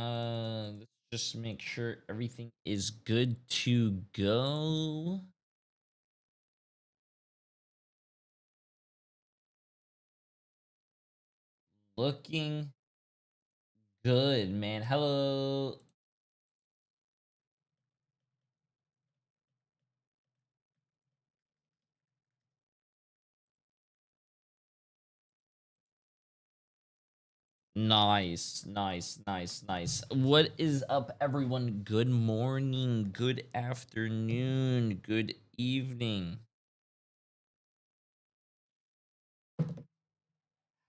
Let's just make sure everything is good to go. Looking good, man. Hello. Nice, nice, nice, nice. What is up, everyone? Good morning, good afternoon, good evening.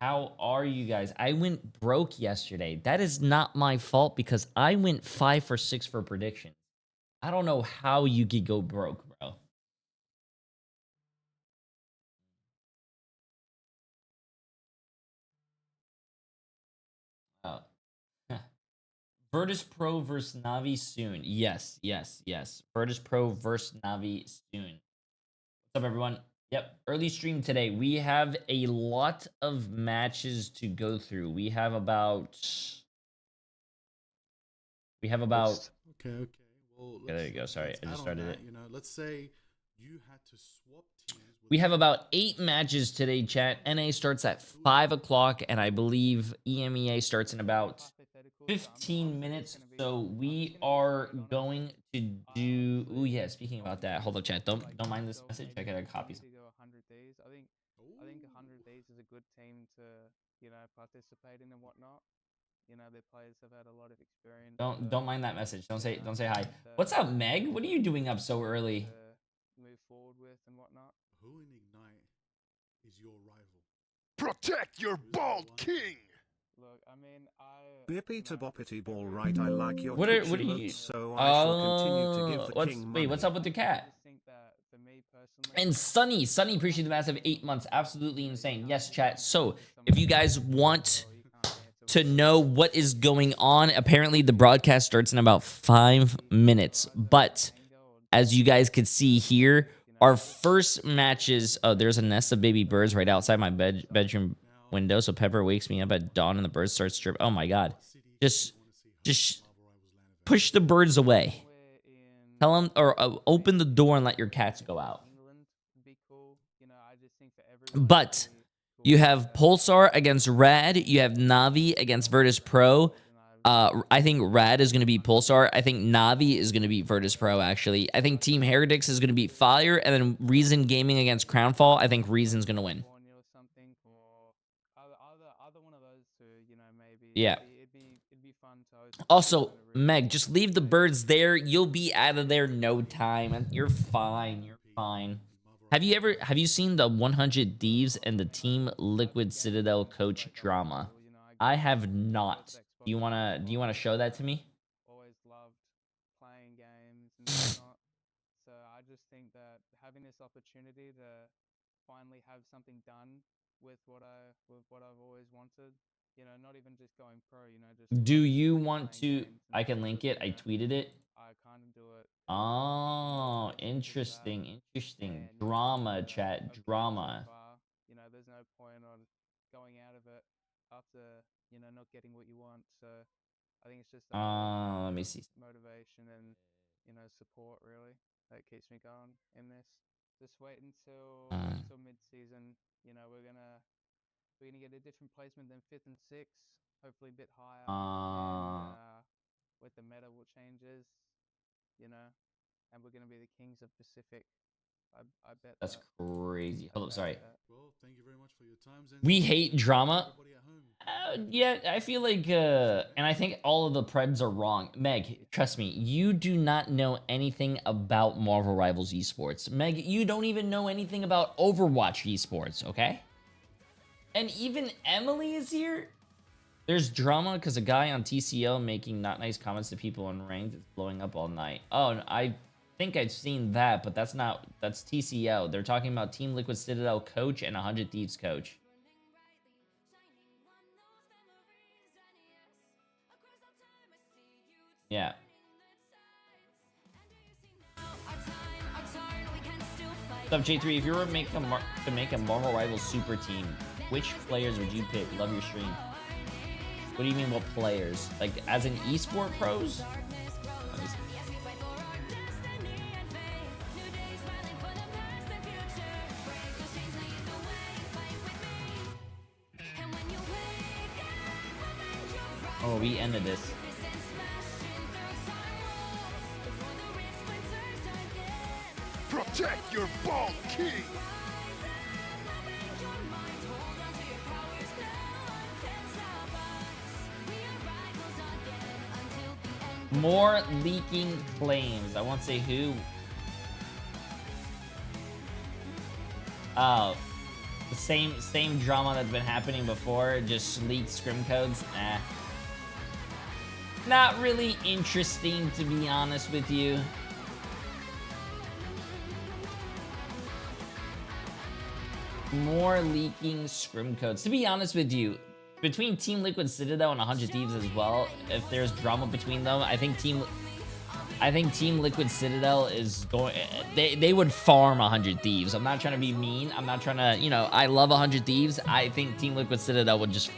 How are you guys? I went broke yesterday. That is not my fault because I went 5 for 6 for predictions. I don't know how you could go broke, bro. Uh, Virtus Pro versus Navi soon. Yes, yes, yes. Virtus Pro versus Navi soon. What's up, everyone? Yep, early stream today. We have a lot of matches to go through. We have about. Okay, okay. Well, Yeah, there you go. Sorry, let's I just add on started that. it. You know, let's say you had to swap teams. We have about 8 matches today, chat. NA starts at 5 o'clock, and I believe EMEA starts in about 15 minutes. So we are going to do. Oh yeah, speaking about that, hold up, chat. Don't mind this message. I gotta copy something. I think 100 Days is a good team to, participate in and whatnot. Their players have had a lot of experience. Don't mind that message. Don't say hi. What's up, Meg? What are you doing up so early? Move forward with and whatnot. Who in Ignite is your rival? Protect your bald king! Look, I mean, Bippy to boppity ball right. I like your What are Twitch you? emotes, so I shall continue to give the king money. Wait, what's up with the cat? I just think that for me personally. And Sunny, appreciate the massive 8 months. Absolutely insane. Yes, chat. So if you guys want to know what is going on, apparently the broadcast starts in about 5 minutes. But as you guys could see here, our first matches. Oh, there's a nest of baby birds right outside my bedroom window. So Pepper wakes me up at dawn and the birds start chirping. Oh my god! Just push the birds away. Tell them or open the door and let your cats go out. But you have Pulsar against Rad. You have Navi against Virtus Pro. I think Rad is going to beat Pulsar. I think Navi is going to beat Virtus Pro, actually. I think Team Heretics is going to beat Fire. And then Reason Gaming against Crownfall. I think Reason's going to win. Yeah. Also, Meg, just leave the birds there. You'll be out of there no time. You're fine. You're fine. Have you seen the 100 Thieves and the Team Liquid Citadel coach drama? I have not. Do you wanna show that to me? Always loved playing games and whatnot. So I just think that having this opportunity to finally have something done with what I've always wanted, not even just going pro, just Do you want to? I can link it. I tweeted it. I kind of do it. Oh, interesting. Drama, chat. Drama. There's no point on going out of it after not getting what you want. So I think it's just Let me see. motivation and support really that keeps me going in this. Just wait until mid-season. We're gonna get a different placement than 5th and 6th, hopefully a bit higher. And, with the meta will changes, and we're gonna be the kings of Pacific. I bet That's crazy. Hold up, sorry. Well, thank you very much for your time. We hate drama. Yeah, I feel like, and I think all of the Preds are wrong. Meg, trust me, you do not know anything about Marvel Rivals esports. Meg, you don't even know anything about Overwatch esports, okay? And even Emily is here. There's drama because a guy on TCL making not nice comments to people in ranked is blowing up all night. Oh, I think I've seen that, but that's TCL. They're talking about Team Liquid Citadel coach and 100 Thieves coach. Yeah. What's up, Jay3? If you were to make a Marvel Rivals super team, which players would you pick? Love your stream. What do you mean, what players? Like, as in esport pros? Let me see. Oh, we ended this. Protect your bald king! More leaking claims. I won't say who. Oh, the same drama that's been happening before. Just leaked scrim codes. Not really interesting, to be honest with you. More leaking scrim codes. To be honest with you, between Team Liquid Citadel and 100 Thieves as well, if there's drama between them, I think Team Liquid Citadel is going. They would farm 100 Thieves. I'm not trying to be mean. I'm not trying to, you know, I love 100 Thieves. I think Team Liquid Citadel would just.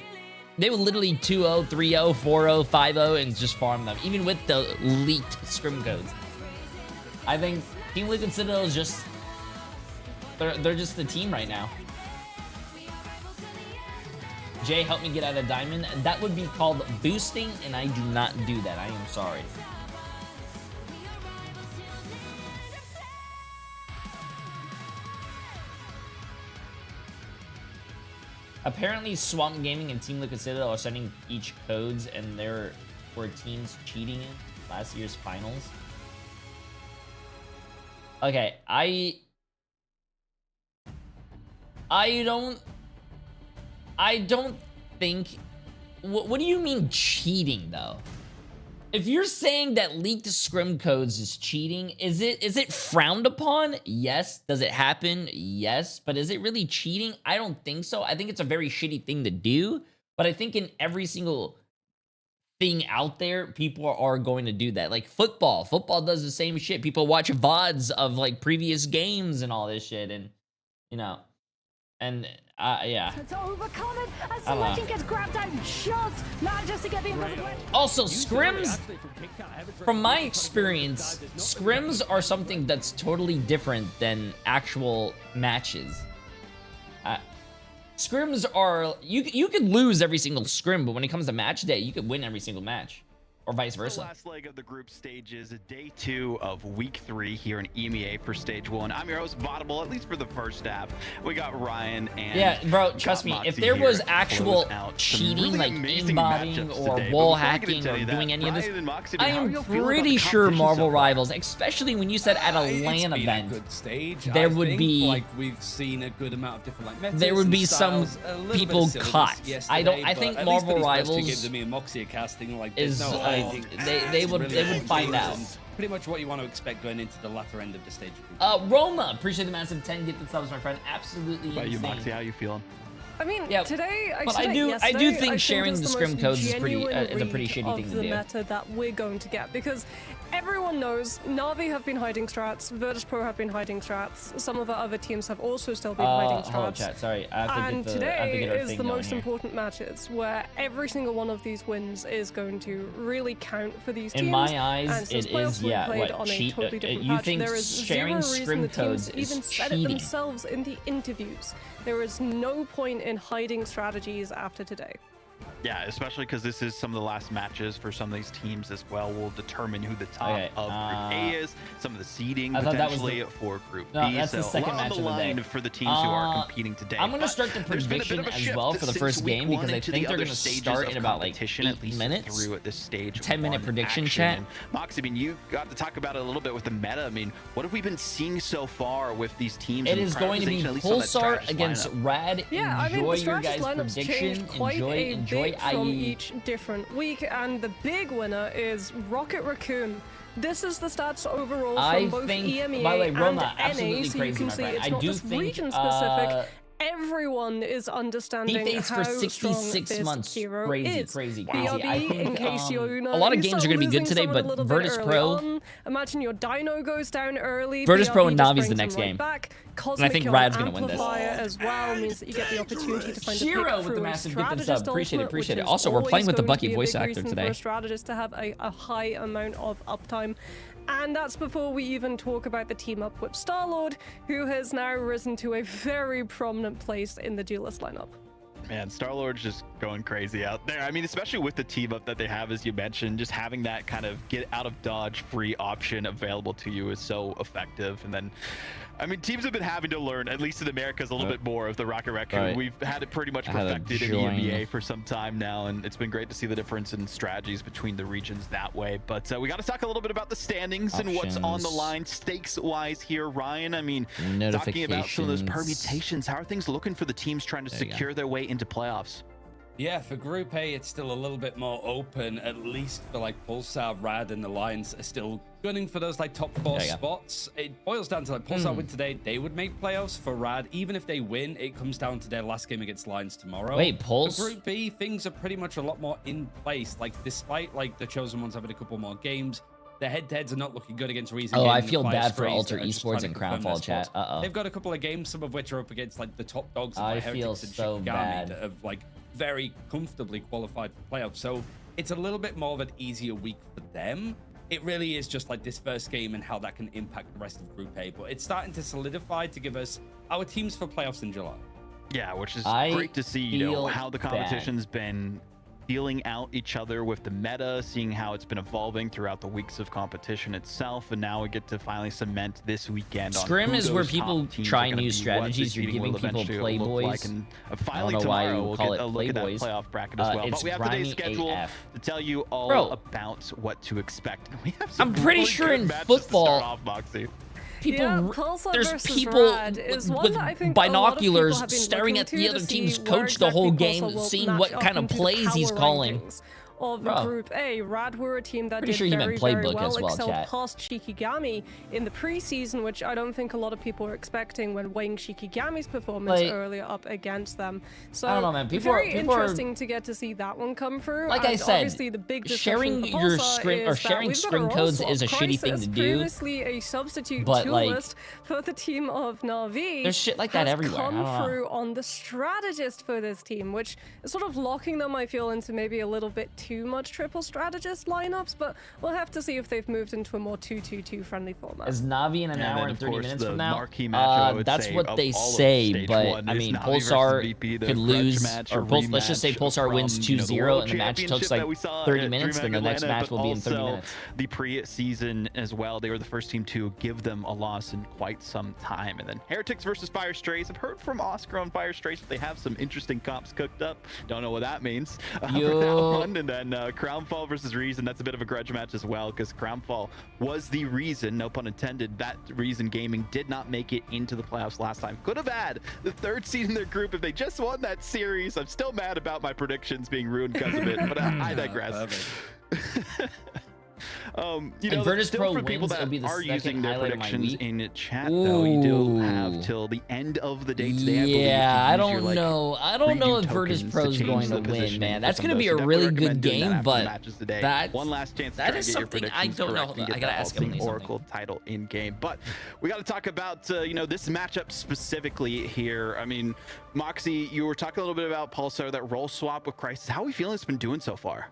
They would literally 2-0, 3-0, 4-0, 5-0 and just farm them, even with the leaked scrim codes. I think Team Liquid Citadel is just. They're just the team right now. Jay, help me get out of diamond. That would be called boosting, and I do not do that. I am sorry. Apparently, Swamp Gaming and Team Liquid Citadel are sending each codes, and there were teams cheating in last year's finals. Okay, I don't think. What do you mean cheating, though? If you're saying that leaked scrim codes is cheating, is it frowned upon? Yes. Does it happen? Yes. But is it really cheating? I don't think so. I think it's a very shitty thing to do. But I think in every single thing out there, people are going to do that. Like football. Football does the same shit. People watch VODs of like previous games and all this shit, and you know, and yeah. To overcome it as the legend gets grabbed out just manages to get the invisible. Also, scrims, from my experience, scrims are something that's totally different than actual matches. Scrims are, you could lose every single scrim, but when it comes to match day, you could win every single match. Or vice versa. The last leg of the group stages, day 2 of week 3 here in EMEA for stage 1. I'm your host, Vodable, at least for the first half. We got Ryan and yeah, bro, trust me, if there was actual cheating, really like aimbotting or wall hacking or doing any of this, I am pretty sure Marvel Rivals, especially when you said at a LAN event, good stage. There would be like we've seen a good amount of different like metas. There would be some people caught. I think Marvel Rivals give them a Moxie casting like is they would find out. Pretty much what you want to expect going into the latter end of the stage. Roma, appreciate the massive 10 gifted subs, my friend. Absolutely insane. You, Moxie, how you feeling? I mean, yeah, today, but I do think sharing the scrim codes is a pretty shitty thing to do. The meta that we're going to get, because everyone knows Na'Vi have been hiding strats, Virtus Pro have been hiding strats, some of our other teams have also still been hiding strats. Hold on, chat. Sorry, I have to get today our is the most important matches where every single one of these wins is going to really count for these teams. In my eyes, and since it is what cheat. Totally You think there is sharing scrim codes is even said it themselves in the interviews. There is no point in hiding strategies after today. Yeah, especially because this is some of the last matches for some of these teams as well. Will determine who the top of Group A is, some of the seeding potentially for Group B. That's the second match of the day. For the teams who are competing today. I'm going to start the prediction as well for the first game because I think they're going to start in about like 8 minutes. Through at this stage, 10-minute prediction chat. Mox, I mean, you got to talk about it a little bit with the meta. I mean, what have we been seeing so far with these teams? It is going to be Pulsar against Rad. Yeah, I mean, enjoy the your guys' prediction. Enjoy from each different week, and the big winner is Rocket Raccoon. This is the stats overall from both EMEA by the way, Roma, and NA, so you can see it's not just region specific. Everyone is understanding how strong this hero is. Crazy. BRB, I think in case you know, a lot of games are going to be good today, but Virtus Pro. Imagine your Dino goes down early. Virtus Pro and Navi's the next game. Back. Cosmic think Kill Rad's gonna win this. Amplifier as well means that you get the opportunity to find Shiro a pick with through the a massive gift and strategist sub. Appreciate it, ultimate, appreciate which it. is Also, we're playing always with the going to Bucky be a voice big actor reason today. For a strategist to have a high amount of uptime. And that's before we even talk about the team up with Star-Lord, who has now risen to a very prominent place in the duelist lineup. Man, Star-Lord's just going crazy out there. I mean, especially with the team up that they have, as you mentioned, just having that kind of get out of dodge free option available to you is so effective. And then, I mean, teams have been having to learn, at least in America, a little bit more of the Rocket Raccoon. Right. We've had it pretty much perfected in EMEA for some time now, and it's been great to see the difference in strategies between the regions that way. But we got to talk a little bit about the standings and what's on the line stakes-wise here, Ryan. I mean, talking about some of those permutations, how are things looking for the teams trying to secure their way into playoffs? Yeah, for Group A, it's still a little bit more open, at least for like Pulsar, Rad, and the Lions are still gunning for those like top 4 spots. It boils down to like Pulsar win today, they would make playoffs. For Rad, even if they win, it comes down to their last game against Lions tomorrow. Wait, Pulse? For Group B, things are pretty much a lot more in place. Like, despite like the Chosen Ones having a couple more games, the head-to-heads are not looking good against Reason. Oh, I feel bad for Alter Esports and Crownfall chat. They've got a couple of games, some of which are up against like the top dogs. I feel so bad. That have like very comfortably qualified for playoffs. So it's a little bit more of an easier week for them. It really is just like this first game and how that can impact the rest of Group A. But it's starting to solidify to give us our teams for playoffs in July. Yeah, which is great to see, you know, how the competition's been feeling out each other with the meta, seeing how it's been evolving throughout the weeks of competition itself, and now we get to finally cement this weekend. Scrim is where people try new strategies. You're giving people playboys. Like. And finally I don't know why tomorrow you we'll call get it a look at that playboys. playoff bracket as well. But we have today's schedule to tell you all about what to expect. We have some I'm pretty really sure good in matches football, to start off, Moxie. There's people with binoculars staring at the other team's coach the whole game, seeing what kind of plays he's calling. Of Group A, Rad were a team that did very well, excelled past Shikigami in the preseason, which I don't think a lot of people were expecting when weighing Shikigami's performance earlier up against them. So I don't know, man. Very interesting to get to see that one come through. Like I said, obviously the big sharing your screen or sharing screen codes is a shitty thing to do. Previously a substitute duelist for the team of Na'Vi. There's shit like that everywhere. Come through on the strategist for this team, which is sort of locking them, I feel, into maybe a little bit too much triple strategist lineups, but we'll have to see if they've moved into a more 2-2-2 friendly format. Is Navi in an hour and 30 minutes from now? That's what they say, but I mean, Pulsar could lose, or let's just say Pulsar wins 2-0 and the match takes like 30 minutes, then the next match will be in 30 minutes. The pre-season as well, they were the first team to give them a loss in quite some time. And then Heretics versus Fire Strays. I've heard from Oscar on Fire Strays, but they have some interesting comps cooked up. Don't know what that means for that one. And then Crownfall versus Reason, that's a bit of a grudge match as well, because Crownfall was the reason, no pun intended, that Reason Gaming did not make it into the playoffs last time. Could have had the 3rd seed in their group if they just won that series. I'm still mad about my predictions being ruined because of it, but I digress. You know, Virtus still Pro for people wins, that are using their predictions in chat, Ooh. though, you do have till the end of the day today. Yeah, I don't know. I don't know if Virtus Pro is going to win, man. That's going to be a really good game, but that one last chance. That is something I don't know. I gotta ask him Oracle title in game, but we got to talk about you know, this matchup specifically here. I mean, Moxie, you were talking a little bit about Pulsar, that role swap with Crisis. How are we feeling it's been doing so far?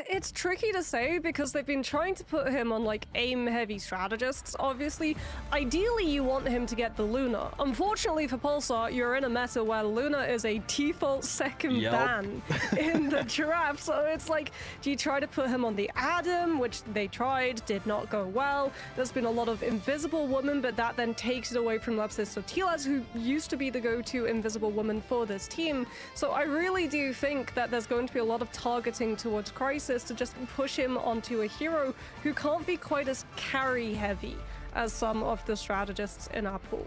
It's tricky to say because they've been trying to put him on like aim-heavy strategists, obviously. Ideally, you want him to get the Luna. Unfortunately for Pulsar, you're in a meta where Luna is a default second ban in the draft. So it's like, do you try to put him on the Adam, which they tried, did not go well. There's been a lot of Invisible Woman, but that then takes it away from Lapsis Sotilas, who used to be the go-to Invisible Woman for this team. So I really do think that there's going to be a lot of targeting towards Crisis to just push him onto a hero who can't be quite as carry heavy as some of the strategists in our pool.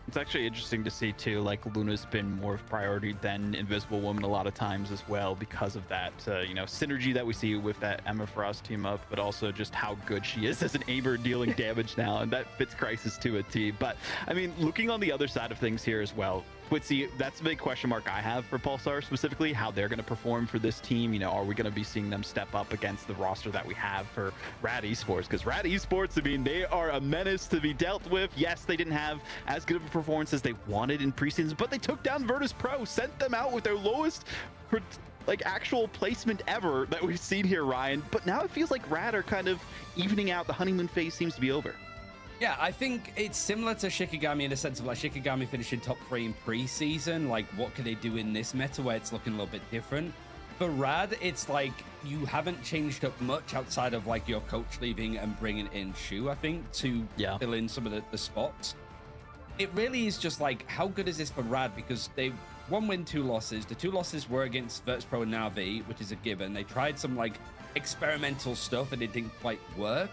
It's actually interesting to see too, like Luna's been more of a priority than Invisible Woman a lot of times as well, because of that you know, synergy that we see with that Emma Frost team up, but also just how good she is as an aimer dealing damage now, and that fits Crisis to a T. But I mean, looking on the other side of things here as well, Twitzy, that's a big question mark I have for Pulsar specifically, how they're going to perform for this team. You know, are we going to be seeing them step up against the roster that we have for Rad Esports? Because Rad Esports, I mean, they are a menace to be dealt with. Yes, they didn't have as good of a performance as they wanted in preseason, but they took down Virtus Pro, sent them out with their lowest like actual placement ever that we've seen here, Ryan. But now it feels like Rad are kind of evening out. The honeymoon phase seems to be over. Yeah, I think it's similar to Shikigami in the sense of like Shikigami finishing top 3 in preseason. Like, what can they do in this meta where it's looking a little bit different? For Rad, it's like you haven't changed up much outside of like your coach leaving and bringing in Shu, I think, to fill in some of the spots. It really is just like, how good is this for Rad? Because they 1 win, 2 losses. The 2 losses were against Virtus Pro and Na'Vi, which is a given. They tried some like experimental stuff and it didn't quite work.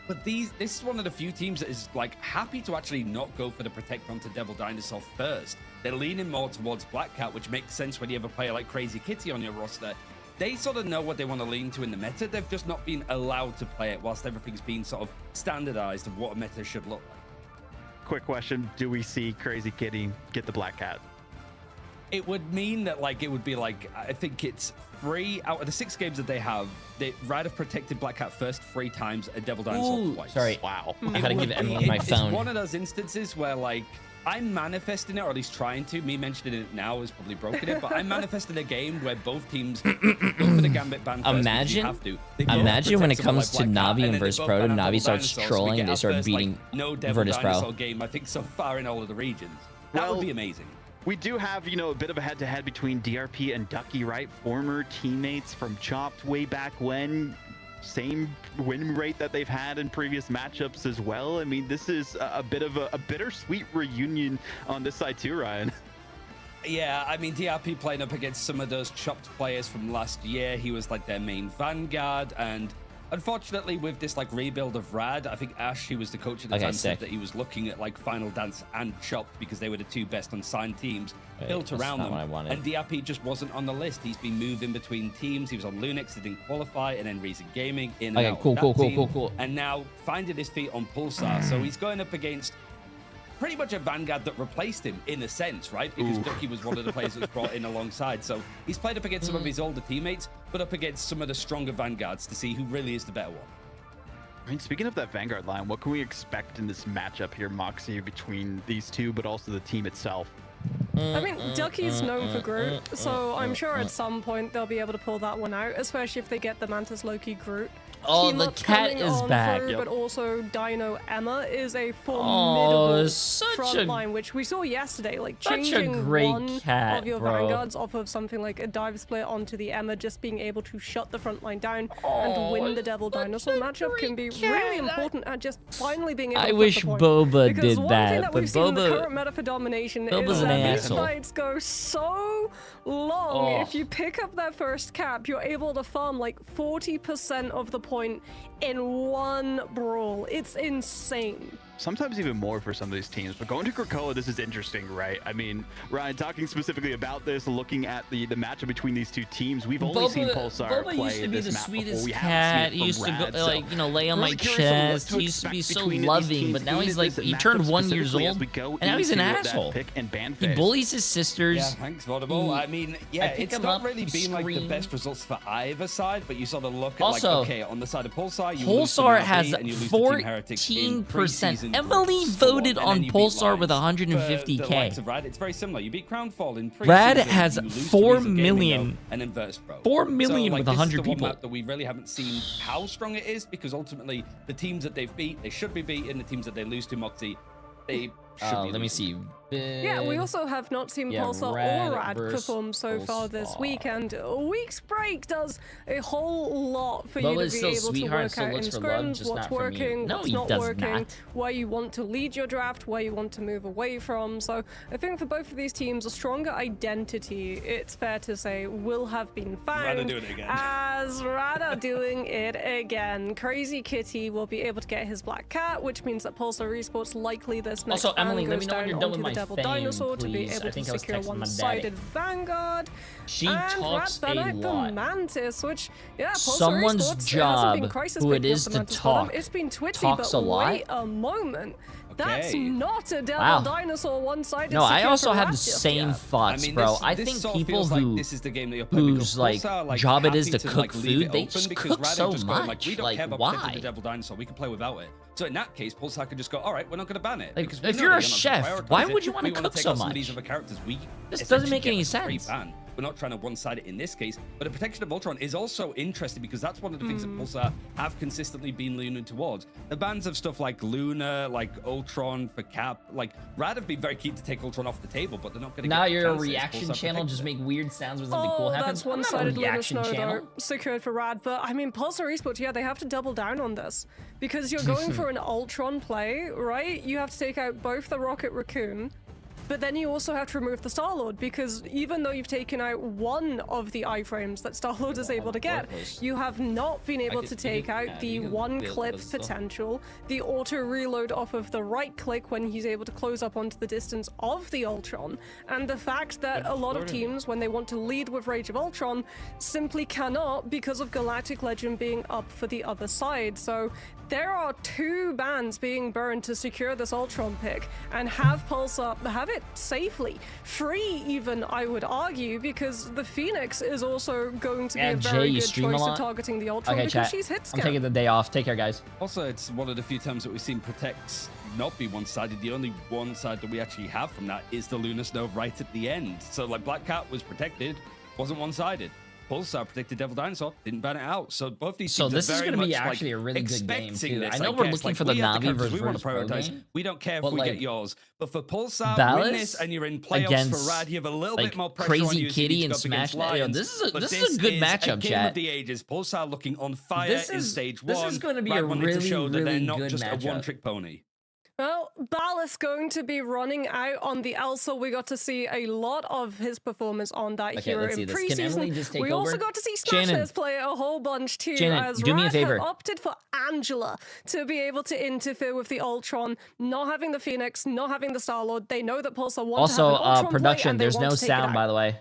But this is one of the few teams that is like happy to actually not go for the protect onto Devil Dinosaur first. They're leaning more towards Black Cat, which makes sense when you have a player like Crazy Kitty on your roster. They sort of know what they want to lean to in the meta. They've just not been allowed to play it whilst everything's been sort of standardized of what a meta should look like. Quick question. Do we see Crazy Kitty get the Black Cat? It would mean that like it would be like, I think it's 3 out of the 6 games that they have, Rad have protected Black Cat first 3 times and Devil Dinosaur twice. Sorry. Wow. I gotta give Emily my phone. It's one of those instances where like I'm manifesting it, or at least trying to. Me mentioning it now is probably broken it, but I'm manifesting a game where both teams go for the Gambit ban first. Imagine when it comes to Na'Vi and Virtus Pro, Na'Vi starts trolling and they start beating Virtus Pro. Game, I think, so far in all of the regions. That would be amazing. We do have, you know, a bit of a head-to-head between DRP and Ducky, right? Former teammates from Chopped way back when. Same win rate that they've had in previous matchups as well. I mean, this is a bit of a bittersweet reunion on this side too, Ryan. Yeah, I mean, DRP playing up against some of those Chopped players from last year. He was like their main vanguard, and unfortunately, with this like rebuild of Rad, I think Ash, who was the coach at the time, said that he was looking at like Final Dance and Chopped because they were the 2 best unsigned teams built around them. And DRP just wasn't on the list. He's been moving between teams. He was on Lunix, he didn't qualify, and then Reason Gaming in and out cool. And now finding his feet on Pulsar. So he's going up against pretty much a vanguard that replaced him in a sense, right? Because Ducky was one of the players that was brought in alongside. So he's played up against some of his older teammates, but up against some of the stronger vanguards to see who really is the better one. I mean, speaking of that vanguard line, what can we expect in this matchup here, Moxie, between these two, but also the team itself? I mean, Ducky's known for Groot, so I'm sure at some point they'll be able to pull that one out, especially if they get the Mantis Loki Groot. Oh, the cat is back. But also Dino Emma is a formidable front line, which we saw yesterday. Like changing one of your vanguards off of something like a dive split onto the Emma, just being able to shut the front line down and win the Devil Dinosaur matchup can be really important at just finally being able to I wish Boba did one that, thing that but we've seen in the Boba... current meta for domination Boba's is an that these asshole. fights go so long. If you pick up that first cap, you're able to farm like 40% of the point in one brawl. It's insane. Sometimes even more for some of these teams. But going to Krakoa, this is interesting, right? I mean, Ryan, talking specifically about this, looking at the matchup between these two teams, we've only seen Pulsar Boba play used to be this the map sweetest before. cat. He used to go, like, you know, lay on my chest. He used to be so loving, but now he's like, he turned 1 year old, and now he's an asshole. He bullies his sisters. Yeah, thanks, Vodable. I mean, yeah, it's not really been like the best results for either side, but you sort of look at like, okay, on the side of Pulsar, you Pulsar has 14%. Emily voted on Pulsar with 150k. It's very similar. You beat Crownfall in Rad has 4 million. And then Virtus Pro. 4 million so, like, with 100 people. Map that we really haven't seen how strong it is, because ultimately the teams that they've beat, they should be beaten. The teams that they lose to, Moxie, they should be let me see. Yeah, we also have not seen Pulsar or Rad perform so far this week, and a week's break does a whole lot for you to be able to work out in scrims, what's working, what's not working, where you want to lead your draft, where you want to move away from. So I think for both of these teams, a stronger identity, it's fair to say, will have been found as Rad are doing it again. Crazy Kitty will be able to get his Black Cat, which means that Pulsar Esports likely this next also, Emily, let me goes know when down you're done with onto my the Devil fame, Dinosaur to be please. able to secure one-sided vanguard. She and talks Rat a out lot. The Mantis, which, yeah, Pulsar Someone's Esports, job, been crisis who it picking is up to the Mantis for talk, them. It's been Twitzy, talks but a lot. wait a moment. That's Okay. not a devil Wow. dinosaur one-sided. No, I secure also for have the Raptor. same Yeah. thoughts, bro. this- I this think sort of people feels who like this is the game that you're playing whose because like Pulsar, like, job it is happy to like, cook leave food, it they open just because cook Rad so just going, much. we don't Like, care about why? protecting the devil dinosaur. We can play without it. So in that case, Pulsar could just go, all right, we're not going to ban it. Like, because we if know you're that a not gonna chef, prioritize why it. would you wanna We wanna cook take so out some of much? these other characters. We This doesn't essentially make get any a free sense. ban. We're not trying to one-side it in this case, but the protection of Ultron is also interesting because that's one of the things that Pulsar have consistently been leaning towards. The bans of stuff like Luna, like Ultron for Cap, like Rad have been very keen to take Ultron off the table, but they're not going to. Now get you're a chances. reaction Pulsar channel, protects just it. make weird sounds when something cool happens. That's one-sided Luna reaction Snow, channel. though, secured for Rad. But I mean, Pulsar Esports, yeah, they have to double down on this because you're going for an Ultron play, right? You have to take out both the Rocket Raccoon, but then you also have to remove the Star-Lord because even though you've taken out one of the iframes that Star-Lord is able to get, you have not been able to take out the one-clip potential, the auto-reload off of the right-click when he's able to close up onto the distance of the Ultron, and the fact that a lot of teams, when they want to lead with Rage of Ultron, simply cannot because of Galactic Legend being up for the other side. So there are 2 bans being burned to secure this Ultron pick and have Pulsar have it safely. Free even, I would argue, because the Phoenix is also going to be a Jay, very you good stream a choice lot? of targeting the Ultron Okay, because chat. she's hit I'm scan. taking the day off. Take care, guys. Also, it's one of the few times that we've seen Protects not be one-sided. The only one side that we actually have from that is the Lunar Snow right at the end. So, like, Black Cat was protected, wasn't one-sided. Pulsar protected Devil Dinosaur, didn't ban it out. So both these So teams this are is very gonna be much, actually like, a really good game, expecting too. this, I know I we're guess. looking Like, for the we have Navi characters versus we want Virtus to Pro prioritize. game, We don't care if but, we like, get yours. But for Pulsar, Ballas win this and you're in playoffs against, for Rad, you have a little like, bit more pressure on Crazy you as Kitty you and go up against Smash- Yo, Lions. this is a- But this is a good matchup, a game chat. of the ages. Pulsar looking on fire This in is- stage this 1. is gonna be Rad a wanted to really, show that they're really not good just matchup. a one-trick pony. Well, Ballas going to be running out on the Elsa. We got to see a lot of his performance on that Okay, hero let's see in this. Can Emily preseason. just take We over? also got to see Shannon. Smashers play a whole bunch too, Shannon, as do me a Rad favor. have opted for Angela to be able to interfere with the Ultron, not having the Phoenix, not having the Star-Lord. They know that Pulsar want Also, to have an Ultron play, production, and they there's want no to take it sound, out. by the way.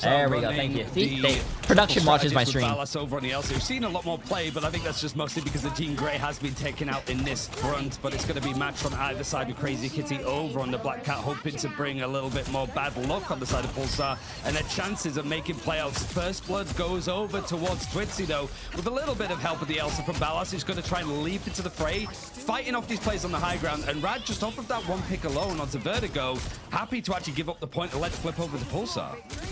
There we go. Thank you. See, production triple watches my strategies with stream. Ballas over on the Elsa. We've seen a lot more play, but I think that's just mostly because the Jean Grey has been taken out in this front. But it's going to be matched on either side with Crazy Kitty over on the Black Cat, hoping to bring a little bit more bad luck on the side of Pulsar and their chances of making playoffs. First Blood goes over towards Twitzy, though, with a little bit of help of the Elsa from Ballas, who's going to try and leap into the fray, fighting off these players on the high ground. And Rad, just off of that one pick alone onto Vertigo, happy to actually give up the point and let it flip over to Pulsar.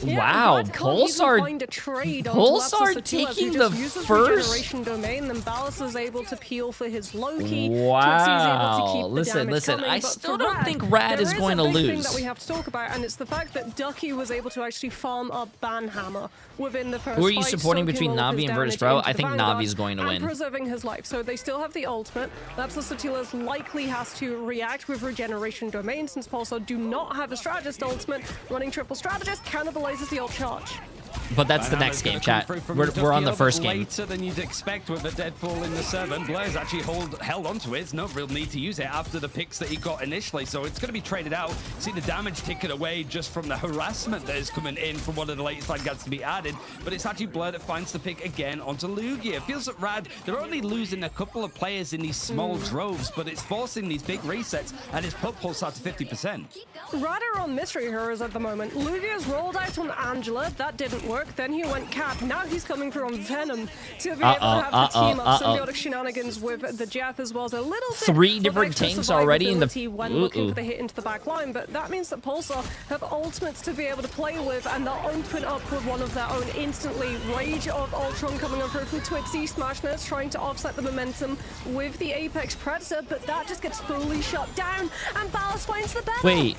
Yeah, Wow, Rad can't even Pulsar- find a trade onto Pulsar Lapsus Sativa, who taking just the uses first- regeneration domain, then Ballas is able to peel for his Loki. Wow. Listen, I still don't think Rad is going to There is a big thing lose. that we have to talk about, and it's the fact that Ducky was able to actually farm up Banhammer within the first Who are you fight, supporting soaking between all of Navi his and Virtus damage Pro? into I the think Vanguard Navi's going to and win. preserving his life. So they still have the ultimate. Lapsus Satilas likely has to react with regeneration domain, since Pulsar do not have a strategist ultimate. Running triple strategist cannibalizes the ult charge. But that's the Banhammer's next gonna game, come chat. through from We're Ducky on the a first bit game. later than you'd expect with a Deadpool in the 7. Blair's actually held onto it. It's no real need to use it after the picks that he got initially, so it's going to be traded out. See the damage taken away just from the harassment that is coming in from one of the latest line guards to be added, but it's actually Blair that finds the pick again onto Lugia. It feels that Rad, they're only losing a couple of players in these small droves, but it's forcing these big resets, and it's put Pulsar to 50%. Rad are on mystery heroes at the moment. Lugia's rolled out on Angela. That didn't work. Then he went Cap. Now he's coming through on Venom to be able to have the team up. Symbiotic shenanigans with the Jeff as well as a little bit 3 of different extra tanks already in the- survivability when looking for the hit into the back line. But that means that Pulsar have ultimates to be able to play with, and they'll open up with one of their own instantly. Rage of Ultron coming over from Twitzy. Smashners trying to offset the momentum with the Apex Predator, but that just gets fully shut down, and Ballas finds the bell. Wait,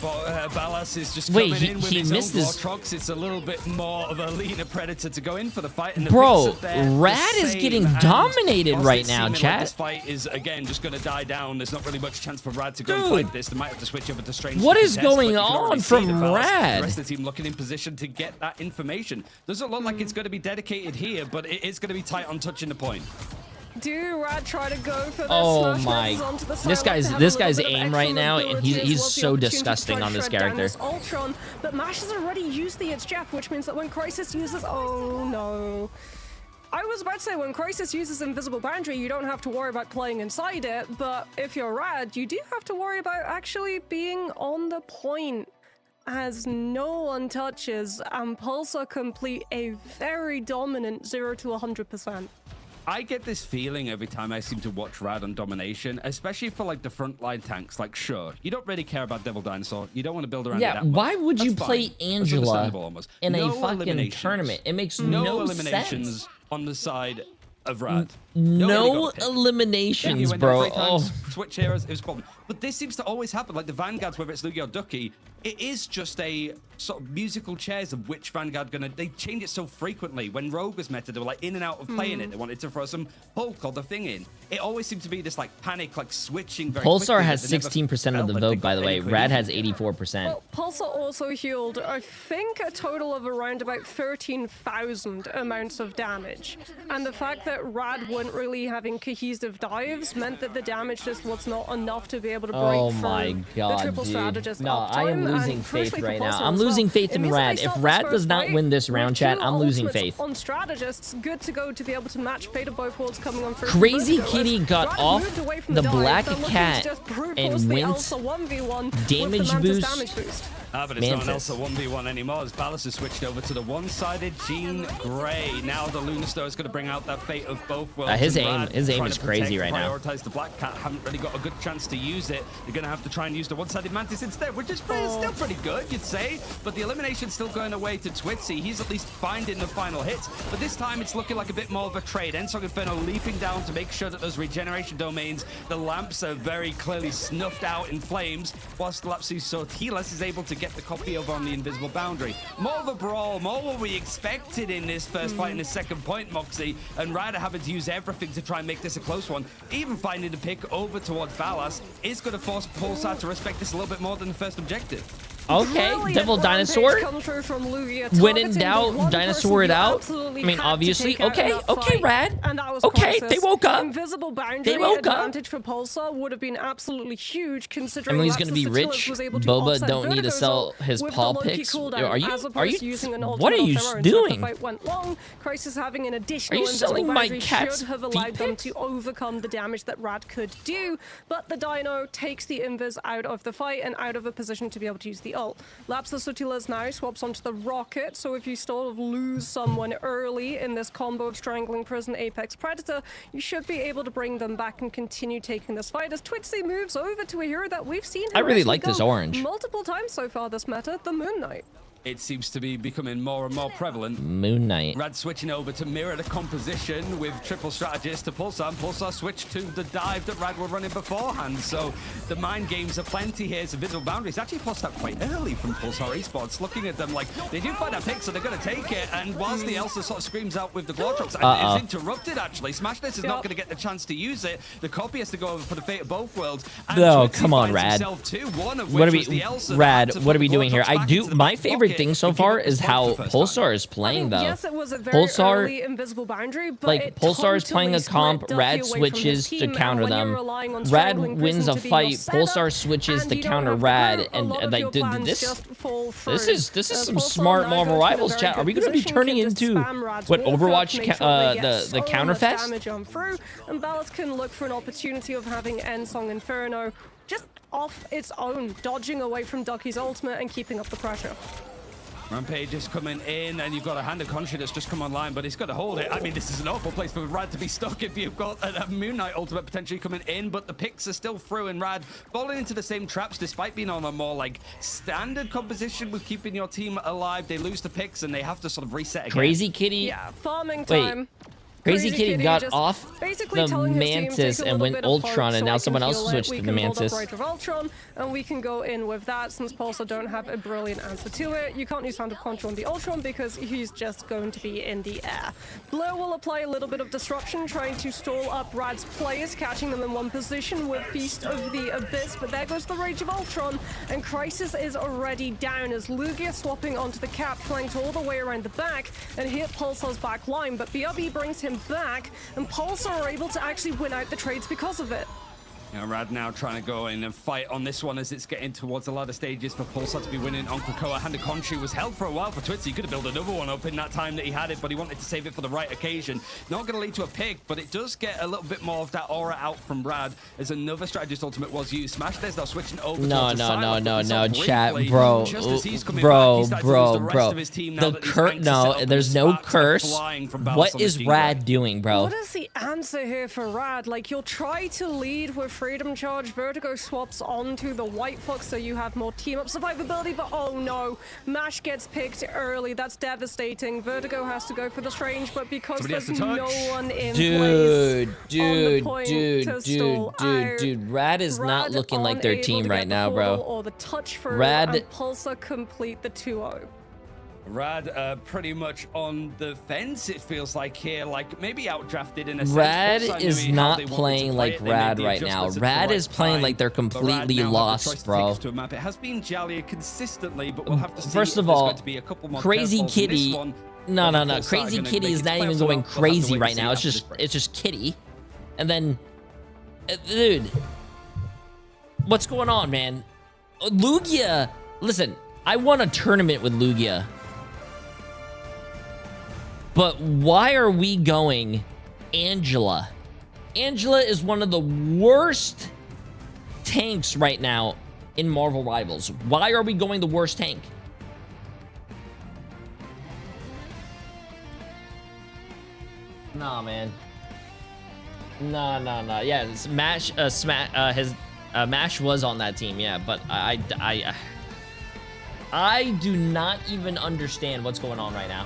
But Ballas is just Wait, coming in with he his missed own his- Vortrox. It's a little bit more of a leaner Predator to go in for the fight. And the Bro, picks are there the Rad is same. getting And dominated whilst right it's now, seeming chat. Like this fight is, again, just going to die down. There's not really much chance for Rad to go and Dude. fight this. They might have to switch over to Strange. What to is contest, going but you can on already see from that Ballas, Rad? The rest of the team looking in position to get that information. Doesn't look like it's going to be dedicated here, but it is going to be tight on touching the point. Do Rad try to go for this? Oh Smash my- Nexus onto the this side, guy's- to have this a little guy's bit of aim extra right now, and mobility he's as well as the so opportunity to disgusting try on to this shred down character. this Ultron, but Mash has already used the It's Jeff, which means that when Crisis uses, oh no. I was about to say, when Crisis uses Invisible Boundary, you don't have to worry about playing inside it, but if you're Rad, you do have to worry about actually being on the point, as no one touches, and Pulsar complete a very dominant 0 to 100%. I get this feeling every time I seem to watch Rad on Domination, especially for like the frontline tanks. Like, sure, you don't really care about Devil Dinosaur. You don't want to build around it that much. Why would you play fine. Angela in No a fucking eliminations. tournament? It makes No no eliminations sense. on the side of Rad. No eliminations, yeah, bro. Switch heroes, it was a problem. But this seems to always happen. Like the Vanguards, whether it's Lugia or Ducky, it is just a sort of musical chairs of which Vanguard gonna. They change it so frequently. When Rogue was meta, they were like in and out of playing it. They wanted to throw some Hulk or the thing in. It always seemed to be this like panic, like switching very Pulsar quickly, has but they never 16% of the felt like vote, they by got the way. any Rad has cohesion. 84%. Well, Pulsar also healed, I think, a total of around about 13,000 amounts of damage. And the fact that Rad weren't really having cohesive dives meant that the damage just was not enough to be able to break Oh through my the god, triple dude. strategist No, I am uptime, losing and faith crucially for right now. Pulsar I'm as losing well, faith it in means that Rad. they If start Rad this does first not fight win this round, with chat, two I'm losing ultimates faith. on strategists, good to go to be able to match fate of both worlds coming on first. Crazy Vertigo, as Kitty got Rad off moved away from the dive, Black they're looking to Cat just brute and force the went Elsa 1v1 with damage the Mantis boost. damage boost. Ah, but it's not an Mantis. Elsa 1v1 anymore as Ballas has switched over to the one-sided Jean Grey. Now the Lunar Star is going to bring out that fate of both worlds. His and aim- Rad his aim trying is to crazy protect, right now. prioritize the Black Cat, haven't really got a good chance to use it. They're going to have to try and use the one-sided Mantis instead, which is still pretty good, you'd say. But the elimination's still going away to Twitzy. He's at least finding the final hits. But this time it's looking like a bit more of a trade. Ensong Inferno leaping down to make sure that those regeneration domains, the lamps are very clearly snuffed out in flames, whilst Lapsus Sortilas is able to get the copy over on the invisible boundary. More of a brawl, more what we expected in this first fight in the second point, Moxie, and Ryder having to use everything to try and make this a close one. Even finding the pick over towards Ballas is going to force Pulsar to respect this a little bit more than the first objective. Okay, Brilliant Devil advantage Dinosaur. comes through from Lugia, When in targeting the doubt, one dinosaur person it you out. absolutely I mean, had to obviously. take out in Okay, that okay, fight, Rad. and that was Okay, Crisis. they woke up. Invisible boundary They woke up. advantage for Pulsar would have been absolutely huge, considering Emily's gonna be Lapsus rich. Statilis was able to Boba offset don't need to Vertigo's sell ult his with paw the Loki picks. cooldown, Are you- as are opposed you- to using an what ultimate are of you their own. So if doing? the fight went long, Crisis having an additional Are you invisible selling my boundary cat's should have feet allowed them pics? to overcome the damage that Rad could do, but the Dino takes the Invis out of the fight and out of a position to be able to use the ult. Lapsus Sortilas now swaps onto the Rocket, so if you sort of lose someone early in this combo of Strangling Prison Apex Predator, you should be able to bring them back and continue taking this fight as Twitzy moves over to a hero that we've seen him I really actually like this go orange. multiple times so far this meta, the Moon Knight. It seems to be becoming more and more prevalent. Moon Knight. Rad switching over to mirror the composition with triple strategist to Pulsar, and Pulsar switched to the dive that Rad were running beforehand. So the mind games are plenty here. So Invisible Boundaries actually forced out quite early from Pulsar Esports, looking at them like they do find that pick, so they're going to take it. And whilst the Elsa sort of screams out with the Glortrox, and it's interrupted actually. Smash This is not going to get the chance to use it. The copy has to go over for the fate of both worlds. And No, Twitzy come on, finds Rad. himself too, one of What are which we, was the Elsa Rad? that had to What put are we the doing here? Glortrox I back do. into the My back favorite pocket thing so and give far up the is point how for the first time. Pulsar is playing though. Yes, it was a very Pulsar- early invisible boundary, but Like it Pulsar's playing a totally comp, split Rad Duffy away from his switches to team, and counter when you're them. relying on Rad Strangling wins Prison a to be your fight. setup, Pulsar switches and to you don't counter have the Rad, group, a and lot of like your dude, plans this just fall this through. is some Pulsar smart now Marvel goes to a Rivals very chat. good Are we going to be position, turning can just into spam Rad's what Warcraft, Overwatch make sure they get the so counter much fest? damage on through, and Ballas can look for an opportunity of having Ensong Inferno just off its own, dodging away from Ducky's ultimate and keeping up the pressure. Rampage is coming in, and you've got a Hand of Conscience just come online, but he's got to hold it. I mean, this is an awful place for Rad to be stuck if you've got a Moon Knight ultimate potentially coming in, but the picks are still through, and Rad falling into the same traps despite being on a more like standard composition with keeping your team alive. They lose the picks, and they have to sort of reset again. Crazy Kitty. Yeah, farming Wait. time. Crazy Kitty got just off basically the telling his team, Mantis take a and little went bit of hope Ultron, and so now we someone can else heal it. switched We to the can build up Mantis. Rage of Ultron, and we can go in with that since Pulsar don't have a brilliant answer to it. You can't use Hand of Control on the Ultron because he's just going to be in the air. Blur will apply a little bit of disruption, trying to stall up Rad's players, catching them in one position with Feast of the Abyss, but there goes the Rage of Ultron, and Crisis is already down as Lugia swapping onto the cap, flanked all the way around the back, and hit Pulsar's back line, but BRB brings him back, and Pulsar are able to actually win out the trades because of it. You know, Rad now trying to go in and fight on this one as it's getting towards the latter stages for Pulsar to be winning on Krakoa. Hand of Contree was held for a while for Twitzy. He could have built another one up in that time that he had it, but he wanted to save it for the right occasion. Not going to lead to a pick, but it does get a little bit more of that aura out from Rad as another strategist ultimate was used. Smash there's now switching over. No, chat, bro. The curse, no, there's no curse. What is Rad doing, bro? What is the answer here for Rad? Like, you'll try to lead with Freedom Charge. Vertigo swaps onto the White Fox so you have more team-up survivability, but oh no. Mash gets picked early. That's devastating. Vertigo has to go for the Strange, but because there's no one in place dude. Rad is not looking like their team right now, bro. Or the touch for Rad and Pulsar complete the 2-0. Rad pretty much on the fence, it feels like here, like maybe outdrafted in a sense. Rad is not playing like Rad right now. Rad is playing like they're completely lost, bro. It has been Jallia consistently, but we'll have to see. First of all, Crazy Kitty. No. Crazy Kitty is not even going crazy right now. It's just Kitty. And then, dude, what's going on, man? Lugia, listen, I won a tournament with Lugia. But why are we going Angela? Angela is one of the worst tanks right now in Marvel Rivals. Why are we going the worst tank? Nah, man. No. Yeah, Mash Mash was on that team, yeah, but I do not even understand what's going on right now.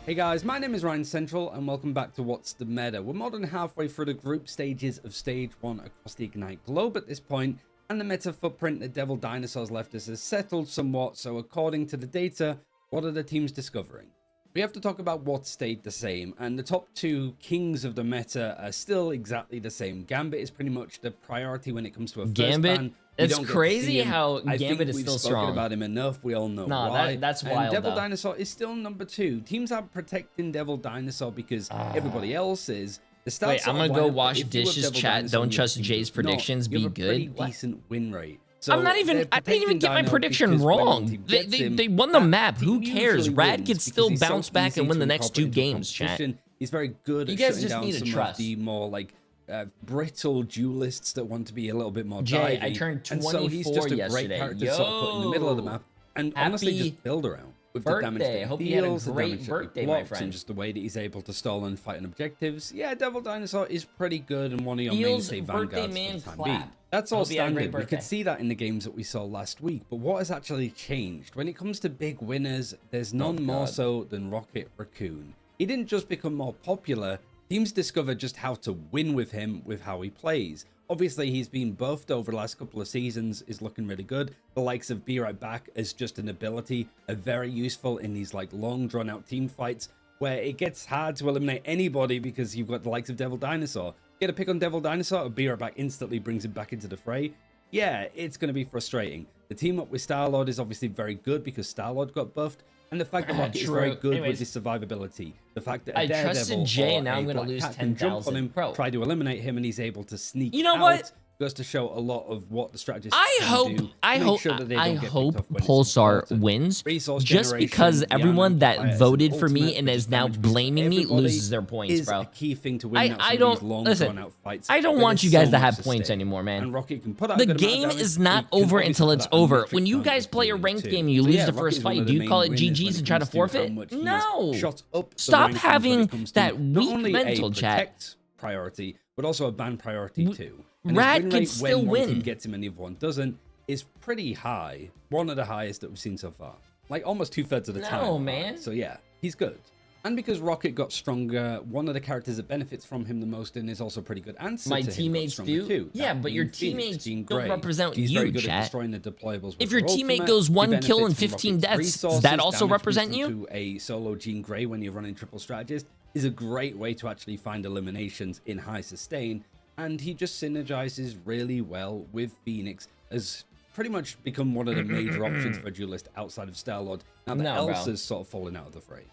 Hey guys, my name is Ryan Central and welcome back to What's the Meta. We're more than halfway through the group stages of Stage 1 across the Ignite globe at this point, and the meta footprint that Devil Dinosaurs left us has settled somewhat, so according to the data, what are the teams discovering? We have to talk about what stayed the same, and the top two kings of the meta are still exactly the same. Gambit is pretty much the priority when it comes to a first ban. It's crazy how Gambit is still strong. We've spoken about him enough. We all know why. That's wild. And Devil Dinosaur is still number 2. Teams are protecting Devil Dinosaur because everybody else is. Wait, I'm gonna go wash dishes, chat. Don't trust Jay's predictions. Be good. Decent win rate. So I didn't even get my prediction wrong. They won the map. Who cares? Rad could still bounce back and win the next 2 games, chat. He's very good at shutting down some of the more like brittle duelists that want to be a little bit more Jay, divey. I turned 24 and so he's just a yesterday. great character to sort of put in the middle of the map and honestly just build around with the damage that he Hope you had a deals, the great damage birthday, that he my blocks, friend. and just the way that he's able to stall and fight on objectives. Yeah, Devil Dinosaur is pretty good and one of your mainstay vanguards for the time being. That's all standard. We could see that in the games that we saw last week, but what has actually changed? When it comes to big winners, there's none more so than Rocket Raccoon. He didn't just become more popular, teams discovered just how to win with him with how he plays. Obviously, he's been buffed over the last couple of seasons, is looking really good. The likes of Be Right Back as just an ability are very useful in these like long drawn out team fights where it gets hard to eliminate anybody because you've got the likes of Devil Dinosaur. Get a pick on Devil Dinosaur, or Be Right Back instantly brings him back into the fray. Yeah, it's going to be frustrating. The team up with Star-Lord is obviously very good because Star-Lord got buffed. And the fact that Rocket is very good with his survivability. The fact that I trusted Jay and now I'm going to lose 10,000. Bro, try to eliminate him and he's able to sneak You know out. what? Goes to show a lot of what the strategists I hope Pulsar wins just because everyone that voted for me and is now blaming me loses their points, bro. A key thing to win I don't want you guys to have points anymore, man. And Rocket can put out the game is not over until it's over. When you guys play a ranked game and you lose the first fight, do you call it GG's and try to forfeit? No. Stop having that weak mental, chat. Priority, but also a ban priority too. And Rad can still when one win. team gets him and the other one doesn't is pretty high. One of the highest that we've seen so far. Like almost 2/3 of the time. No, man. So yeah, he's good. And because Rocket got stronger, one of the characters that benefits from him the most and is also pretty good answer My to him teammates do? too. Yeah, That but your being Phoenix, teammates being don't Gray. represent He's you, very good chat. at destroying the deployables with If your her teammate ultimate. goes He 1 kill and benefits from 15 Rocket's deaths, does resources. that also Damage represent boosting you? to a solo Jean Grey when you're running triple strategist is a great way to actually find eliminations in high sustain. And he just synergizes really well with Phoenix as pretty much become one of the major options for a duelist outside of Star-Lord. Now the else has sort of fallen out of the fray.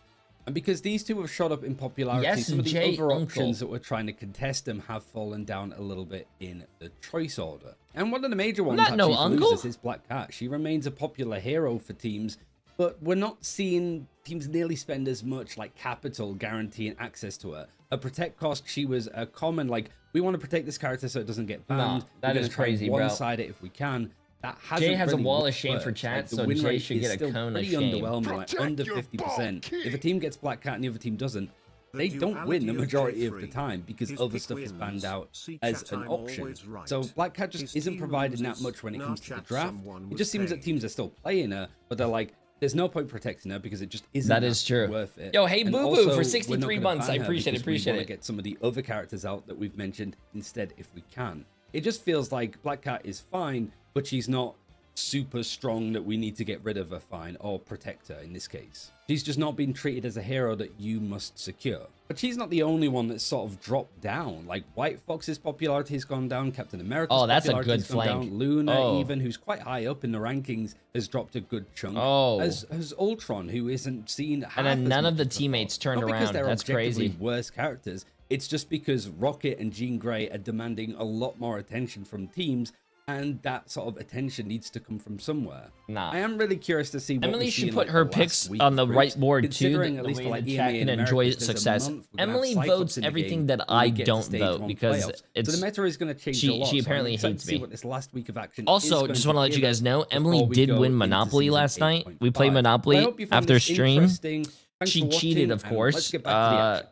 And because these two have shot up in popularity, Yes, some of the Jay, other uncle. options that were trying to contest them have fallen down a little bit in the choice order. And one of the major ones not no actually for uncle. losers is Black Cat. She remains a popular hero for teams, but we're not seeing teams nearly spend as much like capital guaranteeing access to her. Her protect cost, she was a common, like, we want to protect this character so it doesn't get banned. that We're is gonna try and crazy, bro. one-side it if we can. That hasn't Jay has really a wall of shame worked. for chat, Like, the so win Jay rate should is get a still cone of pretty shame. underwhelming, like Protect under your 50%. ball, If a team gets Black Cat and the other team doesn't, they don't win the majority of the time because other stuff is banned out as an option. So Black Cat just isn't providing that much when it comes to the draft. It just seems that teams are still playing her, but they're like, there's no point protecting her because it just isn't That is true. worth it. Yo, hey, And Boo Boo also, for we're 63 not gonna months. I ban her appreciate it, because appreciate we it. want to get some of the other characters out that we've mentioned instead if we can. It just feels like Black Cat is fine, but she's not super strong that we need to get rid of her fine or protect her in this case. She's just not being treated as a hero that you must secure. But she's not the only one that's sort of dropped down. Like White Fox's popularity has gone down, Captain America's Oh, that's a popularity good has gone flank. down. Luna, Oh. even, who's quite high up in the rankings, has dropped a good chunk. Oh. As Ultron, who isn't seen half And then as none of much the as teammates before. turned Not because around. they're That's objectively crazy. worse characters. It's just because Rocket and Jean Grey are demanding a lot more attention from teams, and that sort of attention needs to come from somewhere. Nah. I am really curious to see what Emily we see should in, put like, her the picks last week on the of right groups, board too, considering the at least way for like the EMA chat can and enjoy Americas, there's a success. month, we're gonna have Emily Cyclops votes in the everything game that when we I get to don't stage vote one because playoffs. it's so the meta is going to change she- a lot. she so I'm apparently excited hates to see me. what this last week of action is Also, going just to want to let give you guys us know, Emily before we did go win into Monopoly season last night. We 8.5. played I Monopoly hope you found after this stream. interesting. Thanks She for watching, cheated, of and course. Let's get back to the action.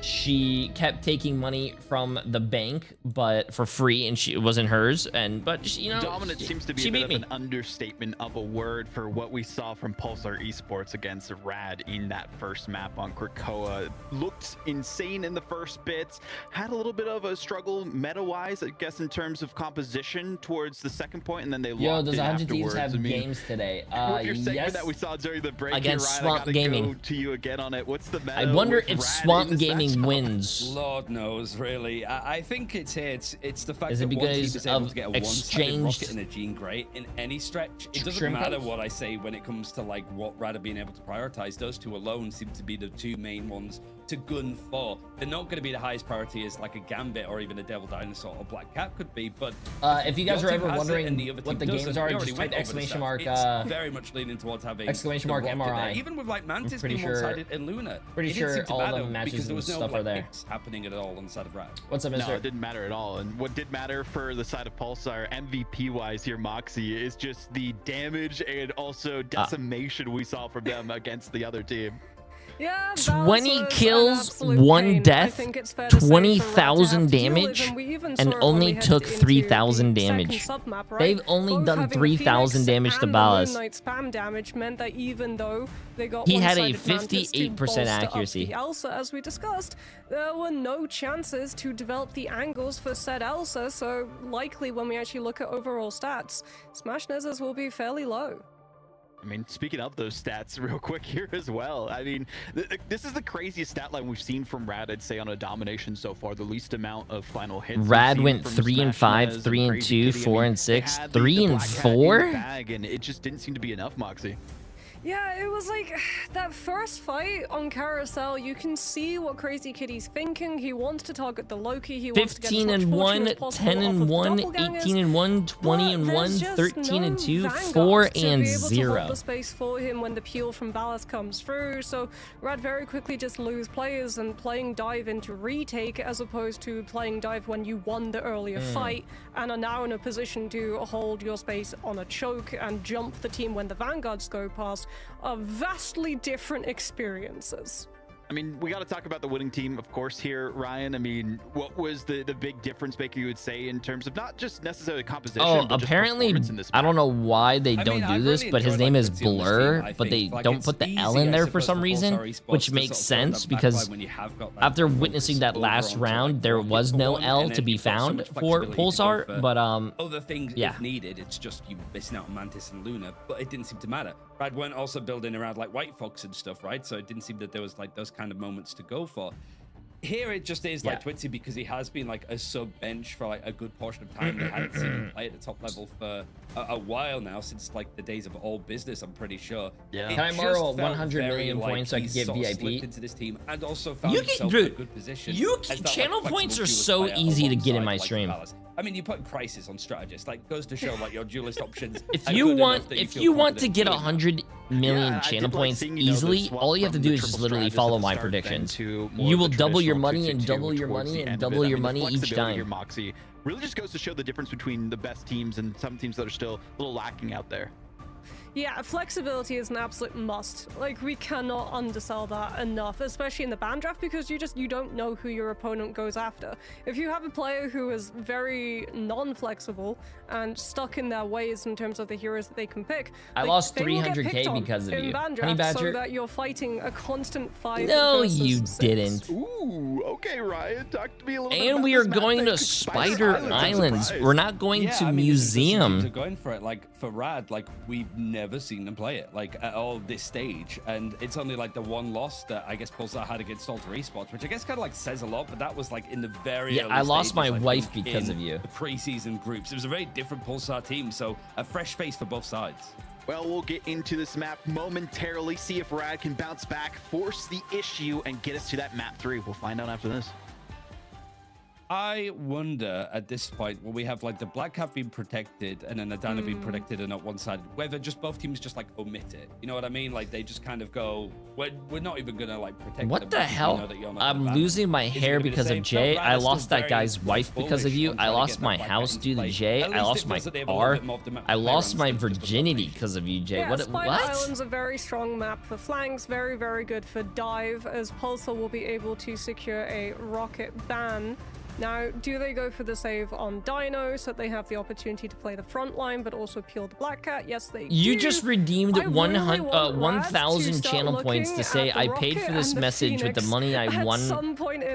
She kept taking money from the bank, but for free, and it wasn't hers. But she, Dominant seems to be she a bit beat of me. an understatement of a word for what we saw from Pulsar Esports against Rad in that first map on Krakoa. Looked insane in the first bits, had a little bit of a struggle meta-wise, I guess, in terms of composition towards the second point, and then they Yo, locked does in 100 afterwards. Thieves have I mean, games today? with your segment Yes. that we saw during the break Against here, Ryan, Swamp I gotta Gaming. go to you again on it. What's the meta I wonder with if Rad Swamp in this Gaming matchup? wins. Lord knows, really. I think it's here. It's the fact Is it that one team because is able of to get a one-sided exchanged rocket and a Jean Grey in any stretch. It doesn't shrimp matter eggs? what I say when it comes to like what Rad are being able to prioritize. Those two alone seem to be the two main ones to gun for. They're not going to be the highest priority as like a Gambit or even a Devil Dinosaur or Black Cat could be. But If you guys your are team ever has it wondering and the other what the team games doesn't, are, we just already type went over exclamation this mark. stuff. It's very much leaning towards having exclamation the mark rocket MRI. there. Even with like Mantis pretty being sure- one-sided and Luna, pretty it didn't sure seem to all the matter matches because there and was no stuff are like there. picks happening at all on the side of Rad. What's up, No, mister? it didn't matter at all. And what did matter for the side of Pulsar, MVP-wise here, Moxie, is just the damage and also decimation we saw from them against the other team. Yeah, 20 Bowser's an kills, absolute 1 pain. I death, think it's fair to say for Rad to 20,000 have to deal with damage, him. We even and saw it when only we headed took into 3,000 the second damage. submap, right? They've only Both done having 3,000 Phoenix damage to and the Balas. Moon Knight spam damage meant that even though they got He had a one-sided Mantis to 58% bolster up accuracy. the Elsa, as we discussed, there were no chances to develop the angles for said Elsa, so likely when we actually look at overall stats, Smash Nezzers will be fairly low. I mean, speaking of those stats, real quick here as well. I mean, this is the craziest stat line we've seen from Rad, I'd say, on a domination so far. The least amount of final hits. we've Rad seen went from 3 and Smash 5, Nez 3 and Crazy 2, Kitty. 4 I mean, and they 6, had 3 the and Black Cat in 4. the bag, and it just didn't seem to be enough, Moxie. Yeah, it was like that first fight on Carousel. You can see what Crazy Kitty's thinking. He wants to target the Loki. He wants to get 15 as much and fortune 1, as possible 10 off and of 1, doppelgangers. 18 and 1, 20 and But 1, there's just 13 and no 2, Vanguard 4 to be and able to hold 0. the space for him when the peel from Balas comes through. So Rad very quickly just lose players and playing dive into retake as opposed to playing dive when you won the earlier fight and are now in a position to hold your space on a choke and jump the team when the Vanguards go past are vastly different experiences. I mean, we got to talk about the winning team, of course, here, Ryan. I mean, what was the big difference maker, you would say, in terms of not just necessarily composition, Oh, but just apparently, performance in this I don't map? know why they don't do this, but his name is Blur, but they don't put the L in there for some reason, which makes sense because after witnessing that last round, there was no L to be found for Pulsar, but other things yeah. if needed. It's just you missing out on Mantis and Luna, but it didn't seem to matter. Rad weren't also building around like White Fox and stuff, right? So it didn't seem that there was like those kind of moments to go for. Here it just is like Twitzy, because he has been like a sub bench for like a good portion of time. We hadn't seen him play at the top level for a while now, since like the days of all business, I'm pretty sure. Yeah. Can I borrow 100 million points so I can get VIP? Into this team and also found himself in a good position. Channel points are so easy to get in my stream. I mean, you put Crisis on Strategist, like, goes to show like your duelist options. If you want to get 100 million channel points easily, all you have to do is just literally follow my predictions. You will double your money and double your money and double your money each time. Moxie really just goes to show the difference between the best teams and some teams that are still a little lacking out there. Yeah, flexibility is an absolute must. Like, we cannot undersell that enough, especially in the ban draft, because you don't know who your opponent goes after. If you have a player who is very non-flexible and stuck in their ways in terms of the heroes that they can pick, I lost 300k because of you, Honey Badger. So that you're fighting a constant fight. No, you didn't. Ooh, okay, Ryan, talk to me a little bit. And we are going to Spider Islands. We're not going to museum. They're going for it. Like, for Rad, like, we've never seen them play it like at all this stage, and it's only like the one loss that I guess Pulsar had against Alter Esports, which I guess kind of like says a lot, but that was like in the very early I lost stages, my wife because in of you. The preseason groups. It was a very different Pulsar team, so a fresh face for both sides. Well, we'll get into this map momentarily, see if Rad can bounce back, force the issue, and get us to that map 3. We'll find out after this. I wonder at this point, when we have like the Black Cap being protected and then Adana being protected and at one side, whether just both teams just like omit it. You know what I mean? Like they just kind of go, we're not even gonna like protect. What the hell? I'm losing my hair because of Jay. I lost that guy's wife because of you. I lost my house due to Jay. I lost my car. I lost my virginity because of you, Jay. Yeah, What? Spider Island's a very strong map for flanks, very, very good for dive, as Pulsar will be able to secure a rocket ban. Now, do they go for the save on Dino so that they have the opportunity to play the front line but also peel the Black Cat? Yes, they do. You just redeemed 1,000 channel points to say I paid for this message with the money I won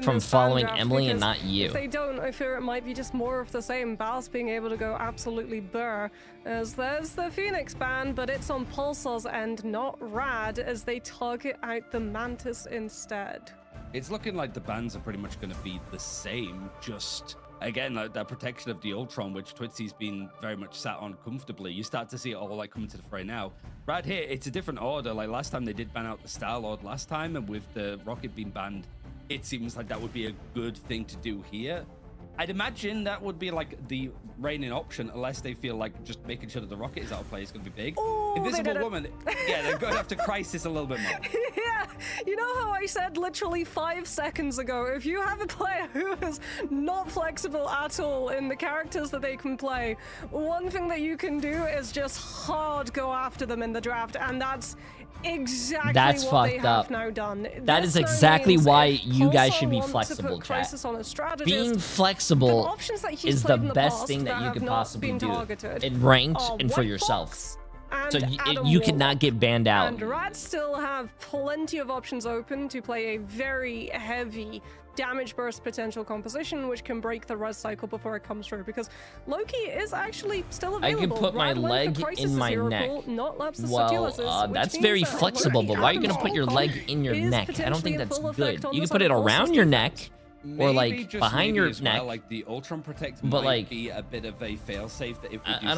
from following Emily and not you. If they don't, I fear it might be just more of the same. Bass being able to go absolutely burr. As there's the Phoenix ban, but it's on Pulsar's end, not Rad, as they target out the Mantis instead. It's looking like the bans are pretty much going to be the same, just again like that protection of the Ultron, which Twitzy's been very much sat on comfortably. You start to see it all like coming to the fray now. Right here, it's a different order. Like last time they did ban out the Star-Lord last time, and with the rocket being banned, it seems like that would be a good thing to do here. I'd imagine that would be like the reigning option, unless they feel like just making sure that the rocket is out of play is going to be big. Ooh, Invisible Woman, yeah, they're going after Crisis a little bit more. Yeah, you know how I said literally 5 seconds ago, if you have a player who is not flexible at all in the characters that they can play, one thing that you can do is just hard go after them in the draft, and that's exactly what they have now done. That is exactly why you guys should be flexible, chat. Being flexible is the best thing that you could possibly do in ranked and for yourself. So you cannot get banned out. And Rats still have plenty of options open to play a very heavy damage burst potential composition, which can break the res cycle before it comes through, because Loki is actually still available. I can put my leg in my neck. Well, that's very flexible, but why are you going to put your leg in your neck? I don't think that's good. You can put it around your neck. Or like behind your neck, like the Ultron Protect, but might like be a bit of a fail-safe. That if we do I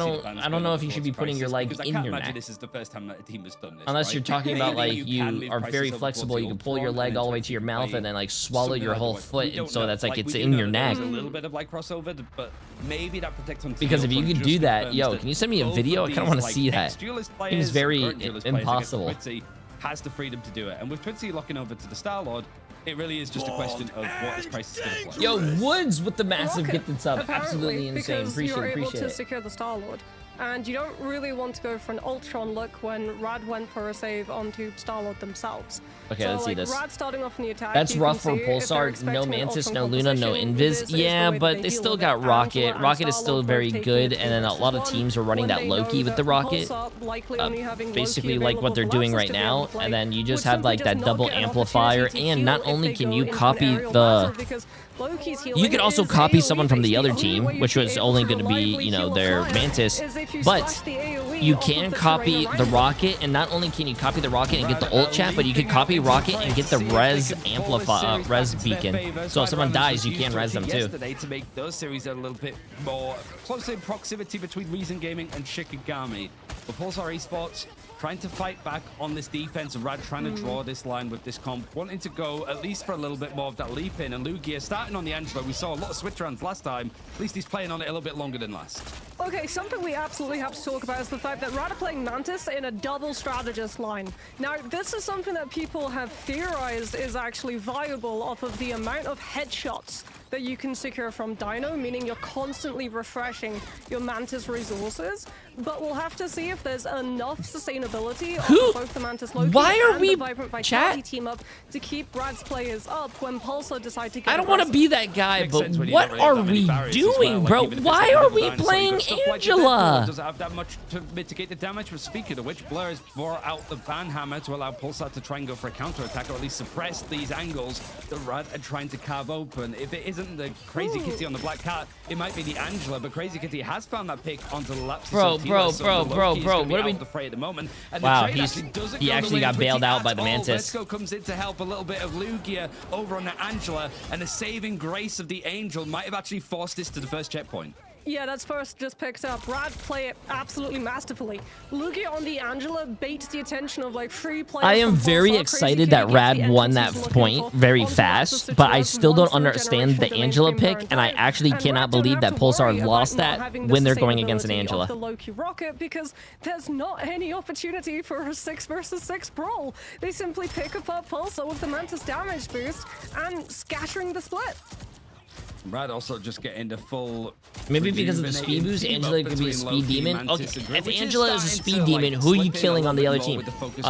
don't know if you should be putting your leg in your neck. This is the first time that a team has done this. Unless you're talking about like you are very flexible, you can pull your leg all the way to your mouth and then like swallow your whole foot, and so that's like it's in your neck. A little bit of like crossover, but maybe that protects on. Because if you could do that, yo, can you send me a video? I kind of want to see that. Seems very impossible. Has the freedom to do it, and with Twitzy locking over to the Star-Lord, it really is just a question of what is Crisis going to play. Yo, Woods with the massive gifted sub. Absolutely insane. Because appreciate you're able it. to secure the Star-Lord. And you don't really want to go for an Ultron look when Rad went for a save onto Star-Lord themselves. Okay, so, let's see this. Rad starting off in the attack, that's rough for Pulsar. No Mantis, no Luna, no Invis. Yeah, but they still got Rocket. Rocket is still very good, and then a lot of teams are running that Loki with the Rocket. Basically like what they're doing right now, and then you just have like that double amplifier, and not only can you copy the... You could also copy someone from the other team, which was only going to be, you know, their Mantis, but you can copy the rocket, and not only can you copy the rocket and get the ult chat, but you can copy rocket and get the res res beacon. So if someone dies, you can res them too. Yesterday to make those series a little bit more closer in proximity between Reason Gaming and Shikigami. But Pulsar Esports trying to fight back on this defense, and Rad trying to draw this line with this comp, wanting to go at least for a little bit more of that leap in. And Lugia starting on the Angela. We saw a lot of switch rounds last time. At least he's playing on it a little bit longer than last. Okay, something we absolutely have to talk about is the fact that Rad are playing Mantis in a double strategist line. Now, this is something that people have theorized is actually viable off of the amount of headshots that you can secure from Dino, meaning you're constantly refreshing your Mantis resources. But we'll have to see if there's enough sustainability of both the Mantis Loki and the Vibrant Vitality team up to keep Rad's players up when Pulsar decide to get I don't want to be that guy, but what are we doing, bro? Why are we playing Angela? Doesn't have that much to mitigate the damage. But speaking of which, Blur has brought out the ban hammer to allow Pulsar to try and go for a counter attack, or at least suppress these angles that Rad are trying to carve open. If it isn't the Crazy Kitty on the Black Cat, it might be the Angela, but Crazy Kitty has found that pick onto the Lapsus. Bro, what are we? The fray at the moment. And wow, he actually got bailed out by the Mantis. Vesco comes in to help a little bit of Lugia over on the Angela, and the saving grace of the Angel might have actually forced this to the first checkpoint. Yeah, that's first just picked up. Rad play it absolutely masterfully. Lugia on the Angela baits the attention of like 3 players. I am very excited that Rad won that point very fast, but I still don't understand the Angela pick, and I actually cannot believe that Pulsar lost that when they're going against an Angela. The Loki rocket, because there's not any opportunity for a 6 versus 6 brawl. They simply pick apart Pulsar with the Mantis damage boost and scattering the split. Rad also just getting the full. Maybe because of the speed boost, Angela could be a speed demon. Okay, if Angela is a speed demon, who are you killing on the other team?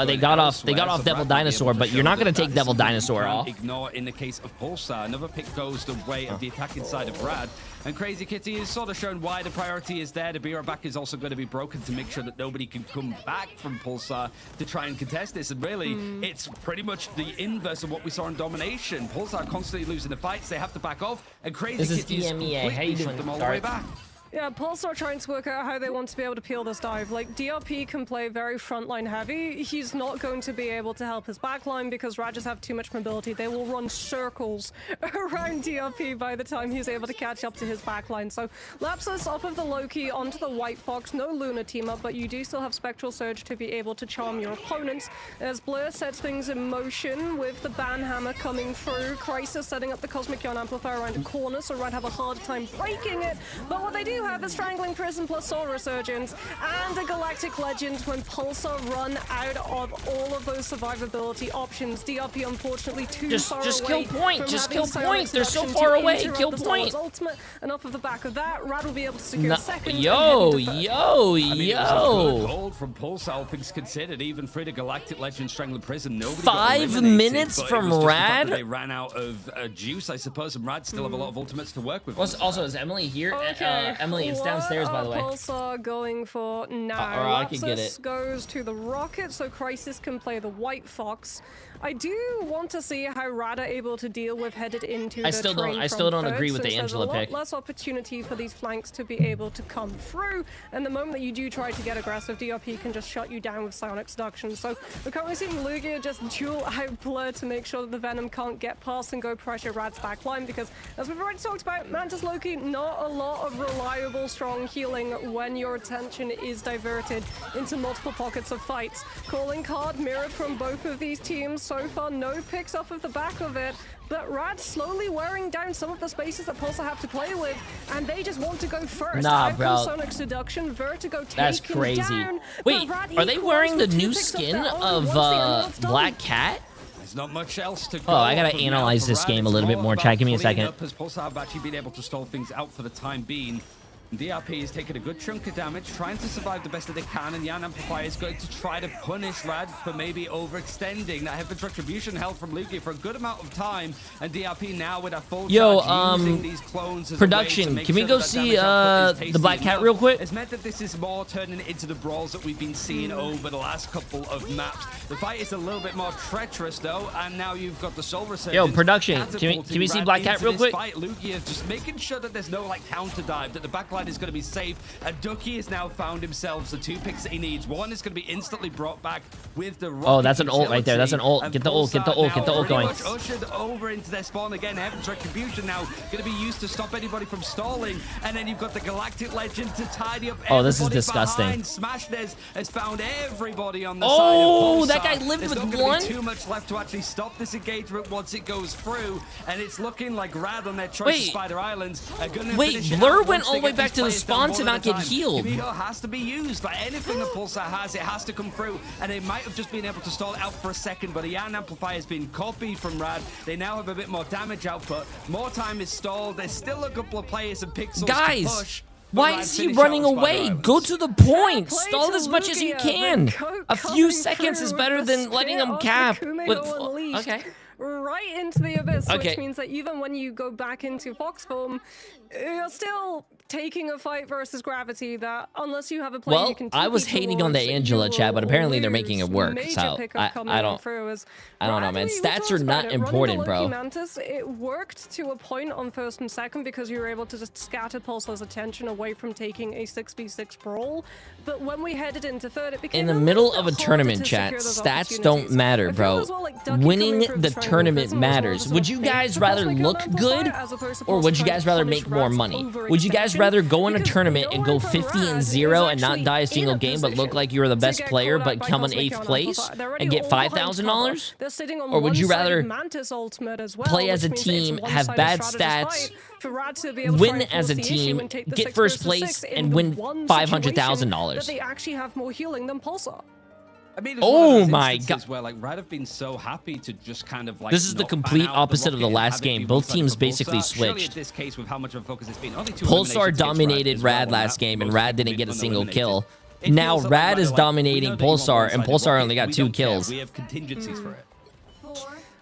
They got off Devil Dinosaur, but you're not gonna take Devil Dinosaur off. Ignore in the case of Pulsar. Another pick goes the way of the attacking side of Rad. And Crazy Kitty is sort of shown why the priority is there. The Beer back is also going to be broken to make sure that nobody can come back from Pulsar to try and contest this. And really, it's pretty much the inverse of what we saw in Domination. Pulsar constantly losing the fights. They have to back off. And Crazy Kitty is completely shoved them all the way back. Yeah, Pulsar trying to work out how they want to be able to peel this dive. Like, DRP can play very frontline heavy. He's not going to be able to help his backline because Rajas have too much mobility. They will run circles around DRP by the time he's able to catch up to his backline. So, Lapsus off of the Loki onto the White Fox. No Luna team up, but you do still have Spectral Surge to be able to charm your opponents. As Blur sets things in motion with the Ban Hammer coming through. Crisis setting up the Cosmic Yawn Amplifier around a corner, so Rad have a hard time breaking it. But what they do have a Strangling Prison plus Soul Resurgence and a Galactic Legend when Pulsar run out of all of those survivability options. DRP unfortunately too far away. Just kill point. Just kill point. They're so far away. Kill point. Ultimate. And off of the back of that, Rad will be able to secure second. Yo. Gold from Pulsar, all things considered, even through the Galactic Legend Strangling Prison. Nobody 5 minutes from Rad. They ran out of juice, I suppose, and Rad still have a lot of ultimates to work with. Also, is Emily here? Okay. Emily, it's downstairs, by the way. Pulsar going for now. Or I can get it. Goes to the Rocket, so Crisis can play the White Fox. I do want to see how Rad are able to deal with headed into I still don't agree with the Angela pick. Less opportunity for these flanks to be able to come through, and the moment that you do try to get aggressive, DRP can just shut you down with Psionic Seduction. So we're currently seeing Lugia just dual out Blur to make sure that the Venom can't get past and go pressure Rad's backline, because as we've already talked about, Mantis Loki, not a lot of reliable, strong healing when your attention is diverted into multiple pockets of fights. Calling card mirrored from both of these teams. So far, no picks off of the back of it, but Rad slowly wearing down some of the spaces that Pulsar have to play with, and they just want to go first. Nah, bro. Sonic Seduction, Vertigo taken That's crazy. Down, wait, are they wearing the new skin of Black Cat? There's not much else to go. Oh, I gotta analyze this game a little bit more. Chat, give me a second. As Pulsar have actually been able to stall things out for the time being. DRP is taking a good chunk of damage, trying to survive the best that they can, and Yan Amplifier is going to try to punish Rad for maybe overextending. That Heaven's Retribution held from Lugia for a good amount of time, and DRP now with a full charge using these clones as production, can we go see the Black Cat real quick? It's meant that this is more turning into the brawls that we've been seeing over the last couple of maps. The fight is a little bit more treacherous though, and now you've got the Soul Resurgence. Yo, production, can we see Black Cat real quick? Lugia just making sure that there's no like counter dive, that the backline line is going to be safe. And Ducky has now found himself the 2 picks that he needs. One is going to be instantly brought back with the Oh, that's an ult right there. That's an ult. Get the ult. Get the ult. Get the ult going. Much ushered over into their spawn again. Heaven's Retribution now going to be used to stop anybody from stalling. And then you've got the Galactic Legend to tidy up. Oh, this is disgusting. Smashness has found everybody on the side of Oh, Pulsar. that guy lived There's with not gonna one. Be too much left to actually stop this engagement once it goes through, and it's looking like Rad on their choice of Spider Islands are gonna finish it Blur out went once all they the way get back these to the players spawn done to one not at a get time. healed. Kimiko has to be used. Like anything that Pulsar has, it has to come through, and they might have just been able to stall it out for a second, but the Ion Amplifier has been copied from Rad. They now have a bit more damage output. More time is stalled. There's still a couple of players and pixels to push. Why is he running away? Go to the point. Stall as much as you can. A few seconds is better than letting him cap. Okay. Right into the abyss, which means that even when you go back into Fox form, you're still taking a fight versus gravity that unless you have a player you can I was hating on the Angela chat, but apparently they're making it work. So I don't know, man. Stats are not important, bro. Mantis, it worked to a point on first and second because you were able to just scatter Pulsar's attention away from taking a 6v6 brawl. But when we headed into third, it became in the middle of a tournament, chat, stats don't matter, bro. Winning the tournament matters. Would you guys rather look good, or would you guys rather make more money? Would you guys rather go in a tournament and go 50-0 and not die a single game, but look like you're the best player, but come in 8th place and get $5,000? Or would you rather play as a team, have bad stats, win as a team, get first place, and win $500,000? They actually have more healing than Pulsar. I mean, oh my god! Where like Rad have been so happy to just kind of like. This is the complete opposite of the last game. Both teams basically switched. In this case, with how much of a focus it's been, only Pulsar dominated Rad last game, and Rad didn't get a single kill. Now Rad is dominating Pulsar, and Pulsar only got 2 kills. We have contingencies for it.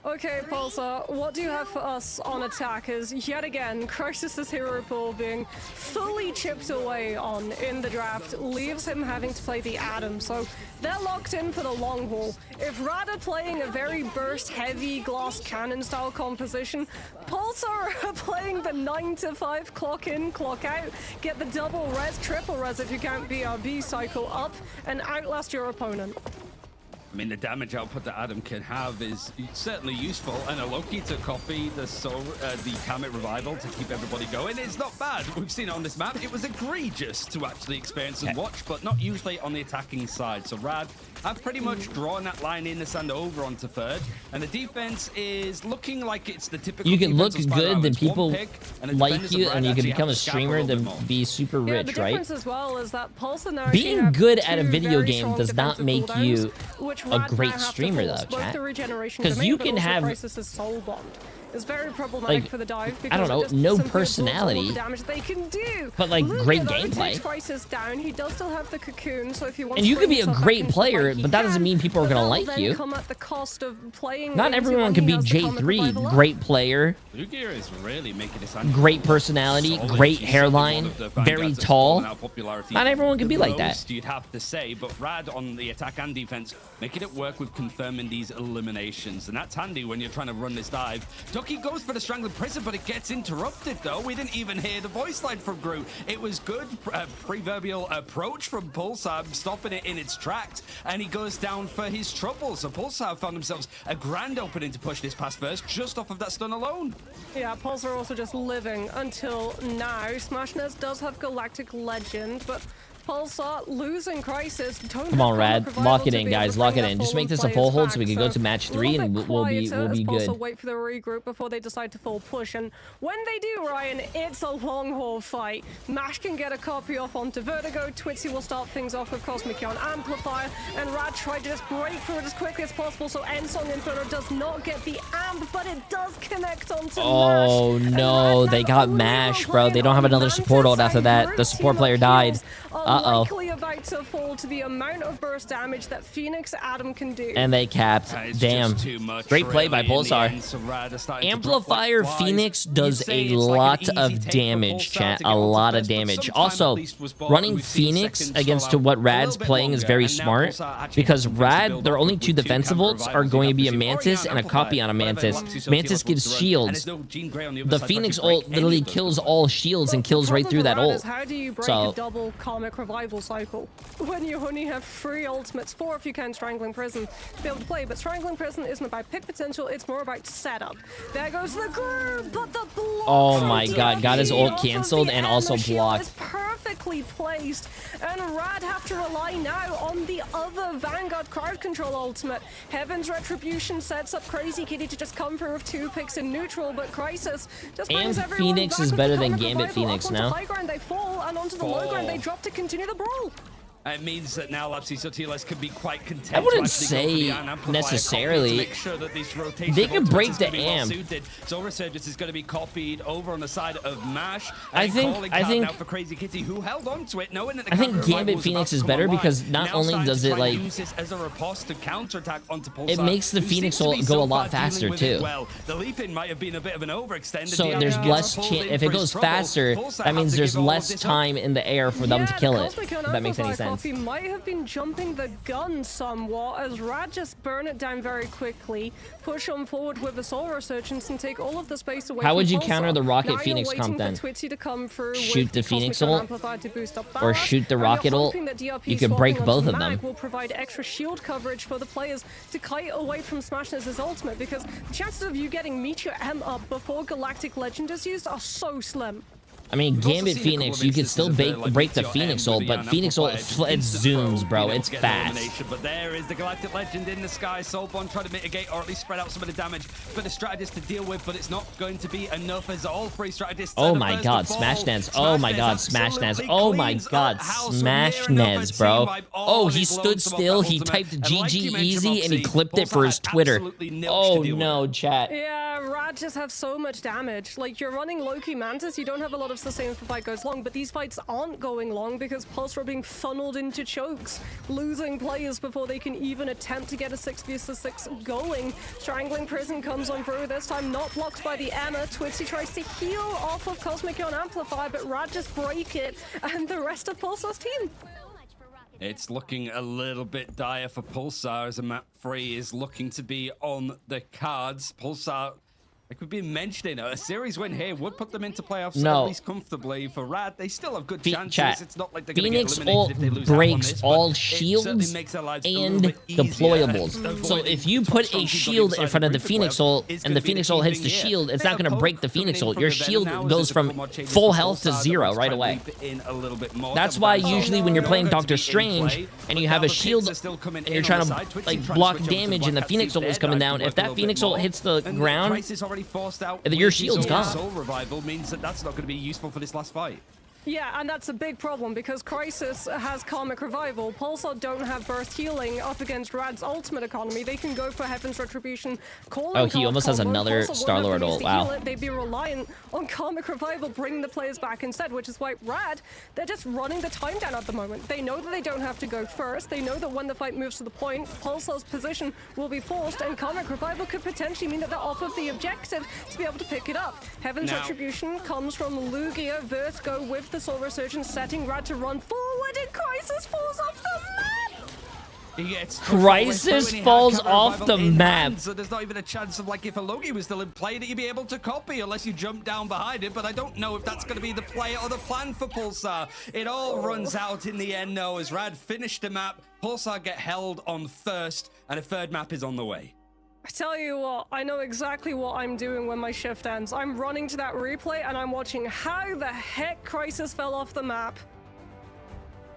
Okay, Pulsar, what do you have for us on attack? Is yet again, Crisis' hero pool being fully chipped away on in the draft leaves him having to play the Atom, so they're locked in for the long haul. If Rad are playing a very burst-heavy glass cannon style composition, Pulsar are playing the 9 to 5 clock in, clock out, get the double res, triple res if you count BRB cycle up, and outlast your opponent. I mean, the damage output that Adam can have is certainly useful, and a Loki to copy the Kamet Revival to keep everybody going is not bad. We've seen it on this map. It was egregious to actually experience and watch, but not usually on the attacking side. So Rad have pretty much drawn that line in the sand over onto third, and the defense is looking like it's the typical. You can look good, then people like you, and you can become a streamer, then be super rich, the right? difference as well is that Pulsar now being good at a video game does not make you a great streamer, though, chat. Because you can have is very problematic for the dive because I don't know, no personality, damage they can do. But like great gameplay. Crisis down. He does still have the cocoon, so if you want and you could be a great player, but that doesn't mean people are gonna like you. Come at the cost of playing not everyone can be Jay3, great player, is really making this great personality, great hairline, very tall. Not everyone can be like that. You'd have to say, but Rad on the attack and defense making it work with confirming these eliminations, and that's handy when you're trying to run this dive. Ducky goes for the Strangling Prison, but it gets interrupted, though. We didn't even hear the voice line from Groot. It was good proverbial approach from Pulsar, stopping it in its tracks, and he goes down for his trouble. So Pulsar found themselves a grand opening to push this past first, just off of that stun alone. Yeah, Pulsar also just living until now. Smashness does have Galactic Legend, but Pulsar losing Crisis. Come on, Rad, lock it in, guys, lock it in. Just make this a full hold so we can go to match 3 and we'll be good. Wait for the regroup before they decide to full push, and when they do, Ryan, it's a long haul fight. Mash can get a copy off onto Vertigo. Twitzy will start things off with Cosmic Ion Amplifier, and Rad tried to just break through it as quickly as possible. So Ensong Inferno does not get the amp, but it does connect onto Mash. Oh no, they got Mash, bro. They don't have another support ult after that. The support player died. likely about to fall to the amount of burst damage that Phoenix Adam can do. And they capped. It's Damn. just too much, Great play by really, in the Pulsar. end, so Rad are starting to drop Amplifier like flies. Phoenix You'd does say a it's like an lot easy of take for damage, Pulsar chat. to A get onto lot of first, but damage. sometime Also, at least was bought, running we've seen Phoenix seconds against roll to what out a Rad's little bit playing is longer, very and now smart Pulsar actually because has something to Rad, build their off only with 2 defensive camera ults are revivals. going to You be a have Mantis Orion and a copy on a amplified, Mantis. whatever Luxy Mantis Sotilas gives wants to run, and shields. there's no Jean Grey on the other The side to Phoenix actually break ult any literally of those kills builds. all shields and kills right through that ult. How do you break So- a double Karmic Revival cycle when you only have 3 ultimates, 4 if you can Strangling Prison to be able to play? But Strangling Prison isn't about pick potential, it's more about setup. There goes the group, but the block. Oh from my god, got his DRP ult off of cancelled the and also Emma shield blocked. is perfectly placed, and Rad have to rely now on the other Vanguard crowd control ultimate. Heaven's Retribution sets up Crazy Kitty to just come through with 2 picks in neutral, but Crisis just brings And everyone Phoenix back is with better the than Karmic Gambit Revival. Phoenix Up onto now. high ground they fall, and onto the low ground they drop to continue the brawl. It means that now Luxy Sotilas can be quite content. I wouldn't to actually go for the say iron amplifier necessarily. copy to make sure that these rotations They of could ultimates break is the gonna be well amp. suited. So Resurgence is going to be copied over on the side of Mash. I think now for Crazy Kitty, who held on to it, knowing that the I think counter Gambit revival was Phoenix about is to come better online. because not Now only starting does to it try like and use this as a riposte to counterattack onto Pulsar, it makes the who Phoenix seems to be ult go so a lot far dealing faster with it too. well. The leap in might have been a bit of an overextend. So The there's DRP less pulled chance in if for it his goes trouble. faster. Pulsar That had means to there's give all of less this up. time in the air for them to kill it. Cosmic If that makes any Amplifier sense. Coffee might have been jumping the gun somewhat as Rad just burn it down very quickly, push on forward with a Soul Resurgence and take all of the space away How from would you Pulsar. counter the Rocket Now Phoenix you're comp waiting then? for Twitzy to come through Shoot with the Cosmic Phoenix ult? Amplifier to boost up Or balance, shoot the and Rocket you're ult? hoping that DRP You could break swapping both onto of them. Mag will provide extra shield coverage for the players to kite away from Smashness' ultimate, because the chances of you getting Meteor M up before Galactic Legend is used are so slim. I mean, We've also Gambit seen a couple Phoenix, of you could instances still of the, like, break the Meteor Phoenix M ult, with but the Phoenix ult, unamplified it instant zooms, throw, bro. being able It's to get the fast. elimination. But there is the Galactic Legend in the sky. Soulborn trying to mitigate or at least spread out some of the damage for the strategist to deal with, but it's not going to be enough as all 3 strategists. Oh are the my first god, to fall. Smash Nez. Oh my god, Smash Nez. absolutely Oh my cleans god, up House, Smash near enough Nez, a bro. team wipe. Oh, he he's stood blown some off still, that he ultimate. typed And like GG you mentioned, easy, and he Moxie, clipped it Pulsar for his had Twitter. absolutely nilch to Oh deal with. no, chat. Yeah, Rad just have so much damage. Like, you're running Loki Mantis, you don't have a lot of sustain if the fight goes long, but these fights aren't going long because Pulsar are being funneled into chokes, losing players before they can even attempt to get a 6v6 going. Strangling Prison comes on through, this time not blocked by the Emma. Twitzy tries to heal off of Cosmic Yawn Amplify, but Rad just break it, and the rest of Pulsar's team. It's looking a little bit dire for Pulsar as a map 3 is looking to be on the cards. Pulsar, like we've been mentioning, a series win here would put them into playoffs No. at least comfortably. For Rad, they still have good chances. Chat. It's not like they're going to get Phoenix eliminated ult if they lose out on breaks this, but all it shields certainly makes their lives a little and bit easier. deployables. So Avoiding if you top put strong a teams on shield either in side front of the group Phoenix well ult is and gonna the be Phoenix key ult hits thing the here. shield, it's They not have going to Poke break the coming Phoenix in ult. from Your the Venom shield now, goes there's a from couple more changes full for health to Pulsar that 0 will right try and away. loop it in a little bit more. That's The why Vans usually when you're are playing going to Doctor be in Strange play, and but you now have a the picks shield are still coming and in you're on trying the to side. Twitzy like trying to block switch over to damage and the Black Phoenix Ops ult is there, coming trying down, to if work a that little Phoenix bit ult more. hits the And ground, Crisis already forced out then your with his shield's own gone. Soul Revival means that that's not going to be useful for this last fight. Yeah, and that's a big problem because Crisis has Karmic Revival. Pulsar don't have Burst Healing up against Rad's ultimate economy. They can go for Heaven's Retribution. Oh, he almost has another Star-Lord ult. Wow. They'd be reliant on Karmic Revival bringing the players back instead, which is why Rad, they're just running the time down at the moment. They know that they don't have to go first. They know that when the fight moves to the point, Pulsar's position will be forced, and Karmic Revival could potentially mean that they're off of the objective to be able to pick it up. Heaven's Retribution comes from Lugia. Vertigo with the Soul Resurgence setting Rad to run forward, and Crisis falls off the map! He gets Crisis falls off the map. So there's not even a chance of, like, if a Logi was still in play that you'd be able to copy unless you jump down behind it. But I don't know if that's going to be the play or the plan for Pulsar. It all runs out in the end, though, as Rad finished the map. Pulsar get held on first, and a third map is on the way. I tell you what, I know exactly what I'm doing when my shift ends. I'm running to that replay and I'm watching how the heck Crisis fell off the map.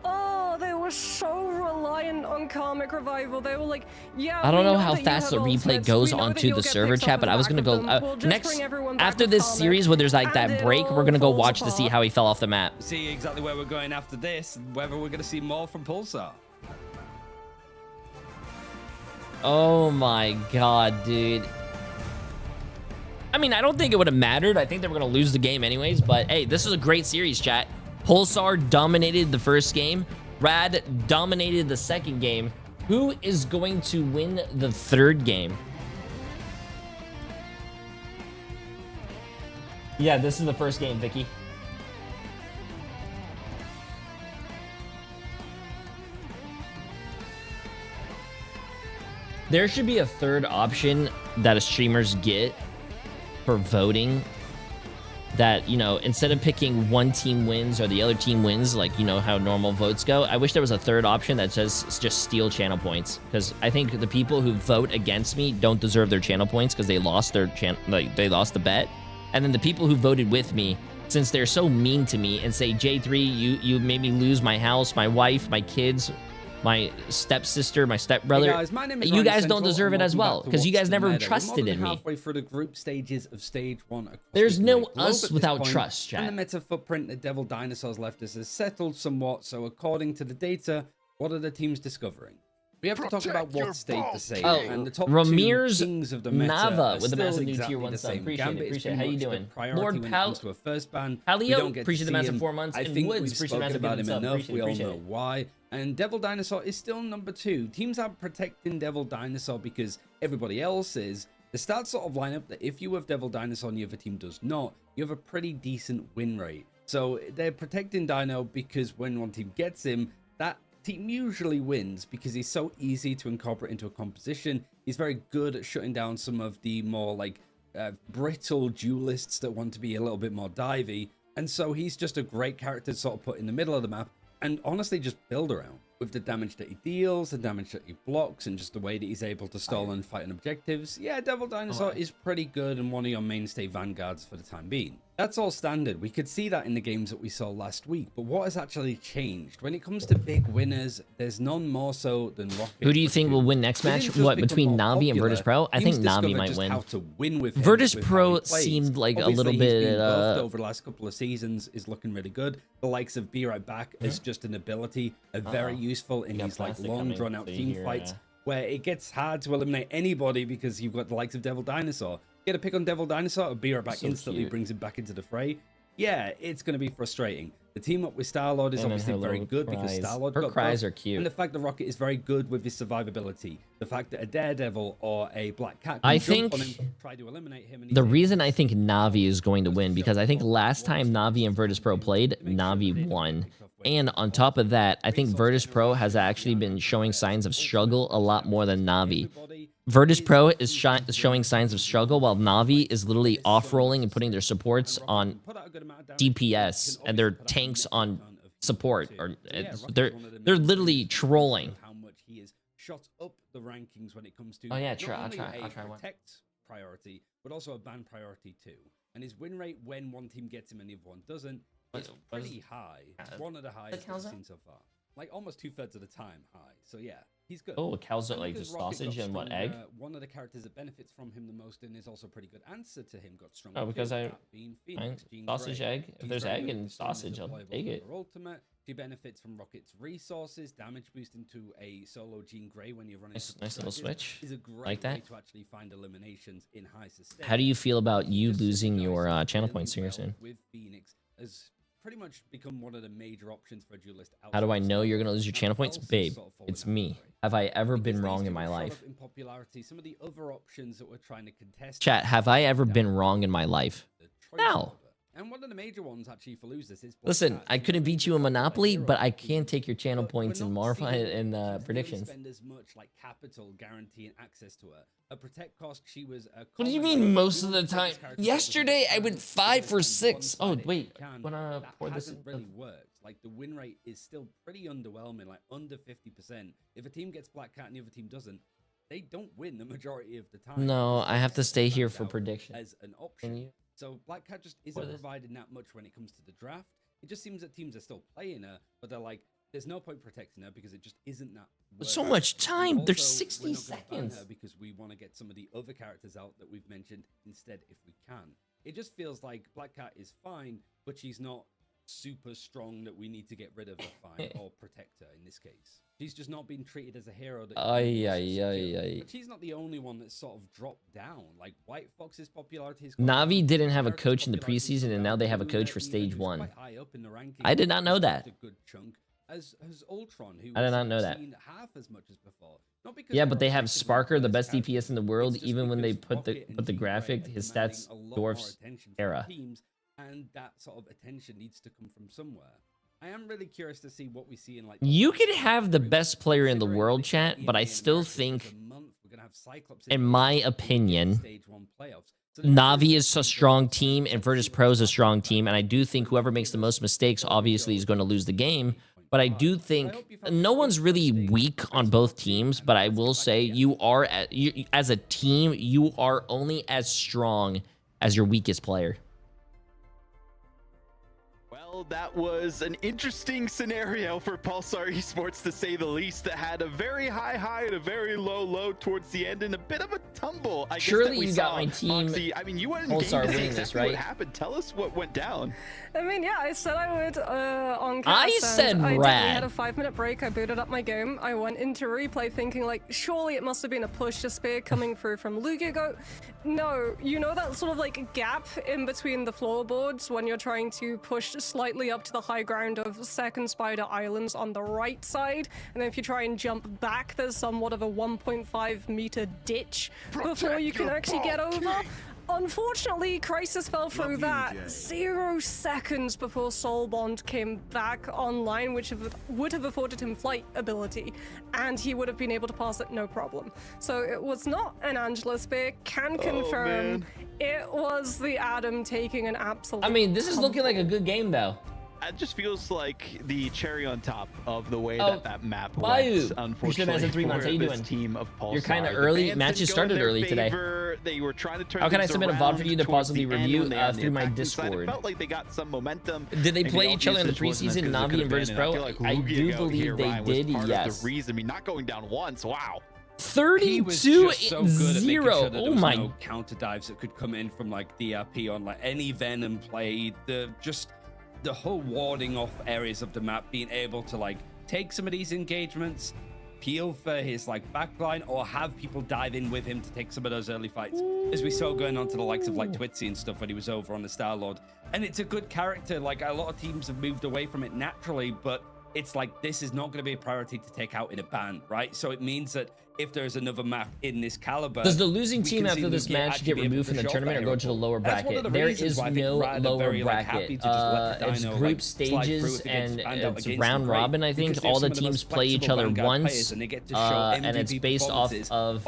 Oh, they were so reliant on Karmic Revival. They were like, yeah, I don't know how that you fast the have replay ultimates. goes We know that onto you'll the get server picks chat, off but the I was back gonna of go them. We'll just next bring everyone back after with this Karmic, series where there's like and that it break. all We're gonna go falls watch to see apart. how he fell off the map. See exactly where we're going after this, whether we're going to see more from Pulsar. Oh my god, dude. I mean, I don't think it would have mattered. I think they were going to lose the game anyways, but hey, this is a great series, chat. Pulsar dominated the first game. Rad dominated the second game. Who is going to win the third game? Yeah, this is the first game, Vicky. There should be a third option that streamers get for voting, that, you know, instead of picking one team wins or the other team wins, like, you know, how normal votes go, I wish there was a third option that says just steal channel points, because I think the people who vote against me don't deserve their channel points because they lost their they lost the bet. And then the people who voted with me, since they're so mean to me and say, J3, you made me lose my house, my wife, my kids, my stepsister, my stepbrother. Hey guys, my name is you Ryan guys Central, don't deserve it as welcome well, back to because you Watch guys the never Meta. trusted We're in more me. than halfway through the group stages of stage 1 across There's the no globe at us this without point, trust, and the chat. meta footprint that Devil Dinosaurs left us has settled somewhat. So according to the data, what are the teams discovering? We have to talk about what stayed the same, and the top Ramir's two kings of the meta Nava are with the still massive new exactly tier 1 the sub. same. Appreciate Gambit it. is Appreciate it. pretty How you much the doing? priority Lord when it comes to a first ban. We Palio, don't get to appreciate the see massive him. 4 months. I And think Woods, we've appreciate the spoken massive about him sub. enough. Appreciate We it. all Appreciate know it. why. And Devil Dinosaur is still number 2. Teams are protecting Devil Dinosaur because everybody else is. The stats sort of line up that if you have Devil Dinosaur and the other team does not, you have a pretty decent win rate. So they're protecting Dino because when one team gets him, that team usually wins because he's so easy to incorporate into a composition. He's very good at shutting down some of the more like brittle duelists that want to be a little bit more divey. And so he's just a great character to sort of put in the middle of the map and honestly just build around. With the damage that he deals, the damage that he blocks, and just the way that he's able to stall and fight on objectives, yeah, Devil Dinosaur is pretty good and one of your mainstay vanguards for the time being. That's all standard. We could see that in the games that we saw last week, but what has actually changed? When it comes to big winners, there's none more so than Rocket. Who do you think will win next match? What, between Navi and Virtus Pro? I think Navi might win. How to win with Virtus him, Pro seemed like obviously, a little he's bit been buffed over the last couple of seasons, is looking really good. The likes of Be Right Back is just an ability, very useful in these like long drawn out team fights where it gets hard to eliminate anybody because you've got the likes of Devil Dinosaur. Get a pick on Devil Dinosaur, Be Right Back instantly brings him back into the fray. Yeah, it's going to be frustrating. The team up with Star-Lord is obviously very good because Star-Lord got cries buffed, are cute. and the fact that Rocket is very good with his survivability. The fact that a Daredevil or a Black Cat can I jump on think him, try to eliminate him. And the reason I think Navi is going to win, because I think last time Navi and Virtus Pro played, Navi won. And on top of that, I think Virtus Pro has actually been showing signs of struggle a lot more than Navi. Virtus Pro is showing signs of struggle, while Navi is literally off-rolling and putting their supports on DPS and their tanks on support. Or they're literally trolling. How much he is shot up the rankings when it comes to I'll not try only one. a protect priority, but also a ban priority too. And his win rate when one team gets him and the other one doesn't is pretty high. One of the highest we've seen so far. Like almost 2/3 of the time high. So yeah, he's good. Oh, cows And like because just Rocket sausage got and what, stronger, egg? One of the characters that benefits from him the most and is also a pretty good answer to him got stronger. Oh, because too, I- that being Phoenix, Jean sausage, Grey. egg. If She's there's very egg good and at streaming as sausage, a I'll playable take it. member ultimate. She benefits from Rocket's resources, damage boost into a solo Jean Grey when you're running. Nice little switch. Is a great Like way that. to actually find eliminations in high sustain. How do you feel about you Just losing guys your really channel points here well soon? with Phoenix has pretty much become one of the major options for a duelist. How do I outside know of you're gonna lose your channel Everyone points? else is Babe, sort of falling it's out me. of the fray. Have I ever been Because wrong these in two my have shot life? up in popularity. Some of the other options that we're trying to contest. Chat, have I ever been wrong in my life? the choice No. order. And one of the major ones actually for losers is Black Listen, Cat. I You know, couldn't beat you in he's a popular Monopoly, hero but I in can Phoenix. take your channel But points we're in not Marify seeing and options really predictions. spend as much like capital guaranteeing access to her. A protect cost, she was a What do you common, mean like, most of one the of time? these characters Yesterday that I was went a 5 for one 6. Oh sided wait, can. wanna That pour this hasn't in? really worked. Like the win rate is still pretty underwhelming, like under 50%. If a team gets Black Cat and the other team doesn't, they don't win the majority of the time. No, I have to stay here Stands for out prediction. as an Can option. you? So Black Cat just Pour isn't this? providing that much when it comes to the draft. It just seems that teams are still playing her, but they're like, there's no point protecting her because it just isn't that. So worth it. much And time. There's also, 60 we're not gonna ban her seconds. because we want to get some of the other characters out that we've mentioned instead if we can. It just feels like Black Cat is fine, but she's not super strong that we need to get rid of a fine or protect her in this case. She's just not being treated as a hero. That But she's not the only one that's sort of dropped down. Like White Fox's popularity is Navi didn't have a coach in the preseason, and now they have a coach for stage 1. I did not know that. A good chunk. As Ultron, who I did not know that. seen half as much as before. Not because Yeah, they're but they have objectively Sparker, the worse best characters, DPS in the world. it's just Even when they because put the Rocket and put the Jean graphic, Grey are his demanding stats a lot more dwarfs attention from Era. teams, and that sort of attention needs to come from somewhere. I am really curious to see what we see in like. You could have the best player in the world, chat, but I still think, in my opinion, Navi is a strong team and Virtus Pro is a strong team, and I do think whoever makes the most mistakes obviously is going to lose the game. But I do think no one's really weak on both teams, but I will say you are, as a team, you are only as strong as your weakest player. Well, that was an interesting scenario for Pulsar Esports, to say the least, that had a very high and a very low towards the end, and a bit of a tumble. I Surely guess that we you saw. got my team. Moxie, I mean, you went in Pulsar game to see winning exactly this, right? what happened. Tell us what went down. I mean, yeah, I said I would on cast. I said I did. rad. We had a 5-minute break. I booted up my game. I went into replay thinking, like, surely it must have been a push to spear coming through from Lugia. No, you know that sort of like gap in between the floorboards when you're trying to push slightly up to the high ground of Second Spider Islands on the right side, and then if you try and jump back, there's somewhat of a 1.5 meter ditch before you can actually get over. Unfortunately, Crisis fell through that 0 seconds before Soulbond came back online, which would have afforded him flight ability, and he would have been able to pass it no problem. So it was not an Angela spear. Can confirm it was the Adam taking an absolute. I mean, this is looking like a good game, though. It just feels like the cherry on top of the way that map Bayu, went, unfortunately, 3 months. How you for this doing? team of Pulsar. You're kind of The early. fans Matches didn't go in started their early today. favor. They were trying to turn How can I things submit a VOD around for you to towards possibly the end review when they were on the through my attacking side. It Discord? felt like they got some momentum. Did they Maybe play the each other in the usage wasn't as preseason, good as it Navi could and have Virtus been, Pro? I feel like I do Lugia believe here, they Ryan, was did, part of yes. the reason. I mean, not going down once. Wow. 32 so good at making 0. sure that there Oh was my. no counter dives that could come in from like DRP on like any Venom play. The whole warding off areas of the map, being able to like take some of these engagements, peel for his like backline, or have people dive in with him to take some of those early fights, as we saw going on to the likes of like Twitzy and stuff when he was over on the Star-Lord. And it's a good character. Like a lot of teams have moved away from it naturally, but it's like this is not going to be a priority to take out in a ban, right? So it means that if there's another map in this caliber, Does the losing team after this match get removed from the tournament or go to the lower bracket? There is no lower bracket. It's group stages and it's round robin, I think. All the teams play each other once, and it's based off of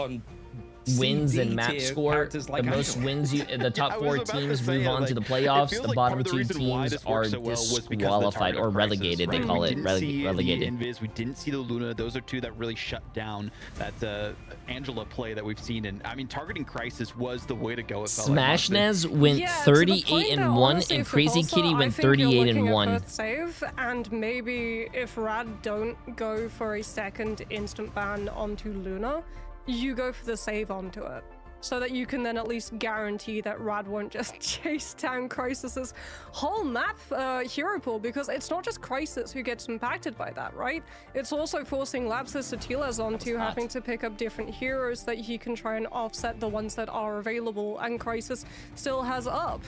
wins and map score. The most wins, the top 4 teams move on to the playoffs. The bottom 2 teams are disqualified or relegated. They call it relegated. We didn't see the Luna. Those are 2 that really shut down that Angela play that we've seen. And I mean, targeting Crisis was the way to go. Smashnez went 38-1, and Crazy Kitty went 38-1. Save, and maybe if Rad don't go for a second instant ban onto Luna, you go for the save onto it, so that you can then at least guarantee that Rad won't just chase down Crisis's whole map hero pool, because it's not just Crisis who gets impacted by that, right? It's also forcing Lapsus Atilas onto having to pick up different heroes that he can try and offset the ones that are available, and Crisis still has up.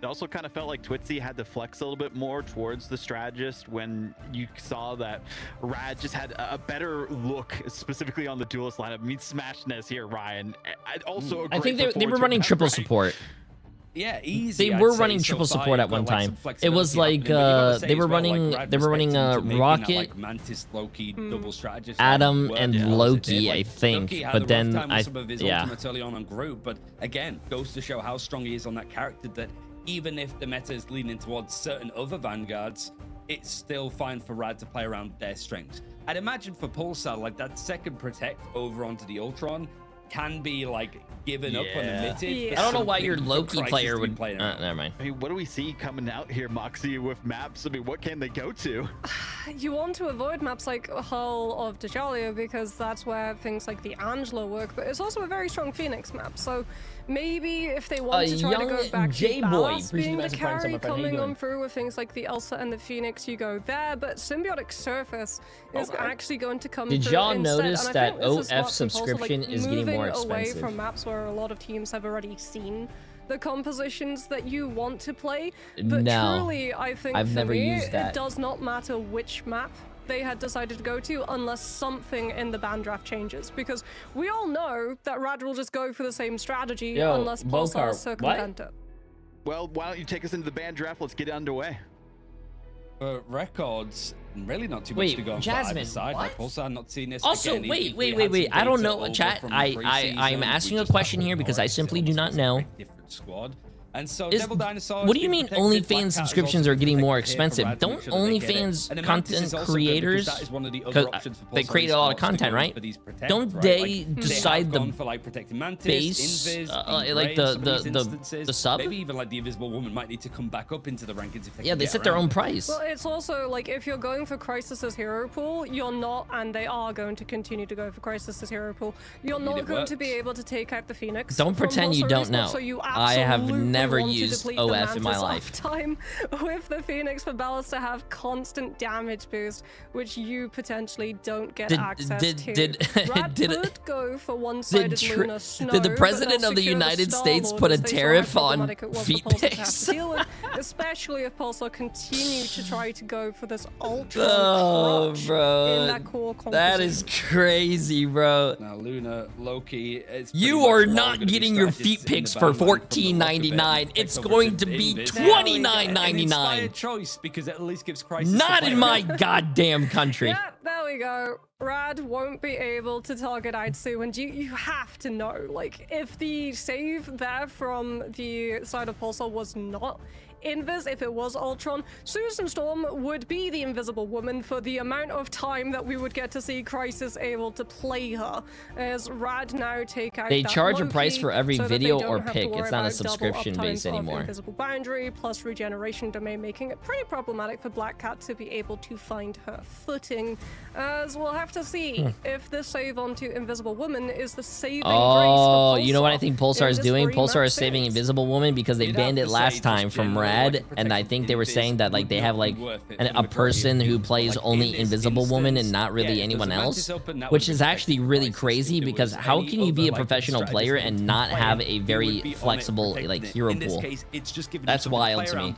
It also kind of felt like Twitzy had to flex a little bit more towards the strategist when you saw that Rad just had a better look, specifically on the duelist lineup. I mean, Smashnez here, Ryan. I think they were running triple support. Yeah, easy. They were running triple support at one time. It was like they were running Rocket, Mantis, Loki, double strategist, Adam, and Loki, I think. But then yeah. Early on group, but again, goes to show how strong he is on that character, that even if the meta is leaning towards certain other vanguards, it's still fine for Rad to play around their strengths. I'd imagine for Pulsar, like that second protect over onto the Ultron can be like given up on the mid. I don't know why your Loki player would play. Never mind. I mean, what do we see coming out here, Moxie, with maps? I mean, what can they go to? you want to avoid maps like Hull of Djalia because that's where things like the Angela work, but it's also a very strong Phoenix map. So maybe if they want to try to go back to Ballas being the carry coming on through with things like the Elsa and the Phoenix, you go there. But Symbiotic Surface is actually going to come through Did y'all instead. notice And that I think this OF is smart subscription also, like, is getting more moving away expensive? from maps where a lot of teams have already seen the compositions that you want to play. But truly, I think I've for never me, used that. it does not matter which map they had decided to go to unless something in the ban draft changes, because we all know that Rad will just go for the same strategy unless Pulsar circumvent it. Well, why don't you take us into the band draft? Let's get it underway. For records, really not too much to go on Jasmine, for either side. what? Like Pulsar not seen this. Also, again, wait. I don't know, chat. I'm asking a question here because I simply do not know. Different squad. And so Devil Dinosaurs, what do you mean OnlyFans subscriptions are getting more expensive? Don't OnlyFans content creators, because they create a lot of content, right? Don't they decide the base, like the sub? Maybe even like the Invisible Woman might need to come back up into the rankings if they they set their own price. Well, it's also like if you're going for Crysis's hero pool, you're not, and they are going to continue to go for Crysis's hero pool. You're not going to be able to take out the Phoenix. Don't pretend you don't know. So you I have never used OF in my life. Time with the Phoenix for Ballas to have constant damage boost, which you potentially don't get access to. Rad could go for one-sided Luna Snow, did the president of the United States put a tariff on feet pics? Especially if Pulsar continue to try to go for this ultra Oh, bro, in that core composition. that is crazy, bro. Now Luna, Loki, is you are not getting your feet pics for $14.99. It's going to be $29.99. Choice because it at least gives Crisis. Not in my goddamn country. Yeah, there we go. Rad won't be able to target Aitsu, and you have to know, like, if the save there from the side of Pulsar was not Invis, if it was Ultron, Susan Storm would be the Invisible Woman for the amount of time that we would get to see Crisis able to play her, as Rad now take out They that charge a Loki price for every so that video they don't or have to pick. worry It's not a about double subscription base uptimes of anymore. Invisible Boundary plus regeneration domain, making it pretty problematic for Black Cat to be able to find her footing, as we'll have to see if this save onto Invisible Woman is the saving grace for you know what I Pulsar think Pulsar in is this doing? remap Pulsar is saving series. Invisible Woman because they banned it last time from Rad, and I think they were saying that like they have like a person who plays only Invisible Woman and not really anyone else, which is actually really crazy because how can you be a professional player and not have a very flexible like hero pool? That's wild to me.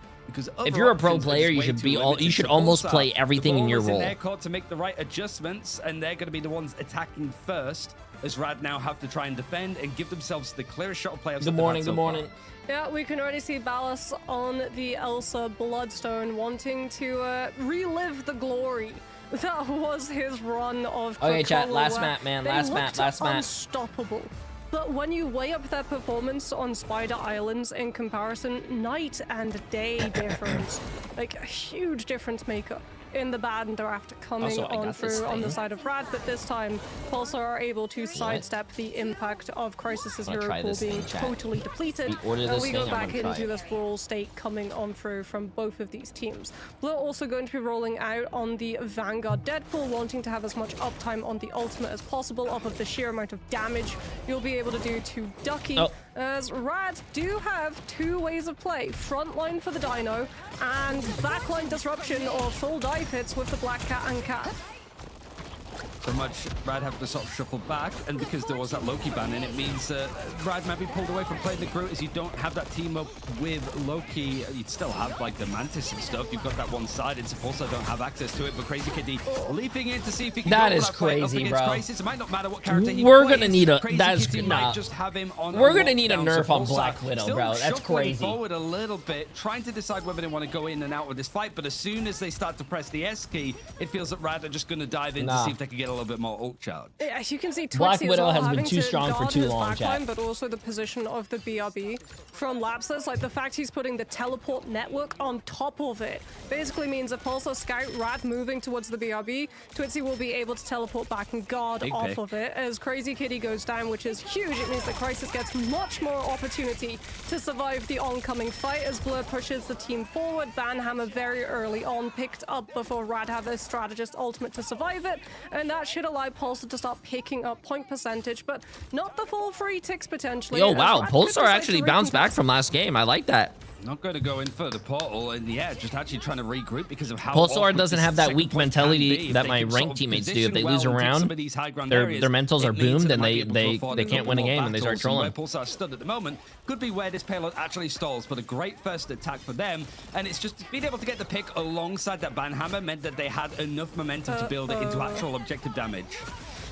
If you're a pro player, you should almost play everything in your role. In their court to make the right adjustments, and they're going to be the ones attacking first, as Rad now have to try and defend and give themselves the clearest shot of playoffs. Good morning. Yeah, we can already see Ballas on the Elsa Bloodstone wanting to relive the glory that was his run of Okay, Krakoa, chat, last where map, man, they last map, looked last map. unstoppable. But when you weigh up their performance on Spider Islands in comparison, night and day difference, like a huge difference maker in the band draft coming on through on the side of Rad, but this time Pulsar are able to sidestep the impact of Crysis's hero pool being totally depleted, and we go back into this brawl state coming on through from both of these teams. Blue are also going to be rolling out on the Vanguard Deadpool, wanting to have as much uptime on the ultimate as possible off of the sheer amount of damage you'll be able to do to Ducky, as Rad do have two ways of play: frontline for the Dino and backline disruption or full dive hits with the Black Cat and Cat. So much Rad have to sort of shuffle back, and because there was that Loki ban in, it means Rad might be pulled away from playing the Groot, as you don't have that team up with Loki. You'd still have like the Mantis and stuff. You've got that one-sided, so Pulsar don't have access to it, but Crazy Kitty leaping in to see if he can That go is for that fight crazy, up bro. Crisis. It might not matter what character he We're plays. gonna need a Crazy Kitty might just have him on we're gonna need a lockdown, nerf so on Pulsar Black Widow, still bro. That's shuffling crazy. forward a little bit, trying to decide whether they want to go in and out with this fight, but as soon as they start to press the S key, it feels that Rad are just going to dive in to see if they can get a little bit more ult charge. Yeah, you can see Black Twixie as Widow well, has been having too to strong for guard too his long, backline, chat. but also the position of the BRB from Lapsus. Like the fact he's putting the teleport network on top of it basically means if Pulsar Scout Rad moving towards the BRB, Twixie will be able to teleport back and guard off of it. As Crazy Kitty goes down, which is huge, it means that Crisis gets much more opportunity to survive the oncoming fight as Blur pushes the team forward. Banhammer very early on picked up before Rad have a strategist ultimate to survive it, and that should allow Pulsar to start picking up point percentage, but not the full 3 ticks potentially. Yo, wow, Pulsar actually bounced back from last game. I like that. Not going to go in for the portal, and yeah, just actually trying to regroup because of how Pulsar doesn't have that weak mentality that my ranked teammates do. If they lose a round, their mentals are boomed and they can't win a game and they start trolling. Pulsar stood at the moment could be where this payload actually stalls, but a great first attack for them, and it's just being able to get the pick alongside that banhammer meant that they had enough momentum to build it into actual objective damage.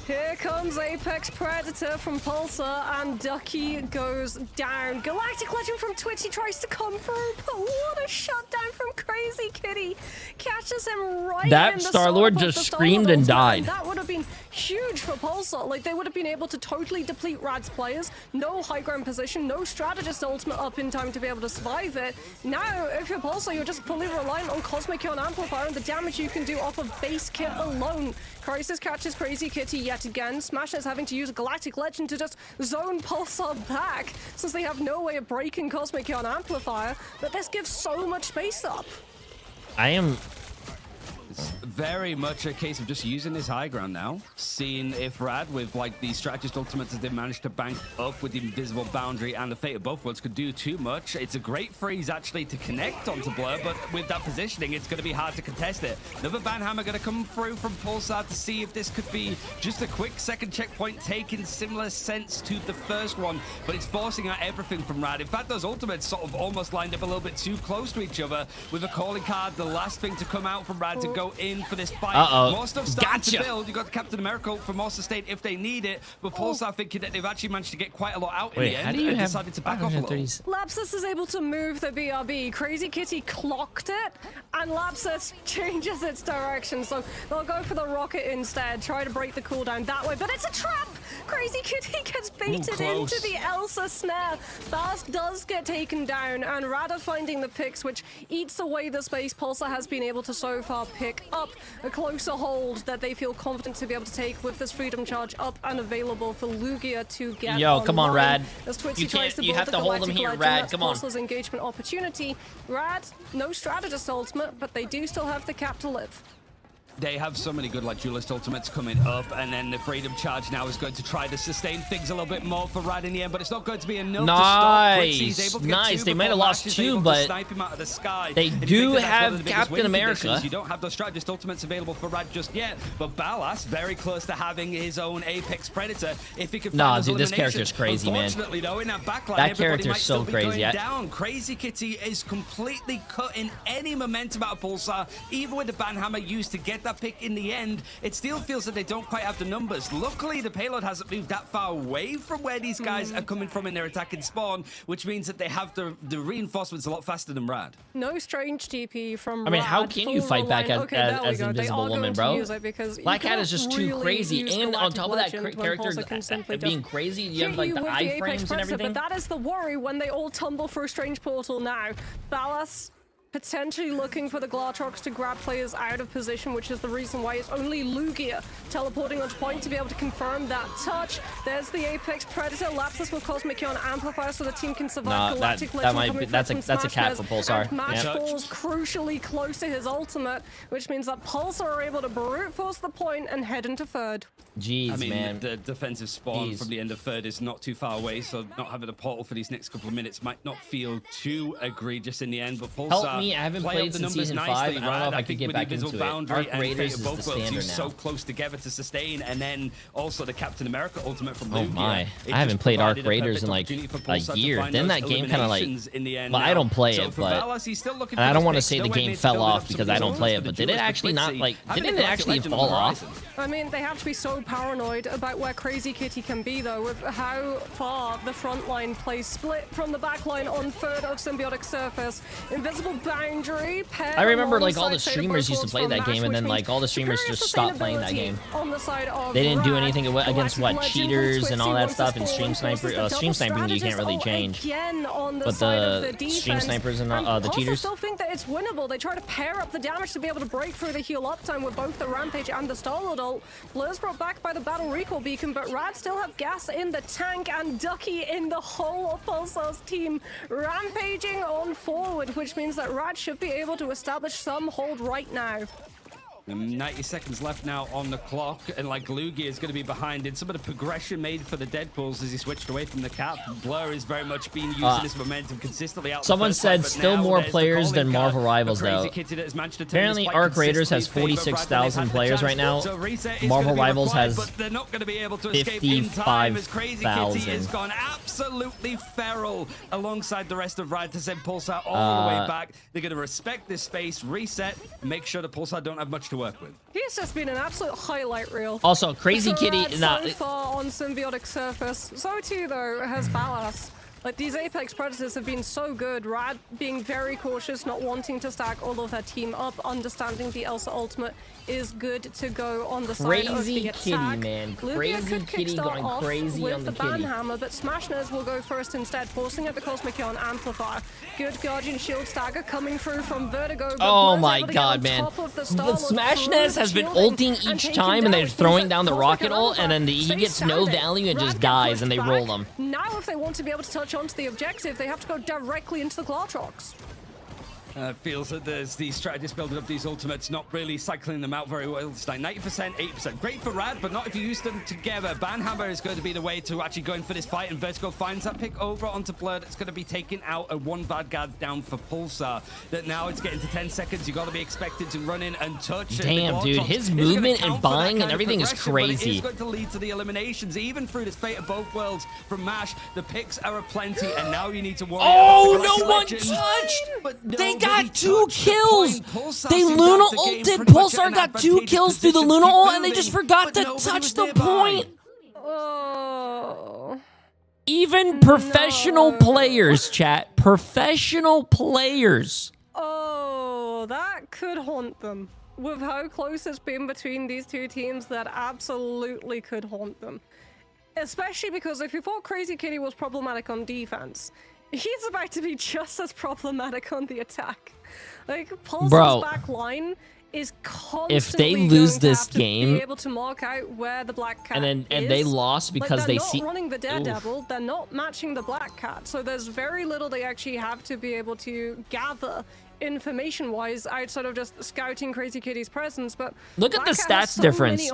Here comes Apex Predator from Pulsar, and Ducky goes down. Galactic Legend from Twitchy tries to come through, but what a shutdown from Crazy Kitty. Catches him right that in the Star-Lord solar just screamed and died. That would have been huge for Pulsar. Like, they would have been able to totally deplete Rad's players. No high ground position, no strategist ultimate up in time to be able to survive it. Now, if you're Pulsar, you're just fully reliant on Cosmic Ion Amplifier and the damage you can do off of base kit alone. Crisis catches Crazy Kitty yet again. Smash is having to use a Galactic Legend to just zone Pulsar back, since they have no way of breaking Cosmic Ion Amplifier, but this gives so much space up. I am... It's very much a case of just using this high ground now, seeing if Rad, with like the strategist ultimates that they managed to bank up with the invisible boundary and the fate of both worlds, could do too much. It's a great freeze actually to connect onto Blur, but with that positioning, it's going to be hard to contest it. Another banhammer going to come through from Pulsar to see if this could be just a quick second checkpoint take in similar sense to the first one, but it's forcing out everything from Rad. In fact, those ultimates sort of almost lined up a little bit too close to each other with a calling card, the last thing to come out from Rad to go in for this fight. More stuff starting to build. You got Captain America for more sustain if they need it, but Pulsar thinking that they've actually managed to get quite a lot out in the end and decided to back off a little. Lapsus is able to move the BRB. Crazy Kitty clocked it, and Lapsus changes its direction, so they'll go for the rocket instead, try to break the cooldown that way, but it's a trap! Crazy Kitty gets baited into the Elsa snare. Fast does get taken down, and Rada finding the picks, which eats away the space Pulsar has been able to so far pick up. A closer hold that they feel confident to be able to take with this freedom charge up and available for Lugia to get. Yo, come on, Rad. As Twitchy You tries can't. You have to hold him here, Rad. Come on. Pulsar's engagement opportunity. Rad, no strategist ultimate, but they do still have the cap to live. They have so many good like duelist ultimates coming up, and then the freedom charge now is going to try to sustain things a little bit more for Rad in the end, but it's not going to be enough to stop. He's able to Nice. They might have lost 2, but they do have Captain America. You don't have those strategist ultimates available for Rad just yet, but Ballas very close to having his own Apex Predator if he could find those dude, this character's crazy, man. Unfortunately, though, in that backline, that character's so crazy. Down. Crazy Kitty is completely cutting any momentum out of Pulsar, even with the banhammer used to get that pick in the end. It still feels that they don't quite have the numbers. Luckily, the payload hasn't moved that far away from where these guys are coming from in their attack and spawn, which means that they have the reinforcements a lot faster than Rad. No strange TP from I mean, Rad. how can you fight back as Invisible Woman, bro? Black Cat is just too crazy, and on top of that, character being crazy, you have like the iframes and everything. But that is the worry when they all tumble for a strange portal now. Ballas potentially looking for the Glartrox to grab players out of position, which is the reason why it's only Lugia teleporting onto point to be able to confirm that touch. There's the Apex Predator. Lapsus with Cosmic Ion Amplifier so the team can survive. Galactic Legend that's a cat for Pulsar. Match falls crucially close to his ultimate, which means that Pulsar are able to brute force the point and head into third. Jeez, I mean, man. The defensive spawn from the end of third is not too far away, so not having a portal for these next couple of minutes might not feel too egreat in the end, but Pulsar help me, I haven't played since season 5. I don't know if I could get back into it. Arc Raiders is the standard now. So close together to sustain, and then also the Captain America ultimate from Lugia. Oh my, I haven't played Arc Raiders in like a year. Then that game kind of like, well, I don't play it, but and I don't want to say the game fell off because I don't play it, but did it actually not like, didn't it actually fall off? I mean, they have to be so paranoid about where Crazy Kitty can be, though, with how far the front line plays split from the back line on third of Symbiotic Surface. Invisible Foundry. I remember like all the streamers used to play that game, and then like all the streamers just stopped playing that game. They didn't do anything against what cheaters and all that stuff, and stream sniping you can't really change. But the stream snipers and the cheaters. Still think that it's winnable. They try to pair up the damage to be able to break through the heal up time with both the Rampage and the Star-Lord ult. Blur's brought back by the Battle Recall Beacon, but Rad still have gas in the tank and Ducky in the whole of Pulsar's team, rampaging on forward, which means that Rad should be able to establish some hold right now. 90 seconds left now on the clock, and like Lugia is going to be behind in some of the progression made for the Deadpools as he switched away from the cap. Blur is very much being using this momentum consistently out. Someone said still more players than Marvel Rivals though. Apparently Arc Raiders has 46,000 players right now. Marvel Rivals has 55,000. It's gone absolutely feral alongside the rest of Rad to send Pulsar all the way back. They're going to respect this space, reset, and make sure the Pulsar don't have much to work with. He's just been an absolute highlight reel. Also, Crazy Kitty so far on Symbiotic Surface. So too though has Ballas. Like, these Apex Predators have been so good. Rad being very cautious, not wanting to stack all of their team up, understanding the Elsa ultimate is good to go on the side of the attack. Kitty, man. Crazy Kitty going crazy with on the Ban kitty. Hammer, but Smashners will go first instead, forcing out the Cosmic Kill and Amplifier. Good Guardian Shield Stagger coming through from Vertigo. Oh my god, man. The Smashners has been ulting each time, and they're throwing down the rocket ult, and then he gets no value and just dies, and they roll them. Now, if they want to be able to touch onto the objective, they have to go directly into the Glartrox. Feels that there's these strategists building up these ultimates, not really cycling them out very well. It's like 90%, 80%. Great for Rad, but not if you use them together. Banhammer is going to be the way to actually go in for this fight, and Vertigo finds that pick over onto Blur. That's going to be taking out a one Vanguard down for Pulsar. That now it's getting to 10 seconds. You got to be expected to run in and touch. Damn, dude, his movement and buying and everything is crazy. It's going to lead to the eliminations, even through this fate of both worlds from MASH. The picks are aplenty, and now you need to worry. Oh, no one touched! They got 2 kills! They Luna ulted! Pulsar got 2 kills through the Luna ult, and they just forgot to touch the point! Oh. Even professional players, chat. Professional players. Oh, that could haunt them. With how close it's been between these two teams, that absolutely could haunt them. Especially because if you thought Crazy Kitty was problematic on defense, he's about to be just as problematic on the attack. Like, Pulsar's back line is constantly if they lose this game, be able to mark out where the Black Cat and they lost because like, they see see running the Daredevil, they're not matching the Black Cat, so there's very little they actually have to be able to gather information-wise outside of just scouting Crazy Kitty's presence. But look at the stats difference,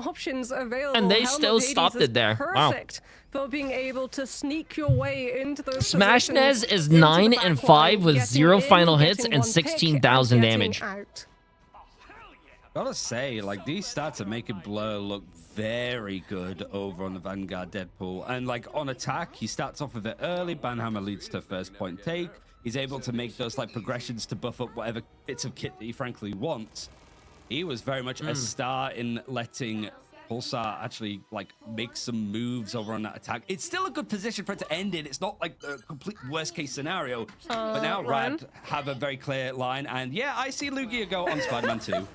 and they still stopped it there. Perfect for being able to sneak your way into those. Smashnez is 9 and 5 with 0 final hits and 16,000 damage. Gotta say, like, these stats are making Blur look very good over on the Vanguard Deadpool. And like on attack, he starts off with it early. Banhammer leads to first point take. He's able to make those like progressions to buff up whatever bits of kit that he frankly wants. He was very much a star in letting Pulsar actually like make some moves over on that attack. It's still a good position for it to end in. It's not like a complete worst case scenario. But now Rad have a very clear line, and yeah, I see Lugia go on Spider-Man 2.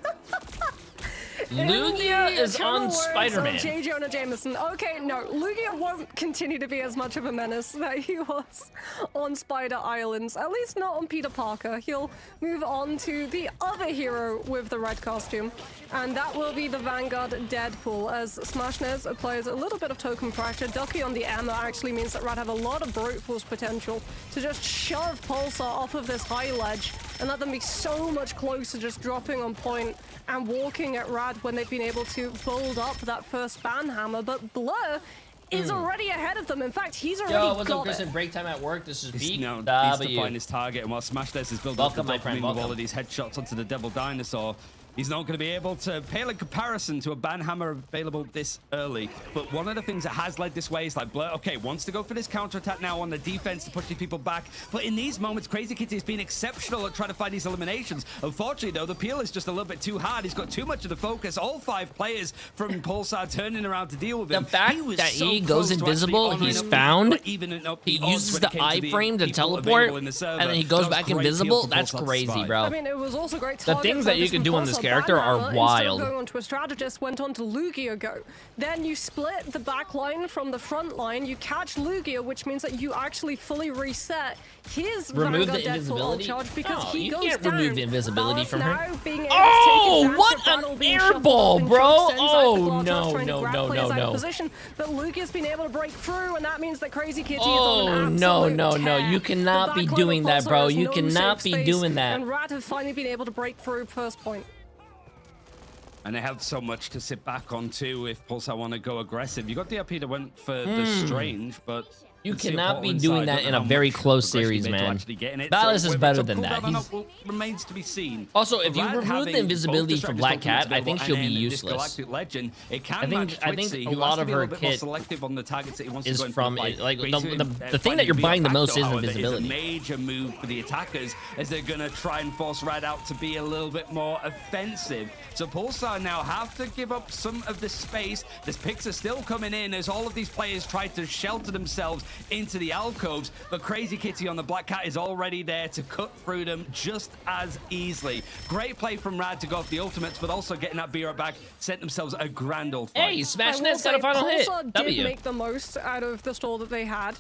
Lugia is on Spider-Man. J. Jonah Jameson. Okay, no, Lugia won't continue to be as much of a menace that he was on Spider Islands. At least not on Peter Parker. He'll move on to the other hero with the red costume, and that will be the Vanguard Deadpool, as Smashnez applies a little bit of token pressure. Ducky on the Emma actually means that Rad have a lot of brute force potential to just shove Pulsar off of this high ledge and let them be so much closer, just dropping on point and walking at Rad when they've been able to build up that first Banhammer. But Blur is already ahead of them. In fact, he's already got what's up, Kristen? Break time at work. This is Beak. Now needs to find his target, and while Smashnez is building up the my friend, dopamine with all of these headshots onto the Devil Dinosaur, He's not going to be able to pale in comparison to a Banhammer available this early. But one of the things that has led this way is like Blur, okay, wants to go for this counterattack now on the defense to push these people back. But in these moments, Crazy Kitty has been exceptional at trying to find these eliminations. Unfortunately, though, the peel is just a little bit too hard. He's got too much of the focus. All 5 players from Pulsar turning around to deal with him. The fact that he goes invisible, he's found, he uses the iframe to teleport, and then he goes back invisible. That's crazy, bro. I mean, it was also great. The things that you can do on this character are wild. Instead of going on to a strategist, went on to Lugia go. Then you split the back line from the front line. You catch Lugia, which means that you actually fully reset his remove Vanguard the invisibility charge because he you goes can't down. remove the invisibility Ballas from her. Oh, what an air ball, bro! Oh no. Position, but Lugia's been able to break through, and that means that Crazy Kitty is Oh on an no. tear. You cannot be doing that, bro. You cannot be doing that. And Rad have finally been able to break through first point. And they have so much to sit back on too if Pulsar want to go aggressive. You got DRP that went for the Strange, but you cannot be doing that in a very close series, man. Ballas is better than that. Remains to be seen. Also, if you remove the invisibility for Black Cat, I think she'll be useless. I think a lot of her kit is from like the thing that you're buying the most is invisibility. It's a major move for the attackers as they're gonna try and force Rad out to be a little bit more offensive. So Pulsar now have to give up some of the space. This picks are still coming in as all of these players try to shelter themselves into the alcoves, but Crazy Kitty on the Black Cat is already there to cut through them just as easily. Great play from Rad to go off the ultimates, but also getting that Beer back, set themselves a grand old fight. Hey, SmashNet's got a final hit. Pulsar did make the most out of the stall that they had.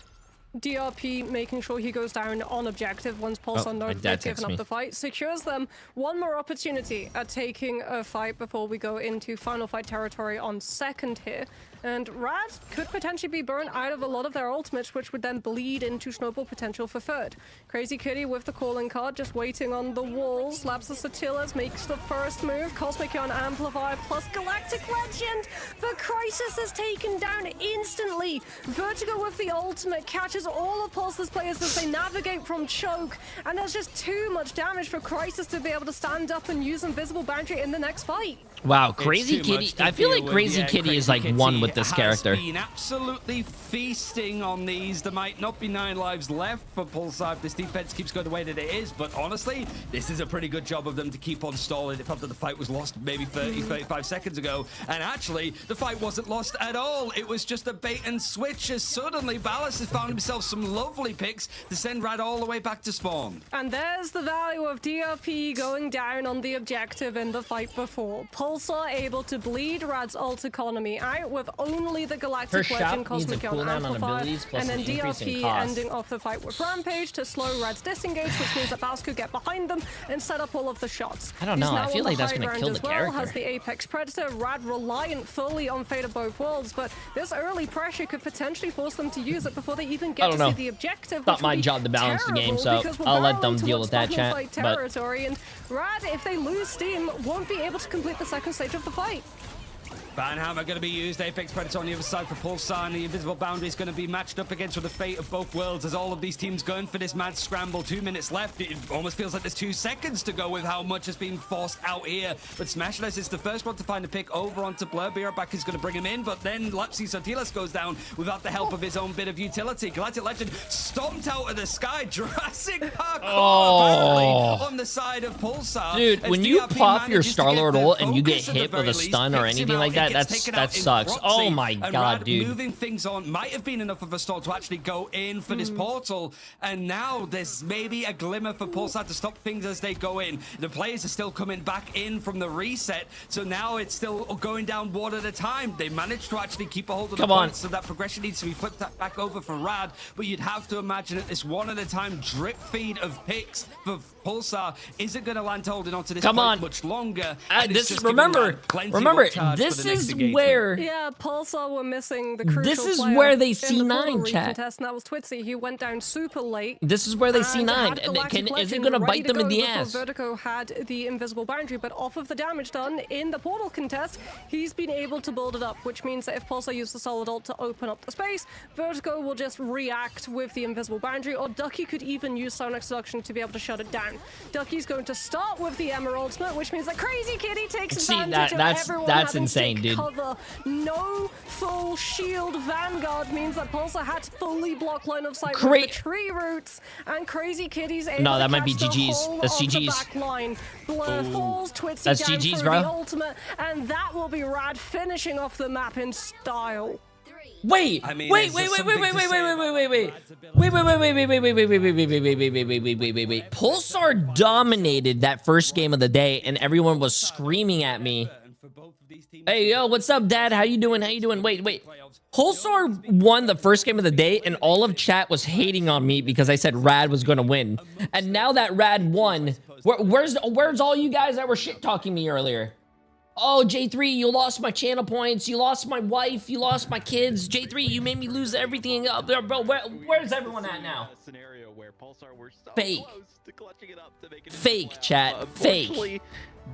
DRP making sure he goes down on objective once Pulsar knows they've given up the fight, secures them one more opportunity at taking a fight before we go into final fight territory on second here. And Rad could potentially be burned out of a lot of their ultimates, which would then bleed into snowball potential for third. Crazy Kitty with the calling card, just waiting on the walls. Lapsus Attilas makes the first move. Cosmic on Amplifier plus Galactic Legend. The Crisis is taken down instantly. Vertigo with the ultimate catches all of Pulsar's players as they navigate from choke. And there's just too much damage for Crisis to be able to stand up and use Invisible Boundary in the next fight. Wow, Crazy Kitty. I feel like Crazy Kitty is like one with this character. Been absolutely feasting on these. There might not be 9 lives left for Pulsar if this defense keeps going the way that it is, but honestly, this is a pretty good job of them to keep on stalling. It felt that the fight was lost maybe 35 seconds ago, and actually, the fight wasn't lost at all. It was just a bait and switch as suddenly Ballas has found himself some lovely picks to send Rad all the way back to spawn. And there's the value of DRP going down on the objective in the fight before. Pulsar able to bleed Rad's ult economy out with only the Galactic Legend, Cosmic on Amplifier, and then DRP ending off the fight with Rampage to slow Rad's disengage, which means that Ballas could get behind them and set up all of the shots. I don't know, I feel like that's going to kill the character. Has the Apex Predator, Rad reliant fully on Fate of Both Worlds, but this early pressure could potentially force them to use it before they even get to see the objective. Not my job to balance the game, so I'll let them deal with that, chat. But and Rad, if they lose steam, won't be able to complete the second stage of the fight. Banhammer going to be used. Apex Predator on the other side for Pulsar, and the Invisible Boundary is going to be matched up against with the Fate of Both Worlds as all of these teams going for this mad scramble. 2 minutes left. It almost feels like there's 2 seconds to go with how much has been forced out here. But SmashNet is the first one to find a pick over onto Blur. Back is going to bring him in, but then Lapsus Attilas goes down without the help of his own bit of utility. Galactic Legend stomped out of the sky. Jurassic Park on the side of Pulsar. Dude, when you pop your Star-Lord ult and you get hit with a stun or anything like that, that sucks. Oh my god, dude. Moving things on might have been enough of a stall to actually go in for this portal, and now there's maybe a glimmer for Pulsar to stop things as they go in. The players are still coming back in from the reset, so now it's still going down one at a time. They managed to actually keep a hold of the points, so that progression needs to be flipped back over for Rad, but you'd have to imagine that this one at a time drip feed of picks for Pulsar isn't going to land holding onto this point much longer. Remember, this is where... Yeah, Pulsar were missing the crucial This is player where they in the C9, portal chat. contest, and that was Twitzy. He went down super late. This is where they and C9. had And Galactic is it Legend going to ready bite them in go the before ass? Vertigo had the invisible boundary, but off of the damage done in the portal contest, he's been able to build it up, which means that if Pulsar used the Solid Ult to open up the space, Vertigo will just react with the invisible boundary, or Ducky could even use Sonic Seduction to be able to shut it down. Ducky's going to start with the Emma ultimate, which means that Crazy Kitty takes advantage of everyone having insane, stick dude. cover. No full shield Vanguard means that Pulsar had to fully block line of sight with the tree roots, and Crazy Kitty's able No, that to might be catch the GG's. whole That's of the GG's. back line. Blur falls, Twitzy That's down GG's, through bro. the ultimate, and that will be Rad finishing off the map in style. Wait, I mean, wait. is there something to say Wait. Pulsar dominated that first game of the day, and everyone was screaming at me. Hey, yo, what's up, Dad? How you doing? Wait. Pulsar won the first game of the day, and all of chat was hating on me because I said Rad was going to win. And now that Rad won, where's all you guys that were shit-talking me earlier? Oh, Jay3, you lost my channel points. You lost my wife. You lost my kids. Jay3, you made me lose everything. Bro, where's everyone at now? Fake. Fake, chat. Fake.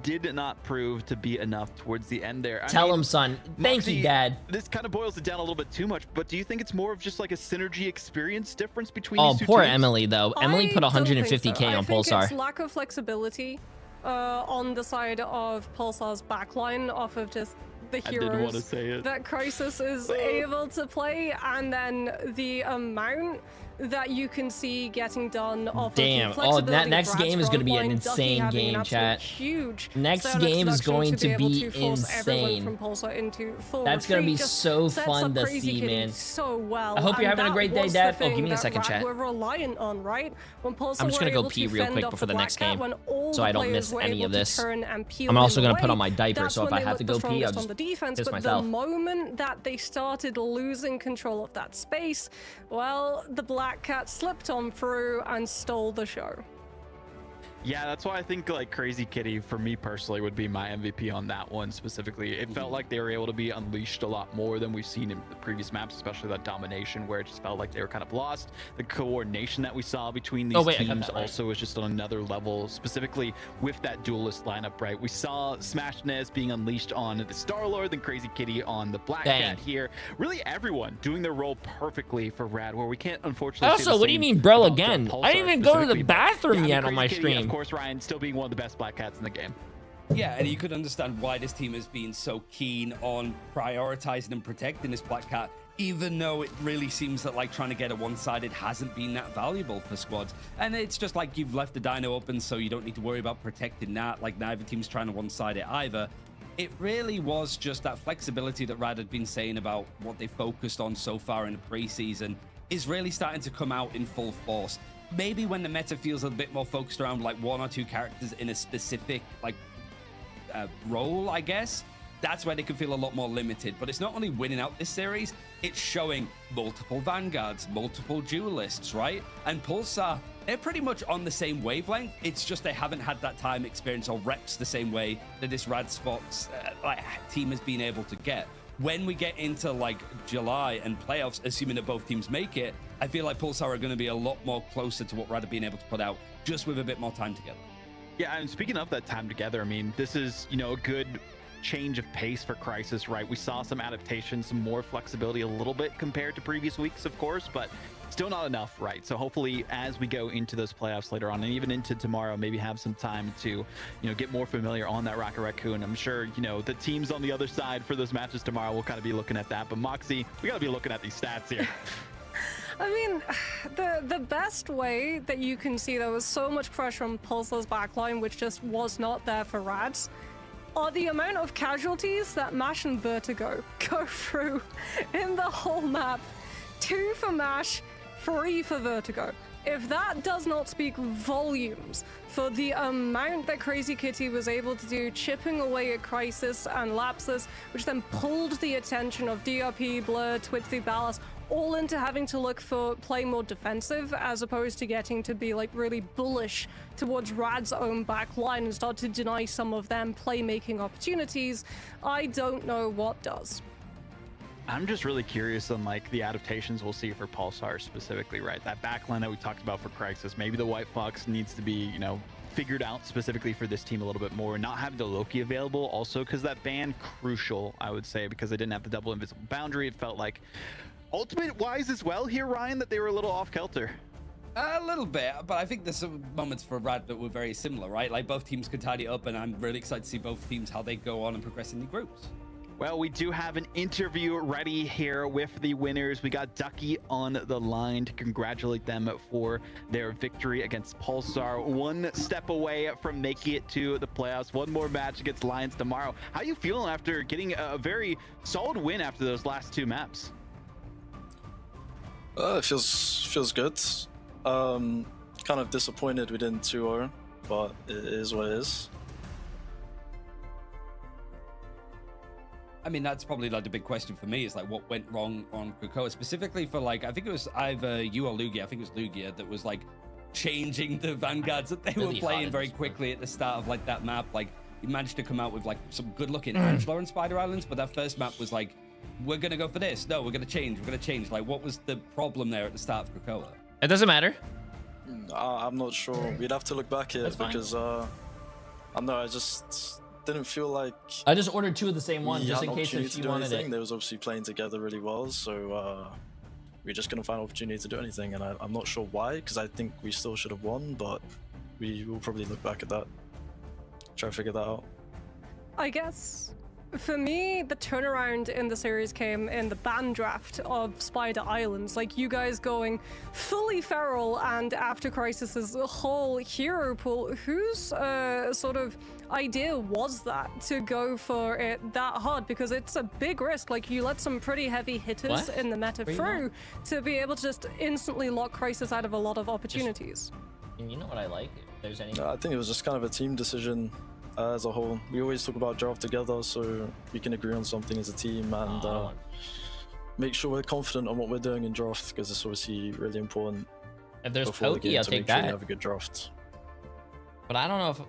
Did not prove to be enough towards the end there. Tell him, son. Thank you, Dad. This kind of boils it down a little bit too much, but do you think it's more of just like a synergy experience difference between these two Poor teams? Emily, though. Emily put 150k on Pulsar. I think it's lack of flexibility on the side of Pulsar's backline, off of just the heroes that Crisis is able to play, and then the amount that you can see getting done off Damn. of the flexibility. That next game is going to be an insane game, chat. Huge next game is going to be insane. That's going to be so fun to see, man. So well. I hope you're having a great day, Dad. Oh, give me a second, chat. We're reliant on, right? When I'm just going to go pee real quick before the next game, so I don't miss any of this. I'm also going to put on my diaper, so if I have to go pee, I'll just piss myself. The moment that they started losing control of that space, well, the Black Cat slipped on through and stole the show. Yeah, that's why I think like Crazy Kitty, for me personally, would be my MVP on that one specifically. It felt like they were able to be unleashed a lot more than we've seen in the previous maps, especially that domination where it just felt like they were kind of lost. The coordination that we saw between these teams also was just on another level, specifically with that duelist lineup, right? We saw Smashness being unleashed on the Star-Lord, then Crazy Kitty on the Black Cat here. Really everyone doing their role perfectly for Rad, where we can't unfortunately Also, what do you mean, bro, again? I didn't even go to the bathroom yet on my stream. Of course, Ryan still being one of the best Black Cats in the game. Yeah, and you could understand why this team has been so keen on prioritizing and protecting this Black Cat, even though it really seems that like trying to get it one-sided hasn't been that valuable for squads. And it's just like you've left the Dino open, so you don't need to worry about protecting that. Like neither team's trying to one-side it either. It really was just that flexibility that Rad had been saying about what they focused on so far in the preseason is really starting to come out in full force. Maybe when the meta feels a bit more focused around like one or two characters in a specific like role, I guess, that's where they can feel a lot more limited. But it's not only winning out this series, it's showing multiple Vanguards, multiple Duelists, right? And Pulsar, they're pretty much on the same wavelength. It's just they haven't had that time experience or reps the same way that this Rad Spots team has been able to get. When we get into like July and playoffs, assuming that both teams make it, I feel like Pulsar are going to be a lot more closer to what Rad have been able to put out, just with a bit more time together. Yeah, and speaking of that time together, I mean, this is, you know, a good change of pace for Crisis, right? We saw some adaptation, some more flexibility a little bit compared to previous weeks, of course, but still not enough, right? So hopefully as we go into those playoffs later on and even into tomorrow, maybe have some time to, you know, get more familiar on that Rocket Raccoon. I'm sure, you know, the teams on the other side for those matches tomorrow will kind of be looking at that. But Moxie, we got to be looking at these stats here. I mean, the best way that you can see there was so much pressure on Pulsar's backline, which just was not there for Rads, are the amount of casualties that Mash and Vertigo go through in the whole map. 2 for Mash, 3 for Vertigo. if that does not speak volumes for the amount that Crazy Kitty was able to do, chipping away at Crisis and Lapsus, which then pulled the attention of DRP, Blur, Twitzy, Ballas, all into having to look for play more defensive as opposed to getting to be like really bullish towards Rad's own back line and start to deny some of them playmaking opportunities, I don't know what does. I'm just really curious on like the adaptations we'll see for Pulsar specifically, right? That backline that we talked about for Crisis, maybe the White Fox needs to be, you know, figured out specifically for this team a little bit more, not having the Loki available also because that ban crucial, I would say, because they didn't have the double invisible boundary. It felt like ultimate wise as well here, Ryan, that they were a little off kilter. A little bit, but I think there's some moments for Rad that were very similar, right? Like both teams could tidy up, and I'm really excited to see both teams how they go on and progress in the groups. Well, we do have an interview ready here with the winners. We got Ducky on the line to congratulate them for their victory against Pulsar. One step away from making it to the playoffs. One more match against Lions tomorrow. How are you feeling after getting a very solid win after those last two maps? It feels good. Kind of disappointed we didn't 2-0, but it is what it is. I mean, that's probably like the big question for me is like what went wrong on Krakoa, specifically for like, I think it was either you or Lugia, I think it was Lugia that was like changing the vanguards that they were playing very quickly at the start of like that map. Like you managed to come out with like some good looking Angela and Spider Islands, but that first map was like, we're going to go for this. No, we're going to change. Like what was the problem there at the start of Krakoa? It doesn't matter. I'm not sure. We'd have to look back at it because I just didn't feel like I just ordered two of the same one just in case if she wanted it. They was obviously playing together really well, so we're just gonna find an opportunity to do anything, and I'm not sure why, because I think we still should have won, but we will probably look back at that, try to figure that out. I guess for me, the turnaround in the series came in the ban draft of Spider Islands. Like, you guys going fully feral, and after Crisis's whole hero pool, whose sort of idea was that to go for it that hard? Because it's a big risk. Like, you let some pretty heavy hitters in the meta through to be able to just instantly lock Crisis out of a lot of opportunities. And you know what I like? If there's any... I think it was just kind of a team decision. As a whole, we always talk about draft together, so we can agree on something as a team and make sure we're confident on what we're doing in draft, because it's obviously really important. If there's Pokey, I'll take that. Have a good draft. But I don't know if...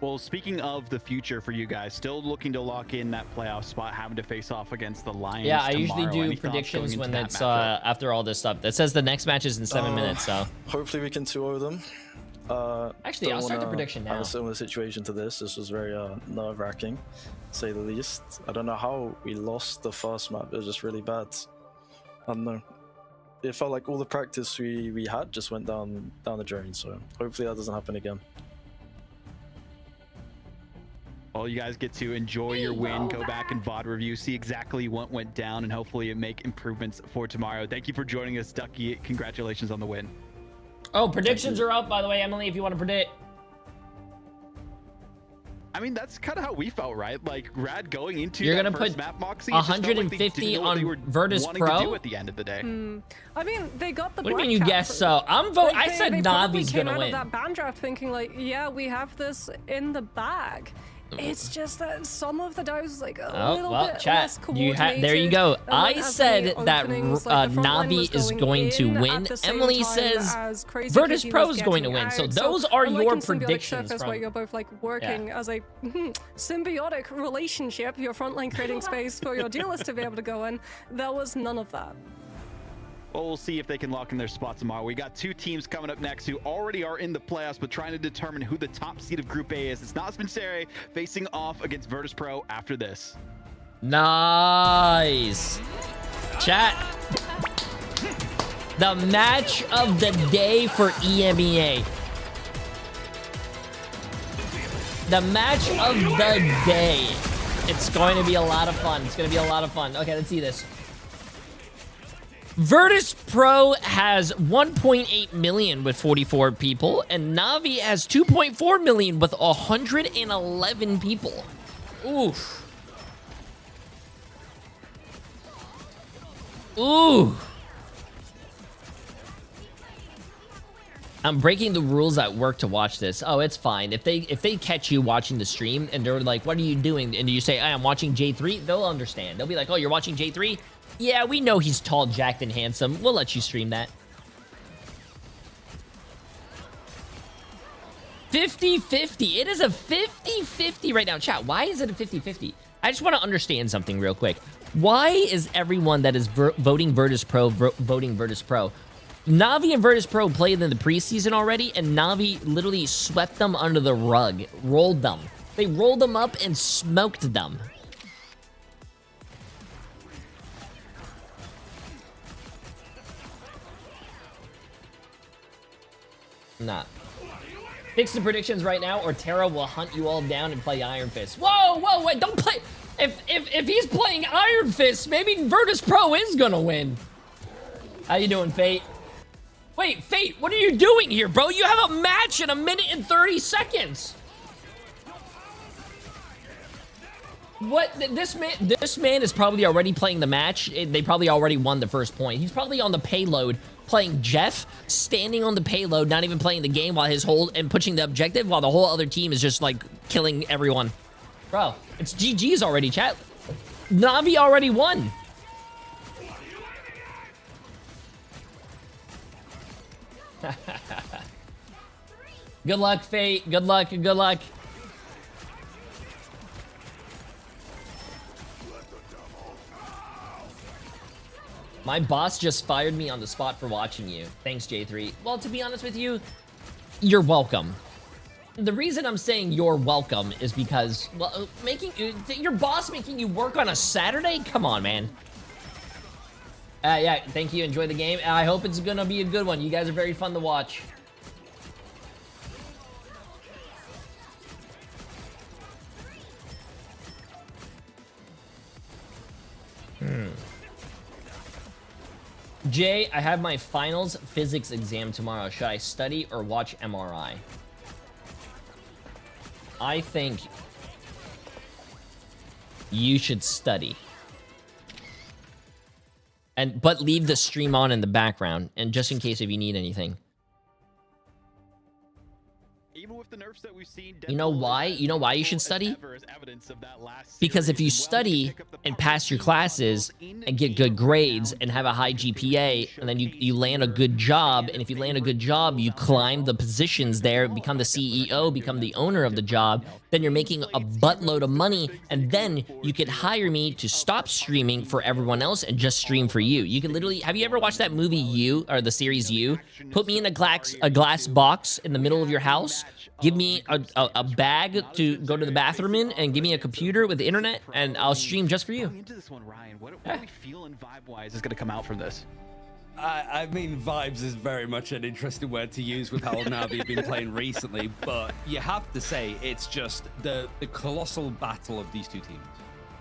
Well, speaking of the future for you guys, still looking to lock in that playoff spot, having to face off against the Lions Yeah, I tomorrow. usually do predictions when it's after all this stuff. That says the next match is in 7 minutes, so... Hopefully we can 2-0 them. Actually, I'll start the prediction now. I have a similar situation to this. This was very nerve-wracking, to say the least. I don't know how we lost the first map. It was just really bad. I don't know. It felt like all the practice we had just went down the drain. So hopefully that doesn't happen again. Well, you guys get to enjoy your win, go back and VOD review, see exactly what went down, and hopefully make improvements for tomorrow. Thank you for joining us, Ducky. Congratulations on the win. Oh, predictions are out, by the way, Emily, if you want to predict. I mean, that's kind of how we felt, right? Like, Rad going into You're that gonna first put map, Moxie, 150 on Virtus Pro? At the end of the day. I mean, they got the. What do you mean you guess so? I said Navi's gonna win. That ban draft thinking like, yeah, we have this in the bag. It's just that some of the dives was like a little bit less coordinated. There you go. I said that Navi is going to win. Emily says Virtus Pro is going to win. So those are your predictions. Where you're both like working as a symbiotic relationship, your frontline creating space for your duelist to be able to go in. There was none of that. Well, we'll see if they can lock in their spot tomorrow. We got two teams coming up next who already are in the playoffs, but trying to determine who the top seed of Group A is. It's Nas Vincere facing off against Virtus Pro after this. Nice. Chat. The match of the day for EMEA. The match of the day. It's going to be a lot of fun. It's going to be a lot of fun. Okay, let's see this. Virtus Pro has 1.8 million with 44 people, and Navi has 2.4 million with 111 people. Oof. Ooh. I'm breaking the rules at work to watch this. Oh, it's fine. If they catch you watching the stream and they're like, what are you doing? And you say, hey, I'm watching Jay3, they'll understand. They'll be like, oh, you're watching Jay3? Yeah, we know he's tall, jacked, and handsome. We'll let you stream that. 50-50. It is a 50-50 right now. Chat, why is it a 50-50? I just want to understand something real quick. Why is everyone that is voting Virtus Pro voting Virtus Pro? Na'Vi and Virtus Pro played in the preseason already, and Na'Vi literally swept them under the rug, rolled them. They rolled them up and smoked them. Nah. Fix the predictions right now, or Terra will hunt you all down and play Iron Fist. Whoa, whoa, wait, don't play. If he's playing Iron Fist, maybe Virtus Pro is gonna win. How you doing, Fate? Wait, Fate, what are you doing here, bro? You have a match in 1 minute and 30 seconds. What? This man is probably already playing the match. They probably already won the first point. He's probably on the payload playing Jeff, standing on the payload, not even playing the game while his whole and pushing the objective while the whole other team is just like killing everyone. Bro, it's GG's already, chat. Na'Vi already won. Good luck, Fate. Good luck. Good luck. My boss just fired me on the spot for watching you. Thanks, Jay3. Well, to be honest with you, you're welcome. The reason I'm saying you're welcome is because, well, your boss making you work on a Saturday? Come on, man. Yeah, thank you. Enjoy the game. I hope it's gonna be a good one. You guys are very fun to watch. Jay, I have my finals physics exam tomorrow. Should I study or watch MRI? I think you should study. But leave the stream on in the background, and just in case if you need anything. Even with the nerfs that we've seen, you know why? You know why you should study? Because if you study and pass your classes and get good grades and have a high GPA, and then you land a good job, and if you land a good job, you climb the positions there, become the CEO, become the owner of the job, then you're making a buttload of money, and then you could hire me to stop streaming for everyone else and just stream for you. You can literally, have you ever watched that movie You, or the series You? Put me in a glass box in the middle of your house, give me a bag to go to the bathroom in, and give me a computer with the internet, and I'll stream just for you. Into this one, Ryan, what are we feeling vibe-wise is going to come out from this? I mean, vibes is very much an interesting word to use with how Na'Vi have been playing recently, but you have to say it's just the colossal battle of these two teams.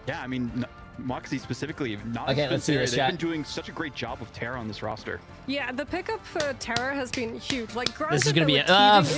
Yeah, I mean, Moxie specifically, okay, let's see this, they've been doing such a great job with Terra on this roster. Yeah, the pickup for Terra has been huge. Like, granted, this is gonna be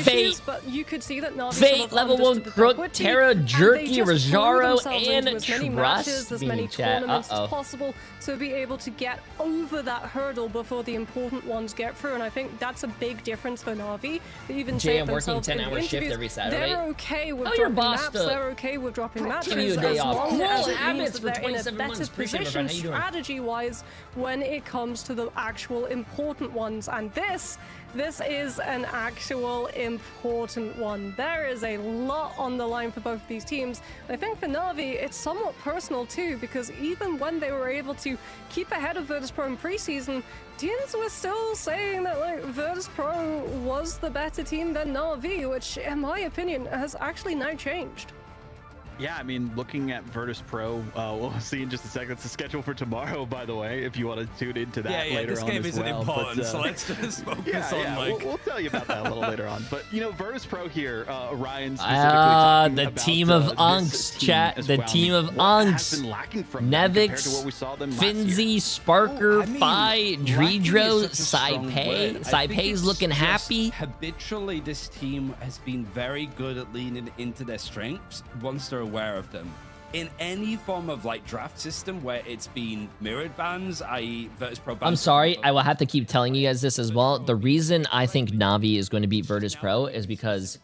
Fate, issues, but you could see that Na'Vi Fate level 1 Crook, Terra, Jerky, Rojaro, and as many matches, as many tournaments as possible to be able to get over that hurdle before the important ones get through. And I think that's a big difference for Na'Vi. They even say it themselves in the shift every Saturday. They're okay with dropping maps. They're okay with dropping matches as long as it means that they're in a better position strategy-wise when it comes to the actual important ones. And this is an actual important one. There is a lot on the line for both of these teams. I think for Na'Vi, it's somewhat personal too, because even when they were able to keep ahead of Virtus Pro in preseason, teams were still saying that like Virtus Pro was the better team than Na'Vi, which in my opinion has actually now changed. Yeah, I mean, looking at Virtus Pro, we'll see in just a second. It's the schedule for tomorrow, by the way, if you want to tune into that later on as well. Yeah, this game isn't important, so let's just focus on like... We'll tell you about that a little later on. But, you know, Virtus Pro here, Ryan specifically the team of Unks, chat. The team of Unks. Nevix, Finzi, Sparker, Phi, Dredro, Saipei. Saipei's looking happy. Habitually, this team has been very good at leaning into their strengths once they're aware of them. in any form of like draft system where it's been mirrored bans, i.e. Virtus Pro bans. I'm sorry, I will have to keep telling you guys this as well. The reason I think Na'Vi is going to beat Virtus Pro is because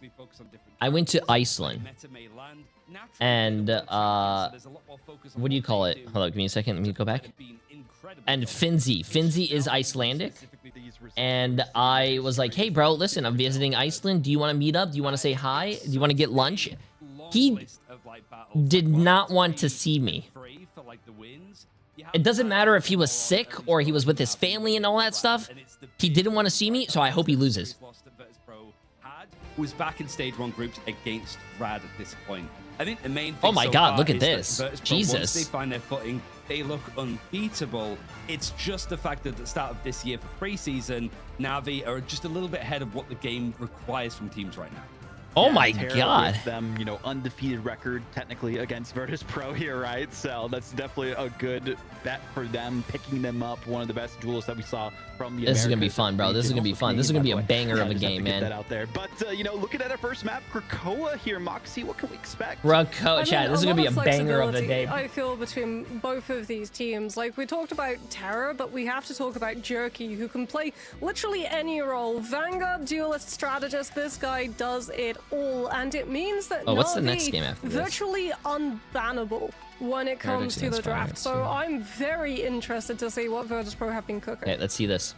I went to Iceland. And, what do you call it? Hold on, give me a second. Let me go back. And Finzi. Finzi is Icelandic. And I was like, hey, bro, listen, I'm visiting Iceland. Do you want to meet up? Do you want to say hi? Do you want to get lunch? He did not want to see me. It doesn't matter if he was sick or he was with his family and all that stuff. He didn't want to see me, so I hope he loses. Was back in stage 1 groups against Rad at this point. I think the main thing oh my god, look at this. Jesus. Once they find their footing, they look unbeatable. It's just the fact that at the start of this year for preseason, Na'Vi are just a little bit ahead of what the game requires from teams right now. Oh my god. With them, you know, undefeated record technically against Virtus Pro here, right? So that's definitely a good bet for them, picking them up. One of the best duels that we saw from the This is gonna be fun, bro. This is gonna be fun. This is gonna be a banger of a game, man. That out there. But you know, looking at our first map, Krakoa here, Moxie, what can we expect? Krakoa, chat. This is gonna be a banger of a day. I feel between both of these teams. Like, we talked about Terra, but we have to talk about Jerky, who can play literally any role. Vanguard, duelist, strategist. This guy does it all, and it means that what's the Na'Vi next game after this? virtually unbannable when it comes to the draft. So I'm very interested to see what Virtus Pro have been cooking. Okay, let's see this.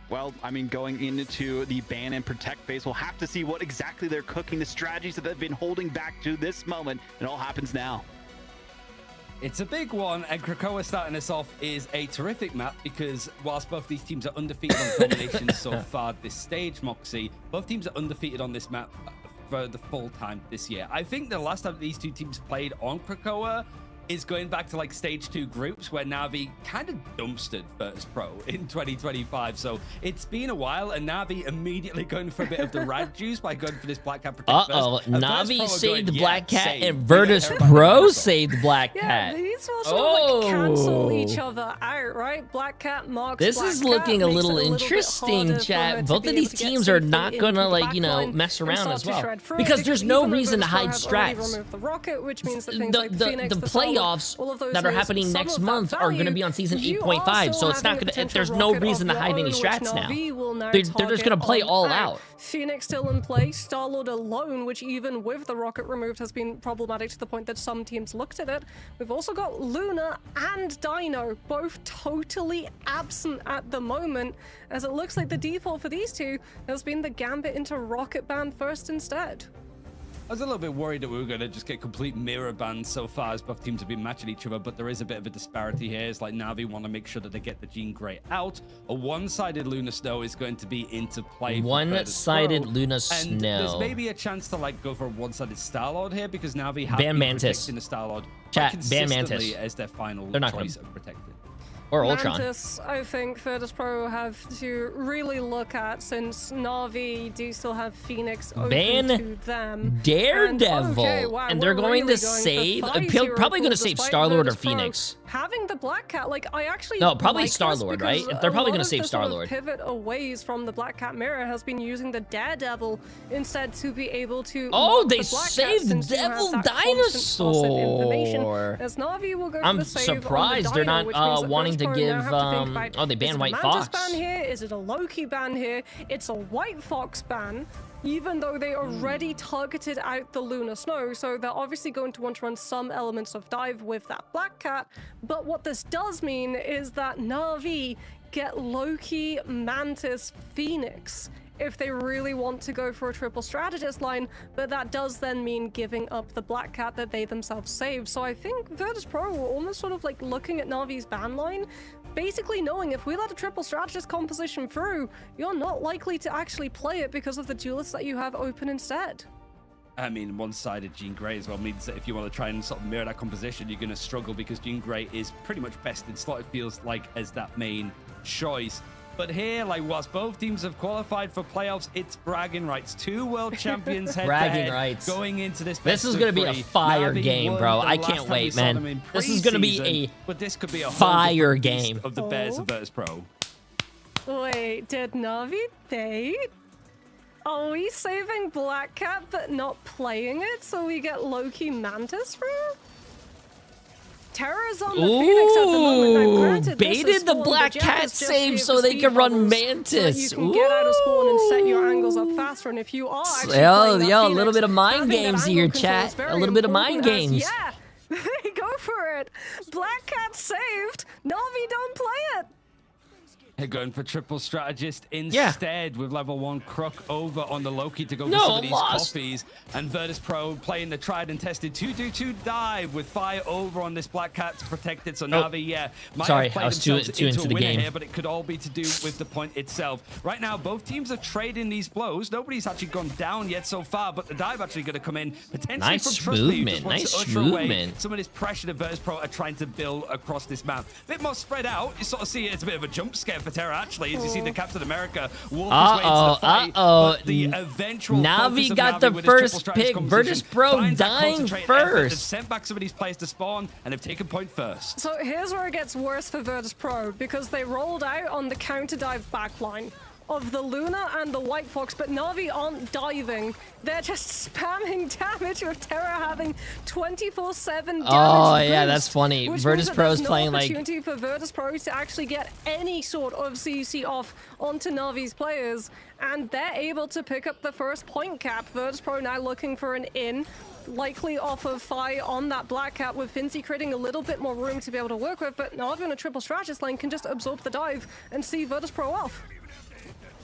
Well, I mean, going into the ban and protect phase, we'll have to see what exactly they're cooking, the strategies that they've been holding back to this moment. It all happens now. It's a big one, and Krakoa starting us off is a terrific map because whilst both these teams are undefeated on domination so far this stage, Moxie, both teams are undefeated on this map for the full time this year. I think the last time these two teams played on Krakoa is going back to like stage 2 groups where Na'Vi kind of dumpstered Virtus Pro in 2025. So it's been a while, and Na'Vi immediately going for a bit of the rad juice by going for this Black Cat protect. Na'Vi saved the Black Cat and Virtus Pro saved Black Cat. Yeah, these will sort of like cancel each other out, right? Black Cat marks This Black is Cat, looking a makes little it interesting, bit chat. Both of these teams are not gonna, like, you know, mess around as well, because there's no reason to hide strats. The rocket, which means that things like the Phoenix, the playoffs all of those that are lose happening some next of that month are going to value. be on season You 8.5, are so still it's not having a going to. potential There's no rocket reason of to hide your any own, strats which now. Na'Vi will now They're just target going to play on all out. Phoenix still in play, Starlord alone, which even with the rocket removed has been problematic to the point that some teams looked at it. We've also got Luna and Dino, both totally absent at the moment, as it looks like the default for these two has been the Gambit into rocket ban first instead. I was a little bit worried that we were going to just get complete mirror bans so far as both teams have been matching each other, but there is a bit of a disparity here. It's like Na'Vi want to make sure that they get the Jean Grey out. A one-sided Luna Snow is going to be into play. One-sided Luna and Snow. There's maybe a chance to like go for a one-sided Starlord here because Na'Vi have ban been Mantis. protecting the Starlord Chat, ban Mantis as their final They're not choice gonna... of protected. Or Ultron. Mantis, I think Virtus Pro have to really look at, since Na'Vi do still have Phoenix open ban to them. Daredevil, and they're going to save, probably going to save Starlord or Phoenix. Having the Black Cat, like, I actually probably like Starlord, right? They're probably going to save Starlord. Pivot away from the Black Cat mirror has been using the Daredevil instead to be able to. Oh, they saved the Devil Dinosaur. As Na'Vi will go I'm for the save surprised on they're the Dino, not wanting to give. Oh, they is banned it White a Fox. Mantis ban here? Is it a Loki ban here? It's a White Fox ban. Even though they already targeted out the Lunar Snow, so they're obviously going to want to run some elements of dive with that Black Cat. But what this does mean is that Na'Vi get Loki, Mantis, Phoenix if they really want to go for a triple strategist line, but that does then mean giving up the Black Cat that they themselves saved. So I think Virtus Pro were almost sort of like looking at Na'Vi's ban line, basically knowing if we let a triple strategist composition through, you're not likely to actually play it because of the duelists that you have open instead. I mean, one-sided Jean Grey as well means that if you want to try and sort of mirror that composition, you're going to struggle because Jean Grey is pretty much best in slot, it feels like, as that main choice. But here, like, whilst both teams have qualified for playoffs, it's bragging rights. 2 world champions bragging rights going into this. This is going to be a fire game, bro. I can't wait, man. This is going to be a fire game of the Bears of Virtus Pro. Wait, did Na'Vi bait? Are we saving Black Cat but not playing it so we get Loki Mantis through? Terra's on the Phoenix at the moment. Now, granted, baited the Black Cat save so they can run Mantis. So you can get out of spawn and set your angles up faster. And if you are actually a little bit of mind games here, chat. A little bit of mind games. Yeah, go for it. Black Cat saved. Na'Vi don't play it. They're going for triple strategist instead with level 1 Crook over on the Loki to go for some of these copies. And Virtus Pro playing the tried and tested 2-2-2 dive with fire over on this Black Cat to protect it. So Na'Vi, might have played themselves into the game here, but it could all be to do with the point itself. Right now, both teams are trading these blows. Nobody's actually gone down yet so far, but the dive actually going to come in potentially from Trustly, who just wants to usher away some of this pressure that Virtus Pro are trying to build across this map. A bit more spread out. You sort of see it as a bit of a jump scare for Terra, actually, as you see the Captain America walk his way into the fight. But the eventual Na'Vi got the first pick. Virtus Pro dying first. They've sent back some of these players to spawn, and they've taken point first. So here's where it gets worse for Virtus Pro, because they rolled out on the counter dive backline of the Luna and the White Fox, but Na'Vi aren't diving. They're just spamming damage with Terra having 24/7 damage. Oh yeah, that's funny. Virtus Pro is playing like opportunity for Virtus Pro to actually get any sort of CC off onto Na'Vi's players, and they're able to pick up the first point cap. Virtus Pro now looking for an in, likely off of Fi on that Black Cat, with Finzi creating a little bit more room to be able to work with, but Na'Vi on a triple strategist lane can just absorb the dive and see Virtus Pro off.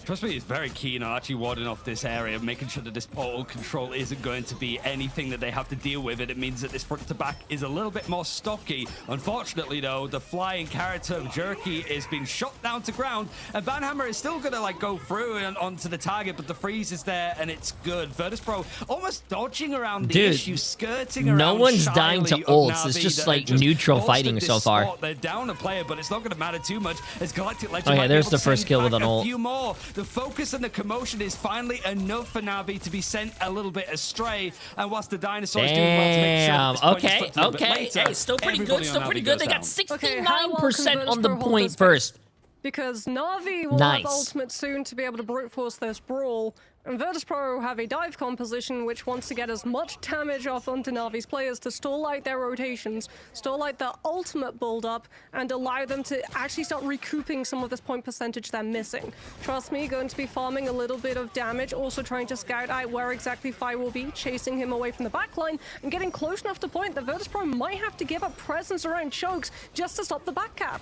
Trust me, he's very keen on actually warding off this area, making sure that this portal control isn't going to be anything that they have to deal with. It means that this front to back is a little bit more stocky. Unfortunately, though, the flying character of Jerky is being shot down to ground, and Banhammer is still going to like go through and onto the target, but the freeze is there, and it's good. Virtus Pro almost dodging around the issue, skirting around. No one's dying to ults. It's just like neutral fighting so far. They're down a player, but it's not going to matter too much as Galactic Legend. Okay, there's the first kill with an ult. A few more. The focus and the commotion is finally enough for Na'Vi to be sent a little bit astray, and whilst the dinosaurs do well to make sure okay. Hey, still pretty good. Still pretty good. They got 69% on the point first. Because Na'Vi will have ultimate soon to be able to brute force this brawl, and Virtus Pro have a dive composition which wants to get as much damage off onto Na'Vi's players to stall out their rotations, stall out the ultimate build-up, and allow them to actually start recouping some of this point percentage they're missing. Trust me, going to be farming a little bit of damage, also trying to scout out where exactly Fi will be, chasing him away from the backline, and getting close enough to point that Virtus Pro might have to give up presence around chokes just to stop the back cap.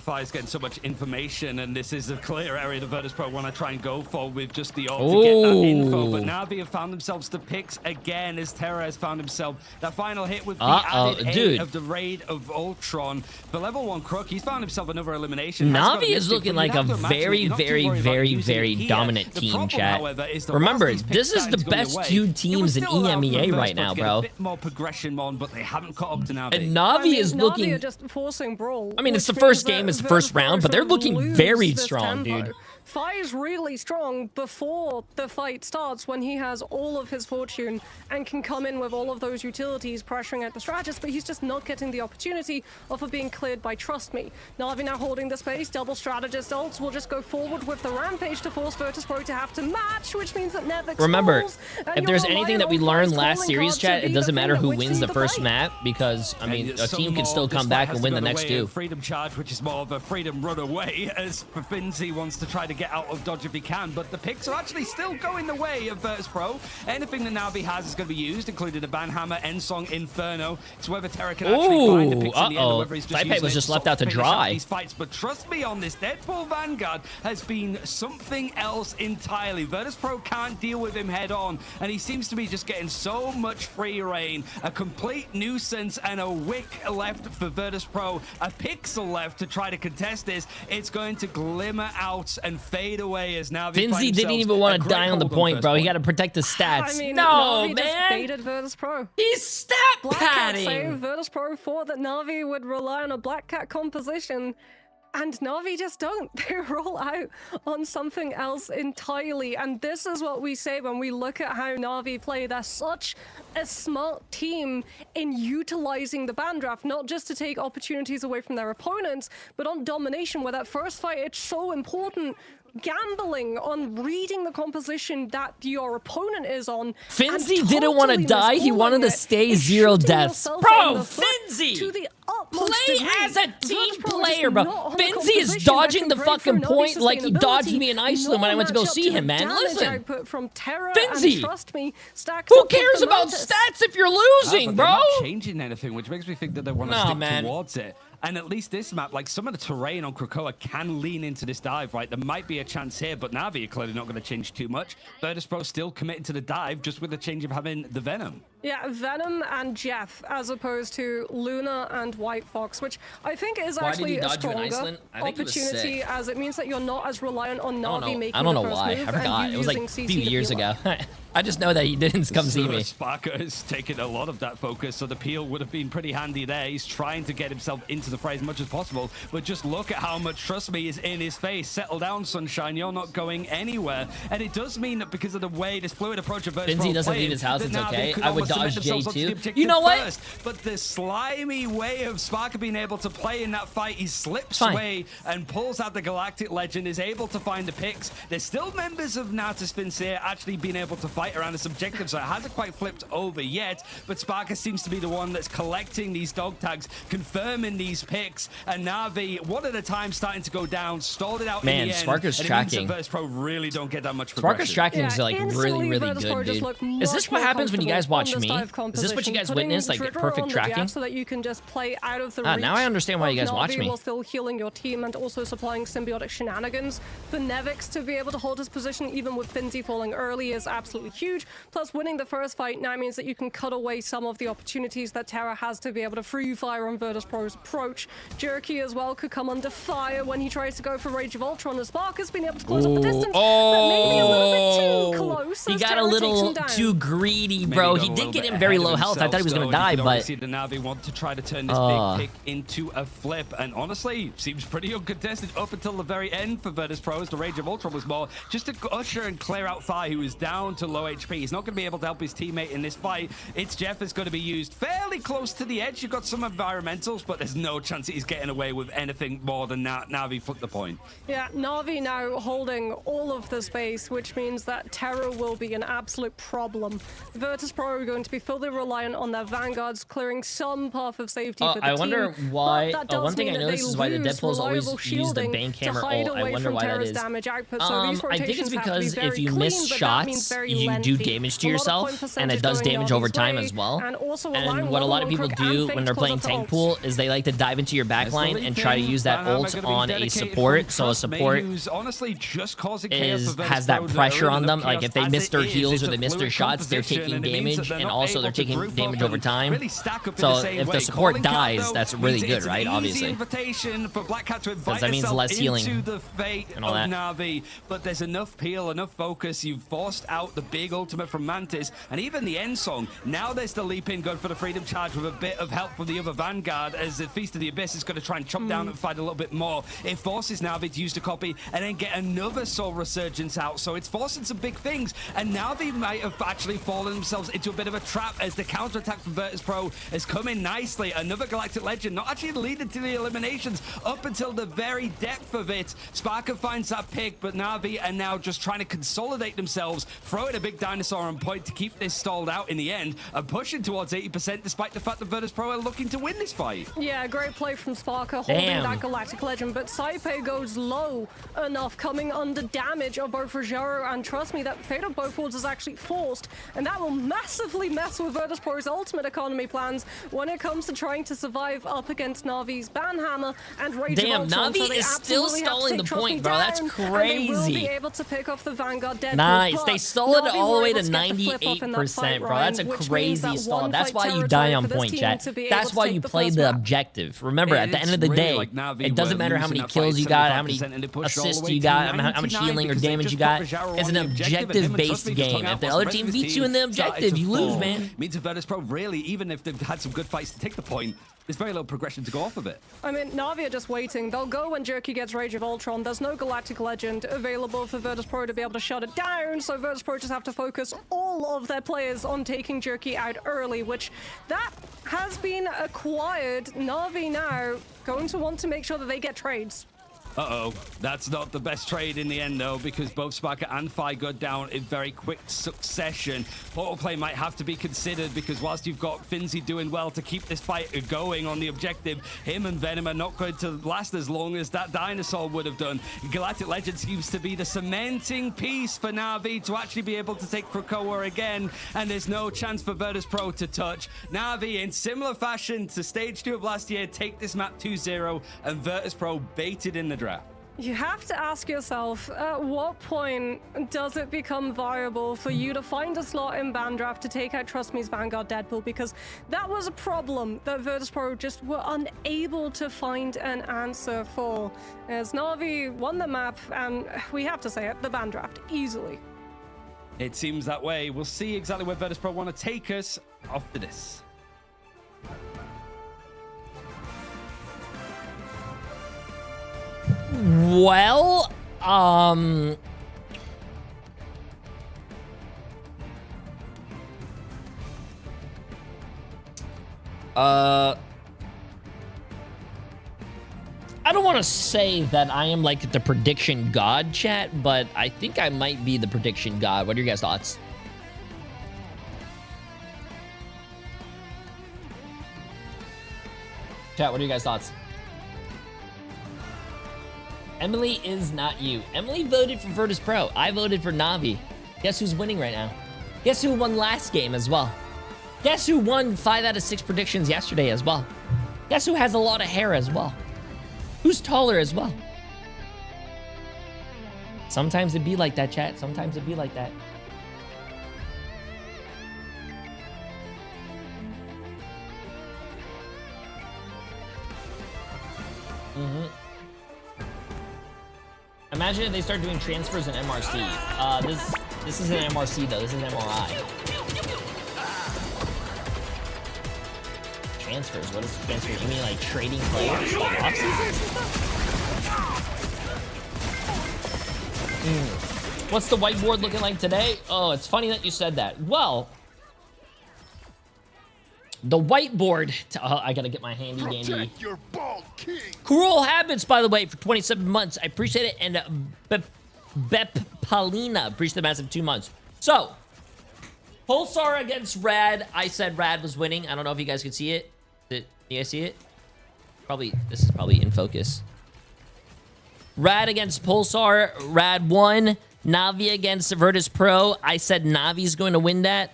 Fi's getting so much information, and this is a clear area the Virtus Pro want to try and go for with just the ult to get that info. But Na'Vi have found themselves the picks again, as Terra has found himself that final hit with the added aid of the Raid of Ultron. For level 1 Crook, he's found himself another elimination. Na'Vi is looking like a very dominant team, chat. Remember, this is the best two teams in EMEA right now, bro. A bit more progression on, but they haven't caught up to Na'Vi. And Na'Vi is looking... Na'Vi are just forcing brawl. I mean, it's the first game, it's the first round, but they're looking very strong, dude. Fi is really strong before the fight starts, when he has all of his fortune and can come in with all of those utilities pressuring at the strategist, but he's just not getting the opportunity of being cleared by Trust Me. Na'Vi now holding the space, double strategist ults will just go forward with the rampage to force Virtus Pro to have to match, which means that Nevix remember, falls, if there's anything that we learned last series, chat, it doesn't matter who wins the first map, because, I mean, a team can still come back and win the next two. Freedom charge, which is more of a freedom run away, as Finzi wants to try to get out of dodge if he can, but the picks are actually still going the way of Virtus Pro. Anything that Na'Vi has is going to be used, including the Banhammer, Ensong, Inferno. It's whether Terra can actually find the picks in the end, or whether he's just using was just left out to dry. These fights. But trust me on this, Deadpool Vanguard has been something else entirely. Virtus Pro can't deal with him head on, and he seems to be just getting so much free reign. A complete nuisance and a wick left for Virtus Pro, a pixel left to try to contest this. It's going to glimmer out and fade away as Na'Vi Finzi didn't even want to die on the point, bro. He got to protect the stats. I mean, no, Na'Vi man. Just baited Virtus Pro. He's stat padding. Save Virtus Pro thought that Na'Vi would rely on a Black Cat composition, and Na'Vi just don't. They roll out on something else entirely, and this is what we say when we look at how Na'Vi play. They're such a smart team in utilizing the ban draft, not just to take opportunities away from their opponents, but on domination, where that first fight, it's so important. Gambling on reading the composition that your opponent is on. Finzi didn't want to die. He wanted to stay 0 deaths. Bro, Finzi Finzi! to the utmost Play degree. as a team Virtus Pro player, just bro. not on a Finzi is composition dodging that the can fucking break through point Navi's like he dodged sustainability, me in Iceland when I went to go not see match up him, man. damage Listen. output from Terra, Finzi! and trust me, stacked Who up with cares the about Mantis. stats if you're losing, But bro? they're not changing anything, which makes me think that they want to Nah, stick man. towards it. And at least this map, like some of the terrain on Krakoa can lean into this dive, right? There might be a chance here, but Na'Vi are clearly not going to change too much. Virtus Pro still committed to the dive, just with the change of having the Venom. Yeah, Venom and Jeff, as opposed to Luna and White Fox, which I think is Why did actually he a dodge you in stronger Iceland? I think it was opportunity, sick. as it means that you're not as reliant on Na'Vi making I don't the know first why. move I forgot. and It you was like a using few CC to years peel ago. up. I just know that he didn't come see me. Sparker has taken a lot of that focus, so the peel would have been pretty handy there. He's trying to get himself into the fray as much as possible, but just look at how much trust me is in his face. Settle down, Sunshine. You're not going anywhere. And it does mean that because of the way this fluid approach of Virtus Finzi Pro doesn't playing, leave his house, that it's Na'Vi okay. could I would almost submit dodge themselves onto the J2. objective You know what? first. But the slimy way of Sparker being able to play in that fight, he slips Fine. away and pulls out the Galactic Legend, is able to find the picks. There's still members of Natus Vincere actually being able to fight around this objective, so it hasn't quite flipped over yet, but Sparker seems to be the one that's collecting these dog tags, confirming these picks, and Na'Vi, one at a time, starting to go down, stalled it out Man, in the end. Sparker's and tracking. It means that Virtus Pro really don't get that much Sparker's progression. tracking is Yeah, like really, instantly really Virtus Pro good, just dude. look Is this much what more happens when you guys watch comfortable me? on this dive Is this what you guys composition, witness? Like putting perfect Dritter on the Jab tracking? so that you can just play out of the Ah, now I reach understand why you of guys watch Na'Vi me. while still healing your team and also supplying symbiotic shenanigans. For Nevix to be able to hold his position even with Finzi falling early is absolutely huge. Plus, winning the first fight now means that you can cut away some of the opportunities that Terra has to be able to free fire on Virtus Pro's approach. Jerky as well could come under fire when he tries to go for Rage of Ultron. The Spark has been able to close up the distance, but maybe a little bit too close. He as got a Terra takes little him down. too greedy, bro. Maybe He got a did little get bit him very ahead of low health. I thought he was himself, going to die, though, and but... you can obviously the Na'Vi want to try to turn this big pick into a flip, and honestly, seems pretty uncontested up until the very end for Virtus Pro, as the Rage of Ultron was more just to usher and clear out Fire, who is down to low HP. He's not going to be able to help his teammate in this fight. It's Jeff is going to be used fairly close to the edge. You've got some environmentals, but there's no chance that he's getting away with anything more than Na'Vi flip the point. Yeah, Na'Vi now holding all of the space, which means that Terra will be an absolute problem. Virtus Pro are going to be fully reliant on their vanguards, clearing some path of safety for the I team. wonder why... But that does one thing mean I that noticed they is why the lose Deadpool's always reliable use the shielding Bane to Camera hide ult. I away wonder from why that Terra's is. damage output. So these I think it's rotations have to be because very if you clean, miss but that means shots, very you do lengthy. damage to A lot of yourself, point and percentage it does going damage over Na'Vi's time way, as well. and also And allowing what a lot of Lolo, people Crook, and do Fake when to they're close playing up the tank ult. pool is they like to dive into your backline and try to use that ult on a support. So a support honestly just causing has that pressure on them. Like if they miss their heals or they miss their shots, they're taking damage, and also they're taking damage over time. So if the support dies, that's really good, right? Obviously, because that means less healing and all that. Na'Vi, but there's enough peel, enough focus. You've forced out the big ultimate from Mantis, and even the end song. Now there's the leap in, good for the freedom charge with a bit of help from the other Vanguard, as the Feast of the Abyss is going to try and chop down and fight a little bit more. It forces Na'Vi to use the copy and then get another Soul Resurgence out, so it's forcing some big things, and Na'Vi might have actually fallen themselves into a bit of a trap as the counterattack from Virtus Pro has come in nicely. Another Galactic Legend, not actually leading to the eliminations up until the very depth of it. Sparker finds that pick, but Na'Vi are now just trying to consolidate themselves, throw in a big dinosaur on point to keep this stalled out in the end, and pushing towards 80% despite the fact that Virtus Pro are looking to win this fight. Yeah, great play from Sparker holding that Galactic Legend, but Saipe goes low enough, coming under damage of both Rogero, and trust me, that Fate of both worlds is actually forced, and that will massively mess with Virtus Pro's ultimate economy plans when it comes to trying to survive up against Navi's Banhammer and Rage of Ultron. Navi So they is still absolutely have to stalling take the Trust Me point, bro. That's down, and they will be crazy. able to pick off the Vanguard Deadpool. Nice. They stalled it Navi all the were way able to get the flip up in that 98%, fight, bro. That's a Ryan, which means crazy that stall. one That's fight why you territory die for on this point, team chat. to be able That's to why take you the play first the map. objective. Remember, at the end of the It's day, really like Na'Vi it doesn't were matter how losing many that kills fight you got, how many 75%, and they pushed all the assists way you to got, how much 99 healing or because they damage just you put got. Rogero It's on an the objective, and him and objective-based Trust Me just hung game. out If the whilst other rest team of his beats you in the started to objective, you lose, fall. man. Means that Virtus Pro really, even if they've had some good fights to take the point, there's very little progression to go off of it. I mean, Na'Vi are just waiting. They'll go when Jerky gets Rage of Ultron. There's no Galactic Legend available for Virtus Pro to be able to shut it down, so Virtus Pro just have to focus all of their players on taking Jerky out early, which that has been acquired. Na'Vi now going to want to make sure that they get trades. Uh-oh, that's not the best trade in the end, though, because both Sparker and Fi go down in very quick succession. Portal play might have to be considered, because whilst you've got Finzi doing well to keep this fight going on the objective, him and Venom are not going to last as long as that Dinosaur would have done. Galactic Legend seems to be the cementing piece for Na'Vi to actually be able to take Krakoa again, and there's no chance for Virtus.pro to touch. Na'Vi, in similar fashion to Stage 2 of last year, take this map 2-0, and Virtus.pro baited in the draft. You have to ask yourself, at what point does it become viable for you to find a slot in Bandraft to take out Trust Me's Vanguard Deadpool? Because that was a problem that Virtus.pro just were unable to find an answer for. As Na'Vi won the map, and we have to say it, the Bandraft, easily. It seems that way. We'll see exactly where Virtus.pro want to take us after this. Well, I don't want to say that I am like the prediction god, chat, but I think I might be the prediction god. What are your guys' thoughts? Chat, what are your guys' thoughts? Emily is not you. Emily voted for Virtus.pro. I voted for Na'Vi. Guess who's winning right now? Guess who won last game as well? Guess who won 5 out of 6 predictions yesterday as well? Guess who has a lot of hair as well? Who's taller as well? Sometimes it be like that, chat. Sometimes it be like that. Imagine if they start doing transfers in MRC. This isn't MRC though. This is MRI. Transfers. What is transfers? You mean like trading players, like off seasons and stuff? What's the whiteboard looking like today? Oh, it's funny that you said that. Well, the whiteboard. I gotta get my handy dandy. Your bald king. Cruel Habits, by the way, for 27 months. I appreciate it. And Bep Paulina, appreciate the massive 2 months. So, Pulsar against Rad. I said Rad was winning. I don't know if you guys can see it. Did you guys see it? Probably. This is probably in focus. Rad against Pulsar. Rad won. Na'Vi against Virtus.pro. I said Navi's going to win that.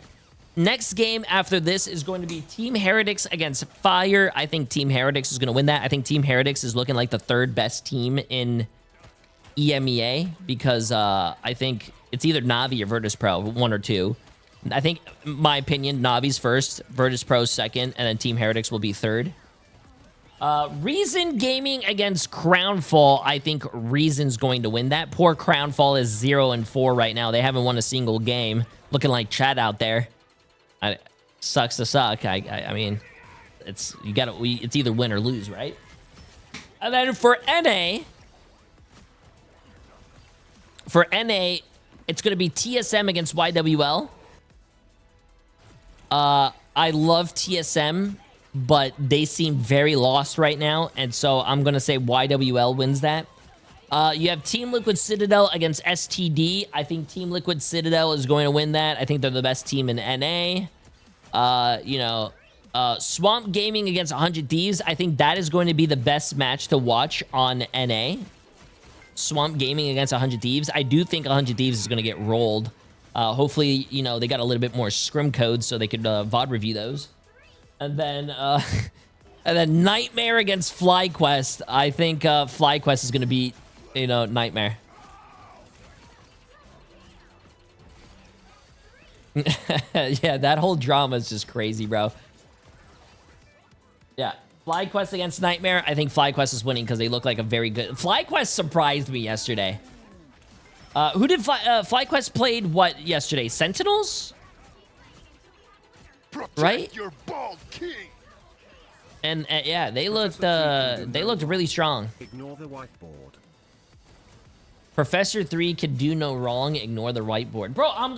Next game after this is going to be Team Heretics against Fire. I think Team Heretics is going to win that. I think Team Heretics is looking like the 3rd best team in EMEA because I think it's either Na'Vi or Virtus.pro, 1 or 2. I think, in my opinion, Navi's first, Virtus.pro second, and then Team Heretics will be 3rd. Reason Gaming against Crownfall. I think Reason's going to win that. Poor Crownfall is 0-4 right now. They haven't won a single game. Looking like Chad out there. Sucks to suck. I mean, it's either win or lose, right? And then for NA, it's going to be TSM against YWL. I love TSM, but they seem very lost right now, and so I'm going to say YWL wins that. You have Team Liquid Citadel against STD. I think Team Liquid Citadel is going to win that. I think they're the best team in NA. Swamp Gaming against 100 Thieves. I think that is going to be the best match to watch on NA. Swamp Gaming against 100 Thieves. I do think 100 Thieves is going to get rolled. Hopefully, they got a little bit more scrim codes so they could VOD review those. And then, Nightmare against FlyQuest. I think FlyQuest is going to beat, Nightmare. Yeah, that whole drama is just crazy, bro. Yeah, FlyQuest against Nightmare. I think FlyQuest is winning because they look like a very good... FlyQuest surprised me yesterday. Who did FlyQuest played what yesterday? Sentinels? Protect right? Your bald king. And yeah, they looked really strong. Ignore the whiteboard. Professor 3 can do no wrong. Ignore the whiteboard. Bro, I'm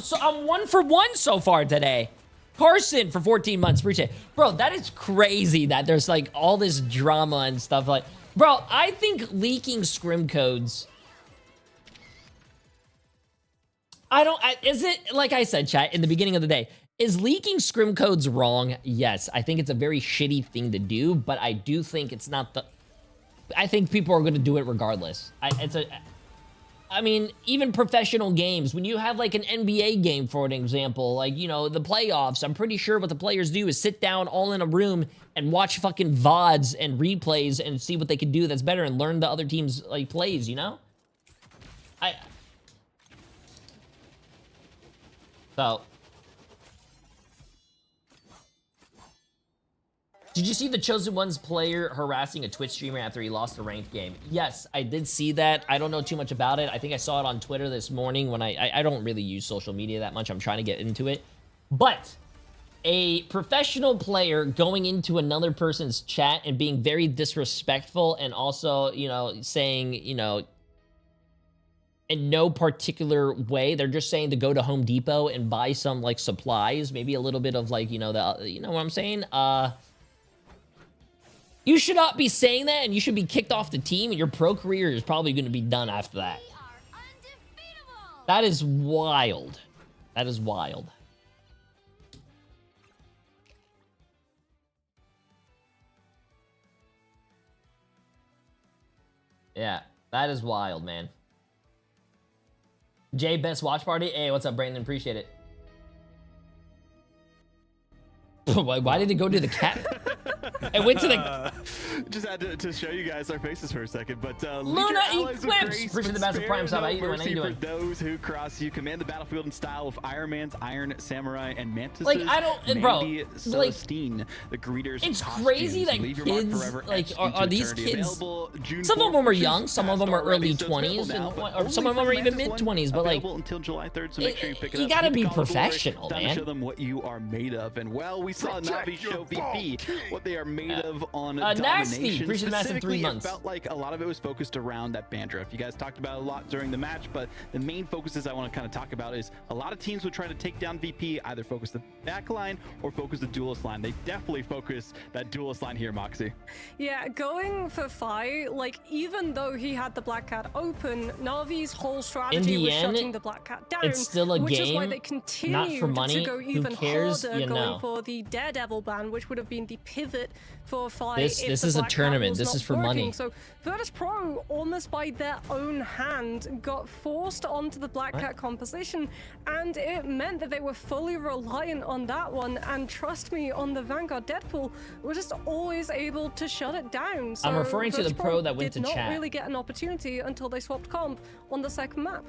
1 for 1 so far today. Carson for 14 months. Appreciate it. Bro, that is crazy that there's like all this drama and stuff like... Bro, I think leaking scrim codes... is it, like I said, chat, in the beginning of the day, is leaking scrim codes wrong? Yes, I think it's a very shitty thing to do, but I do think it's not the... I think people are going to do it regardless. I mean, even professional games, when you have like an NBA game, for an example, like, you know, the playoffs, I'm pretty sure what the players do is sit down all in a room and watch fucking VODs and replays and see what they can do that's better and learn the other team's, like, plays, you know? So... Did you see the Chosen One's player harassing a Twitch streamer after he lost a ranked game? Yes, I did see that. I don't know too much about it. I think I saw it on Twitter this morning when I don't really use social media that much. I'm trying to get into it. But a professional player going into another person's chat and being very disrespectful and also, you know, saying, you know, in no particular way, they're just saying to go to Home Depot and buy some, like, supplies, maybe a little bit of, like, you know, you know what I'm saying? You should not be saying that, and you should be kicked off the team, and your pro career is probably going to be done after that. That is wild. That is wild. Yeah, that is wild, man. Jay, best watch party? Hey, what's up, Brandon? Appreciate it. Why did it go to the cat? It went to the... Just had to show you guys our faces for a second, but Luna Eclipse! Appreciate the massive prime sub. How you doing? How you doing? For those who cross you, command the battlefield in style of Iron Man's Iron Samurai and Mantis. Like, I don't... Bro, like... The greeters it's crazy that kids... Like, are these kids... Some of them are young, some of them are early 20s, or some of them are even mid-20s, but like... Until July 3rd, so make sure you pick it up. You gotta be professional, man. Show them what you are made of, and well, we saw Navi show VP what they are made of on Nasty, appreciate the massive 3 months. It felt like a lot of it was focused around that Bandrift. You guys talked about it a lot during the match, but the main focuses I want to kind of talk about is a lot of teams would try to take down VP, either focus the back line or focus the duelist line. They definitely focus that duelist line here, Moxie. Yeah, going for Fi, like, even though he had the Black Cat open, Navi's whole strategy was shutting the Black Cat down, it's still a which game, is why they continued not for money. to go even harder, you know. going for the Daredevil ban, which would have been the pivot for Fi. This is a tournament. This is for money. So Virtus Pro, almost by their own hand, got forced onto the Black Cat composition, and it meant that they were fully reliant on that one. And trust me, on the Vanguard Deadpool, we're just always able to shut it down. So I'm referring to the pro that went to chat. Did not chat. really get an opportunity until they swapped comp on the second map.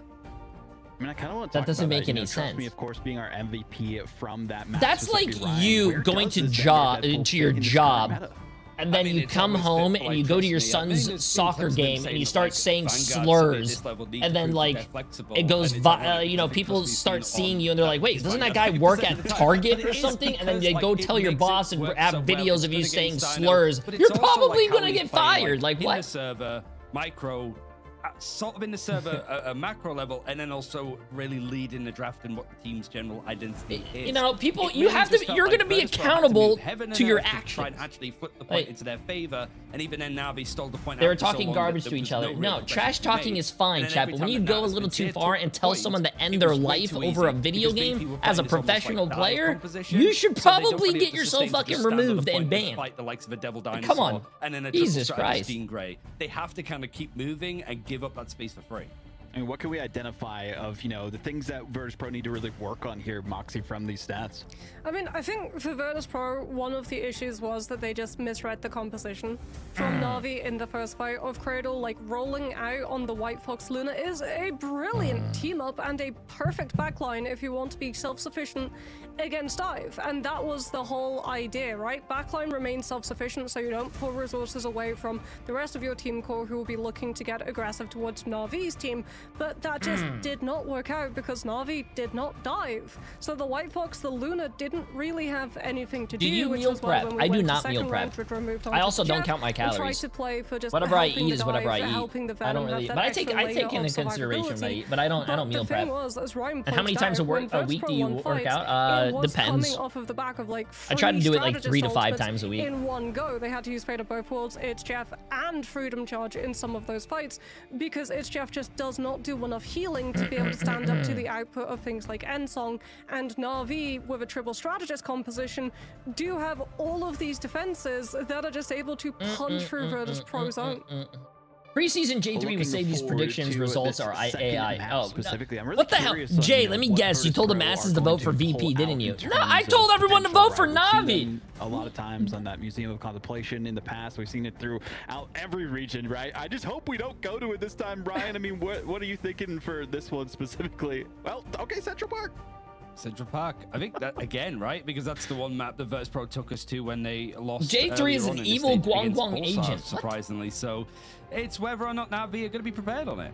I mean, I kind of want to talk that doesn't about make that. any Trust sense. me, of course, being our MVP from that match. That's like you going to your job, and then you come home and you go to your son's soccer game and you start saying slurs, and then like it goes, you know, people start seeing you and they're like, wait, doesn't that guy work at Target or something? And then they go tell your boss and have videos of you saying slurs. You're probably gonna get fired. Like what? Server micro. Sort of in the server a macro level, and then also really lead in the draft and what the team's general identity is. You know, people, you're going to be accountable to your actions. Try and actually flip the point into their favor, and even then Navi stole the point. They were talking garbage to each other. No, trash talking is fine, chat, but when you go a little too far and tell someone to end their life over a video game as a professional player, you should probably get yourself fucking removed and banned. The likes of a Devil Dinosaur, come on, and then a Jesus Christ. Gray. They have to kind of keep moving and give up that space for free. I mean, what can we identify of, you know, the things that Virtus Pro need to really work on here, Moxie, from these stats? I mean, I think for Virtus Pro, one of the issues was that they just misread the composition from Na'Vi in the first fight of Cradle. Like, rolling out on the White Fox Luna is a brilliant team up and a perfect backline if you want to be self-sufficient against Dive. And that was the whole idea, right? Backline remains self-sufficient so you don't pull resources away from the rest of your team core who will be looking to get aggressive towards Na'Vi's team. but that just did not work out because Na'Vi did not dive. So the White Fox, the Luna, didn't really have anything to do. you which meal was why prep? when we I do went to not meal second prep. round, we'd removed I also onto don't Jeff count my and tried calories. to play for just Whatever I helping eat the is whatever I dive, eat. helping the I don't Venom have really, that but I extra take layer into of consideration what I survivability. eat, but I don't meal The prep. thing was, as Ryan And how many pointed times out, when a week Virtus do you won work fights, out? it was Depends. coming off of the back of like I try to do it like strategist 3 to 5 ultimates times a week. in one go. They had to use Fate of both worlds, It's Jeff, and Freedom Charge in some of those fights because It's Jeff just does not do enough healing to be able to stand up to the output of things like Ensong, and Na'Vi with a triple strategist composition do have all of these defenses that are just able to punch through Virtus Pro zone. Preseason Jay3 would say these predictions results are AI. Oh, specifically, I'm really what the hell? curious on, Jay, let me guess. You told the masses to vote for VP, didn't you? No, I told everyone to vote for Na'Vi. A lot of times on that Museum of Contemplation in the past, we've seen it throughout every region, right? I just hope we don't go to it this time, Brian. I mean, what are you thinking for this one specifically? Well, okay, Central Park. Central Park. I think that again, right? Because that's the one map that Virtus Pro took us to when they lost. J3 is an evil Guang agent. Surprisingly, so it's whether or not Na'Vi are going to be prepared on it.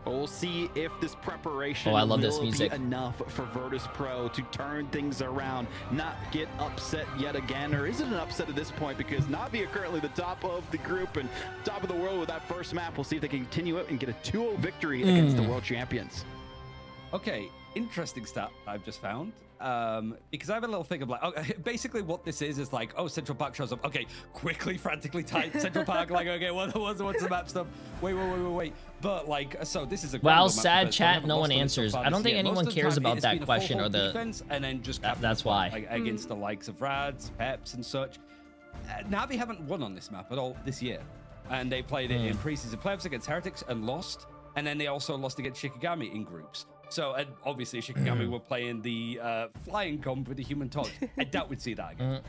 We'll see if this preparation I love this will music. be enough for Virtus Pro to turn things around, not get upset yet again, or is it an upset at this point? Because Na'Vi are currently the top of the group and top of the world with that first map. We'll see if they can continue it and get a 2-0 victory against the world champions. Okay, interesting stat I've just found. Because I have a little thing of like, okay, basically what this is like, oh, Central Park shows up. Okay, quickly, frantically type Central Park. Like, okay, what's the map stuff? Wait. But like, so this is a well, sad chat. No one answers. I don't think anyone cares about that question or the defense, and then just that's why like, against the likes of Rads, Peps, and such. Na'Vi haven't won on this map at all this year, and they played it in preseason playoffs against Heretics and lost, and then they also lost against Shikigami in groups. So, and obviously, Shikigami were playing the flying comp with the Human Torch. I doubt we'd see that again.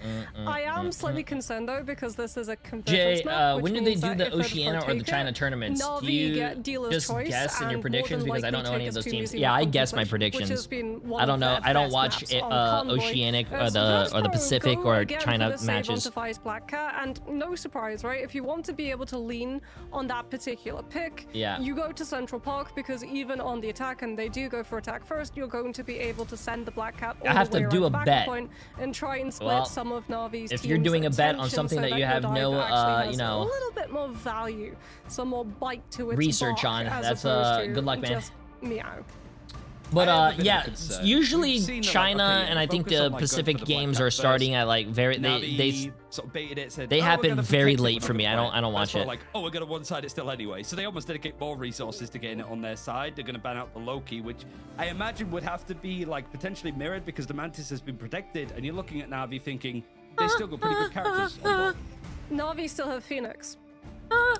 I am slightly concerned, though, because this is a convergence Jay, map, when did they do the Oceania or the China tournaments? Do you just guess in your predictions? Because I don't know any of those teams. Yeah, I guess my predictions. I don't know. I don't watch Oceanic or the Pacific or China matches. Black Cat, and no surprise, right? If you want to be able to lean on that particular pick, you go to Central Park, because even on the attack, and they do go for attack first, you're going to be able to send the Black Cat all I have the way to do a around the bet point and try and split some of Na'Vi's if you're doing a bet on something that you have no you know, a little bit more value, some more bite to its research bark, on, as that's opposed to good luck, man. just meow. But yeah, usually China and I think the Pacific games are starting at like they sort of baited it, said, they happen very late for me. I don't watch it. Like, oh, we're gonna one side it still anyway. So they almost dedicate more resources to getting it on their side. They're gonna ban out the Loki, which I imagine would have to be like potentially mirrored because the Mantis has been protected, and you're looking at Na'Vi thinking they still got pretty good characters on board. Na'Vi still have Phoenix.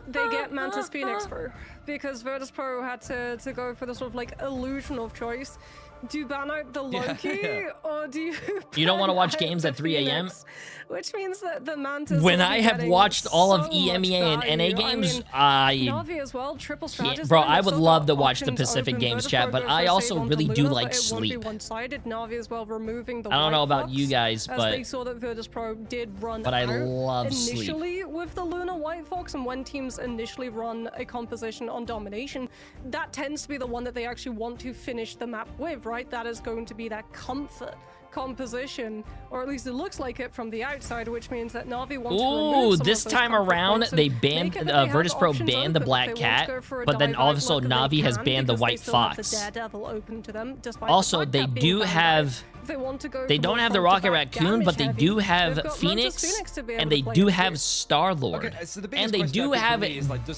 They get Mantis Phoenix through because Virtus Pro had to go for the sort of like illusion of choice. Do you ban out the Loki or do you don't want to watch games at 3 a.m.? Which means that the Mantis. When I have watched all of EMEA and NA games, Na'Vi as well, triple strategy. Bro, I would love to watch the Pacific games, chat, but I also really do like sleep. Na'Vi as well, removing the I don't know about Fox, you guys, but they saw that Virtus Pro did run I love initially sleep. with the Luna White Fox, and when teams initially run a composition on domination, that tends to be the one that they actually want to finish the map with, right? That is going to be that comfort composition, or at least it looks like it from the outside, which means that Na'Vi wants to remove some this of those time comfort around points they banned Virtus Pro banned the Black Cat, but then also Na'Vi has banned the White Fox. Also, they do have they don't have the Rocket Raccoon, but they do have Phoenix, and they do have Star-Lord, and they do have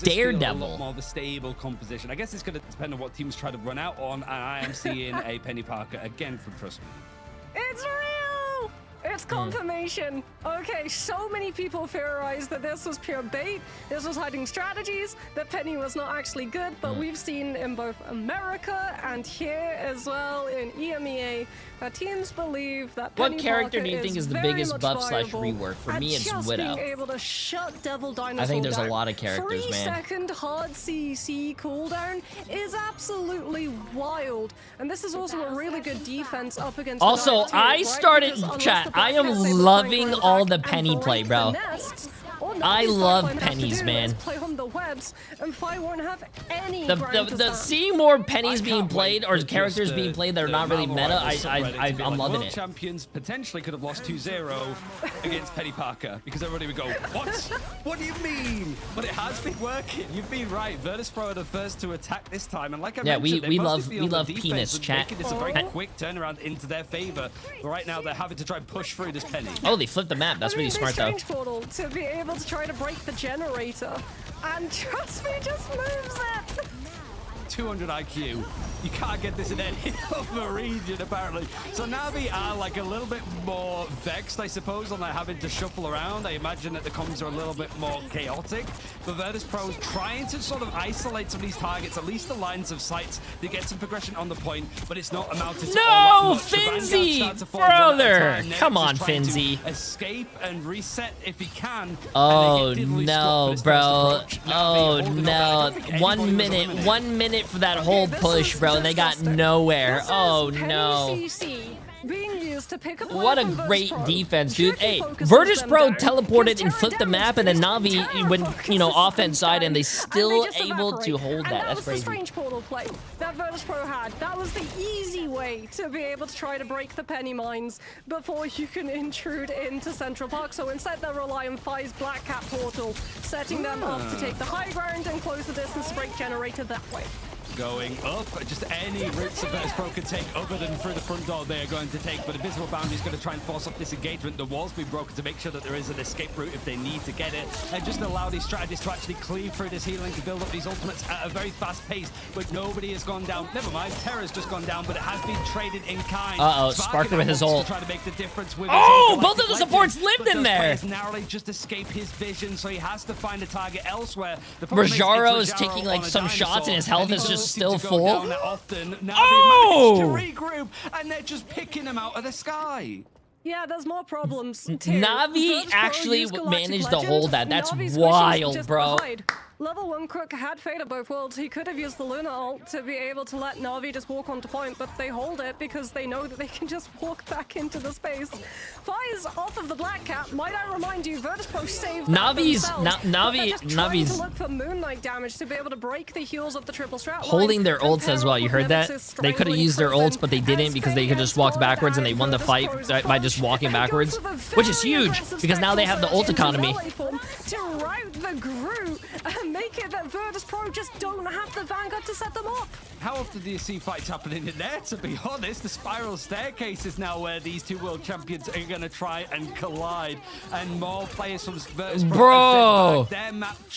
Daredevil. More of a stable composition. I guess it's going to depend on what teams try to run out on, and I am seeing a Penny Parker again from Trust Me. It's real! It's confirmation. Okay, so many people theorized that this was pure bait, this was hiding strategies, that Penny was not actually good, but we've seen in both America and here as well in EMEA that teams believe that Penny What character Parker do you think is the very biggest much buff slash viable, rework? For me, it's just Widow. being able to shut Devil Dinosaur I think there's down. a lot of characters, 3 man. 3-second hard CC cooldown is absolutely wild, and this is also a really good defense up against. Also, the Dive too, I right? started Because chat. unless the I am Black Cat, they were loving playing all the attack Penny and play, break bro. the nests, or I love pennies, man. Play on the webs, and Fi won't have any ground to stand. Seeing more pennies being played or characters being played that are not really meta, I'm loving it. Champions potentially could have lost 2-0 against Penny Parker because everybody would go, what? What do you mean? But it has been working. You've been right. Virtus Pro are the first to attack this time, and like I mentioned, we love penis chat. This a very quick turnaround into their favor. But right now they're having to try and push through this Penny. Oh, they flipped the map. That's really smart though. Portal to be able to try to break the generator, and trust me, just moves it. 200 IQ. You can't get this in any other region, apparently. So Navi are like a little bit more vexed, I suppose, on like having to shuffle around. I imagine that the comms are a little bit more chaotic. But Virtus Pro's trying to sort of isolate some of these targets, at least the lines of sights, to get some progression on the point, but it's not amounted to all that much. Finzi, brother! Come on, Finzi. Escape and reset if he can. Oh no, bro. Oh no. 1 minute for that whole push, bro, and they got nowhere. Oh no. What a great defense, dude. Hey, Virtus Pro teleported and flipped the map, and then Navi went, offense side, and they still able to hold that. That's crazy. The strange portal play that Virtus Pro had. That was the easy way to be able to try to break the penny mines before you can intrude into Central Park. So instead, they rely on Fi's Black Cat portal, setting them up to take the high ground and close the distance to break generator that way. Going up, just any routes that Virtus Pro can take other than through the front door they are going to take, but Invisible Boundary is going to try and force up this engagement. The wall's been broken to make sure that there is an escape route if they need to get it, and just allow these strategists to actually cleave through this healing to build up these ultimates at a very fast pace, but nobody has gone down. Never mind, Terra's just gone down, but it has been traded in kind. Uh-oh, Sparker with his ult. To try to make the difference with both of the supports lived in there. Narrowly just escape his vision, so he has to find a target elsewhere. Rajaro is taking like some shots and his health is just still full. Often. Now they managed to regroup, and they're just picking him out of the sky. Yeah, there's more problems. Navi actually managed to hold that. That's wild, bro. Level 1 Crook had Fate of both worlds. He could have used the Luna ult to be able to let Navi just walk onto point, but they hold it because they know that they can just walk back into the space. Fi's off of the Black Cat. Might I remind you, Virtus Pro saved Navi's trying to look for Moon Knight damage to be able to break the heals of the triple strat holding their ults as well. You heard that? They could have used their ults, but they didn't because they could just walk backwards, and they won the fight by just walking backwards, which is huge because now they have the ult economy. To route the Groot and make it that Virtus Pro just don't have the Vanguard to set them up. How often do you see fights happening in there, to be honest? The spiral staircase is now where these two world champions are going to try and collide, and more players from Virtus Pro. Bro!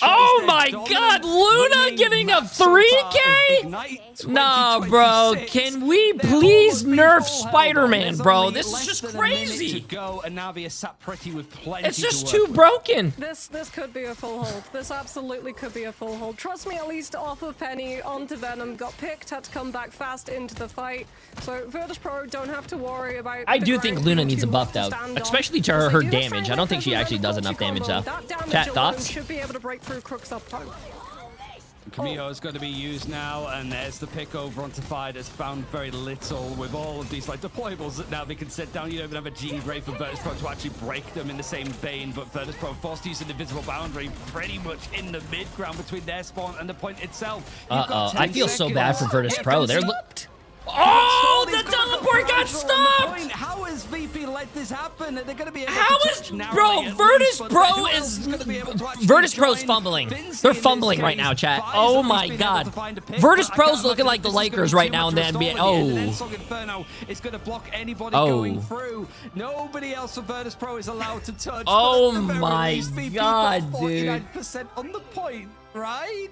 Oh my god, Luna getting a 3K? Nah, bro, can we please nerf Spider-Man, bro? This is just crazy. It's just too broken. This could be a full hold. This absolutely could be a full hold. Trust me, at least off of Penny onto Venom, got picked, had to come back fast into the fight. So Virtus Pro don't have to worry about. I do think Luna needs a buff though, especially to her damage. I don't think she actually does enough damage though. Chat thoughts? Should be able to break through Crook's up time. Camille is going to be used now, and there's the pick over onto Fide. Has found very little with all of these like deployables that now they can set down. You don't even have a Genie Ray for Virtus Pro to actually break them in the same vein, but Virtus Pro forced to use an invisible boundary pretty much in the mid ground between their spawn and the point itself. I feel so bad for Virtus Pro. They're oh, the teleport got stopped! How has VP let this happen? They're going to be able bro, Virtus Pro's fumbling. They're fumbling right now, chat. Oh my god. Virtus Pro's looking like the Lakers right now in the NBA. Oh. It's going to block anybody going through. Nobody else from Virtus Pro is allowed to touch. Oh my god, dude. 49% on the point, right?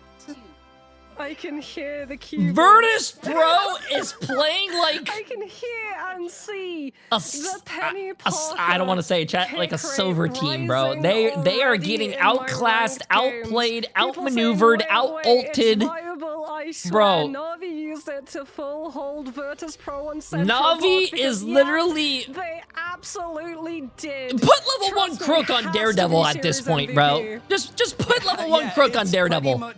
I can hear the keyboard. Virtus Pro is playing like I can hear and see the Penny Parker. I don't want to say chat like a silver team, bro. They are getting outclassed, outplayed, outmaneuvered, out-ulted. Bro, Navi used it to full hold Virtus Pro on Navi is literally. They absolutely did. Put level 1 Crook on Daredevil at this point, bro. Just put level 1 Crook on Daredevil.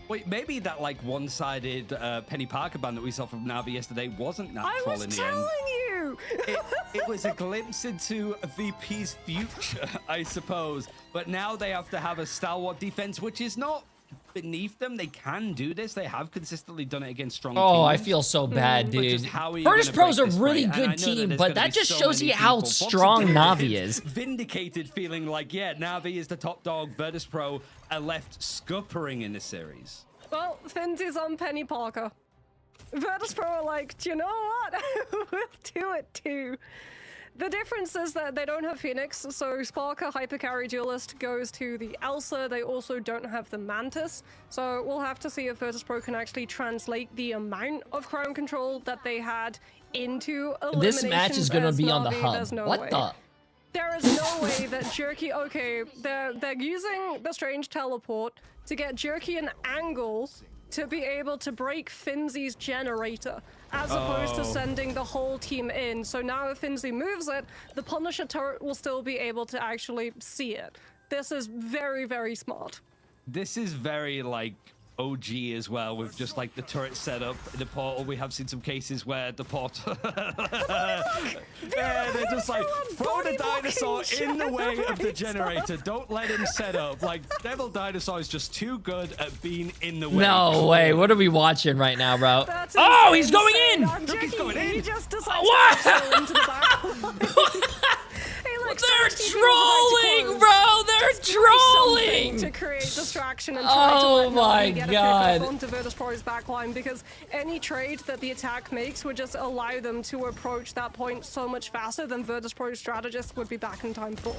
Wait, maybe that like one-sided Penny Parker ban that we saw from Na'Vi yesterday wasn't natural in the end. I was telling you! It was a glimpse into VP's future, I suppose. But now they have to have a stalwart defense, which is not beneath them. They can do this. They have consistently done it against strong teams. I feel so bad, dude. Virtus Pro's a really good team, but that just shows you how strong Na'Vi is. Vindicated, feeling like, yeah, Na'Vi is the top dog. Virtus Pro are left scuppering in this series. Well, Finzy's on Penny Parker. Virtus Pro are like, do you know what? We'll do it too. The difference is that they don't have Phoenix, so Sparker Hypercarry Duelist goes to the Elsa. They also don't have the Mantis, so we'll have to see if Virtus Pro can actually translate the amount of crown control that they had into eliminations. This match is going to be on the Na'Vi. hub. There's no What way. the? There is no way that Jerky... Okay, they're using the strange teleport to get Jerky an angle to be able to break Finzy's generator, as opposed to sending the whole team in. So now if Finzy moves it, the Punisher turret will still be able to actually see it. This is very, very smart. This is very, like, OG as well, with just, like, the turret set up in the portal. We have seen some cases where the portal... yeah, they're just like, throw the dinosaur in the way of the generator. Don't let him set up. Like, Devil Dinosaur is just too good at being in the way. No way. What are we watching right now, bro? Oh, he's going in! He's going in! He just decides to go into the back. They're trolling, bro! They're trolling! To create distraction and try to let my get God. a pick onto Virtus Pro's backline, because any trade that the attack makes would just allow them to approach that point so much faster than Virtus Pro's strategist would be back in time for.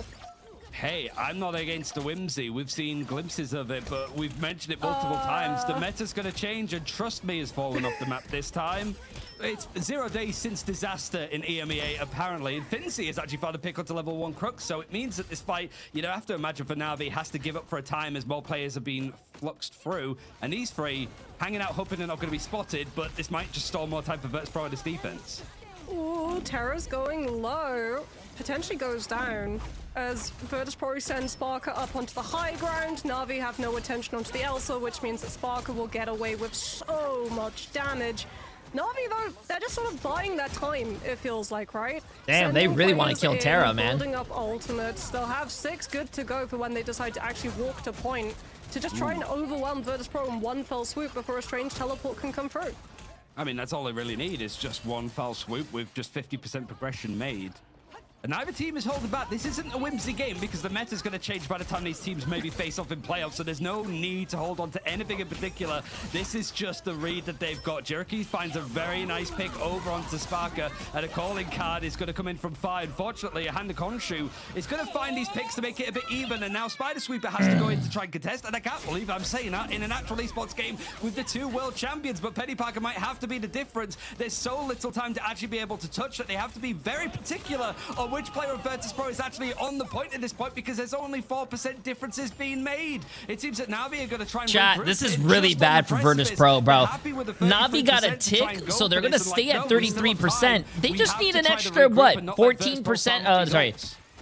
Hey, I'm not against the whimsy. We've seen glimpses of it, but we've mentioned it multiple times. The meta's going to change, and trust me, has fallen off the map this time. It's 0 days since disaster in EMEA, apparently, and Finzy has actually found a pick onto level 1 Crux, so it means that this fight, you know, have to imagine for Na'Vi has to give up for a time as more players are being fluxed through, and these three hanging out hoping they're not going to be spotted, but this might just stall more time for Virtus Pro in this defense. Ooh, Terra's going low. Potentially goes down as Virtus Pro sends Sparker up onto the high ground. Na'Vi have no attention onto the Elsa, which means that Sparker will get away with so much damage. Na'Vi, though, they're just sort of buying their time, it feels like, right? Damn, they really want to kill Terra, man. Building up ultimates. They'll have 6 good to go for when they decide to actually walk to point, to just try and overwhelm Virtus Pro in one fell swoop before a strange teleport can come through. I mean, that's all they really need is just one foul swoop with just 50% progression made. And neither team is holding back. This isn't a whimsy game because the meta is going to change by the time these teams maybe face off in playoffs, so there's no need to hold on to anything in particular. This is just the read that they've got. Jerky finds a very nice pick over onto Sparker, and a calling card is going to come in from Fire. Unfortunately, a hand of Khonshu is going to find these picks to make it a bit even, and now Spider Sweeper has to go in to try and contest, and I can't believe I'm saying that in an actual esports game with the 2 world champions, but Penny Parker might have to be the difference. There's so little time to actually be able to touch that they have to be very particular on which player of Virtus Pro is actually on the point at this point, because there's only 4% differences being made. It seems that Na'Vi are going to try and chat. This is really bad for Virtus Pro, bro. Na'Vi got a tick, so they're going to stay at 33%. They just need an extra, what, 14%? Sorry.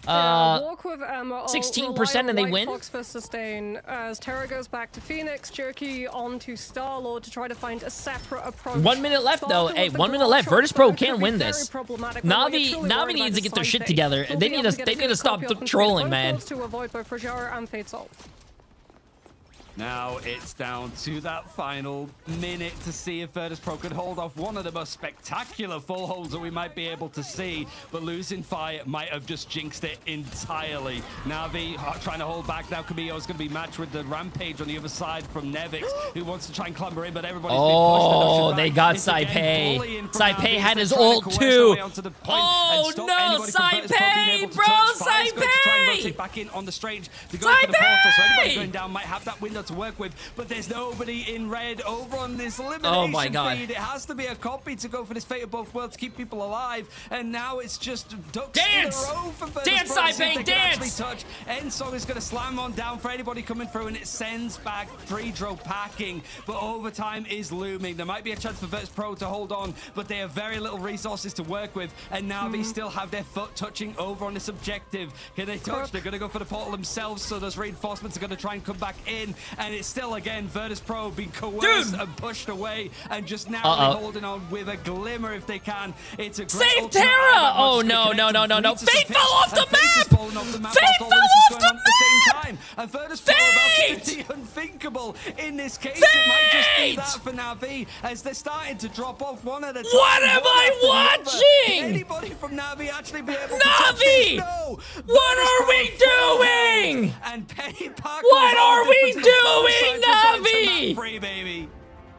16% and they win? Fox for sustain as Terra goes back to Phoenix, Jerky onto Star-Lord to try to find a separate approach. 1 minute left though. Hey, 1 minute left. Virtus Pro can win this. Na'Vi needs to get their shit together. They need to stop trolling, man. To avoid both Rajara and Fate Salt. Now it's down to that final minute to see if Virtus Pro could hold off one of the most spectacular full holds that we might be able to see, but losing Fire might have just jinxed it entirely. Na'Vi trying to hold back. Now Camille is going to be matched with the Rampage on the other side from Nevix, who wants to try and clamber in, but everybody's been pushed. They got Saipei. Saipei had his ult too. Oh no, Saipei, bro, Saipei! Back in on the strange to go for the portal, so anybody going down might have that window to work with, but there's nobody in red over on this elimination feed. It has to be a copy to go for this Fate of Both Worlds to keep people alive, and now it's just ducks in a row for Virtus Dance, Pro. Saipei, dance! Touch. Ensong is going to slam on down for anybody coming through, and it sends back Freedro packing, but overtime is looming. There might be a chance for Virtus Pro to hold on, but they have very little resources to work with, and Na'Vi still have their foot touching over on this objective. Can they touch? They're going to go for the portal themselves, so those reinforcements are going to try and come back in, and it's still, again, Virtus Pro being coerced and pushed away, and just now holding on with a glimmer if they can. It's a great Save Terra! Oh, no. Fate fell off the map! Fate fell off the map! And Virtus Pro about to do the unthinkable in this case. It might just be that for Na'Vi as they're starting to drop off one at a time. What am I watching? Can anybody from Na'Vi actually be able Na'Vi! to No! What are we doing? And Penny Parker. What are we doing, Na'Vi? Free, baby.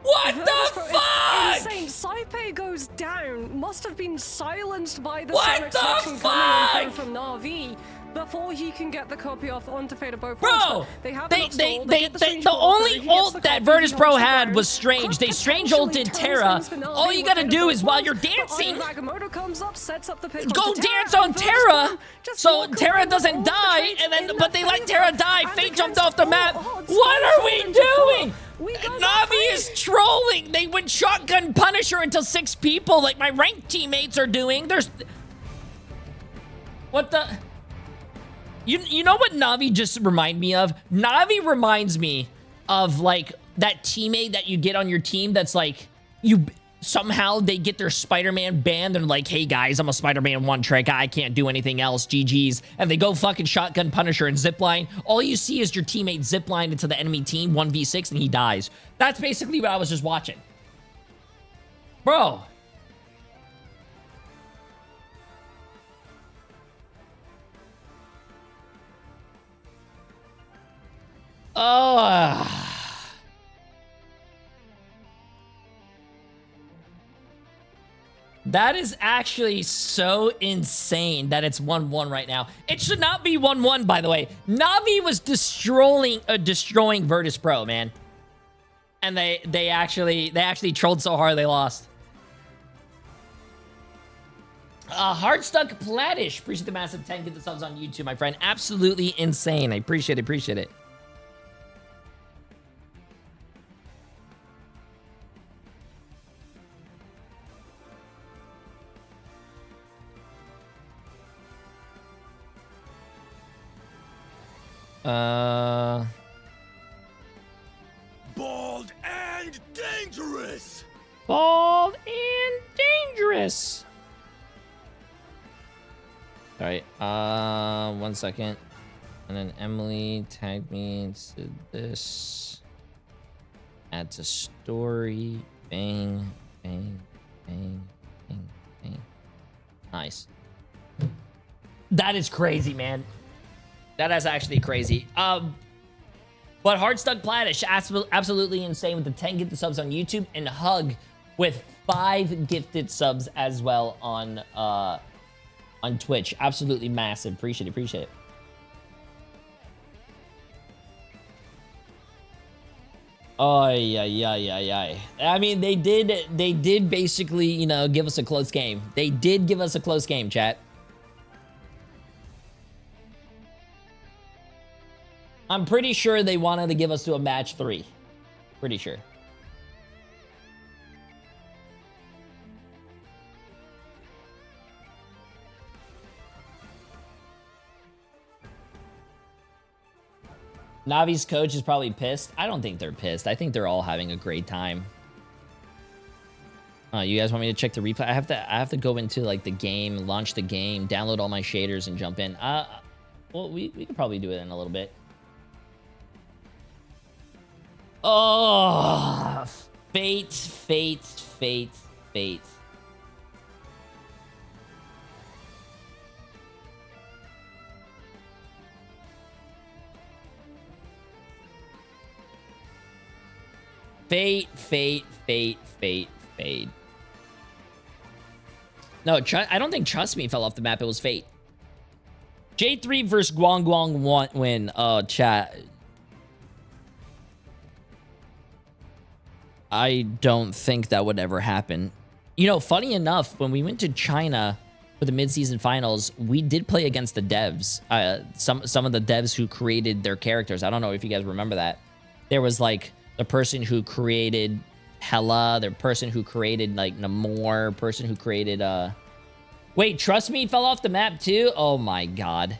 What the fuck? Insane. Saipe goes down. Must have been silenced by the What Sonic the section coming in fuck? from Na'Vi before he can get the copy off onto Fatal Bow. Bro, the only ult that Virtus Pro had was Strange. They Strange ulted Terra. All you gotta do is while you're dancing, comes up, sets up the pick go dance on Terra, so Terra doesn't die, and then but they let Terra die. Fate jumped off the map. What are we doing? Na'Vi is trolling. They would shotgun Punisher until 6 people, like my ranked teammates are doing. There's what the. You know what Na'Vi just remind me of? Na'Vi reminds me of like that teammate that you get on your team that's like somehow they get their Spider-Man banned. They're like, hey guys, I'm a Spider-Man one trick. I can't do anything else. GG's. And they go fucking shotgun Punisher and zipline. All you see is your teammate zipline into the enemy team 1v6 and he dies. That's basically what I was just watching. Bro. Oh. That is actually so insane that it's 1-1 right now. It should not be 1-1, by the way. Na'Vi was destroying Virtus Pro, man. And they actually trolled so hard they lost. Hard stuck Platish. Appreciate the massive 10. Get the subs on YouTube, my friend. Absolutely insane. I appreciate it. Bold and dangerous. Bold and dangerous. All right. 1 second. And then Emily tagged me to this. Add to story. Bang, bang, bang, bang, bang. Nice. That is crazy, man. That is actually crazy. But Hard Stuck Platish, absolutely insane with the 10 gifted subs on YouTube, and Hug with 5 gifted subs as well on Twitch. Absolutely massive. Appreciate it. Oh yeah. I mean, they did basically, you know, give us a close game. They did give us a close game, chat. I'm pretty sure they wanted to give us to a match 3. Pretty sure. Navi's coach is probably pissed. I don't think they're pissed. I think they're all having a great time. You guys want me to check the replay? I have to go into like the game, launch the game, download all my shaders, and jump in. Well, we could probably do it in a little bit. Oh, fate. Fate. No, I don't think Trust Me fell off the map. It was Fate. Jay3 versus Guang win. Oh, chat. I don't think that would ever happen. You know, funny enough, when we went to China for the mid-season finals, we did play against the devs. Some of the devs who created their characters. I don't know if you guys remember that. There was like the person who created Hela, the person who created like Namor, person who created Wait, Trust Me fell off the map too? Oh my god.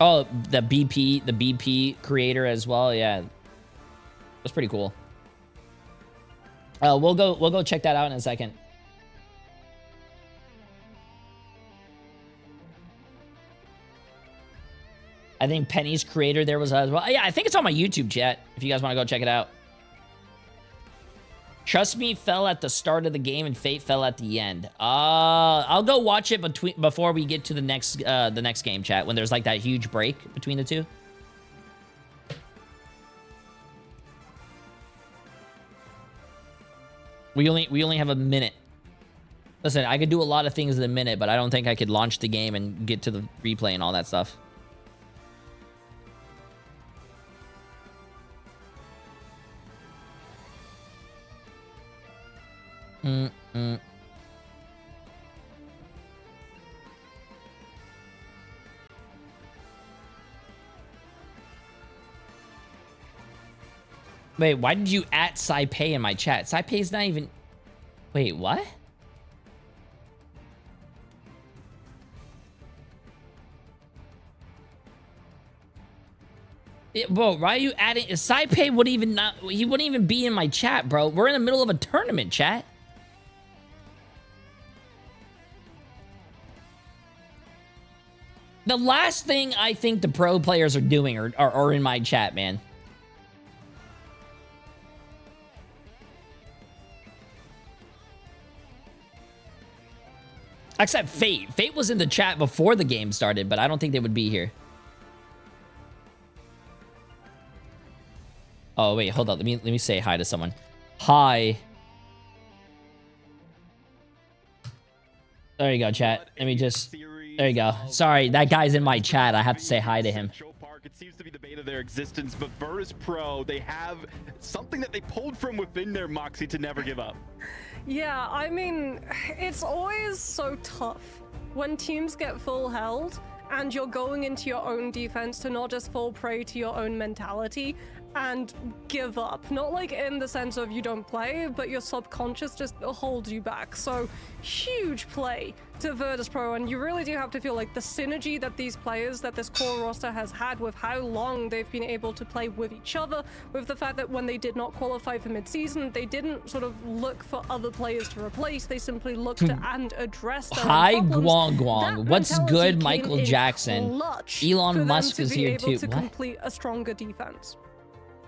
Oh, the BP creator as well. Yeah, that's pretty cool. We'll go check that out in a second. I think Penny's creator there was as well. Yeah, I think it's on my YouTube chat if you guys want to go check it out. Trust Me fell at the start of the game and Fate fell at the end. I'll go watch it before we get to the next game, chat, when there's like that huge break between the two. We only have a minute. Listen, I could do a lot of things in a minute, but I don't think I could launch the game and get to the replay and all that stuff. Wait, why did you at Saipei in my chat? Saipei's not even... Wait, what? Bro, why are you adding... Saipei would even not... He wouldn't even be in my chat, bro. We're in the middle of a tournament, chat. The last thing I think the pro players are doing are in my chat, man. Except Fate. Fate was in the chat before the game started, but I don't think they would be here. Oh, wait, hold on. Let me say hi to someone. Hi. There you go, chat. Let me just... There you go. Sorry, that guy's in my chat. I have to say hi to him. It seems to be the bane of their existence, but Virtus Pro, they have something that they pulled from within their Moxie to never give up. Yeah, I mean, it's always so tough when teams get full held and you're going into your own defense to not just fall prey to your own mentality and give up. Not like in the sense of you don't play, but your subconscious just holds you back. So huge play to Virtus Pro, and you really do have to feel like the synergy that these players, that this core roster has had with how long they've been able to play with each other, with the fact that when they did not qualify for mid-season, they didn't sort of look for other players to replace, they simply looked to and addressed their Hi, problems. Guang. What's good, Michael Jackson? Elon Musk is here too. To complete a stronger defense.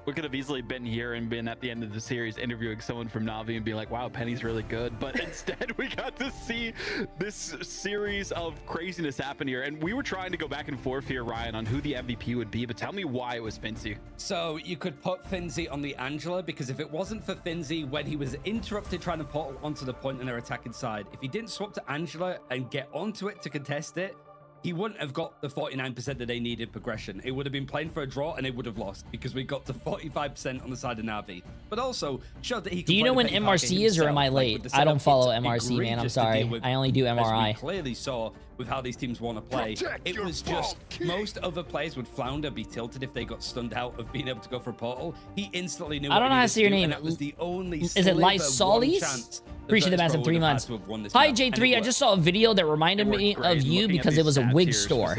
We could have easily been here and been at the end of the series interviewing someone from Na'Vi and be like, wow, Penny's really good. But instead, we got to see this series of craziness happen here. And we were trying to go back and forth here, Ryan, on who the MVP would be. But tell me why it was Finzi. So you could put Finzi on the Angela, because if it wasn't for Finzi, when he was interrupted trying to portal onto the point on their attacking side, if he didn't swap to Angela and get onto it to contest it, he wouldn't have got the 49% that they needed progression. It would have been playing for a draw and they would have lost because we got to 45% on the side of Na'Vi. But also showed that he could. Do you know when MRC is, or am I late? I don't follow MRC, man. I'm sorry. I only do MRI. As we clearly saw with how these teams want to play, it was just most other players would flounder, be tilted if they got stunned out of being able to go for a portal. He instantly knew. I don't know how to say your name. That was the only. Is it Lysolis? Appreciate the massive 3 months. Hi, Jay3. I just saw a video that reminded me of you because it was a wig store.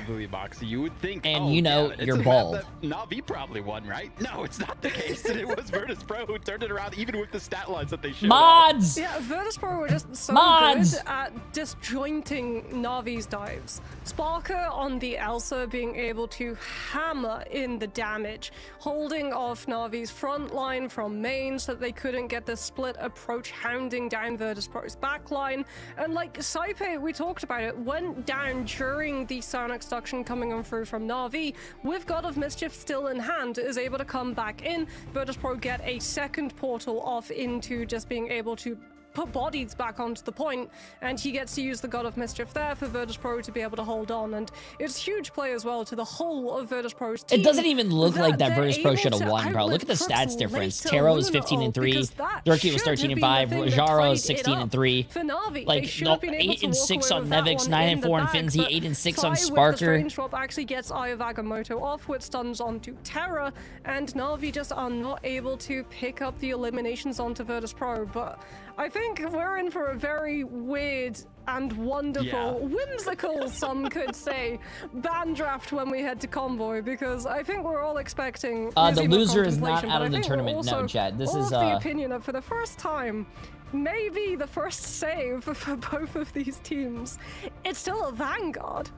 You would think, and you know, you're bald. Na'Vi probably won, right? No, it's not the case. It was Virtus Pro who turned it around, even with the stat lines that they showed. Mods! Yeah, Virtus Pro were just so good at disjointing Na'Vi's dives. Sparker on the Elsa being able to hammer in the damage, holding off Na'Vi's front line from main so that they couldn't get the split approach, hounding down Virtus Pro's backline. And like Saipei, we talked about it, went down during the sound extraction coming on through from Na'Vi, with God of Mischief still in hand, is able to come back in. Virtus Pro get a second portal off into just being able to put bodies back onto the point, and he gets to use the God of Mischief there for Virtus Pro to be able to hold on, and it's huge play as well to the whole of Virtus Pro's team. It doesn't even look like that Virtus Pro should have won, bro. Look at the stats difference. Taro is 15-3, Durkee was 13-5, Rajaro is 16-3. Like 8-6 on Nevix, 9-4 on Finzi, 8-6 on Sparker. Strange Drop actually gets Eye of Agamotto off with stuns onto Terra, and Na'Vi just are not able to pick up the eliminations onto Virtus Pro, but I think we're in for a very weird and wonderful, whimsical, some could say, ban draft when we head to Convoy, because I think we're all expecting the loser is not out of the tournament. No, Chad. This is the opinion of, for the first time, maybe the first save for both of these teams. It's still a Vanguard,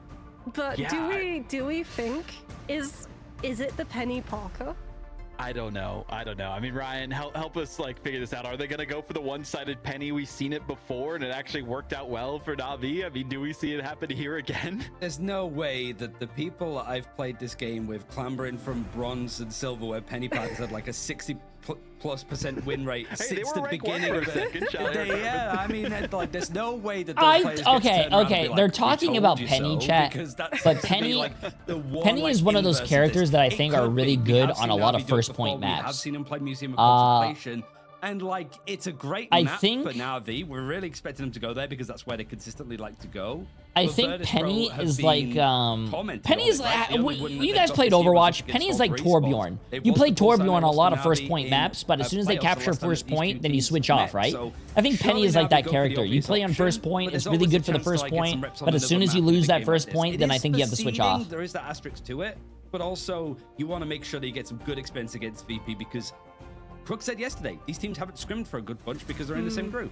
but do we think is it the Penny Parker? I don't know. I mean, Ryan, help us like figure this out. Are they gonna go for the one-sided penny? We've seen it before, and it actually worked out well for Na'Vi. I mean, do we see it happen here again? There's no way that the people I've played this game with, clambering from bronze and silver, where Penny Parker's had like a 60+% win rate since the beginning of it. Yeah, I mean, like, there's no way that those players okay. They're talking about Penny, chat, but Penny is one of those characters that I think are really good on a lot of first point maps. I've seen him play Museum of Contemplation, and like, it's a great map for Na'Vi. We're really expecting them to go there because that's where they consistently like to go. I think Penny is like Penny is like, you guys played Overwatch. Penny is like Torbjorn. You play Torbjorn on a lot of first point maps, but as soon as they capture first point, then you switch off, right? I think Penny is like that character. You play on first point, it's really good for the first point, but as soon as you lose that first point, then I think you have to switch off. There is that asterisk to it, but also you want to make sure that you get some good experience against VP, because Crook said yesterday, these teams haven't scrimmed for a good bunch because they're in the same group.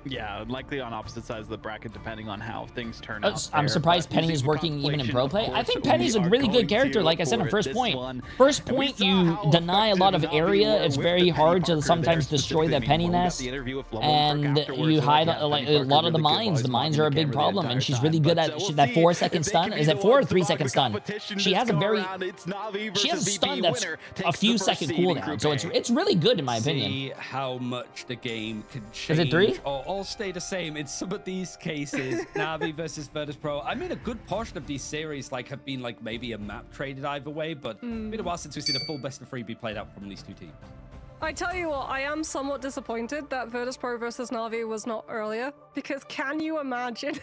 Yeah, likely on opposite sides of the bracket, depending on how things turn out. I'm surprised Penny is working even in pro play. I think Penny's a really good character, like I said on first point. First point, you deny a lot of area. It's very hard to sometimes destroy that Penny nest, and you hide like a lot of the mines. The mines are a big problem, and she's really good at that 4-second stun. Is it 4 or 3-second stun? She has a stun that's a few second cooldown, so it's really good in my opinion. See how much the game can change. Is it 3? All stay the same in some of these cases. Na'Vi versus Virtus Pro. I mean, a good portion of these series like have been like maybe a map traded either way, but it's been a while since we've seen a full best of 3 be played out from these two teams. I tell you what, I am somewhat disappointed that Virtus Pro versus Na'Vi was not earlier, because can you imagine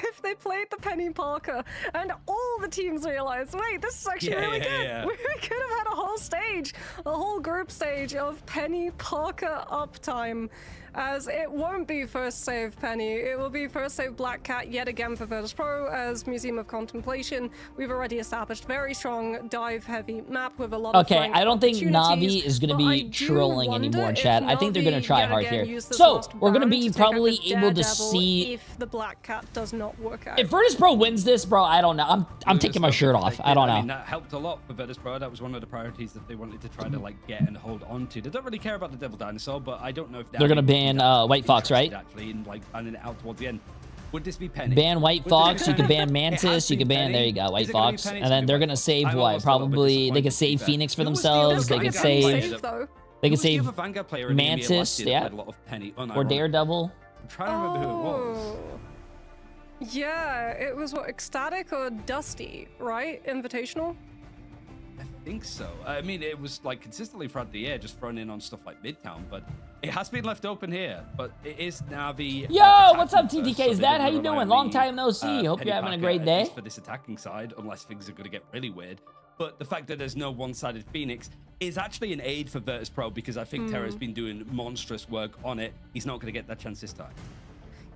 if they played the Penny Parker and all the teams realized, wait, this is actually really good. Yeah. We could have had a whole stage, a whole group stage of Penny Parker uptime. As it won't be first save Penny, it will be first save Black Cat yet again for Virtus Pro as Museum of Contemplation. We've already established very strong dive heavy map with a lot of I don't think Na'Vi is going to be trolling anymore, Chad. I think they're going to try hard here. So we're going to be probably able to see if the Black Cat does not work out. If Virtus Pro wins this, bro, I don't know. I'm taking my shirt off. I don't know. I mean, that helped a lot for Virtus Pro. That was one of the priorities that they wanted to try to like get and hold on to. They don't really care about the Devil Dinosaur, but I don't know if they're going to ban White Fox, right? Actually, in like banning it out towards the end. Would this be Penny? Ban White Fox. You can ban Mantis. You can ban. There you go, White Fox. And then they're gonna save what? Probably they could save Phoenix for themselves. They could save. They could save Mantis, yeah, or Daredevil. I'm trying to remember who it was. Yeah, it was what, Ecstatic or Dusty, right? Invitational. I think so. I mean, it was like consistently throughout the year, just thrown in on stuff like Midtown, but it has been left open here. But it is Na'Vi. Yo, what's up, TTK's dad? How you doing? Long time no see. Hope you're having a great day. For this attacking side, unless things are going to get really weird. But the fact that there's no one-sided Phoenix is actually an aid for Virtus Pro, because I think Terra's been doing monstrous work on it. He's not going to get that chance this time.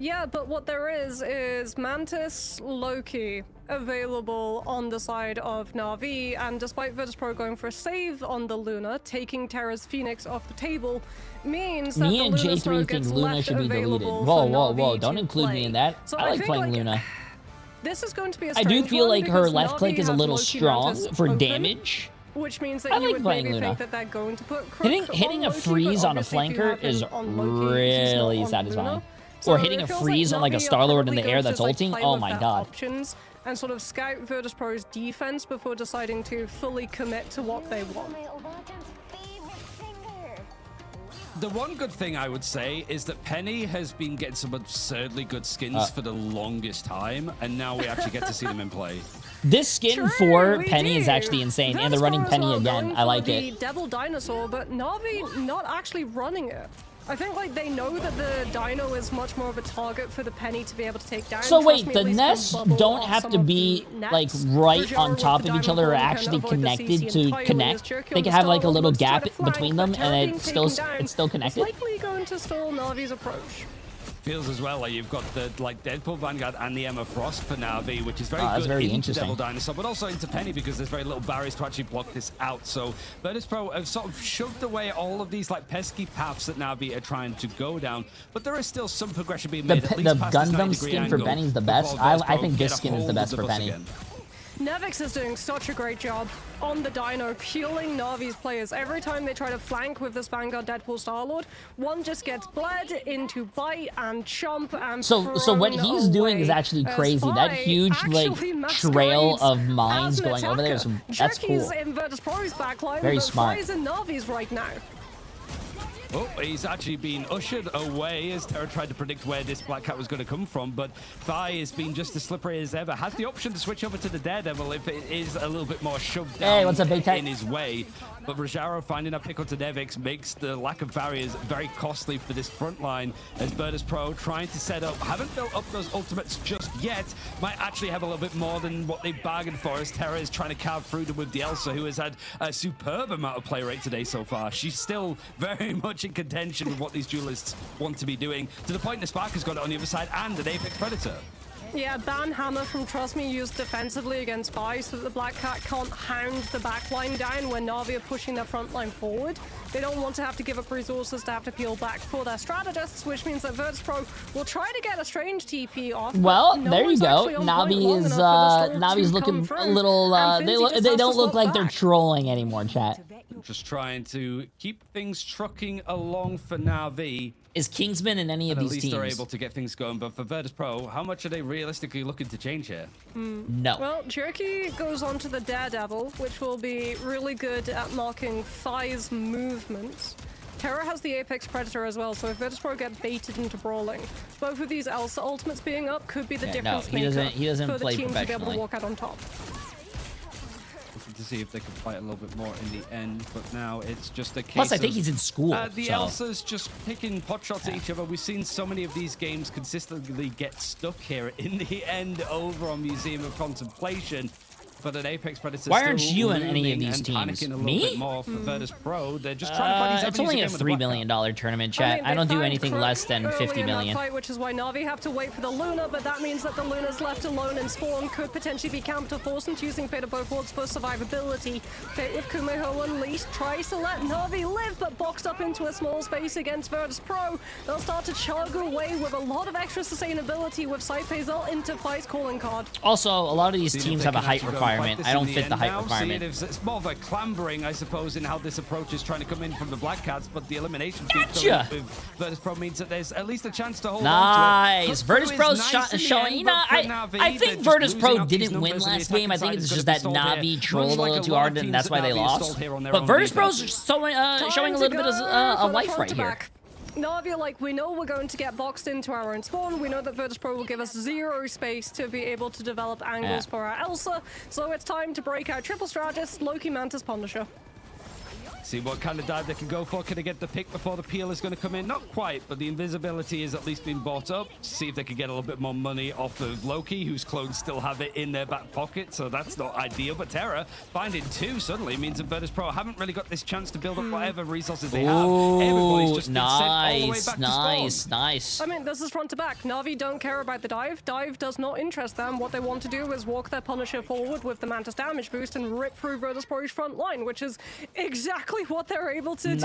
Yeah, but what there is Mantis, Loki available on the side of Na'Vi, and despite Virtus Pro going for a save on the Luna, taking Terra's Phoenix off the table means that me and Jay3 think Luna should be deleted. Whoa, don't include me in that. So I like playing Luna. This is going to be a I do feel like her left click is a little strong for damage. Which means that you would maybe think that they're going to put hitting a freeze on a flanker is really satisfying. Or hitting a freeze on like a Star-Lord in the air that's ulting. Oh my god. And sort of scout Virtus Pro's defense before deciding to fully commit to what they want. The one good thing I would say is that Penny has been getting some absurdly good skins for the longest time, and now we actually get to see them in play. This skin for Penny is actually insane, and they're running Penny again. I like it. Devil Dinosaur, but Na'Vi not actually running it. I think like they know that the Dino is much more of a target for the Penny to be able to take down. So wait, the nests don't have to be like right on top of each other or actually connected to connect. They can have like a little gap between them, and it's still connected. It's likely going to stall Na'Vi's approach. feels as well like you've got the Deadpool Vanguard and the Emma Frost for Na'Vi, which is very that's good very into interesting. Devil Dinosaur, but also into Penny because there's very little barriers to actually block this out. So Virtus.pro have sort of shoved away all of these pesky paths that Na'Vi are trying to go down, but there is still some progression being made. The Gundam skin for Penny's the best. I think this skin is the best for Penny. Nevix is doing such a great job on the Dino, peeling Na'Vi's players. Every time they try to flank with this Vanguard Deadpool Star-Lord, one just gets bled into bite and chomp and so what he's doing is actually crazy. That huge trail of mines going over there that's cool. In Virtus.pro's backline, Very smart. Fry's in Na'Vi's right now. Oh, he's actually been ushered away as Terra tried to predict where this Black Cat was going to come from, but Thigh has been just as slippery as ever. Has the option to switch over to the Daredevil if it is a little bit more shoved down what's up, Big Tech? in his way. But Rajaro finding a pick onto Nevix makes the lack of barriers very costly for this front line as Virtus.pro trying to set up, haven't built up those ultimates just yet, might actually have a little bit more than what they bargained for as Terra is trying to carve through them with the Elsa, who has had a superb amount of play rate today so far. She's still very much in contention with what these duelists want to be doing, to the point the Spark has got it on the other side and an Apex Predator. Yeah, Ban Hammer from Trust Me used defensively against Vi so that the Black Cat can't hound the backline down when Na'Vi are pushing their front line forward. They don't want to have to give up resources to have to peel back for their strategists, which means that Virtus.pro will try to get a strange TP off. Well, there you go. Navi's looking a little, they don't look like they're trolling anymore, chat. Just trying to keep things trucking along for Na'Vi. Is Kingsman in any of these teams? At least they're able to get things going, but for Virtus.pro, how much are they realistically looking to change here? No. Well, Jerky goes on to the Daredevil, which will be really good at marking Thigh's movements. Terra has the Apex Predator as well, so if Virtus.pro get baited into brawling, both of these Elsa ultimates being up could be the difference maker he doesn't for the play team to be able to professionally. walk out on top. To see if they can fight a little bit more in the end, but now it's just a case Plus, I think he's in school. The so. Elsa's just picking pot shots at each other. We've seen so many of these games consistently get stuck here in the end over on Museum of Contemplation. But an Apex Predator. Why aren't you in any of these teams? Me? More for Virtus.pro. They're just trying to find these it's only a $3 million tournament, chat. I don't do anything less than 50 million. Fight, which is why Na'Vi have to wait for the Luna, but that means that the Luna's left alone in spawn could potentially be camped or forced into using Fate of both worlds for survivability. Fate with Kumeho Unleashed tries to let Na'Vi live, but boxed up into a small space against Virtus.pro. They'll start to chug away with a lot of extra sustainability with Saipe's ult into Fight's calling card. Also, a lot of these teams have a height requirement. I don't fit the height requirement. It's more of a clambering, I suppose, in how this approach is trying to come in from the Black Cats, but the elimination with Virtus.pro means that there's at least a chance to hold on to it. Virtus.pro's showing, you know, I think Virtus.pro didn't win last game. I think it's just that Na'Vi trolled a little too hard, and that's why they lost. But Virtus.pro's showing a little bit of a life right here. Na'Vi, like, we know we're going to get boxed into our own spawn. We know that Virtus.pro will give us zero space to be able to develop angles for our Elsa. So it's time to break out triple strategist, Loki, Mantis, Punisher. See what kind of dive they can go for. Can they get the pick before the peel is going to come in? Not quite, but the invisibility has at least been bought up. See if they can get a little bit more money off of Loki, whose clones still have it in their back pocket, so that's not ideal. But Terra finding two suddenly means that Virtus.pro haven't really got this chance to build up whatever resources they have. Everybody's just been sent all the way back to spawn. Nice. I mean, this is front to back. Na'Vi don't care about the dive. Dive does not interest them. What they want to do is walk their Punisher forward with the Mantis damage boost and rip through Virtus.pro's front line, which is exactly what they're able to do.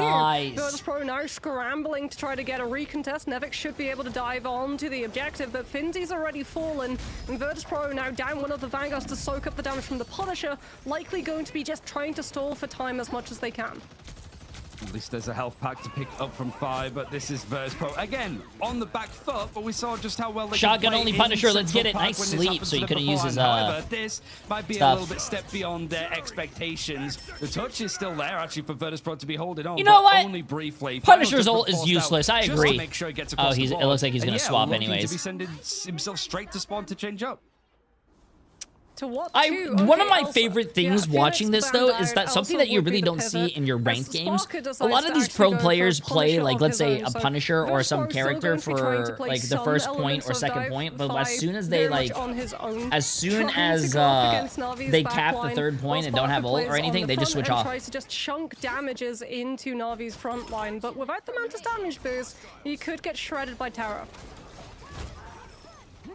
Virtus.pro now scrambling to try to get a recontest. Nevix should be able to dive on to the objective, but Finzi's already fallen, and Virtus.pro now down one of the Vanguards to soak up the damage from the Punisher, likely going to be just trying to stall for time as much as they can. At least there's a health pack to pick up from 5, but this is Virtus.pro again on the back foot. But we saw just how well they shotgun only Punisher. Let's get it. Nice sleep, so you couldn't use his However, this might be a little bit step beyond their expectations. The touch is still there actually for Virtus.pro to be holding on. You know what? Only briefly. Punisher's ult is useless. I agree. To make sure he gets across it looks like he's gonna swap anyways. To be sending himself straight to spawn to change up. To what? One of my favorite things watching this though is that something that you really don't see in your ranked games. A lot of these pro players play like, let's say, a Punisher or some character for like the first point or second point, but as soon as they they cap the third point and don't have ult or anything, they just switch off. Tries to just chunk damages into Na'Vi's front line, but without the Mantis damage boost, he could get shredded by Terra.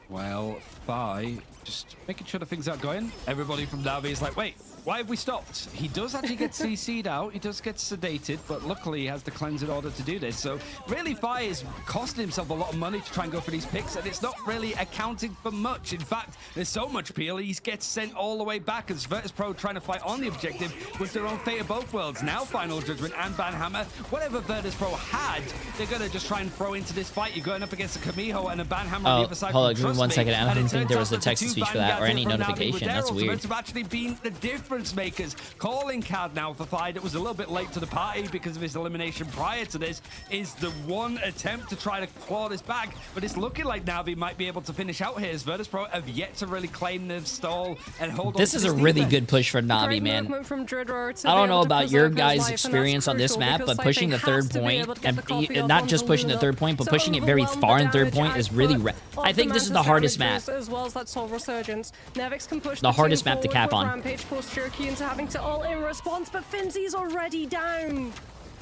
Well, Fi just making sure the things aren't going. Everybody from Navi is like, wait, why have we stopped? He does actually get CC'd out. He does get sedated, but luckily he has the cleanse in order to do this. So really, Fi is costing himself a lot of money to try and go for these picks, and it's not really accounting for much. In fact, there's so much peel, he gets sent all the way back as Virtus.pro trying to fight on the objective with their own fate of both worlds. Now Final Judgment and Banhammer, whatever Virtus.pro had, they're going to just try and throw into this fight. You're going up against a Kamiho and a Banhammer on the other side. Hold on, give me 1 second. I don't think there was a text to speech for that or any notification. That's weird. Have actually been the difference makers. Calling card now for Fi that was a little bit late to the party because of his elimination prior to this is the one attempt to try to claw this back, but it's looking like Navi might be able to finish out here as Virtus.pro have yet to really claim the stall and hold on. This is a really good push for Navi, man. I don't know about your guys' experience on this map, but pushing the third point, and not just pushing the third point, but pushing it very far in third point is really I think this is the hardest map. As well as that soul resurgence. Nevix can push the hardest map to cap on. Rampage force Jerky into having to ult in response, but Finzy's already down.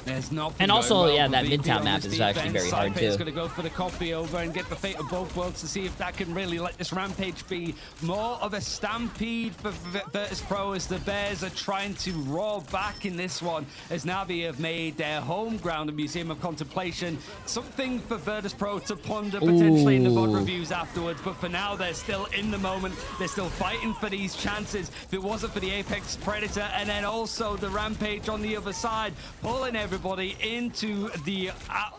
There's nothing. And also, well yeah, that mid-town map is actually very hard too. Going to go for the copy over and get the fate of both worlds to see if that can really let this Rampage be more of a stampede for Virtus.pro as the Bears are trying to roar back in this one as Navi have made their home ground a Museum of Contemplation. Something for Virtus.pro to ponder potentially in the VOD reviews afterwards, but for now they're still in the moment. They're still fighting for these chances. If it wasn't for the Apex Predator and then also the Rampage on the other side, pulling everybody into the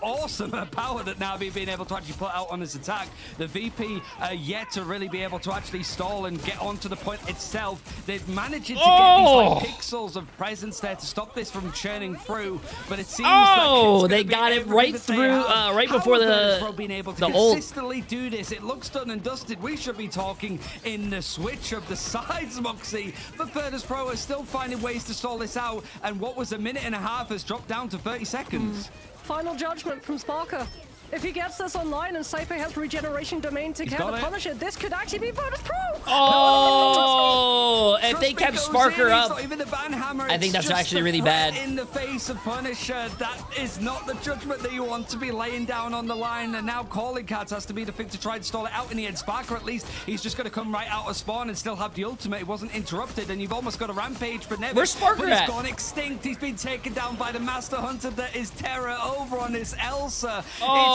awesome power that Navi have been able to actually put out on this attack. The VP yet to really be able to actually stall and get onto the point itself. They're managing to get these like pixels of presence there to stop this from churning through, but it seems like they got it right through, right before the being able to ult. consistently do this. It looks done and dusted. We should be talking in the switch of the sides, Moxie, but Virtus.pro are still finding ways to stall this out, and what was a minute and a half has dropped down to 30 seconds. Final judgment from Sparker. If he gets this online and Saipe has regeneration domain to get the Punisher, this could actually be Virtus.pro. Oh, if they kept Sparker up, I think that's actually really bad. In the face of Punisher, that is not the judgment that you want to be laying down on the line. And now calling cards has to be the thing to try and stall it out in the end. Sparker, at least, he's just going to come right out of spawn and still have the ultimate. It wasn't interrupted, and you've almost got a Rampage for Neville. Where's Sparker at? He's gone extinct. He's been taken down by the Master Hunter that is Terra over on this Elsa.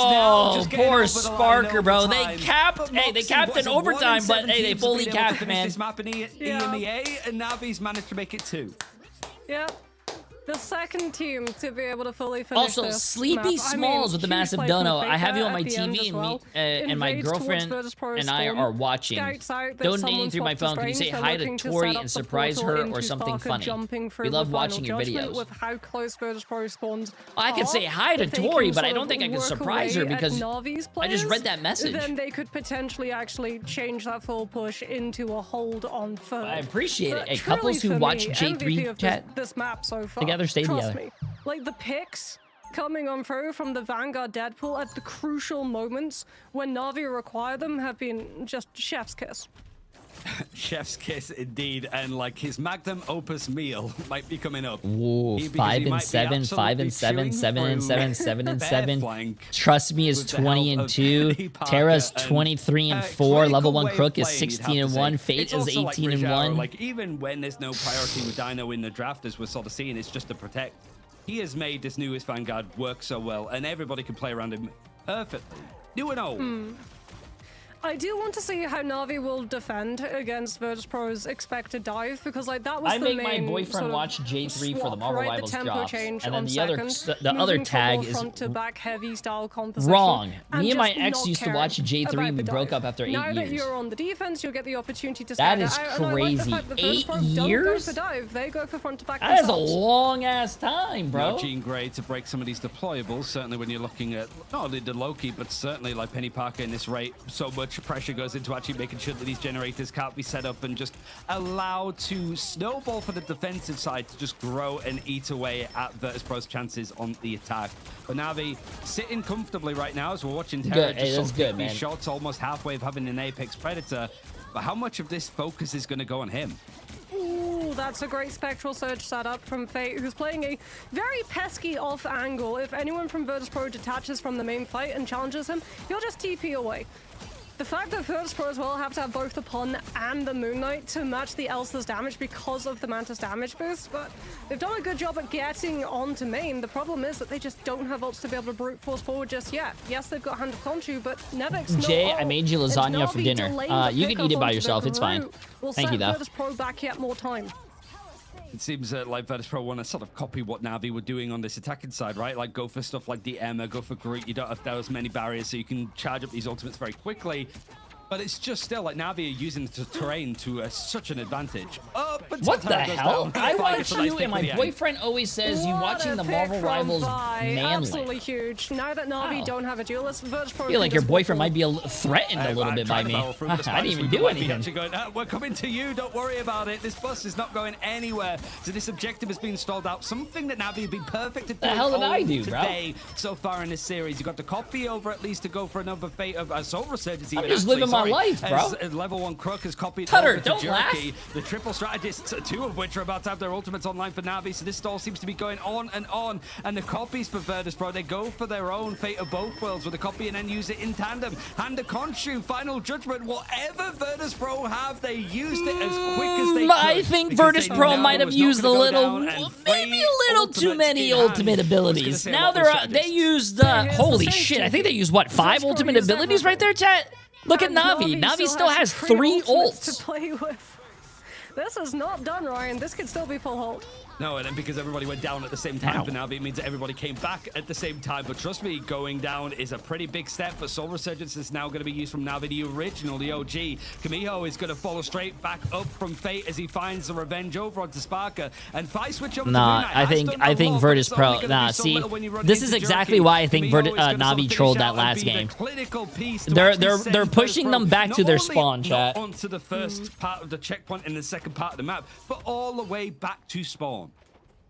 Oh, poor Sparker, bro. They capped. Hey, they capped in overtime, but hey, they fully capped, man. This map in EMEA, and Navi's managed to make it 2. Yeah. The second team to be able to fully finish also, this Sleepy map. Smalls with the massive dono. I have you on my TV, and my girlfriend and I are watching. Donating through my phone. Can you say hi to Tori and surprise her or something funny? We love watching your videos. With how close Virtus.pro spawns I can say hi to Tori, but I don't think I can surprise her because I just read that message. Then they could potentially actually change that full push into a hold on third. I appreciate it. Hey, couples who watch Jay3 chat this map so far. Together, stay Trust together. me. Like the picks coming on through from the Vanguard Deadpool at the crucial moments when Navi require them have been just chef's kiss. Chef's kiss indeed, and like his magnum opus meal might be coming up. Ooh, 5 and 7, 5 and 7, 7 and 7, 7 and 7. Trust me is 20 and 2. Terra's 23 and 4. Level 1 Crook is 16 and 1. Fate is 18 and 1. Like even when there's no priority with Dino in the draft, as we're sort of seeing, it's just to protect. He has made this newest Vanguard work so well, and everybody can play around him perfectly. New and old. I do want to see how Navi will defend against Virtus.pro's expected dive, because like that was I the make main my boyfriend watch J3 for the Marvel Rivals drops, and then the other tag is front to back heavy style composition. Wrong. Me and my just ex not used to caring watch J3. about We the broke dive. up after 8 now years. that you're on the defense, you'll get the opportunity to That stand is out, and I like the crazy. fact that 8 Virtus.pro years? don't go for dive. They go for front to back. That is a themselves. long ass time, bro. Now Jean Grey to break some of these deployables, certainly when you're looking at not only the Loki, but certainly like Penny Parker in this rate, so much pressure goes into actually making sure that these generators can't be set up and just allowed to snowball for the defensive side to just grow and eat away at Virtus.pro's chances on the attack. But Navi sitting comfortably right now as we're watching Terra just sort of pick these shots almost halfway of having an Apex Predator. But how much of this focus is going to go on him? Ooh, that's a great Spectral Surge setup from Fate, who's playing a very pesky off angle. If anyone from Virtus.pro detaches from the main fight and challenges him, he'll just TP away. The fact that Virtus Pro as well have to have both the Pun and the Moon Knight to match the Elsa's damage because of the Mantis damage boost, but they've done a good job at getting onto main. The problem is that they just don't have ults to be able to brute force forward just yet. Yes, they've got Hand of Khonshu, but Nevix Jay, I made you lasagna for dinner. You can eat it by yourself. It's fine. Thank you, though. Virtus Pro back yet more time. It seems like Virtus Pro want to sort of copy what Na'Vi were doing on this attacking side, right? Like go for stuff like the Emma, go for Groot. You don't have those many barriers, so you can charge up these ultimates very quickly. But it's just still like Na'Vi are using the terrain to such an advantage. What the hell? I watch you, and my boyfriend always says you watching the Marvel Rivals manly. Absolutely huge. Now that Na'Vi don't have a duelist, Virtus Pro. I feel like your boyfriend might be threatened a little bit by me. I didn't even do anything. Going, we're coming to you. Don't worry about it. This bus is not going anywhere. So this objective has been stalled out. Something that Na'Vi have been perfect at doing. The hell did I do, today, so far in this series? You got the copy over at least to go for another fate of Soul Resurgence. I'm just living my life, bro. As level 1 Crook has copied Tutter, over to don't laugh. Jerky. The triple strategists, 2 of which are about to have their ultimates online for Na'Vi, so this stall seems to be going on. And the copies for Virtus Pro, they go for their own fate of both worlds with a copy and then use it in tandem. Hand of Khonshu, Final Judgment, whatever Virtus Pro have, they used it as quick as they could. I think Virtus Pro might have used a little, maybe a little too many ultimate abilities. Now they used, holy shit, I think they used, what, 5 ultimate abilities right there, chat? Look at Na'Vi. Na'Vi still has 3 ults. To play with. This is not done, Ryan. This could still be full hold. No, and then because everybody went down at the same time for Na'Vi, it means that everybody came back at the same time. But trust me, going down is a pretty big step. But Soul Resurgence is now going to be used from Na'Vi, the original, the OG. Kamiho is going to follow straight back up from Fate as he finds the revenge over onto Sparker. And Fight switch over to Moon Knight. I think Virtus Pro. Nah, see, this is exactly why I think Na'Vi trolled that last game. They're pushing them back to their spawn, chat. Onto the first part of the checkpoint and the second part of the map, but all the way back to spawn.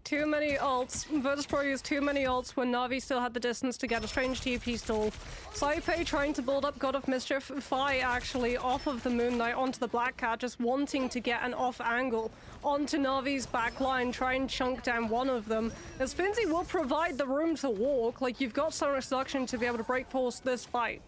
Too many ults. Virtus Pro used too many ults when Na'Vi still had the distance to get a strange TP stall. Saipei trying to build up God of Mischief. Fi actually off of the Moon Knight onto the Black Cat, just wanting to get an off angle onto Na'Vi's back line, try and chunk down one of them. As Finzi will provide the room to walk, like you've got some reduction to be able to break force this fight.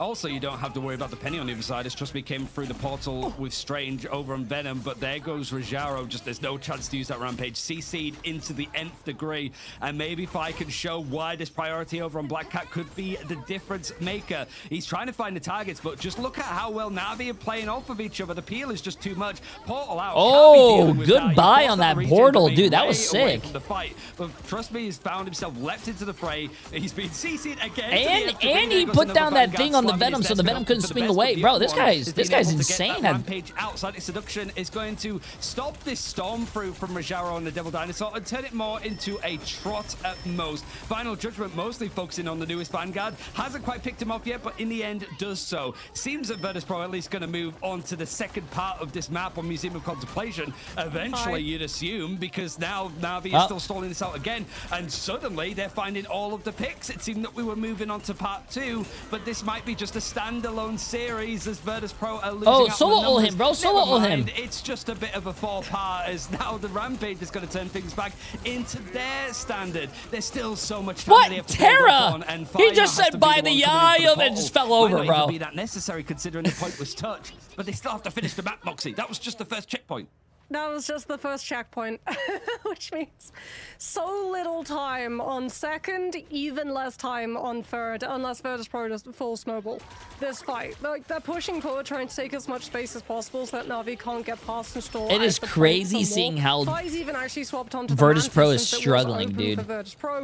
Also, you don't have to worry about the penny on the other side. It's just me came through the portal with Strange over on Venom, but there goes Rajaro. Just there's no chance to use that Rampage. CC'd into the nth degree, and maybe if I can show why this priority over on Black Cat could be the difference maker. He's trying to find the targets, but just look at how well Na'Vi are playing off of each other. The peel is just too much. Portal out. Oh, goodbye on that portal, dude. That was sick. The fight, but trust me, he's found himself leapt into the fray. He's been CC'd again. And he put down that thing on the Venom, so the Venom couldn't swing away. Bro, this guy's insane. Rampage outside its seduction is going to stop this storm through from Rajaro and the Devil Dinosaur and turn it more into a trot at most. Final Judgment mostly focusing on the newest Vanguard. Hasn't quite picked him up yet, but in the end does so. Seems that Virtus Pro at least going to move on to the second part of this map on Museum of Contemplation. Eventually, you'd assume, because now Na'Vi is still stalling this out again, and suddenly they're finding all of the picks. It seemed that we were moving on to part 2, but this might be just a standalone series as Virtus Pro are losing out solo ult him, bro. Solo ult him. It's just a bit of a faux pas as now the Rampage is going to turn things back into their standard. There's still so much time. What? Terra! He just said by the eye of it, just fell over, bro. Might not even be that necessary considering the point was touched, but they still have to finish the map, Moxie. That was just the first checkpoint. That was just the first checkpoint, which means so little time on second, even less time on third, unless Virtus Pro does full snowball this fight. Like, they're pushing forward, trying to take as much space as possible so that Na'Vi can't get past and stall. It is crazy seeing how even actually swapped onto Virtus Pro is struggling, dude.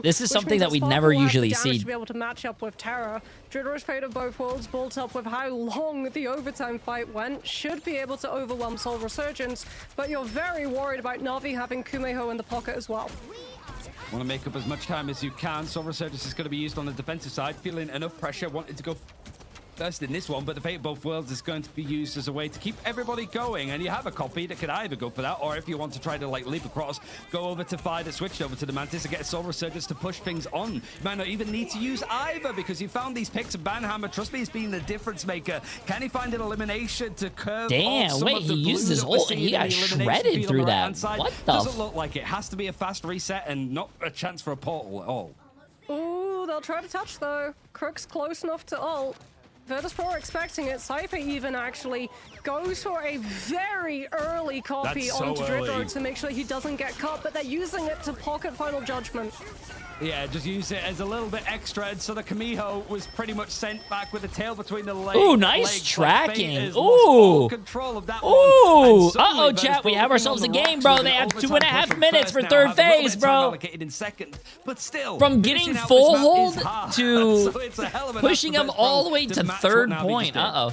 This is something that we never usually see. To be able to match up with Terra. Driddler's Fate of both worlds, built up with how long the overtime fight went, should be able to overwhelm Soul Resurgence, but you're very worried about Na'Vi having Kumeho in the pocket as well. Want to make up as much time as you can. Soul Resurgence is going to be used on the defensive side, feeling enough pressure, wanting to go first in this one, but the Fate of Both Worlds is going to be used as a way to keep everybody going, and you have a copy that could either go for that, or if you want to try to like leap across, go over to Fire that switched over to the Mantis and get a Soul Resurgence to push things on. You might not even need to use either because you found these picks of Banhammer. Trust me, he's been the difference maker. Can he find an elimination to curve off some of the he used his ult and he got shredded through that. What the? Doesn't look like it. Has to be a fast reset and not a chance for a portal at all. Ooh, they'll try to touch though. Crook's close enough to ult. Virtus.pro are expecting it. Saipe even actually goes for a very early copy That's so onto early. Dridro to make sure he doesn't get cut, but they're using it to pocket Final Judgment. Yeah, just use it as a little bit extra, and so the Kamiho was pretty much sent back with the tail between the legs. Ooh, nice tracking. Ooh. Control of that Ooh. one. Uh-oh, chat. We have ourselves a game, bro. They have 2.5 minutes for third phase, bro. Allocated in second, but still, From getting full hold to so pushing him all the way to third point. Uh-oh.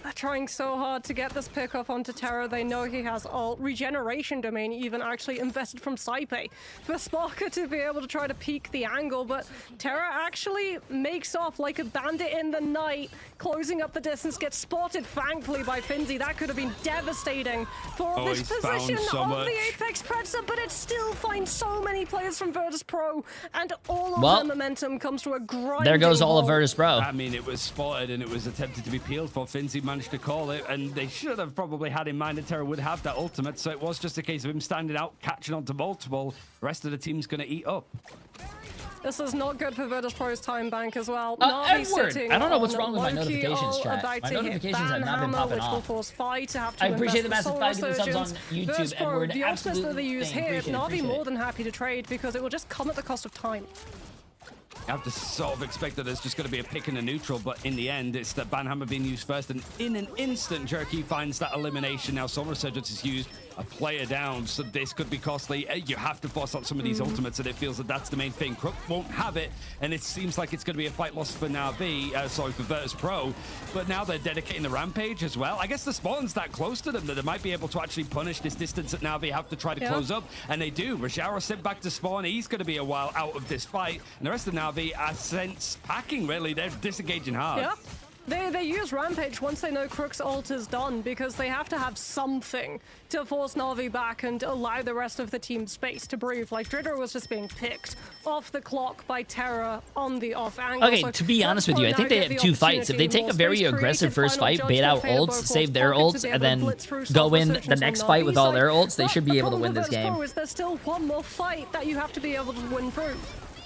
They're trying so hard to get this pick off onto Terra. They know he has ult. Regeneration domain even actually invested from Saipe for Sparker to be able to try to peek the angle, but Terra actually makes off like a bandit in the night, closing up the distance, gets spotted thankfully by Finzi. That could have been devastating for this position of the Apex Predator, but it still finds so many players from Virtus.pro, and all of their momentum comes to a grinding There goes all of halt. Virtus.pro. I mean, it was spotted and it was attempted to be peeled for. Finzi managed to call it, and they should have probably had in mind that Terra would have that ultimate, so it was just a case of him standing out, catching onto multiple. The rest of the team's going to eat up. This is not good for Virtus.pro's time bank as well. Edward, I don't know what's wrong with my notifications, chat. My notifications have not been popping off. I appreciate the massive 5 subs on YouTube, Edward. The options that they use here, Appreciate Na'Vi more than happy to trade because it will just come at the cost of time. I have to sort of expect that there's just going to be a pick and a neutral, but in the end, it's the Banhammer being used first, and in an instant, Jerky finds that elimination. Now, Soul Resurgence is used, a player down, so this could be costly. You have to force out some of these ultimates, and it feels that that's the main thing. Crook won't have it, and it seems like it's going to be a fight loss for Na'Vi, for Virtus.pro, but now they're dedicating the Rampage as well. I guess the spawn's that close to them that they might be able to actually punish this distance that Na'Vi have to try to close up, and they do. Rajara sent back to spawn. He's going to be a while out of this fight, and the rest of Na'Vi are sense packing, really. They're disengaging hard. Yeah. They use Rampage once they know Crook's ult is done because they have to have something to force Na'Vi back and allow the rest of the team space to breathe. Like, Dridro was just being picked off the clock by Terra on the off angle. Okay, to be honest with you, I think they have 2 fights. If they take a very aggressive first fight, bait out ults, save their ults, and then go in the next fight with all their ults, they should be able to win this game. There's still one more fight that you have to be able to win through.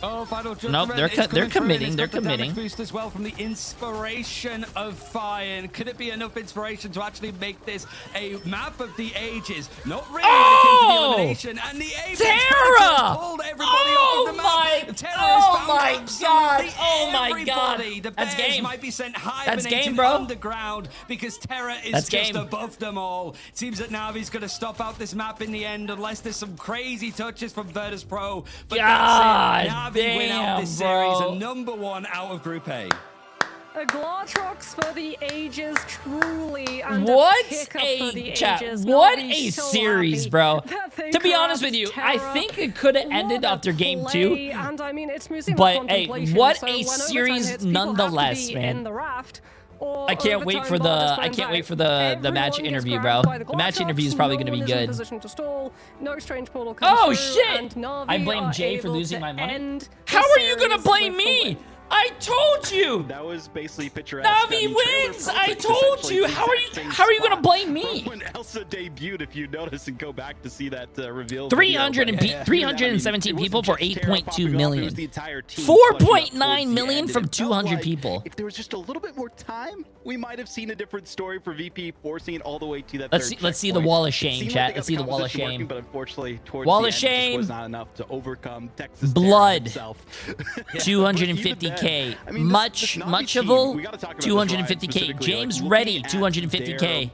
Oh, Final Judgment. Nope, they're committing. They're committing. Boost as well from the inspiration of Fire. And could it be enough inspiration to actually make this a map of the ages? Not really. Oh! When it came to the elimination, and the Apex Terra! pulled everybody off of the map. Terra Oh my has god! found Oh my god! everybody. The That's Bears game. might be sent That's game, hibernating bro. underground because Terra is That's just game. above them all. It seems that Navi's going to stop out this map in the end unless there's some crazy touches from Virtus.pro. But God that's it. Navi win out this bro. series, and #1 out of Group A. A Glatrox for the ages, truly, and What a pickup for the a chat? ages. What Na'Vi a so series, happy bro. that they To be honest grabbed with you, Terra. I think it could have ended What a after game play, 2. and I mean, it's Museum of But hey, Contemplation, what so a when overtime series hits, people have to nonetheless, be man. in the raft, or I can't wait overtime for ball is the going match back. interview, Everyone bro. gets grabbed by The match Glatrox, interview is probably going to no be one is in good. position to stall, no strange portal comes Oh through, shit! and Na'Vi I blame are Jay for able losing to my money. end How the are you gonna series blame with the me? win. I told you. That was basically picturesque. Navi wins. I told you. How are you gonna blame me? When Elsa debuted, if you notice and go back to see that reveal, 317 people for 8.2 million. 4.9 4.9 million from 200 people. If there was just a little bit more time, we might have seen a different story for VP, forcing it all the way to that. Let's see the wall of shame, chat. Let's see the wall of shame. But unfortunately, towards wall the of end, it just shame. was not enough to overcome Texas Blood. himself. 250k. I mean, Much Muchable. 250k. James Reddy 250k.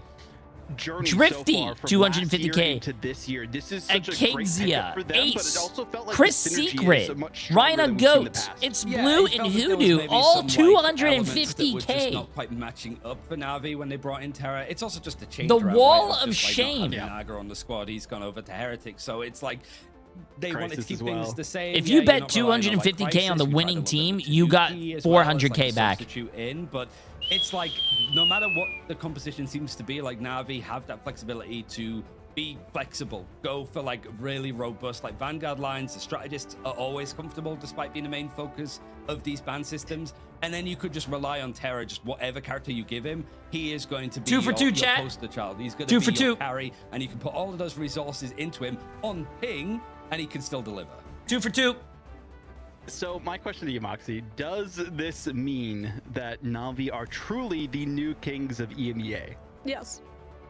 Drifty 250k. To this year. This is such a great Akexia, pickup for them, but it Ace, also felt like Chris the synergy is Secret, much stronger Rhina than we've seen in the Goat, past. It's Yeah, Blue it and felt like there was Hoodoo, maybe all some, like, elements that were just 250k. not quite matching up for Na'Vi when they brought in Terra. It's also just a change. The around, wall right? of It's just like not shame. having Naga on the squad, he's gone over to Heretic, so it's like they wanted to Crisis keep as well. things the same. If Yeah, you you're bet not relying on, like, 250k on Crisis. the We tried winning a little team, bit with you got 2G as well as, like, 400k a back. substitute in, but it's like no matter what the composition seems to be, like Na'Vi have that flexibility to be flexible, go for like really robust like Vanguard lines. The strategists are always comfortable despite being the main focus of these ban systems, and then you could just rely on Terra. Just whatever character you give him, he is going to be 2 for 2, your chat. poster child. He's going 2 to for be your 2. carry, and you can put all of those resources into him on ping and he can still deliver. 2 for 2. So my question to you, Moxie, does this mean that Na'Vi are truly the new kings of EMEA? Yes.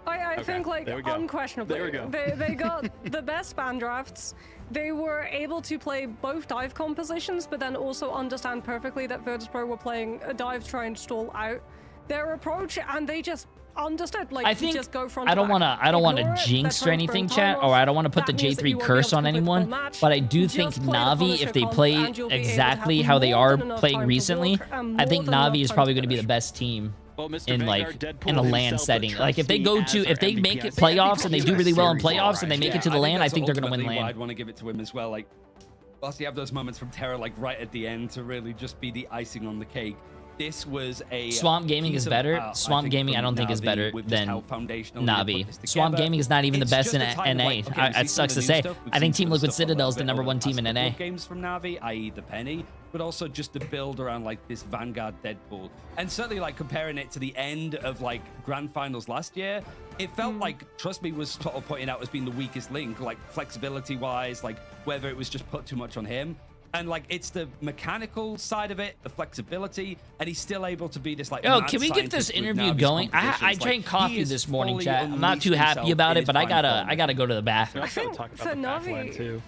I think, like, unquestionably. There we go. They got the best ban drafts. They were able to play both dive compositions, but then also understand perfectly that Virtus.pro were playing a dive trying to stall out their approach, and they just understood, like, I think just go front I don't want to Ignore it, jinx they're or trying to anything, burn chat, time or off. I don't want to put the That means that J3 you won't be able curse to on complete the full anyone, match. but I do Just think play the Na'Vi, Punisher if they comp, play and you'll be able to have exactly how they more are than enough playing time to recently, walk, and I think more than enough Na'Vi is time probably to going to be the finish. best team Well, Mr. in Vanguard, like Deadpool in a LAN himself setting. would Like if they trust me go to as if they our make MVP. it playoffs and they do really well in Series playoffs and they make it to the LAN, I think they're going to win ultimately why LAN. I'd want to give it to him as well. Like, whilst you have those moments from Terra, like right at the end, to really just be the icing on the cake. This was a Swamp Gaming is better. Swamp Gaming I don't think is better than Na'Vi. Swamp Gaming is not even the best in NA. It sucks to say. I think Team Liquid Citadel is the #1 team in NA. Games from Na'Vi, i.e. the Penny, but also just the build around like this Vanguard Deadpool, and certainly like comparing it to the end of like Grand Finals last year, it felt like, trust me, was sort of pointed out as being the weakest link, like flexibility wise, like whether it was just put too much on him. And like it's the mechanical side of it, the flexibility, and he's still able to be this like. Yo, can we get this interview going? I drank coffee this morning, chat. I'm not too happy about it, but I gotta go to the bathroom. I think for Na'Vi,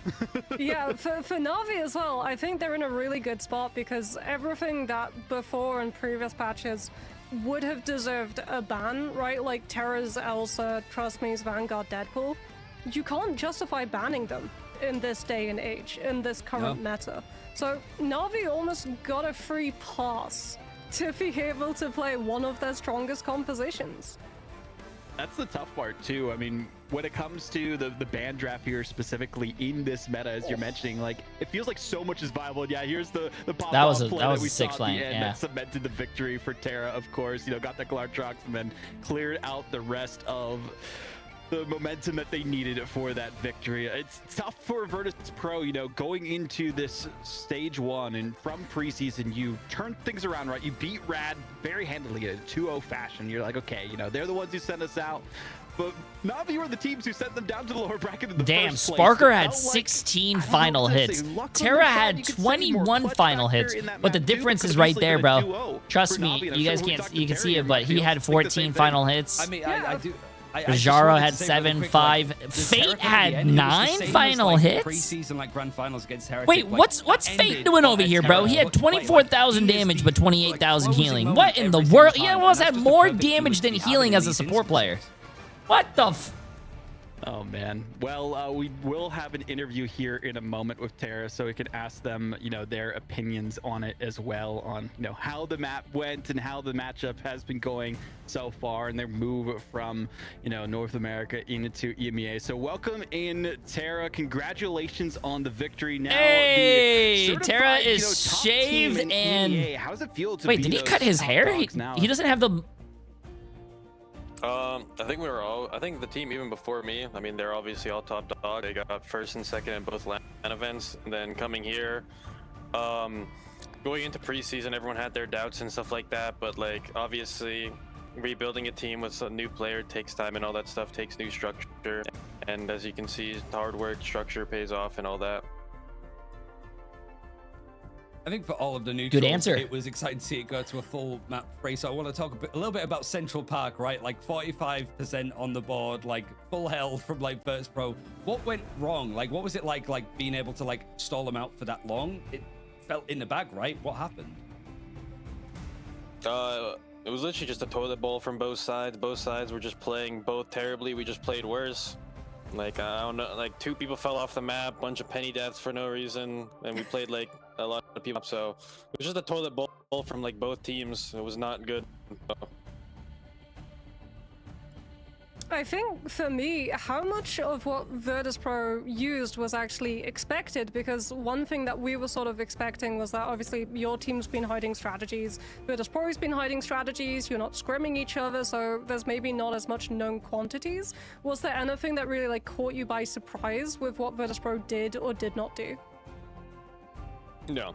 yeah, for Na'Vi as well, I think they're in a really good spot because everything that before and previous patches would have deserved a ban, right? Like Terra's Elsa, Trust Me's Vanguard Deadpool. You can't justify banning them in this day and age, in this current meta. So Na'Vi almost got a free pass to be able to play one of their strongest compositions. That's the tough part too. I mean, when it comes to the ban draft here specifically in this meta, as you're mentioning, like it feels like so much is viable. Yeah, here's the pop that was we a sick saw flank. At the end Yeah, that cemented the victory for Terra, of course. You know, got the Glartrox and then cleared out the rest of the momentum that they needed for that victory. It's tough for Virtus.pro, you know, going into this stage 1 and from preseason, you turned things around, right? You beat Rad very handily in a 2-0 fashion. You're like, okay, you know, they're the ones who sent us out. But Na'Vi were the teams who sent them down to the lower bracket in the first place. Sparker had 16 final hits. Terra had 21 final hits. But the difference is right there, bro. Trust me, you guys can't, you can see it, but he had 14 final hits. I mean, I do. Rajaro had 7, 5. Fate had 9 final hits. Preseason like grand finals against Heretic. Wait, what's Fate doing over here, bro? He had 24,000 damage, but 28,000 healing. What in the world? He almost had more damage than healing as a support player. What the f? Oh man. Well, we will have an interview here in a moment with Terra, so we can ask them, you know, their opinions on it as well, on, you know, how the map went and how the matchup has been going so far, and their move from, you know, North America into EMEA. So welcome in, Terra. Congratulations on the victory. Now, hey, Terra is shaved and. How does it feel to wait, did he cut his hair? He doesn't have the. I think I think the team even before me, I mean, they're obviously all top dog. They got first and second in both LAN events, and then coming here, going into preseason, everyone had their doubts and stuff like that, but like, obviously, rebuilding a team with a new player takes time, and all that stuff takes new structure, and as you can see, hard work, structure pays off and all that. I think for all of the new good answer. It was exciting to see it go to a full map race. So I want to talk a little bit about Central Park, right? Like 45% on the board, like full health from like Virtus.pro. What went wrong? Like, what was it like being able to like stall them out for that long? It felt in the bag, right? What happened? It was literally just a toilet bowl from both sides. Both sides were just playing both terribly. We just played worse. Like, I don't know, like 2 people fell off the map, bunch of penny deaths for no reason, and we played like a lot of people, so it was just a toilet bowl from like both teams. It was not good. I think for me, how much of what Virtus.pro used was actually expected, because one thing that we were sort of expecting was that obviously your team's been hiding strategies, Virtus.pro's been hiding strategies, you're not scrimming each other, so there's maybe not as much known quantities. Was there anything that really like caught you by surprise with what Virtus.pro did or did not do? No,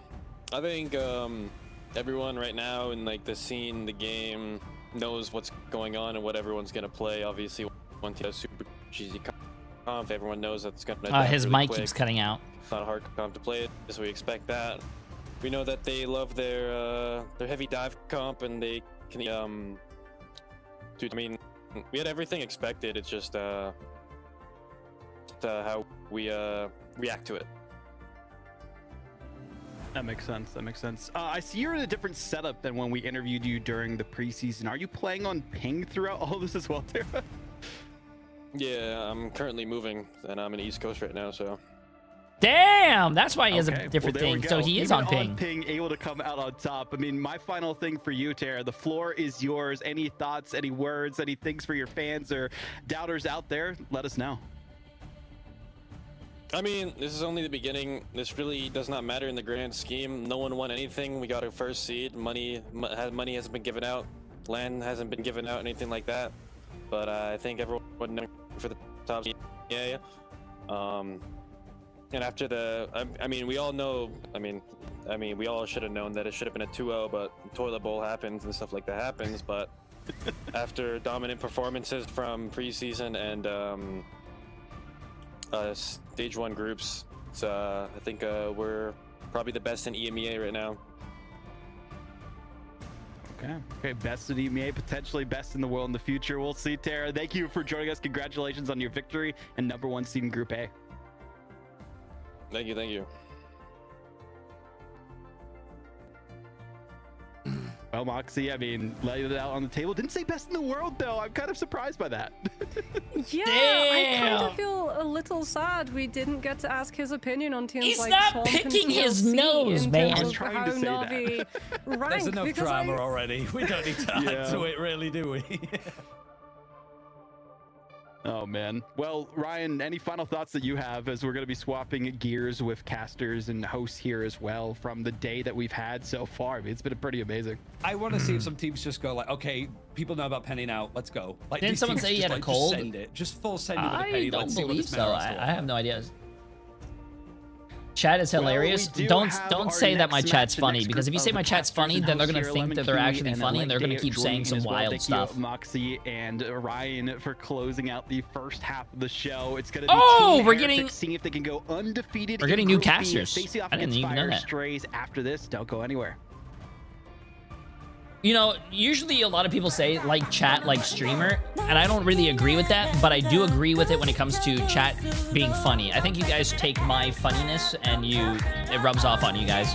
I think everyone right now in like the scene, the game, knows what's going on and what everyone's gonna play. Obviously, one team has super cheesy comp. Everyone knows that's going to His really mic quick. keeps cutting out. It's not a hard comp to play, so we expect that. We know that they love their heavy dive comp, and they can dude, I mean, we had everything expected. It's just how we react to it. That makes sense. That makes sense. I see you're in a different setup than when we interviewed you during the preseason. Are you playing on ping throughout all this as well, Tara? Yeah, I'm currently moving, and I'm in the East Coast right now, so. Damn, that's why he has a different thing. So he is Even on ping. able to come out on top. I mean, my final thing for you, Tara, the floor is yours. Any thoughts, any words, any things for your fans or doubters out there? Let us know. I mean, this is only the beginning. This really does not matter in the grand scheme. No one won anything. We got our first seed. Money hasn't been given out. Land hasn't been given out, anything like that. But I think everyone would know for the top seed. Yeah. And after the, I mean, we all know. I mean, we all should have known that it should have been a 2-0, but toilet bowl happens and stuff like that happens. But after dominant performances from preseason and stage 1 groups, I think we're probably the best in EMEA right now. Okay, best in EMEA, potentially best in the world in the future. We'll see, Tara. Thank you for joining us. Congratulations on your victory and #1 seed in Group A. Thank you. Well, Moxie, I mean, laid it out on the table. Didn't say best in the world, though. I'm kind of surprised by that. Yeah, I kind of feel a little sad we didn't get to ask his opinion on teams He's like not Swamp picking and his TLC nose, in man. terms I of was trying how to say Na'Vi rank, There's enough because drama already. We don't need to add to it, really, do we? Oh, man. Well, Ryan, any final thoughts that you have as we're going to be swapping gears with casters and hosts here as well from the day that we've had so far? I mean, it's been pretty amazing. I want to see if some teams just go like, okay, people know about Penny now. Let's go. Like, Didn't these someone teams say he just, had a like, cold? Just send it. Just full send it with a I Penny. don't Let's see what believe this so. matter has to I have no idea. Chat is hilarious. Well, Don't say that my chat's funny, because if you say my chat's funny, then they're gonna think that they're actually funny, and they're gonna keep saying some wild stuff. Moxie and Ryan for closing out the first half of the show. It's gonna be seeing if they can go undefeated. We're getting new Group B. casters. Facing off I didn't against even know Fire that. Strays after this. Don't go anywhere. You know, usually a lot of people say like chat like streamer, and I don't really agree with that, but I do agree with it when it comes to chat being funny. I think you guys take my funniness and it rubs off on you guys.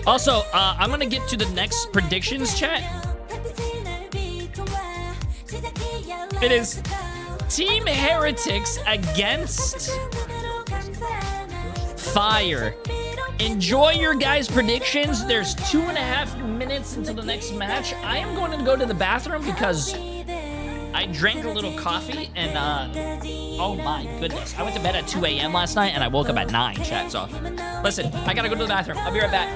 Also, I'm gonna get to the next predictions, chat. It is Team Heretics against Fire. Enjoy your guys' predictions. There's 2.5 minutes until the next match. I am going to go to the bathroom because I drank a little coffee and, oh my goodness. I went to bed at 2 a.m. last night and I woke up at 9, chat. So, listen, I gotta go to the bathroom. I'll be right back.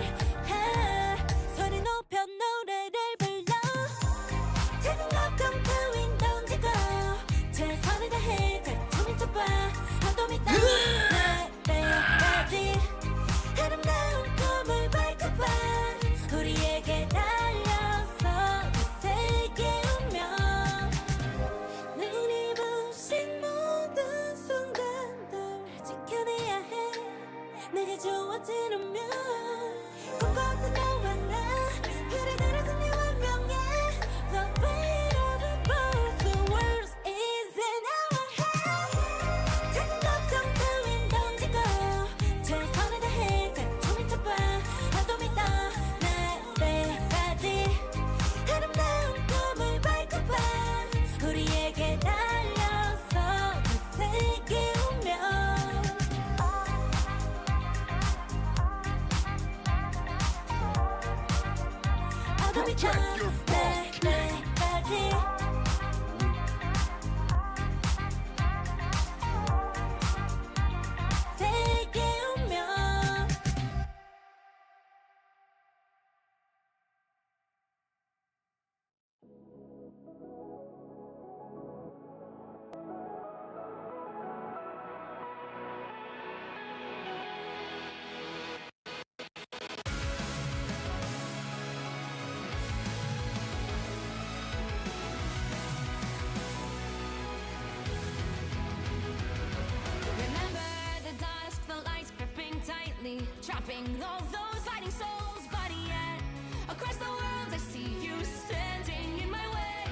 Stopping all those fighting souls, but yet across the world I see you standing in my way.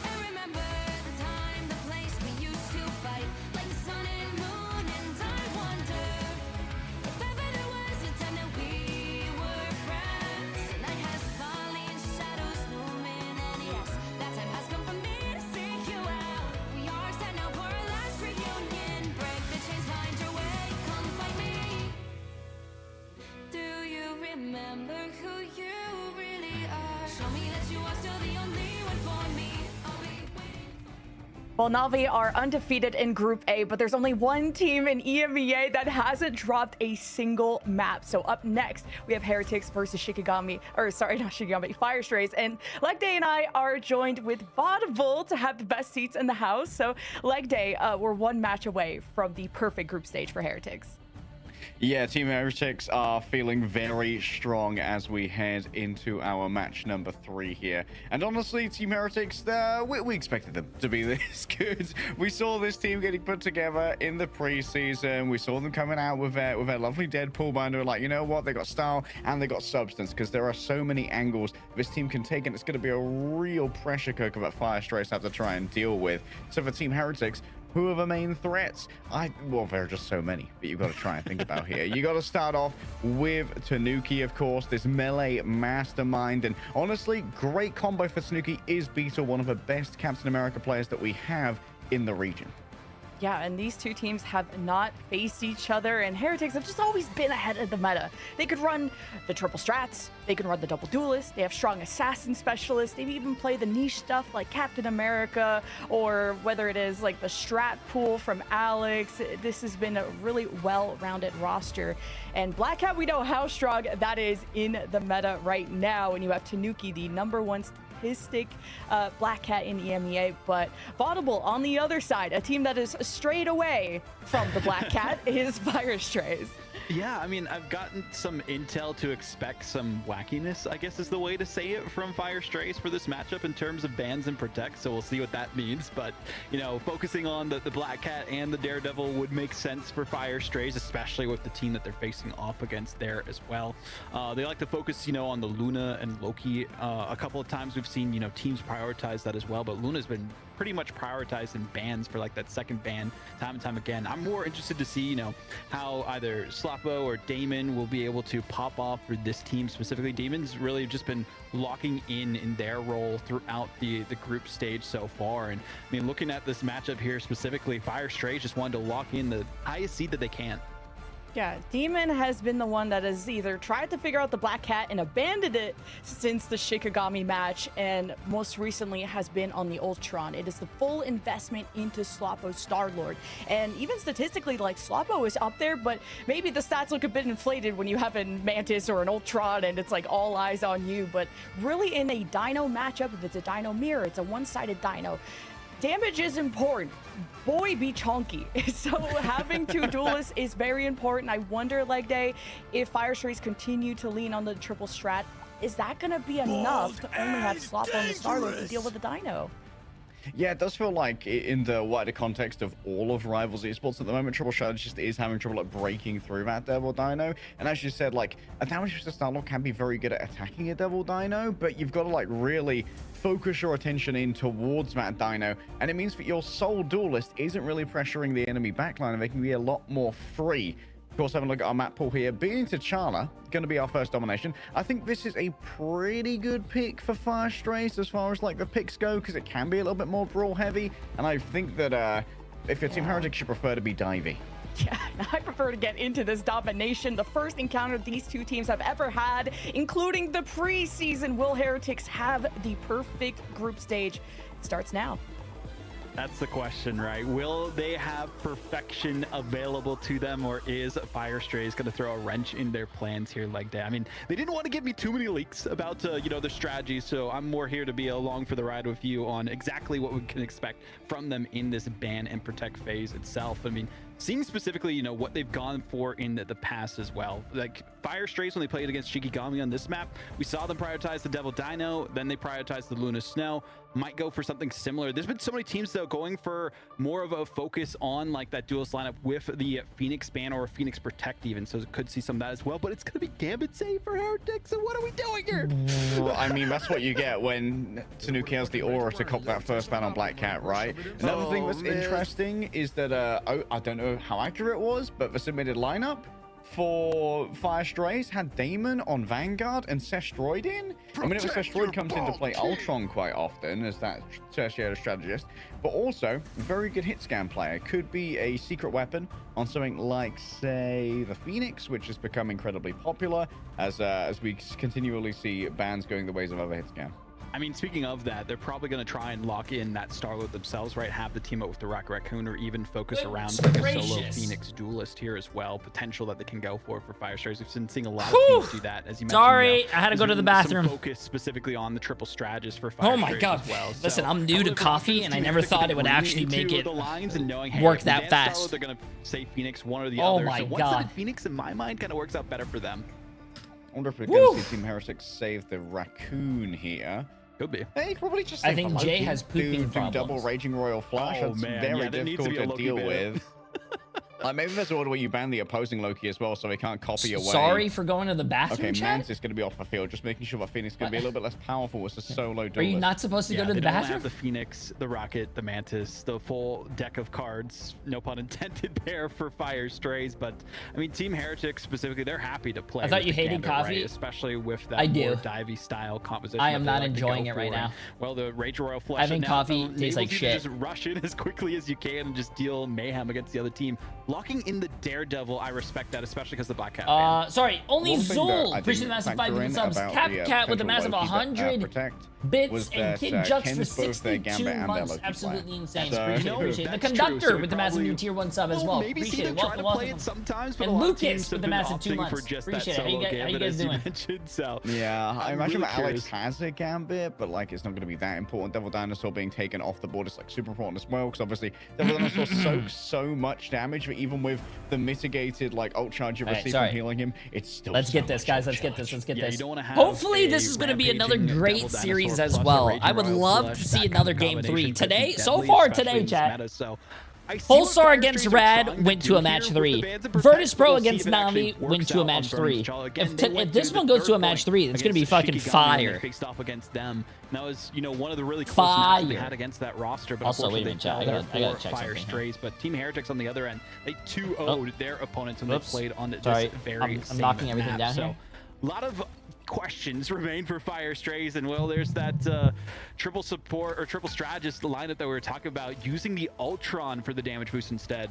And remember the time, the place we used to fight, like the sun and moon. And I wonder if ever there was a time that we were friends. The night has fallen, shadows looming, and yes, that time has come for me to seek you out. We are set now for our last reunion. Break the chains, find your way, come find me. Do you remember who you really are? Show me that you are still the only one for me. I'll be waiting for. Well, Na'Vi are undefeated in Group A, but there's only one team in EMEA that hasn't dropped a single map. So up next, we have Heretics versus Shikigami, or sorry, not Shikigami, Fire Strays. And Leg Day and I are joined with Vaudeville to have the best seats in the house. So Leg Day, we're one match away from the perfect group stage for Heretics. Yeah, Team Heretics are feeling very strong as we head into our match number 3 here. And honestly, Team Heretics, we expected them to be this good. We saw this team getting put together in the preseason. We saw them coming out with their lovely Deadpool binder. Like, you know what? They got style and they got substance, because there are so many angles this team can take, and it's going to be a real pressure cooker that Fire Strays have to try and deal with. So for Team Heretics, who are the main threats? Well, there are just so many that you've got to try and think about here. You got to start off with Tanuki, of course, this melee mastermind. And honestly, great combo for Tanuki. Is Beetle one of the best Captain America players that we have in the region? Yeah, and these two teams have not faced each other, and Heretics have just always been ahead of the meta. They could run the triple strats, they can run the double duelist, they have strong assassin specialists, they even play the niche stuff like Captain America, or whether it is like the strat pool from Alex. This has been a really well-rounded roster. And Black Cat, we know how strong that is in the meta right now, and you have Tanuki, the #1 statistic Black Cat in EMEA. But Vaudeville on the other side, a team that is strayed away from the Black Cat, is Fire Strays. Yeah, I mean, I've gotten some intel to expect some wackiness, I guess is the way to say it, from Fire Strays for this matchup in terms of bans and protect, so we'll see what that means. But, you know, focusing on the Black Cat and the Daredevil would make sense for Fire Strays, especially with the team that they're facing off against there as well. They like to focus, you know, on the Luna and Loki. A couple of times we've seen, you know, teams prioritize that as well, but Luna's been pretty much prioritized in bans for like that second ban time and time again. I'm more interested to see, you know, how either Sloppo or Damon will be able to pop off for this team specifically. Damon's really just been locking in their role throughout the group stage so far. And I mean, looking at this matchup here specifically, Fire Strays just wanted to lock in the highest seed that they can. Yeah, Demon has been the one that has either tried to figure out the Black Cat and abandoned it since the Shikigami match, and most recently has been on the Ultron. It is the full investment into Sloppo's Star-Lord. And even statistically, like, Sloppo is up there, but maybe the stats look a bit inflated when you have a Mantis or an Ultron and it's like all eyes on you. But really in a Dino matchup, if it's a Dino mirror, it's a one-sided Dino, damage is important. Boy, be chunky. So having two duelists is very important. I wonder, Leg Day, if Fire Strays continue to lean on the triple strat, is that going to be enough to only have Slop on the Star-Lord to deal with the Dino? Yeah, it does feel like in the wider context of all of Rivals Esports at the moment, Triple Strategist is having trouble at breaking through that Devil Dino. And as you said, like, a damage booster Star-Lord can be very good at attacking a Devil Dino, but you've got to like really focus your attention in towards that Dino. And it means that your sole duelist isn't really pressuring the enemy backline, and they can be a lot more free. Of course, having a look at our map pool here, beating T'Challa, going to be our first domination. I think this is a pretty good pick for Fire Strays as far as like the picks go, because it can be a little bit more brawl heavy. And I think that if your Team Heretics, you prefer to be divey. Yeah, I prefer to get into this domination. The first encounter these two teams have ever had, including the preseason. Will Heretics have the perfect group stage? It starts now. That's the question, right? Will they have perfection available to them, or is Fire Strays going to throw a wrench in their plans here like that? I mean, they didn't want to give me too many leaks about, you know, their strategy, so I'm more here to be along for the ride with you on exactly what we can expect from them in this ban and protect phase itself. I mean, seeing specifically, you know, what they've gone for in the past as well. Like Fire Strays, when they played against Shikigami on this map, we saw them prioritize the Devil Dino, then they prioritized the Luna Snow. Might go for something similar. There's been so many teams though going for more of a focus on like that duelist lineup with the Phoenix Ban or Phoenix Protect even, so it could see some of that as well. But it's gonna be Gambit save for Heretics, so what are we doing here? Well, I mean, that's what you get when Tanuki has the aura to cop that first ban on Black Cat, right? Another thing that's interesting is that I don't know how accurate it was, but the submitted lineup for Fire Strays had Damon on Vanguard and Sestroid in. I mean, if Sestroid comes into play Ultron quite often as that tertiary strategist, but also very good hit scan player. Could be a secret weapon on something like, say, the Phoenix, which has become incredibly popular as we continually see bans going the ways of other hit scan. I mean, speaking of that, they're probably going to try and lock in that Star-Lord themselves, right? Have the team up with the Rocket Raccoon, or even focus around like a solo Phoenix duelist here as well. Potential that they can go for Fire Stars. We've been seeing a lot of teams do that, as you mentioned. Sorry, I had to go to the bathroom. Focus specifically on the triple strategist for Fire Oh my God! as well. Listen, so, I'm new to coffee, and I never thought it would actually make it the lines and knowing, hey, work that fast. They're going to say Phoenix one or the oh other. My so God! Phoenix, in my mind, kind of works out better for them. I wonder if we're going to see Team Heretics save the Raccoon here. Could be. Hey, probably just I think Jay has pooping problems. Double Raging Royal Flash. Oh, That's man. very difficult to deal with. Like maybe there's an order where you ban the opposing Loki as well, so they can't copy away. Sorry for going to the bathroom. Okay, chat? Mantis is going to be off the field, just making sure that Phoenix is going to be a little bit less powerful as a solo duelist. Are you not supposed to go to the bathroom? They have the Phoenix, the Rocket, the Mantis, the full deck of cards. No pun intended there for Fire Strays, but I mean, Team Heretics specifically, they're happy to play. I thought with you the hated Gambit, coffee. right? Especially with that I do. more divey style composition. I am that they not like to enjoying go it right for. now. Well, the Rage Royal Flush. Having coffee tastes like shit. Just rush in as quickly as you can and just deal mayhem against the other team. Locking in the Daredevil, I respect that, especially because the Black Cat. Sorry, only Zol. Appreciate the massive 5 million subs. Cat with a massive 100 bits, and Kid Jux for 62 months. Absolutely insane. Appreciate it. The Conductor with the massive new tier 1 sub as well. Appreciate it. Welcome. Sometimes, and Lucas with the massive 2 months. Appreciate it. How you guys doing? Yeah, I imagine that Alex has a Gambit, but like it's not going to be that important. Devil Dinosaur being taken off the board is like super important as well, because obviously Devil Dinosaur soaks so much damage, but even with the mitigated like ult charge you receive from healing him, it's still. Let's get this, guys. Let's get this. You don't want to have hopefully this is going to be another great series as well. I would love to see another game 3 today. So far today, chat. Pulsar against Rad went to a match 3. Virtus Pro against Navi went to a match 3. If this one goes to a match 3, it's going to be fucking fire. Faced off against them. That was, you know, one of the really close matches we had against that roster. But also, wait a minute, chat. I gotta check Fire Strays. But Team Heretics on the other end, they 2-0'd their opponents when they played on this very I'm knocking everything down here. A lot of questions remain for Fire Strays, and well, there's that triple support or triple strategist lineup that we were talking about, using the Ultron for the damage boost instead.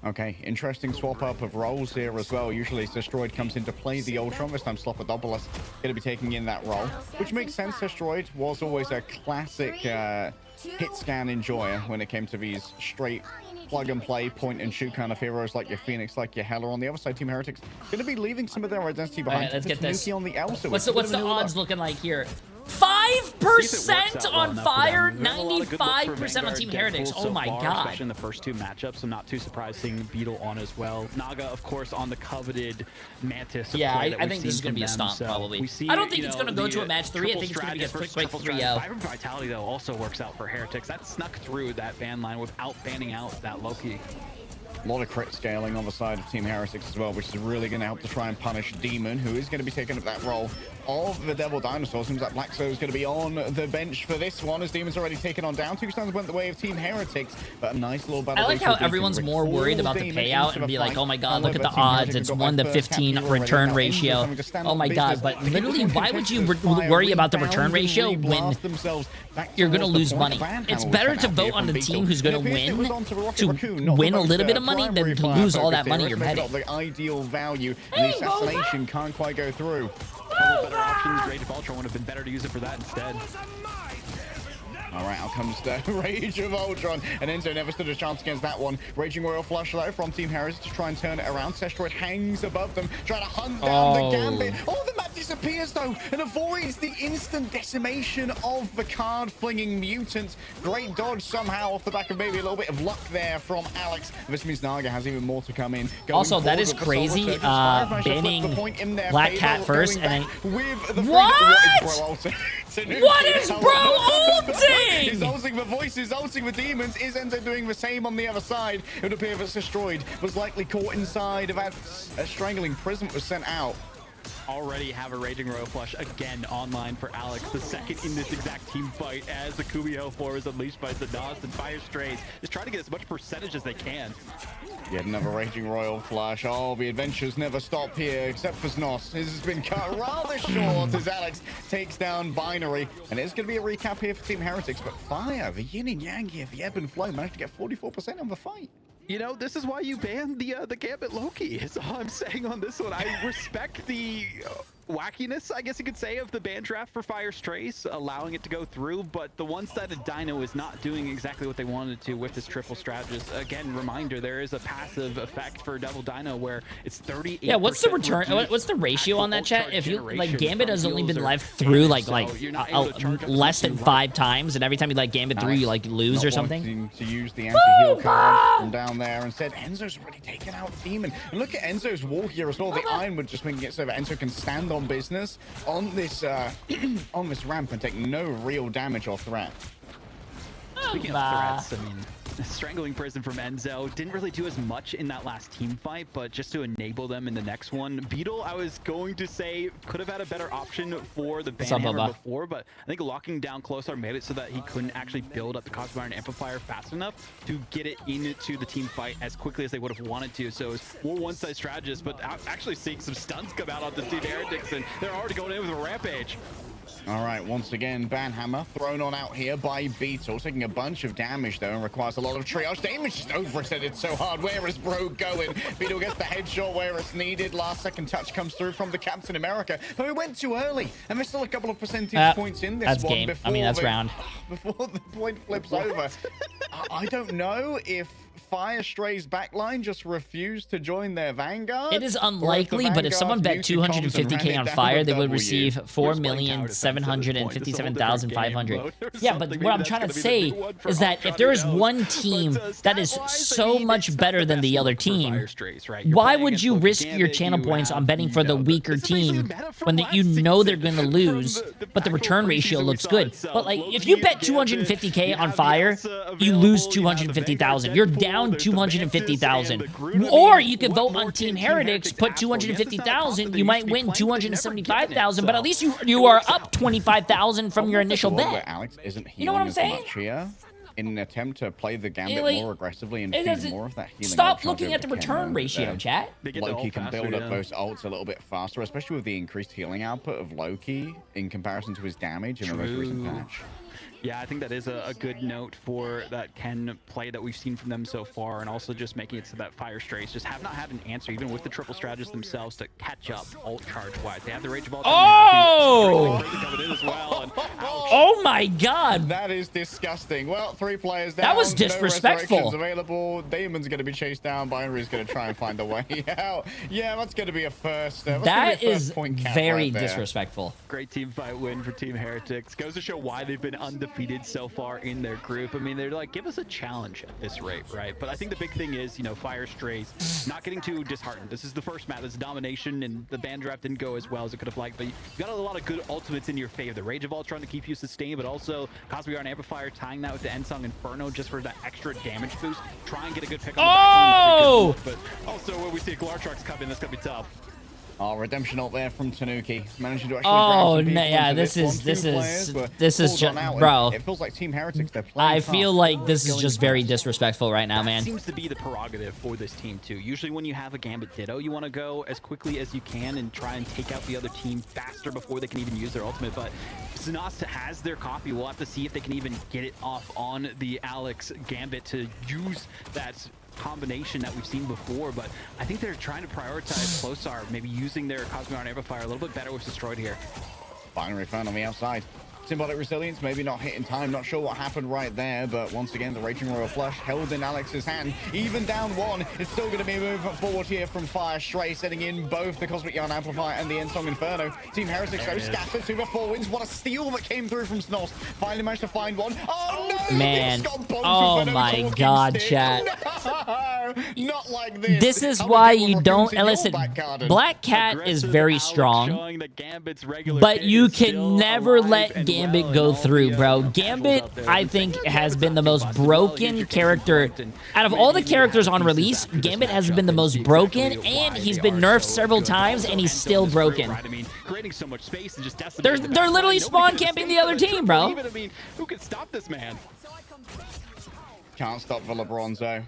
Okay, interesting swap up of roles here as well. Usually Destroyed comes into play the Ultron. This time Slopodopolis going to be taking in that role, which makes sense. Destroyed was always a classic hit scan enjoyer when it came to these straight plug and play, point and shoot kind of heroes like your Phoenix, like your Hela. On the other side, Team Heretics going to be leaving some of their identity behind. Right, let's get this. On the Elsa. What's the odds looking like here? 5% on Fire, 95% on Team Heretics. Oh my God. Especially in the first 2 matchups, so not too surprised seeing Beetle on as well. Naga, of course, on the coveted Mantis. Yeah, I think this is going to be a stomp, probably. I don't think it's going to go to a match 3. I think it's going to be a quick 3-0. Vibrant Vitality, though, also works out for Heretics. That snuck through that ban line without banning out that Loki. A lot of crit scaling on the side of Team Heretics as well, which is really going to help to try and punish Demon, who is going to be taking up that role of the Devil Dinosaur. Seems like Blackso is going to be on the bench for this one, as Demon's already taken on down. 2 stuns went the way of Team Heretics, but a nice little battle. I like how everyone's more worried about the payout and be like, oh my God, look at the odds. It's 1-15 return ratio. Oh my God, but literally, why would you worry about the return ratio when you're going to lose money? It's better to vote on the team who's going to win a little bit of money than to lose all that money you're betting. The ideal value, and the assassination can't quite go through. Couple better options. Rage of Ultron would have been better to use it for that instead. All right, out comes the Rage of Ultron, and Enzo never stood a chance against that one. Raging Royal Flush, though, from Team Heretics to try and turn it around. Sestroid hangs above them, trying to hunt down the Gambit. Oh, the disappears though and avoids the instant decimation of the card-flinging mutant. Great dodge somehow off the back of maybe a little bit of luck there from Alex. This means Naga has even more to come in. Also, that is crazy, banning Black Cat first, and then... What? What is bro ulting? He's ulting the voices, ulting the demons. Is Enzo doing the same on the other side? It would appear that Destroyed was likely caught inside of a strangling prism was sent out. Already have a Raging Royal Flush again online for Alex, the second in this exact team fight, as the Kumiho 4 is unleashed by Zanos and Fire Strays, just trying to get as much percentage as they can. Yet another Raging Royal Flush. Oh, the adventures never stop here, except for Znos. This has been cut rather short as Alex takes down Binary. And it's going to be a recap here for Team Heretics, but Fire, the yin and yang here, the ebb and flow, managed to get 44% on the fight. You know, this is why you banned the Gambit Loki, is all I'm saying on this one. I respect the wackiness, I guess you could say, of the ban draft for Fire Strays, allowing it to go through, but the one-sided Dino is not doing exactly what they wanted to with this triple strategist. Again, reminder, there is a passive effect for Double Dino where it's 38%. Yeah, what's the return? What's the ratio on that, chat? If you like, Gambit has only been live through like less than 5 times, and every time you like Gambit through, you like lose or something. To use the anti-heal card from down there, instead Enzo's already taken out Demon. And look at Enzo's wall here as well. The Ironwood just making it so that Enzo can stand on business on this on this ramp and take no real damage or threat. Speaking of threats, I mean, Strangling Prison from Enzo didn't really do as much in that last team fight, but just to enable them in the next one. Beetle, I was going to say, could have had a better option for the Banhammer before, but I think locking down Closar made it so that he couldn't actually build up the Cosmic Iron Amplifier fast enough to get it into the team fight as quickly as they would have wanted to. So it's more one-side strategist, but actually seeing some stuns come out on the Team Heretics, and they're already going in with a Rampage. All right, once again, Banhammer thrown on out here by Beetle, taking a bunch of damage though and requires a lot of triage. Damage just overextended so hard. Where is Bro going? Beetle gets the headshot where it's needed. Last second touch comes through from the Captain America, but we went too early, and there's still a couple of percentage points in this one. Game. I mean, that's round. Before the point flips over. I don't know if Fire Stray's backline just refused to join their Vanguard. It is unlikely, but if someone bet 250k on Fire, they would receive 4,757,500. Yeah, but what I'm trying to say is that if there is one team that is so much better than the other team, why would you risk your channel points on betting for the weaker team when you know they're going to lose, but the return ratio looks good? But like, if you bet 250k on Fire, you lose 250,000. You're down 250,000. Or you could vote on Team Heretics, put 250,000. You might win 275,000, but at least you are up 25,000 from your initial bet. Alex isn't you know what I'm saying? In an attempt to play the Gambit more aggressively and feed more of that healing. Stop looking at the return ratio, chat. Loki can build up those ults a little bit faster, especially with the increased healing output of Loki in comparison to his damage in the most recent patch. Yeah, I think that is a good note for that Ken play that we've seen from them so far, and also just making it so that Fire Strays just have not had an answer, even with the triple strategists themselves, to catch up ult charge-wise. They have the Rage of Ultimate. Oh! Coming in as well, and oh my god! That is disgusting. Well, 3 players down. That was disrespectful. No available. Damon's going to be chased down. Binary's going to try and find a way out. Yeah, that's going to be a first. That is very disrespectful. Great team fight win for Team Heretics. Goes to show why they've been undefeated so far in their group. I mean, they're like, give us a challenge at this rate, right? But I think the big thing is, you know, Fire Strays not getting too disheartened. This is the first map. This is domination, and the ban draft didn't go as well as it could have liked, but you got a lot of good ultimates in your favor. The Rage of Ultron to keep you sustained, but also Cosmic Iron Amplifier tying that with the Ensong Inferno just for that extra damage boost. Try and get a good pick on the backline. But also when we see Glartrox come in, that's gonna be tough. Oh, redemption ult there from Tanuki. Managing to actually yeah, this is just, bro. It feels like Team Heretics, they're playing I feel like this is just very disrespectful right now, man. That seems to be the prerogative for this team too. Usually when you have a Gambit Ditto, you want to go as quickly as you can and try and take out the other team faster before they can even use their ultimate. But Zanos has their copy. We'll have to see if they can even get it off on the Alex Gambit to use that combination that we've seen before, but I think they're trying to prioritize Closar, maybe using their Cosmic Iron Amplifier a little bit better with Destroyed here. Binary found on the outside. Symbolic Resilience, maybe not hitting time. Not sure what happened right there, but once again, the Raging Royal Flush held in Alex's hand. Even down one, it's still going to be a movement forward here from Fire Stray, setting in both the Cosmic Yarn Amplifier and the Endsong Inferno. Team Heretics, though, scattered 2-4 wins. What a steal that came through from Snos. Finally managed to find one. Oh, no! Man. Oh, my God, chat. No, not like this. This is why you don't... Listen, Black Cat is very strong, but you can never let Gambit go through, bro. Gambit, I think, has been the most broken character. Out of all the characters on release, Gambit has been the most broken, and he's been nerfed several times, and he's still broken. They're literally spawn camping the other team, bro. Who could stop this man? Can't stop Villabronzo.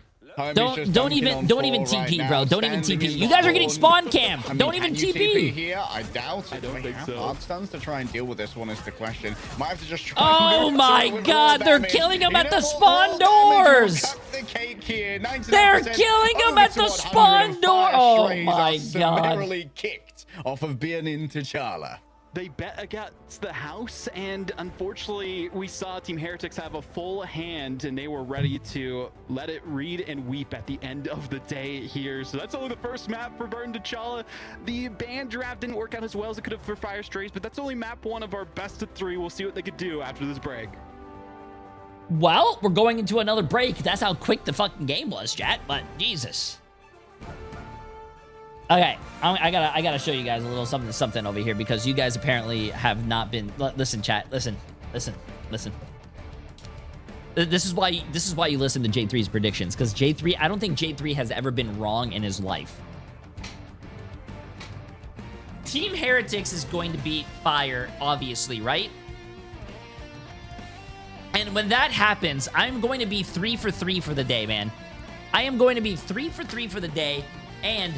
Don't even TP, bro. Don't even TP. You guys are getting spawn camped. Don't even TP. Here, I doubt. I don't think so. Hard stuns to try and deal with this one is the question. Might have to just try. Oh my God! They're killing him at the spawn doors. They're killing him at the spawn door. Oh my God! Kicked off of Bianin T'Challa. They bet against the house, and unfortunately, we saw Team Heretics have a full hand, and they were ready to let it read and weep at the end of the day here. So that's only the first map for Burn T'Challa. The band draft didn't work out as well as it could have for Fire Strays, but that's only map 1 of our best of 3. We'll see what they could do after this break. Well, we're going into another break. That's how quick the fucking game was, chat. But Jesus. Okay, I gotta show you guys a little something over here, because you guys apparently have not been. Listen, chat. Listen. This is why you listen to Jay3's predictions, because Jay3. I don't think Jay3 has ever been wrong in his life. Team Heretics is going to beat Fire, obviously, right? And when that happens, I'm going to be 3 for 3 for the day, man. I am going to be 3 for 3 for the day, and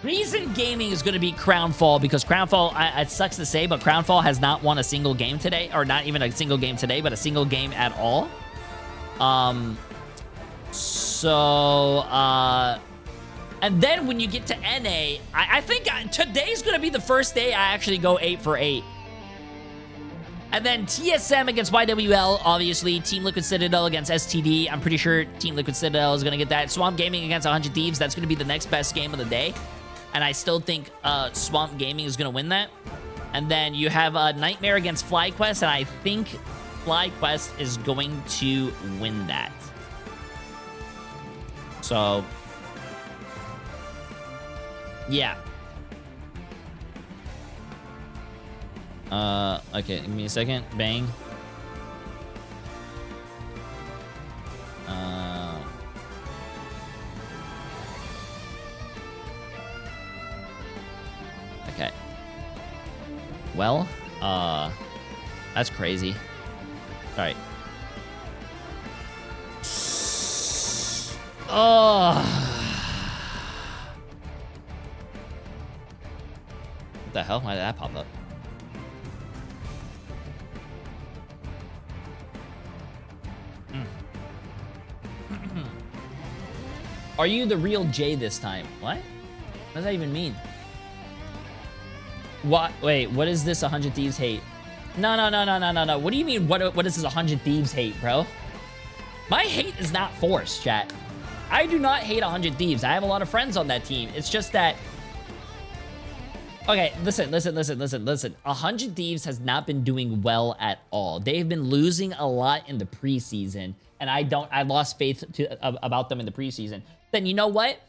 Reason Gaming is going to beat Crownfall, because Crownfall, it sucks to say, but Crownfall has not won a single game today, or not even a single game today, but a single game at all. And then when you get to NA, I think today's going to be the first day I actually go 8 for 8. And then TSM against YWL, obviously. Team Liquid Citadel against STD. I'm pretty sure Team Liquid Citadel is going to get that. Swamp Gaming against 100 Thieves. That's going to be the next best game of the day. And I still think Swamp Gaming is going to win that. And then you have Nightmare against FlyQuest, and I think FlyQuest is going to win that. So, yeah. Okay, give me a second. Bang. Okay. Well, that's crazy. All right. Oh. What the hell? Why did that pop up? Are you the real Jay this time? What? What does that even mean? What? Wait, what is this 100 Thieves hate? No. What do you mean, what is this 100 Thieves hate, bro? My hate is not forced, chat. I do not hate 100 Thieves. I have a lot of friends on that team. It's just that... Okay, listen. 100 Thieves has not been doing well at all. They've been losing a lot in the preseason, and I lost faith about them in the preseason. Then you know what?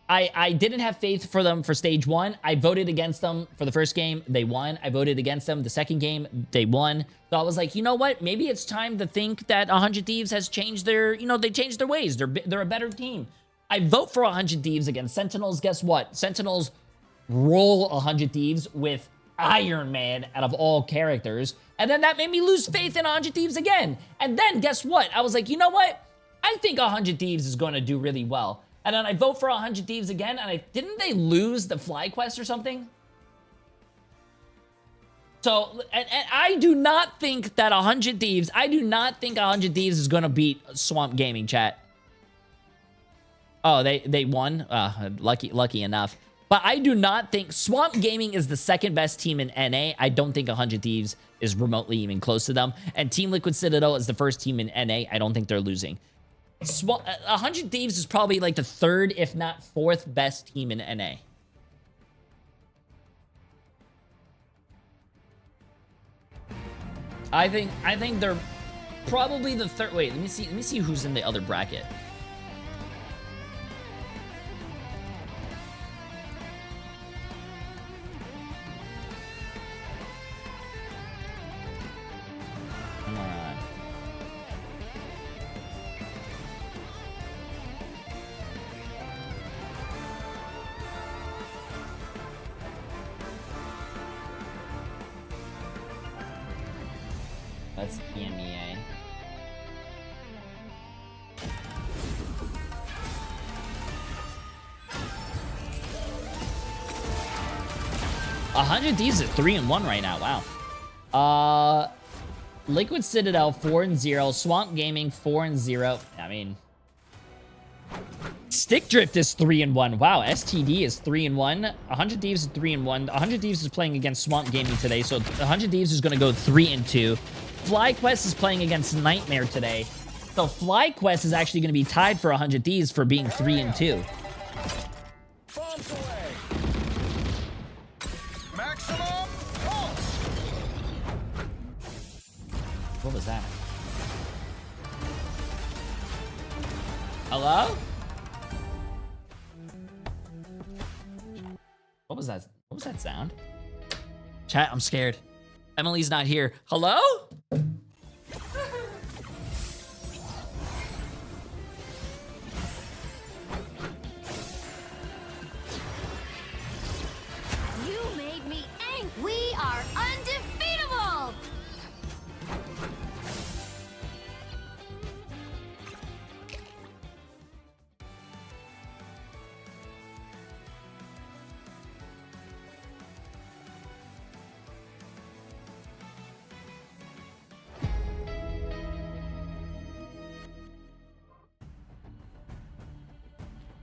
I didn't have faith for them for stage 1. I voted against them for the first game. They won. I voted against them the second game. They won. So I was like, you know what? Maybe it's time to think that 100 Thieves has changed their, they changed their ways. They're a better team. I vote for 100 Thieves against Sentinels. Guess what? Sentinels roll 100 Thieves with Iron Man out of all characters. And then that made me lose faith in 100 Thieves again. And then guess what? I was like, you know what? I think 100 Thieves is going to do really well. And then I vote for 100 Thieves again, and didn't they lose the FlyQuest or something? So, and I do not think that 100 Thieves, is going to beat Swamp Gaming, chat. Oh, they won? Lucky enough. But I do not think Swamp Gaming is the second best team in NA. I don't think 100 Thieves is remotely even close to them. And Team Liquid Citadel is the first team in NA. I don't think they're losing. 100 Thieves is probably like the third, if not fourth best team in NA. I think they're probably the third. Wait, let me see who's in the other bracket. Come on. That's EMEA. A 100 Thieves at 3-1 right now. Wow. Liquid Citadel 4-0. Swamp Gaming 4-0. I mean, Stick Drift is 3-1. Wow. STD is 3-1. 100 Thieves is 3-1. 100 Thieves is playing against Swamp Gaming today, so 100 Thieves is going to go 3-2. FlyQuest is playing against Nightmare today. So FlyQuest is actually going to be tied for 100 Thieves for being 3-2. Bombs away. Maximum pulse. What was that? Hello? What was that? What was that sound? Chat, I'm scared. Emily's not here. Hello? You made me angry. We are undefeatable.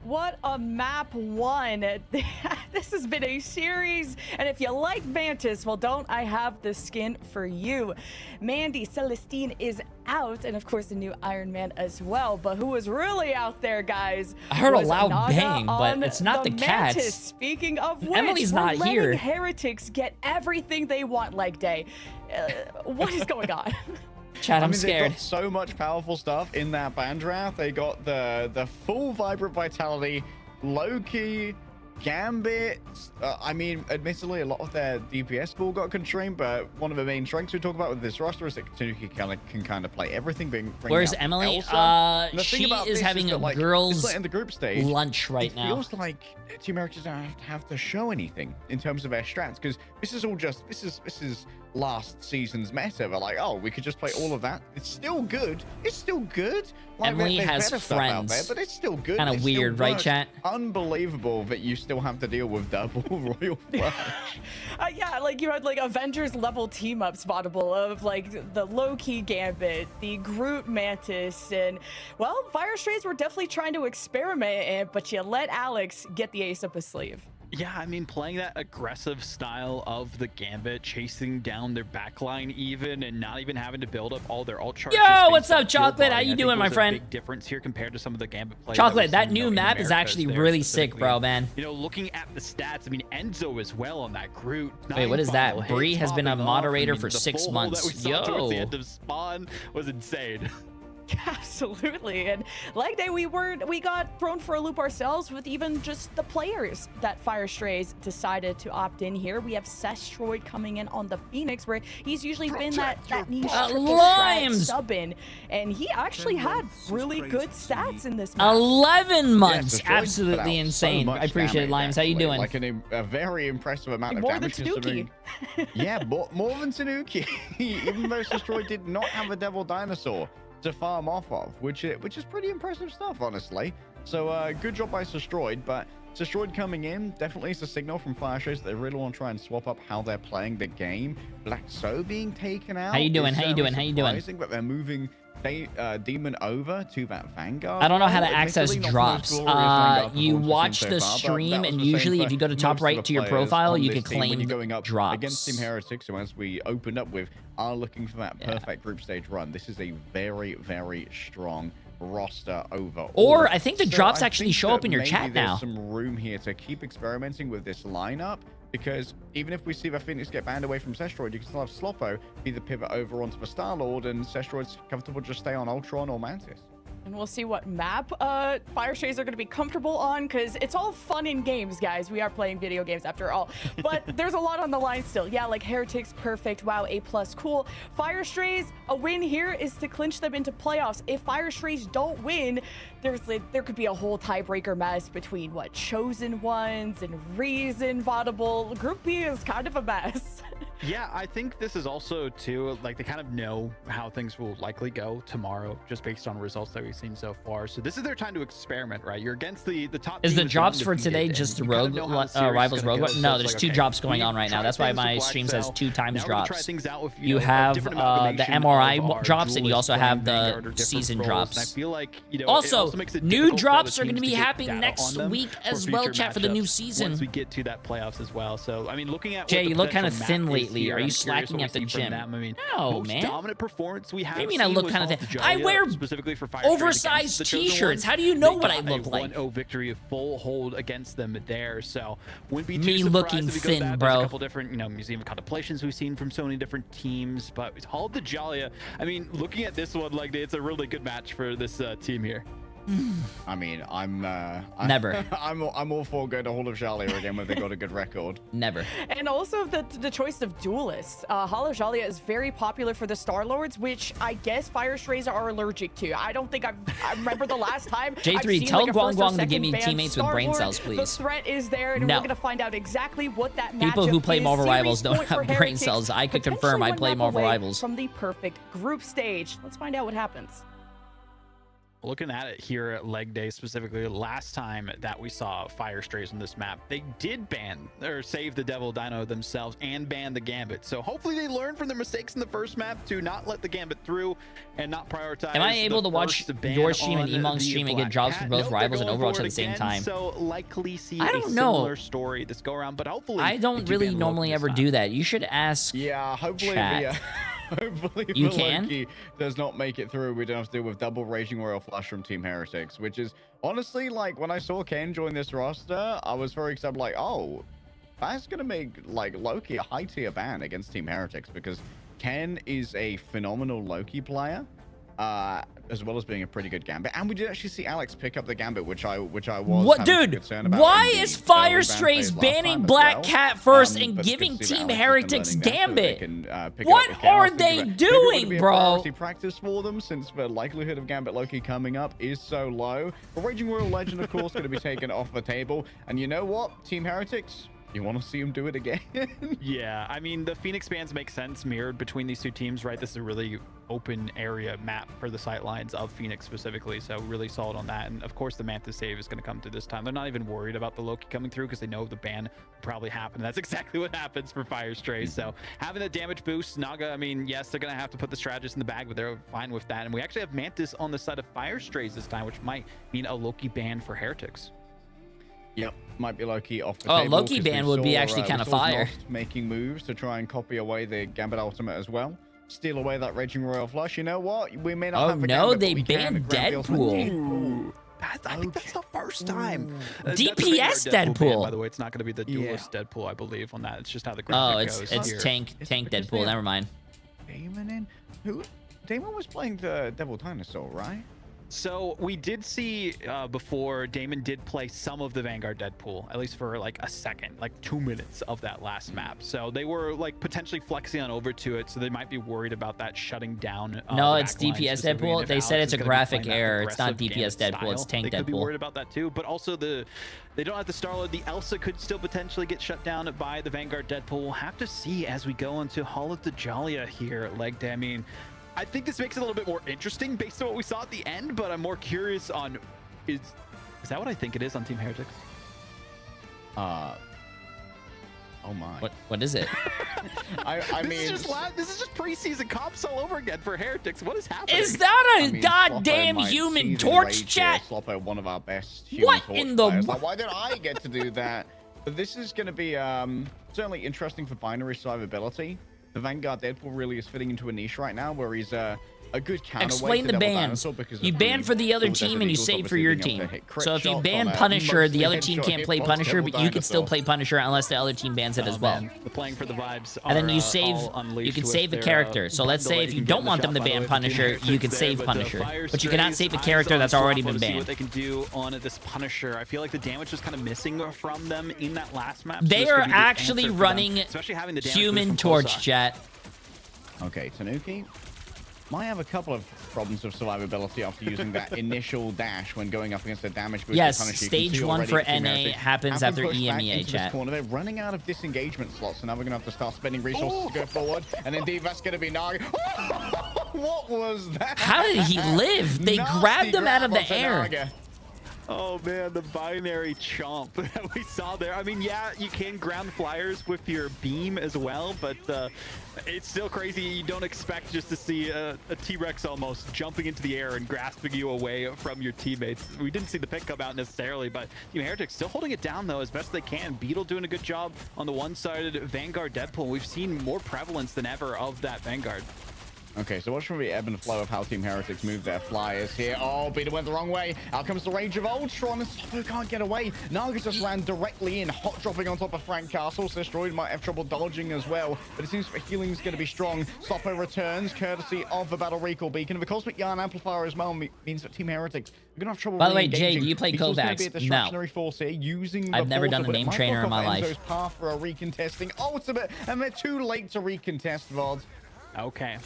What a map one. This has been a series, and if you like Mantis, well, don't I have the skin for you. Mandy Celestine is out, and of course the new Iron Man as well. But who was really out there, guys? I heard a was loud Naga bang, but on it's not the Mantis. cats. Speaking of which, Emily's we're not letting here. Heretics get everything they want like day. What is going on? Chat, I'm They've scared. got so much powerful stuff in that band draft. They got the full Vibrant Vitality, Loki, Gambit. I mean, admittedly, a lot of their DPS pool got constrained, but one of the main strengths we talk about with this roster is that Tanuki can kind of play everything. Where's Emily? She is having a girls' in the group stage lunch right now. It feels like Team America doesn't have to show anything in terms of their strats, because this is all just this is last season's meta. We're like, oh, we could just play all of that. It's still good. It's still good. Like, Emily there's has better stuff out friends. there, but it's still good. Kind of It weird, still right, works. chat? Unbelievable that you still have to deal with double Royal Flush. Yeah, like you had like Avengers level team up spottable of like the Loki Gambit, the Groot Mantis, and well, Fire Strays were definitely trying to experiment, but you let Alex get the ace up his sleeve. Yeah, I mean, playing that aggressive style of the Gambit, chasing down their backline even, and not even having to build up all their ult charges. Yo, what's up, Chocolate? How you doing, my friend? Big difference here compared to some of the Gambit players. Chocolate, that new map is actually really sick, bro, man. You know, looking at the stats, I mean, Enzo as well on that Groot. Wait, what is that? Bree has been a moderator for 6 months. That we saw towards the end of Spawn was insane. Absolutely, and leg day we got thrown for a loop ourselves with even just the players that Fire Strays decided to opt in here. We have Sestroid coming in on the Phoenix, where he's usually been that niche Limes sub in, and he actually had really good stats in this match. 11 months, Yeah, absolutely insane. So much I appreciate it, damage, Limes. How you doing? Like a very impressive amount of More damage. than Tanuki. Yeah, more than Tanuki. Even though Sestroid did not have a Devil Dinosaur to farm off of, which is pretty impressive stuff, honestly. So good job by Sestroid, but Sestroid coming in definitely is a signal from Fire Strays that they really want to try and swap up how they're playing the game. Black So being taken out. How you doing? is How you doing? How you doing? surprising, but they're moving Demon over to that Vanguard. I don't know how to role. access Admittedly, not the most drops. glorious Vanguard You performance we've watch seen the so far, but stream, that was and the same usually for if you go to most top of the right to your players profile, on you this can team when claim you're going up drops. against Team Heretics, who, as we opened up with, are looking for that perfect group stage run. This is a very, very strong roster overall. Or I think the So drops I actually think show that up in your maybe chat now. There's some room here to keep experimenting with this lineup, because even if we see the Phoenix get banned away from Sestroid, you can still have Sloppo be the pivot over onto the Star-Lord, and Sestroid's comfortable just stay on Ultron or Mantis. And we'll see what map Fire Strays are going to be comfortable on, because it's all fun in games, guys. We are playing video games after all. But there's a lot on the line still. Yeah, like Heretics, perfect. Wow, A+, cool. Fire Strays, a win here is to clinch them into playoffs. If Fire Strays don't win, there could be a whole tiebreaker mess between, what, Chosen Ones and Reason, Vaudable. Group B is kind of a mess. Yeah, I think this is also, too, like, they kind of know how things will likely go tomorrow, just based on results that we've seen so far. So this is their time to experiment, right? You're against the top. Is the team drops for undefeated, today and just the you kind Rogue of know how the series Rivals is gonna Rogue? go. So No, it's there's like, two okay, drops going on right now. try That's why things with my Black stream says Cell. 2 times Now we're gonna try drops. things out with, You know, a have different the amalgamation of MRI our drops, and you duelist also have Vanguard the or different season roles. drops. And I feel like, you know, it Also, makes it new difficult for drops other are going to teams be get happening data next on them week for as well, future chat, for the new matchups season. once we get to that playoffs as well. So I mean, looking at Jay, what the you look kind of potential thin map is lately. here, Are you I'm curious slacking what at the we see from gym? them. I mean, No, most man. dominant performance we have. What do you mean I seen look was kind of off thin? the I Jolly, wear specifically for Fire Straight against oversized the Chosen t-shirts. Ones. How do you know They what I got a look like? 1-0 victory, a full hold against them there. So wouldn't be too Me surprised looking if we go thin, that. bro. There's a couple different, you know, Museum of Contemplations we've seen from so many different teams, but it's Hall of the Jalia. I mean, looking at this one, like, it's a really good match for this team here. I mean, Never. I'm all for going to Hall of Jalia again when they got a good record. Never. And also the choice of duelists. Hall of Jalia is very popular for the Star-Lords, which I guess Fire Strays are allergic to. I don't think I remember the last time. J3, I've seen, tell like, a Guang first or Guang to give second me banned teammates with brain Star-Lord. cells, please. The threat is there, and No. we're going to find out exactly what that matchup People who play is. Marvel Series Rivals don't point for have brain Heretics, cells. I could confirm potentially I one play map Marvel away Rivals. from the perfect group stage. Let's find out what happens. Looking at it here at leg day specifically, last time that we saw Fire Strays on this map, they did ban or save the Devil Dino themselves and ban the Gambit. So hopefully they learned from their mistakes in the first map to not let the Gambit through and not prioritize. Am I able to watch your stream and Emong's stream and get jobs for both Rivals and Overwatch at the same time? So likely see I don't a know. similar story this go around, but hopefully I don't really normally ever do that. You should ask. Yeah, hopefully. Chat. Hopefully, You the can? Loki does not make it through. We don't have to deal with double Raging Royal Flush from Team Heretics, which is honestly, like, when I saw Ken join this roster, I was very excited, like, oh, that's gonna make, like, Loki a high tier ban against Team Heretics, because Ken is a phenomenal Loki player, as well as being a pretty good Gambit. And we did actually see Alex pick up the Gambit, which I was What, having some dude? concern about Why in the is Fire early ban Strays phase last banning time as Black well. Cat first and But it's giving good to see Team that Alex has been Heretics learning that so that they Gambit? can, pick What up the chaos are into they it. Maybe it would doing, be a bro? priority practice for them, since the likelihood of Gambit Loki coming up is so low. But Raging Royal Legend, of course, going to be taken off the table. And you know what, Team Heretics? You want to see him do it again? Yeah, I mean, the Phoenix bans make sense mirrored between these two teams, right? This is a really open area map for the sight lines of Phoenix specifically, so really solid on that. And of course, the Mantis save is going to come through this time. They're not even worried about the Loki coming through because they know the ban will probably happen. That's exactly what happens for Fire Strays. So having the damage boost, Naga, I mean, yes, they're going to have to put the strategist in the bag, but they're fine with that. And we actually have Mantis on the side of Fire Strays this time, which might mean a Loki ban for Heretics. Yep, might be Loki off the Oh, table. Loki 'cause ban we would be saw, actually we kind of saw fire. Nost making moves to try and copy away the Gambit Ultimate as well. Steal away that Raging Royal Flush. You know what? We may not Oh, have the no, Gambit, they but we can banned grab the Ultimate. Deadpool. I think that's the first time. DPS Deadpool. Deadpool. By the way, it's not going to be the duelist Deadpool, I believe, on that. It's just how the Oh, graphic it's goes. it's here. tank Deadpool. Never mind. Damon in? Who? Damon was playing the Devil Dinosaur, right? So we did see before Damon did play some of the Vanguard Deadpool, at least for like a second, like 2 minutes of that last map. So they were like potentially flexing on over to it. So they might be worried about that shutting down. No, the it's back line DPS specifically. Deadpool. And if They said Alex it's a is gonna be graphic playing that error. It's not aggressive DPS Gambit Deadpool, it's style, tank they could be Deadpool. worried about that too. But also they don't have the Star-Lord. The Elsa could still potentially get shut down by the Vanguard Deadpool. We'll have to see as we go into Hall of the Jalia here at leg day. I mean, I think this makes it a little bit more interesting based on what we saw at the end, but I'm more curious on is that what I think it is on Team Heretics? Oh my. What is it? I mean, this is just preseason comps all over again for Heretics. What is happening? Is that a I mean, goddamn Sloppo might Human season Torch rage chat? here. Sloppo, one of our best Human What Torch in the players. Like, why did I get to do that? But this is going to be certainly interesting for binary survivability. The Vanguard Deadpool really is fitting into a niche right now where he's a good counterweight. Explain to the Devil bans. Dinosaur because You of ban for the other Devil team and you Eagles save for obviously your being able team. to hit crit So if you shots ban on Punisher, the mostly other team headshot can't play hitbox Punisher, but Devil you can still Dinosaur. play Punisher unless the other team bans it as well. Man, the playing for the vibes And then are, you save, all unleashed you can with save a their, character. So let's bundle say that if you you can don't get want in them the to shop, ban by the way, the Punisher, Team you can Heretics save there, Punisher. Fire But you cannot Strays, save a eyes character on that's already Sloppo been to see banned. what they can do on this Punisher. I feel like the damage was kind of missing from them in that last map. They this are could be the actually answer for them, running especially having the damage Human from Torch Pulsar. chat. Okay, Tanuki might have a couple of problems of survivability after using that initial dash when going up against the damage boost. Yes, Punisher. You can stage see 1 already for Team NA Heretics happens have been after pushed back EMEA into this chat. corner. They're running out of disengagement slots, so now we're going to have to start spending resources to go forward. And indeed, that's going to be Naga. What was that? How did he live? They Nasty grabbed him out of grab the onto air. Naga. Oh man, the binary chomp that we saw there. I mean, yeah, you can ground flyers with your beam as well, but it's still crazy. You don't expect just to see a T-Rex almost jumping into the air and grasping you away from your teammates. We didn't see the pick come out necessarily, but Team Heretics still holding it down though as best they can. Beetle doing a good job on the one-sided Vanguard Deadpool. We've seen more prevalence than ever of that Vanguard. Okay, so watch from the ebb and flow of how Team Heretics move their flyers here. Oh, Beetle went the wrong way. Out comes the Rage of Ultron, and Sloppo can't get away. Naga just ran directly in, hot dropping on top of Frank Castle. Destroyed might have trouble dodging as well, but it seems the healing's going to be strong. Sloppo returns, courtesy of the Battle Recall Beacon. And the Cosmic Yarn Amplifier as well means that Team Heretics are going to have trouble. By the way, Jay, re-engaging. do you play Beetle's gonna be a Kovacs? distractionary No. force here, using the I've never done portal, a but it name might trainer block in my off life. Enzo's path for a recontesting ultimate, and they're too late to recontest, VODs. Okay.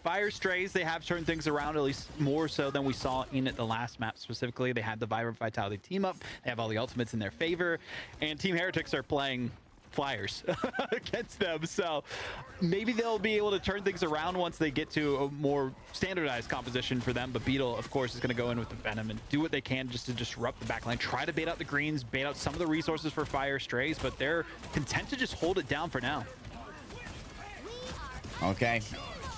Fire Strays, they have turned things around, at least more so than we saw in the last map specifically. They had the Vibrant Vitality team up. They have all the ultimates in their favor. And Team Heretics are playing Flyers against them. So maybe they'll be able to turn things around once they get to a more standardized composition for them. But Beetle, of course, is going to go in with the Venom and do what they can just to disrupt the backline. Try to bait out the greens, bait out some of the resources for Fire Strays, but they're content to just hold it down for now. Okay.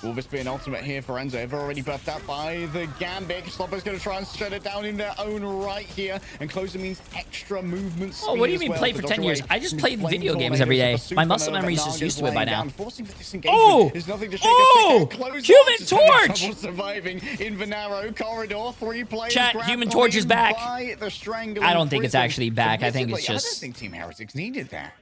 Will this be an ultimate here for Enzo? They've already buffed out by the Gambit. Sloppo's going to try and shut it down in their own right here. And closer means extra movement speed. Oh, what do you mean well play to for dodge 10 years? away I just from played the video flame games every day. tornadoes. My The muscle supernova memory's that just Naga's used to it by laying now. down, forcing the disengagement. Oh! There's nothing to shake Oh! us. Close Human arms is having Torch! trouble surviving in the narrow corridor. 3 players Chat, grabbed Human on Torch is in back. by the strangling I don't think it's prison. actually back. I think it's Admittedly, just... I don't think Team Heretics needed that.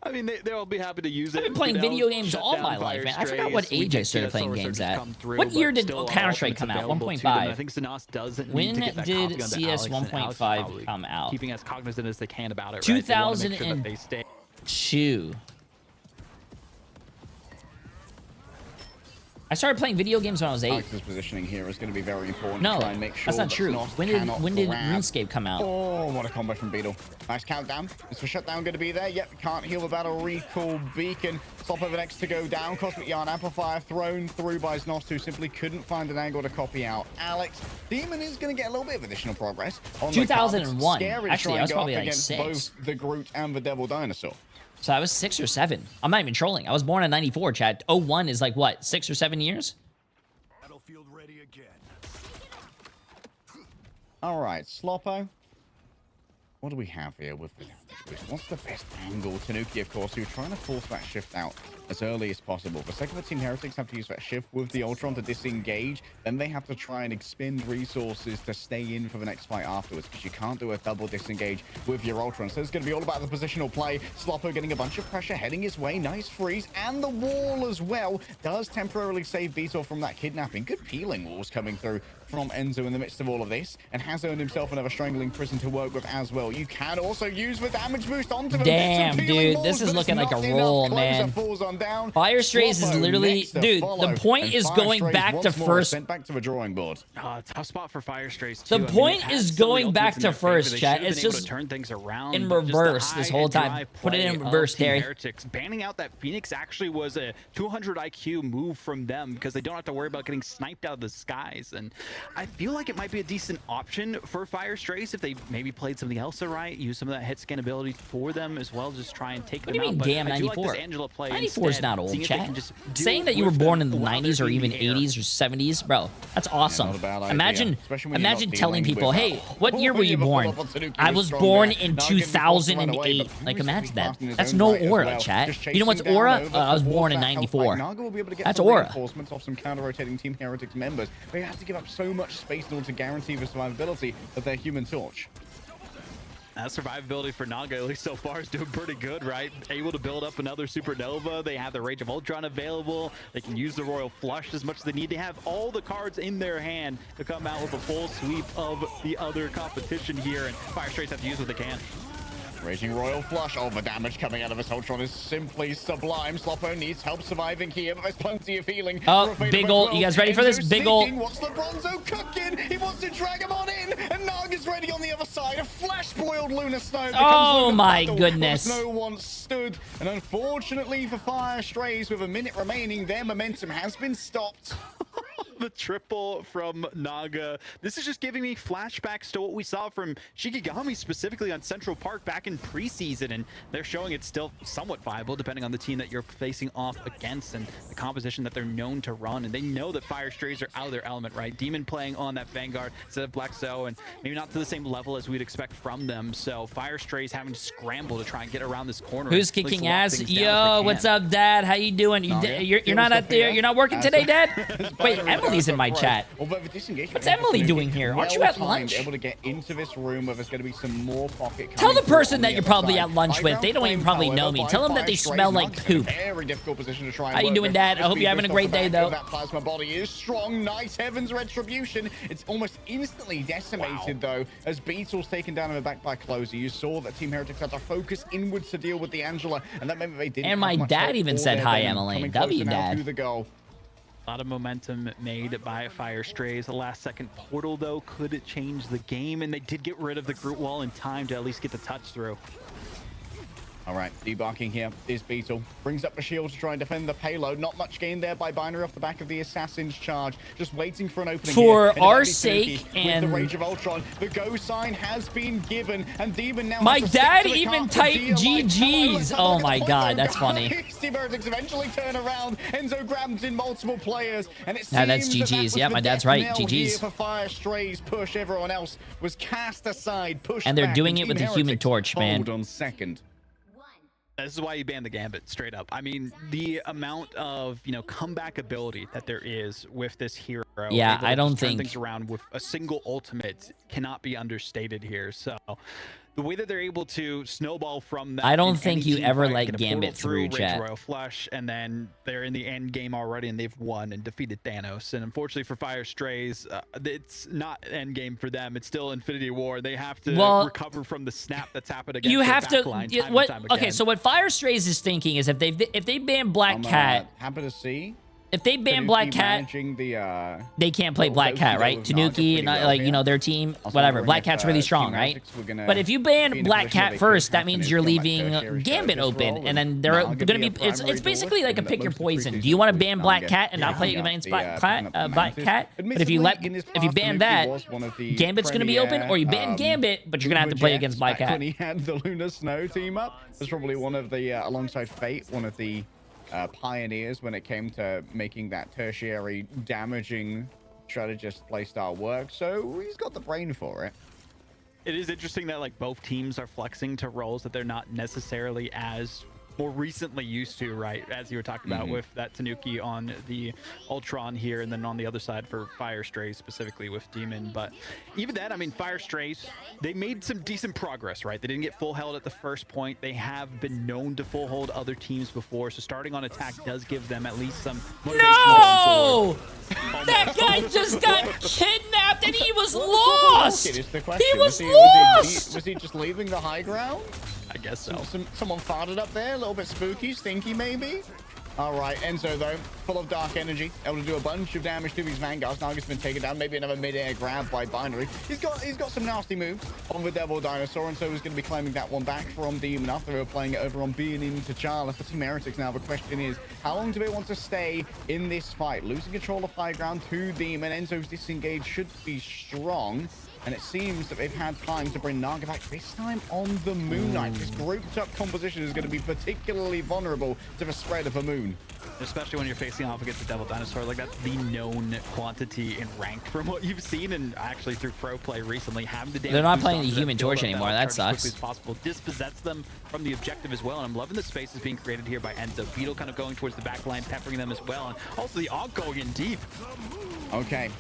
I mean, they'll be happy to use it. I've been playing you know, video games shut all down my life, Fire man. I forgot what Strays. We age I did see started that playing Solar games Surge at. come through, What year but did still Counter-Strike ultimates come out? available to 1.5. them. I think Zanos doesn't When need to get that did copy onto CS Alex, and Alex 1.5 probably come out? keeping as cognizant as they can about it, right? They wanna make sure that they stay. 2002. I started playing video games when I was 8. Alex's positioning here is going to be very important. No, to try and make sure that's not true. Snos When did cannot grab. RuneScape come out? Oh, what a combo from Beetle. Nice countdown. Is the shutdown going to be there? Yep, can't heal the Battle Recall Beacon. Stop over next to go down. Cosmic Yarn Amplifier thrown through by Znos, who simply couldn't find an angle to copy out Alex. Demon is going to get a little bit of additional progress. On 2001. The card. Actually, I was go probably up like against 6. both the Groot and the Devil Dinosaur. So I was 6 or 7. I'm not even trolling. I was born in 94, chat. 01 is like what, 6 or 7 years? Battlefield ready again. All right, Sloppo. What do we have here with the damage boost? What's the best angle? Tanuki, of course, who's trying to force that shift out as early as possible. The second the Team Heretics have to use that shift with the Ultron to disengage, then they have to try and expend resources to stay in for the next fight afterwards, because you can't do a double disengage with your Ultron. So it's going to be all about the positional play. Sloppo getting a bunch of pressure, heading his way. Nice freeze, and the wall as well does temporarily save Beetle from that kidnapping. Good peeling walls coming through from Enzo in the midst of all of this, and has earned himself another strangling prison to work with as well. You can also use the damage boost onto them. Damn, dude, this is looking like a roll, man. Down. Fire Strays is literally, dude, the point is going back to first. Sent back to the drawing board. Tough spot for Fire Strays too. The point is going back to first, chat. It's just turn things around in reverse this whole time. Put it in reverse, Terry. Banning out that Phoenix actually was a 200 IQ move from them, because they don't have to worry about getting sniped out of the skies. And I feel like it might be a decent option for Fire Strays if they maybe played something else right, use some of that hit scan ability for them as well, just try and take What them do you out. mean, But I do like GM94? this Angela play 94 is instead, not old, seeing if they chat. can just do Saying that it you were with born them in the while they're 90s or in even the air. 80s or 70s, bro, that's awesome. Not a bad idea, Imagine, especially when you're imagine not telling dealing people, with, hey, what year were you born? I was born in 2008. Like, imagine that. That's no aura, chat. You know what's aura? I was born in 94. Naga will be able to get That's some aura. reinforcements off some counter-rotating Team Heretics members. They have to give up so much space in order to guarantee the survivability of their Human Torch. That survivability for Naga, at least so far, is doing pretty good, right? Able to build up another Supernova. They have the Rage of Ultron available. They can use the Royal Flush as much as they need. They have all the cards in their hand to come out with a full sweep of the other competition here, and Fire Strays have to use what they can. Raging Royal Flush. Oh, the damage coming out of this Ultron is simply sublime. Sloppo needs help surviving here, but there's plenty of healing. Oh, big ol'. You guys ready for this? Big ol'. What's the Bronzo cooking? He wants to drag him on in, and Naga's ready on the other side. A flash-boiled Lunar Snow. Oh my goodness. No one stood, and unfortunately for Fire Strays, with a minute remaining, their momentum has been stopped. The triple from Naga. This is just giving me flashbacks to what we saw from Shikigami specifically on Central Park back in preseason, and they're showing it's still somewhat viable depending on the team that you're facing off against and the composition that they're known to run. And they know that Fire Strays are out of their element, right? Demon playing on that Vanguard instead of Black Zoe, and maybe not to the same level as we'd expect from them. So Fire Strays having to scramble to try and get around this corner. Who's kicking ass? Yo, what's up, Dad? How you doing? You're not out there. You're not working today, Dad? Wait, Emily's in my chat. What's Emily doing here? Aren't you at lunch? Able to get into this room where there's going to be some more pocket. Tell the person that you're probably at lunch with. They don't even probably know me. Tell them that they smell like poop. Very difficult position to try. How you doing, Dad? I hope you're having a great day, though. That plasma body is strong. Nice Heaven's Retribution. It's almost instantly decimated though, as Beetle's taken down in the back by Closer. You saw that Team Heretics had to focus inwards to deal with the Angela, and that meant that they didn't. And my dad even said hi, Emily. W, Dad. To the goal. A lot of momentum made by Fire Strays. The last second portal, though, could change the game, and they did get rid of the Groot Wall in time to at least get the touch through. All right, debarking here is Beetle. Brings up the shield to try and defend the payload. Not much gain there by Binary off the back of the Assassin's charge. Just waiting for an opening for here. our sake, and the Rage of Ultron. The go sign has been given, and Demon now. My dad even typed GG's. Oh my god, that's funny. Team Heretics eventually turn around. Enzo grabs in multiple players, and it yeah, that's GG's. Yeah, my dad's right. GG's. For Fire Strays push, everyone else was cast aside. Push, and they're doing it with the Human Torch, man. Hold on second. This is why you ban the Gambit, straight up. I mean, the amount of, comeback ability that there is with this hero. Yeah, I don't think things around with a single ultimate cannot be understated here. So the way that they're able to snowball from that. I don't think you ever let Gambit through, chat. Royal Flush, and then they're in the end game already, and they've won and defeated Thanos. And unfortunately for Fire Strays, it's not end game for them. It's still Infinity War. They have to recover from the snap that's happened against their backline time and time again. Okay, so what Fire Strays is thinking is if they ban Black Cat. Happy to see. If they ban Black Cat, they can't play Black Cat, right? Tanuki, and their team, whatever. Black Cat's really strong, right? But if you ban Black Cat first, that means you're leaving Gambit open, and then they're gonna be. It's basically like a pick your poison. Do you want to ban Black Cat and not play against Black Cat? But if you ban that, Gambit's gonna be open, or you ban Gambit, but you're gonna have to play against Black Cat. When he had the Lunar Snow team up, that's probably one of the alongside Fate, one of the pioneers when it came to making that tertiary damaging strategist playstyle work, so he's got the brain for it. It is interesting that both teams are flexing to roles that they're not necessarily as more recently used to, right? As you were talking about with that Tanuki on the Ultron here, and then on the other side for Fire Strays, specifically with Demon. But even that, I mean, Fire Strays, they made some decent progress, right? They didn't get full held at the first point. They have been known to full hold other teams before, so starting on attack does give them at least some motivation. No! That guy just got kidnapped and he was lost! He was lost! Was he just leaving the high ground? I guess so. Someone farted up there, a little bit spooky, stinky maybe? All right, Enzo, though, full of dark energy, able to do a bunch of damage to these Vanguards. Naga's been taken down. Maybe another mid-air grab by Binary. He's got some nasty moves on the Devil Dinosaur, and so he's going to be claiming that one back from Demon after they were playing it over on B and into T'Challa for Team Heretics. Now, the question is, how long do they want to stay in this fight? Losing control of high ground to Demon. Enzo's disengage should be strong. And it seems that they've had time to bring Naga back, this time on the Moon Knight. This grouped up composition is going to be particularly vulnerable to the spread of a moon. Especially when you're facing off against the Devil Dinosaur. Like, that's the known quantity in rank from what you've seen, and actually through pro play recently. Having the They're not playing the Human Torch anymore. That sucks. As quickly as possible. Dispossess them from the objective as well, and I'm loving the spaces being created here by Enzo. Beetle kind of going towards the back line, peppering them as well, and also the Aug going in deep. Okay,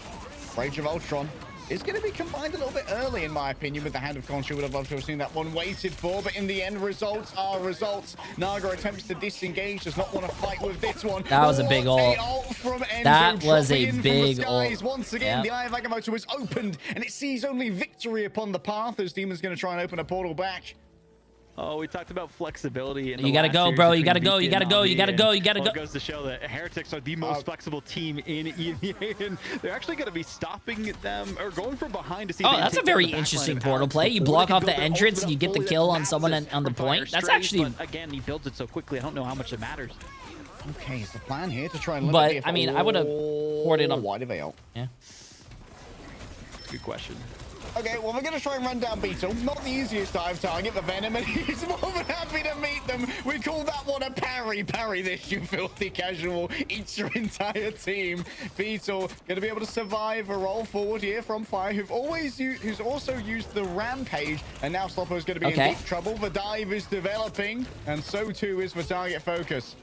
Rage of Ultron is going to be combined a little bit early, in my opinion, with the Hand of Khonshu. Would have loved to have seen that one waited for, but in the end, results are results. Naga attempts to disengage, does not want to fight with this one. That was a big ult. That was a big ult. Once again, the Eye of Agamotto was opened, and it sees only victory upon the path as Demon's going to try and open a portal back. Oh, we talked about flexibility. You gotta go, bro. You gotta go. You gotta go. You gotta go. You gotta go. It goes to show that Heretics are the most flexible team in EMEA, and they're actually going to be stopping them or going from behind to see. Oh, that's a very interesting portal play. You block off the entrance and you get the kill on someone on the point. That's actually. But again, he builds it so quickly. I don't know how much it matters. Okay, is the plan here to try and limit? But I mean, I would have poured it on. Why do they ult? Yeah. Good question. Okay, well, we're going to try and run down Beetle. Not the easiest dive target, the Venom, and he's more than happy to meet them. We call that one a parry. Parry this, you filthy casual. Eats your entire team. Beetle going to be able to survive a roll forward here from Fire, who's also used the Rampage, and now Sloppo's going to be in deep trouble. The dive is developing, and so too is the target focus.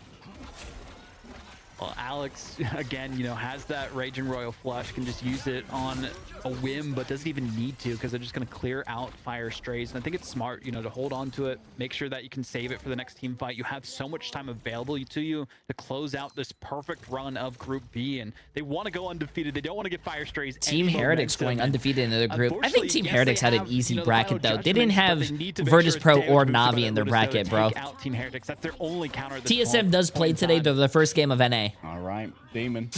Well, Alex, again, you know, has that Raging Royal Flush, can just use it on a whim, but doesn't even need to because they're just going to clear out Fire Strays. And I think it's smart, you know, to hold on to it, make sure that you can save it for the next team fight. You have so much time available to you to close out this perfect run of Group B, and they want to go undefeated. They don't want to get Fire Strays. Team Heretics going undefeated into the group. I think Team Heretics had an easy bracket, though. They didn't have Virtus Pro or Na'Vi in their bracket, bro. Team Heretics, that's their only counter. TSM does play today, the first game of NA. All right, Demon.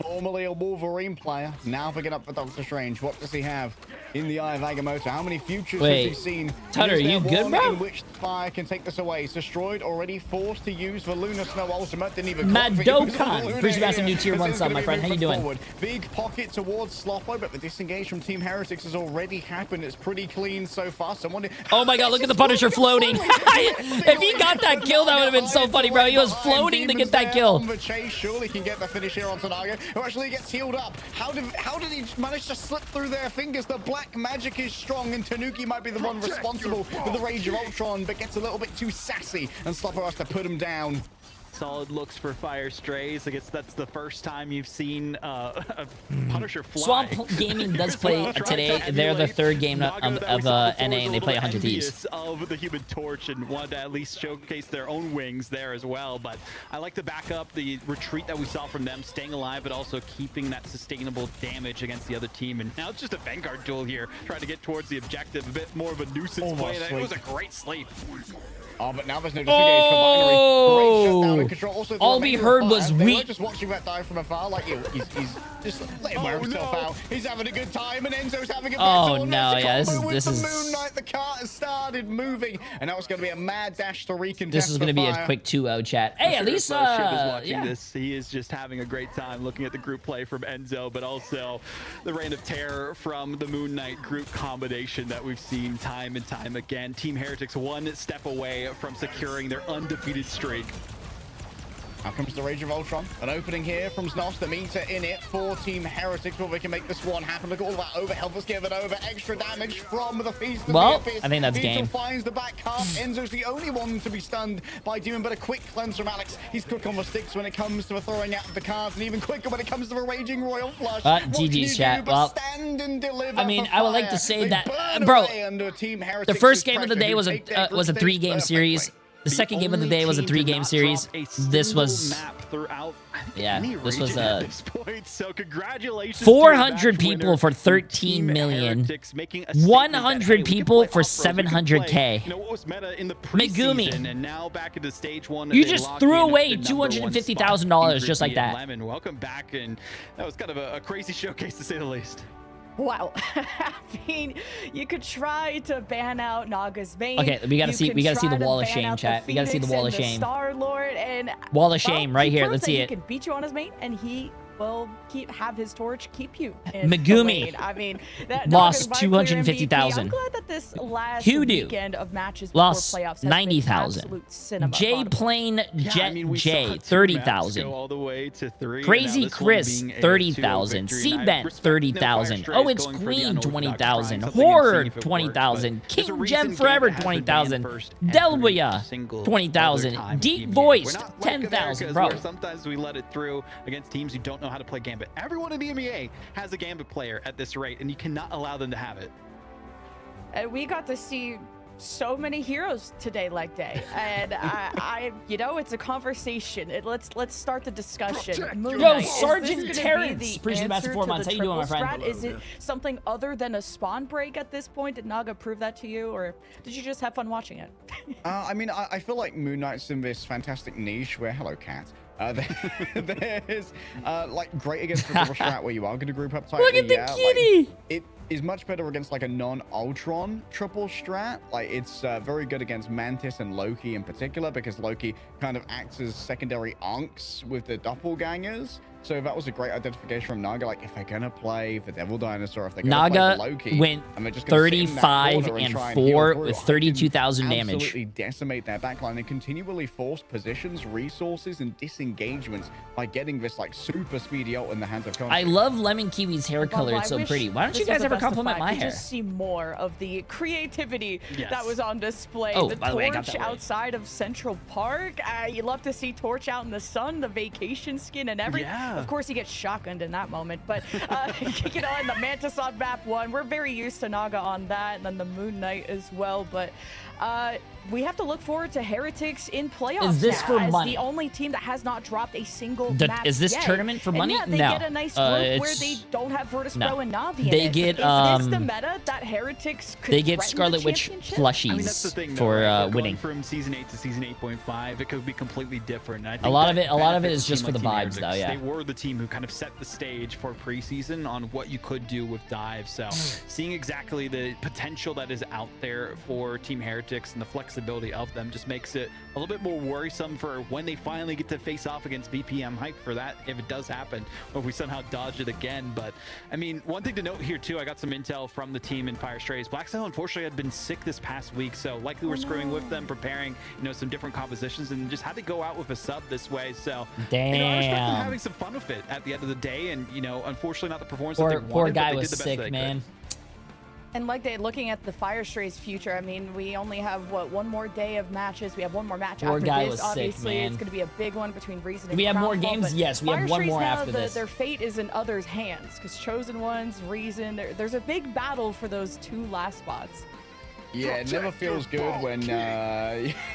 Formerly a Wolverine player, now picking up for Doctor Strange. What does he have in the Eye of Agamotto? How many futures has he seen? Tutter, you good, bro? In which Fire can take this away. He's destroyed, already forced to use the Lunar Snow ultimate. Didn't even Madokan. Appreciate you asking new tier 1 sub, my friend. How you doing? Forward. Big pocket towards Sloppo, but the disengage from Team Heretics has already happened. It's pretty clean so far. Someone. Oh my god, look at the Punisher floating. If he got that kill, that would have been so funny, bro. He was floating to get that kill. On the chase, surely can get the finish here on Tanaga, who actually gets healed up. How did he manage to slip through their fingers? The black magic is strong, and Tanuki might be the one responsible for the Rage of Ultron, but gets a little bit too sassy, and Sloppo has to put him down. Solid looks for Fire Strays. I guess that's the first time you've seen a Punisher fly. Swamp Gaming does play today. They're the third game of NA, and they play 100 Thieves. Of the Human Torch, and wanted to at least showcase their own wings there as well. But I like to back up the retreat that we saw from them, staying alive, but also keeping that sustainable damage against the other team. And now it's just a Vanguard duel here, trying to get towards the objective. A bit more of a nuisance play. It was a great sleep. Oh, but now there's no disengage for Binary. Great shutdown and control. Also, all we heard was we we. were just watching that dive from afar, like he's just letting him wear himself out. He's having a good time, and Enzo's having a oh better no, yeah, this is. Moon Knight, the cart has started moving, and now it's going to be a mad dash to recontest. This is going to be a quick 2-0 chat. Hey, at least watching this, he is just having a great time looking at the group play from Enzo, but also the reign of terror from the Moon Knight group combination that we've seen time and time again. Team Heretics one step away from securing their undefeated streak. Now comes the Rage of Ultron. An opening here from Znos, the meter in it for Team Heretics. Well, we can make this one happen. Look at all that overhealth was given over. Extra damage from the Feast of the Abyss. I think that's Beetle game. finds the back half. Enzo's the only one to be stunned by Demon, but a quick cleanse from Alex. He's quick on the sticks when it comes to throwing out the cards, and even quicker when it comes to the Raging Royal Flush. GG's chat. Well, stand and deliver. I mean, I would like to say that, bro, Team the first game of the day was a 3-game series. The second game of the day was a 3-game series. This was this was a so congratulations 400 people for 13 million. 100 people for 700K. You know what was meta in the Megumi, and now back into stage 1. you just threw away $250,000 just like that. Lemon, welcome back, and that was kind of a crazy showcase to say the least. Wow. I mean, you could try to ban out Naga's main. Okay, we gotta see the wall of shame, chat. We gotta see the wall of shame. Star-Lord and wall of shame right here. Let's see it. He can beat you on his main, and he will have his torch keep you in Megumi, I mean, that lost 250,000. I'm glad that this last Hoodoo weekend of matches lost before playoffs 90,000. J Plane Jet J 30,000. All the way to 3. Crazy Chris 30,000. Seabent 30,000. Oh, it's Queen 20,000. Horror 20,000. King Gem Forever 20,000. Delwia 20,000. Deep Voiced 10,000. Bro, sometimes we let it through against teams who don't know how to play Gambit. Everyone in the MEA has a Gambit player at this rate, and you cannot allow them to have it. And we got to see so many heroes today, leg day, and I you know, it's a conversation. Let's start the discussion. Yo, Sergeant Terrence, appreciate the massive 4 months. How you doing, my friend? Is it something other than a spawn break at this point? Did Naga prove that to you, or did you just have fun watching it? I mean, I feel like Moon Knight's in this fantastic niche where, hello, cat. There's like great against the double strat where you are going to group up tightly. Look at the kitty. Like, it is much better against like a non-Ultron triple strat. Like it's very good against Mantis and Loki in particular, because Loki kind of acts as secondary unks with the doppelgangers. So that was a great identification from Naga. Like if they're gonna play the Devil Dinosaur, if they're gonna Naga play the Loki, went and they're just 35 and 4 with 32,000 damage. Absolutely decimate their backline and continually force positions, resources, and disengagements by getting this like super speedy ult in the hands of Contra. I love Lemon Kiwi's hair color. It's so pretty. Why don't you guys ever compliment my hair? Just see more of the creativity that was on display. Oh, the by the way, I got Torch that right. outside of Central Park. You love to see Torch out in the sun, the vacation skin, and everything. Yeah. Of course, he gets shotgunned in that moment, but you know, in the Mantis on map 1, we're very used to Naga on that, and then the Moon Knight as well. But we have to look forward to Heretics in playoffs. Is this for as money? the only team that has not dropped a single map Is this yet. tournament for money? And yeah, they get a nice group where they don't have Virtus Pro and Navi. They get Is this the meta that Heretics could they get threaten Scarlet the Witch championship? plushies I mean, that's the thing, though, for right? winning. From season 8 to season 8.5, it could be completely different. I think A lot of that it is just for the vibes, though. Yeah, they were the team who kind of set the stage for preseason on what you could do with dive. So seeing exactly the potential that is out there for Team Heretics and the flexibility of them just makes it a little bit more worrisome for when they finally get to face off against VP. I'm hyped for that if it does happen, or if we somehow dodge it again. But I mean, one thing to note here too, I got some intel from the team in Fire Strays. BlackStyle unfortunately had been sick this past week, so likely we're screwing with them, preparing, you know, some different compositions, and just had to go out with a sub this way. So damn, you know, I respect them having some fun with it at the end of the day, and you know, unfortunately not the performance that they wanted. Poor guy but they was did the best sick, they man. could. And like they looking at the Fire Strays future, I mean, we only have what, one more day of matches. We have one more match Poor after guy this. was sick, Obviously, man. it's going to be a big one between Reason and We have more Crownfall, games? but Yes, we have Fire one Strays more now, after this. Their fate is in others' hands, because Chosen Ones, Reason, there's a big battle for those 2 last spots. Yeah, it never feels good when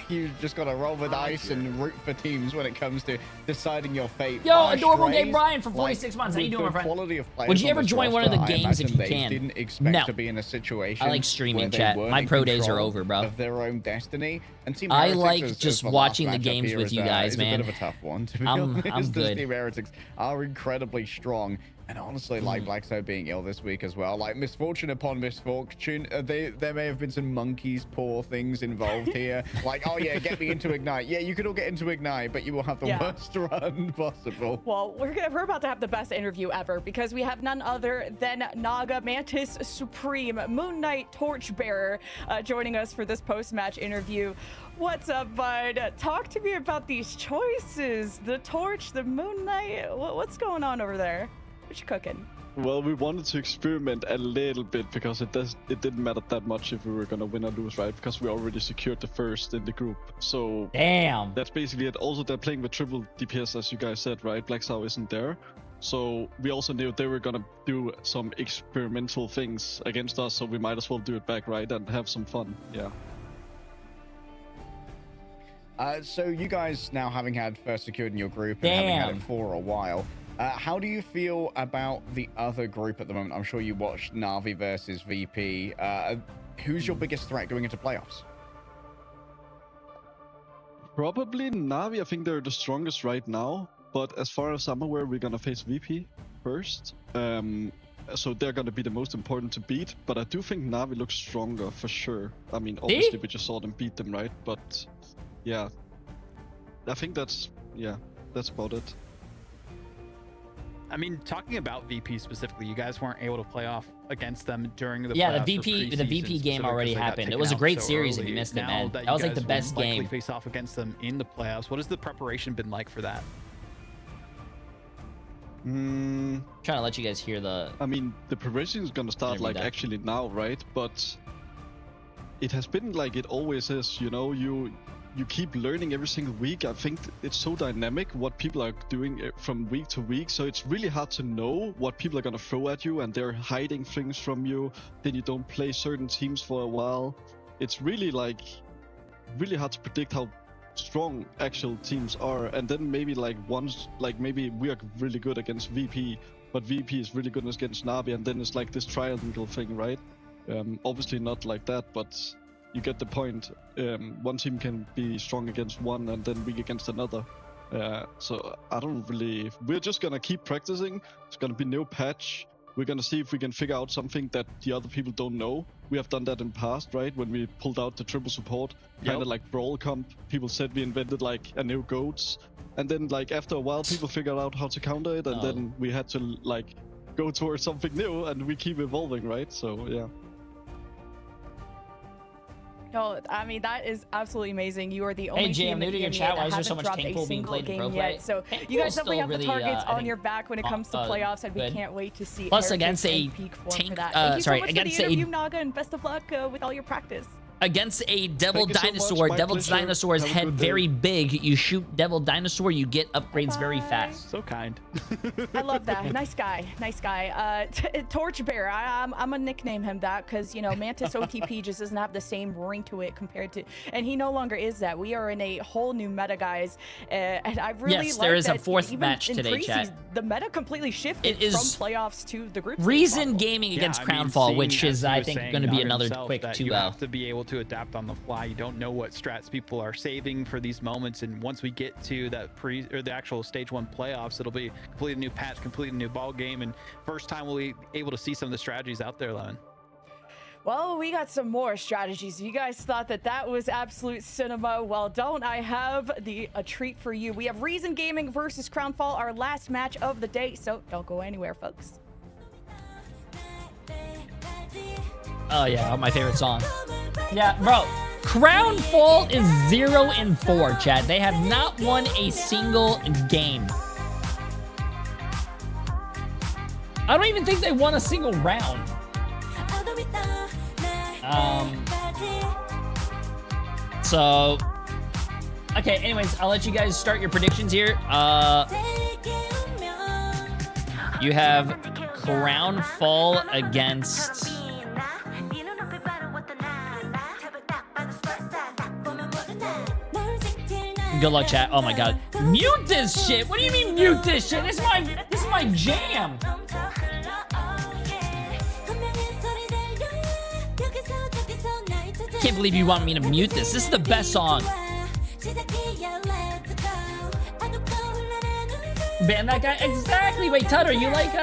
you just gotta roll the dice and root for teams when it comes to deciding your fate. Yo, Adorable Game Brian for 46 months. How you doing, my friend? Quality of Would you ever join one of the games if you can? Didn't expect No. to be in a situation. I like streaming, where they chat. weren't My in pro days are control over, bro. Of their own destiny. And Team I Heretics like as just the last watching the matchup games here with is, you guys, is man. a bit of a tough one, to be I'm honest. good. Team Heretics are incredibly strong. And honestly, like BlackStyle being ill this week as well, like misfortune upon misfortune, there may have been some monkeys, poor things involved here. Like, oh yeah, get me into Ignite. Yeah, you could all get into Ignite, but you will have the worst run possible. Well, we're about to have the best interview ever, because we have none other than Naga, Mantis Supreme, Moon Knight Torchbearer, joining us for this post-match interview. What's up, bud? Talk to me about these choices. The Torch, the Moon Knight. What's going on over there? What you cooking? Well, we wanted to experiment a little bit because it didn't matter that much if we were gonna win or lose, right? Because we already secured the first in the group. So damn, that's basically it. Also, they're playing with triple DPS, as you guys said, right? BlackStyle isn't there. So we also knew they were gonna do some experimental things against us, so we might as well do it back, right? And have some fun, yeah. So you guys now having had first secured in your group and having had it for a while, how do you feel about the other group at the moment? I'm sure you watched Na'Vi versus VP. Who's your biggest threat going into playoffs? Probably Na'Vi. I think they're the strongest right now. But as far as I'm aware, we're gonna face VP first. So they're gonna be the most important to beat. But I do think Na'Vi looks stronger for sure. I mean, obviously we just saw them beat them, right? But yeah, I think that's about it. I mean, talking about VP specifically, you guys weren't able to play off against them during the the VP game already happened. It was a great series if you missed it, man. That was like the best game. Face off against them in the playoffs. What has the preparation been like for that? Trying to let you guys hear the. I mean, the preparation is gonna start like actually now, right? But it has been like it always is. You know, you keep learning every single week. I think it's so dynamic what people are doing from week to week. So it's really hard to know what people are gonna throw at you, and they're hiding things from you. Then you don't play certain teams for a while. It's really hard to predict how strong actual teams are. And then maybe maybe we are really good against VP, but VP is really good against Na'Vi, and then it's like this triangle thing, right? Obviously not like that, but you get the point. One team can be strong against one and then weak against another. So I don't really. We're just gonna keep practicing. It's gonna be no patch. We're gonna see if we can figure out something that the other people don't know. We have done that in the past, right? When we pulled out the triple support, kind of like Brawl Comp. People said we invented like a new GOATs, and then like after a while, people figured out how to counter it, and then we had to like go towards something new, and we keep evolving, right? So yeah. No, I mean, that is absolutely amazing. You are the only Hey, Jay, team I'm new to your chat. Why is there so much tank pool being played in pro play? So you guys definitely have the targets on your back when it comes to playoffs, and we can't wait to see Plus against a tank, against a Naga, and best of luck with all your practice. Against a Devil Dinosaur, Devil Dinosaur's head very big. You shoot Devil Dinosaur, you get upgrades very fast. So kind. I love that. Nice guy. Nice guy. Torchbearer. I'm gonna nickname him that because, you know, Mantis OTP just doesn't have the same ring to it compared to, and he no longer is that. We are in a whole new meta, guys. And I really like there is a fourth match today, chat. The meta completely shifted from playoffs to the group. Reason Gaming against Crownfall, which is, I think, going to be another quick 2-0. You have to be able to adapt on the fly. You don't know what strats people are saving for these moments, and once we get to that the actual stage 1 playoffs, it'll be completely new patch, completely new ball game, and first time we'll be able to see some of the strategies out there, Lemon. Well, we got some more strategies. You guys thought that was absolute cinema. Well, don't I have a treat for you? We have Reason Gaming versus Crownfall, our last match of the day, so don't go anywhere, folks. Oh yeah, my favorite song. Yeah, bro. Crownfall is 0-4, chat. They have not won a single game. I don't even think they won a single round. So, okay, anyways, I'll let you guys start your predictions here. You have Crownfall against... Good luck, chat. Oh my god. Mute this shit! What do you mean mute this shit? This is my jam! Can't believe you want me to mute this. This is the best song. Ban that guy? Exactly! Wait, Tutter, you like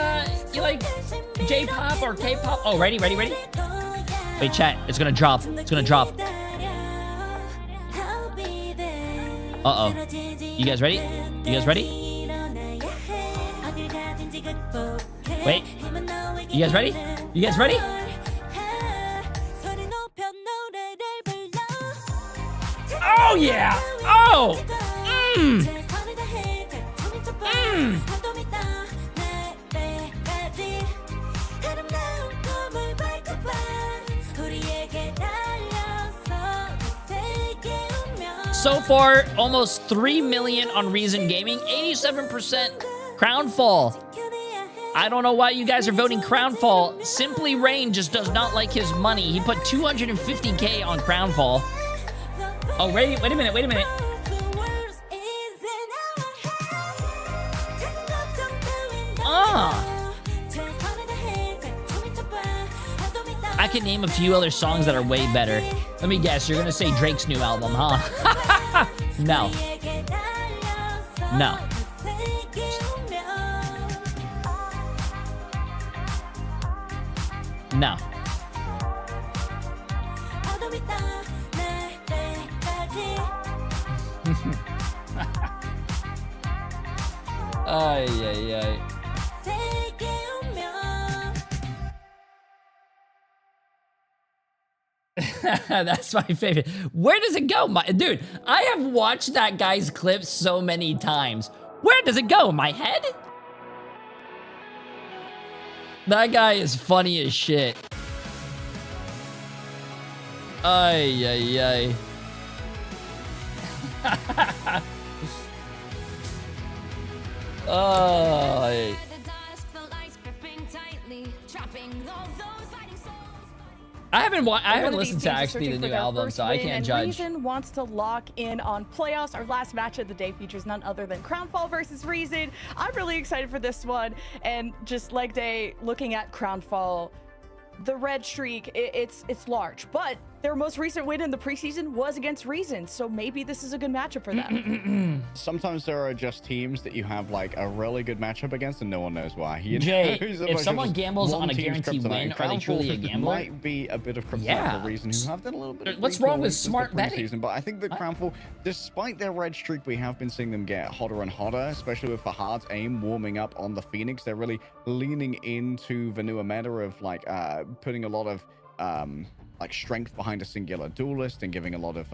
J-pop or K-pop? Oh, ready? Wait, chat. It's gonna drop. It's gonna drop. Uh-oh. You guys ready? You guys ready? Wait. You guys ready? You guys ready? Oh, yeah! Oh! So far, almost 3 million on Reason Gaming, 87% Crownfall. I don't know why you guys are voting Crownfall. Simply Rain just does not like his money. He put 250K on Crownfall. Oh, wait a minute. can name a few other songs that are way better. Let me guess, you're gonna say Drake's new album, huh? No. No. No. Ay, ay, ay. That's my favorite. Where does it go? Dude, I have watched that guy's clip so many times. Where does it go? My head? That guy is funny as shit. Ay, ay, ay. Oh. I haven't listened to actually the new album, so I can't judge. Reason wants to lock in on playoffs. Our last match of the day features none other than Crownfall versus Reason. I'm really excited for this one, and just leg day, looking at Crownfall, the red streak, it's large, but their most recent win in the preseason was against Reason, so maybe this is a good matchup for them. Sometimes there are just teams that you have like a really good matchup against and no one knows why. Jay, if someone gambles on a guaranteed win, are they truly a gambler? Might be a bit of kryptonite for Reason, who have done a little bit of what's wrong with smart betting? But I think that Crownfall, despite their red streak, we have been seeing them get hotter and hotter, especially with Fahad's aim warming up on the Phoenix. They're really leaning into the newer meta of like putting a lot of like strength behind a singular duelist and giving a lot of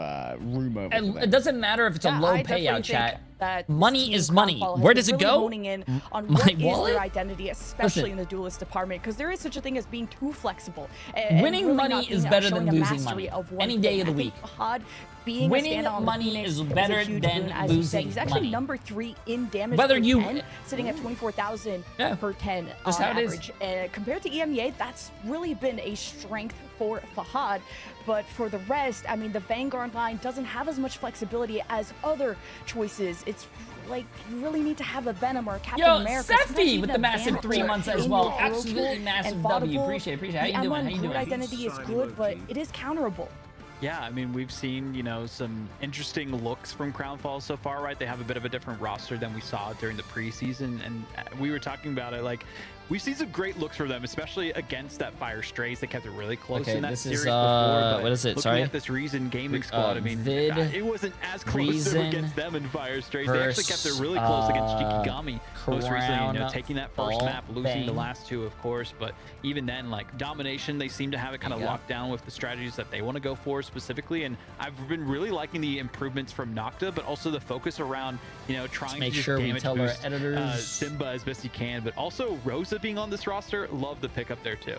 room over. And it doesn't matter if it's a low payout, chat. Money is money. Where does it go? Honing in on what is their identity, especially in the duelist department, because there is such a thing as being too flexible. Winning really money is better than losing money. Any day of the week. Winning money is better than losing He's actually money. number 3 in damage Whether per you 10, sitting at 24,000 per 10 Just on how it average. Compared to EMEA, that's really been a strength for Fahad. But for the rest, I mean, the Vanguard line doesn't have as much flexibility as other choices. It's like you really need to have a Venom or a Captain America. Sephi with the massive 3 months as well. Absolutely massive W. Appreciate it. How you doing? How you doing? Identity is good, but it is counterable. Yeah, I mean, we've seen, you know, some interesting looks from Crownfall so far, right? They have a bit of a different roster than we saw during the preseason, and we were talking about it, like, we've seen some great looks for them, especially against that Fire Strays. They kept it really close in that series before. What is it? Looking at this Reason gaming squad, I mean, it wasn't as close against them in Fire Strays. They actually kept it really close against Shikigami. Most recently, you know, taking that first map, losing the last 2, of course. But even then, like, domination, they seem to have it kind of locked down with the strategies that they want to go for specifically. And I've been really liking the improvements from Nocta, but also the focus around, you know, trying to just damage boost Simba as best you can. But also Rosa being on this roster, love the pickup there too.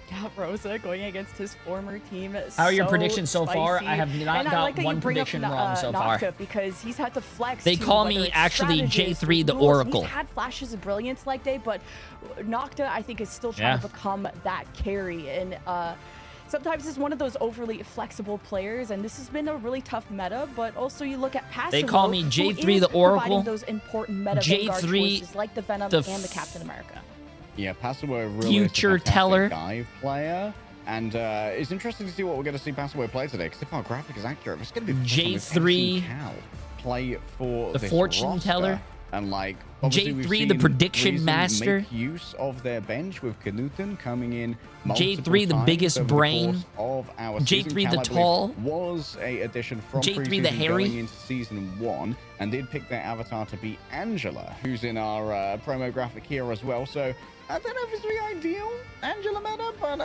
Yeah, Rosa going against his former team. How are your predictions so far? I have not got one prediction wrong so far. Because he's had to flex. They call me actually Jay3 the Oracle. He's had flashes of brilliance like day, but Nocta I think is still trying to become that carry. And sometimes he's one of those overly flexible players, and this has been a really tough meta. But also you look at Passimo. They call me Jay3 the Oracle. Those important meta Jay3 like the Venom and the Captain America. Yeah, Passimo really future teller dive player, and it's interesting to see what we're going to see Passimo play today. Because if our graphic is accurate, it's going to be Jay3 play for the fortune roster. teller. And like Jay3 the prediction master. Make use of their bench with Knuten coming in. Jay3 the biggest brain. Of our Jay3 the tall. Was a addition from Jay3 the hairy. Going into season 1, and did pick their avatar to be Angela, who's in our promo graphic here as well. So I don't know if it's the ideal Angela meta, but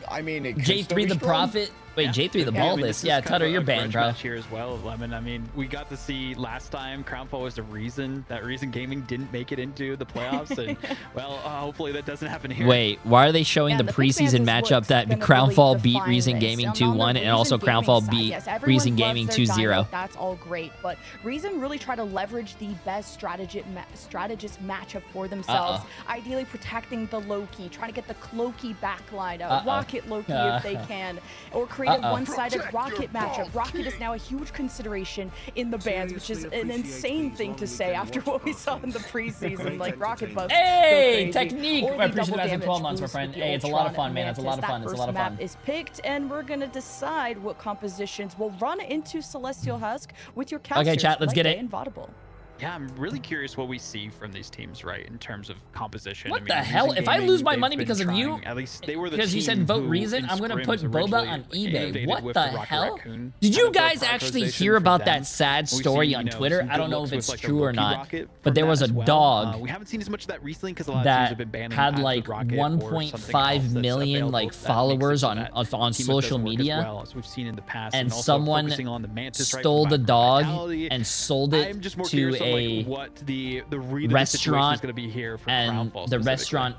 I mean, it Jay3 the prophet. Wait, Jay3 the baldest. Yeah, Tutter, you're banned, bro. Here as well, Lemon. I mean, we got to see last time Crownfall was the reason that Reason Gaming didn't make it into the playoffs, and well, hopefully that doesn't happen here. Wait, why are they showing the preseason matchup that Crownfall beat Reason Gaming 2-1 and also Crownfall beat Reason Gaming 2-0? That's all great, but Reason really try to leverage the best strategist matchup for themselves. Ideally protecting the Loki, trying to get the Cloaky backline, Rocket Loki if they can, or create a one-sided Rocket matchup. Rocket is now a huge consideration in the bans, which is an insane thing to say after what we saw in the the preseason, like rocket buffs. Hey, technique! I appreciate the best 12 months, my friend. Hey, it's a lot of fun, man. It's a lot of fun. It's a lot of fun. Map is picked, and we're gonna decide what compositions will run into Celestial Husk with your casters. Okay, chat, let's get it. Invaudable. Yeah, I'm really curious what we see from these teams, right, in terms of composition. What the hell? If I lose my money because of you, at least they were the because you said vote reason, I'm gonna put Boba on eBay. What the hell? Did you guys actually hear about that sad story on Twitter? I don't know if it's true or not, but there was a dog we haven't seen as much of that recently because a lot of teams have been banning had like 1.5 million like followers on social media, as we've seen in the past, and someone stole the dog and sold it to a restaurant is going to be here for and Crownfall the restaurant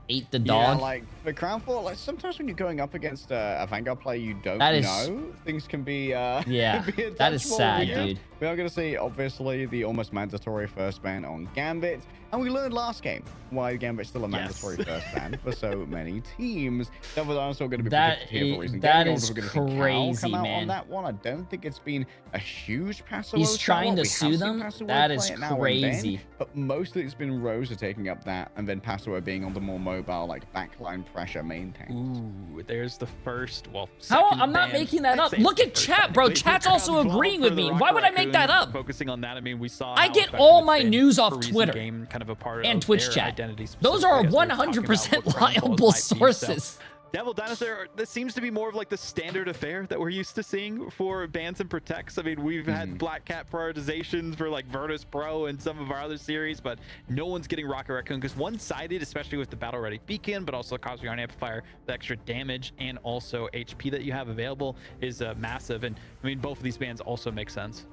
ate the dog. Yeah, like for Crownfall, like sometimes when you're going up against a Vanguard player you don't know, things can be yeah, be that is sad, dude. We are going to see obviously the almost mandatory first ban on Gambit, and we learned last game why Gambit's still a mandatory first ban for so many teams. Devil Dinosaur going to be protected here for a reason. That is crazy, man. On that one, I don't think it's been a huge pass. He's trying to sue them. That is crazy. But mostly it's been Rosa taking up that, and then Passover being on the more mobile, like backline pressure main tank. Ooh, there's the first. Well, how I'm not making that up. Look at chat, bro. Chat's also agreeing with me. Why would I make that up? Focusing on that, I mean, we saw. I get all my news off Twitter kind of a part and of Twitch chat. Those are 100% reliable sources. Devil Dinosaur, this seems to be more of like the standard affair that we're used to seeing for bans and protects. I mean, we've had Black Cat prioritizations for like Virtus Pro and some of our other series, but no one's getting Rocket Raccoon because one-sided, especially with the Battle Ready Beacon, but also the Cosmic Iron Amplifier, the extra damage and also HP that you have available is massive. And I mean, both of these bans also make sense.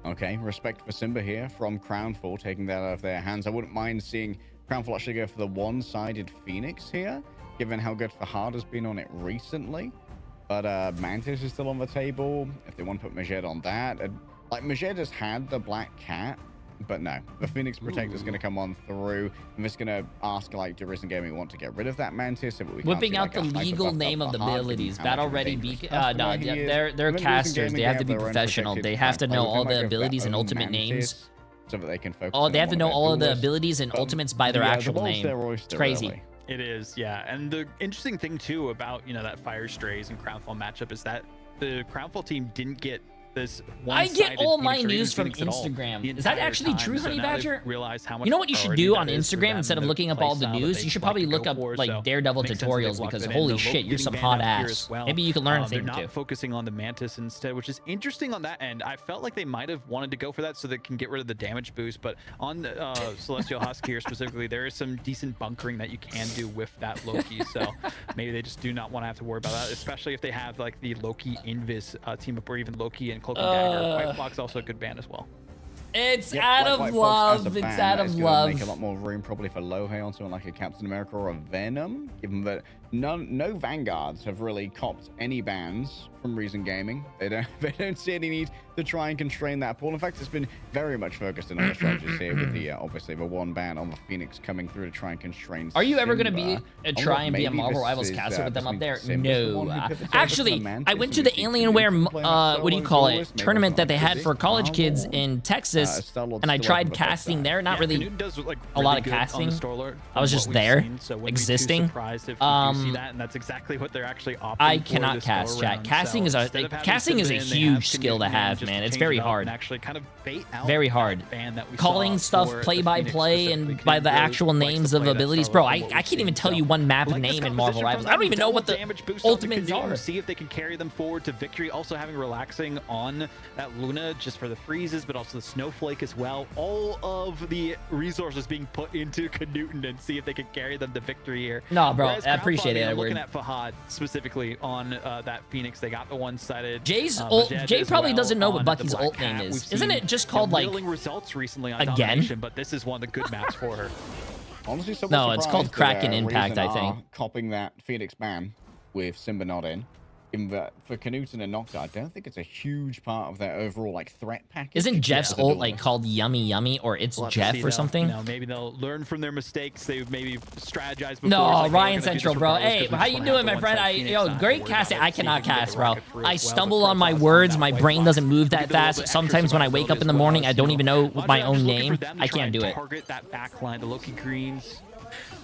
Okay, respect for Simba here from Crownfall, taking that out of their hands. I wouldn't mind seeing Crownfall actually go for the one-sided Phoenix here, given how good Fahad has been on it recently. But Mantis is still on the table. If they want to put Majed on that. Like, Majed has had the Black Cat, but no. The Phoenix Protector is going to come on through. I'm just going to ask, like, do Risen Gaming want to get rid of that Mantis? Whipping out the legal name of the abilities. Battle Ready Beacon. No, they're casters. They have to be professional. They have to know all the abilities and ultimate names. So that they can focus. Oh, they have to know all of the abilities and ultimates by their actual name. It's crazy. It is, yeah. And the interesting thing too about, you know, that Fire Strays and Crownfall matchup is that the Crownfall team didn't get this I get all my news from Instagram. Is that actually true, Honey Badger? You know what you should do on Instagram instead of looking up all the news? You should probably look up like Daredevil tutorials because holy shit, you're some hot ass. Maybe you can learn a thing too. They're not focusing on the Mantis instead, which is interesting on that end. I felt like they might have wanted to go for that so they can get rid of the damage boost, but on the Celestial Husk here specifically, there is some decent bunkering that you can do with that Loki. So maybe they just do not want to have to worry about that, especially if they have like the Loki Invis team up, or even Loki and Cloak and Dagger. White Flock's also a good ban as well. It's out of love. It's out of love. Make a lot more room probably for Lohe on someone like a Captain America or a Venom, given that no Vanguards have really copped any bans from Reason Gaming. They don't see any need to try and constrain that pool. In fact, it's been very much focused on other strategies here with the obviously the one ban on the Phoenix coming through to try and constrain. Are you ever going to try and be a Marvel Rivals caster with them up there? No. Actually, I went to the Alienware what do you call it, tournament that they had for college kids in Texas, and I tried casting there. Not really a lot of casting. I was just there, existing. See that, and that's exactly what they're actually opting I cannot cast, chat. Casting is a huge skill to have, man. It's very hard. Actually kind of bait out very hard. Calling stuff play by play and by the actual names of abilities. Bro, I can't even tell you one map name in Marvel Rivals. I don't even know what the ultimates are. See if they can carry them forward to victory. Also having relaxing on that Luna just for the freezes, but also the Snowflake as well. All of the resources being put into Canuton and see if they can carry them to victory here. No, bro, I appreciate it. Looking at Fahad specifically on that Phoenix, they got the one-sided. Jay probably doesn't know what Bucky's ult name is. Isn't it just called like results recently on again? But this is one of the good maps for her. Honestly, no, it's called Kraken Impact, I think. Copying that Phoenix ban with Simba not in. for Knudsen and Nocta, I don't think it's a huge part of their overall like threat package. Isn't Jeff's ult like called Yummy Yummy, or it's Jeff or something? No, maybe they'll learn from their mistakes. They maybe strategize before. No, like, Ryan Central, bro. Hey, how you doing, my friend? Yo, great casting. I cannot cast, bro. I stumble on my words. My brain doesn't move that fast. Sometimes when I wake up in the morning, I don't even know my own name. I can't do it. Target that backline, the Loki Greens.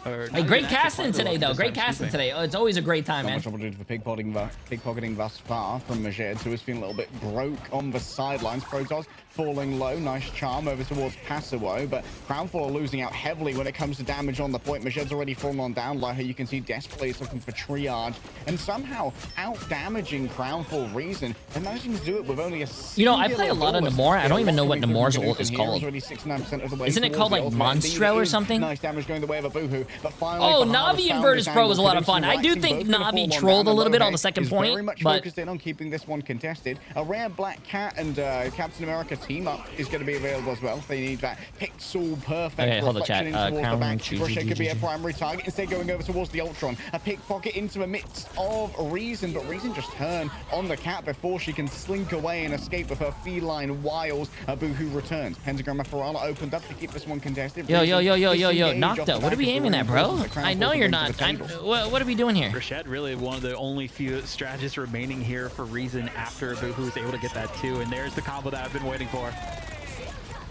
Hey, great casting today, though. Great casting today. Oh, it's always a great time, man. Not much opportunity for pickpocketing thus far from Majed, who is feeling a little bit broke on the sidelines. Protoss falling low. Nice charm over towards Passawo, but Crownfall are losing out heavily when it comes to damage on the point. Majed's already fallen on down low. You can see Desplay is looking for triage and somehow out-damaging Crownfall Reason. They're managing to do it with only a singular I play a lot of Namor. I don't even know what Namor's ult is called. Isn't it called like Monstro or something? Nice damage going the way of a Boohoo. Oh, Navi and Virtus Pro was a lot of fun. I do think Navi trolled a little bit on the second point, very much but focused in on keeping this one contested. A rare Black Cat and Captain America team up is going to be available as well. They need that pixel perfect reflection towards the back. Ricochet could be a primary target. Instead going over towards the Ultron. A pickpocket into the midst of Reason, but Reason just turned on the cat before she can slink away and escape with her feline wiles. Boohoo returns. Pentagram of Ferala opened up to keep this one contested. Yo, Nocta, what are we aiming at, bro? I know you're not. What are we doing here? Rashad really one of the only few strategists remaining here for Reason after Boohoo's able to get that too, and there's the combo that I've been waiting for.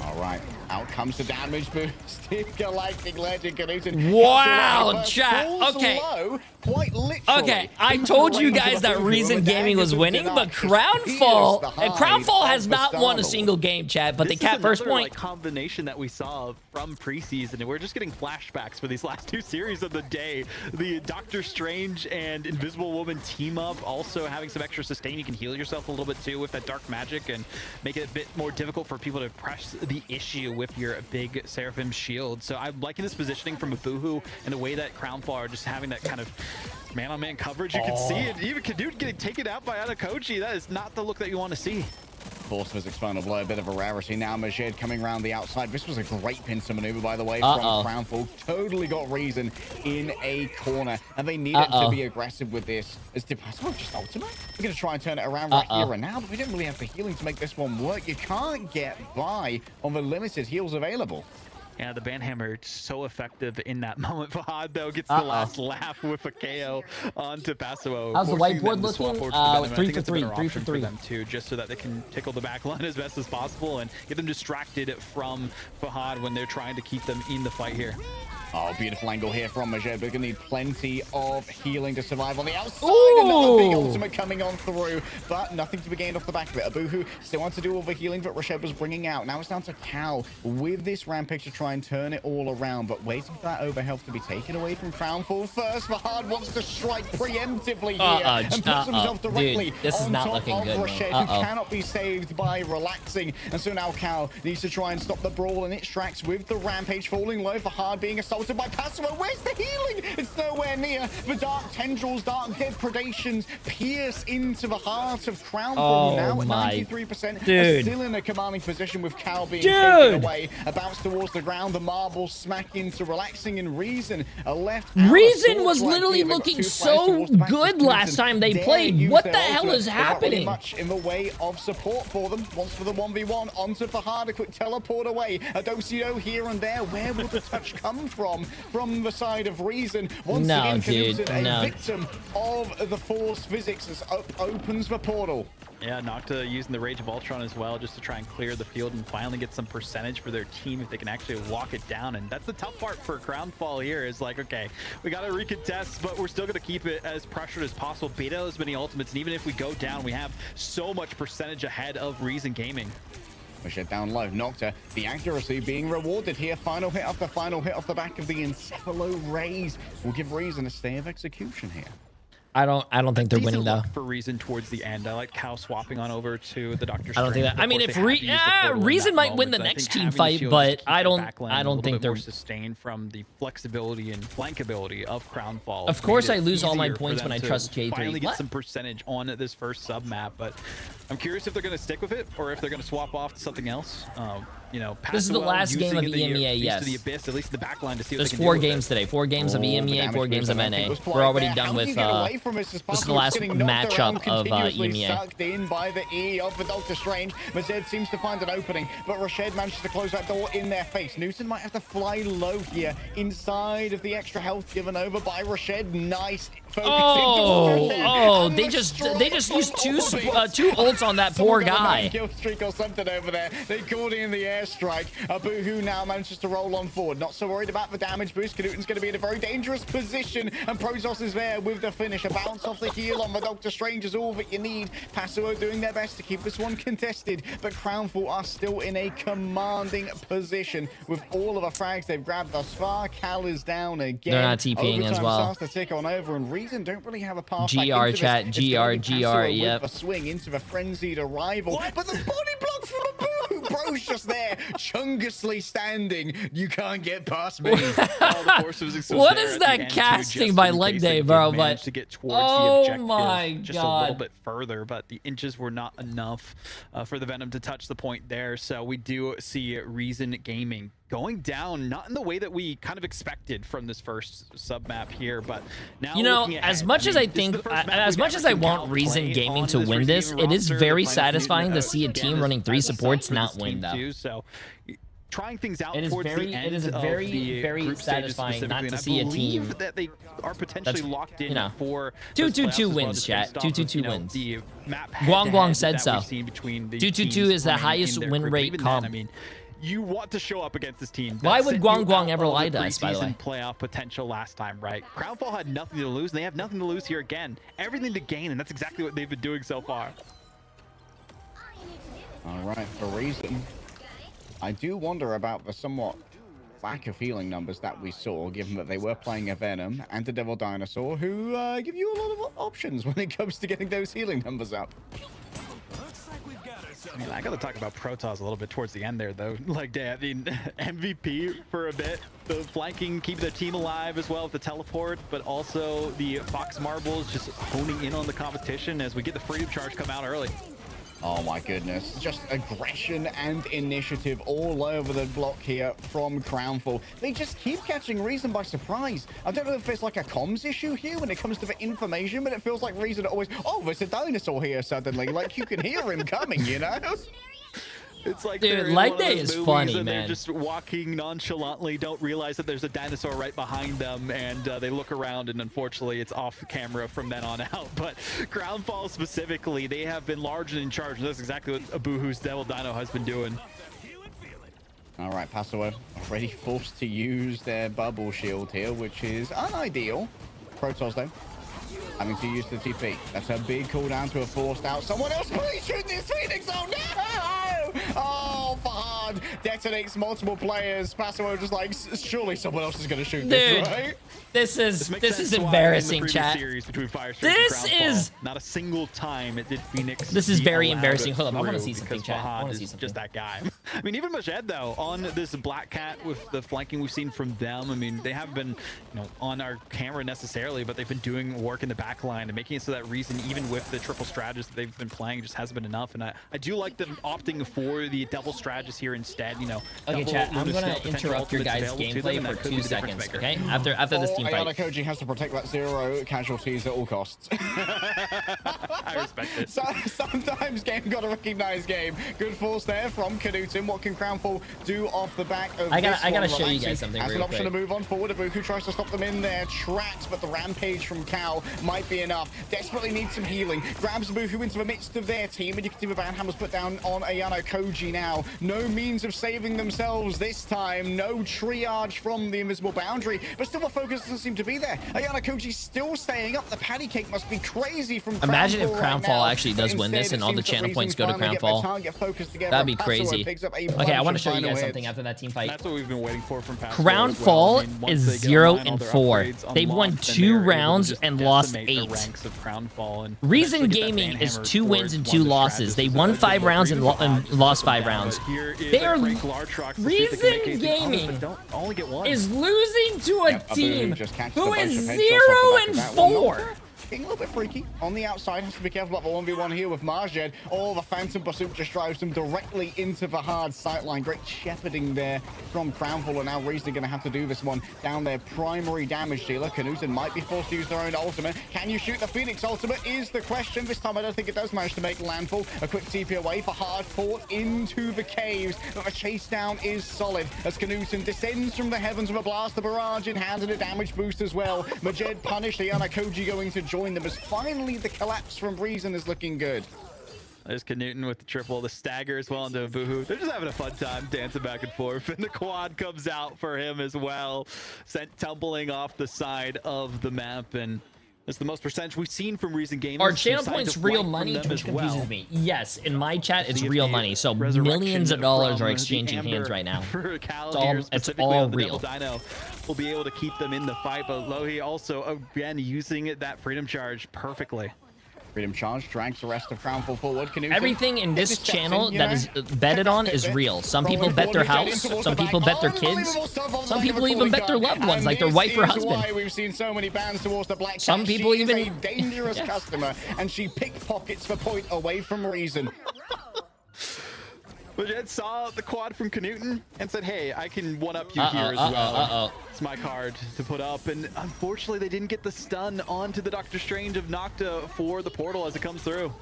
All right, out comes the damage boost. Galactic Legend Knudsen. Wow, chat. Okay. Low, quite literally. Okay, I told you guys that Reason Gaming was winning, but Crownfall has not won a single game, chat. But they capped first point. Like, combination that we saw from preseason, and we're just getting flashbacks for these last two series of the day. The Doctor Strange and Invisible Woman team up, also having some extra sustain. You can heal yourself a little bit too with that dark magic and make it a bit more difficult for people to press the issue with your big Seraphim shield. So I'm liking this positioning from a Boohoo and the way that Crownfall are just having that kind of man-on-man coverage. You can see it. Even Kadut getting taken out by Anakochi. That is not the look that you want to see. Force Physics Final Blow, a bit of a rarity now. Majed coming around the outside. This was a great pincer maneuver, by the way, from Crownfall. Totally got Reason in a corner, and they needed to be aggressive with this. Is Depasso just ultimate? We're going to try and turn it around right here and now, but we didn't really have the healing to make this one work. You can't get by on the limited heals available. Yeah, the Banhammer so effective in that moment. Fahad, though, gets the last laugh with a KO onto Passawo. How's the whiteboard looking? 3 for 3. 3 for 3. For them too, just so that they can tickle the back line as best as possible and get them distracted from Fahad when they're trying to keep them in the fight here. Oh, beautiful angle here from Majed. We're going to need plenty of healing to survive on the outside. Another big ultimate coming on through, but nothing to be gained off the back of it. Boohoo still wants to do all the healing that Rashad was bringing out. Now it's down to Cal with this rampage to try and turn it all around, but waiting for that overhealth to be taken away from Crownfall first. Fahad wants to strike preemptively here and puts himself directly on top of Rashad, who cannot be saved by relaxing. And so now Cal needs to try and stop the brawl, and it tracks with the rampage falling low. Fahad being assaulted by Passawo. Where's the healing? It's nowhere near. The dark tendrils, dark depredations pierce into the heart of Crownfall. Now at 93%. Still in a commanding position with Cal being taken away. A bounce towards the ground. The marbles smack into relaxing, and Reason left. Reason was literally looking so good last time they played. What the hell is happening? Much in the way of support for them. Once for the 1v1 onto Fahad. A quick teleport away. A Docio here and there. Where will the touch come from? From the side of Reason. Once again, Knudsen, a victim of the Force Physics, as opens the portal. Yeah, Nocta using the Rage of Ultron as well, just to try and clear the field and finally get some percentage for their team if they can actually walk it down. And that's the tough part for Crownfall here, is like, okay, we got to recontest, but we're still going to keep it as pressured as possible. Beta as many ultimates, and even if we go down, we have so much percentage ahead of Reason Gaming. Push it down low. Nocta, the accuracy being rewarded here. Final hit after final hit off the back of the Encephalo Rays will give Reason a stay of execution here. I don't think they're winning though. For Reason towards the end, I like Cal swapping on over to the Doctor Strange. I don't think that. I mean, if Reason might win the next team fight, but I don't think they're sustained from the flexibility and flankability of Crownfall. Of course, I lose all my points when I trust Jay3. Finally get some percentage on this first sub map, but I'm curious if they're going to stick with it or if they're going to swap off to something else. you know, This is the last game of EMEA, yes. To the abyss, at least the back line to see what There's they can 4 do with games it. today. 4 games of EMEA, 4 games of NA. We're already done with, this is the last matchup of EMEA. Sucked in by the E of the Doctor Strange. Mazed seems to find an opening, but Rashid manages to close that door in their face. Newton might have to fly low here inside of the extra health given over by Rashid. Nice. Oh, they just used two ults on that poor guy. Kill streak or something over there. They called in the airstrike. Boohoo now manages to roll on forward. Not so worried about the damage boost. Canuton's going to be in a very dangerous position, and Protoss is there with the finish. A bounce off the heel on the Doctor Strange is all that you need. Passuo doing their best to keep this one contested, but Crownfall are still in a commanding position with all of the frags they've grabbed thus far. Cal is down again. They're not TPing as well. Starts to tick on over, and Reason don't really have a path GR back into chat, this. GR, yep. A swing into the frenzied arrival, but the body block from a Boo! Bro's just there, chungusly standing. You can't get past me. What is that casting by leg day, bro? But to get towards oh the objective my just god, a little bit further, but the inches were not enough for the Venom to touch the point there. So we do see Reason Gaming going down, not in the way that we kind of expected from this first sub map here, but now, you know, as much as I think, as much as I want Reason Gaming to win this, it is very satisfying to see a team running 3 supports not win though. So trying things out it is towards very, the end it is very satisfying not to see a team that they are potentially locked in, you know, for 2-2-2 wins, chat. 2-2-2 wins. The map Guang said so. 2-2-2 is the highest win rate comp. I mean, you want to show up against this team. Why would Guang ever lie to us, by the way? Playoff potential last time, right? Crownfall had nothing to lose, and they have nothing to lose here again. Everything to gain, and that's exactly what they've been doing so far. All right, for Reason, I do wonder about the somewhat lack of healing numbers that we saw, given that they were playing a Venom and a Devil Dinosaur, who give you a lot of options when it comes to getting those healing numbers up. I mean, I got to talk about Protoss a little bit towards the end there, though. Like, I mean, MVP for a bit. The flanking, keeping the team alive as well with the teleport, but also the Fox Marbles just honing in on the competition as we get the freedom charge come out early. Oh my goodness, just aggression and initiative all over the block here from Crownfall. They just keep catching Reason by surprise. I don't know if it's like a comms issue here when it comes to the information, but it feels like Reason always, oh, there's a dinosaur here suddenly. Like, you can hear him coming, you know? It's like, dude, leg day is funny, man. They're just walking nonchalantly, don't realize that there's a dinosaur right behind them, and they look around, and unfortunately, it's off camera from then on out. But Crownfall specifically, they have been large and in charge, and that's exactly what Boohoo's Devil Dino has been doing. All right, Passover already forced to use their bubble shield here, which is unideal. Protoss, though, having to use the TP. That's a big cooldown to have forced out. Someone else, please shoot this Phoenix! Oh, no! Oh, Fahad detonates multiple players. Passover just like, surely someone else is going to shoot this, right? This is embarrassing, chat. This is not a single time it did Phoenix. This is very embarrassing. Hold up, I want to see something, chat. I want to see something. Just that guy. I mean, even Majed though, on this Black Cat with the flanking we've seen from them. I mean, they haven't been, you know, on our camera necessarily, but they've been doing work in the back line and making it so that Reason, even with the triple strategist that they've been playing, just hasn't been enough. And I do like them opting for the double strategist here instead. You know. Okay, chat. I'm gonna interrupt your guys' gameplay for 2 seconds. Okay, after this team fight. Koji has to protect that 0 casualties at all costs. I respect it. So, sometimes game gotta recognize game. Good force there from Canuton. What can Crownfall do off the back of I gotta show you guys something as real an option quick. to move on forward. Ibuku tries to stop them in their tracks, but the rampage from Cal might be enough. Desperately needs some healing. Grabs Ibuku into the midst of their team, and you can see the Banhammer's put down on Ayano Koji now. No means of saving themselves this time. No triage from the invisible boundary, but still the focus doesn't seem to be there. Ayana Koji's still staying up. The patty cake must be crazy from Imagine if Crownfall Crownfall actually does win this and all the channel points go to Crownfall. That'd be crazy. Okay, I want to show you guys something after that team fight. That's what we've been waiting for from Passover Crownfall as well. I mean, is 0-4. They've won 2 rounds and lost 8. Reason Gaming is 2 wins and 2 losses. They won 5 rounds and lost 5 rounds. They are Reason Gaming is losing to a team who is 0-4. getting a little bit freaky on the outside. Has to be careful about the 1v1 here with Marjed. Oh, the Phantom Pursuit just drives them directly into the hard sightline. Great shepherding there from Crownfall, and now Reason going to have to do this one down their primary damage dealer. Knudsen might be forced to use their own ultimate. Can you shoot the Phoenix ultimate is the question. This time I don't think it does manage to make landfall. A quick TP away for hard fought into the caves, but the chase down is solid as Knudsen descends from the heavens with a blast. The barrage in hand and a damage boost as well. Majed punished. The Anakoji going to join them as finally the collapse from Reason is looking good. There's Knudsen with the triple, the stagger as well into Boohoo. They're just having a fun time dancing back and forth, and the quad comes out for him as well, sent tumbling off the side of the map, and it's the most percentage we've seen from Reason Gaming. Are channel points real money? Which confuses me. Yes, in my chat, it's real money. So millions of dollars are exchanging hands right now. It's all real. Dino will be able to keep them in the fight, but Lohi also, again, using that Freedom Charge perfectly. Freedom Charge drags the rest of Crownfall forward. Everything in this channel that is betted on is real. Some people bet their house, some people bet their kids, some people even bet their loved ones, like their wife or husband. We've seen so many bans towards the Black Cat. Some people she even is a dangerous customer, and she pickpockets the point away from Reason. Majed saw the quad from Knudsen and said, hey, I can one-up you here as well. It's my card to put up. And unfortunately, they didn't get the stun onto the Doctor Strange of Nocta for the portal as it comes through.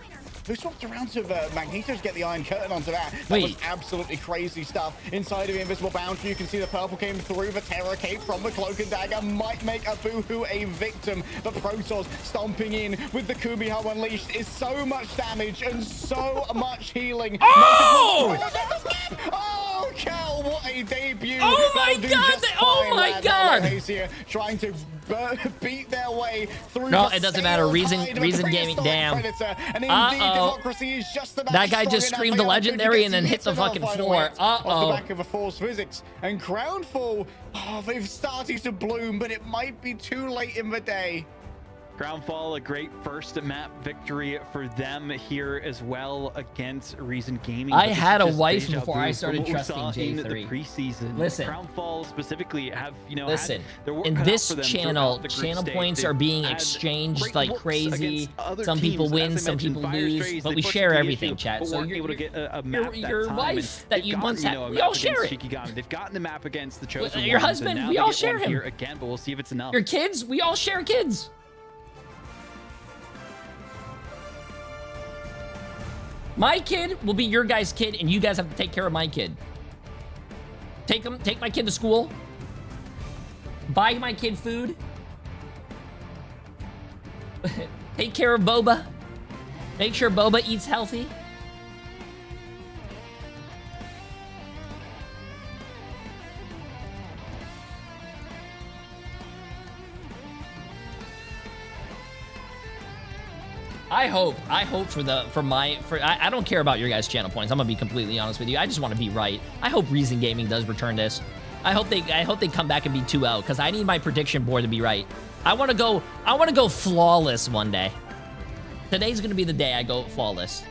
Who swapped around to Magneto to get the Iron Curtain onto that? That was absolutely crazy stuff. Inside of the invisible boundary, you can see the purple came through. The Terror Cape from the Cloak and Dagger might make a Boohoo a victim. But Protoss stomping in with the Kumiho Unleashed is so much damage and so much healing. Oh! Oh, Cal, what a debut. Oh my god! Oh my god! Trying to beat their way through. No, it doesn't matter. Reason Gaming, damn. Democracy is just about that guy just screamed the legendary and then hit the fucking floor. Off the back of a Force Physics. And Crownfall, they've started to bloom, but it might be too late in the day. Crownfall, a great first map victory for them here as well against Reason Gaming. I had a wife before I started trusting Jay3. The preseason. Listen, Crownfall specifically have, listen, in this channel, channel points are being exchanged like crazy. Some people win, some people lose, but we share everything, chat. So your wife that you once had, we all share it. They've gotten the map against the Chosen Your husband, we all share him. Here again, but we'll see if it's enough. Your kids, we all share kids. My kid will be your guys' kid, and you guys have to take care of my kid. Take my kid to school. Buy my kid food. Take care of Boba. Make sure Boba eats healthy. I hope I don't care about your guys' channel points. I'm gonna be completely honest with you. I just want to be right. I hope Reason Gaming does return this. I hope they come back and be 2-0 because I need my prediction board to be right. I want to go flawless one day. Today's gonna be the day I go flawless.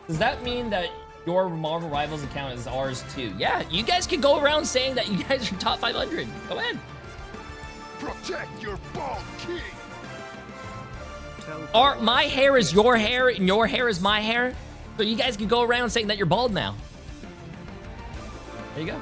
Does that mean that your Marvel Rivals account is ours too? Yeah, you guys can go around saying that you guys are top 500. Go ahead. Protect your bald king. My hair is your hair and your hair is my hair. So you guys can go around saying that you're bald now. There you go.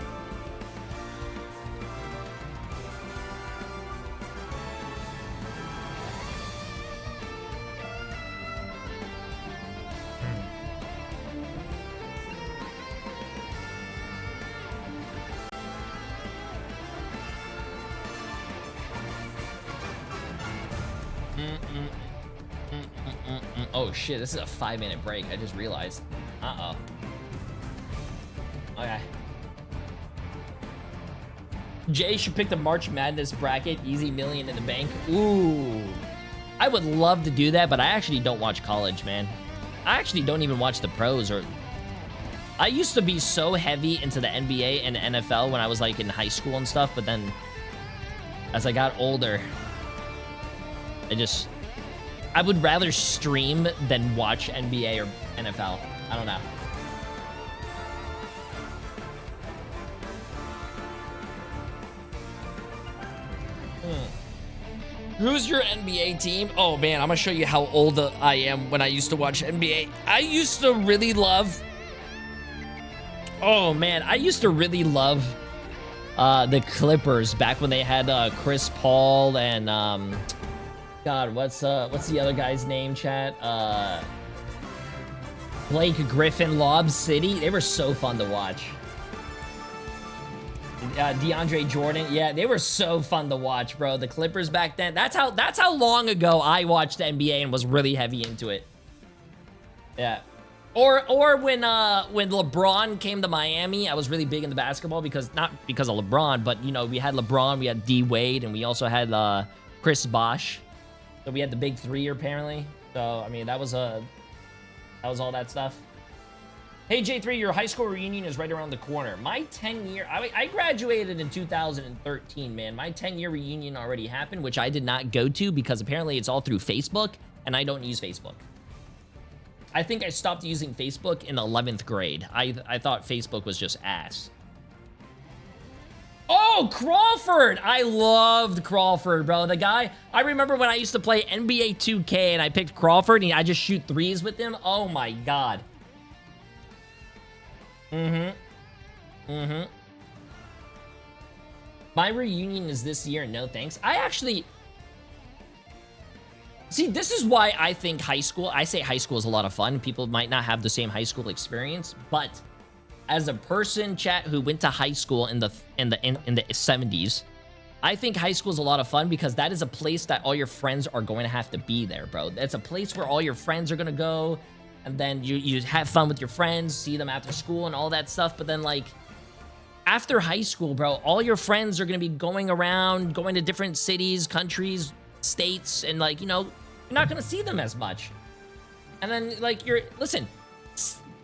Oh shit, this is a 5-minute break. I just realized. Uh-oh. Okay. Jay should pick the March Madness bracket. Easy million in the bank. Ooh. I would love to do that, but I actually don't watch college, man. I actually don't even watch the pros or... I used to be so heavy into the NBA and the NFL when I was like in high school and stuff, but then as I got older, I would rather stream than watch NBA or NFL. I don't know. Who's your NBA team? Oh man, I'm gonna show you how old I am when I used to watch NBA. I used to really love... Oh man, I used to really love the Clippers back when they had Chris Paul and God, what's the other guy's name, chat? Blake Griffin, Lob City. They were so fun to watch. DeAndre Jordan, yeah, they were so fun to watch, bro. The Clippers back then. That's how long ago I watched NBA and was really heavy into it. Yeah. Or when LeBron came to Miami, I was really big into basketball because not because of LeBron, but you know, we had LeBron, we had D Wade, and we also had Chris Bosh. So we had the big three apparently. So I mean, that was all that stuff. Hey J3, your high school reunion is right around the corner. My 10-year, I graduated in 2013, man. My 10-year reunion already happened, which I did not go to because apparently it's all through Facebook, and I don't use Facebook. I think I stopped using Facebook in 11th grade. I thought Facebook was just ass. Oh, Crawford! I loved Crawford, bro. The guy, I remember when I used to play NBA 2K and I picked Crawford and I just shoot threes with him. Oh my God. My reunion is this year. No thanks. I actually... See, this is why I think high school... I say high school is a lot of fun. People might not have the same high school experience, but as a person, chat, who went to high school in the 70s, I think high school is a lot of fun because that is a place that all your friends are going to have to be there, bro. It's a place where all your friends are going to go, and then you have fun with your friends, see them after school and all that stuff. But then, like, after high school, bro, all your friends are going to be going around, going to different cities, countries, states, and, like, you know, you're not going to see them as much. And then, like, listen,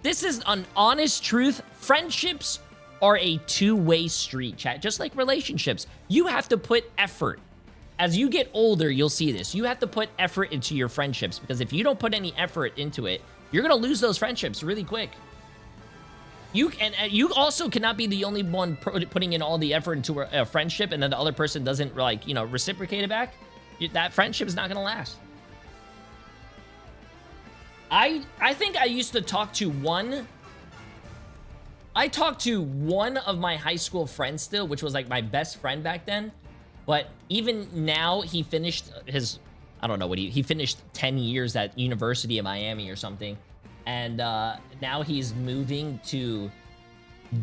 this is an honest truth. Friendships are a two-way street, chat, just like relationships. You have to put effort. As you get older, you'll see this. You have to put effort into your friendships because if you don't put any effort into it, you're going to lose those friendships really quick. You also cannot be the only one putting in all the effort into a friendship and then the other person doesn't, like, you know, reciprocate it back. That friendship is not going to last. I think I used to talk to one... I talked to one of my high school friends still, which was, like, my best friend back then. But even now, he finished his... I don't know what he finished 10 years at University of Miami or something. And now he's moving to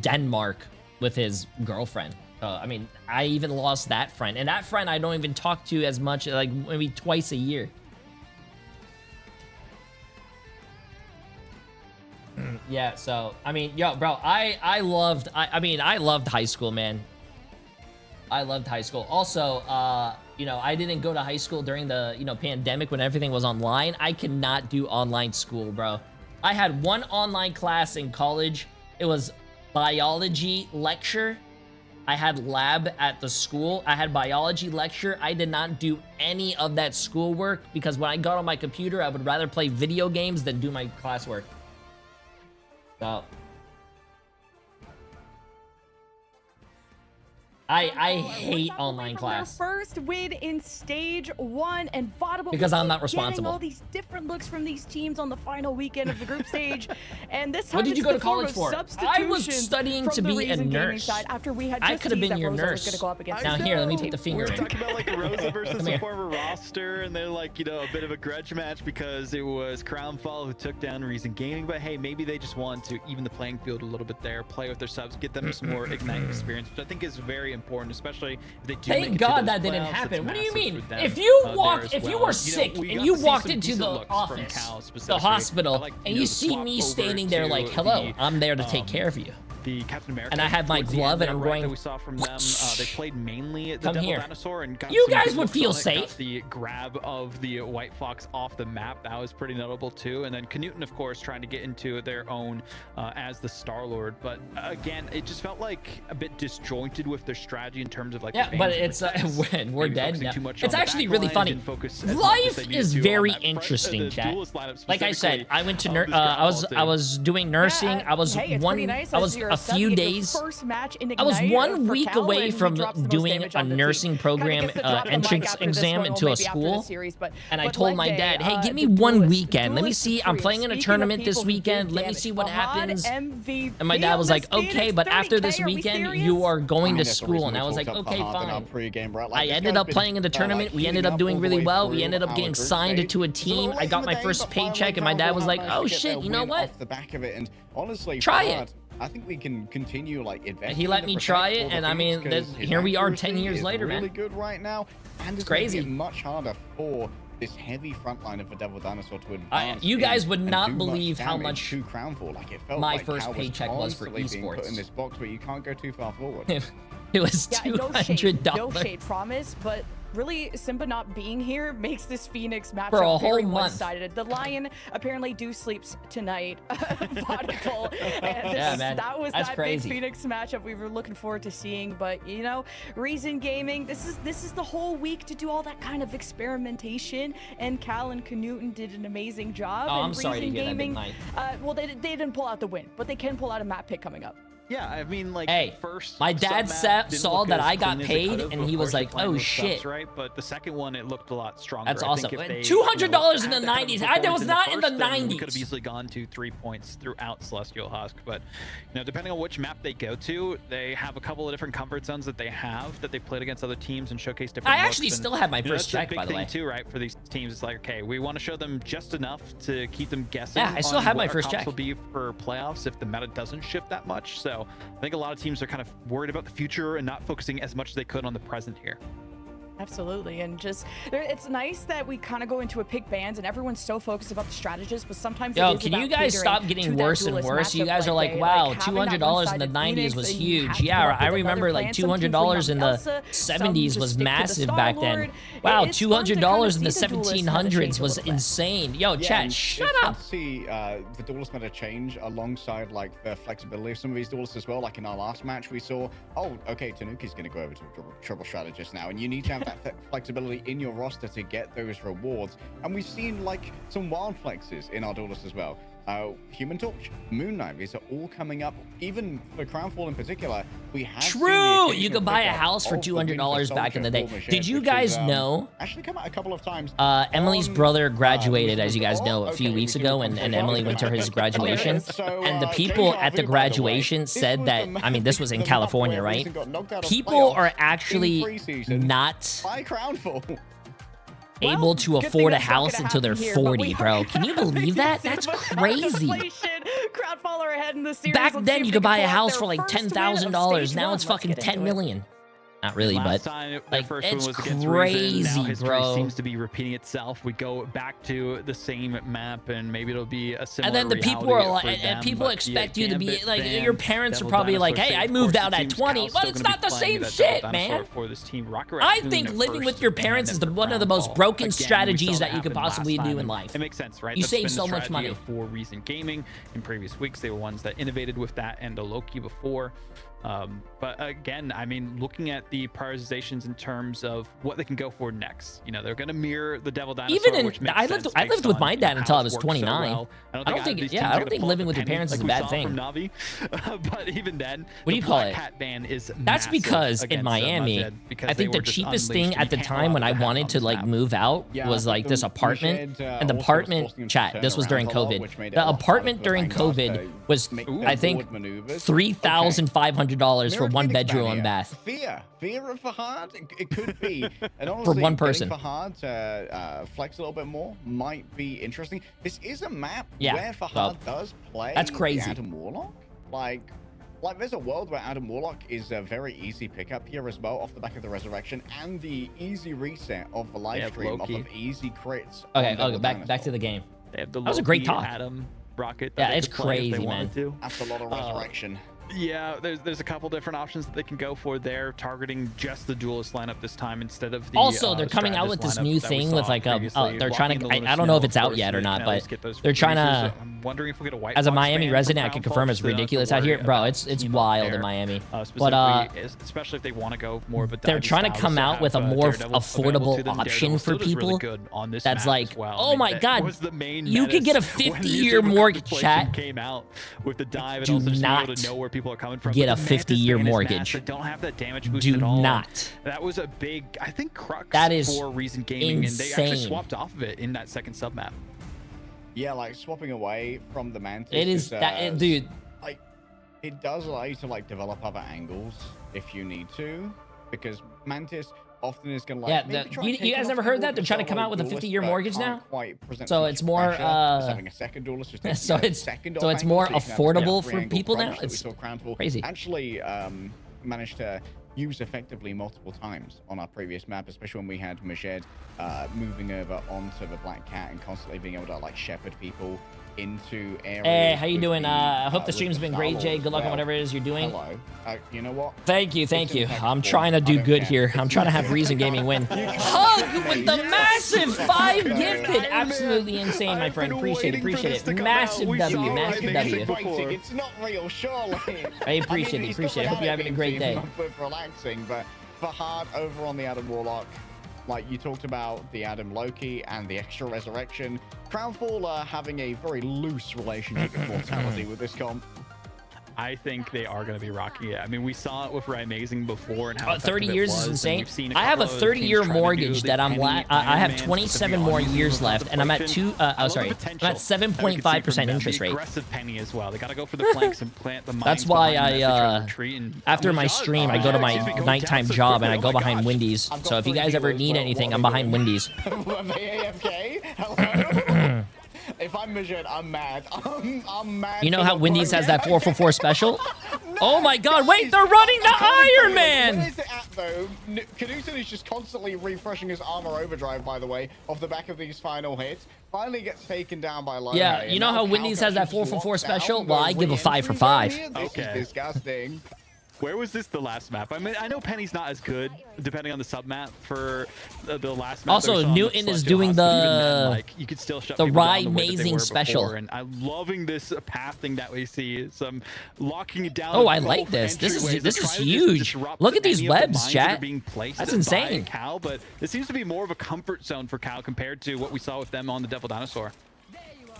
Denmark with his girlfriend. I mean, I even lost that friend. And that friend I don't even talk to as much, like maybe twice a year. Yeah, so, I mean, yo, bro, I loved high school, man. I loved high school. Also, you know, I didn't go to high school during the, you know, pandemic when everything was online. I cannot do online school, bro. I had one online class in college. It was biology lecture. I had lab at the school. I had biology lecture. I did not do any of that schoolwork because when I got on my computer, I would rather play video games than do my classwork. So... I hate online class. First win in stage 1 and Vaudible because I'm not responsible. All these different looks from these teams on the final weekend of the group stage, and this time what did you go to college for? I was studying to be a nurse. After we had I could have been your nurse. Now here, let me take the finger in. We're talking about like Rosa versus a former roster, and they're like, you know, a bit of a grudge match because it was Crownfall who took down Reason Gaming. But hey, maybe they just want to even the playing field a little bit there, play with their subs, get them some more Ignite experience, which I think is very important, especially if they do. Thank God that didn't happen. What do you mean? If you walked, if you were sick and you walked into the office, the hospital, and you see me standing there like, hello, I'm there to take care of you. the Captain America. And I have my towards the glove, end and I'm there, right, going. that we saw from them. They played mainly the Come Devil here. Dinosaur and got You some guys good would looks feel on it, safe. got the grab of the White Fox off the map. That was pretty notable too. And then Knuten, of course, trying to get into their own as the Star-Lord. But again, it just felt like a bit disjointed with their strategy in terms of like. Yeah, but it's when we're dead now. It's actually really funny. Life is very interesting, chat. Like I said, I went to I was doing nursing. I was a few days. I was 1 week away from doing a nursing program entrance exam into a school, and I told my dad, "Hey, give me 1 weekend. Let me see. I'm playing in a tournament this weekend. Let me see what happens." And my dad was like, "Okay, but after this weekend, you are going to school." And I was like, "Okay, fine." I ended up playing in the tournament. We ended up doing really well. We ended up getting signed to a team. I got my first paycheck, and my dad was like, "Oh shit, you know what? Off the back of it, and honestly, Try it." I think we can continue like investing. He let me try it, and I mean, here we are 10 years later, man. Really good right now, and it's crazy. Much harder for this heavy front line of the Devil Dinosaur to advance. You guys would not believe how much to Crownfall. Like it felt my like first paycheck was for esports. Put in this box where you can't go too far forward. It was $200. No shade, promise, but really, Simba not being here makes this Phoenix matchup for a whole very month. one-sided. The Lion apparently sleeps tonight. Vodicol. And yeah, man. That was That's that crazy. big Phoenix matchup we were looking forward to seeing. But you know, Reason Gaming, this is the whole week to do all that kind of experimentation. And Cal and Knuten did an amazing job. Oh, and I'm sorry to hear that, Big Mike. Well, they didn't pull out the win, but they can pull out a map pick coming up. Yeah, I mean, like, hey, first my dad saw that I got paid, and he was like, "Oh shit!" Right, but the second one, it looked a lot stronger. That's awesome. $200 in the 90s. That was not in the 90s. We could have easily gone to 3 points throughout Celestial Husk, but you know, depending on which map they go to, they have a couple of different comfort zones that they have that they played against other teams and showcase different. I actually still had my first check, by the way. Too, right? For these teams, it's like, okay, we want to show them just enough to keep them guessing. Yeah, I still have my first check. Will be for playoffs if the meta doesn't shift that much. So I think a lot of teams are kind of worried about the future and not focusing as much as they could on the present here. Absolutely, and just it's nice that we kind of go into a pick bands and everyone's so focused about the strategists, but sometimes can you guys stop getting worse and worse? You guys are like, wow, $200 in the 90s was huge. Yeah, I remember like $200 in the 70s was massive back then. Wow, $200 in the 1700s was insane. Yo, chat, shut up. See the duelist meta change alongside like the flexibility of some of these duelists as well. Like in our last match, we saw, oh, okay, Tanuki's going to go over to a triple strategist now, and you need to have that flexibility in your roster to get those rewards. And we've seen like some wild flexes in our duelists as well. Human Torch, Moon Knight, these are all coming up. Even for Crownfall in particular, we have true. You could buy a house for $200 back in the day. Did you guys know? Actually, come out a couple of times. Emily's brother graduated, as you guys know, a few weeks ago, and Emily went to his graduation. And the people at the graduation said that, I mean, this was in California, right? People are actually not able to afford a house until they're 40, bro. Can you believe that? That's crazy. Back then, you could buy a house for like $10,000. Now it's fucking $10 million. Not really, Last but time, like first it's one was against crazy, Reason. Now history bro. seems to be repeating itself. We go back to the same map, and maybe it'll be a similar. And then the people are like, and people expect you to be like, your parents are probably like, "Hey, I moved out at 20." Well, it's not the same shit, man. For this team, I think living with your parents is one of the most broken strategies that you could possibly do in life. It makes sense, right? You That's save been so the much money. strategy For Reason Gaming in previous weeks, they were ones that innovated with that, and the Loki before. But again, I mean, looking at the prioritizations in terms of what they can go for next, you know, they're going to mirror the Devil Dinosaur. Even in, which makes I sense lived with my dad until I was so 29. well. I don't think living with your parents is a bad thing. From Navi. But even then, what do you call it? Hat ban is That's because in Miami, I think the cheapest thing at the time when I wanted to like move out was like this apartment. And the apartment, chat, this was during COVID. The apartment during COVID was, I think, $3,500 for one bedroom and bath. Fear of Fahad, it could be. And honestly, for one person. Fahad to flex a little bit more might be interesting. This is a map where Fahad does play. That's crazy. Adam Warlock. Like there's a world where Adam Warlock is a very easy pickup here as well, off the back of the resurrection and the easy reset of the live stream off of easy crits. Okay, back to the game. They have the that was a great talk. Adam Rocket. Yeah, it's crazy, man. That's a lot of resurrection. Yeah, there's a couple different options that they can go for there, targeting just the duelist lineup this time instead of the. Also, they're coming out with this new thing with like a. They're trying to. I don't know if it's out yet or not, but they're trying to. I'm wondering if we get a white. As a Miami resident, I can confirm it's ridiculous out here, bro. It's wild in Miami. But especially if they want to go more of a. They're trying to come out with a more affordable option for people. That's like, oh my god, you could get a 50-year mortgage. Chat. Came out with the dive and Do also just being able not to know where people are coming from. get a 50-year mortgage. They don't have that damage boost Do at all. not. That was a big, I think, crux That is for Reason Gaming, and they actually insane. swapped off of it in that second sub map. Yeah, like swapping away from the Mantis. It is that, dude. Like, it does allow you to like develop other angles if you need to, because Mantis often is gonna like. Yeah, you guys never heard that? They're trying to come out with a 50-year mortgage now. So it's more having a second duelist, just so it's more affordable for people now. It's crazy. Actually, managed to use effectively multiple times on our previous map, especially when we had Majed moving over onto the Black Cat and constantly being able to like shepherd people into areas. Hey, how you doing? I hope the stream's been great, Jay. Good luck on whatever it is you're doing. Hello. You know what? Thank you. I'm trying to do good here. I'm trying to have Reason Gaming win. Hug with the massive 5 gifted. Absolutely insane, my friend. Appreciate it. Massive W. Massive W. It's not real, surely. I appreciate it. Hope you're having a great day. Relaxing, but for hard over on the Adam Warlock, like you talked about the Adam Loki and the extra resurrection, Crownfall are having a very loose relationship with mortality with this comp. I think they are going to be rocking it. I mean, we saw it with Rising before and how 30 years is insane. I have a 30-year mortgage that I have 27 more years left, and I'm at I'm at 7.5% interest rate. Aggressive Penny as well. They got to go for the flanks and plant the mines. That's why after my stream, I go to my nighttime job and I go behind Wendy's. So if you guys ever need anything, I'm behind Wendy's. AFK? Hello? If I'm Majed, I'm mad. I'm mad. You know how Wendy's has that 444 special? Oh my god, wait, they're running the Iron Man! Where is it at, though? Knudsen is just constantly refreshing his armor overdrive, by the way, off the back of these final hits. Finally gets taken down by Lohe. Yeah, you know how Wendy's has that 444 special? Well, I give a 5 for 5. This is disgusting. Where was this the last map? I mean, I know Penny's not as good, depending on the sub map for the last map. Also, Newton is doing you could still shut the Rye-mazing special. And I'm loving this pathing that we see. Some locking it down. Oh, I like this. This is huge. Look at these webs, chat. That's insane. Cal, but it seems to be more of a comfort zone for Cal compared to what we saw with them on the Devil Dinosaur.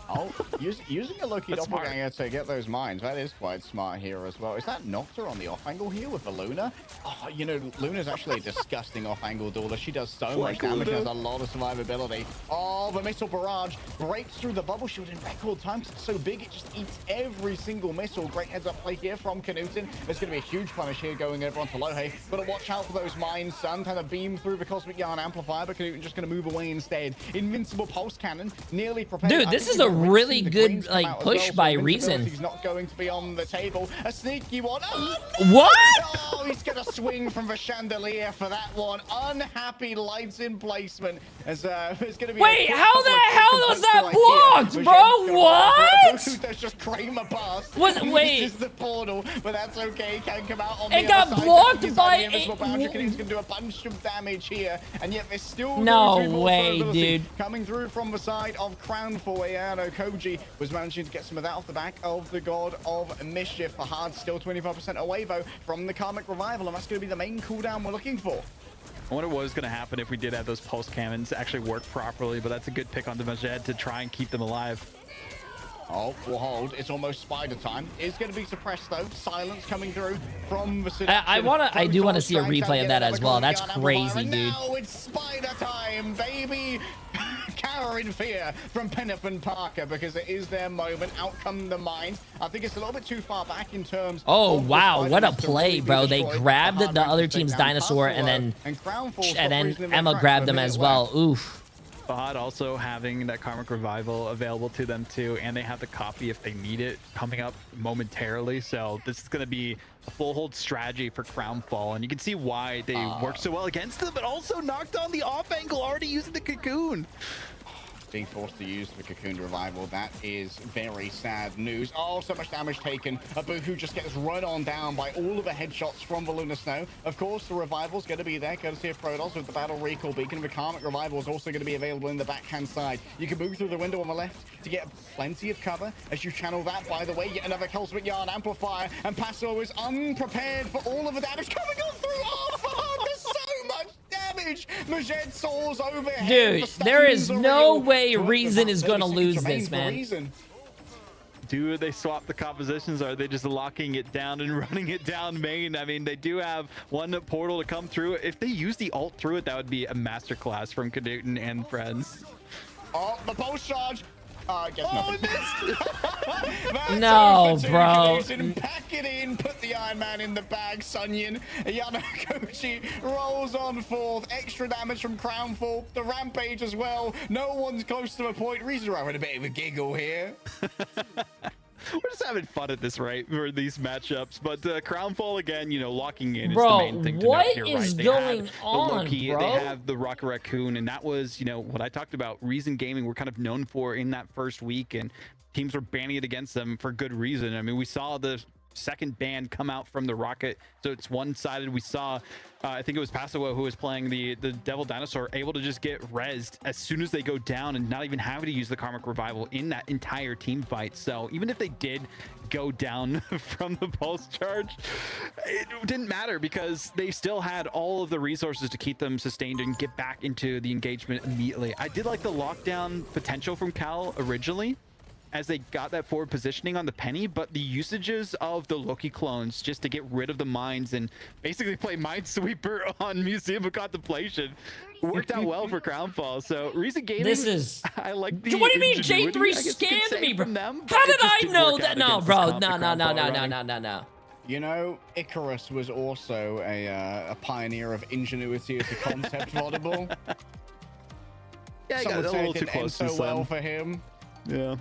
Oh, using a Loki doppelganger to get those mines, that is quite smart here as well. Is that Nocta on the off angle here with the Luna? Oh, you know, Luna's actually a disgusting off angle duelist. She does so much damage, has a lot of survivability. Oh, the missile barrage breaks through the bubble shield in record time. It's so big, it just eats every single missile. Great heads up play here from Knudsen. There's going to be a huge punish here going over onto Lohe. Got to watch out for those mines, son. Trying to beam through the Cosmic Yarn Amplifier, but Knudsen just going to move away instead. Invincible Pulse Cannon, nearly prepared. Dude, this is a really good like push by Reason. He's not going to be on the table. A sneaky one. Oh, what? Oh, he's gonna swing from the chandelier for that one. Unhappy lights in placement. As it's gonna be. Wait, how the hell was that blocked, bro? What? There's just Kramer pass. Wait. This is the portal, but that's okay. Can come out on it got blocked by a. He's gonna do a bunch of damage here, and yet there's still no way, dude. Coming through from the side of Crownfall. Ayano Koji was managing to get some of that off the back of the God of Mischief. The hard still 25% away though from the Karmic Revival, and that's going to be the main cooldown we're looking for. I wonder what was going to happen if we did have those pulse cannons actually work properly, but that's a good pick on the Majed to try and keep them alive. Oh, we'll hold. It's almost spider time. It's going to be suppressed though. Silence coming through from the seduction. I do want to see a replay of that as well. That's crazy, dude. Now it's spider time, baby. Cower in fear from Penniff Parker because it is their moment. Out come the mines. I think it's a little bit too far back in terms. Oh wow, what a play, bro! They grabbed the other team's dinosaur and then Emma grabbed them as well. Oof. Fahad also having that Karmic Revival available to them too, and they have the copy if they need it coming up momentarily. So this is going to be a full hold strategy for Crownfall, and you can see why they work so well against them, but also knocked on the off angle, already using the cocoon. being forced to use the Cocoon Revival. That is very sad news. Oh, so much damage taken. Abuku just gets run on down by all of the headshots from the Lunar Snow. Of course, the Revival's going to be there, courtesy of Protoss with the Battle Recall Beacon. The Karmic Revival is also going to be available in the backhand side. You can move through the window on the left to get plenty of cover as you channel that. By the way, yet another Cosmic Yarn Amplifier, and Paso is unprepared for all of the damage coming on through. Oh, fuck! There's so much damage. Majed soars overhead. Dude, there is no way Reason is going to lose this, man. Do they swap the compositions? Or are they just locking it down and running it down main? I mean, they do have one portal to come through. If they use the ult through it, that would be a masterclass from Knudsen and friends. Oh, the pulse charge. Guess nothing. No, bro. Pack it in, put the Iron Man in the bag, Sunyan. Yanakoshi rolls on forth. Extra damage from Crownfall. The Rampage as well. No one's close to a point. Reason we're having a bit of a giggle here. We're just having fun at this, right, for these matchups. But Crownfall, again, you know, locking in bro, is the main thing to note here, what is right? going on, the Loki, bro? They have the Rocket Raccoon, and that was, you know, what I talked about. Reason Gaming were kind of known for in that first week, and teams were banning it against them for good reason. I mean, we saw the second ban come out from the Rocket, so it's one-sided. We saw I think it was Pasowo who was playing the Devil Dinosaur, able to just get rezzed as soon as they go down and not even having to use the Karmic Revival in that entire team fight. So even if they did go down from the pulse charge, it didn't matter because they still had all of the resources to keep them sustained and get back into the engagement immediately. I did like the lockdown potential from Cal originally, as they got that forward positioning on the Penny, but the usages of the Loki clones just to get rid of the mines and basically play Minesweeper on Museum of Contemplation worked out well for Crownfall. So Reason Gaming, This is... I like the What do you mean ingenuity, J3 I guess you could scammed say, me, bro? from them, but How it did just I didn't know work that? out No, against bro. this No, comp no, for no, Crownfall no, no, running. no, no, no. You know, Icarus was also a pioneer of ingenuity as a concept audible. Yeah, I Some got would a say little it too didn't end close to so the well sun. for him. Yeah.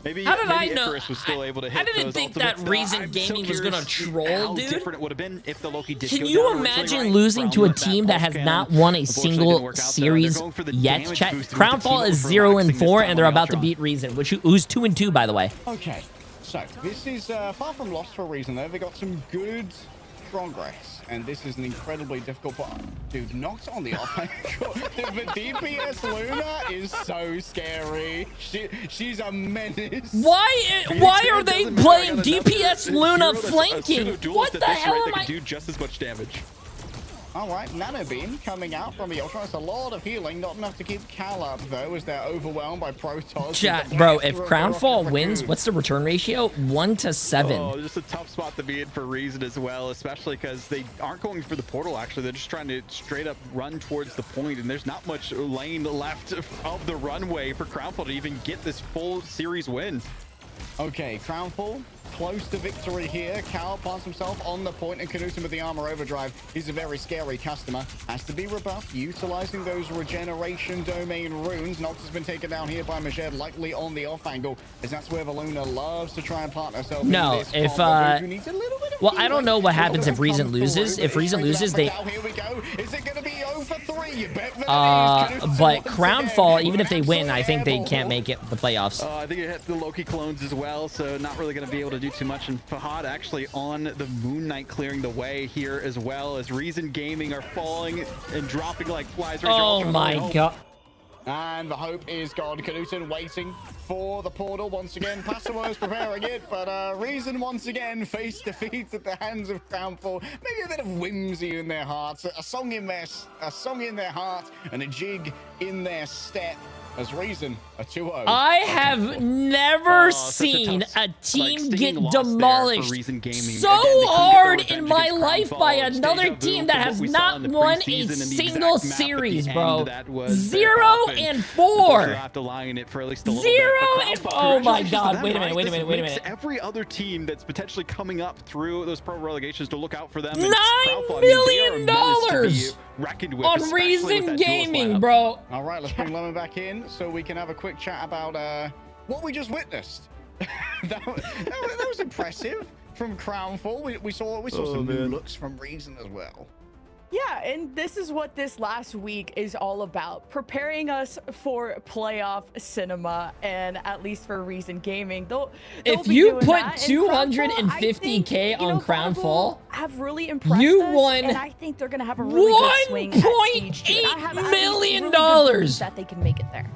Maybe, How did I maybe know? Icarus was still able to hit I didn't those think ultimates, that though. Reason I'm Gaming so was gonna curious troll, how dude. different it would have been if the Loki did Can go you down imagine originally, right? losing to a From team that that has pulse not cannon. won a Unfortunately, it single didn't work out, though. series They're going for the yet? damage Chat. boost with the team Crownfall is over 0-4, relaxing this time and they're on the about to Ultron. beat Reason, who's 2-2, by the way. Okay, so this is far from lost for a reason, though. They got some good progress, and this is an incredibly difficult part. Dude, knocked on the off angle. The DPS Luna is so scary. She's a menace. Why are they playing DPS Luna flanking? What the hell am I? Do just as much damage. All right, Nano Beam coming out from the Ultron. It's a lot of healing, not enough to keep Cal up, though, as they're overwhelmed by Protoss. Chat, bro, if Crownfall wins, what's the return ratio? 1-7. Oh, just a tough spot to be in for Reason as well, especially because they aren't going for the portal, actually. They're just trying to straight up run towards the point, and there's not much lane left of the runway for Crownfall to even get this full series win. Okay, Crownfall close to victory here. Cal plants himself on the point, and Knudsen with the armor overdrive. He's a very scary customer. Has to be rebuffed, utilizing those regeneration domain runes. Nox has been taken down here by Majed, likely on the off angle, as that's where Valuna loves to try and plant herself. No, in this if combo. Who needs a little bit of well, I don't know what healing. happens if Reason loses. If Reason loses, they. Here we go. Is it going to be 0-3? You bet that it is. Knudsen But once Crownfall, again even if they with win, I absolute think they airball. can't make it the playoffs. I think it hit the Loki clones as well, so not really going to be able to do too much. And Fahad actually on the Moon Knight clearing the way here as well, as Reason Gaming are falling and dropping like flies. Oh my god. And the hope is gone. Knudsen waiting for the portal once again. Pasowo is preparing it, but Reason once again face defeat at the hands of Crownfall. Maybe a bit of whimsy in their hearts, a song in their heart, and a jig in their step. As Reason, a 2-0. I have never seen a team get demolished so hard in my life by another team that has not won a single series, bro. 0-4. 0-4. Oh my god, wait a minute. Every other team that's potentially coming up through those pro relegations to look out for them. $9 million on Reason Gaming, bro. All right, let's bring Lemon back in so we can have a quick chat about what we just witnessed. that was impressive from Crownfall. We saw some new looks from Reason as well. Yeah, and this is what this last week is all about. Preparing us for playoff cinema, and at least for Reason Gaming. If you put 250K on Crownfall, have really impressed you us, won and I think they're gonna have a really good swing at Stage 2. I have $1.8 million that they can make it there.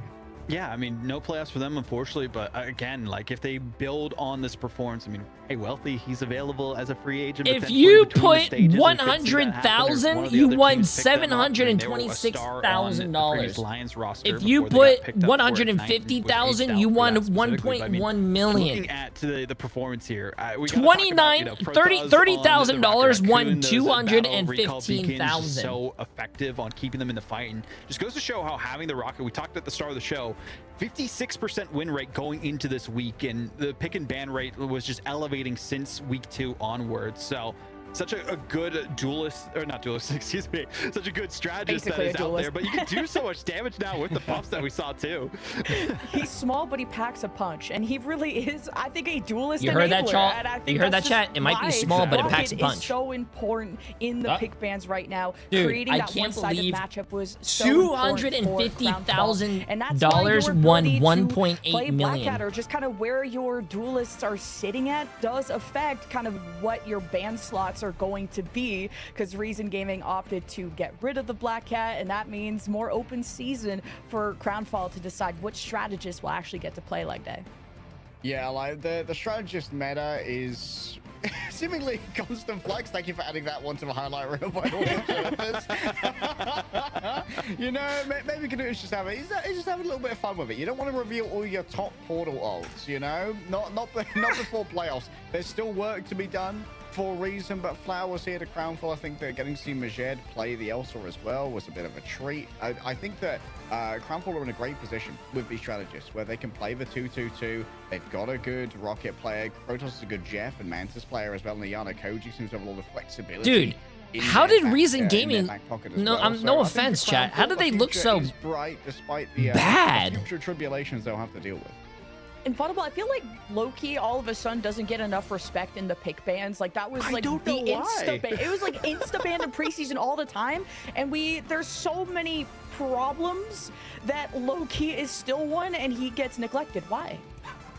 Yeah, I mean, no playoffs for them, unfortunately. But again, like if they build on this performance, I mean, hey, Wealthy, he's available as a free agent. If you put 100,000, you won $726,000. If you put 150,000, you won 1.1 million. Looking at the performance here, $30,000 won 215,000. So effective on keeping them in the fight, and just goes to show how having the Rocket. We talked at the start of the show. 56% win rate going into this week, and the pick and ban rate was just elevating since week 2 onwards. So such a good duelist, or not duelist, excuse me, such a good strategist Basically that is out there. But you can do so much damage now with the buffs that we saw too. He's small, but he packs a punch, and he really is, I think, a duelist. You heard that, chat? You heard that, chat? It might be small, but it packs a punch. Is so important in the pick bans right now. Dude, creating I that can't one-sided believe matchup was so $250,000 won 1.8 million. Or just kind of where your duelists are sitting at does affect kind of what your ban slots are going to be, because Reason Gaming opted to get rid of the Black Cat, and that means more open season for Crownfall to decide which strategist will actually get to play leg day. Yeah, like the strategist meta is seemingly constant flux. Thank you for adding that one to the highlight reel, by the way. You know, maybe Canute's just having a little bit of fun with it. You don't want to reveal all your top portal ults, you know, not before playoffs. There's still work to be done for Reason, but Flowers here to Crownfall. I think that getting to see Majed play the Elsa as well was a bit of a treat. I think that Crownfall are in a great position with these strategists where they can play the 2-2-2. They've got a good Rocket player. Protoss is a good Jeff and Mantis player as well. And Yana Koji seems to have a lot of flexibility. Dude, how did Reason Gaming? No offense, chat. How did they look so bright despite the bad? Future tribulations they'll have to deal with. And Funnable, I feel like low-key all of a sudden doesn't get enough respect in the pick bans. Like that was like the insta ban. It was like insta ban in preseason all the time, and there's so many problems that low-key is still one, and he gets neglected. Why?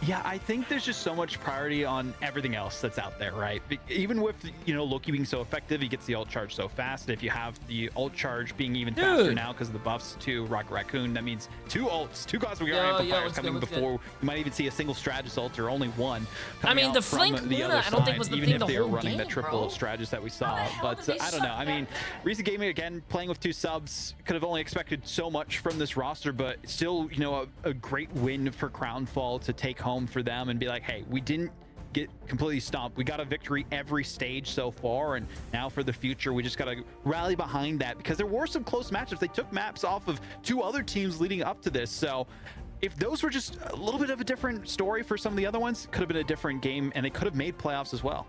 Yeah, I think there's just so much priority on everything else that's out there, right? Even with, you know, Loki being so effective, he gets the ult charge so fast. If you have the ult charge being even faster now because of the buffs to Rocket Raccoon, that means 2 ults, 2 Cosmic Amplifiers coming before you might even see a single strategist ult or only one. I mean, the flank Luna, I don't think was the thing the whole game, even if they are running the triple strategist that we saw. But I don't know. I mean, Reason Gaming, again, playing with 2 subs, could have only expected so much from this roster, but still, you know, a great win for Crownfall to take home for them and be like, hey, we didn't get completely stomped. We got a victory every stage so far, and now for the future, we just got to rally behind that, because there were some close matchups. They took maps off of 2 other teams leading up to this. So if those were just a little bit of a different story for some of the other ones, could have been a different game, and they could have made playoffs as well.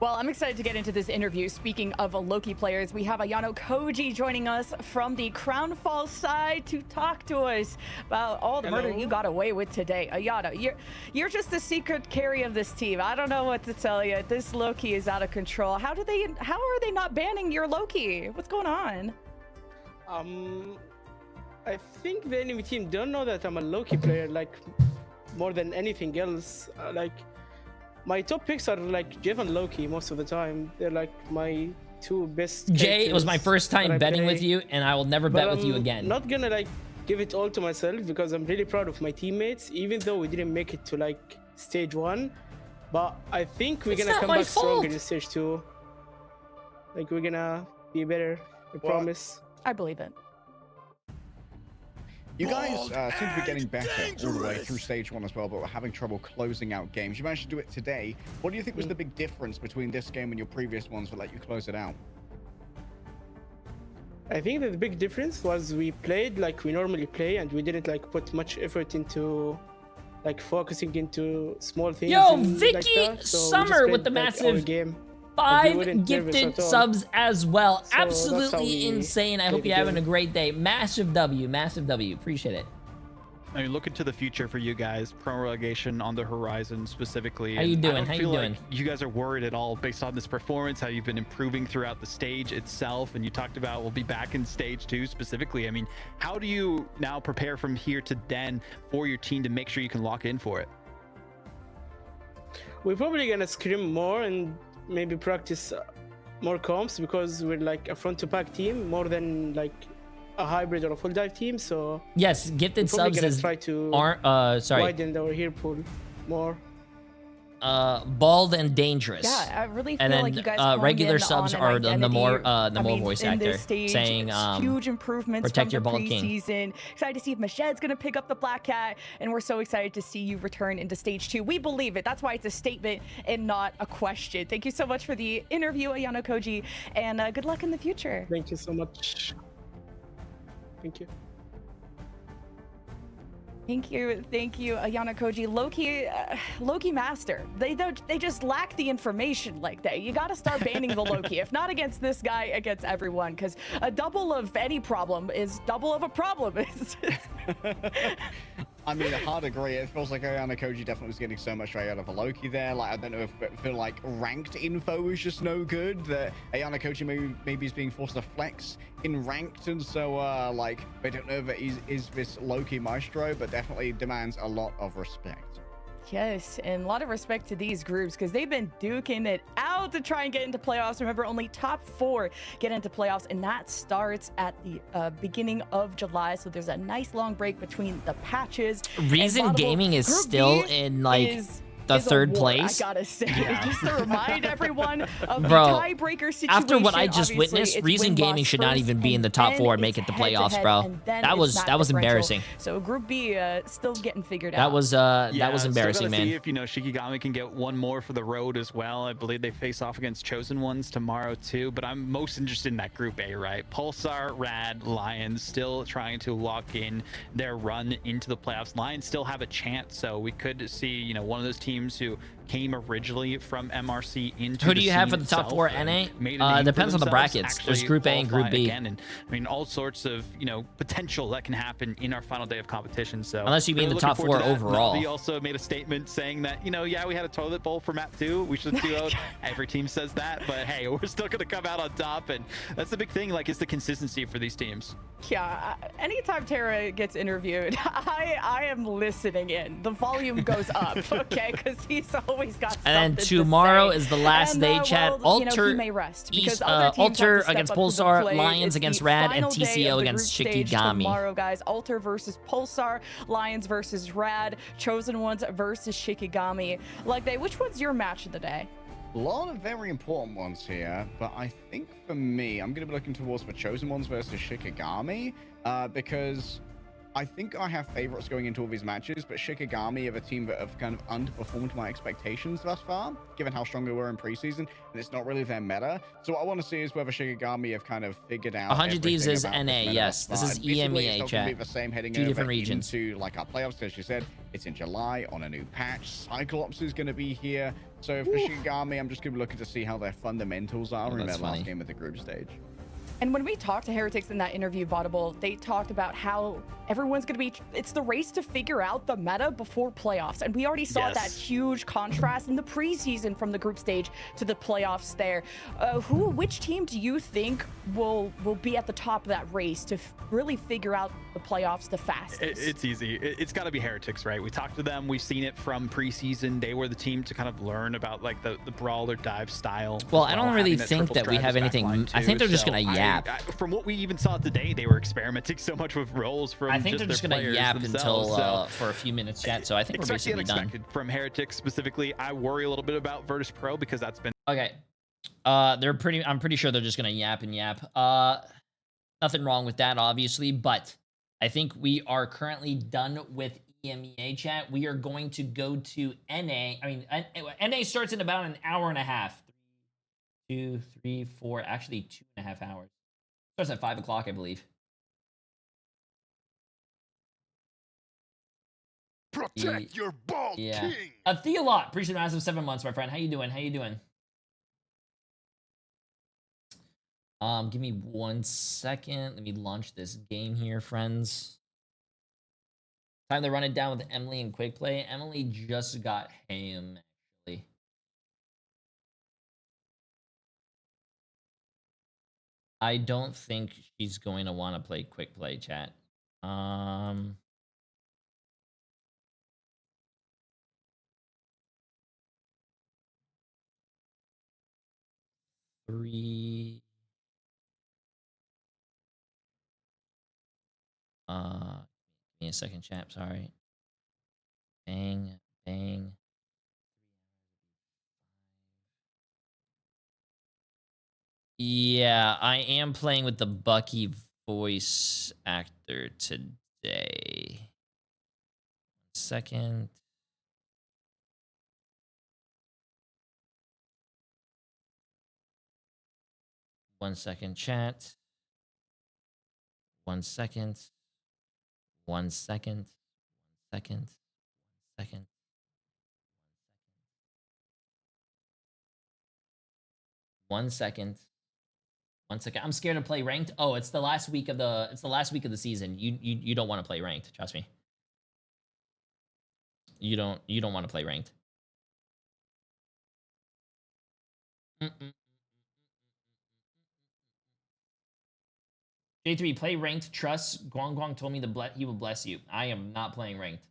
Well, I'm excited to get into this interview. Speaking of Loki players, we have Ayano Koji joining us from the Crownfall side to talk to us about all the murder you got away with today. Ayano, you're just the secret carry of this team. I don't know what to tell you. This Loki is out of control. How are they not banning your Loki? What's going on? I think the enemy team don't know that I'm a Loki player, like more than anything else. My top picks are like Jeff and Loki most of the time. They're like my 2 best. Jay, it was my first time betting with you, and I will never bet with you again. I'm not gonna like give it all to myself, because I'm really proud of my teammates, even though we didn't make it to like stage 1. But I think we're gonna come back stronger in stage 2. Like we're gonna be better. I promise. I believe it. You guys seem to be getting better all the way through stage 1 as well, but we're having trouble closing out games. You managed to do it today. What do you think was the big difference between this game and your previous ones that let you close it out? I think that the big difference was we played like we normally play, and we didn't like put much effort into like focusing into small things. Yo, Vicky Summer with the massive game. 5 gifted subs as well. So absolutely insane. I hope you're having a great day. Massive W. Appreciate it. I mean, looking to the future for you guys, pro relegation on the horizon specifically. How you doing? I don't How you feel doing? like you guys are worried at all based on this performance, how you've been improving throughout the stage itself, and you talked about we'll be back in stage 2 specifically. I mean, how do you now prepare from here to then for your team to make sure you can lock in for it? We're probably gonna scrim more and maybe practice more comps because we're like a front to back team more than like a hybrid or a full dive team. So yes, gifted subs is try to widen our heal pool more. Bald and dangerous. Yeah, I really feel and then, like you guys regular subs are the more voice actor stage, saying huge improvements protect from your the bald king. preseason. Excited to see if Mached's gonna pick up the Black Cat, and we're so excited to see you return into stage 2. We believe it. That's why it's a statement and not a question. Thank you so much for the interview, Ayano Koji, and good luck in the future. Thank you so much. Thank you. Thank you, Ayana Koji. Loki master. They just lack the information like that. You got to start banning the Loki. If not against this guy, against everyone, because a double of any problem is double of a problem. I mean, a hard agree. It feels like Ayana Koji definitely was getting so much right out of a Loki there. Like, I don't know if it feel like ranked info is just no good. That Ayana Koji maybe is being forced to flex in ranked, and so like I don't know if it is this Loki maestro, but definitely demands a lot of respect. Yes, and a lot of respect to these groups because they've been duking it out to try and get into playoffs. Remember, only top 4 get into playoffs, and that starts at the beginning of July. So there's a nice long break between the patches. Reason Gaming is Group still B in like the third place. I gotta say, just to remind everyone of the Bro, tiebreaker situation. after what I just witnessed, it's Reason Gaming should not even be in the top 4 and make it the playoffs, bro. That was embarrassing. So Group B still getting figured that out. was embarrassing, man. See if Shikigami can get one more for the road as well. I believe they face off against Chosen Ones tomorrow too. But I'm most interested in that Group A, right? Pulsar, Rad, Lions still trying to lock in their run into the playoffs. Lions still have a chance, so we could see one of those teams who came originally from MRC into who do you have for the top 4 NA? Depends on the brackets. There's Group A and Group B. Again, and I mean all sorts of potential that can happen in our final day of competition. So unless you mean the top 4 overall. He also made a statement saying that yeah, we had a toilet bowl for map 2. We should 2-0. Every team says that, but hey, we're still gonna come out on top, and that's the big thing. Like, it's the consistency for these teams. Yeah, anytime Tara gets interviewed, I am listening in. The volume goes up, okay, because he's always got something and then tomorrow to say. is the last day, chat. Alter, he may rest because Alter against Pulsar, Lions against Rad, and TCO against Shikigami. Tomorrow, guys, Alter versus Pulsar, Lions versus Rad, Chosen Ones versus Shikigami. Like, which one's your match of the day? A lot of very important ones here, but I think for me, I'm going to be looking towards the Chosen Ones versus Shikigami, because I think I have favorites going into all these matches, but Shikigami are a team that have kind of underperformed my expectations thus far, given how strong they were in preseason, and it's not really their meta. So what I want to see is whether Shikigami have kind of figured out 100 Thieves is about NA, yes. This is EMEA, chat. Be the same heading 2 different regions. Into like our playoffs, as you said, it's in July on a new patch. Cyclops is going to be here. So for Shikigami, I'm just going to be looking to see how their fundamentals are in their last game of the group stage. And when we talked to Heretics in that interview, Vaudable, they talked about how everyone's going to be, it's the race to figure out the meta before playoffs. And we already saw that huge contrast in the preseason from the group stage to the playoffs there. Which team do you think will be at the top of that race to really figure out the playoffs the fastest? It's easy. It's got to be Heretics, right? We talked to them. We've seen it from preseason. They were the team to kind of learn about like the brawler dive style. Well, I don't really think that we have anything. I think they're just going to yap. From what we even saw today, they were experimenting so much with roles from I think they're just going to yap until for a few minutes yet. So I think we're basically done. From Heretics specifically, I worry a little bit about Virtus Pro because that's been okay. I'm pretty sure they're just going to yap and yap. Nothing wrong with that, obviously, but I think we are currently done with EMEA, chat. We are going to go to NA. I mean, NA starts in about an hour and a half. 2, 3, 4, actually 2.5 hours. Starts at 5 o'clock, I believe. Protect your ball, king. Theolot, appreciate the massive 7 months, my friend. How you doing? How you doing? Give me 1 second. Let me launch this game here, friends. Time to run it down with Emily and quick play. Emily just got ham, actually. I don't think she's going to want to play quick play, chat. 3. Give me a second, chat. Sorry. Bang, bang. Yeah, I am playing with the Bucky voice actor today. 1 second. One second, chat. 1 second. 1 second. 1 second. 1 second. 1 second. 1 second. I'm scared to play ranked. Oh, it's the last week of the season. You don't want to play ranked. Trust me. You don't want to play ranked. Jay3, play ranked. Trust. Guang Guang told me he will bless you. I am not playing ranked.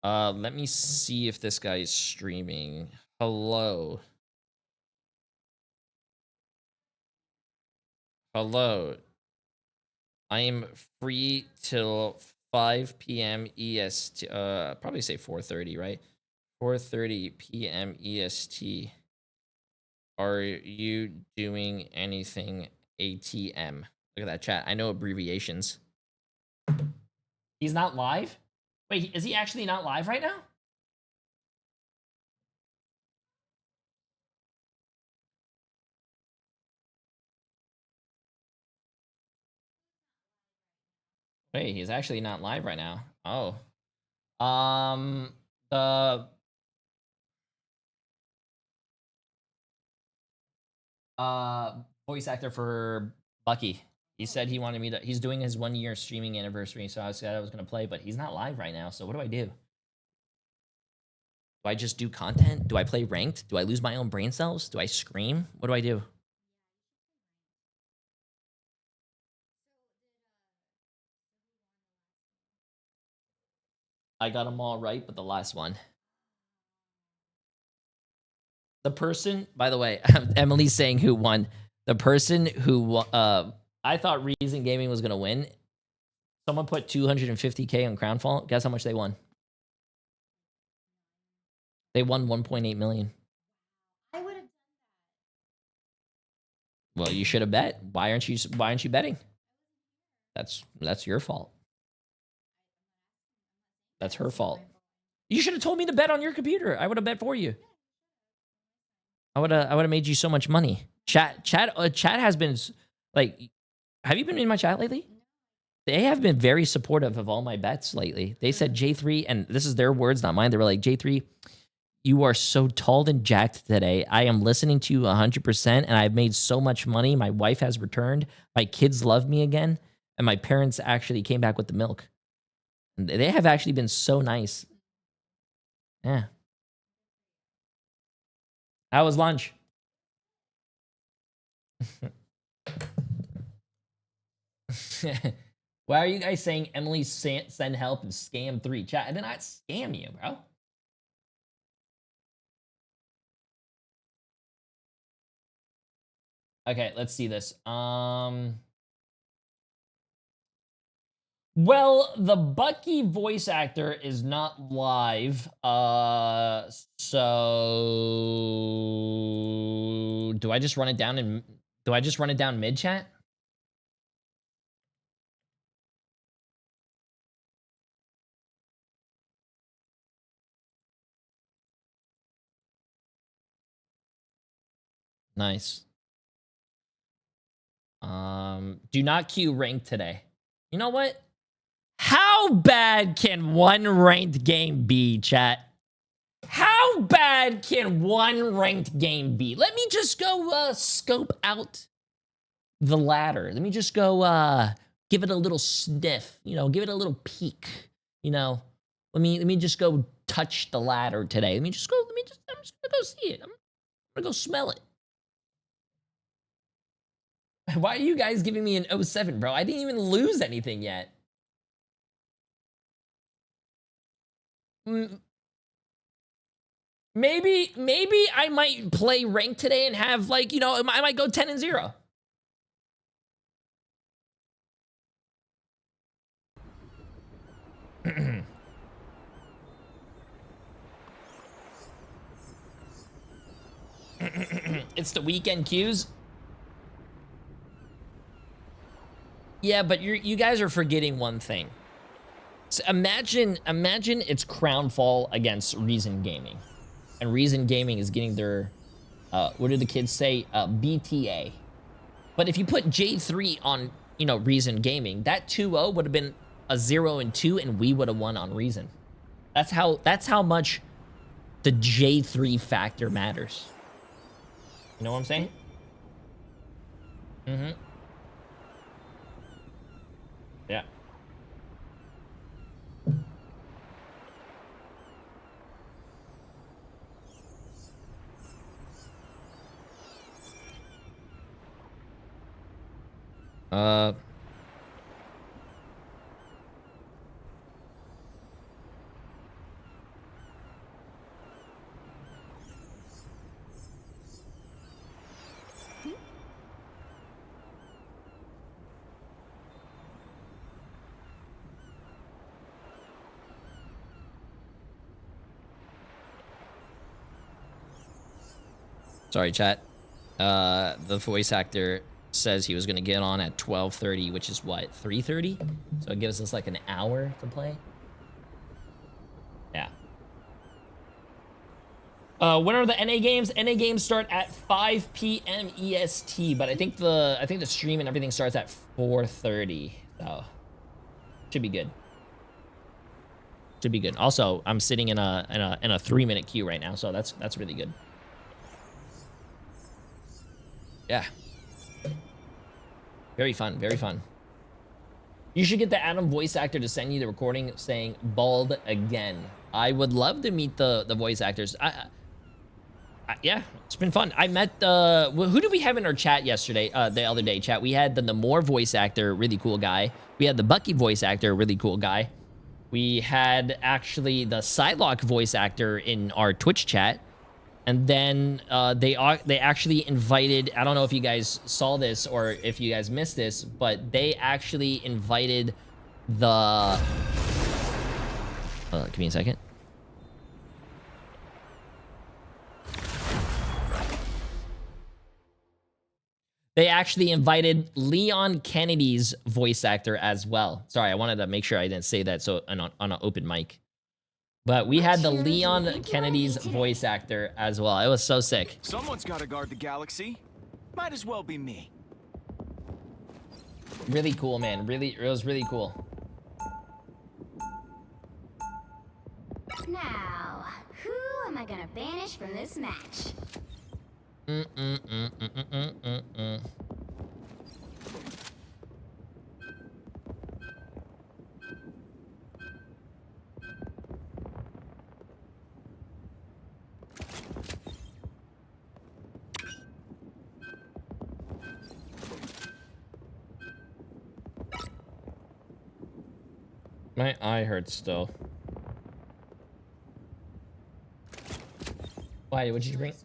Let me see if this guy is streaming. Hello. Hello. I am free till 5 p.m. EST. Probably say 4:30, right? 4:30 p.m. EST. Are you doing anything ATM? Look at that chat. I know abbreviations. He's not live? Wait, is he actually not live right now? Wait, he's actually not live right now. Oh. The voice actor for Bucky. He said he wanted me to. He's doing his 1 year streaming anniversary, so I said I was gonna play, but he's not live right now. So what do I do? Do I just do content? Do I play ranked? Do I lose my own brain cells? Do I scream? What do I do? I got them all right, but the last one. The person, by the way, Emily's saying who won. The person who I thought Reason Gaming was gonna win. Someone put 250K on Crownfall. Guess how much they won? They won 1.8 million. I would have. Well, you should have bet. Why aren't you betting? That's your fault. That's her fault. You should have told me to bet on your computer. I would have bet for you. I would have made you so much money. Chat has been like, have you been in my chat lately? They have been very supportive of all my bets lately. They said Jay3, and this is their words, not mine. They were like, Jay3, you are so tall and jacked today. I am listening to you 100%, and I've made so much money. My wife has returned. My kids love me again, and my parents actually came back with the milk. And they have actually been so nice. Yeah. How was lunch? Why are you guys saying Emily send help and scam 3? Chat, I did not scam you, bro. Okay, let's see this. Well, the Bucky voice actor is not live. So do I just run it down mid chat? Nice. Do not queue ranked today. You know what? How bad can one ranked game be, chat? How bad can one ranked game be? Let me just go scope out the ladder. Let me just go give it a little sniff, you know, give it a little peek, you know. Let me just go touch the ladder today. I'm just gonna go see it. I'm gonna go smell it. Why are you guys giving me an 07, bro? I didn't even lose anything yet. Maybe I might play ranked today and have, like, you know, I might go 10-0. It's the weekend queues. Yeah, but you guys are forgetting one thing. So imagine it's Crownfall against Reason Gaming, and Reason Gaming is getting their what do the kids say, BTA. But if you put Jay3 on, you know, Reason Gaming, that 2-0 would have been a 0-2, and we would have won on Reason. That's how much the Jay3 factor matters. You know what I'm saying? Mm-hmm. Yeah. Sorry, chat. The voice actor says he was gonna get on at 12:30, which is what, 3:30? So it gives us like an hour to play. Yeah. When are the NA games? NA games start at 5 p.m. EST, but I think the stream and everything starts at 4:30. So should be good. Should be good. Also, I'm sitting in a 3-minute queue right now, so that's really good. Yeah. Very fun, very fun. You should get the Adam voice actor to send you the recording saying bald again. I would love to meet the voice actors. Yeah, it's been fun. I met who did we have in our chat yesterday? The other day, chat. We had the Namor voice actor, really cool guy. We had the Bucky voice actor, really cool guy. We had actually the Psylocke voice actor in our Twitch chat. And then they actually invited, I don't know if you guys saw this or if you guys missed this, but they actually invited the... give me a second. They actually invited Leon Kennedy's voice actor as well. Sorry, I wanted to make sure I didn't say that so on an open mic. But we had the Leon Kennedy's voice actor as well. It was so sick. Someone's got to guard the galaxy. Might as well be me. Really cool, man. It was really cool. Now, who am I gonna banish from this match? My eye hurts still. Why? What'd you drink?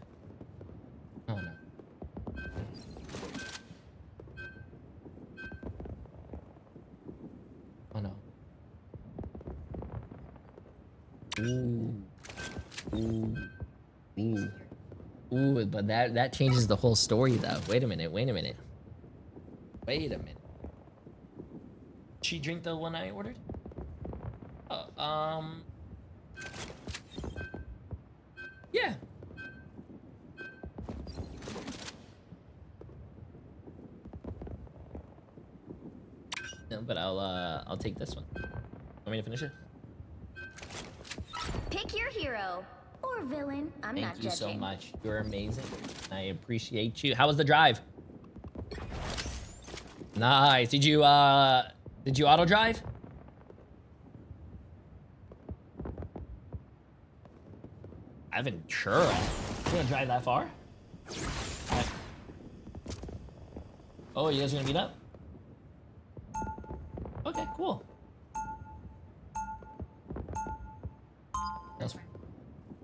Oh no. Oh no. Ooh, but that changes the whole story though. Wait a minute. She drink the one I ordered? Yeah. No, but I'll take this one. Want me to finish it? Pick your hero or villain. I'm not judging. Thank you so much. You're amazing. I appreciate you. How was the drive? Nice. Did you auto drive? Evan, sure. You gonna drive that far? Right. Oh, you guys are gonna meet up? Okay, cool.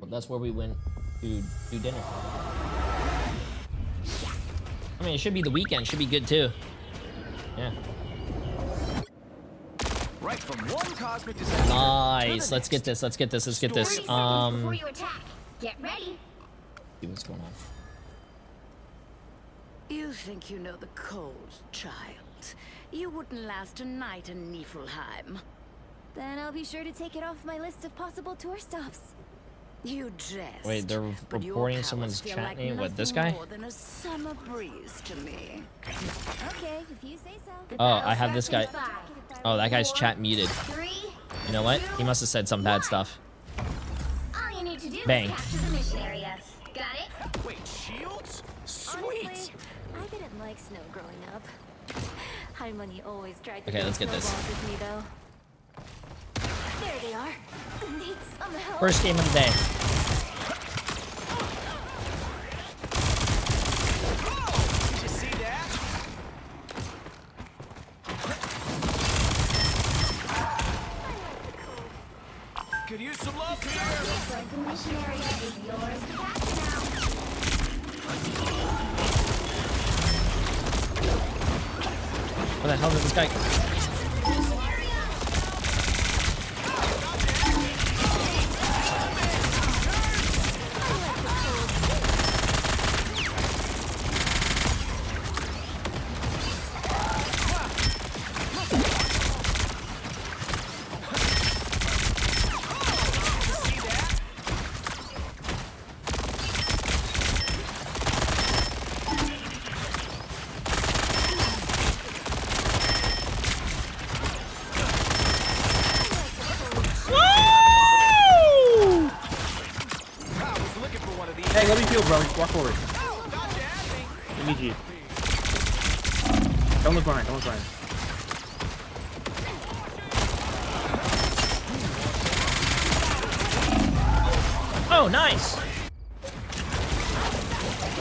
That's where we went to do dinner. I mean, it should be the weekend. Should be good too. Yeah. Right from one cosmic disaster. Nice. Let's get this. Let's get this. Let's get this. Before you attack, get ready. See what's going on. You think you know the code, child. You wouldn't last a night in Niflheim. Then I'll be sure to take it off my list of possible tour stops. You jest. Wait, they're but your reporting powers someone's feel chat like name? What, this nothing guy? more than a summer breeze to me. Okay, if you say so. Oh, I have this guy. Oh, that guy's chat muted. 3, You know what? He must have said some bad stuff. all you need to do Bang. is capture the mission area. Got it? Wait, shields? Honestly, Sweet. I didn't like snow growing up. Money always tried to Okay, build let's get this. snowballs with me, though. There they are. Need some help. First game of the day. Did you see that? Could use some love here. The mission area is yours to capture Where the hell did this guy? Hey, let me feel, bro. Walk forward. Let me G. Don't look behind. Don't look behind. Oh, nice.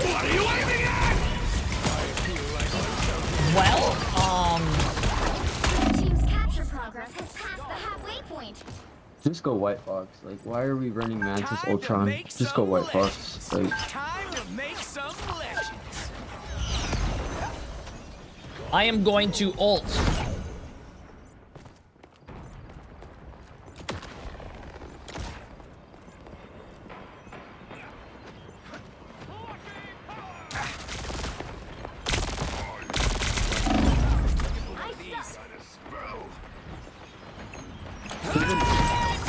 What are you aiming at? Well, Team's capture progress has passed the halfway point. Just go White Fox. Like, why are we running Mantis Ultron? Just go White Fox. Like, Time to make some legends. I am going to ult.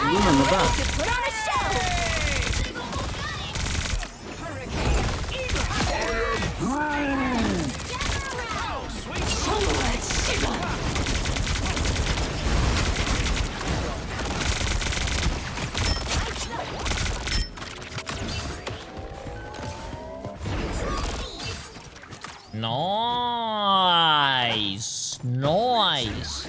even on the back. Put on a show. Nice. Nice.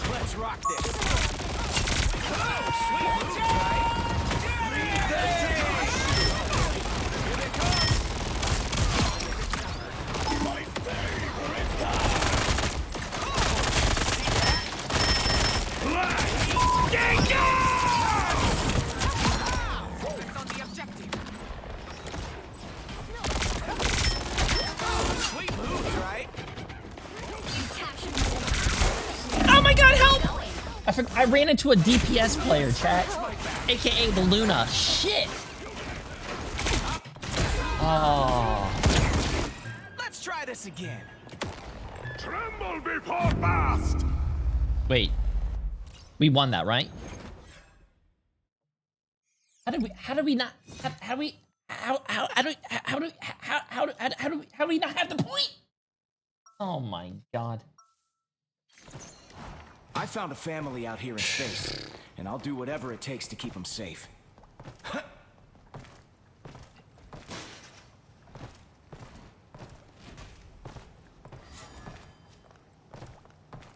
Let's rock this. Oh, sweet moves, right? Here they come. My favorite Focus on the objective. Oh, sweet moves, right? Oh my god, help! I ran into a DPS player, chat. AKA the Luna. Shit. Oh. Let's try this again. Tremble before fast. Wait. We won that, right? How do we not how do we not have the point? Oh my god. I found a family out here in space, and I'll do whatever it takes to keep them safe.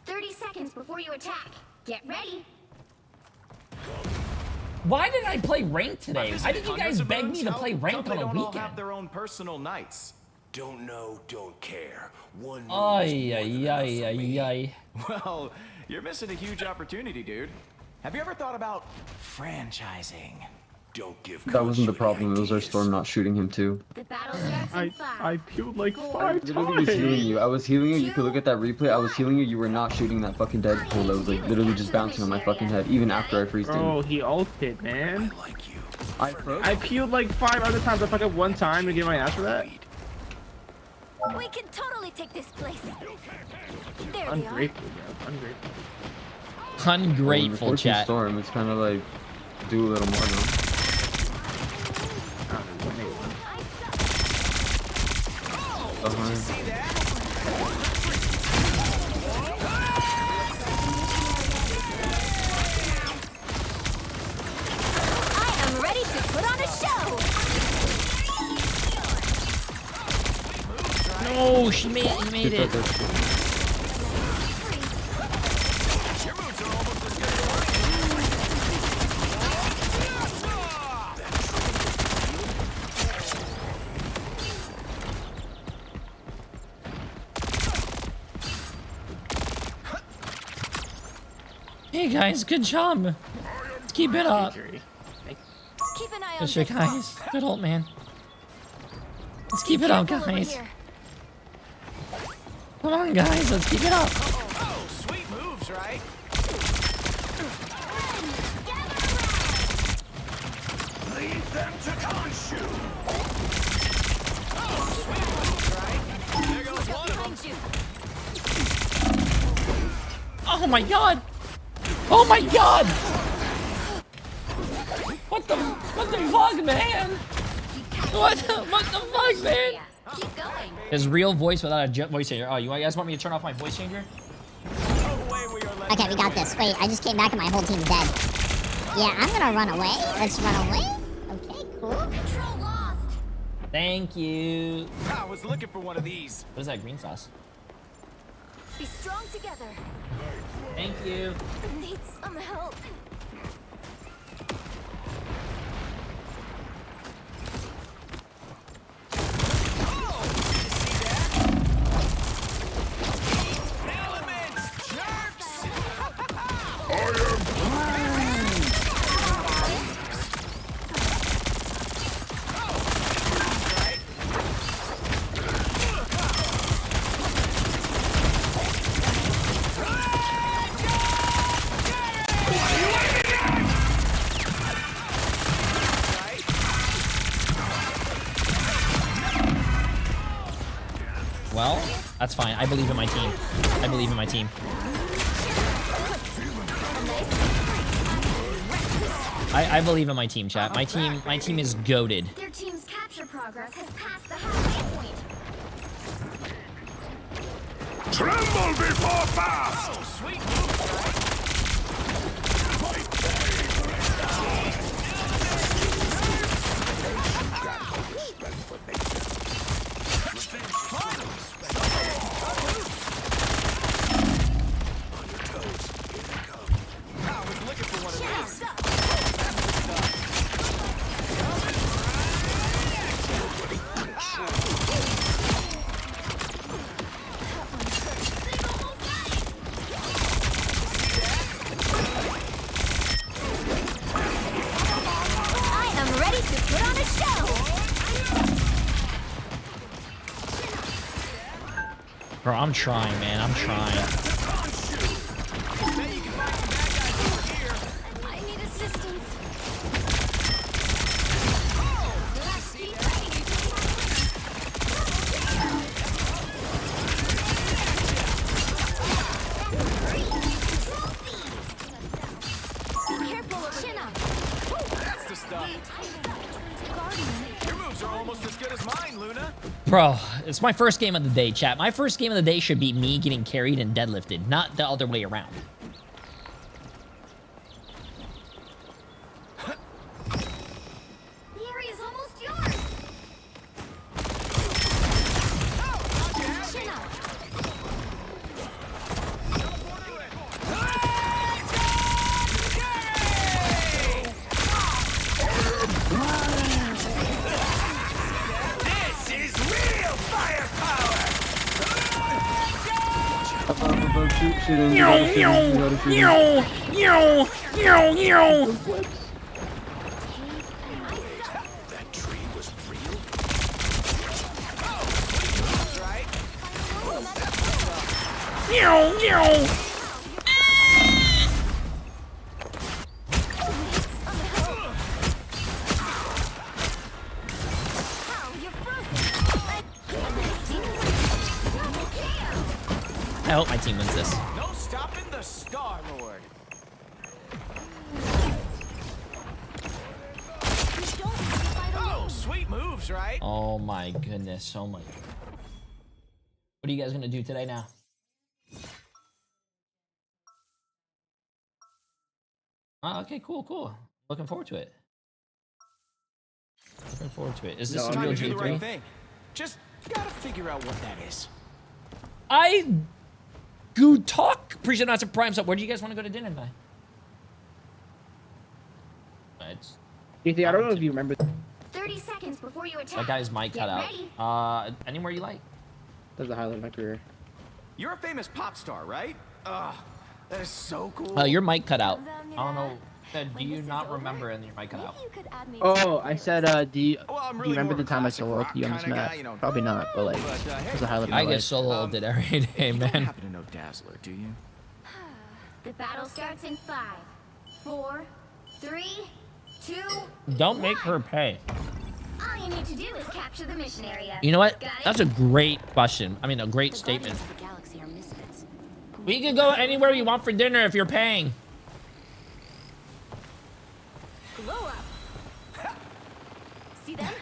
30 seconds before you attack. Get ready. Why did I play ranked today? Why did you guys beg me to play ranked on a All have weekend? their own personal nights. Don't know, don't care. One Ay, ay, ay, ay, ay. Well, you're missing a huge opportunity, dude. Have you ever thought about franchising? Don't give. That wasn't the problem. It was our storm not shooting him too. The battle starts in 5. I peeled like 5 I literally was healing you. I was healing you. You could look at that replay. I was healing you. You were not shooting that fucking Deadpool that was like literally just bouncing on my fucking head, even after I freezed him. Bro, he ulted, man. I like you. I peeled like 5 other times. I fucked up 1 time to get my ass for that. We can totally take this place. There they Ungrateful, bro. Ungrateful. Ungrateful, chat. Storm, it's kind of like do a little more now. I am ready to put on a show. No, he made it. Hey guys, good job. Let's keep it up. Keep an eye on Good shit, this guys. Good old man. Let's keep it up, guys. Come on, guys. Let's keep it up. Oh, sweet moves, right? Lead them to Khonshu. Oh, sweet moves, right? There goes one of them. Oh my god. Oh my god. What the fuck, man? What the fuck, man? Keep going. His real voice without a voice changer. Oh, you guys want me to turn off my voice changer? Okay, we got this. Wait, I just came back and my whole team's dead. Yeah, I'm gonna run away. Let's run away. Okay, cool. Control lost. Thank you. I was looking for one of these. What is that green sauce? Be strong together. Thank you. Need some help. Well, that's fine. I believe in my team. I believe in my team. I believe in my team, chat. My team is goated. Their team's capture progress has passed the halfway point. Tremble before fast! Oh, sweet moves, right? I am ready to put on a show. Bro, I'm trying, man. I'm trying. I need assistance. Bro, it's my first game of the day, chat. My first game of the day should be me getting carried and deadlifted, not the other way around. The area's almost yours. Chin up. This is real firepower! Shoot him. You gotta shoot him. That tree was real? I hope my team wins this. No stopping the Star Lord. Oh, sweet moves, right? Oh my goodness, oh my. What are you guys gonna do today now? Oh, okay, cool. Looking forward to it. Looking forward to it. Is this a real Do the right Jay3? thing. Just gotta figure out what that is. Good talk. Appreciate not to prime up. Where do you guys want to go to dinner tonight? Jay3, I don't know if you remember. 30 seconds before you attack. That guy's mic cut Get out. ready. Anywhere you like. That was the highlight of my career. You're a famous pop star, right? Ugh, that is so cool. Your mic cut out. I don't know. Do you not remember and your mic cut out? Oh, I said, do you remember the time I soloed you on this map? Probably not, but like, it was a highlight of my I life. get soloed it every day, man. You happen to know Dazzler, do you? The battle starts in 5, 4, 3, 2. Don't make her pay. All you need to do is capture the mission area. You know what? Got it? That's a great question. I mean, a great statement. Guardians of the Galaxy are misfits. We can go anywhere you want for dinner if you're paying. Glow up. See them?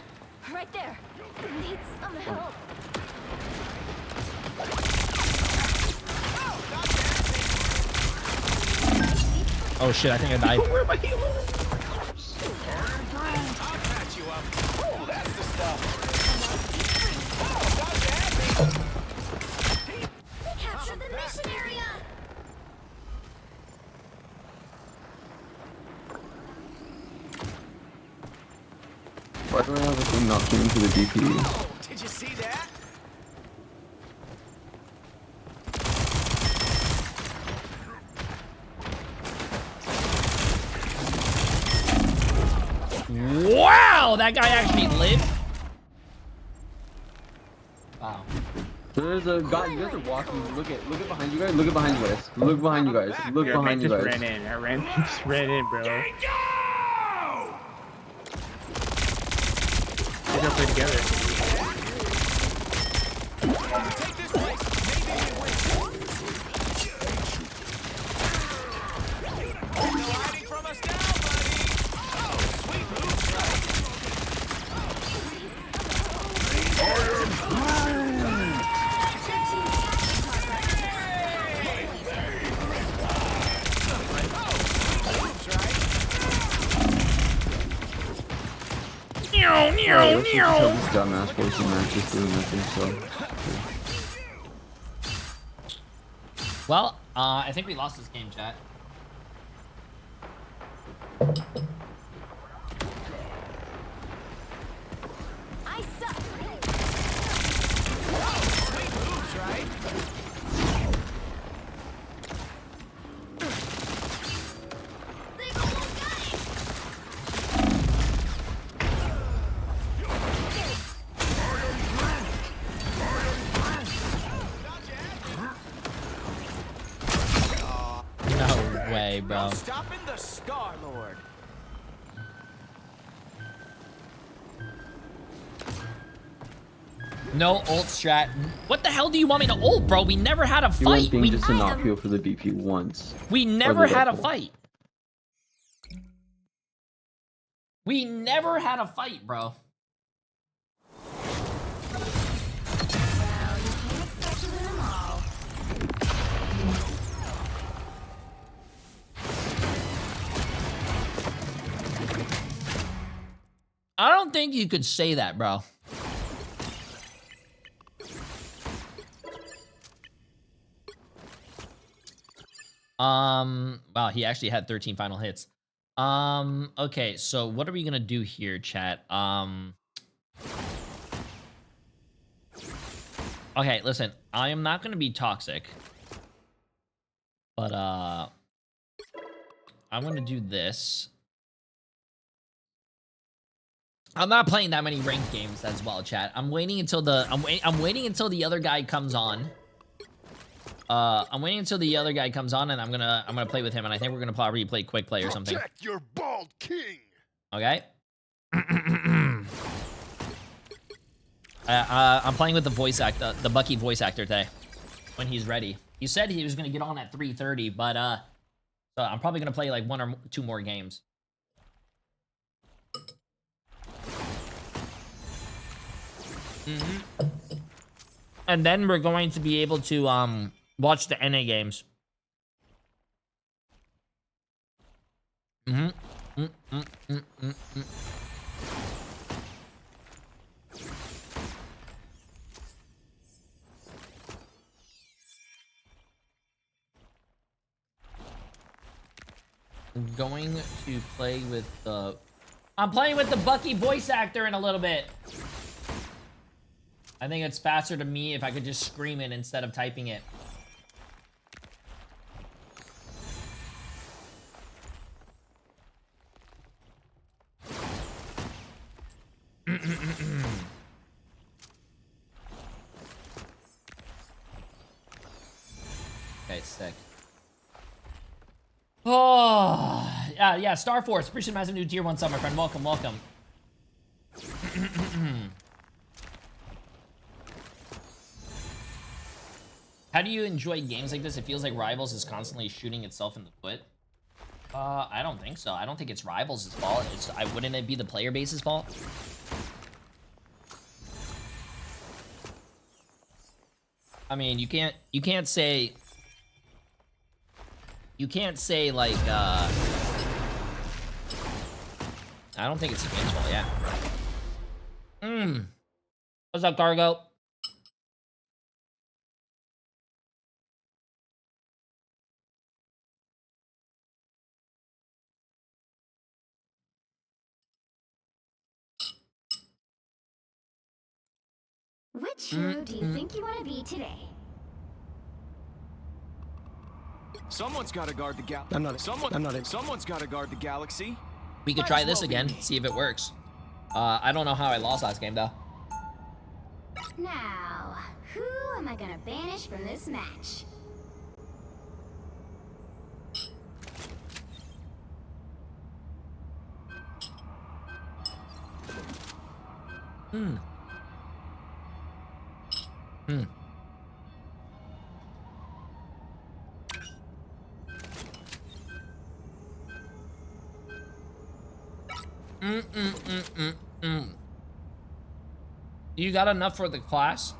Right there. Need some help. Oh shit, I think I died. Where are my healers? Oh, that's the stuff. We captured the mission area. Why do I have a thing not tuned to the DP? Oh, did you see that? Wow, that guy actually lived. Wow. So there's a guy. You guys are walking. Look at behind you guys. Look at behind you guys. Look behind you guys. Look behind you guys. Ran in. Just ran in, bro. They don't play together. This dumbass voicing match is doing nothing, so. Well, I think we lost this game, chat. I suck. Sweet moves, right? They've almost got it. No way, bro. No stopping the Star Lord. No ult strat. What the hell do you want me to ult, bro? We never had a You want fight. thing We just to not peel for the BP once. We never had a fight. We never had a fight, bro. don't think you could say that, bro. Wow, he actually had 13 final hits. Okay, so what are we gonna do here, chat? Okay, listen, I am not gonna be toxic, but I'm gonna do this. I'm not playing that many ranked games as well, chat. I'm waiting until the I'm waiting until the other guy comes on. I'm waiting until the other guy comes on, and I'm gonna play with him, and I think we're gonna probably play quick play or something. Protect your bald king. Okay. I'm playing with the voice actor, the Bucky voice actor today, when he's ready. He said he was gonna get on at 3:30, but so I'm probably gonna play like 1 or 2 more games. And then we're going to be able to watch the NA games. I'm going to play with the... I'm playing with the Bucky voice actor in a little bit. I think it's faster to me if I could just scream it instead of typing it. Okay, sick. Oh, yeah, Star Force. Appreciate massive new tier 1 sub, my friend. Welcome, welcome. How do you enjoy games like this? It feels like Rivals is constantly shooting itself in the foot. I don't think so. I don't think it's Rivals' fault. Wouldn't it be the player base's fault? I mean, you can't say like I don't think it's the game's fault, yeah. What's up, Cargo? Which hero do you think you want to be today? Someone's got to guard the galaxy. Someone's got to guard the galaxy. We could try this again, see if it works. I don't know how I lost last game though. Now, who am I gonna banish from this match? You got enough for the class?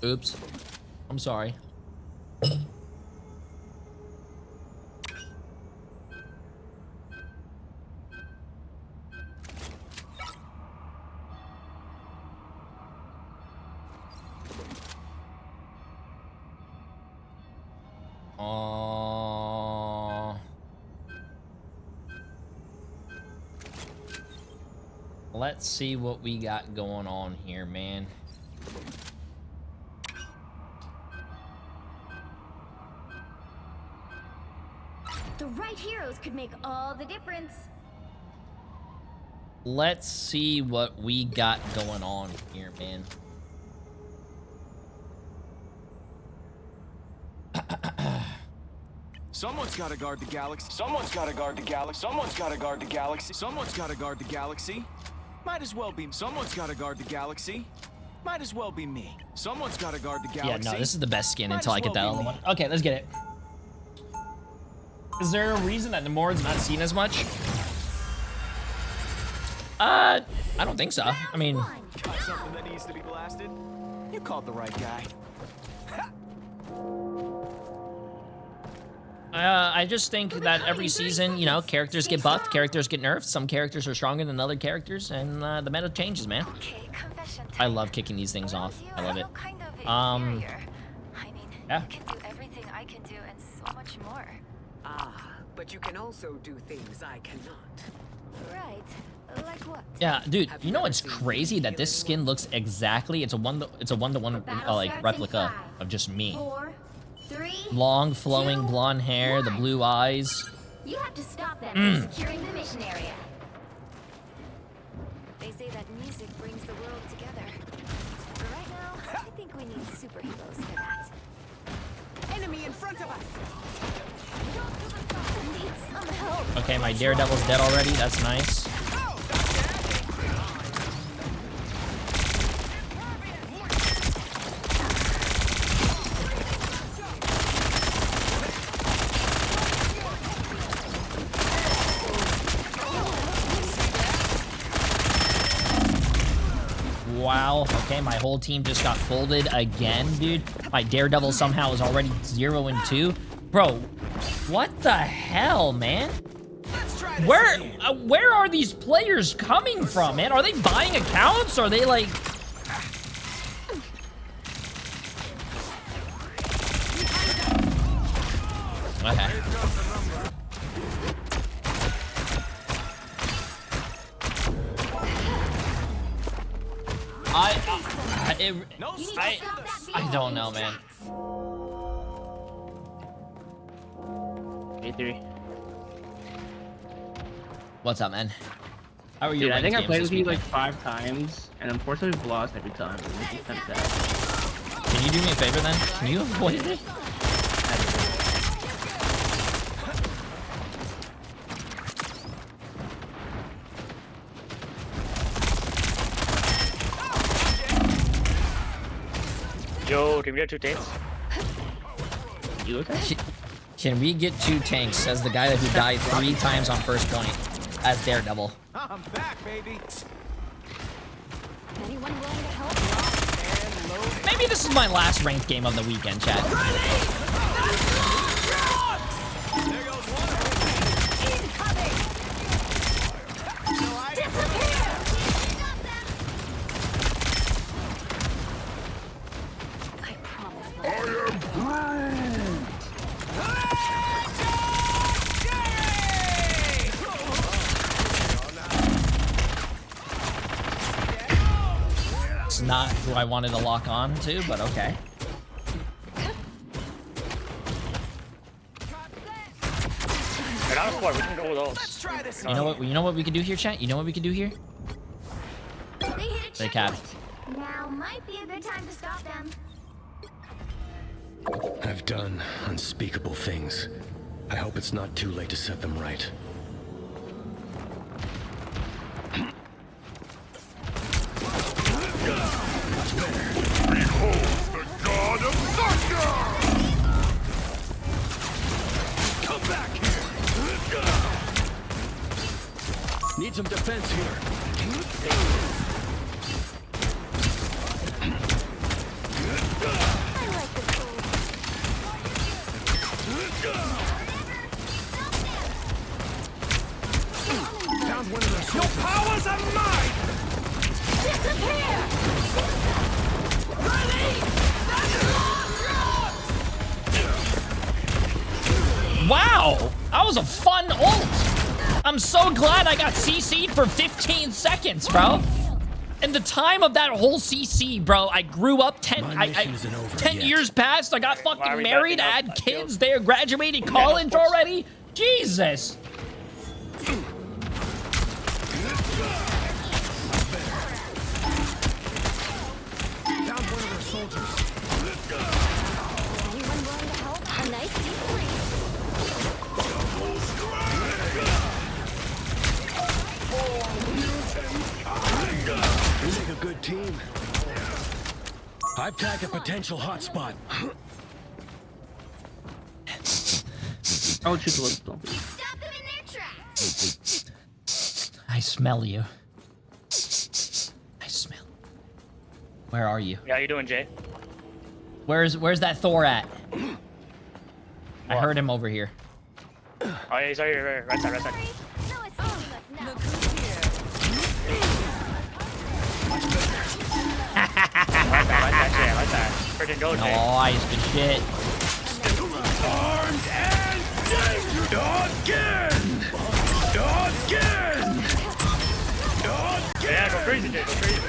Oops. I'm sorry. Let's see what we got going on here, man. The right heroes could make all the difference. Let's see what we got going on here, man. Someone's got to guard the galaxy. Someone's got to guard the galaxy. Someone's got to guard the galaxy. Someone's got to guard the galaxy. Might as well be. Someone's got to guard the galaxy. Might as well be me. Someone's got to guard the galaxy. Yeah, no, this is the best skin until I get that other one. Okay, let's get it. Is there a reason that Namor's not seen as much? I don't think so. I mean, Got something that needs to be blasted? You called the right guy. I just think that every season, you know, characters get buffed, characters get nerfed. Some characters are stronger than other characters, and the meta changes, man. I love kicking these things off. I love it. Yeah. You can do everything I can do and so much more. Ah, but you can also do things I cannot. Right. Like what? Yeah, dude. You know what's crazy? That this skin looks exactly. It's a one-to-one like replica of just me. 4, 3. Long, flowing blonde hair, the blue eyes. You have to stop them from securing the mission area. They say that music brings the world together. But right now, I think we need superheroes for that. Enemy in front of us. Need some help. Okay, my Daredevil's dead already. That's nice. Wow. Okay, my whole team just got folded again, dude. My Daredevil somehow is already 0-2. Bro, what the hell, man? Where are these players coming from, man? Are they buying accounts? Are they like... Okay. I don't know, man. Jay3. What's up, man? How are you? Dude, I think I played with you like 5 times, and unfortunately we've lost every time. It's kind of sad. Can you do me a favor then? Can you avoid it? Yo, can we get 2 tanks? You okay? Can we get 2 tanks? Says the guy who died 3 times on first point as Daredevil. I'm back, baby. Anyone willing to help? Maybe this is my last ranked game of the weekend, chat. It's not who I wanted to lock on to, but okay. We can go with those. You know what we can do here, chat? You know what we can do here? They cap. Now might be a good time to stop them. I've done unspeakable things. I hope it's not too late to set them right. Behold the god of thunder! Come back here! Need some defense here. Found one of those. Your powers are mine! Disappear! Wow! That was a fun ult! I'm so glad I got CC'd for 15 seconds, bro. In the time of that whole CC, bro, I grew up 10 years passed, I got fucking married, I had kids, they graduated college already. Jesus! Found one of their soldiers. Anyone willing to help? A nice deep freeze. We make a good team. I've tagged a potential hotspot. I'll shoot the list. Stop them in their tracks. I smell you. I smell. Where are you? Yeah, how you doing, Jay? Where's that Thor at? I heard him over here. Oh, yeah, he's right here, right side, right side. Right side, yeah, right side. Freaking go, Jay. Nice, good shit. Armed and dangerous! Again! Again! Yeah, go crazy, Jay, go crazy.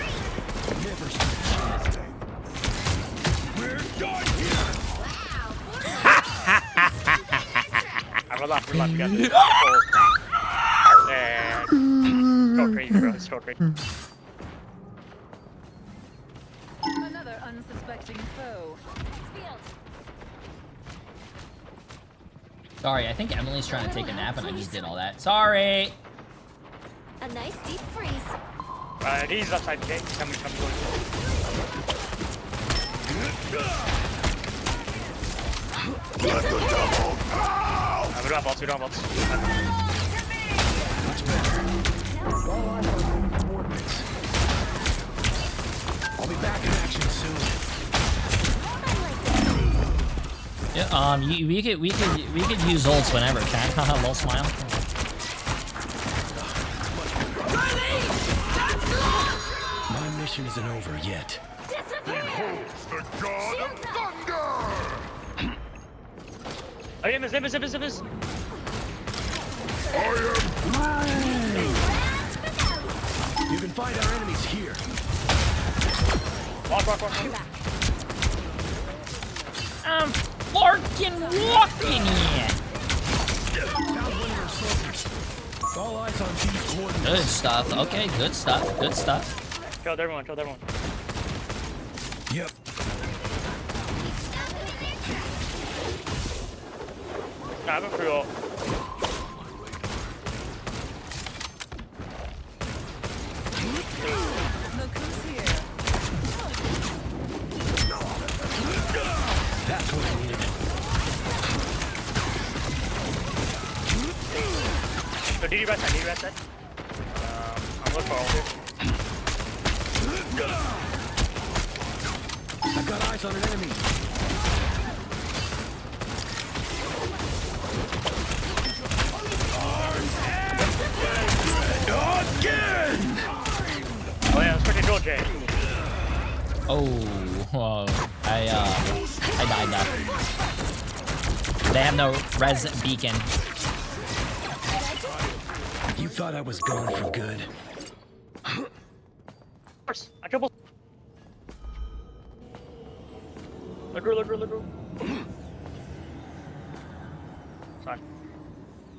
We're done here! Relax, we got this. Yeah. Go crazy, bro. Let's go crazy. Another unsuspecting foe. Sorry, I think Emily's trying to take a nap and I just did all that. Sorry. A nice deep freeze. He's left side, Jay. Come, go. Let the devil out! We don't have bolts, Much better. I'll be back in action soon. Yeah, we could use ults whenever, chat. Haha, lol smile. My mission isn't over yet. Behold the god of thunder! Oh, yeah, miss. I am. You can find our enemies here. Walk. I'm fucking walking here. Found one of your soldiers. All eyes on these coordinates. Good stuff. Okay, good stuff. Killed everyone. Yep. I have a free ult. That's what I needed. So DD right side. I'm looking for ult here. I've got eyes on an enemy. Again! Oh yeah, let's freaking go, Jay. Oh, whoa. I died now. They have no res beacon. You thought I was gone for good. I triple. Look her. Sorry.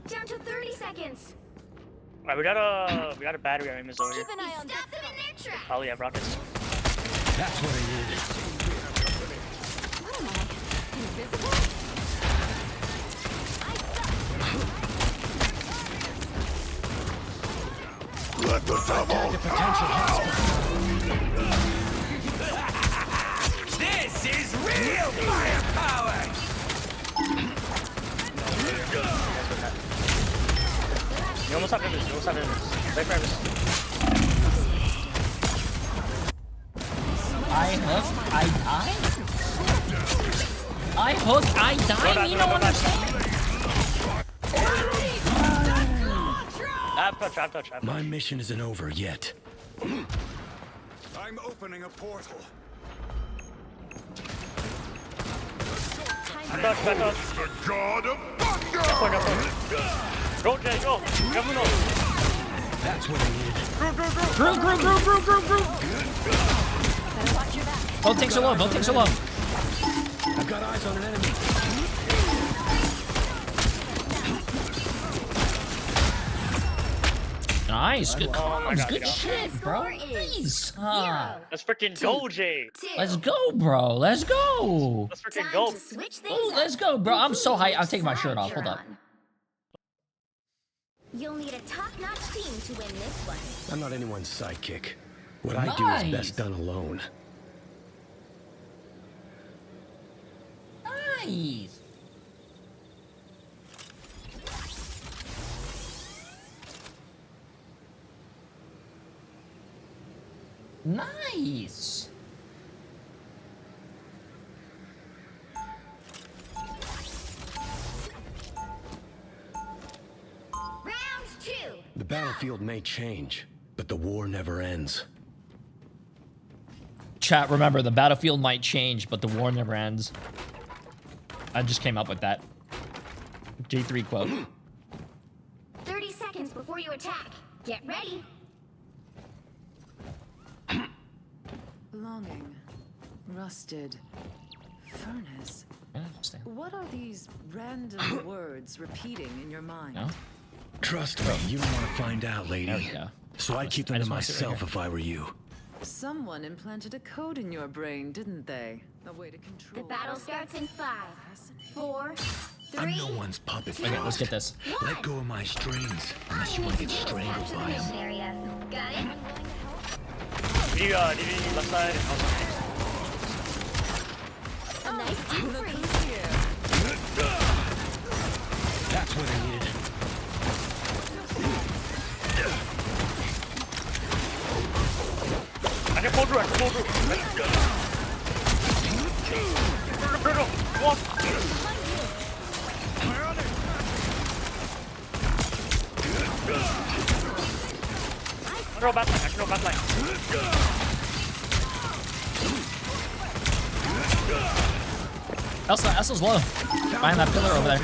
Down to 30 seconds. Alright, we got a battery on him over here. Keep an eye on them in their trap. Probably have rockets. That's what I needed. What am I? Invisible? Let the devil the potential This is real firepower! You almost have enemies. Wait for enemies. I die? You don't understand? Trap. My mission isn't over yet. I'm opening a portal. I touch. The god of thunder! Go, Jay, go! That's what I needed. Group. Both tanks are low. I've got eyes on an enemy. Nice, good Oh my comms, God, good God. shit, bro. Nice. Let's freaking go, Jay. Let's go, bro. Let's go. Let's freaking go. Oh, let's go, bro. I'm so hyped. I'm taking my shirt off. Hold up. You'll need a top-notch team to win this one. I'm not anyone's sidekick. What I do is best done alone. Nice. Nice. The battlefield may change, but the war never ends. Chat, remember, the battlefield might change, but the war never ends. I just came up with that. Jay3 quote. 30 seconds before you attack. Get ready. Longing. Rusted. Furnace. What are these random words repeating in your mind? No? Trust me, you don't want to find out, lady. There we go. So I'd keep them to myself if I were you. Someone implanted a code in your brain, didn't they? A way to control. The battle starts in 5, 4, 3. I'm no one's puppet. Okay, let's get this. Let go of my strings, unless you want to get strangled by them. Area. Got it? DD left side and outside. A nice deep freeze. That's what I needed. I can pull through, I can pull through. Walk. I can go back line. Elsa's low. Behind that pillar over there.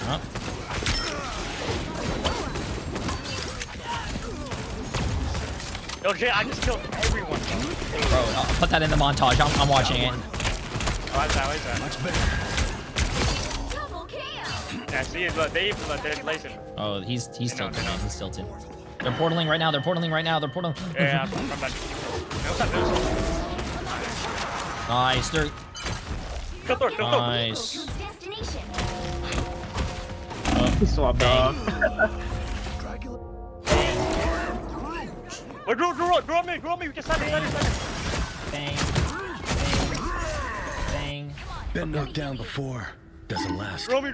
Oh. Yo, Jay, I just killed everyone. Bro, I'll put that in the montage. I'm watching it. Why is that? Much better. Yeah, see it, but they're lacing. Oh, he's tilted, man. He's tilted. They're portaling right now. They're portaling. Yeah, I'm back. Nice. They're... Nice. Swap dog. Wait, draw me. We can stand it. Bang. Bang. Been knocked down before. Doesn't last. Draw me.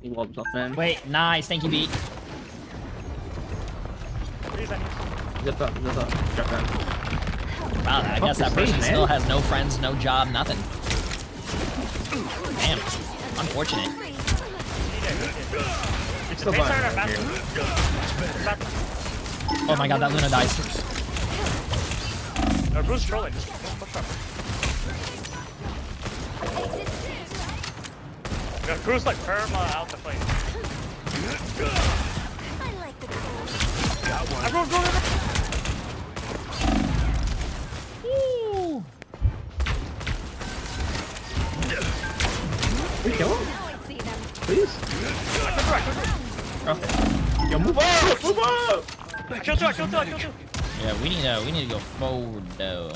He wobbles up, man. Wait, nice. Thank you, beat. Zip up. Drop down. Wow, I guess that person still has no friends, no job, nothing. Damn. Unfortunate. It's still fine. Oh my god, that Luna dies. Bruce trolling. Yeah, Bruce like perma out the fight. I like the cold. Woo! We kill him? Please? Okay. Yo, move up! Kill two. Yeah, we need to go forward though.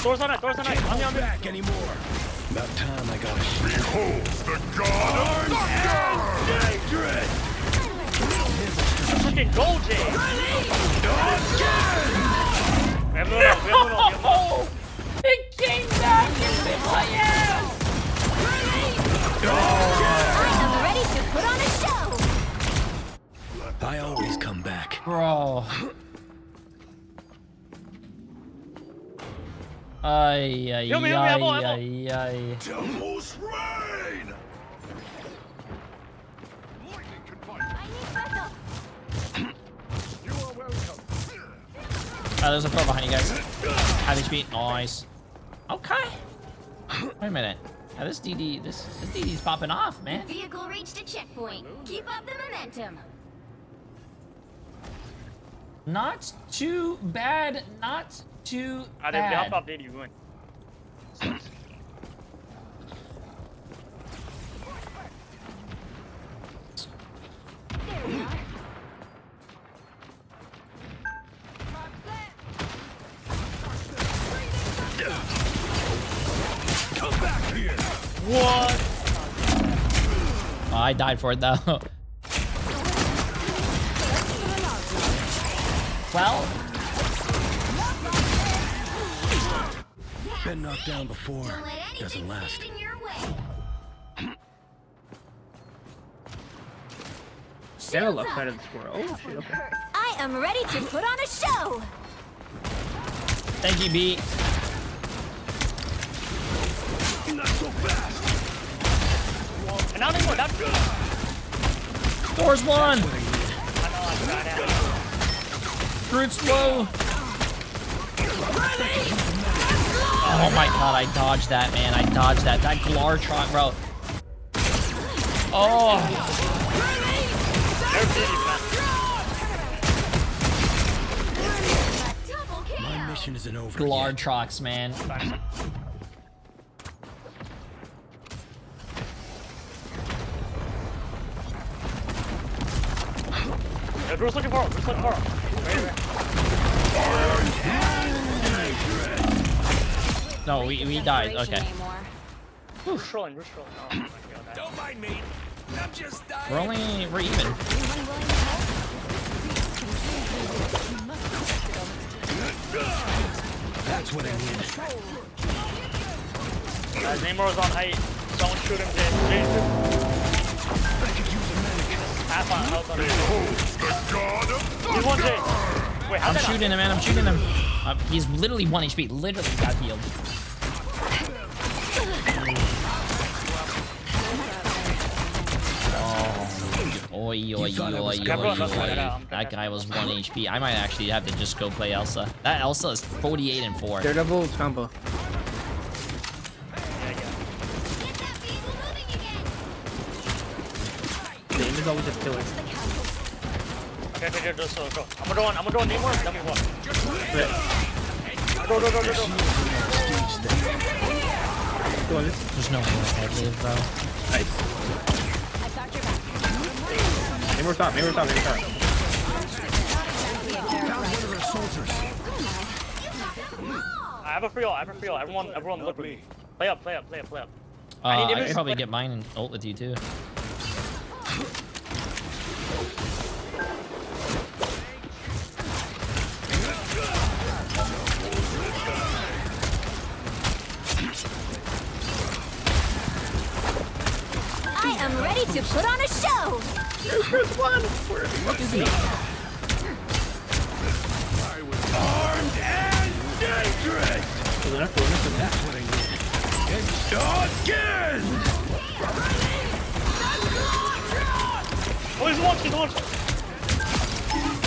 Doors on it. On the back anymore. About time I got a shit. Behold the god! fucking gold, Jay. We have Luna. It came back and bit my ass! I'm ready to put on a show. I always come back. Bro. Ay. Devil's Rain! There's a pro behind you guys. Half HP. Nice. Okay. Wait a minute. Yeah, this DD's popping off, man. Vehicle reached a checkpoint. Keep up the momentum. Not too bad. Not too They bad. hop up, you win. Come back here. What? Oh, I died for it though. Well. Been knocked down before. Doesn't last. Sarah left side of the squirrel. Oh, shit, okay. I am ready to put on a show. Thank you, B. Not so fast. Not anymore. That's Doors one. I know. I'm trying to. Fruit's low. Oh my god, I dodged that, man. I dodged that. That Glartron, bro. Oh. My mission isn't over. Glartrox, man. Yeah, Drew's looking for him. Drew's looking for him. Right. No, we died. Okay. Who's trolling? Who's trolling? Oh, my God. Don't mind me. I'm just dying. We're even. That's what I need. Namor's on height. Don't shoot him, Jay. Half on health on him. He's one, Jay. Wait, I'm shooting him, man. I'm shooting him. He's literally 1 HP. Literally got healed. Oi, oi, oi, oi, oi. That guy was 1 HP. I might actually have to just go play Elsa. That Elsa is 48 and 4. Daredevil combo. The aim is always a killer. Okay, go. I'm gonna do Namor, then we walk. Go. There's no way I live, bro. Nice. Namor stop. I have a free ult. Everyone look with me. Play up. I can probably get mine and ult with you too. I am ready to put on a show. First one. What is he? I was armed and dangerous. That's what I need. Start again. Oh, he's launching.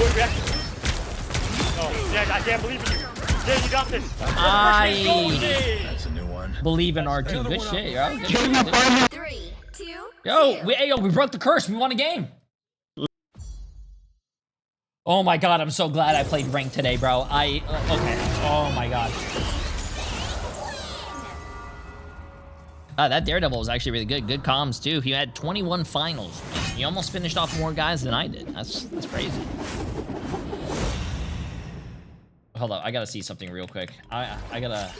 Wait, reaction. Oh, yeah, I can't believe in you. Jay, you got this. That's a new one. Believe in R2. Good shit, yo. Good shit. 3, 2. Yo, we broke the curse. We won a game. Oh my god, I'm so glad I played ranked today, bro. Okay. Oh my god. That Daredevil was actually really good. Good comms too. He had 21 finals. He almost finished off more guys than I did. That's crazy. Hold up, I gotta see something real quick. I gotta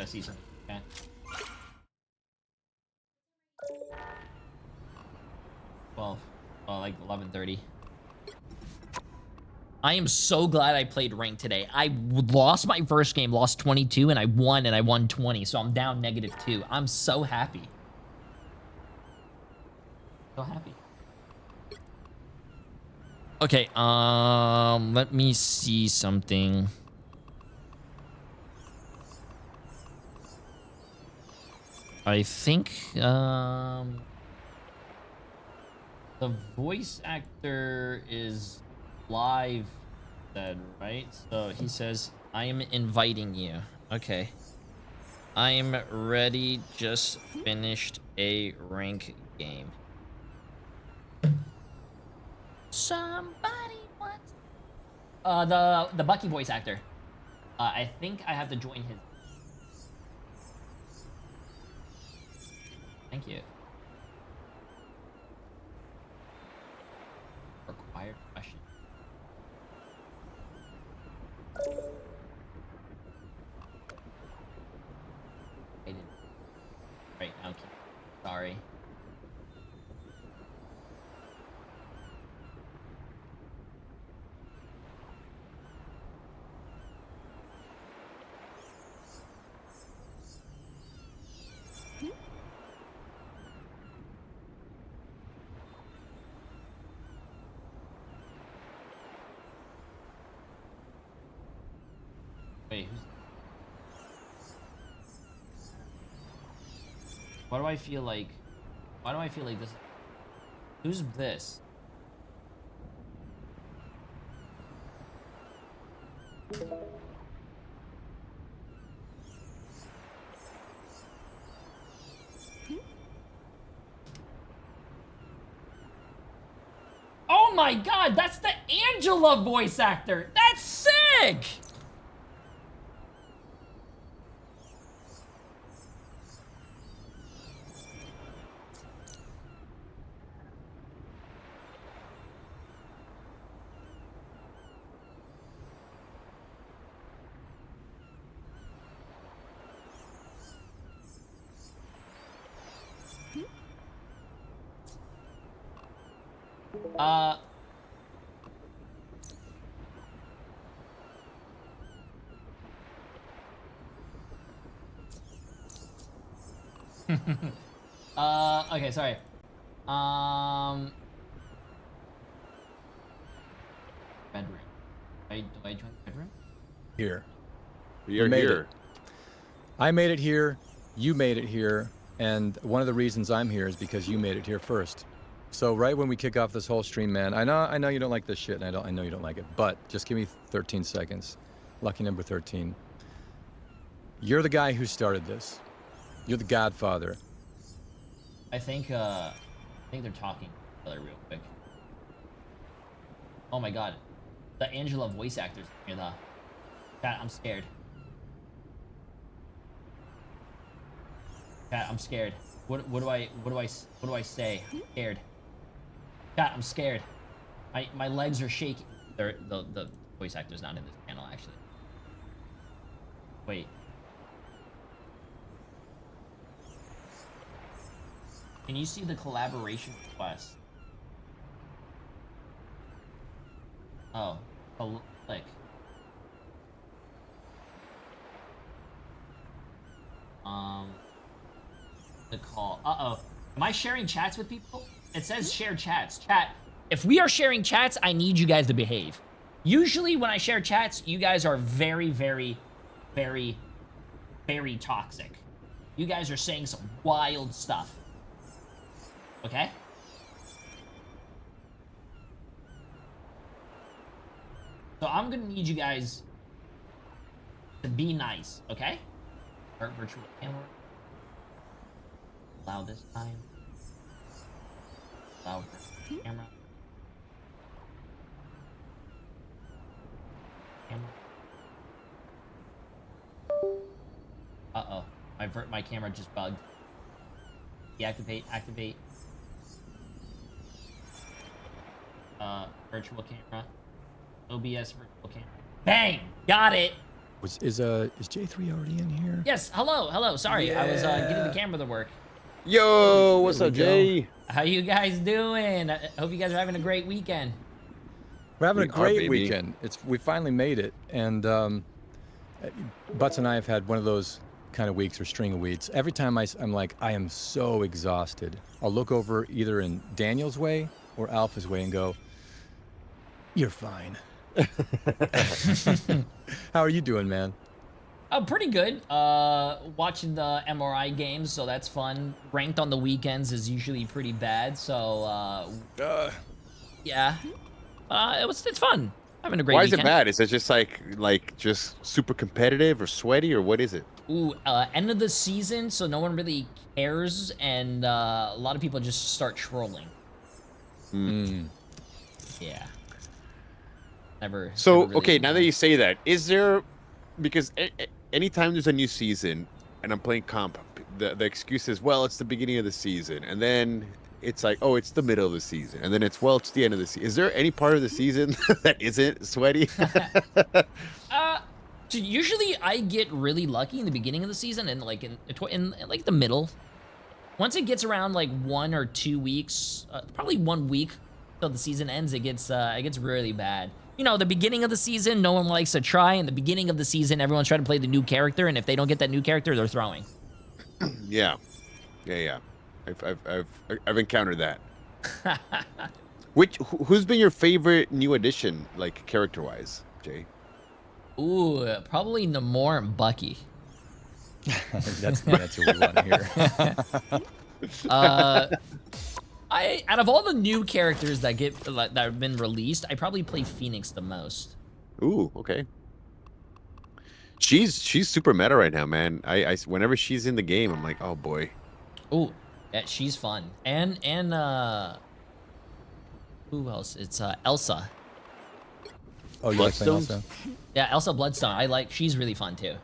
see something. Okay. Well, like 11:30. I am so glad I played ranked today. I lost my first game, lost 22, and I won 20. So I'm down -2. I'm so happy. So happy. Okay, let me see something. I think, the voice actor is live, said, right? So he says, I am inviting you. Okay. I'm ready, just finished a rank game. Somebody wants... the Bucky voice actor. I think I have to join his... Thank you. Required question. I didn't. Right, okay. Sorry. Wait, who's... Why do I feel like Why do I feel like this? Who's this? Oh my god, that's the Angela voice actor. That's sick. Okay, sorry. Bedroom. Do I join the bedroom? Here. You're You made here. it. I made it here. You made it here. And one of the reasons I'm here is because you made it here first. So right when we kick off this whole stream, man, I know you don't like this shit, and I know you don't like it, but just give me 13 seconds. Lucky number 13. You're the guy who started this. You're the godfather. I think they're talking to each other real quick. Oh my god. The Angela voice actors here though. Chat, I'm scared. Chat, I'm scared. What do I say? I'm scared. Chat, I'm scared. My legs are shaking. The voice actor's not in this channel actually. Wait. Can you see the collaboration request? Oh, click. The call. Uh-oh. Am I sharing chats with people? It says share chats. Chat, if we are sharing chats, I need you guys to behave. Usually when I share chats, you guys are very, very, very, very toxic. You guys are saying some wild stuff. Okay? So I'm gonna need you guys to be nice, okay? Start virtual camera. Allow this time. Allow virtual camera. Uh-oh. My camera just bugged. Deactivate, activate. Virtual camera. OBS virtual camera. Bang! Got it! Is Jay3 already in here? Yes, hello. Sorry, I was getting the camera to work. Yo, what's up, Jay? How you guys doing? I hope you guys are having a great weekend. We're having a great weekend. We finally made it, and Butts and I have had one of those kind of weeks or string of weeks. Every time I'm like, I am so exhausted. I'll look over either in Daniel's way or Alpha's way and go, "You're fine." How are you doing, man? Oh, pretty good. Watching the MRI games, so that's fun. Ranked on the weekends is usually pretty bad, so yeah. It's fun. Having a great weekend. Why is it bad? Is it just like just super competitive or sweaty, or what is it? Ooh, end of the season, so no one really cares, and a lot of people just start trolling. Yeah. Never. So, really okay, now that you say that, is there, because anytime there's a new season and I'm playing comp, the excuse is, well, it's the beginning of the season, and then it's like, oh, it's the middle of the season, and then it's, well, it's the end of the season. Is there any part of the season that isn't sweaty? So usually I get really lucky in the beginning of the season and like in like the middle. Once it gets around like 1 or 2 weeks, probably 1 week till the season ends, it gets really bad. You know, the beginning of the season, no one likes to try. In the beginning of the season, everyone's trying to play the new character, and if they don't get that new character, they're throwing. Yeah. I've encountered that. Who's been your favorite new addition, like character-wise, Jay? Ooh, probably Namor and Bucky. I think that's the answer we want to hear. Out of all the new characters that have been released, I probably play Phoenix the most. Ooh, okay. She's super meta right now, man. I whenever she's in the game, I'm like, oh boy. Ooh, yeah, she's fun. And who else? It's Elsa. Oh, you like playing Elsa? Yeah, Elsa Bloodstone. She's really fun too.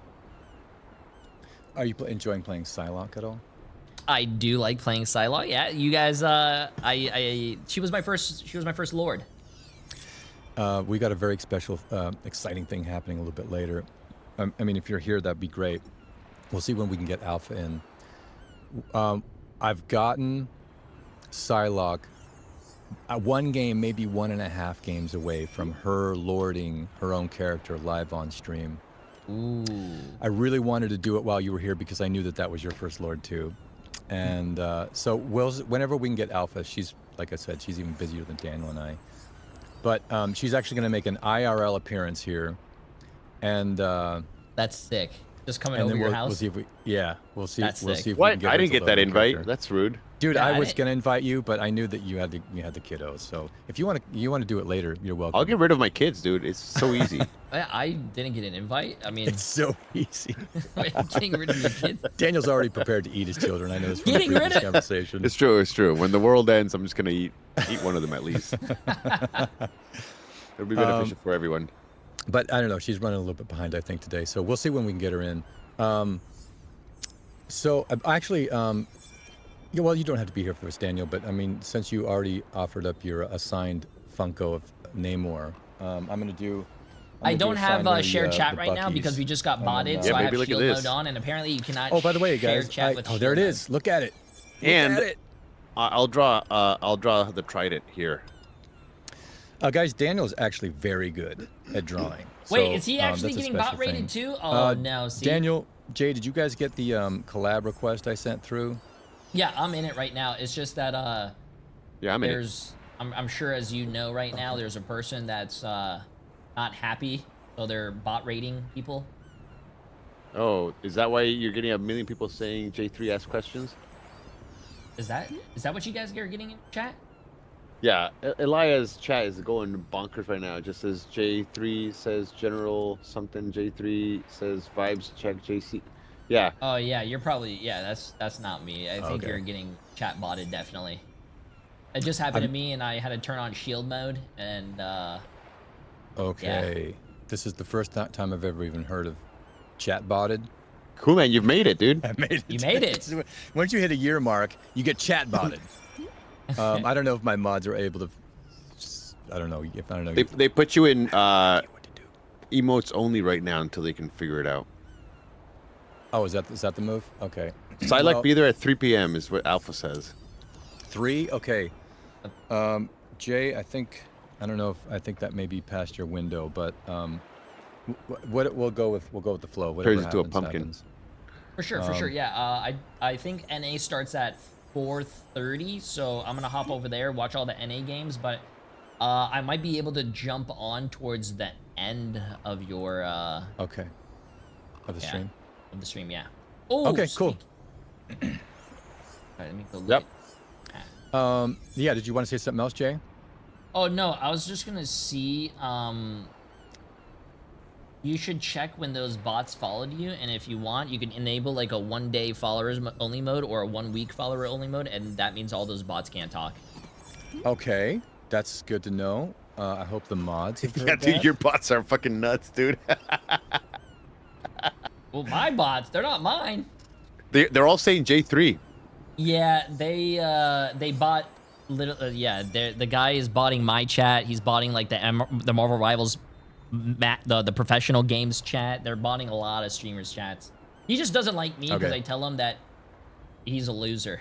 Are you enjoying playing Psylocke at all? I do like playing Psylocke. Yeah, you guys. She was my first Lord. We got a very special, exciting thing happening a little bit later. I mean, if you're here, that'd be great. We'll see when we can get Alpha in. I've gotten Psylocke one game, maybe 1.5 games away from her lording her own character live on stream. Ooh. I really wanted to do it while you were here because I knew that was your first Lord too. And so whenever we can get Alpha, she's, like I said, she's even busier than Daniel and I. But she's actually going to make an IRL appearance here. And that's sick. Just coming over your house? We'll see if we, yeah, we'll see. That's we'll sick. see if What? we can get I didn't get that invite. character. That's rude. Dude, Yeah, I was gonna invite you, but I knew that you had the kiddos. So if you want to do it later, you're welcome. I'll get rid of my kids, dude. It's so easy. I didn't get an invite. I mean, It's so easy. getting rid of your kids. Daniel's already prepared to eat his children. I know this from Getting the rid previous of- conversation. It's true. It's true. When the world ends, I'm just gonna eat one of them at least. It'll be beneficial for everyone. But I don't know. She's running a little bit behind, I think, today. So we'll see when we can get her in. So actually, yeah, well, you don't have to be here for this, Daniel. But I mean, since you already offered up your assigned Funko of Namor, I'm gonna do. I don't have shared chat right now because we just got botted, so I have shield mode on, and apparently you cannot. Oh, by the way, share guys, chat with oh, there it shield is. Look at it. Look And at it. I'll draw the trident here. Guys, Daniel's actually very good at drawing. Wait, So, is he actually that's a getting special bot rated thing. too? Oh no, see. Daniel, Jay, did you guys get the collab request I sent through? Yeah, I'm in it right now. It's just that yeah, I'm in it. I'm sure, as you know, right now there's a person that's not happy, so they're bot rating people. Oh, is that why you're getting 1 million people saying J3 asks questions? Is that what you guys are getting in chat? Yeah, Elia's chat is going bonkers right now. It just says J3 says general something. J3 says vibes check JC. Yeah. Oh yeah, you're probably that's not me. I think Okay. you're getting chat botted definitely. It just happened to me, and I had to turn on shield mode, and Okay. This is the first time I've ever even heard of chat botted. Cool, man. You've made it, dude. I made it. You made it. Once you hit a year mark, you get chat botted. I don't know if my mods are able to. I don't know. They put you in emotes only right now until they can figure it out. Oh, is that the move? Okay. Psylocke Well, be there at 3 p.m. is what Alpha says. 3? Okay. Jay, I don't know if I think that may be past your window, but we'll go with the flow. Whatever Turns into a happens, pumpkin. happens. for sure, yeah. I think NA starts at 4:30, so I'm gonna hop over there, watch all the NA games, but I might be able to jump on towards the end of your Okay. Of the stream. Of the stream, yeah. Oh, Okay, cool. All right, let me go look Yep. Yeah, did you want to say something else, Jay? Oh no, I was just gonna see. You should check when those bots followed you, and if you want, you can enable like a 1-day followers only mode or a 1-week follower only mode, and that means all those bots can't talk. Okay, that's good to know. I hope the mods have heard Yeah, dude, that. your bots are fucking nuts, dude. Well, my bots, they're not mine. They're all saying J3. Yeah, they bought the guy is botting my chat. He's botting like the Marvel Rivals the professional games chat. They're botting a lot of streamers chats. He just doesn't like me because Okay. I tell him that he's a loser.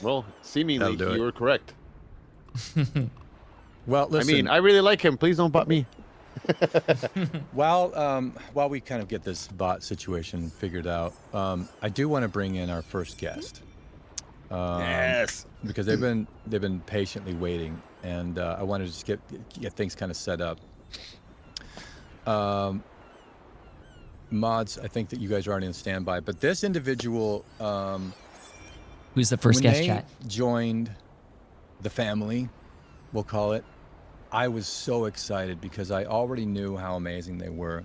Well, seemingly That'll do you it. were correct. Well, listen. I mean, I really like him. Please don't bot me. While we kind of get this bot situation figured out, I do want to bring in our first guest. Yes. Because they've been patiently waiting, and I wanted to just get things kind of set up. Mods, I think that you guys are already on standby, but this individual Who's the first guest, When chat? they joined the family, we'll call it, I was so excited because I already knew how amazing they were.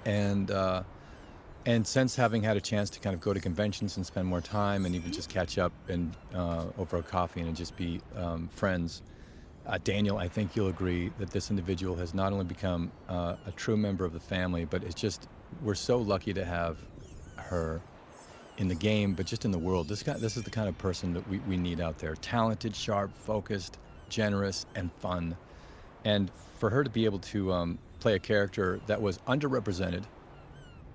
And since having had a chance to kind of go to conventions and spend more time and even just catch up and over a coffee and just be friends, Daniel, I think you'll agree that this individual has not only become a true member of the family, but it's just, we're so lucky to have her in the game, but just in the world. This is the kind of person that we need out there. Talented, sharp, focused, generous, and fun. And for her to be able to play a character that was underrepresented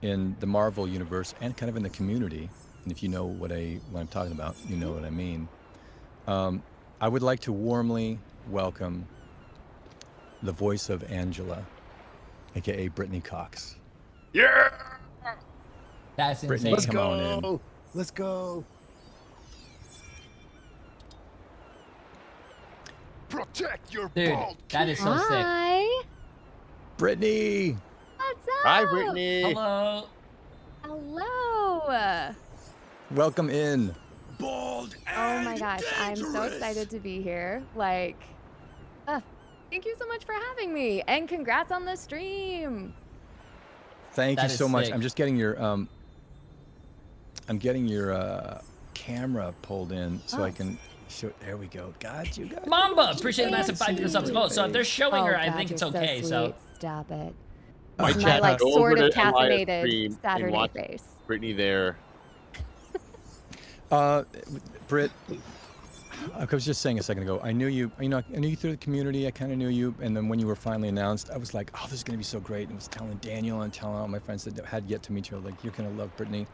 in the Marvel universe and kind of in the community, and if you know what I'm talking about, you know what I mean. I would like to warmly welcome the voice of Angela, aka Brittany Cox. Yeah! That's Brittany, insane. come on in. Let's go. Protect your Dude, bald that is so sick. Hi. Brittany! What's up? Hi, Brittany. Hello. Hello. Welcome in. Bald Oh my gosh, I'm so excited to be here. Like, thank you so much for having me, and congrats on the stream. Thank you That so is much. sick. I'm just getting your camera pulled in so I can show. There we go. Got you. Mamba, appreciate the massive 5 subs. Well, so if they're showing her, I God, think it's you're okay. So So sweet. Stop it. My This is chat, my like go sort over of to live stream caffeinated and Saturday watch face. Brittany there. Britt, I was just saying a second ago, I knew you, I knew you through the community, I kind of knew you, and then when you were finally announced, I was like, oh, this is gonna be so great, and I was telling Daniel and telling all my friends that had yet to meet you, like, you're gonna love Brittany.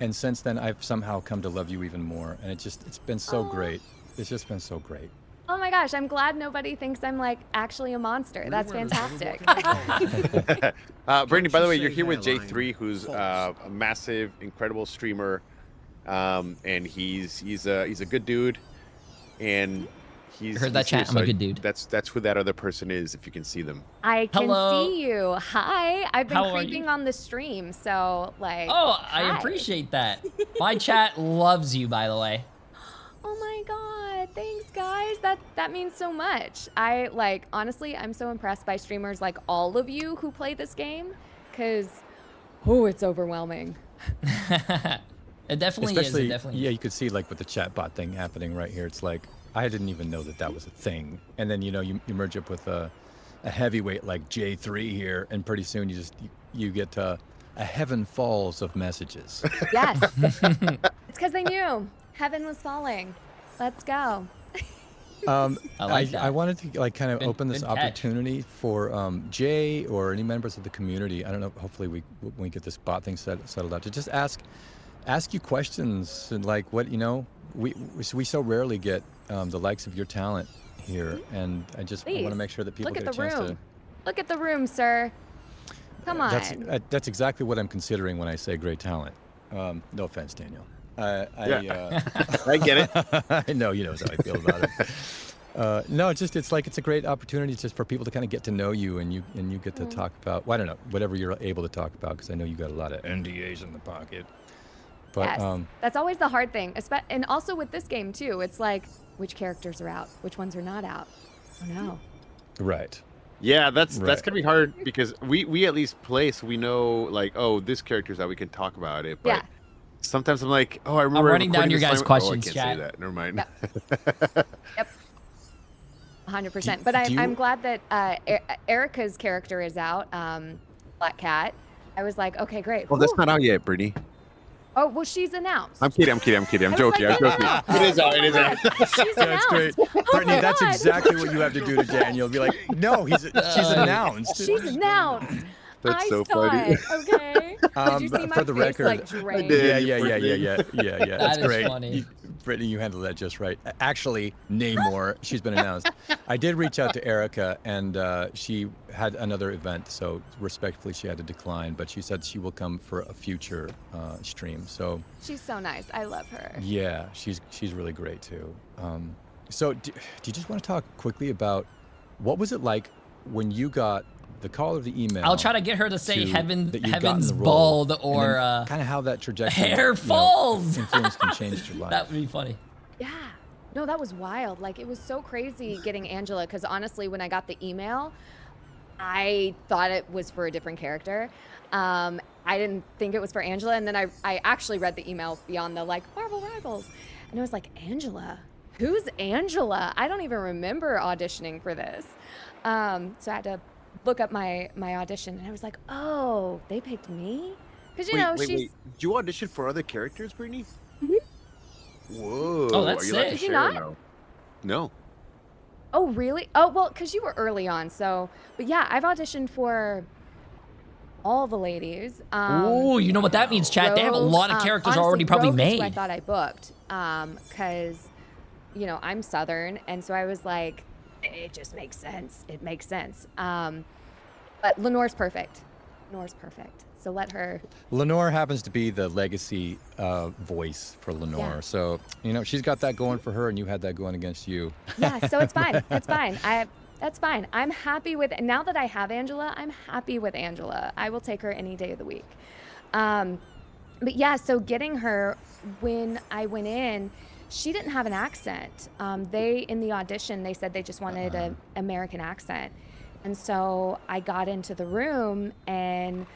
And since then, I've somehow come to love you even more, and it's been so great. It's just been so great. Oh my gosh, I'm glad nobody thinks I'm like actually a monster. That's fantastic. Brittany, by the way, you're here with Jay3, who's a massive, incredible streamer, and he's a good dude, and he's. Heard that, chat? I'm a good dude. That's who that other person is. If you can see them. I can Hello. see you. Hi. I've been How are creeping you? on the stream, so like. Oh, I hi. appreciate that. My chat loves you, by the way. Oh my god, thanks guys. That means so much. I like honestly, I'm so impressed by streamers like all of you who play this game, cause it's overwhelming. It definitely Especially, is. It definitely yeah, is. you could see like with the chatbot thing happening right here. It's like I didn't even know that was a thing, and then you merge up with a heavyweight like Jay3 here, and pretty soon you get a heaven falls of messages. Yes. It's because they knew heaven was falling. Let's go. I wanted to like kind of Good- open this good catch. opportunity for Jay or any members of the community. I don't know. Hopefully when we get this bot thing settled out, to just ask you questions and like what we so rarely get the likes of your talent here, and I just want Please, to make sure that people look get at a the chance room. to. Look at the room, sir. Come on. That's exactly what I'm considering when I say great talent. No offense, Daniel. I get it. I know you know how I feel about it. No, it's a great opportunity just for people to kind of get to know you, and you get to talk about, well, I don't know, whatever you're able to talk about, because I know you got a lot of NDAs in the pocket. But Yes. That's always the hard thing. And also with this game too, it's like which characters are out, which ones are not out. Oh no. right. Yeah, that's Right. gonna be hard because we at least play, so we know like, oh, this character's out, we can talk about it. But Yeah. sometimes I'm like, oh, I remember. writing down recording your this guys' line- Oh, I questions, can't chat. say that. Never mind. Yep. 100%. But do you- I'm glad that Erica's character is out, Black Cat. I was like, okay, great. Well, that's Whew. not out yet, Brittany. Oh, well, she's announced. I'm kidding. I'm joking. I was like, I'm joking. no. It is out. It is out. She's That's announced. great. Oh Brittany, my that's God. exactly what you have to do to Daniel. Be like, no, she's announced. She's announced. That's I so saw funny. it, okay? Did you see my for the face, record, like, drain? did. yeah. That That's is great. funny. Brittany, you handled that just right. Actually, Namor, she's been announced. I did reach out to Erica, and she had another event, so respectfully, she had to decline. But she said she will come for a future stream. So She's so nice. I love her. yeah, she's really great too. So do you just want to talk quickly about what was it like when you got the call or the email. I'll try to get her to say that heaven's you've gotten the role, bald and or then kind of how that trajectory hair falls. influence can change your life. That would be funny. Yeah. No, that was wild. Like, it was so crazy getting Angela, because honestly, when I got the email, I thought it was for a different character. I didn't think it was for Angela, and then I actually read the email beyond the, like, Marvel Rivals, and I was like, Angela? Who's Angela? I don't even remember auditioning for this. So I had to look up my audition, and I was like, oh, they picked me? Because, you know, she's... Wait. Did you audition for other characters, Brittany? Mhm. Whoa. Oh, that's Are you allowed to sick. Did you share or not? No. No. Oh, really? Oh, well, because you were early on, so... But yeah, I've auditioned for all the ladies. Oh, you know what that means, chat? They have a lot of characters honestly, already probably Rogue is who made. I thought I booked, because, you know, I'm Southern, and so I was like, it just makes sense. It makes sense. But Lenore's perfect. Lenore's perfect. So let her... Lenore happens to be the legacy voice for Lenore. Yeah. So, you know, she's got that going for her, and you had that going against you. Yeah, so it's fine. That's fine. That's fine. I'm happy with... Now that I have Angela, I'm happy with Angela. I will take her any day of the week. But yeah, so getting her, when I went in, she didn't have an accent. In the audition, they said they just wanted an American accent. And so I got into the room, and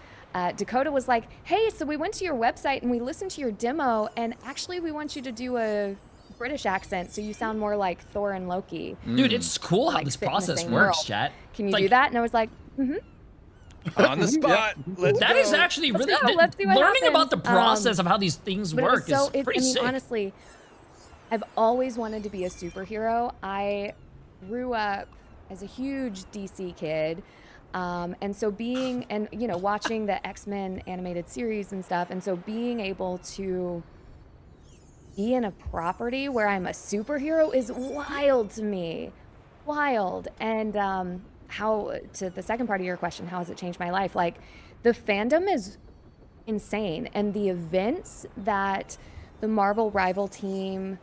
Dakota was like, hey, so we went to your website and we listened to your demo, and actually we want you to do a British accent so you sound more like Thor and Loki. Dude, it's cool how Like, this fit in the process same works, world. chat. Can you It's do like- that? And I was like, On the spot. Let's That go. is actually really... go. Let's see what learning about the happens. process of how these things But it work was so, is pretty sick. Honestly, I've always wanted to be a superhero. I grew up as a huge DC kid. And so being, and you know, watching the X-Men animated series and stuff, and so being able to be in a property where I'm a superhero is wild to me. Wild. And how, to the second part of your question, how has it changed my life? Like, the fandom is insane, and the events that the Marvel Rival team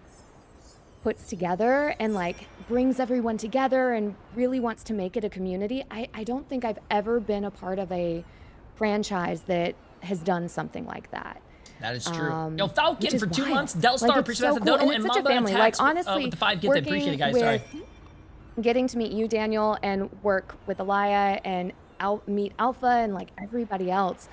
puts together and like brings everyone together and really wants to make it a community. I don't think I've ever been a part of a franchise that has done something like that. That is true. Yo, Which Falcon is for 2 wild. months. Delstar, Like, it's appreciate so the cool, dono, and and it's such a Mamba family. attacks Like, honestly, with the 5 gifts. I appreciate it, guys. Sorry. Getting to meet you, Daniel, and work with Alaya and meet Alpha and like everybody else.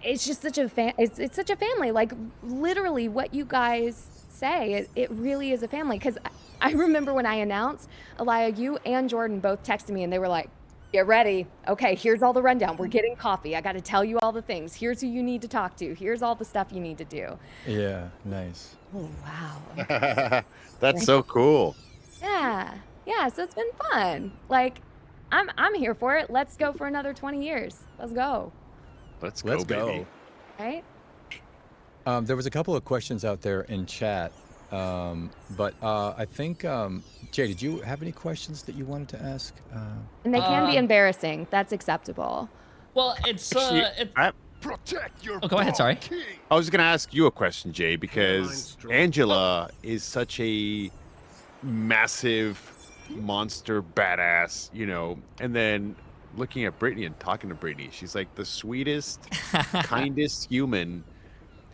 It's just such a it's such a family. Like, literally what you guys say, it really is a family. Because I remember when I announced, Alaya, you and Jordan both texted me and they were like, get ready. Okay, here's all the rundown. We're getting coffee. I got to tell you all the things. Here's who you need to talk to. Here's all the stuff you need to do. Yeah, nice. Oh, wow. That's so cool. Yeah. Yeah, so it's been fun. Like, I'm here for it. Let's go for another 20 years. Let's go. Let's go, baby. Right? There was a couple of questions out there in chat, but I think, Jay, did you have any questions that you wanted to ask? And they can be embarrassing. That's acceptable. Well, it's Protect your oh, go ahead, sorry. I was going to ask you a question, Jay, because Angela is such a massive monster badass, you know, and then looking at Brittany and talking to Brittany, she's like the sweetest, kindest human.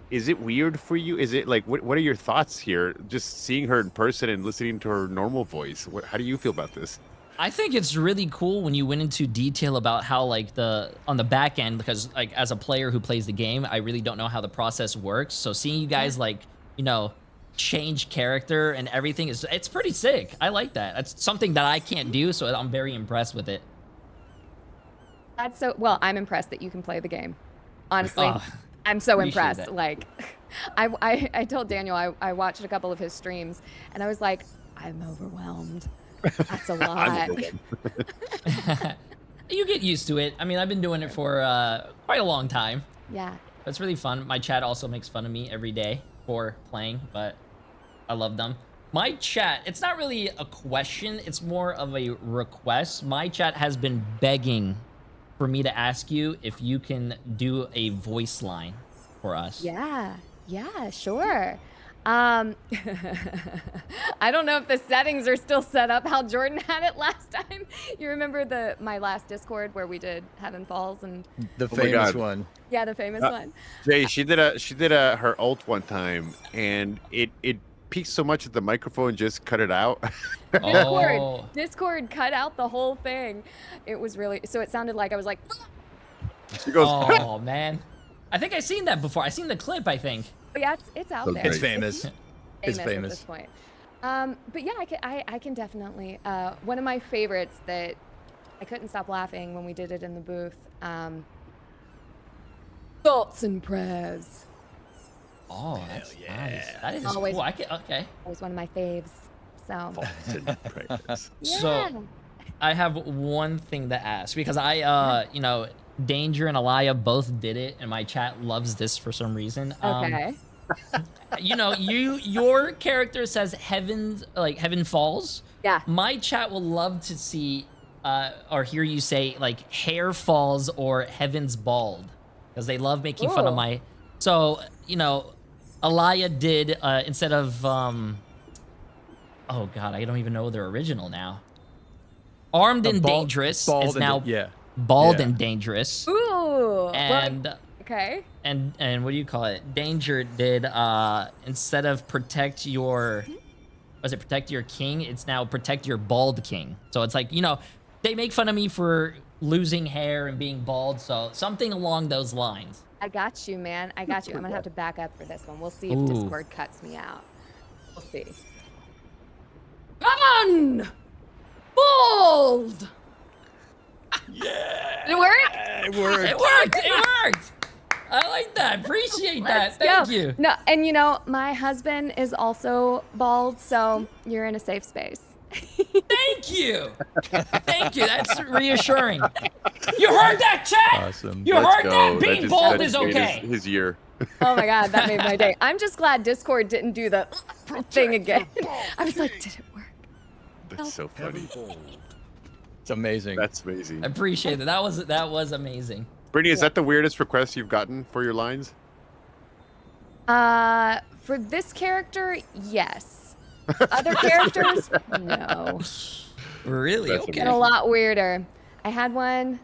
Is it weird for you? Is it like, what are your thoughts here? Just seeing her in person and listening to her normal voice. How do you feel about this? I think it's really cool when you went into detail about how like on the back end, because like as a player who plays the game, I really don't know how the process works. So seeing you guys like, you know, change character and everything it's pretty sick. I like that. That's something that I can't do, so I'm very impressed with it. That's so, well, I'm impressed that you can play the game. Honestly, I'm so impressed. that. Like, I told Daniel, I watched a couple of his streams and I was like, I'm overwhelmed. That's a lot. You get used to it. I mean, I've been doing it for quite a long time. Yeah. That's really fun. My chat also makes fun of me every day for playing, but I love them. My chat, it's not really a question, it's more of a request. My chat has been begging for me to ask you if you can do a voice line for us. Yeah, sure. I don't know if the settings are still set up how Jordan had it last time. You remember my last Discord where we did Heaven Falls and the famous one. Yeah, the famous one. Jay, she did her ult one time, and it peaked so much that the microphone just cut it out. Discord cut out the whole thing. It was really so it sounded like I was like. She goes. Oh man, I think I've seen that before. I seen the clip. I think. Yeah, it's out there. It's famous. It's famous at this point. But yeah, I can definitely. One of my favorites that I couldn't stop laughing when we did it in the booth. Thoughts and prayers. Oh, that's nice. That is Always, cool. Okay. That was one of my faves. So. Thoughts and prayers. Yeah. So, I have one thing to ask because you know, Danger and Alaya both did it, and my chat loves this for some reason. Okay. You know, your character says Heaven Falls. Yeah. My chat will love to see or hear you say like Hair Falls or Heaven's Bald, because they love making fun of my. So you know, Alaya did instead of oh god, I don't even know their original now. Armed and Dangerous is now Bald and Dangerous. Ooh. And okay. And what do you call it? Danger did instead of protect your king, it's now protect your bald king. So it's like, you know, they make fun of me for losing hair and being bald, so something along those lines. I got you, man. I got you. I'm gonna have to back up for this one. We'll see if Discord cuts me out. We'll see. Come on! Bald! Yeah! Did it work? It worked. It worked! It worked! I like that. Appreciate that. Thank you. No, and you know, my husband is also bald, so you're in a safe space. Thank you. Thank you. That's reassuring. You heard that, chat? Awesome. You heard that? Being bald is okay. His year. Oh my god, that made my day. I'm just glad Discord didn't do the thing again. I was like, did it work? That's so funny. It's amazing. That's amazing. I appreciate it. That was amazing. Brittany, is that the weirdest request you've gotten for your lines? For this character, yes. Other characters, no. Really? Okay. And a lot weirder. I had one.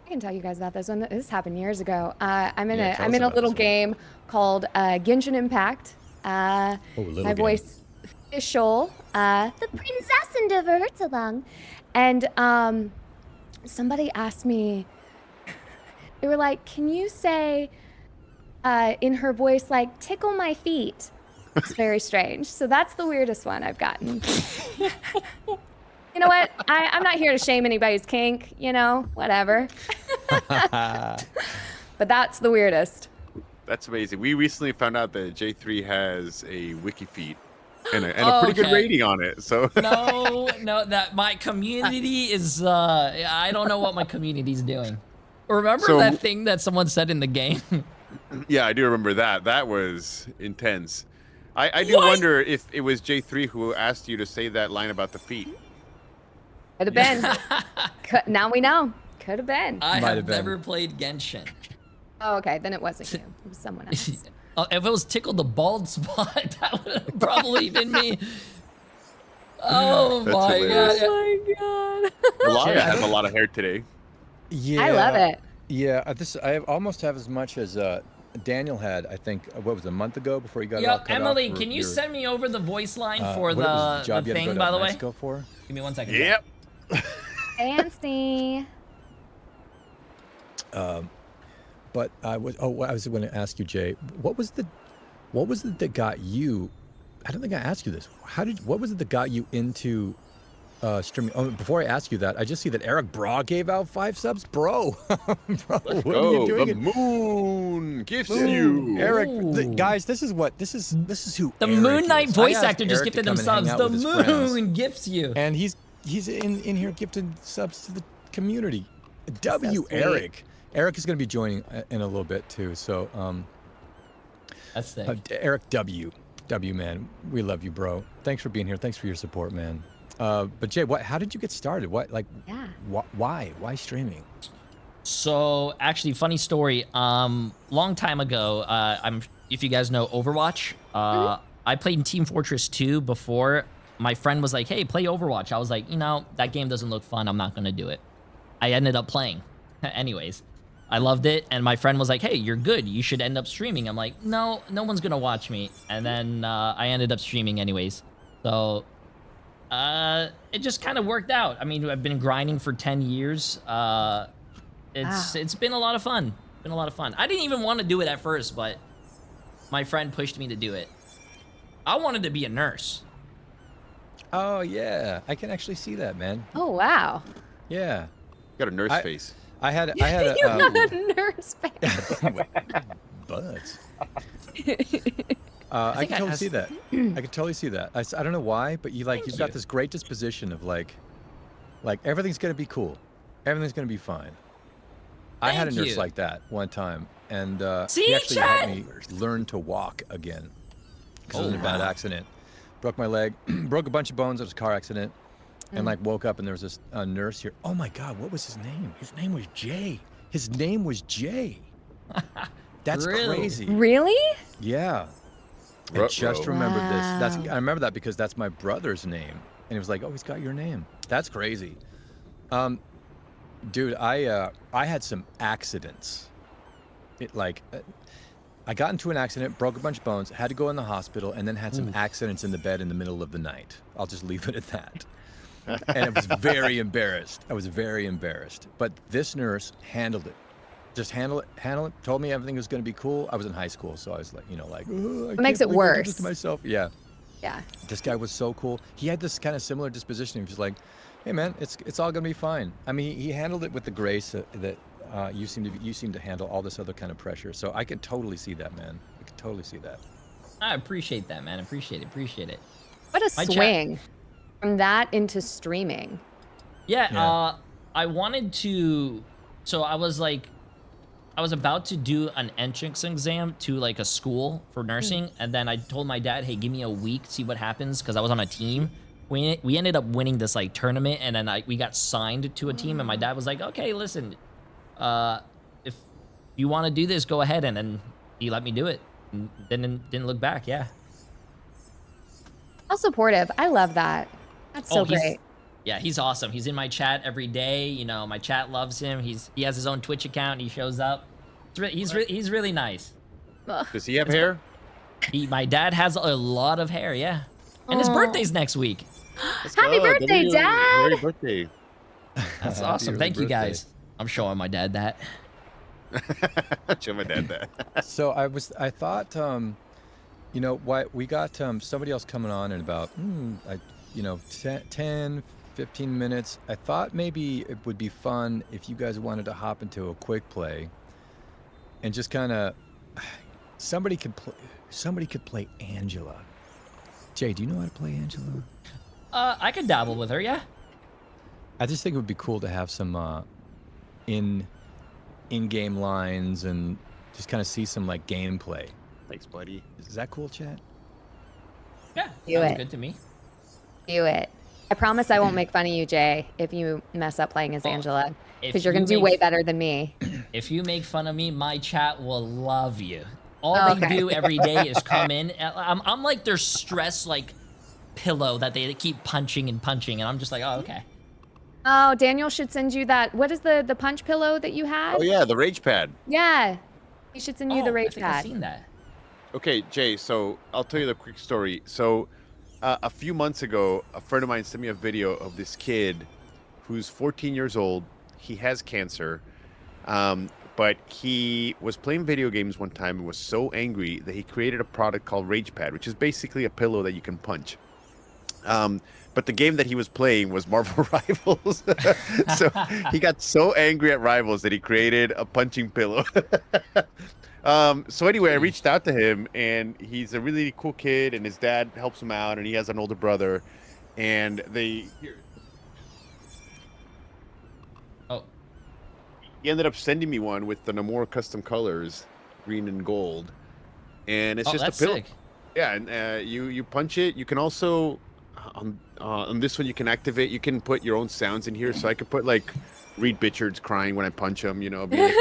I can tell you guys about this one. This happened years ago. I'm in a little game called Genshin Impact. My voice official, the princess in Divertalung, and somebody asked me. They were like, "Can you say in her voice like tickle my feet?" It's very strange. So that's the weirdest one I've gotten. You know what? I'm not here to shame anybody's kink, you know, whatever. But that's the weirdest. That's amazing. We recently found out that Jay3 has a wiki feed and a pretty good rating on it. So no, that my community is I don't know what my community's doing. Remember that thing that someone said in the game? Yeah, I do remember that. That was intense. I do wonder if it was Jay3 who asked you to say that line about the feet. Could have been. Now we know. Could have been. I have never played Genshin. Oh, okay. Then it wasn't you. It was someone else. If it was tickle the bald spot, that would have probably been me. Oh my god. Oh my god. Alaya has a lot of hair today. Yeah. I love it. Yeah, I almost have as much as Daniel had, I think, what was it, a month ago before he got all cut Emily, off can you send me over the voice line for what was the job you had to thing, go to by the way? Mexico for? Give me 1 second. Yep. Fancy. But I was going to ask you, Jay, what was it that got you? I don't think I asked you this. What was it that got you into streaming? Oh, before I ask you that, I just see that Eric Bra gave out 5 subs, bro. Bro, Let's what go. are you doing? The moon gifts you. Eric, guys, this is who the Eric Moon Knight is. voice I asked actor just Eric to gifted come and hang themselves. out The with his friends. Moon gifts you. And he's in here gifting subs to the community. So Eric. Eric is going to be joining in a little bit too. So that's sick. Eric W, man, we love you, bro. Thanks for being here. Thanks for your support, man. But Jay, how did you get started? Why streaming? So actually, funny story. Long time ago, I'm if you guys know Overwatch. I played in Team Fortress 2 before. My friend was like, hey, play Overwatch. I was like, you know, that game doesn't look fun. I'm not going to do it. I ended up playing. Anyways, I loved it. And my friend was like, hey, you're good. You should end up streaming. I'm like, no one's going to watch me. And then I ended up streaming anyways. So it just kind of worked out. I mean, I've been grinding for 10 years. It's been a lot of fun. Been a lot of fun. I didn't even want to do it at first, but my friend pushed me to do it. I wanted to be a nurse. Oh yeah, I can actually see that, man. Oh wow. Yeah. Got a nurse face. I had a You got a nurse face. Butts. I can totally see that. I can totally see that. I don't know why, but you've got this great disposition of like everything's gonna be cool, everything's gonna be fine. I had a nurse like that one time, and he actually helped me learn to walk again. Because I was in a bad accident. Broke my leg, broke a bunch of bones. It was a car accident. And woke up and there was this nurse here. Oh my God, what was his name? His name was Jay. His name was Jay. That's crazy. Really? Yeah. I just remembered this. I remember that because that's my brother's name. And he was like, oh, he's got your name. That's crazy. Dude, I had some accidents. I got into an accident, broke a bunch of bones, had to go in the hospital, and then had some accidents in the bed in the middle of the night. I'll just leave it at that. And I was very embarrassed. I was very embarrassed. But this nurse handled it. Just handle it. Told me everything was going to be cool. I was in high school, so I was like, it makes it worse. I did this to myself. Yeah. Yeah. This guy was so cool. He had this kind of similar disposition. He was like, hey man, it's all going to be fine. I mean, he handled it with the grace that you seem to handle all this other kind of pressure. So I could totally see that, man. I could totally see that. I appreciate that, man. Appreciate it. What a swing from that into streaming. Yeah. I wanted to. So I was about to do an entrance exam to like a school for nursing, and then I told my dad, hey, give me a week, see what happens, because I was on a team. We ended up winning this like tournament, and then we got signed to a team, and my dad was like, okay, listen. If you want to do this, go ahead, and then he let me do it. And didn't look back. Yeah. How supportive. I love that. That's so great. Yeah, he's awesome. He's in my chat every day. You know, my chat loves him. He has his own Twitch account. He shows up. He's really nice. Does he have hair? My dad has a lot of hair. Yeah. And his birthday's next week. Happy birthday, Dad! Happy birthday. That's awesome. Thank you guys. I'm showing my dad that. Show my dad that. So I thought, we got somebody else coming on in about, 10, 15 minutes. I thought maybe it would be fun if you guys wanted to hop into a quick play and just kind of, somebody could play Angela. Jay, do you know how to play Angela? I could dabble with her, yeah. I just think it would be cool to have some in-game lines and just kind of see some like gameplay. Thanks, buddy. Is that cool, chat? Yeah, sounds good to me. Do it. I promise I won't make fun of you, Jay, if you mess up playing as Angela, because you're gonna do way better than me. If you make fun of me, my chat will love you. All they do every day is come in. I'm like their stress like pillow that they keep punching, and I'm just like, oh, okay. Oh, Daniel should send you that. What is the punch pillow that you had? Oh yeah, the rage pad. Yeah, he should send you the rage pad. I've seen that. Okay, Jay. So I'll tell you the quick story. So a few months ago, a friend of mine sent me a video of this kid who's 14 years old. He has cancer, but he was playing video games one time and was so angry that he created a product called Rage Pad, which is basically a pillow that you can punch. But the game that he was playing was Marvel Rivals. So he got so angry at Rivals that he created a punching pillow. So anyway, I reached out to him, and he's a really cool kid, and his dad helps him out, and he has an older brother, and he ended up sending me one with the Namor custom colors, green and gold, and it's just a pillow. Sick. Yeah, and you punch it. You can also, on this one you can activate. You can put your own sounds in here. So I could put like Reed Bitchards crying when I punch him. You know. Be like,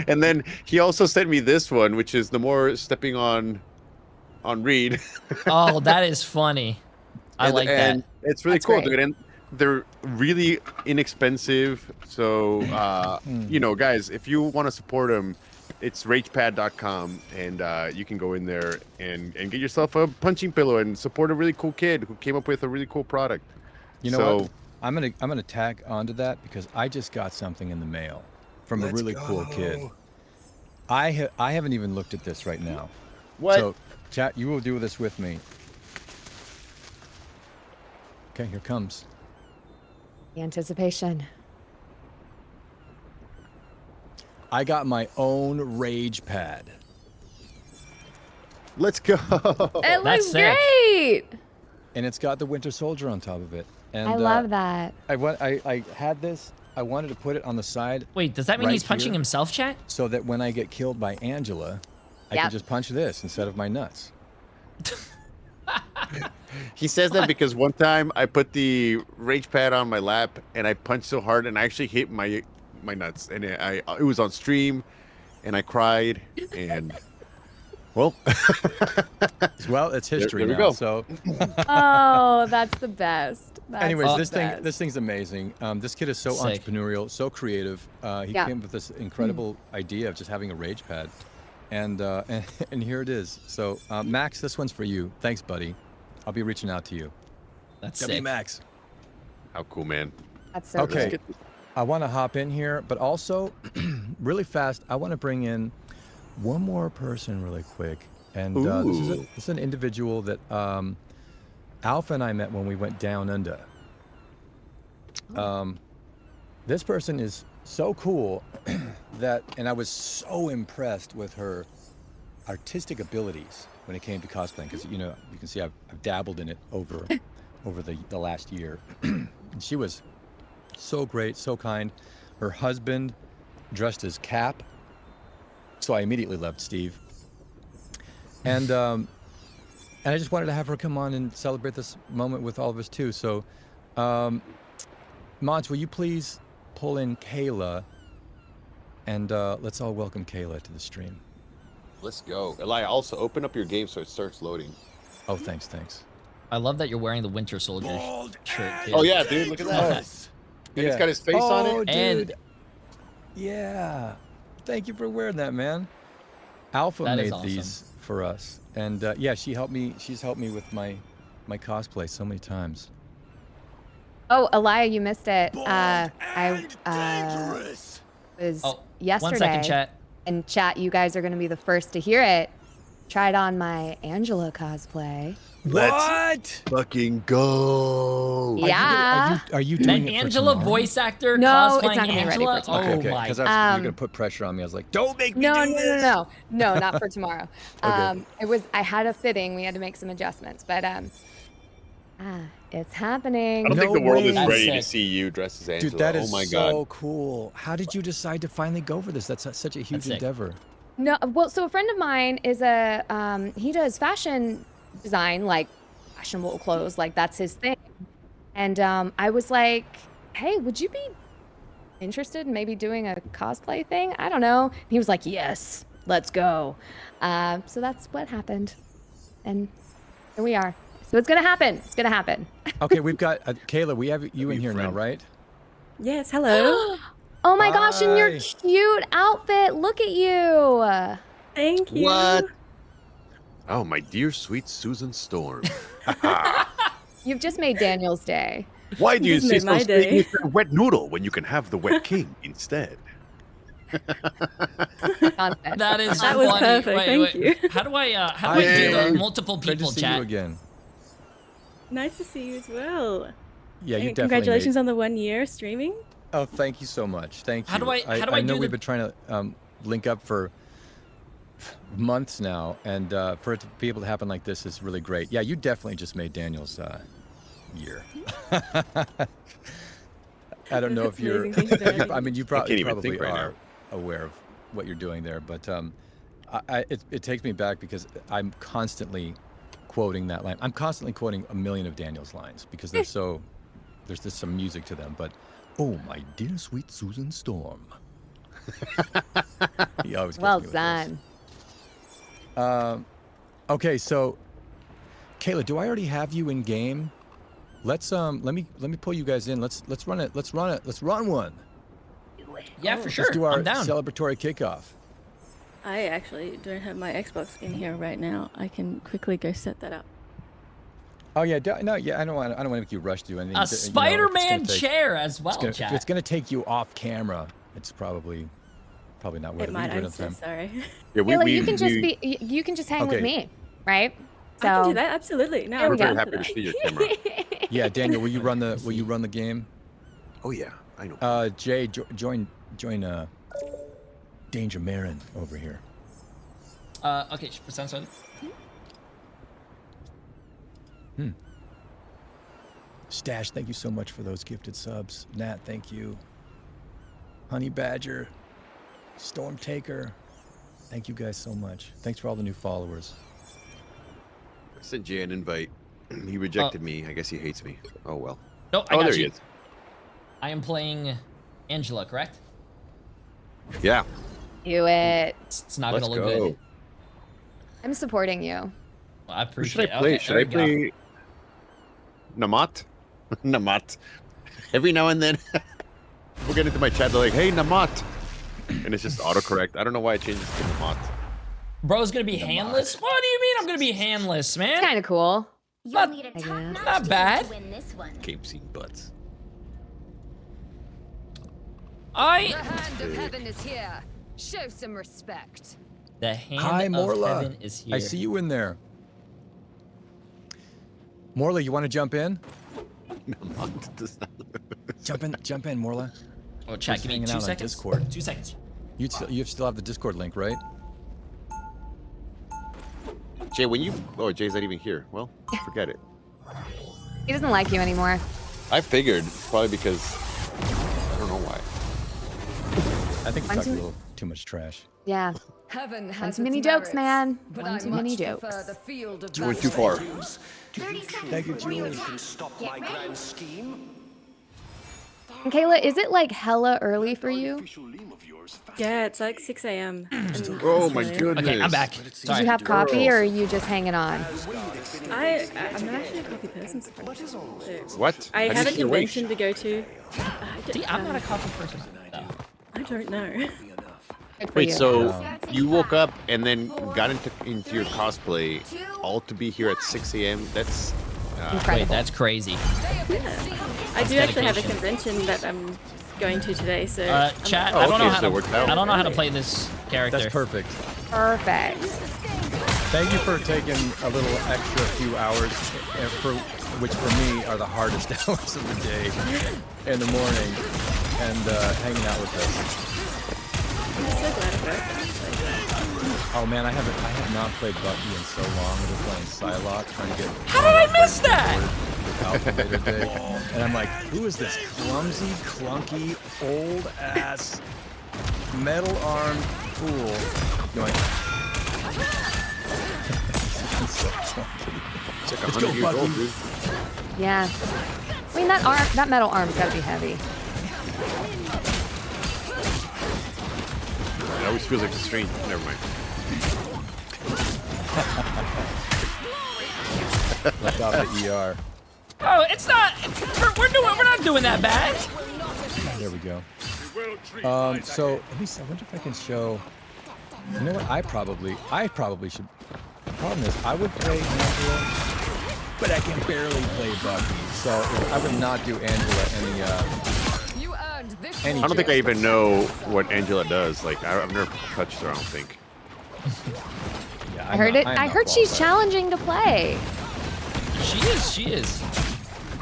and then he also sent me this one, which is the more stepping on Reed. Oh, that is funny. I like that. It's really That's cool, great. dude. And they're really inexpensive. So, you know, guys, if you want to support them, it's ragepad.com, and you can go in there and get yourself a punching pillow and support a really cool kid who came up with a really cool product. You know what? I'm gonna tag onto that because I just got something in the mail from a really cool kid. I haven't even looked at this right now. What? So, chat, you will do this with me. Okay, here comes. The anticipation. I got my own rage pad. Let's go. It looks great. And it's got the Winter Soldier on top of it. And I love that. I had this. I wanted to put it on the side. Wait, does that mean right he's punching here, himself, chat? So that when I get killed by Angela, I can just punch this instead of my nuts. He says that because one time I put the rage pad on my lap and I punched so hard and I actually hit my nuts, and it was on stream, and I cried, and well, it's history there we now. go. So, Oh, that's the best. That's anyways, the this best. thing's amazing. This kid is so Sick. entrepreneurial, so creative. He Yeah. came up with this incredible idea of just having a rage pad, and here it is. So, Max, this one's for you. Thanks, buddy. I'll be reaching out to you. That's W sick. Max. How cool, man. That's so Okay. cool. I want to hop in here, but also, really fast, I want to bring in one more person really quick. And this is an individual that Alpha and I met when we went down under. This person is so cool and I was so impressed with her artistic abilities when it came to cosplaying, because you can see I've dabbled in it over the last year. And she was so great, so kind. Her husband dressed as Cap, so I immediately loved Steve. And I just wanted to have her come on and celebrate this moment with all of us too. So, Mods, will you please pull in Kayla, and let's all welcome Kayla to the stream. Let's go. Eli, also open up your game so it starts loading. Oh, thanks. I love that you're wearing the Winter Soldier shirt. Dude. Oh yeah, dude, look at that. And it's got his face on it. Dude. Yeah. Thank you for wearing that, man. Alpha That made is awesome. these for us, and yeah, she's helped me with my cosplay so many times. Oh, Elia, you missed it. I was yesterday. 1 second, chat. And chat, you guys are going to be the first to hear it. Tried on my Angela cosplay. Let's fucking go. Yeah. Are you doing An it for Angela tomorrow? voice actor No, cosplaying it's not gonna be ready Angela? for tomorrow. Okay, my because you're gonna put pressure on me. I was like, don't make me do this. No, not for tomorrow. I had a fitting. We had to make some adjustments, but it's happening. I don't think the world is That's ready to sick. see you dressed as Angela. Dude, that is oh my so god. cool. How did you decide to finally go for this? That's such a huge sick. endeavor. No, well, so a friend of mine is he does fashion design, like fashionable clothes, like that's his thing. And I was like, hey, would you be interested in maybe doing a cosplay thing? I don't know. And he was like, yes, let's go. So that's what happened. And here we are. So it's gonna happen. It's gonna happen. Okay, we've got Kayla. We have you in here now, right? Yes, hello. Oh my gosh, in your Hi. cute outfit. Look at you. Thank you. What? Oh, my dear sweet Susan Storm. You've just made Daniel's day. Why do you Just made insist my on staying day. with your wet noodle when you can have the wet king instead? That is That was funny. perfect, Wait, thank you. How do I do the multiple Great people to see chat? you again. Nice to see you as well. Yeah, you And definitely. congratulations on the 1 year streaming. Oh, thank you so much. Thank you. How do I I do know the- we've been trying to link up for months now, and for it to be able to happen like this is really great. Yeah, you definitely just made Daniel's year. I don't know if That's you're. amazing. Thank you very I mean, you can't even probably think right are aware of what you're doing there, but it takes me back because I'm constantly quoting that line. I'm constantly quoting a million of Daniel's lines because they're so, there's just some music to them. But, oh, my dear sweet Susan Storm. He always gets Well me with done. those. Okay, so, Kayla, do I already have you in game? Let's let me pull you guys in. Let's run it. Let's run one. Yeah, for sure. Let's do our I'm down. celebratory kickoff. I actually don't have my Xbox in here right now. I can quickly go set that up. Oh yeah, no, yeah. I don't want to make you rush to anything. A Spider-Man chair as well, If chat. it's gonna take you off camera, it's probably not worth it. It might. We can do I'm it so another time. sorry. Yeah, Kayla, you can just hang with Okay. me, right? So I can do that absolutely. No, There we I'm go. down Happy for to that. see your camera. Yeah, Daniel, will you run the game? Oh yeah, I know. Jay, join Danger Marin over here. Okay, sounds good. Stash, thank you so much for those gifted subs. Nat, thank you. Honey Badger, Storm Taker, thank you guys so much. Thanks for all the new followers. I sent Jay an invite. He rejected me. I guess he hates me. Oh well. No, I Oh, got there you. he is. I am playing Angela, correct? Yeah. do it. It's not Let's gonna look go. good. I'm supporting you. Well, I Who appreciate should I play? it. Okay, Should I play Namat? Namat. Every now and then, we'll get into my chat. They're like, "Hey, Namat," and it's just autocorrect. I don't know why it changes to Namat. Bro's gonna be handless? What do you mean I'm gonna be handless, man? It's kind of cool. Not, not bad. Game scene butts. The hand of heaven is here. Show some respect. The hand Hi, of Morla. heaven is here. I see you in there. Morla, you want to jump in? Namat does not. Jump in, Morla. Oh, chat, Just give me hanging 2 out on seconds. Discord. 2 seconds. You still have the Discord link, right? Jay, Jay's not even here. Well, forget it. He doesn't like you anymore. I figured probably because I don't know why. I think you One talked a too- little too much trash. Yeah. Heaven One has too many its jokes, merits, man. but One I too many much jokes. prefer the field of You went too far. 30 seconds Thank you, before you Julie. attack. Stop Get my ready. grand scheme. And Kayla, is it like hella early for you? Yeah, it's like 6 a.m. Oh my goodness. Okay, I'm back. Did Sorry. you have coffee or are you just hanging on? I'm not actually a coffee person. What? I How have a did you wait? convention to go to. See, I'm not a coffee person. No. I don't know. Good for Wait, you. so you woke up and then got into your cosplay all to be here at 6 a.m.? That's Wait, that's crazy. I do actually have a dedication. convention that I'm going to today, so. Chat, Oh, I don't know okay, how so it worked out. to. I don't know how to play this character. That's perfect. Perfect. Thank you for taking a little extra few hours, which for me are the hardest hours of the day in the morning, and hanging out with us. I'm so glad about that. Oh man, I have not played Bucky in so long. I've been playing Psylocke, trying to get. How did I miss that? with Alpha Beta Day. And I'm like, who is this clumsy, clunky, old ass, metal armed fool? Going. So clunky. it's like Let's go, 100 years old, Bucky. dude. Yeah. I mean, that metal arm's gotta be heavy. It always feels like a strange. Never mind. Left off the ER. Oh, it's not. We're not doing that bad. There we go. So let me see. I wonder if I can show. You know what? I probably should. The problem is, I would play Angela, but I can barely play Bucky. So I would not do Angela any. I don't think I even know what Angela does. Like, I've never touched her, I don't think. Yeah, I heard she's challenging to play. She is.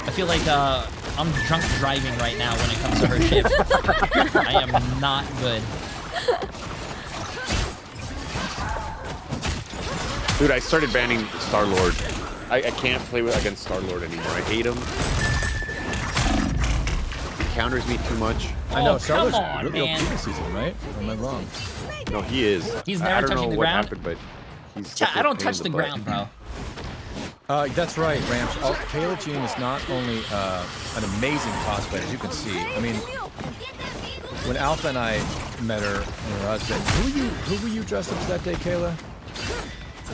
I feel like I'm drunk driving right now when it comes to her shift. I am not good. Dude, I started banning Star-Lord. I can't play against Star-Lord anymore. I hate him. He counters me too much. I know. Oh, Star-Lord's come on, really OP man. this season, right? Or am I wrong? No, he is. He's I never don't touching know the what ground. happened, but he's Chat, such I a don't pain touch in the butt. ground, bro. That's right, Ramps. Kayla Jean is not only an amazing cosplayer, as you can see. I mean, when Alpha and I met her and her husband, who were you dressed up as that day, Kayla?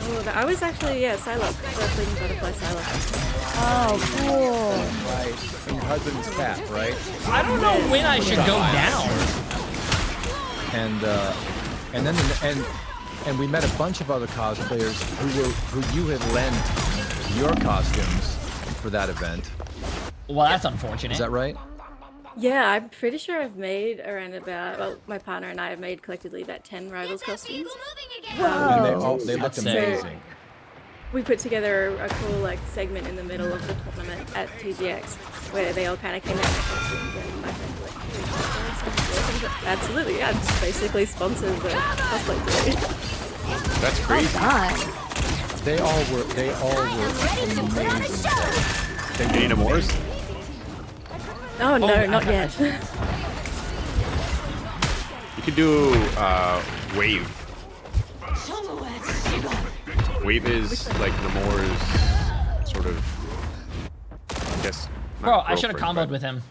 Oh, I was actually, Psylocke. The Fleeting Butterfly Psylocke. Oh, cool. Right. And your husband was Cap, right? I don't know when I should go down. And we met a bunch of other cosplayers who you had lent your costumes for that event. Well, that's unfortunate. Is that right? Yeah, I'm pretty sure I've made around about, well, my partner and I have made collectively about 10 Rivals costumes. And they looked amazing. We put together a cool like segment in the middle of the tournament at TGX where they all kind of came out in their costumes and my friend was like, hey, absolutely, yeah, it's basically sponsored the cosplay parade. That's crazy. They all were amazing. Any Namors? Oh no, not yet. You could do Wave. Wave is like Namor's sort of, I guess. Bro, I should have comboed with him.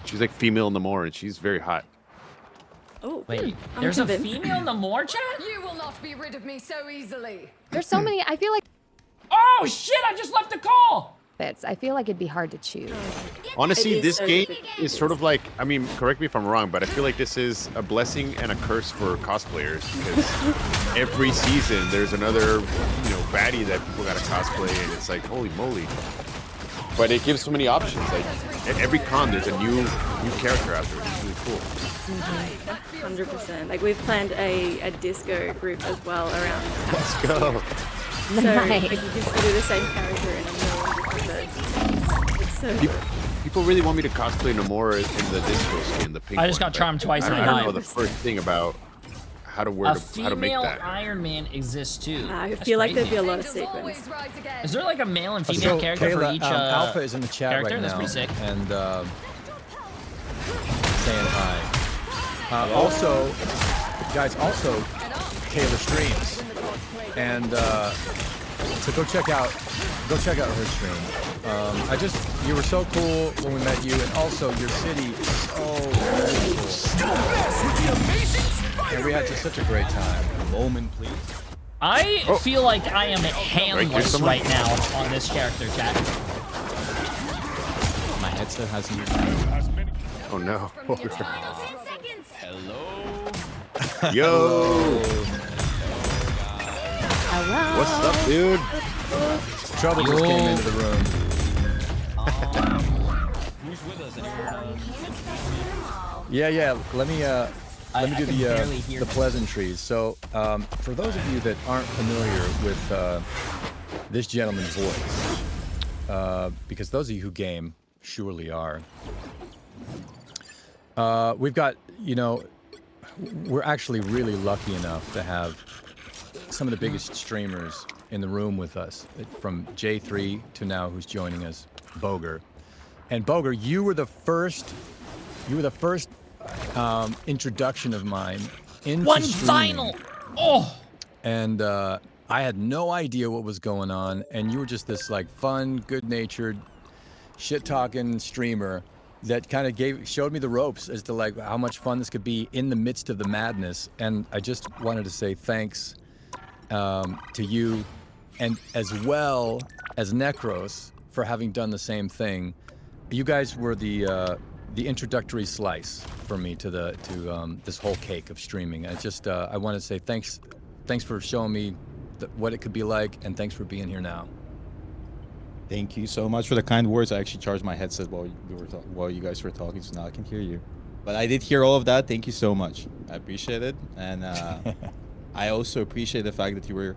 She's like female Namor, and she's very hot. Oh, wait, there's a female Namor chat? You will not be rid of me so easily. There's so many. I feel like. Oh shit! I just left a call. I feel like it'd be hard to choose. Honestly, this game is sort of like, I mean, correct me if I'm wrong, but I feel like this is a blessing and a curse for cosplayers because every season there's another, baddie that people gotta cosplay, and it's like, holy moly. But it gives so many options. Like at every con, there's a new character out there. It's really cool. 100%. Like we've planned a disco group as well around. Let's go. So like, you can do the same character in a million different versions. It's so good. People really want me to cosplay Namor in the disco skin, the pink I just got charmed twice in I my don't life. know the first thing about how to A make female that. Iron Man exists too. I feel like there'd be a lot of sequins. Is there like a male and female character Kayla, for each Alpha is in the chat character? right That's now, pretty sick. and saying hi. Also, guys, Kayla streams, and so go check out her stream. You were so cool when we met you, and also your city is so cool. And we had just such a great time. A moment, please. I feel like I am handless right now on this character, chat. My headset hasn't. Oh no. Hello. Yo. Hello. What's up, dude? Trouble just came into the room. Who's with us anymore? Yeah. Let me do the the pleasantries. So, for those of you that aren't familiar with this gentleman's voice, because those of you who game surely are, we've got, we're actually really lucky enough to have some of the biggest streamers in the room with us, from Jay3 to now who's joining us, Boger. And Boger, you were the first introduction of mine into One streaming. vinyl. Oh. And I had no idea what was going on, and you were just this like fun, good-natured, shit-talking streamer that kind of showed me the ropes as to like how much fun this could be in the midst of the madness. And I just wanted to say thanks to you, and as well as Necros for having done the same thing. You guys were the introductory slice for me to this whole cake of streaming. I want to say thanks for showing me what it could be like, and thanks for being here now. Thank you so much for the kind words. I actually charged my headset while you guys were talking, so now I can hear you. But I did hear all of that. Thank you so much. I appreciate it, and I also appreciate the fact that you were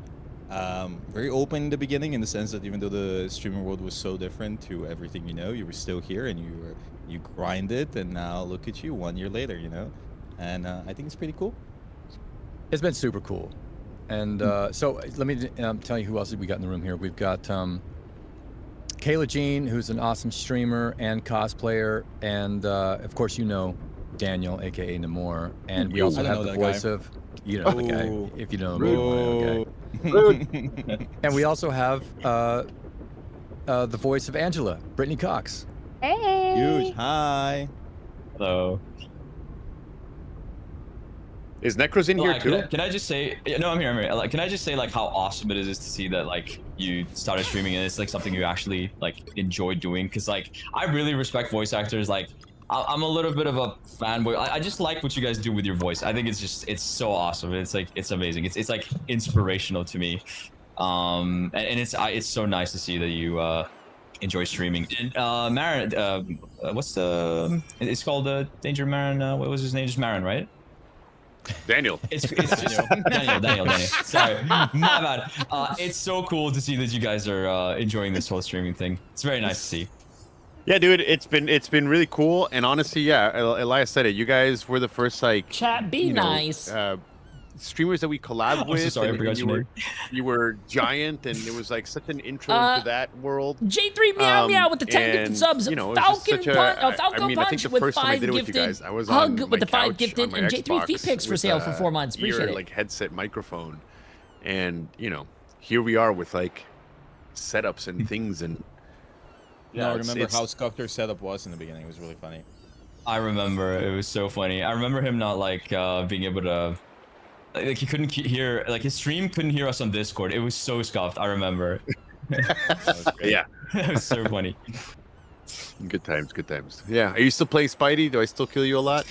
very open in the beginning, in the sense that even though the streaming world was so different to everything you were still here, and you grinded, and now look at you 1 year later, and I think it's pretty cool. It's been super cool. And so let me tell you who else we got in the room here. We've got Kayla Jean, who's an awesome streamer and cosplayer, and of course Daniel, aka Namor, and we also have the voice of the guy, if you know him. Okay. And we also have the voice of Angela, Brittany Cox. Hey. Huge. Hi. Hello. Is Necros in here too? Can I just say? No, I'm here. I'm here. Like, can I just say like how awesome it is to see that like you started streaming and it's like something you actually like enjoy doing? Because like I really respect voice actors. Like I'm a little bit of a fanboy. I just like what you guys do with your voice. I think it's so awesome. It's like it's amazing. It's like inspirational to me. And it's so nice to see that you enjoy streaming. And Marin, what's the? It's called Danger Marin. What was his name? Just Marin, right? Daniel. It's just Daniel. Sorry, my bad. It's so cool to see that you guys are enjoying this whole streaming thing. It's very nice to see. Yeah, dude, it's been really cool, and honestly, yeah, Elias said it. You guys were the first like chat. Be nice. Streamers that we collabed with. So sorry, I forgot your name. You were giant, and it was like such an intro into that world. J3 meow meow with the 10 gifted subs. You know, Falcon Punch I think the with first time I 5 did it with you gifted. guys, I was Hug on with my the 5 couch gifted, on my and J3 feet Xbox pics for with, sale for 4 months. Appreciate it. Like headset microphone, and you know, here we are with like setups and things and. Yeah, I remember how Scuffter's setup was in the beginning. It was really funny. I remember it was so funny. I remember him not like being able to, like he couldn't hear, like his stream couldn't hear us on Discord. It was so scuffed. I remember. Yeah, that was so funny. Good times, good times. Yeah, are you still playing Spidey? Do I still kill you a lot?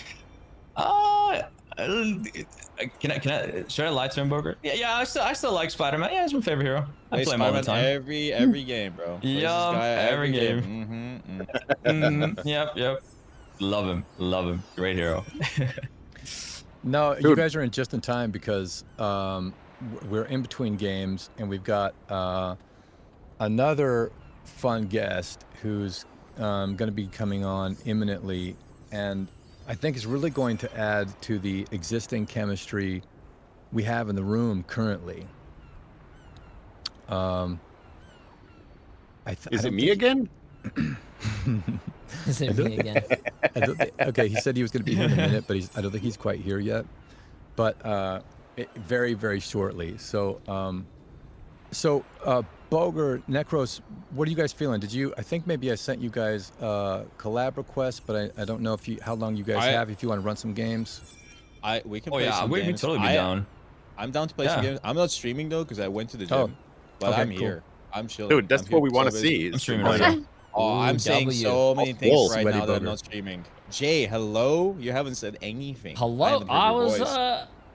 Should I lie to him, Boger? Yeah, I still like Spider-Man. Yeah, he's my favorite hero. I play him all the time. Every game, bro. Yeah, every game. Yep. Love him. Great hero. No, you guys are in just in time because we're in between games, and we've got another fun guest who's going to be coming on imminently, and I think is really going to add to the existing chemistry we have in the room currently. Is it me again? Is it me again? Okay, he said he was going to be here in a minute, but I don't think he's quite here yet. But very, very shortly. So, Boger, Necros, what are you guys feeling? I think maybe I sent you guys collab requests, but I don't know how long you guys have, if you want to run some games. We can play some games. We can totally be down. I'm down to play some games. I'm not streaming though, because I went to the gym. But okay, I'm here. I'm chilling. Dude, that's what we want to see. I'm streaming right now. Oh, I'm saying so many things right now that I'm not streaming. Jay, hello? You haven't said anything. Hello? I was,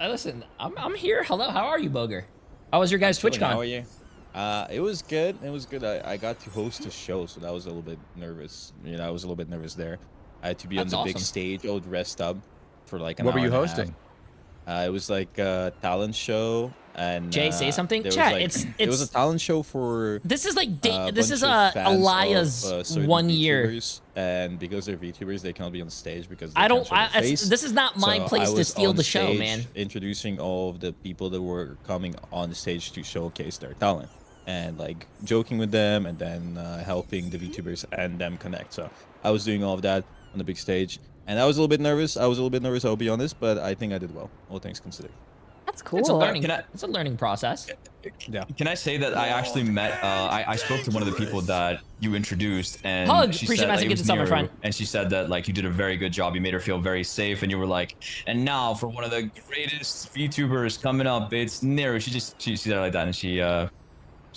listen, I'm here. Hello, how are you, Boger? How was your guys' TwitchCon? How are you? It was good. It was good. I got to host a show, so that was a little bit nervous. You know, I was a little bit nervous there. I had to be on the big stage, old rest up, for like an hour. What were you hosting? It was like a talent show. And Jay, say something. Chat. It was a talent show for. This is like this is Elia's 1 year. And because they're VTubers, they cannot be on stage because this is not my place to steal the show, man. Introducing all of the people that were coming on the stage to showcase their talent, and like joking with them, and then helping the VTubers and them connect. So I was doing all of that on the big stage, and I was a little bit nervous. I'll be honest, but I think I did well, all things considered. That's cool. It's a learning process. Yeah. Can I say that I actually met? I spoke to one of the people that you introduced, and she appreciate said message to summer friend. And she said that like you did a very good job. You made her feel very safe, and you were like, and now for one of the greatest VTubers coming up, it's Nero. She said it like that, and she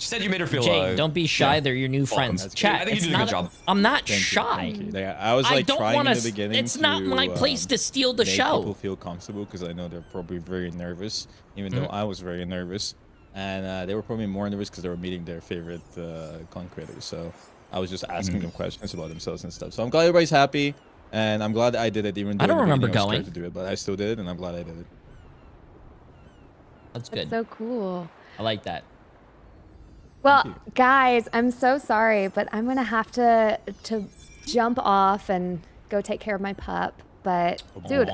said you made her feel. Jay, don't be shy. They're your new friends. Chat. I think you did a good job. I'm not shy. Thank you. I was like trying in the beginning. It's not my place to steal the show. People feel comfortable because I know they're probably very nervous, even though I was very nervous, and they were probably more nervous because they were meeting their favorite content creators. So I was just asking them questions about themselves and stuff. So I'm glad everybody's happy, and I'm glad I did it. Even though I don't remember I was going to do it, but I still did it, and I'm glad I did it. That's good. That's so cool. I like that. Well, guys, I'm so sorry, but I'm gonna have to jump off and go take care of my pup. But dude,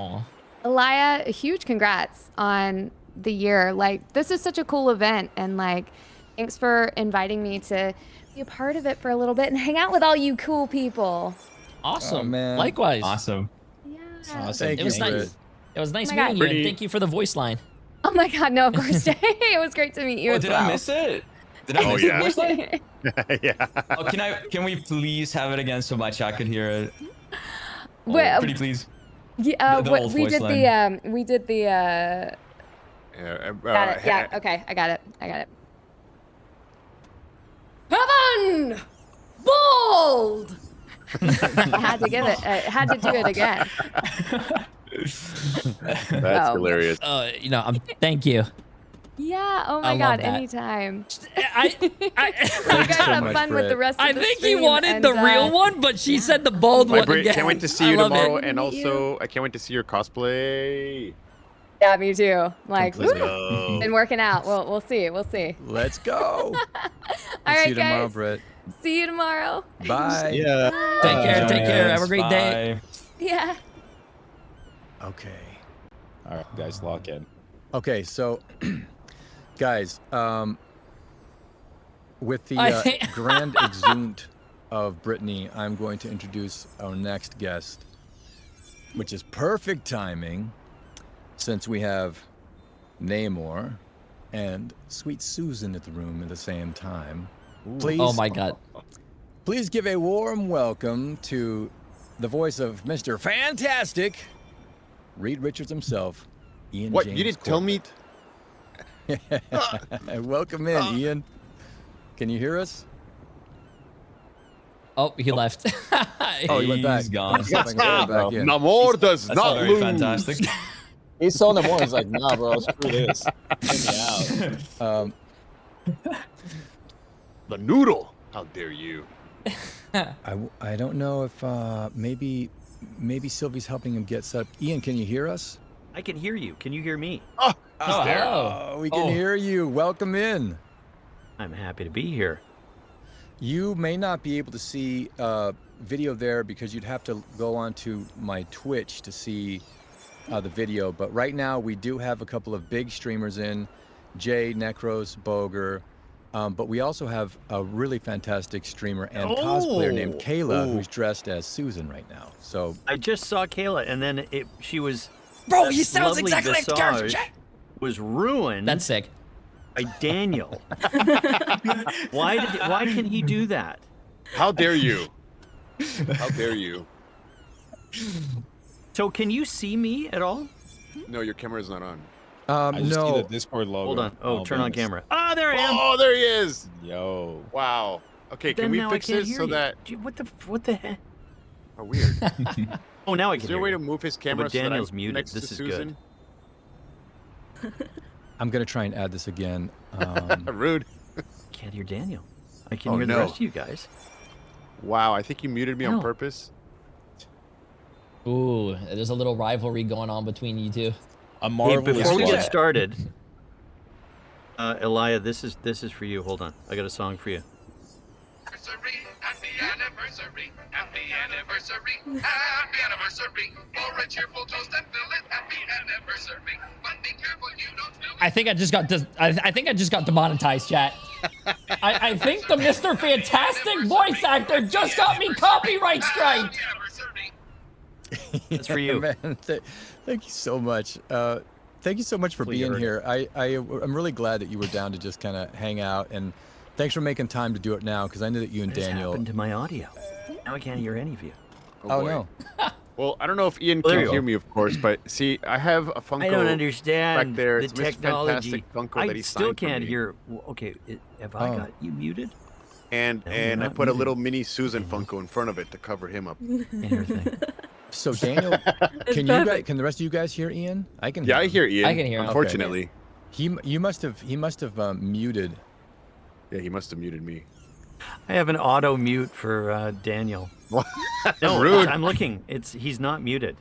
Elia, huge congrats on the year. Like, this is such a cool event, and like, thanks for inviting me to be a part of it for a little bit and hang out with all you cool people. Awesome, oh, man. Likewise. Awesome. Yeah. Awesome. It was nice. It was nice Oh my meeting you, and thank you for the voice line. Oh my God, no, of course, Jay. It was great to meet you as Did well. I miss it? Did I miss yeah. the voice line? Yeah. Oh, can we please have it again so my chat could hear it? Well, pretty please. Yeah, The what old we voice did line. we did the got it. Yeah, okay, I got it. Heaven! Bold! I had to give it. I had to do it again. That's hilarious. You know, thank you. Yeah. Oh I my love God. that. Anytime. You guys have fun with the rest of the think stream. he wanted and, the real one, but she said the bold My one Brit, again. can't wait to see I you love tomorrow, it. and also I can't wait to see your cosplay. Yeah, me too. Like, Let's woo, go. been working out. We'll see. We'll see. Let's go. All See right, you tomorrow, guys. Britt. See you tomorrow. Bye. Yeah. Take care. Have a great day. Yeah. Okay. All right, guys, lock in. Okay, so, guys, with the grand exunt of Brittany, I'm going to introduce our next guest, which is perfect timing, since we have Namor and Sweet Susan at the room at the same time. Please, Oh my God. please give a warm welcome to the voice of Mr. Fantastic, Reed Richards himself, Ian What? James You didn't tell me? Welcome in, Ian. Can you hear us? Oh, he left. Oh, he went back. He's gone. Let's see if I can get him back in. Namor does That's not very lose. fantastic. He saw Namor. He's like, nah, bro, screw this. Get me out. The noodle. How dare you? I don't know if maybe Sylvie's helping him get set up. Ian, can you hear us? I can hear you. Can you hear me? Oh, Oh, we can hear you. Welcome in. I'm happy to be here. You may not be able to see video there because you'd have to go onto my Twitch to see the video. But right now we do have a couple of big streamers in, Jay, Necros, Boger. But we also have a really fantastic streamer and cosplayer named Kayla, who's dressed as Susan right now. So I just saw Kayla, and then she was. Bro, that he sounds lovely exactly like the character. visage was ruined. That's sick. By Daniel. Why can he do that? How dare you? How dare you? So can you see me at all? No, your camera is not on. I just see no. the Discord logo. Hold on. Oh, turn on goodness. camera. Ah, there I am. Oh, there he is. Yo. Wow. Okay, Then can we now fix I can't this hear so you. that? Gee, what the heck? Oh, weird. Oh, now I Is can there a hear way you. to move his Oh, camera but so that Daniel's I'm muted. next This to is Susan? I'm gonna try and add this again. Rude. Can't hear Daniel. I can Oh, hear the no. rest of you guys. Wow, I think you muted me on No. purpose. Ooh, there's a little rivalry going on between you two. A Hey, marvelous before we plot. get started, Elia, this is for you. Hold on, I got a song for you. Happy anniversary, happy anniversary, happy anniversary. For a cheerful toast and fill it, happy anniversary. But be careful you don't spill it. I think I just got demonetized, chat. I think the Mr. Fantastic voice actor just got me copyright strike. That's for you. Man, thank you so much. Thank you so much for Hopefully you being heard here. I'm really glad that you were down to just kind of hang out, and thanks for making time to do it now because I knew that you and What has Daniel. happened to my audio? Now I can't hear any of you. Oh, boy. no. Well, I don't know if Ian Well, there can you hear go. me, of course, but see, I have a Funko I don't understand back there. the It's Mr. technology. Fantastic Funko I that he still signed for can't me. hear. Okay, have I got you muted? And No, you're I not put a muted. little mini Susan Funko in front of it to cover him up. Everything. So Daniel, can the rest of you guys hear Ian? I can. Yeah, I him. hear Ian. I can hear him. Unfortunately. He must have muted. Yeah, he must have muted me. I have an auto mute for Daniel. No, Rude. I'm looking. He's not muted.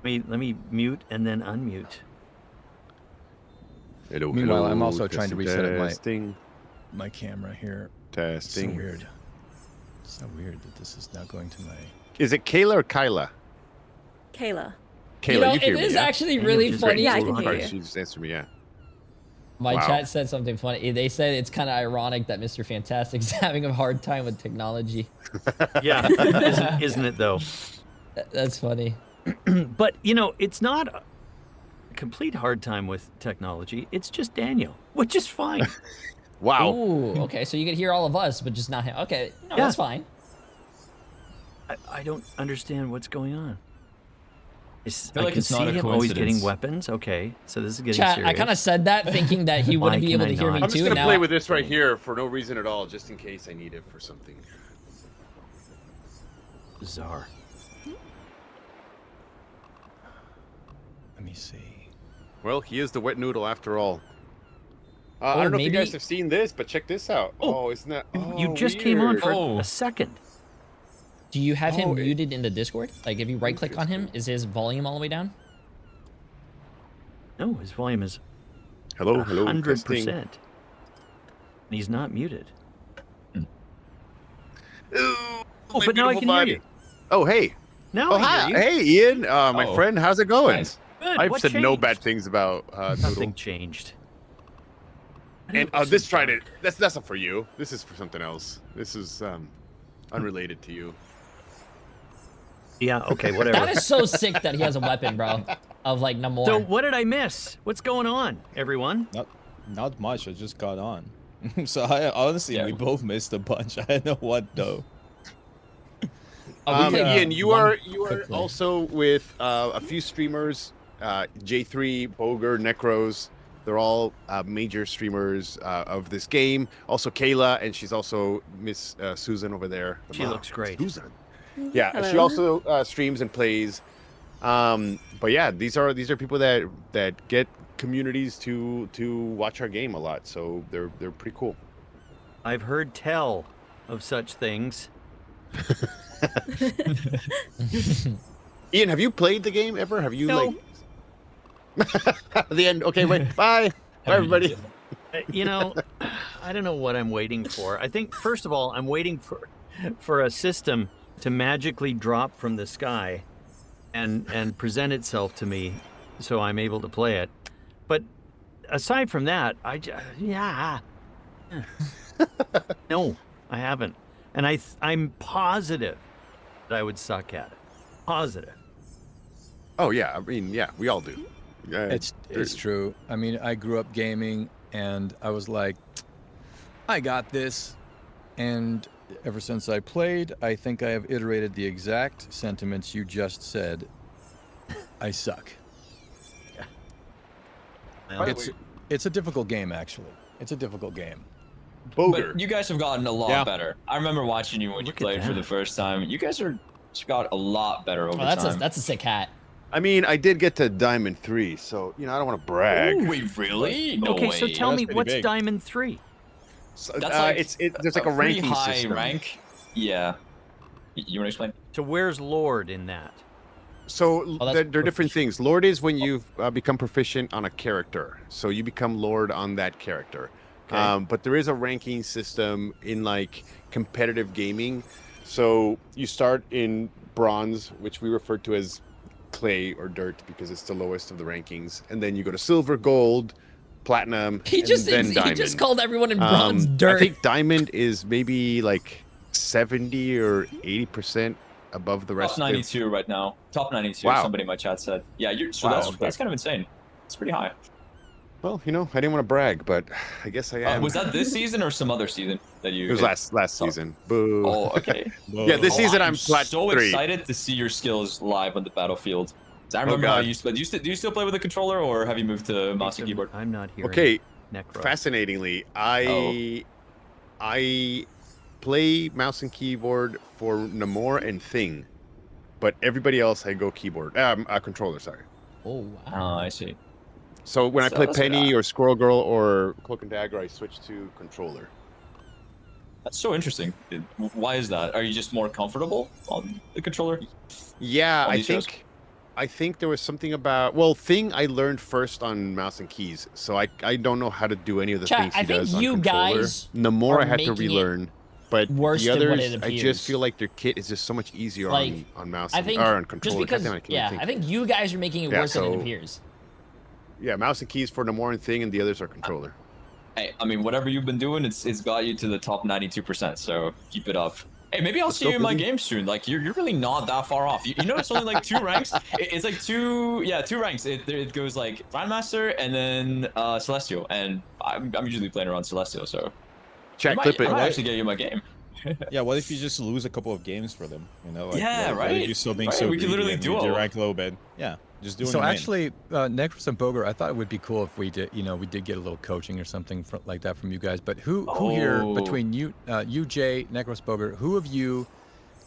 Let me mute and then unmute. Hello, Meanwhile, hello, I'm also trying to reset up testing. my camera here. Testing. So weird. So weird that this is now going to my. Is it Kayla or Kyla? Kayla. Kayla, You know, hear it me, is yeah? actually really funny. Yeah, I can hear you. She just answered me, yeah. My Wow. chat said something funny. They said it's kind of ironic that Mr. Fantastic's having a hard time with technology. Yeah, isn't it though? That's funny. But you know, it's not a complete hard time with technology. It's just Daniel, which is fine. Wow. Ooh, okay, so you could hear all of us, but just not him. Okay, no, Yeah. that's fine. I don't understand what's going on. I feel like can it's see not a him always getting coincidence. weapons. Okay, so this is getting Chat, serious. I kind of said that thinking that he Why wouldn't be can able I to hear me not? I'm just too. gonna Now, play with this right here for no reason at all, just in case I need it for something. Bizarre. Let me see. Well, he is the wet noodle after all. I don't know if you guys have seen this, but check this out. Oh, isn't that? You Oh, just came on weird. for a second. do you have him Oh, muted in the Discord? Like, if you right-click on him, is his volume all the way down? No, his volume is hello, 100%. And he's not muted. Oh, but now I can hear you. Oh, hey. Now Oh, I hi. hear you. Hey, Ian. My friend, how's it going? Nice. Good. I've What said no changed? bad things about Nothing Noodle. changed. And this tried it. That's not for you. This is for something else. This is unrelated to you. Yeah. Okay. Whatever. That is so sick that he has a weapon, bro. Of like no more. So what did I miss? What's going on, everyone? Not much. I just got on. So I honestly, we both missed a bunch. I don't know what though. Ian, you are also with a few streamers, Jay3, Boger, Necros. They're all major streamers of this game. Also Kayla, and she's also Miss Susan over there. She looks great. Susan. Yeah, and she Hello. also streams and plays. But yeah, these are people that get communities to watch our game a lot. So they're pretty cool. I've heard tell of such things. Ian, have you played the game ever? Have you No. the end? Okay, wait. Bye. Bye, everybody. You know, I don't know what I'm waiting for. I think first of all, I'm waiting for a system to magically drop from the sky and present itself to me so I'm able to play it. But aside from that, no, I haven't. And I'm positive that I would suck at it. Positive. Oh yeah, I mean, yeah, we all do. It's true. I mean, I grew up gaming, and I was like, I got this. And ever since I played, I think I have iterated the exact sentiments you just said. I suck. Yeah. It's a difficult game, actually. It's a difficult game. But you guys have gotten a lot Yeah. better. I remember watching you when you played for the first time. You guys got a lot better over time. That's a sick hat. I mean, I did get to Diamond 3, so you know I don't want to brag. Ooh, wait, really? No Okay, way. so tell me, pretty what's big. Diamond 3? So, That's like there's like a pretty ranking high system. rank. Yeah. You want to explain? So where's Lord in that? So that's there are different things. Lord is when you've become proficient on a character, so you become Lord on that character. Okay. But there is a ranking system in like competitive gaming. So you start in bronze, which we refer to as clay or dirt because it's the lowest of the rankings, and then you go to silver, gold, platinum, He and just then diamond. he just called everyone in bronze I dirt. think diamond is maybe like 70 or 80% above the rest. Top 92 right now. Top 92. Wow. Somebody in my chat said. Yeah, so Wow, that's kind of insane. It's pretty high. Well, you know, I didn't want to brag, but I guess I am. Was that this season or some other season that you? It was last season. Boo. Oh, okay. Yeah, this season I'm plat so 3. excited to see your skills live on the battlefield. 'Cause I remember how God. you used to play. Do you still play with a controller, or have you moved to mouse and keyboard? I'm not here. Okay. Necro. Fascinatingly, I play mouse and keyboard for Namor and Thing, but everybody else I go keyboard. Controller, sorry. Oh wow. Oh, I see. So when I So play that's Penny good. or Squirrel Girl or Cloak and Dagger, I switch to controller. That's so interesting. Why is that? Are you just more comfortable on the controller? Yeah, On I these shows? think there was something about Thing I learned first on mouse and keys, so I don't know how to do any of the Chat, things he I think does on you controller. guys Namor are I had to making it relearn, but worse the than what others it I appears. just feel like their kit is just so much easier Like, on mouse I and, think or on just controller. because God damn it, I can't even think. I think you guys are making it Yeah, worse than it so- appears. Yeah, mouse and keys for Namor and Thing, and the others are controller. Hey, I mean, whatever you've been doing, it's got you to the top 92%. So keep it up. Hey, maybe I'll see you in my game soon. Like, you're really not that far off. You know, it's only like 2 ranks. It's like 2 ranks. It goes like Grandmaster and then Celestial, and I'm usually playing around Celestial, so Chat, I clip it. might actually get you my game. Yeah, what if you just lose a couple of games for them? You know, like, Yeah, what right. if you're still being Right, so we could greedy literally and duo. your rank low bid? Yeah, just do it. So actually, Necros and Boger, I thought it would be cool if we did, we did get a little coaching or something like that from you guys. But who here between you, Jay, Necros, Boger, who of you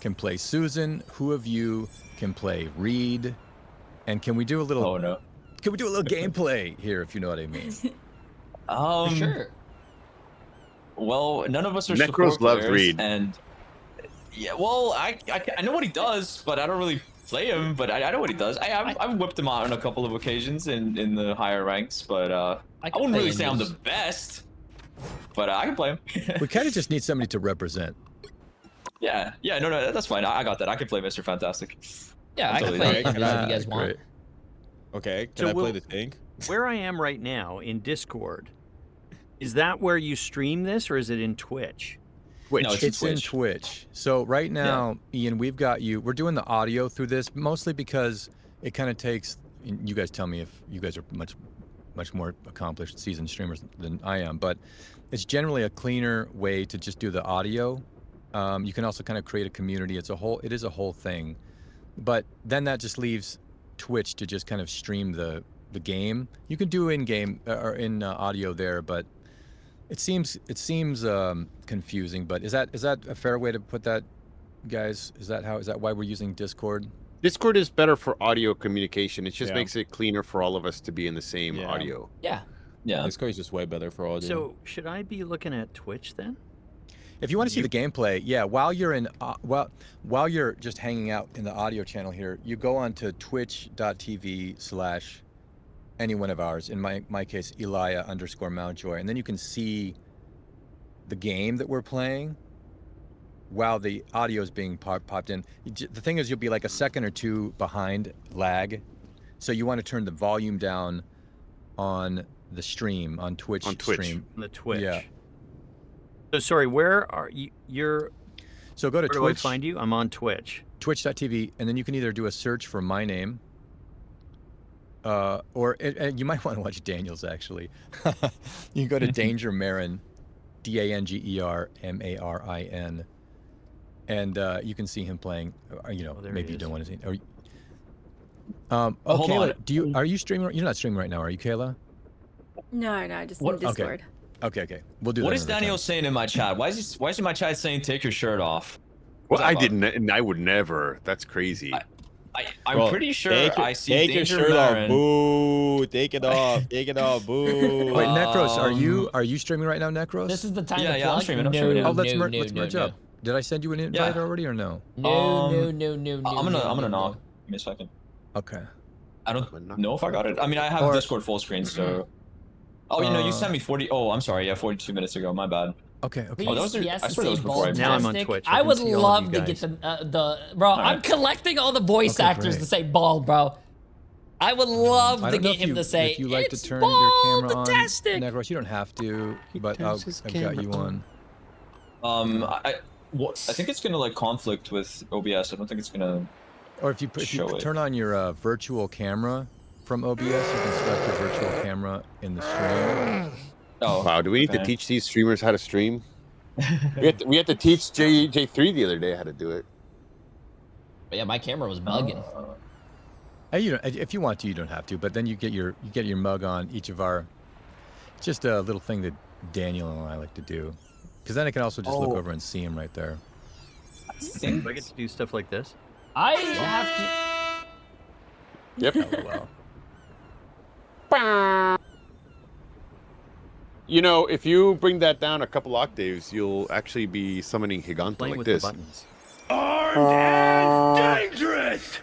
can play Susan? Who of you can play Reed? And can we do a little? Oh no. Can we do a little gameplay here, if you know what I mean? For sure. Well, none of us are Necros support loves players, Reed. and yeah, well, I know what he does, but I don't really play him. But I know what he does. I've whipped him out on a couple of occasions in the higher ranks, but I wouldn't really say I'm the best. But I can play him. We kind of just need somebody to represent. Yeah, no, that's fine. I got that. I can play Mr. Fantastic. Yeah, I can totally play down. anything you guys want. Okay, can So I play we'll- the tank? Where I am right now in Discord, is that where you stream this, or is it in Twitch? Twitch. No, It's in Twitch. So right now, Ian, we've got you. We're doing the audio through this mostly because it kind of takes. You guys tell me if you guys are much more accomplished seasoned streamers than I am, but it's generally a cleaner way to just do the audio. You can also kind of create a community. It is a whole thing, but then that just leaves Twitch to just kind of stream the game. You can do in-game or in audio there, but it seems confusing. But is that a fair way to put that, guys? Is that why we're using Discord? Discord is better for audio communication. It just Yeah. makes it cleaner for all of us to be in the same audio. Yeah. Discord is just way better for audio. So should I be looking at Twitch then? If you want to see the gameplay, yeah, while you're in, while you're just hanging out in the audio channel here, you go on to twitch.tv/ any one of ours. In my case, Elia_Mountjoy, and then you can see the game that we're playing while the audio is being popped in. The thing is, you'll be like a second or two behind lag, so you want to turn the volume down on the stream on Twitch. Stream. On the Twitch. Yeah. So sorry, where are you? So go to where Twitch. do I find you? I'm on Twitch. Twitch.tv, and then you can either do a search for my name, or you might want to watch Daniel's actually. You can go to Danger Marin, DANGERMARIN, and you can see him playing. Maybe you don't want to see. Hold Kayla, on. are you streaming? You're not streaming right now, are you, Kayla? No, just in Discord. Okay. We'll do that. What is another Daniel time. saying in my chat? Why is in my chat saying take your shirt off? Well, I didn't, and I would never. That's crazy. I'm Bro, pretty sure I see Take your Danger shirt off. Marin. Boo. Take it off. Take it off. Boo. Wait, Necros, are you streaming right now, Necros? This is the time Yeah, to yeah, plug. I'm streaming, I'm streaming. Oh, let's No, merge no. up. Did I send you an invite already or no? No. I'm gonna knock. Give me a second. Okay. I don't know if I got it. I mean, I have Discord full screen, so. Oh, you sent me 40. Oh, I'm sorry. Yeah, 42 minutes ago. My bad. Okay. Oh, that was I swear that was before I Now I'm on played. Twitch. I would can see all of love you to guys. get the bro. I'm collecting all the voice Okay, actors great. to say bald, bro. I would love I to don't know get him to say if you like it's to turn your camera on, bald-tastic." Necros. You don't have to, but I've got you on. I think it's gonna like conflict with OBS. I don't think it's gonna. Or if you show it. turn on your virtual camera from OBS, you can select your virtual camera in the stream. Oh, wow, do we need to okay. teach these streamers how to stream? we had to teach Jay3 the other day how to do it. But yeah, my camera was bugging. If you want to, you don't have to. But then you get your mug on each of our. Just a little thing that Daniel and I like to do, because then I can also just look over and see him right there. Do I get to do stuff like this? I have to. Yep. LOL. You know, if you bring that down a couple octaves, you'll actually be summoning Gigante Playing like with this. the buttons. Armed and dangerous.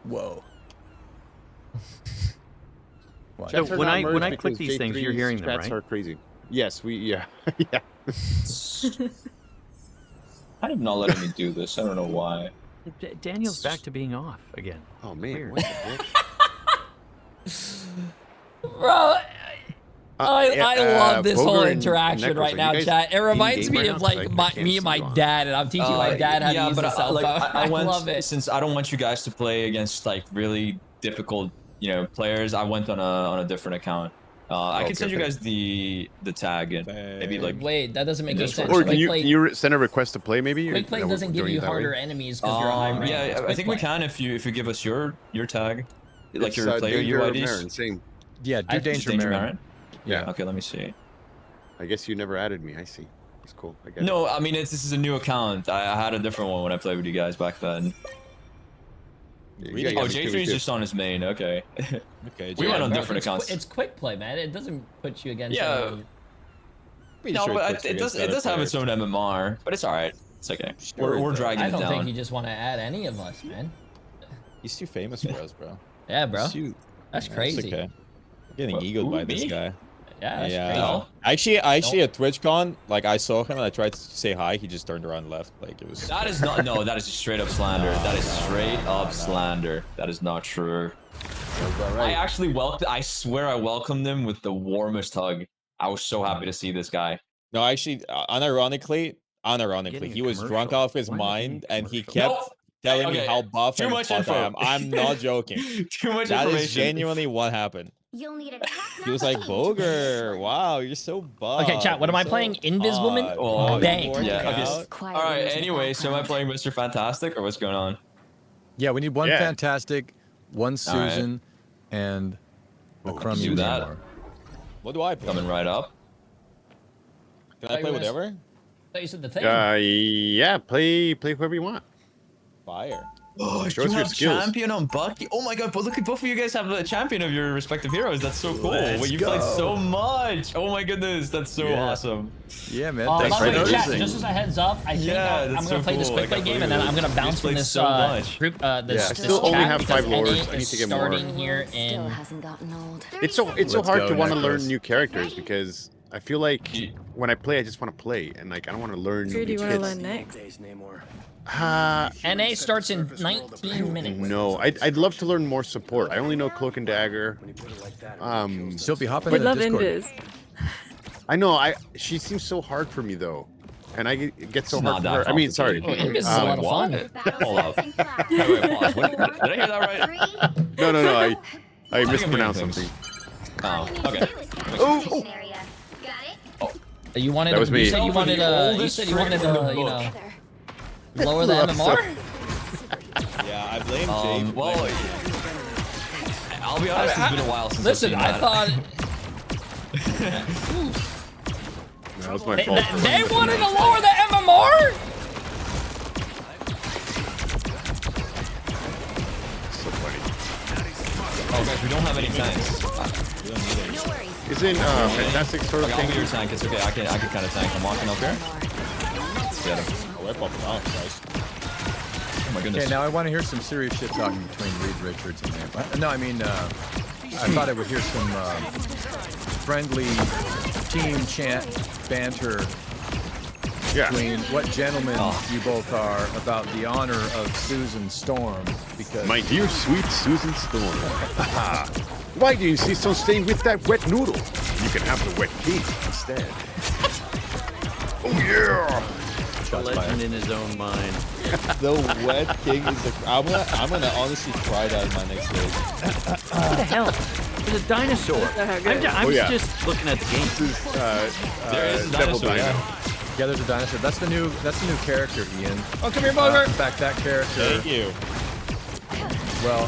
Whoa. Watch. Chat So are when not I merged click because these things, you're J3's hearing them, chats right? are crazy. Yes, yeah. Kind of not letting me do this. I don't know why. Daniel's back to being off again. Oh man, Weird. what the heck? Bro, I love this whole Boger and interaction Necros, right are now, you guys chat. It reminds in-game me right of now? 'Cause I like can't me see and my you on. dad, and I'm teaching my dad how to use the cell phone. I went, love it. Since I don't want you guys to play against like really difficult, players. I went on a different account. I can send you guys the tag and maybe like. Wait, that doesn't make any sense. Or can you send a request to play maybe? Quick play doesn't give you harder enemies because you're high rank. Yeah, I think we can if you give us your tag, like your player UIDs. Same. Yeah, do Danger Marin. Yeah. Okay, let me see. I guess you never added me. I see. It's cool. I get No, I mean this is a new account. I had a different one when I played with you guys back then. Yeah, oh, Jay3 is just on his main. Okay. Okay. We went on different accounts. It's quick play, man. It doesn't put you against. Yeah. No, but it does have its own MMR, but it's alright. It's okay. We're dragging it down. I don't think you just want to add any of us, man. He's too famous for us, bro. Yeah, bro. Shoot. That's crazy. Okay. I'm getting egoed by this guy. Yeah, that's crazy. Actually, at TwitchCon, like I saw him and I tried to say hi. He just turned around and left. Like it was. That is not. No, that is straight up slander. That is straight up slander. That is not true. I actually I swear I welcomed him with the warmest hug. I was so happy to see this guy. No, actually, unironically, he was drunk off his mind and he kept telling me how buff and fuck I am. I'm not joking. Too much That information. is genuinely what happened. You'll need a He was like, Boger, wow, you're so buff. Okay, chat, what am I playing? Invis Woman? Oh, Bang. Yeah. Okay. All right. Anyway, so am I playing Mr. Fantastic or what's going on? Yeah, we need one Fantastic, one Susan, and a crummy do that. more. What do I play? Coming right up. Can I play whatever? I thought you said the thing. Yeah, play whoever you want. Fire. Oh, Show you us your have skills. champion on Bucky. Oh my god, but look at both of you guys have a champion of your respective heroes. That's so cool. Let's You played so much. Oh my goodness, that's so awesome. Yeah, man. By Thanks the for way, chat, noticing. just as a heads up, I think I'm that's gonna so play this cool. quick play game and then I'm gonna bounce from this group. This I still only chat have 5 because lords. NA I need is to get more. starting here in. It's so Let's hard go, to want to Necros. learn new characters because I feel like when I play, I just want to play and like I don't want to learn. Who do you new want to kits. learn next? NA starts in 19 minutes. No, I'd love to learn more support. I only know Cloak and Dagger. Sophie, hop in We the love Discord. Invis. I know. She seems so hard for me though, and I get so It's hard not for her. that I mean, sorry. complicated. Invis is a lot of fun. Hold up. Wait, pause. Did I hear that right? No. I think I'm mispronounced hearing something. Oh, okay. Oh. You wanted. That was me. You said you wanted. You said you wanted. You know. Lower the MMR. Yeah, I blame Jay. Well, I'll be honest. It's been a while since. Listen, I've seen I that. thought That was my fault. they wanted to lower the MMR. So funny. Oh, guys, we don't have any tanks. We don't need any. Isn't Fantastic sort of Okay, I'll be thing? your tank. It's okay. I can kind of tank. I'm walking up here. Let's get him. Oh, we're popping off, guys. Oh my goodness. Okay, now I want to hear some serious shit talking between Reed Richards and him. No, I mean, I thought I would hear some friendly team chant banter between what gentlemen you both are about the honor of Susan Storm. Because My dear sweet Susan Storm. Why do you insist on staying with that wet noodle? You can have the wet cake instead. Oh yeah! Legend in his own mind. The Wet King is the. I'm gonna honestly try that in my next race. What the hell? There's a dinosaur. I'm just looking at the game. There is a Devil dinosaur. Dino. yeah, there's a dinosaur. That's the new character, Ian. Oh, come here, Boger. In fact, that character. Thank you. Well,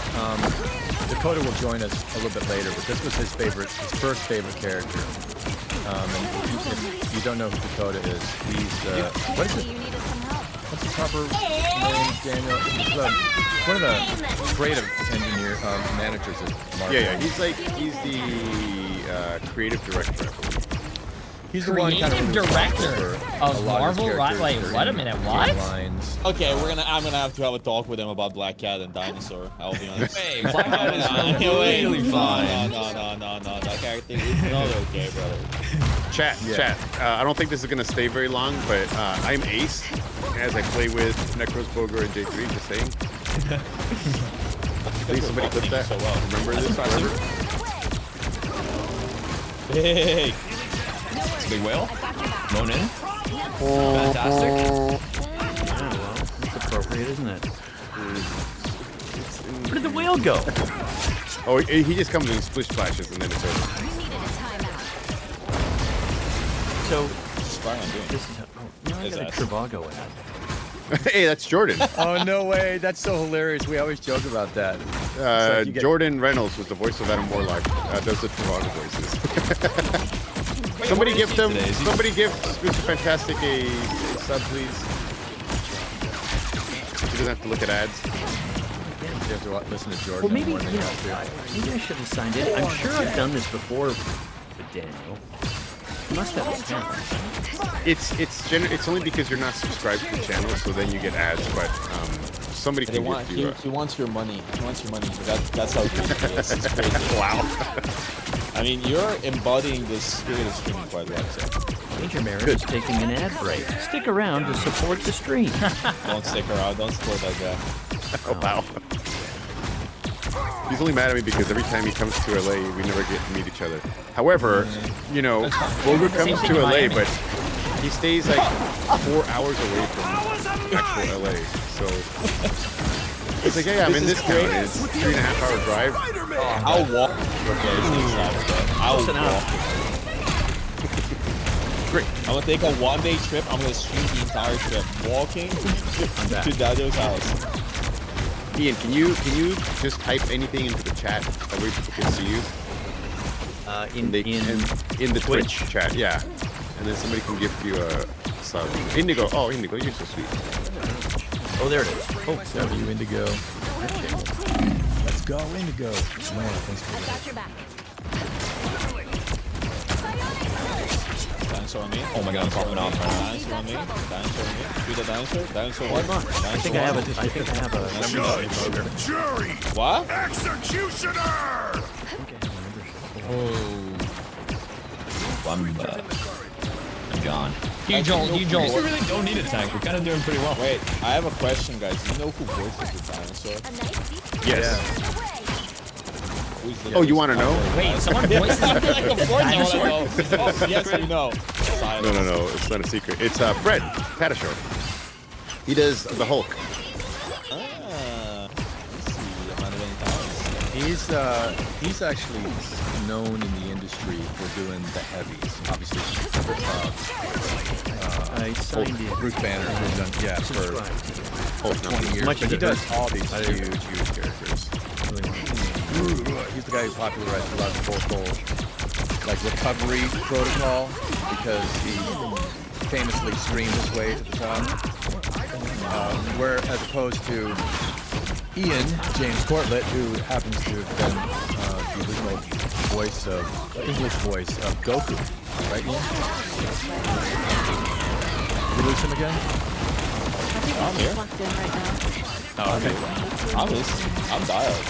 Dakota will join us a little bit later, but this was his first favorite character. And if you don't know who Dakota is, he's what's his proper name, Daniel? He's one of the creative managers at Marvel. Yeah, he's the creative director, I believe. He's the one kind of Creative director of Marvel. Right? Wait, what a minute. What? Okay, I'm gonna have to have a talk with him about Black Cat and Dinosaur. I'll be honest. Hey, Black Cat is really fine. No, that character is not okay, brother. Chat. I don't think this is gonna stay very long, but I'm Ace as I play with Necros, Boger, and Jay3. Just saying. Please, somebody clip that. So well. Remember this? Hey. Big whale. Moan in. Fantastic. It's appropriate, isn't it? Where did the whale go? Oh, he just comes and splish splashes and then it's over. So Spy on doing. this is now I got a Trivago ad. Hey, that's Jordan. Oh, no way. That's so hilarious. We always joke about that. Like you get- Jordan Reynolds was the voice of Adam Warlock. Does the Trivago voices. Somebody give them. Somebody give Mr. Fantastic a sub, please. He doesn't have to look at ads. You have to listen to Jordan Well, maybe, more than you you know, have to. maybe I should have signed in. I'm sure I've done this before with Daniel. You must have a channel. It's only because you're not subscribed to the channel, so then you get ads. But somebody can give you. He wants your money. He wants your money. That's how greedy he is. It's crazy. Wow. I mean, you're embodying this spirit of streaming quite well. So. Major Marriage is taking an ad break. Stick around to support the stream. Don't stick around. Don't support that guy. Oh wow. He's only mad at me because every time he comes to LA, we never get to meet each other. However, you know, Bogo comes to LA, but he stays like 4 hours away from actual LA. So it's like, yeah, I'm in this town. It's 3.5 hour drive. I'll walk. I'll walk. Great. I'm gonna take a 1-day trip. I'm gonna stream the entire trip, walking to Dado's house. Ian, can you just type anything into the chat that way people can see you? In the Twitch chat, yeah. And then somebody can give you a sub. Indigo, oh Indigo, you're so sweet. Oh, there it is. Oh, W Indigo. Let's go, Indigo. Man, thanks for that. Got your back. Dinosaur on me. Oh my god, I'm popping off right now. Dinosaur on me. Dinosaur on me. Do the dinosaur. Dinosaur. Hold on. I think I have a. Jury. What? Executioner. Oh. I'm gone. You Joel. We really don't need a tank. We're kind of doing pretty well. Wait, I have a question, guys. Do you know who voices the dinosaur? Yes. Who's the Oh, you want to know? Wait, someone voiced the Of course I dinosaur? wanna know. Oh, yes, we know. No, it's not a secret. It's Fred Patashore. He does the Hulk. He's actually known in the industry for doing the heavies. Obviously, Bruce Banner has done for 20 years. But he does all these huge characters. He's the guy who popularized a lot of vocal recovery protocol because he famously screamed his way to the top. Where as opposed to Ian James Cortlett, who happens to have been the original voice of English voice of Goku, right, Ian? Did we lose him again? I'm here. Oh, okay. I'm dialed.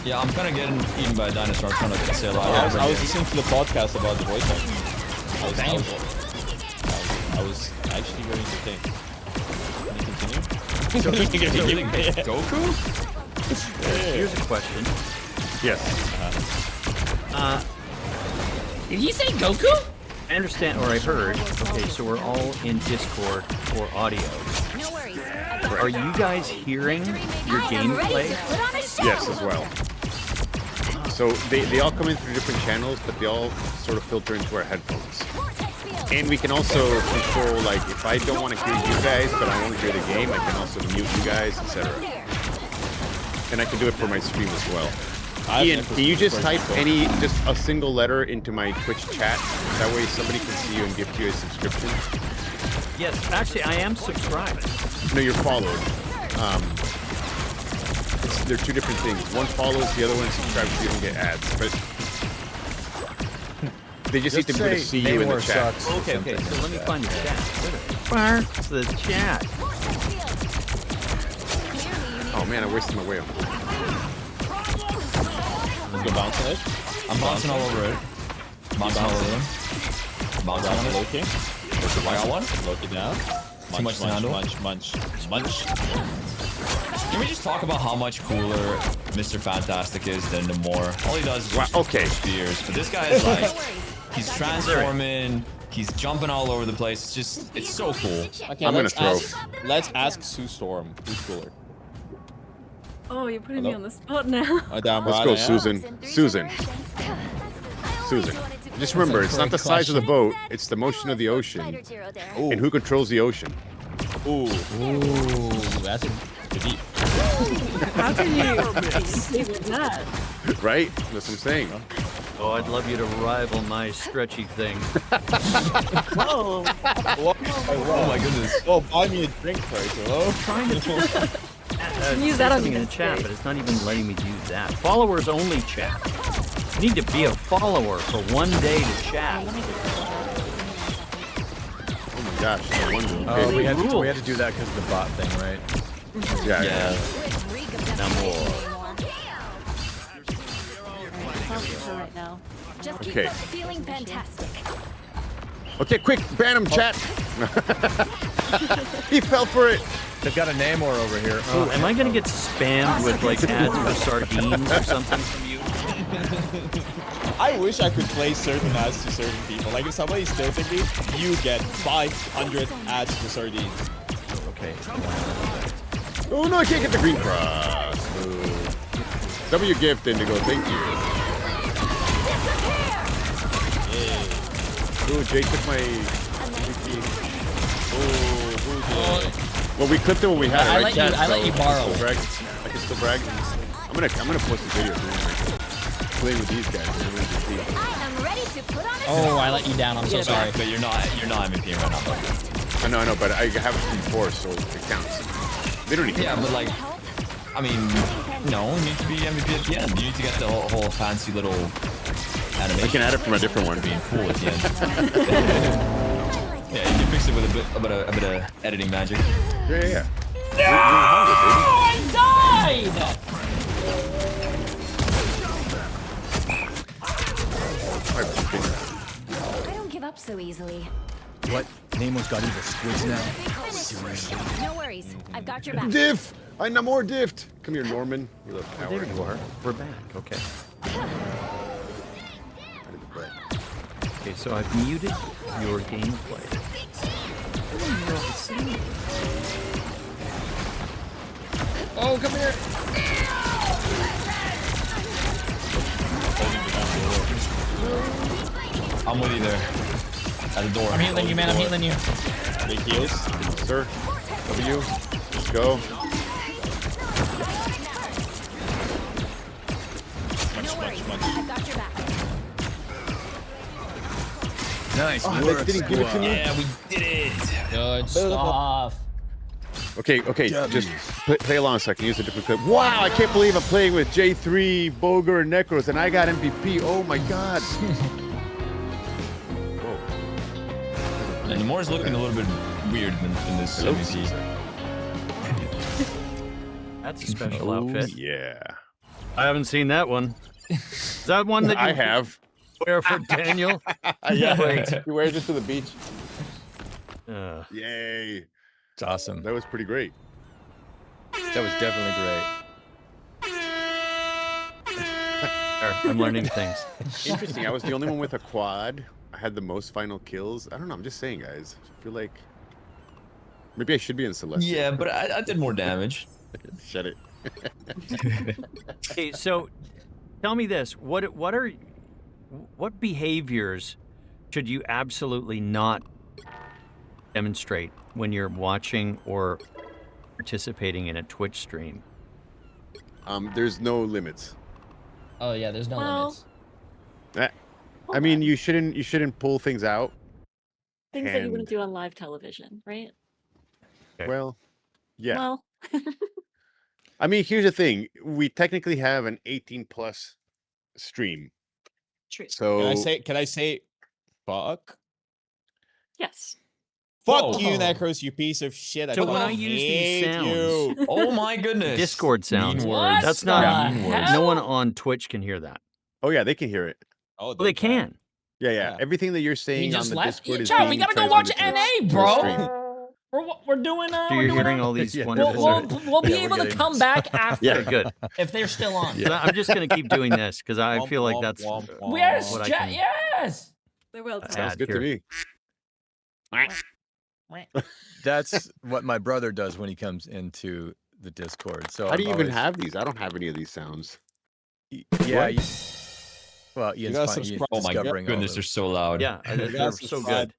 Yeah, I'm kind of getting eaten by a dinosaur. I'm trying to say a lot. I was listening to the podcast about the voice acting. I was actually very entertained. Can you continue? Goku? Here's a question. Yes. Did he say Goku? I understand, or I heard. Okay, so we're all in Discord for audio. No worries. Are you guys hearing your gameplay? Yes, as well. So they all come in through different channels, but they all sort of filter into our headphones. And we can also control, like, if I don't want to hear you guys, but I want to hear the game, I can also mute you guys, etc. And I can do it for my stream as well. Ian, can you just type just a single letter into my Twitch chat? That way somebody can see you and give you a subscription. Yes, actually, I am subscribed. No, you're followed. They're two different things. One follows, the other one subscribes so you don't get ads. But they just need to be able to see you in the chat. Okay, so let me find the chat. Where's the chat? Oh man, I wasted my whale. Let's go bouncing it. I'm bouncing all over it. Bouncing all over them. Bouncing on it. Loki. I got one. Loki down. Too much to handle. Munch. Can we just talk about how much cooler Mr. Fantastic is than the more? All he does is just spears. But this guy is like, he's transforming, he's jumping all over the place. It's just, it's so cool. Okay, let's ask Sue Storm. Who's cooler? Oh, you're putting me on the spot now. Let's go, Susan. Susan. Just remember, it's not the size of the boat; it's the motion of the ocean, and who controls the ocean. Ooh, that's a deep. How can you say that? Right? That's what I'm saying. Oh, I'd love you to rival my stretchy thing. Whoa. Oh my goodness. Oh, buy me a drink first, hello? Trying to Use that on something in the chat, but it's not even letting me do that. Followers only chat. You need to be a follower for 1 day to chat. Oh my gosh! Oh, we had to do that because of the bot thing, right? Yeah. Right now. Just keep Okay. feeling fantastic. Okay, quick, ban him, chat. He fell for it. They've got a Namor over here. Oh, am I gonna get spammed with like ads for sardines or something from you? I wish I could play certain ads to certain people. Like if somebody's tilting me, you get 500 ads for sardines. Okay. Oh no, I can't get the green cross. Ooh. W gift, Indigo, thank you. Ooh, Jay took my well, we clipped it when we had it, right, chat? I let you borrow. I can still brag. I'm gonna post a video playing with these guys. I am ready to put on a Oh, I let you down. I'm so sorry. But you're not MVP right now. I know, but I have it before, so it counts. They don't need to. Yeah, but like, I mean, no, you need to be MVP at the end. You need to get the whole fancy little animation. I can add it from a different one. Being cool at the end. Yeah, you can fix it with a bit of editing magic. Yeah. No! I died! I don't give up so easily. What? Nemo's got evil squids now? Seriously? No worries. I've got your back. Diff! I know more Diff! Come here, Norman. With a power. There you are. We're back. Okay. Okay, so I've muted your gameplay. Oh, come here! I'm with you there. At the door. I'm healing you, man. I'm healing you. Big heals. Sir. W. Let's go. I've got your back. Nice Oh, work, they didn't give it to me? Yeah, we did it. Good stuff. Okay, just play along so I can use a different clip. Wow, I can't believe I'm playing with Jay3, Boger, and Necros, and I got MVP. Oh my god. And the Moore's looking a little bit weird in this MVP. That's a special outfit. Yeah. I haven't seen that one. Is that one that you I have. wear for Daniel? Yeah, he wears it to the beach. It's Yay. awesome. That was pretty great. That was definitely great. I'm learning things. Interesting. I was the only one with a quad. I had the most final kills. I don't know. I'm just saying, guys. I feel like maybe I should be in Celestial. Yeah, but I did more damage. Shut it. Okay, so tell me this: what behaviors should you absolutely not demonstrate when you're watching or participating in a Twitch stream? There's no limits. Oh yeah, there's no limits. I mean, you shouldn't pull things out. Things that you wouldn't do on live television, right? Well, yeah. Well, I mean, here's the thing: we technically have an 18+ stream. True. So Can I say, fuck? Yes. Fuck you, Necros, you piece of shit. So when I use these sounds, oh my goodness, Discord sounds. What That's not. the hell? No one on Twitch can hear that. Oh yeah, they can hear it. Oh, Well, they can. Yeah. Everything that you're saying He on just the left. Discord is Child, being we gotta go watch transmitted to NA, the stream. bro. We're doing. So we're you're doing hearing all these Yeah. wonderful. We'll be Yeah, able we're to getting- come back after Yeah. Good. if they're still on. So I'm just gonna keep doing this because I feel like that's Where's what I Jet? can Yes. They're well add Sounds good here. to me. That's what my brother does when he comes into the Discord. So How do you I'm even always- have these? I don't have any of these sounds. Yeah, What? Well, You Ian's gotta fine. subscribe. Oh my discovering all goodness, of they're so loud. Yeah, You they're gotta so subscribe. good.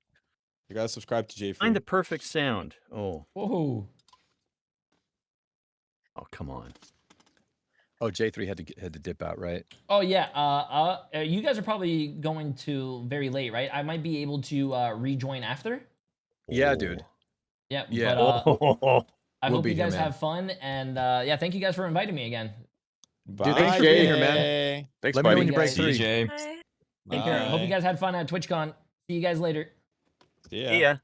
You gotta subscribe to Jay3. Find the perfect sound. Oh, Whoa. oh, come on. Oh, Jay3 had to dip out, right? Oh yeah. You guys are probably going to very late, right? I might be able to rejoin after. Yeah, dude. Yeah. Yeah. But, I We'll hope be you here, guys man. have fun, and yeah, thank you guys for inviting me again. Dude, thanks for being here, man. Jay. Thanks, Let me know buddy. when you break See through. Jay. Bye. Take care. Hope you Bye. guys had fun at TwitchCon. See you guys later. Yeah. See ya.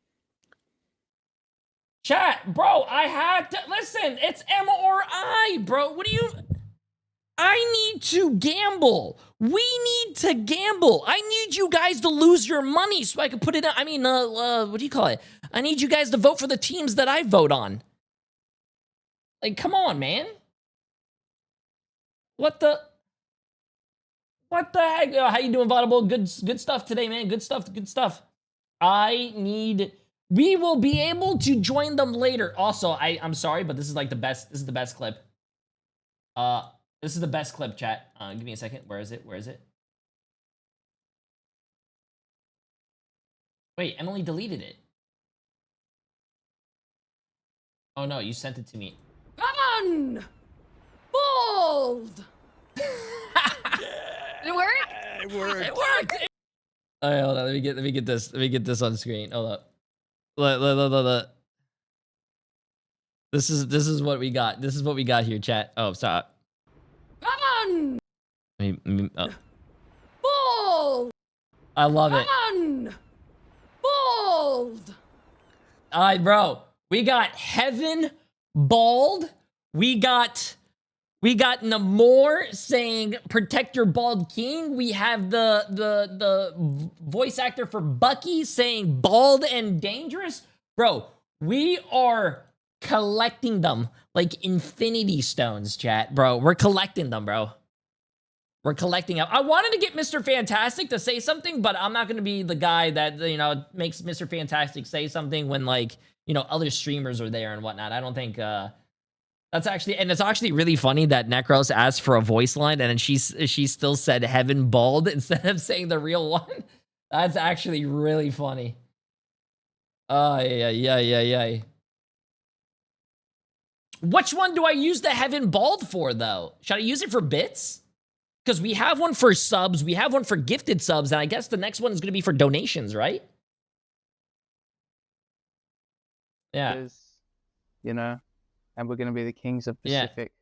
Chat, bro, I had to listen. It's M or I, bro. What do you? I need to gamble. We need to gamble. I need you guys to lose your money so I can put it. I mean, what do you call it? I need you guys to vote for the teams that I vote on. Like, come on, man. What the heck? How you doing, Vaudable? Good stuff today, man. Good stuff. We will be able to join them later. Also, I'm sorry, but this is like the best. This is the best clip. This is the best clip, chat. Give me a second. Where is it? Wait, Emily deleted it. Oh no, you sent it to me. Run! Bold! Did it work? It worked. It worked. All right, hold on. Let me get this. Let me get this on screen. Hold up. Look. This is what we got. This is what we got here, chat. Oh, stop. Run! Oh. Bold! I love it. Run! Bold! All right, bro. We got Heaven Bald. We got Namor saying "Protect your bald king." We have the voice actor for Bucky saying "Bald and dangerous." Bro, we are collecting them like Infinity Stones, chat. Bro, we're collecting them, bro. We're collecting them. I wanted to get Mr. Fantastic to say something, but I'm not going to be the guy that, you know, makes Mr. Fantastic say something when, like, you know, other streamers are there and whatnot. I don't think that's actually, and it's actually really funny that Necros asked for a voice line and then she still said Heaven Bald instead of saying the real one. That's actually really funny. Oh, yeah. Which one do I use the Heaven Bald for, though? Should I use it for bits? Because we have one for subs, we have one for gifted subs, and I guess the next one is going to be for donations, right? Yeah. Because, you know, and we're going to be the kings of Yeah. Pacific.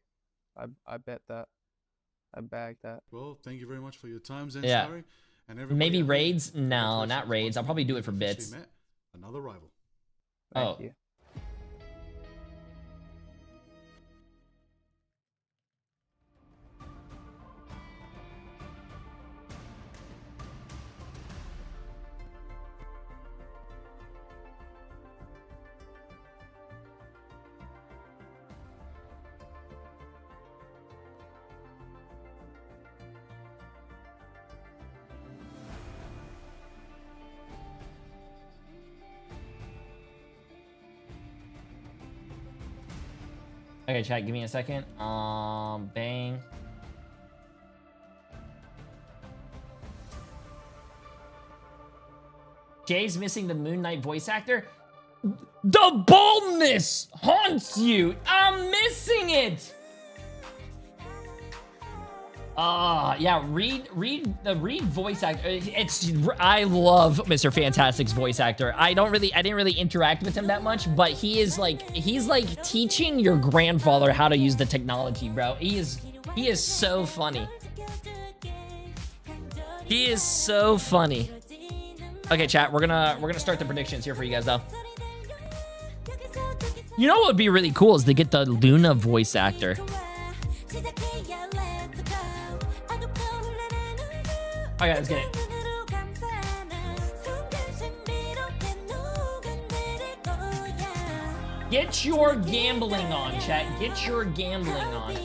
I bet that. I bagged that. Well, thank you very much for your time, Zen Yeah. Starry, and everybody Maybe at home. raids? No, Congratulations not raids. I'll probably do it for Officially bits. met another rival. Thank Oh. you. Okay, chat, give me a second. Bang. Jay's missing the Moon Knight voice actor. The baldness haunts you. I'm missing it. Yeah, Reed voice actor. I love Mr. Fantastic's voice actor. I didn't really interact with him that much, but he's like teaching your grandfather how to use the technology, bro. He is so funny. He is so funny. Okay, chat, we're gonna start the predictions here for you guys though. You know what would be really cool is to get the Luna voice actor. Okay, let's get it. Get your gambling on, chat. Get your gambling on.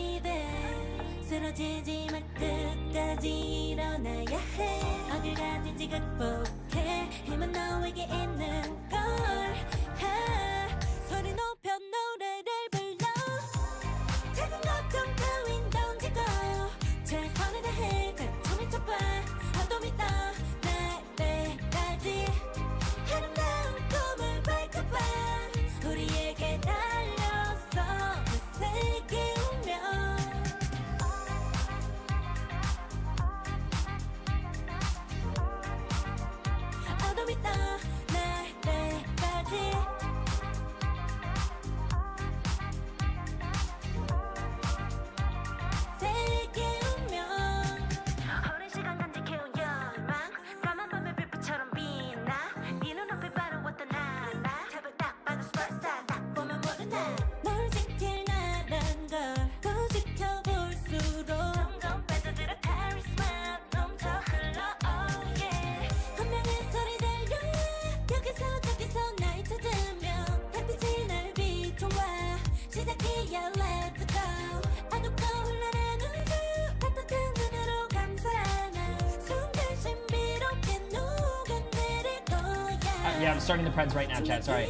Yeah, I'm starting the Preds right now, chat. Sorry.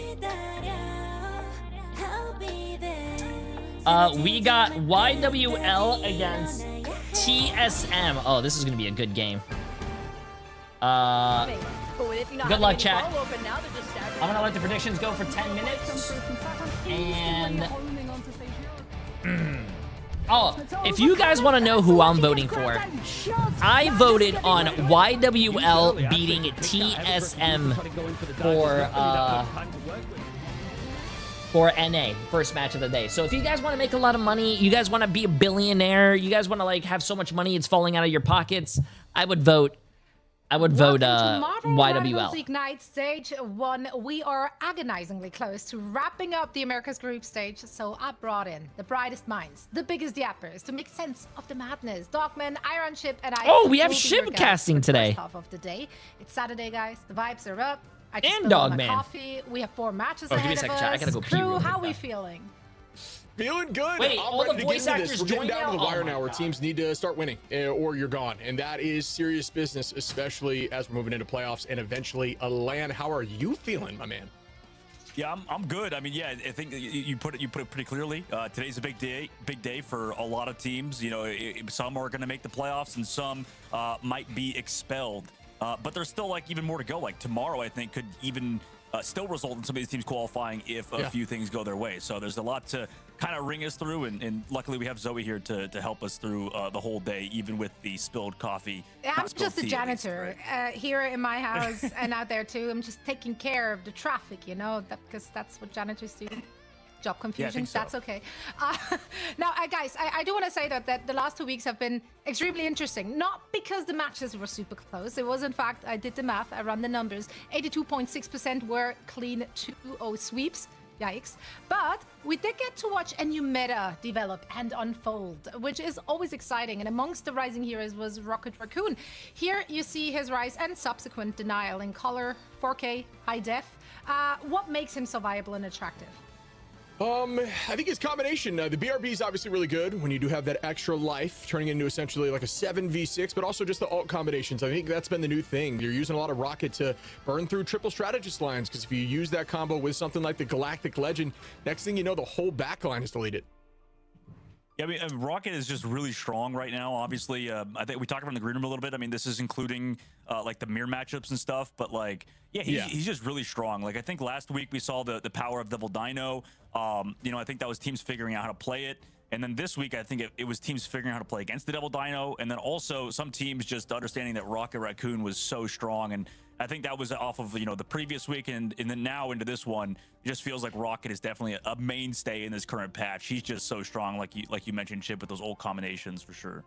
We got YWL against TSM. Oh, this is gonna be a good game. Good luck, chat. I'm gonna let the predictions go for 10 minutes. And oh, if you guys want to know who I'm voting for, I voted on YWL beating TSM for NA, first match of the day. So if you guys want to make a lot of money, you guys want to be a billionaire, you guys want to like have so much money it's falling out of your pockets, I would vote YWL. Ignite Stage 1. We are agonizingly close to wrapping up the Americas group stage, so I brought in the brightest minds, the biggest yappers, to make sense of the madness. Dogman, Iron Ship, and I. Oh, we have ship casting today. Half of the day. It's Saturday, guys. The vibes are up. I just And spilled all my Dogman. coffee. We have 4 matches Oh, give me ahead a second, of chat. I us. gotta go pee Crew, real quick, how we though. feeling? Feeling good. Wait, I'm all ready the to voice get into actors this. We're getting joined down to the now? wire Oh my now where God. teams need to start winning or you're gone. And that is serious business, especially as we're moving into playoffs and eventually a LAN. How are you feeling, my man? Yeah, I'm good. I mean, yeah, I think you put it pretty clearly. Today's a big day for a lot of teams. You know, some are going to make the playoffs and some might be expelled. But there's still like even more to go. Like tomorrow, I think could even still result in some of these teams qualifying if a few things go their way. So there's a lot to kind of ring us through, and luckily we have Zoe here to help us through the whole day, even with the spilled coffee. I'm spilled just a tea, at least, janitor right? here in my house and out there too. I'm just taking care of the traffic, you know, because that's what janitors do. Job confusion, think so. that's okay. Now, guys, I do want to say that the last 2 weeks have been extremely interesting. Not because the matches were super close. It was, in fact, I did the math, I ran the numbers. 82.6% were clean 2-0 sweeps. Yikes. But we did get to watch a new meta develop and unfold, which is always exciting. And amongst the rising heroes was Rocket Raccoon. Here you see his rise and subsequent denial in color, 4K, high def. What makes him so viable and attractive? I think his combination, the BRB is obviously really good when you do have that extra life, turning into essentially like a 7v6, but also just the ult combinations. I think that's been the new thing. You're using a lot of Rocket to burn through triple strategist lines, because if you use that combo with something like the Galactic Legend, next thing you know, the whole back line is deleted. Yeah, I mean, Rocket is just really strong right now. Obviously, I think we talked about in the green room a little bit. I mean, this is including like the mirror matchups and stuff, but like, yeah, he's just really strong. Like, I think last week we saw the power of Double Dino. You know, I think that was teams figuring out how to play it. And then this week, I think it was teams figuring out how to play against the Double Dino. And then also some teams just understanding that Rocket Raccoon was so strong. And I think that was off of, you know, the previous week and then now into this one. It just feels like Rocket is definitely a mainstay in this current patch. He's just so strong, like you mentioned, Chip, with those old combinations for sure.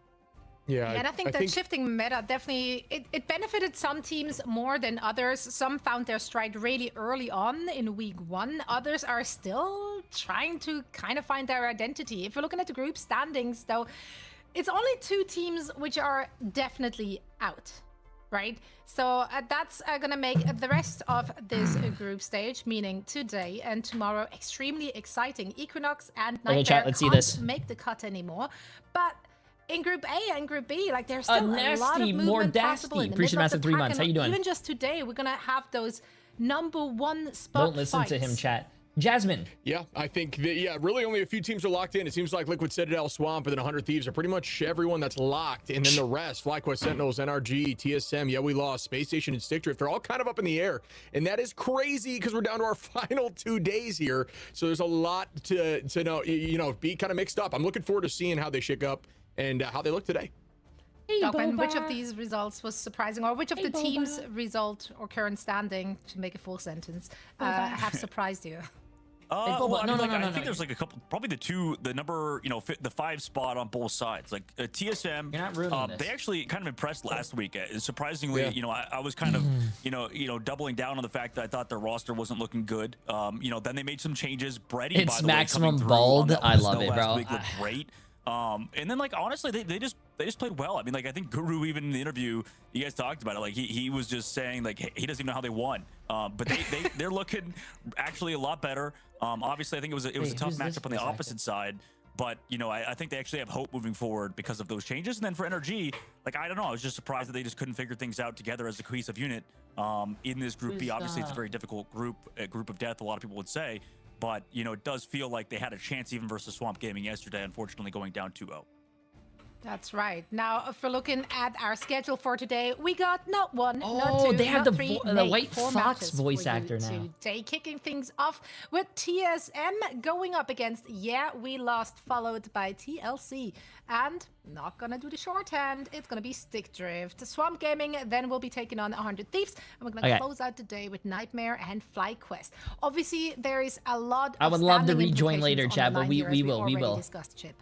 Yeah, And I think that shifting meta definitely, it benefited some teams more than others. Some found their stride really early on in week 1. Others are still trying to kind of find their identity. If you're looking at the group standings, though, it's only 2 teams which are definitely out, right? So that's going to make the rest of this group stage, meaning today and tomorrow, extremely exciting. Equinox and Nightmare chat, let's see can't this. make the cut anymore, but in Group A and Group B, like there's still a lot nasty, of more movement possible in nasty. the Appreciate middle of massive the 3 pack, months. How and you doing? Even just today, we're gonna have those #1 spot Don't listen to him, fights. chat. Jasmine. Yeah, I think that, really only a few teams are locked in. It seems like Liquid Citadel, Swamp, and then 100 Thieves are pretty much everyone that's locked. And then the rest, FlyQuest Sentinels, NRG, TSM, yeah, we lost, Space Station, and Stick Drift, they're all kind of up in the air. And that is crazy because we're down to our final 2 days here. So there's a lot to know, be kind of mixed up. I'm looking forward to seeing how they shake up and how they look today. Dogman, which of these results was surprising, or which of the team's result or current standing, to make a full sentence, have surprised you? Well, I think there's like a couple, probably the number, the 5 spot on both sides. Like TSM, You're not ruining this. they actually kind of impressed last week. Surprisingly, I was kind of, doubling down on the fact that I thought their roster wasn't looking good. Then they made some changes. Brady, It's by the maximum way, coming through bald. on that I list love it, last bro. week looked great. And then, like, honestly, they just played well. I mean, like, I think Guru, even in the interview, you guys talked about it. Like, he was just saying, like, he doesn't even know how they won. But they're looking actually a lot better. Obviously, I think it was a tough matchup on the opposite side. But, you know, I think they actually have hope moving forward because of those changes. And then for NRG, like, I don't know. I was just surprised that they just couldn't figure things out together as a cohesive unit in this Group B. Obviously, it's a very difficult group of death, a lot of people would say. But, you know, it does feel like they had a chance even versus Swamp Gaming yesterday, unfortunately going down 2-0. That's right. Now, if we're looking at our schedule for today, we got not one, not Oh, two, they have not the three, the nay, White 4 Fox matches voice for you actor now. Today, kicking things off with TSM going up against Yeah We Lost, followed by TLC. And not gonna do the shorthand, it's gonna be Stick Drift. Swamp Gaming then will be taking on 100 Thieves, and we're gonna close out the day with Nightmare and FlyQuest. Obviously, there is a lot. I would love to standing rejoin later, implications chat, on the but line we here, as will. already discussed, Chip.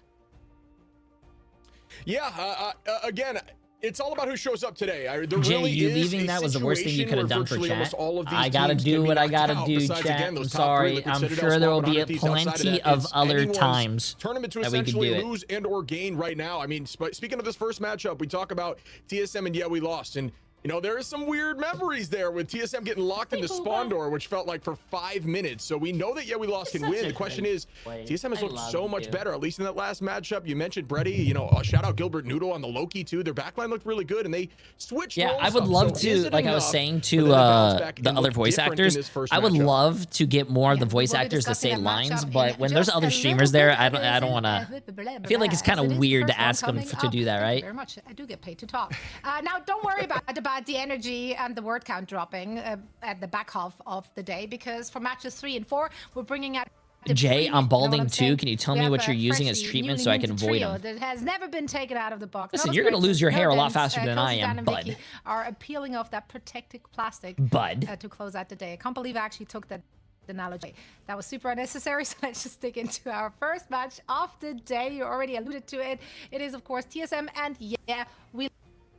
Yeah, again, it's all about who shows up today. There Jay, really you is leaving a that was the worst thing you situation could have where done for virtually chat. almost all of these I gotta teams do can be what I knocked gotta out. do, Besides, chat. again, those I'm top three, sorry. Liquid I'm Citadel, sure there will Swamp, be 100 Thieves. Outside plenty that, of it's other anyone's times tournament to that we can essentially do it. lose and or gain right now. I mean, speaking of this first matchup, we talk about TSM and Yeah We Lost, and you know, there are some weird memories there with TSM getting locked in the spawn door, which felt like for 5 minutes. So we know that Yeah We Lost can win. The question is, TSM has looked so much better, at least in that last matchup. You mentioned Bredy, you know, shout out Gilbert Noodle on the Loki too. Their backline looked really good, and they switched roles I would up. love So is to, it like I was enough saying for to them bounce back the and other look voice different in actors, this first I would matchup? love to get more of the voice we'll be actors to discussing say that lines, matchup but in when there's just other a streamers little there, bit. I don't want to. I feel like it's kind of weird to ask them to do that, Thank you right? very much. I do get paid to talk. Now, don't worry about the energy and the word count dropping at the back half of the day, because for matches 3 and 4, we're bringing out Jay, I'm balding too. Can you tell me what have you're a using as freshly, treatment newly so I can minted avoid trio them? that has never been taken out of the box. Listen, Not you're gonna lose your hair a lot Nodens, faster than I Kosi, am, Dan, and bud. Vicky are peeling off that protective plastic to close out the day. I can't believe I actually took that analogy. That was super unnecessary, so let's just dig into our first match of the day. You already alluded to it. It is, of course, TSM and Yeah We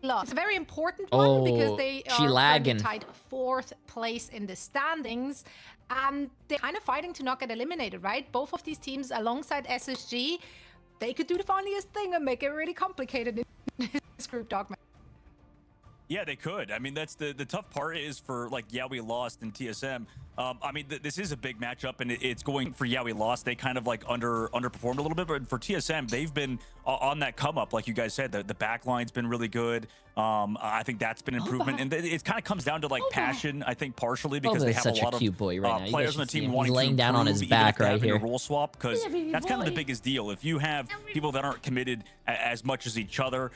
Lost. It's a very important one because they are currently tied 4th place in the standings, and they're kind of fighting to not get eliminated, right? Both of these teams alongside SSG, they could do the funniest thing and make it really complicated in this group dog match. Yeah, they could. I mean, that's the tough part is for, like, Yeah We Lost and TSM. I mean, this is a big matchup, and it's going for Yeah We Lost. They kind of, like, underperformed a little bit, but for TSM, they've been on that come up, like you guys said. The back line's been really good. I think that's been improvement, and it kind of comes down to, like, passion, I think, partially, because they have such a lot a cute boy right now. You players guys on the should see team him. wanting He's laying to down on his improve, even back if they're right having here. a role swap, because that's kind of the biggest deal. If you have people that aren't committed as much as each other,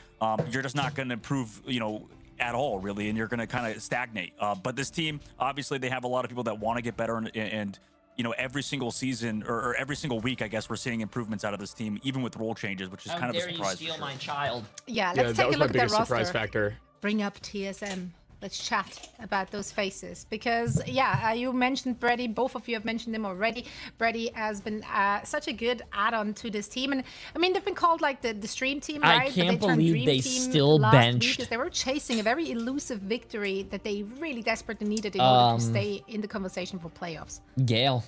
you're just not going to improve, you know, at all, really, and you're going to kind of stagnate. But this team, obviously, they have a lot of people that want to get better, and you know, every single season or every single week, I guess, we're seeing improvements out of this team, even with role changes, which is kind of a surprise. How dare you steal my child? Yeah, let's take a look at that roster. Surprise factor. Bring up TSM. Let's chat about those faces, because you mentioned Brady. Both of you have mentioned him already. Brady has been such a good add-on to this team, and I mean, they've been called like the stream team, right? I can't but they turned believe Dream they Team still last week benched. because they were chasing a very elusive victory that they really desperately needed in order to stay in the conversation for playoffs. Gale.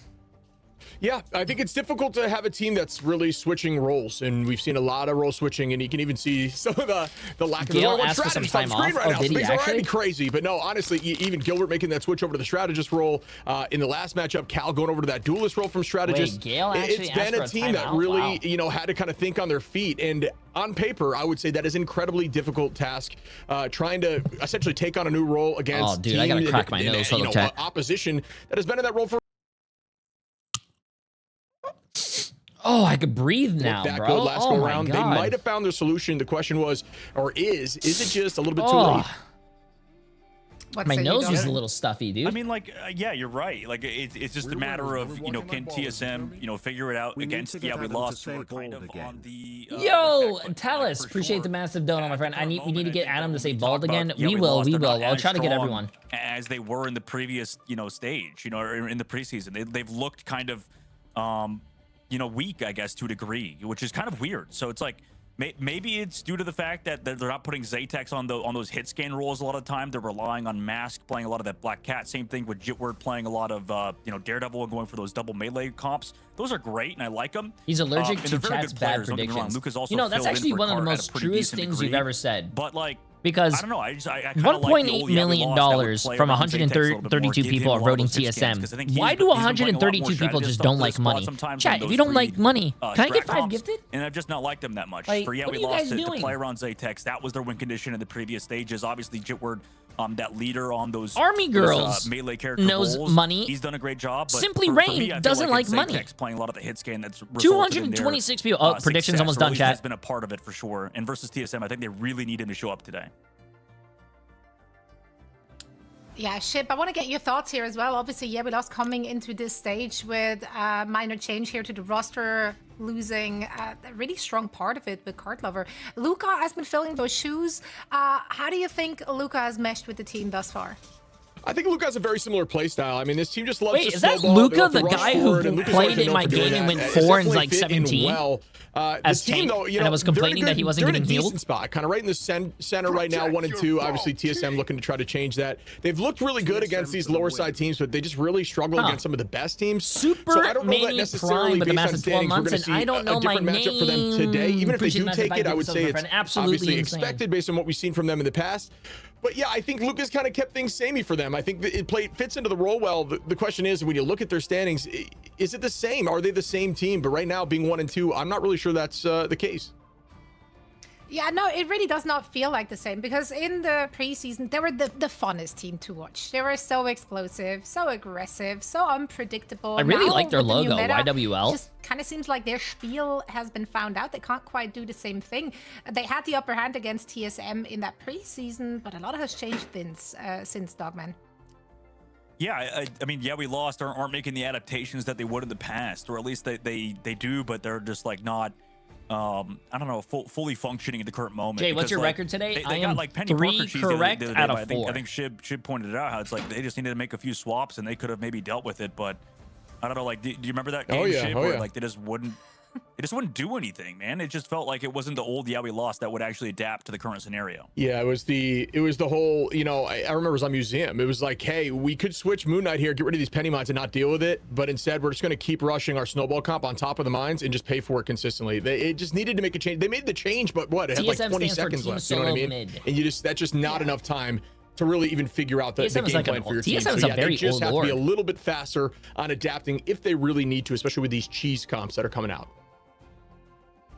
Yeah, I think it's difficult to have a team that's really switching roles, and we've seen a lot of role switching, and you can even see some of the lack of Gale the asked for some strategist on time screen off. right now. Did So he things are actually? already crazy, but no, honestly, even Gilbert making that switch over to the strategist role in the last matchup, Cal going over to that duelist role from strategist. Wait, Gale actually It's been a asked for a team that timeout? really, Wow. you know, had to kind of think on their feet, and on paper, I would say that is an incredibly difficult task, trying to essentially take on a new role against Oh, dude, I gotta team crack my and, nose. you Hold know, up, chat. opposition that has been in that role for. Oh, I could breathe now, that bro. good last Oh go my round. They God. might have found their solution. The question was, or is it just a little bit too late? My nose was a little stuffy, dude. I mean, like, yeah, you're right. Like, it's just a matter of, you know, can TSM, you know, figure it out against Yeah We Lost. We're kind of on the Yo, Talus, appreciate the massive donut, my friend. We need to get Adam to say bald again. Yeah, We will. Lost. They're not I'll as try to get strong everyone. as they were in the previous, you know, stage, you know, or in the preseason. They've looked kind of, you know, weak, I guess, to a degree, which is kind of weird. So it's like, maybe it's due to the fact that they're not putting Zatex on those hit scan roles a lot of the time. They're relying on Mask playing a lot of that Black Cat. Same thing with Jitward playing a lot of, you know, Daredevil and going for those double melee comps. Those are great, and I like them. He's allergic and to they're very chat's good bad players, don't get me wrong. predictions. Luca's also You know, that's filled in actually for one of the Cart at a most pretty truest decent things degree. you've ever said. But, like, Because I don't know. I kinda like the $1.8 old Yeah We million Lost that would play from around Zaytex a little bit more, 132 give people him are a lot of voting those hit scans, 'cause I think TSM. Why he's do been playing a lot more 132 people strategy just stuff don't to like this spot money? sometimes Chat, on if you those don't like three, money, can I get strat 5 comps, gifted? and I've just not liked them that much. Like, For Yeah what We are you Lost guys to doing? play around Zaytex, that was their win condition in the previous stages. Obviously, Jitward, that leader on those Army those, Girls melee character knows roles, money. He's done a great job. But Simply for Rain me, I feel doesn't like like it's money. Zaytex playing a lot of the hit scan that's 226 people. Oh, predictions almost done, chat. Has been a part of it for sure. And versus TSM, I think they really need him to show up today. Yeah, Ship, I want to get your thoughts here as well. Obviously, Yeah We Lost coming into this stage with a minor change here to the roster, losing a really strong part of it with Card Lover. Luca has been filling those shoes. How do you think Luca has meshed with the team thus far? I think Luca has a very similar play style. I mean, this team just loves Wait, to is that snowball. They Luca, love to the rush guy forward, who and Luca's played always been in my known for doing game and that. went It's 4 and definitely like fit in 17? Well, As the team, tank, though, you and I know, was they're in a complaining that good- he wasn't they're in getting a healed? decent spot, kind of right in the center right now, 1 and 2. Obviously, TSM looking to try to change that. They've looked really good against these lower side teams, but they just really struggle against some of the best teams. Super so I don't know that Mania necessarily Prime with the based on massive 12 standings, we're months, going to and see I don't know a different my matchup for them today. Even if they Appreciate do massive take it, I would episodes, say my it's friend. Absolutely obviously insane. expected based on what we've seen from them in the past. But yeah, I think Lucas kind of kept things samey for them. I think that it fits into the role well. The question is, when you look at their standings, is it the same? Are they the same team? But right now, being 1 and 2, I'm not really sure that's the case. Yeah, no, it really does not feel like the same, because in the preseason, they were the funnest team to watch. They were so explosive, so aggressive, so unpredictable. I really Now, like their with the new logo, meta, YWL. It just kind of seems like their spiel has been found out. They can't quite do the same thing. They had the upper hand against TSM in that preseason, but a lot has changed since Dogman. Yeah, I mean, Yeah We Lost aren't making the adaptations that they would in the past, or at least they do, but they're just like not. I don't know, fully functioning at the current moment. Jay, what's because, your like, record today? They I got am like Penny 3 Parker cheese correct the other day, out of but 4. I think Shib pointed it out how it's like they just needed to make a few swaps and they could have maybe dealt with it, but I don't know. Like, do you remember that game, Shib, where like they just wouldn't do anything, man? It just felt like it wasn't the old Yeah We Lost that would actually adapt to the current scenario. Yeah, it was the whole, you know, I remember it was on Museum. It was like, hey, we could switch Moon Knight here, get rid of these penny mines and not deal with it, but instead we're just going to keep rushing our snowball comp on top of the mines and just pay for it consistently. It just needed to make a change. They made the change, but what? It had like 20 seconds left. You know what I mean? Mid. And that's just not enough time to really even figure out the game like plan for your team. TSM is So a yeah, very they just old have to be a lord. little bit faster on adapting if they really need to, especially with these cheese comps that are coming out.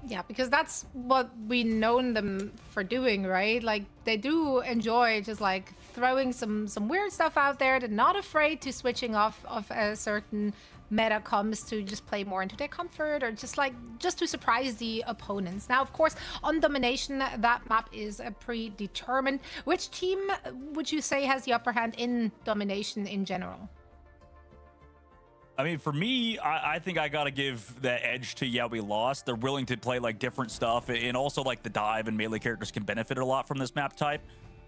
Yeah, because that's what we known them for doing, right? Like, they do enjoy just like throwing some weird stuff out there. They're not afraid to switching off of a certain meta comes to just play more into their comfort, or just to surprise the opponents. Now, of course, on Domination, that map is predetermined. Which team would you say has the upper hand in Domination in general? I mean, for me, I think I got to give the edge to Yeah We Lost. They're willing to play like different stuff, and also like the dive and melee characters can benefit a lot from this map type.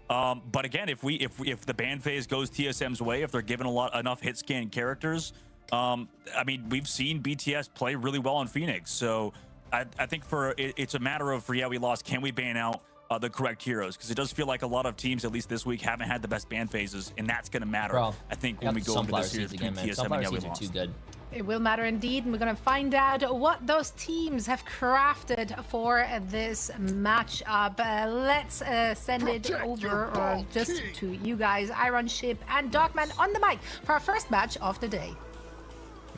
But again, if the ban phase goes TSM's way, if they're given enough hit scan characters, I mean, we've seen BTS play really well on Phoenix. So I think it's a matter of, for Yeah We Lost, can we ban out the correct heroes? Because it does feel like a lot of teams, at least this week, haven't had the best ban phases, and that's going to matter. Bro, I think when we go into this series between TSM and Yeah We Lost. Too good. It will matter indeed, and we're going to find out what those teams have crafted for this matchup. Let's send it over, or just to you guys, Iron Ship and Dogman on the mic for our first match of the day.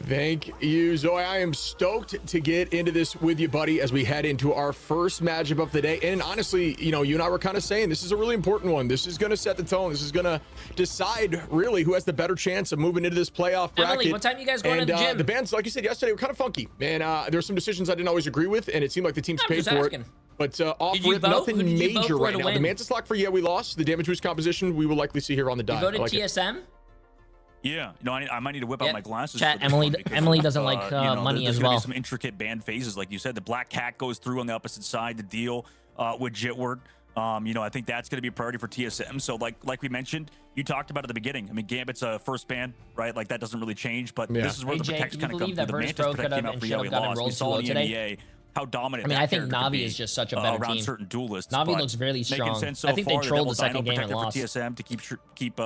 Thank you, Zoe. I am stoked to get into this with you, buddy, as we head into our first matchup of the day. And honestly, you know, you and I were kind of saying this is a really important one. This is going to set the tone. This is going to decide really who has the better chance of moving into this playoff bracket. Emily, what time you guys going to the gym? The bands, like you said yesterday, were kind of funky. Man, there were some decisions I didn't always agree with, and it seemed like the teams paid for it. But off rip, nothing major right now. The Mantis Lock for Yeah We Lost. The damage boost composition we will likely see here on the dive. You voted TSM? Yeah, you know, I might need to whip out my glasses. Chat, for this one Emily doesn't like you know, money there's as gonna well. be some intricate band phases, like you said. The Black Cat goes through on the opposite side to deal with Jitward. You know, I think that's going to be a priority for TSM. So, like we mentioned, you talked about at the beginning. I mean, Gambit's a first ban, right? Like that doesn't really change. But this is where the protects kind of come through. The Mantis Protect came out for Yeah We Lost. We saw in the NEA how dominant. I mean, that I think character could Navi be, is just such a better around team. certain duelists. Navi but looks really making strong. sense so I think they far, trolled the Devil second Dino game and protector lost. for TSM to keep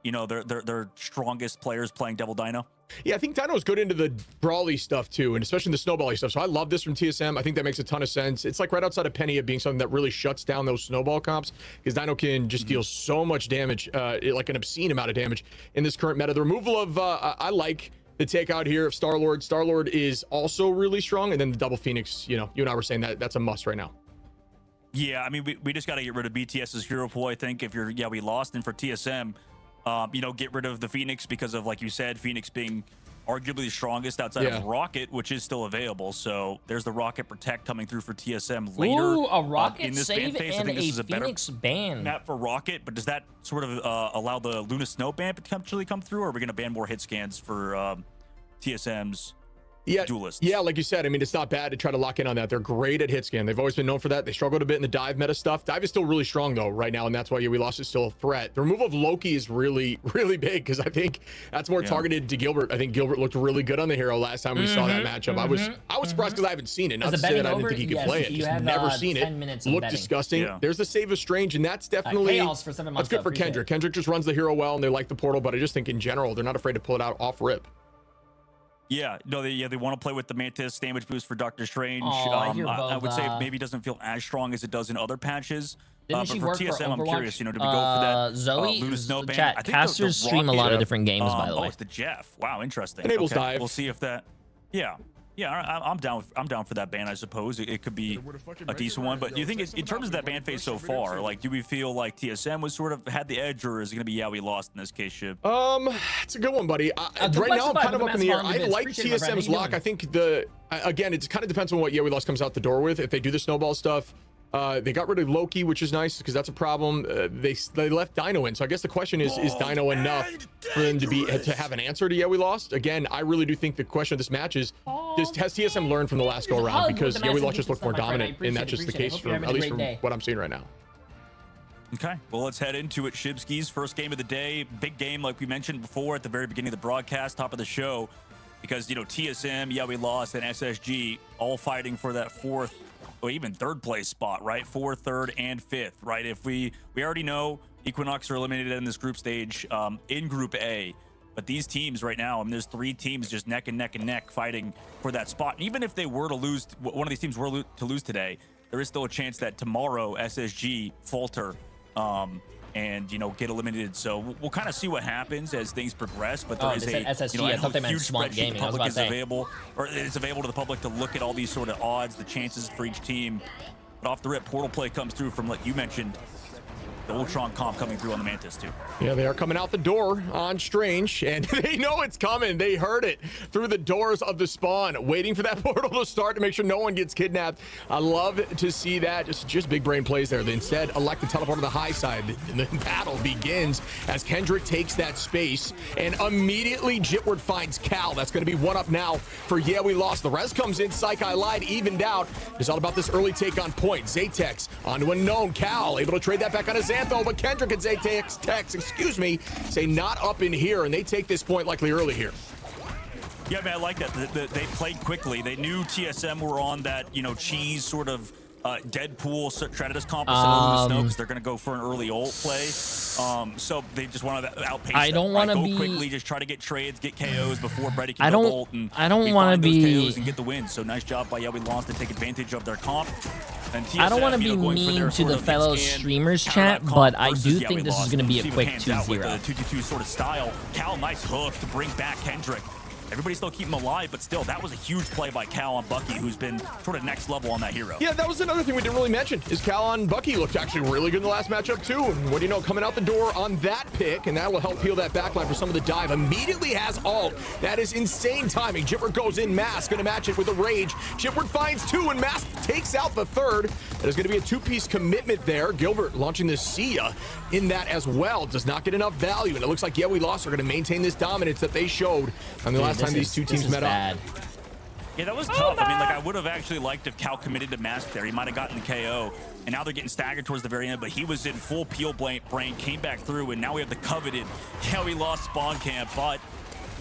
you know, their strongest players playing Devil Dino. Yeah, I think Dino's good into the brawly stuff too, and especially the snowbally stuff. So I love this from TSM. I think that makes a ton of sense. It's like right outside of Penny of being something that really shuts down those snowball comps, because Dino can just deal so much damage, like an obscene amount of damage in this current meta. The removal of, I like the takeout here of Star-Lord. Star-Lord is also really strong, and then the double Phoenix, you know, you and I were saying that that's a must right now. Yeah, I mean, we just got to get rid of BTS's hero pool, I think, if you're, we lost. And for TSM, you know, get rid of the Phoenix because of, like you said, Phoenix being arguably the strongest outside of Rocket, which is still available. So there's the Rocket Protect coming through for TSM later. Ooh, a Rocket in this save ban phase. and I think this is a Phoenix ban. map for Rocket, but does that sort of allow the Luna Snow ban potentially come through, or are we going to ban more hit scans for TSM's duelists? Yeah, like you said, I mean, it's not bad to try to lock in on that. They're great at hit scan. They've always been known for that. They struggled a bit in the dive meta stuff. Dive is still really strong though right now, and that's why we lost is still a threat. The removal of Loki is really, really big, because I think that's more targeted to Gilbert. I think Gilbert looked really good on the hero last time we saw that matchup. I was surprised because I haven't seen it. Not to say that I didn't think he could play it. Just never seen it. Looked disgusting. There's the save of Strange, and that's definitely Chaos for 7 months. that's good for Kendrick. Kendrick just runs the hero well, and they like the portal, but I just think in general they're not afraid to pull it out off rip. Yeah, no, they want to play with the Mantis damage boost for Doctor Strange. I would say maybe doesn't feel as strong as it does in other patches. Didn't But she for work TSM, for I'm Overwatch? curious, you know, do we go for that Zoe, Luna Snow ban? chat, I think casters stream a lot of different games, by the way. Oh, it's the Jeff. Wow, interesting. Enables dive. We'll see if that. Yeah, I'm down. I'm down for that ban. I suppose it could be a decent one. But do you think, in terms of that ban phase so far, like, do we feel like TSM was sort of had the edge, or is it gonna be we lost in this case, Shib? It's a good one, buddy. Right now I'm kind of up in the air. I like TSM's lock. I think again, it kind of depends on what we lost comes out the door with. If they do the snowball stuff, they got rid of Loki, which is nice because that's a problem. They left Dino in, so I guess the question is Dino enough for them to have an answer to we lost? Again, I really do think the question of this match is, has TSM learned from the last go around? Because we lost just looked more dominant, and that's just the case from at least from what I'm seeing right now. Okay, well, let's head into it. Shibski's first game of the day, big game like we mentioned before at the very beginning of the broadcast, top of the show, because, you know, TSM, we lost, and SSG all fighting for that fourth or even third place spot, right? 4th, 3rd, and 5th, right? If we already know Equinox are eliminated in this group stage in Group A, but these teams right now, I mean, there's 3 teams just neck and neck and neck fighting for that spot. And even if they were to lose, one of these teams were to lose today, there is still a chance that tomorrow SSG falter and, you know, get eliminated. So we'll kind of see what happens as things progress. But there is SSG. You know, I thought they meant huge Swamp Gaming. I was about to say. available, or it's available to the public to look at all these sort of odds, the chances for each team. But off the rip, Portal Play comes through from, like you mentioned, the Ultron comp coming through on the Mantis too. Yeah, they are coming out the door on Strange, and they know it's coming. They heard it through the doors of the spawn, waiting for that portal to start to make sure no one gets kidnapped. I love to see that. Just big brain plays there. They instead elect to teleport to the high side. The battle begins as Kendrick takes that space, and immediately Jitward finds Cal. That's going to be one up now for we lost. The rest comes in. Psych, I lied, evened out. It's all about this early take on point. Zatex onto unknown. Cal able to trade that back on his Xantho, but Kendrick and Zatex, say not up in here, and they take this point likely early here. Yeah, man, I like that. They played quickly. They knew TSM were on that, you know, cheese sort of Deadpool Stratus comp because they're going to go for an early ult play. So they just want to outpace I don't want to go be quickly, just try to get trades, get KOs before Brady can go ult. And I don't want to be KOs and get the win. So nice job by we lost to take advantage of their comp. And TSM, I don't want to be mean to the fellow streamers chat, but I do think this is going to be a quick 2-0. With the 2-2-2 sort of style. Cal, nice hook to bring back Kendrick. Everybody still keep him alive, but still, that was a huge play by Cal on Bucky, who's been sort of next level on that hero. Yeah, that was another thing we didn't really mention, is Cal on Bucky looked actually really good in the last matchup, too. And what do you know, coming out the door on that pick, and that will help peel that backline for some of the dive. Immediately has ult. That is insane timing. Jitward goes in, Mask going to match it with a Rage. Jitward finds 2, and Mask takes out the 3rd. There's going to be a 2-piece commitment there. Gilbert launching the Sia in that as well. Does not get enough value, and it looks like, we lost. Are going to maintain this dominance that they showed on the last time these two teams met up. Yeah, that was tough. I mean, like, I would have actually liked if Cal committed to Mask there. He might have gotten the KO, and now they're getting staggered towards the very end, but he was in full peel brain, came back through, and now we have the coveted we lost spawn camp, but,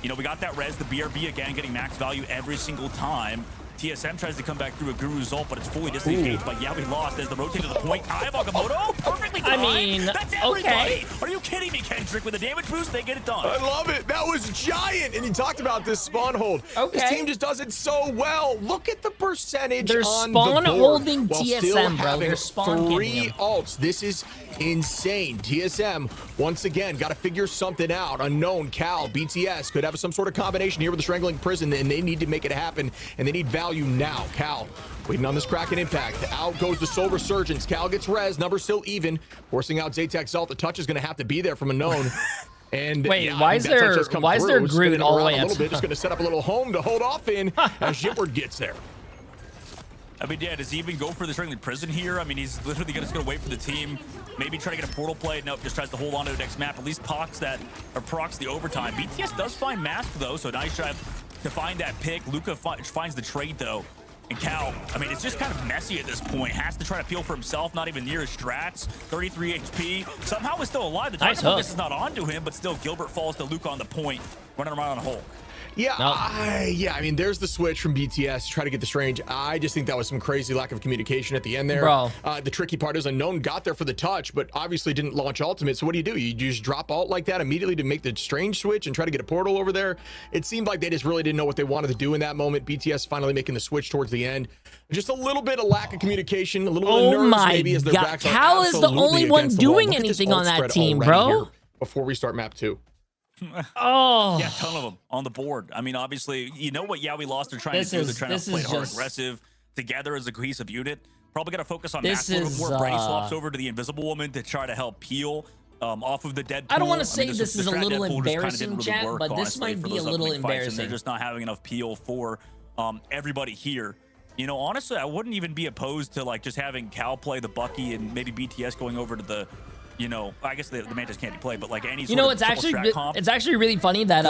you know, we got that res, the BRB again, getting max value every single time. TSM tries to come back through a Guru's ult, but it's fully disengaged by Yawi Lost as the rotate to the point. Agamotto, perfectly I timed. mean, That's everybody. okay. Are you kidding me, Kendrick? With the damage boost, they get it done. I love it. That was giant. And you talked about this spawn hold. Okay. This team just does it so well. Look at the percentage They're on spawn the board holding while TSM, still bro. having They're spawn 3 camping him. ults. This is insane. TSM, once again, got to figure something out. Unknown, Cal, BTS could have some sort of combination here with the Strangling Prison, and they need to make it happen, and they need value now. Cal waiting on this Kraken impact. Out goes the Soul Resurgence. Cal gets res. Number still even. Forcing out Zaytek's ult. The touch is going to have to be there from Unknown. And wait, yeah, why is there Groot Groot all the way a up? little bit? Just going to set up a little home to hold off in as Jitward gets there. I mean, yeah, does he even go for the Strangling Prison here? I mean, he's literally just going to wait for the team. Maybe try to get a portal play. Nope, just tries to hold on to the next map. At least procs the overtime. BTS does find Mask, though, so nice try to find that pick. Luca finds the trade, though. And Cal, I mean, it's just kind of messy at this point. Has to try to peel for himself, not even near his strats. 33 HP. Somehow is still alive. The nice focus is not onto him, but still Gilbert falls to Luca on the point, running around on Hulk. Yeah, I mean, there's the switch from BTS to try to get the Strange. I just think that was some crazy lack of communication at the end there. Bro. The tricky part is Unknown got there for the touch, but obviously didn't launch ultimate. So what do? You just drop ult like that immediately to make the Strange switch and try to get a portal over there? It seemed like they just really didn't know what they wanted to do in that moment. BTS finally making the switch towards the end. Just a little bit of lack of communication, a little bit of nerves maybe as their backs are Cal is the only one doing Look at this anything on ult that spread team, already bro. here before we start map 2. Oh. Yeah, a ton of them on the board. I mean, obviously, you know what Yawi Lost are trying to do. They're trying to play hard aggressive together as a cohesive unit. Probably got to focus on Mask a little bit more. Brady swaps over to the Invisible Woman to try to help peel off of the Deadpool. I don't want to say mean, this is a little Deadpool just embarrassing, kinda didn't chat, really work, but this honestly, might for be a those little upcoming fights, and embarrassing. they're just not having enough peel for everybody here. You know, honestly, I wouldn't even be opposed to like just having Cal play the Bucky and maybe BTS going over to the, you know, I guess the Mantis can't be played, but like any sort of it's actually really funny that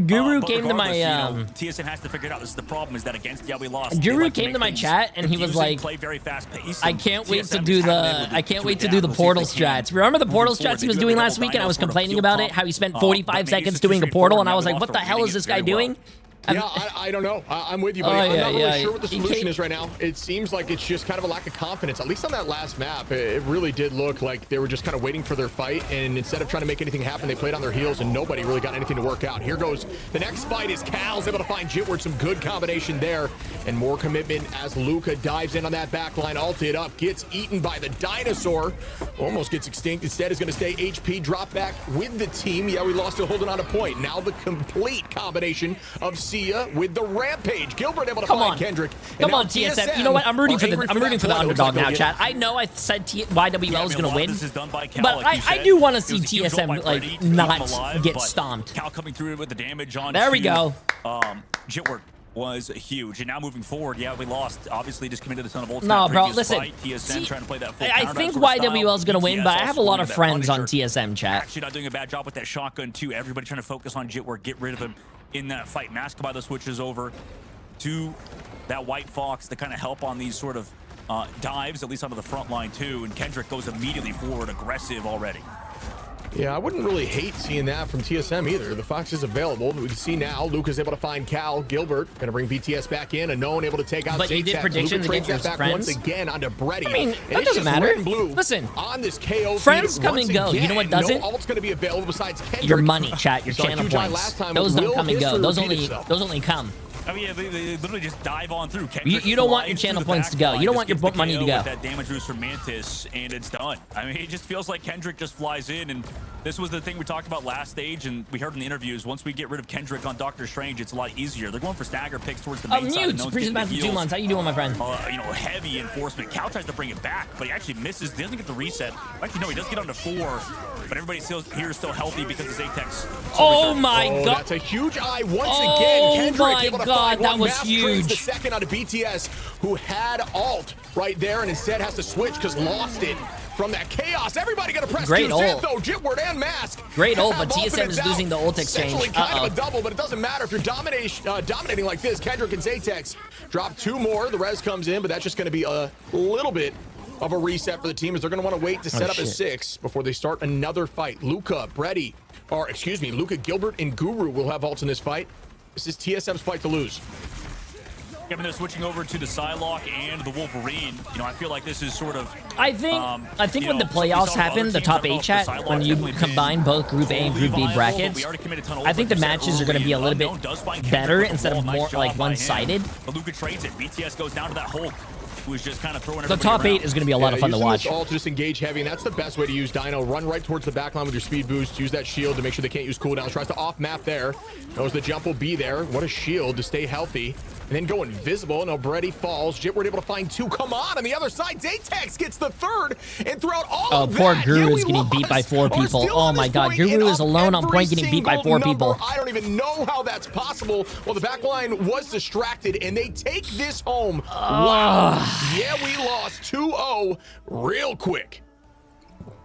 Guru came to my TSM has to figure it out. This is the problem, is that against Yawi Lost, Guru came to my chat and he was like, play very fast pace, I can't wait to do the portal strats. Remember the portal strats he was doing last week and I was complaining about it, how he spent 45 seconds doing a portal, and I was like, what the hell is this guy doing? Yeah, I don't know. I'm with you, buddy. I'm not really sure what the solution is right now. It seems like it's just kind of a lack of confidence. At least on that last map, it really did look like they were just kind of waiting for their fight, and instead of trying to make anything happen, they played on their heels, and nobody really got anything to work out. Here goes the next fight. Is Cal's able to find Jitward, some good combination there, and more commitment as Luca dives in on that backline, ulted up, gets eaten by the dinosaur, almost gets extinct. Instead is going to stay HP, drop back with the team. Yeah, we lost it, holding on a point. Now the complete combination of Sia with the rampage. Gilbert able to find Kendrick. Come on, TSM. You know what? I'm rooting for the underdog now, chat. I know I said YWL is going to win, but I do want to see TSM like not get stomped. Cal coming through with the damage on. There we go. Jitward was huge, and now moving forward, yeah, we lost. Obviously, just committed a ton of ultimate. No, bro, listen. TSM trying to play that full I think YWL is going to win, but I have a lot of friends on TSM chat. Actually, not doing a bad job with that shotgun too. Everybody trying to focus on Jitward, get rid of him in that fight. Masked by the switches over to that White Fox to kind of help on these sort of dives, at least onto the front line too. And Kendrick goes immediately forward, aggressive already. Yeah, I wouldn't really hate seeing that from TSM either. The Fox is available. We can see now Luca's able to find Cal. Gilbert going to bring BTS back in. Unknown able to take out But you did predictions against your friends? Once again onto Brady. I mean, that doesn't matter. Listen, on this KO friends come and go. You know what doesn't? No ult's going to be available besides Kendrick. Your money, chat. Your channel points. Those don't come and go. Those only come. I mean, yeah, they literally just dive on through. You don't want your channel points to go. You don't want your money to go. With that damage boost from Mantis, and it's done. I mean, it just feels like Kendrick just flies in, and this was the thing we talked about last stage, and we heard in the interviews. Once we get rid of Kendrick on Doctor Strange, it's a lot easier. They're going for stagger picks towards the main side. Mute. Appreciate that for 2 months. How you doing, my friend? You know, heavy enforcement. Cal tries to bring it back, but he actually misses. Doesn't get the reset. Actually, no, he does get onto 4, but everybody here is still healthy because of Zaytek's. Oh my God! That's a huge eye once again. Kendrick my able to God, find that one. was Mask huge. trades the second onto BTS, who had ult right there, and instead has to switch because lost it from that chaos. Everybody gonna press Great ult. though. Jitward and Mask. Great ult, but TSM is losing the ult exchange. Essentially kind of a double, but it doesn't matter if you're dominating like this. Kendrick and Zaytek drop 2 more. The res comes in, but that's just gonna be a little bit of a reset for the team, as they're gonna want to wait to set up a 6 before they start another fight. Luca, Gilbert, and Guru will have ults in this fight. This is TSM's fight to lose. Given they're switching over to the Psylocke and the Wolverine, you know, I feel like this is sort of. I think when the playoffs happen, the top 8 chat, when you combine both Group A and Group B brackets, I think the matches are going to be a little bit better instead of more like one-sided. But Luka trades it. BTS goes down to that Hulk, who is just kind of throwing the top 8 is going to be a lot of fun to watch. All to just engage heavy, and that's the best way to use Dino. Run right towards the back line with your speed boost. Use that shield to make sure they can't use cooldowns. Tries to off-map there. Knows the jump will be there. What a shield to stay healthy. And then go invisible. No, Brady falls. Jitward able to find 2. Come on the other side. Daytex gets the 3rd. And throughout all of that, poor Guru is getting beat by 4 people. Oh my god, Guru is alone on point getting beat by 4 people. I don't even know how that's possible. Well, the back line was distracted, and they take this home. Wow. Yeah, we lost 2-0 real quick.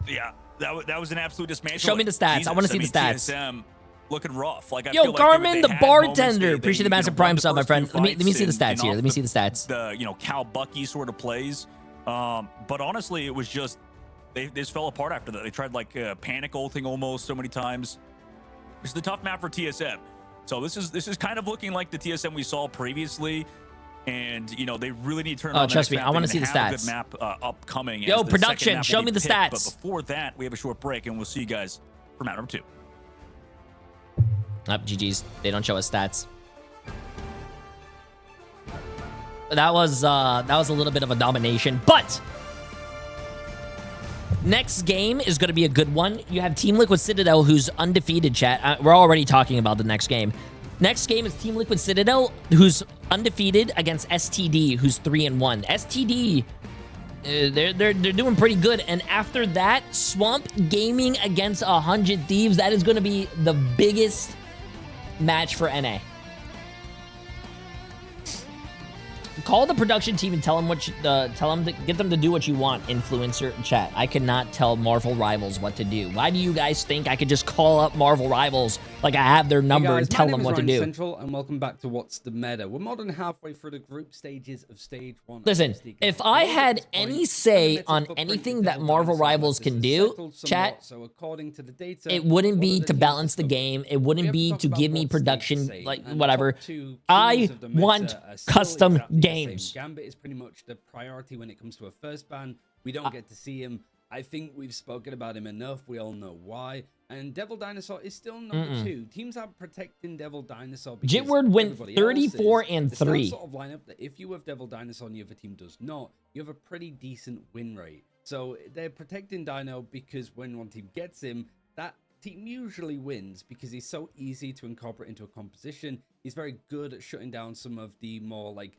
Yeah, that was an absolute dismantling. Show me the stats. Jesus, I want to see the stats. TSM looking rough. Like, I Yo, feel like Carmen, they the had bartender. moments, Appreciate the massive prime sub, my friend. Let me see the stats here. Let me see the stats. The Cal Bucky sort of plays. But honestly, it was just they just fell apart after that. They tried like panic ulting almost so many times. It's the tough map for TSM. So this is kind of looking like the TSM we saw previously. And you know, they really need to turn on. Trust me, I want to see the stats. A good map upcoming. Yo, production, show me the stats. But before that, we have a short break, and we'll see you guys for map number 2. GG's. They don't show us stats. That was a little bit of a domination, but next game is going to be a good one. You have Team Liquid Citadel, who's undefeated, chat. We're already talking about the next game. Next game is Team Liquid Citadel, who's undefeated, against STD, who's 3-1. STD, they're doing pretty good. And after that, Swamp Gaming against 100 Thieves. That is going to be the biggest match for NA. Call the production team and tell them get them to do what you want. Influencer chat. I cannot tell Marvel Rivals what to do. Why do you guys think I could just call up Marvel Rivals like I have their number and tell them what to do? Central, and welcome back to What's the Meta. We're more than halfway through the group stages of stage 1. Listen, if I had any say on anything that Marvel Rivals can do, chat, it wouldn't be to balance the game. It wouldn't be to give me production, like whatever. I want custom games. Gambit is pretty much the priority when it comes to a first ban. We don't get to see him. I think we've spoken about him enough. We all know why. And Devil Dinosaur is still number 2. Teams are protecting Devil Dinosaur. Jitward went 34-3. It's that sort of lineup that if you have Devil Dinosaur and the other team does not, you have a pretty decent win rate. So they're protecting Dino because when one team gets him, that team usually wins because he's so easy to incorporate into a composition. He's very good at shutting down some of the more like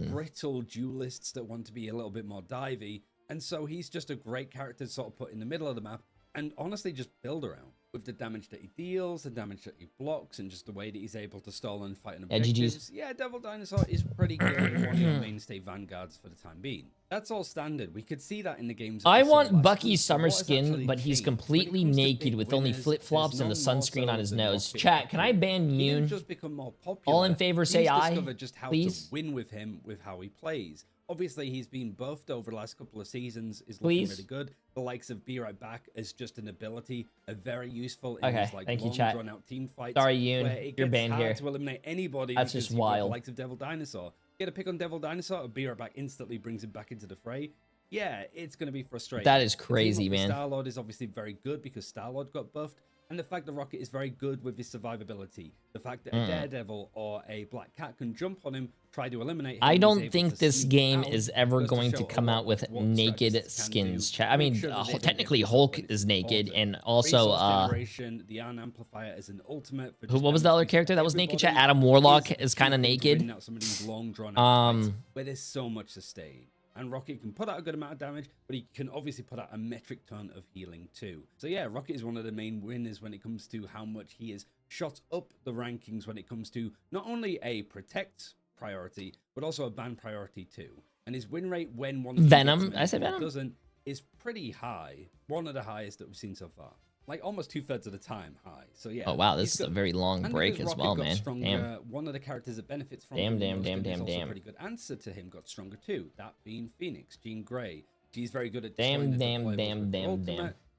brittle duelists that want to be a little bit more divey, and so he's just a great character to sort of put in the middle of the map and honestly just build around with the damage that he deals, the damage that he blocks, and just the way that he's able to stall and fight an objectives. Yeah, Devil Dinosaur is pretty good and one of your mainstay vanguards for the time being. That's all standard. We could see that in the games. I want Bucky's summer skin, but he's completely naked with only flip-flops and the sunscreen on his nose. Chat, can I ban Yoon? Just become more popular. All in favor say aye, just how please. To win with him with how he plays. Obviously, he's been buffed over the last couple of seasons. Is looking really good. The likes of Be Right Back is just an ability, a very useful in these like thank you, long, chat. drawn-out team fights. Sorry, Yoon, you're banned here. To eliminate anybody. That's just wild. The likes of Devil Dinosaur. Get a pick on Devil Dinosaur, Be Right Back instantly brings him back into the fray. Yeah, it's going to be frustrating. That is crazy, man. Star-Lord is obviously very good because Star-Lord got buffed. And the fact that Rocket is very good with his survivability. The fact that a Daredevil or a Black Cat can jump on him, try to eliminate him. I don't think this game is ever going to come out with naked skins. I mean, technically Hulk is naked, and also the Iron Amplifier is an ultimate. What was the other character that was naked? Chat? Adam Warlock is kind of naked. Where there's so much sustain. And Rocket can put out a good amount of damage, but he can obviously put out a metric ton of healing too. So yeah, Rocket is one of the main winners when it comes to how much he has shot up the rankings when it comes to not only a protect priority, but also a ban priority too. And his win rate when one Venom, I said Venom doesn't is pretty high. One of the highest that we've seen so far. Like almost 2/3 of the time high. So yeah. Oh wow, this is a very long break as well, man. Damn. One of the characters that benefits from damn. Pretty good answer to him got stronger too. That being Phoenix, Jean Grey. She's very good at damn.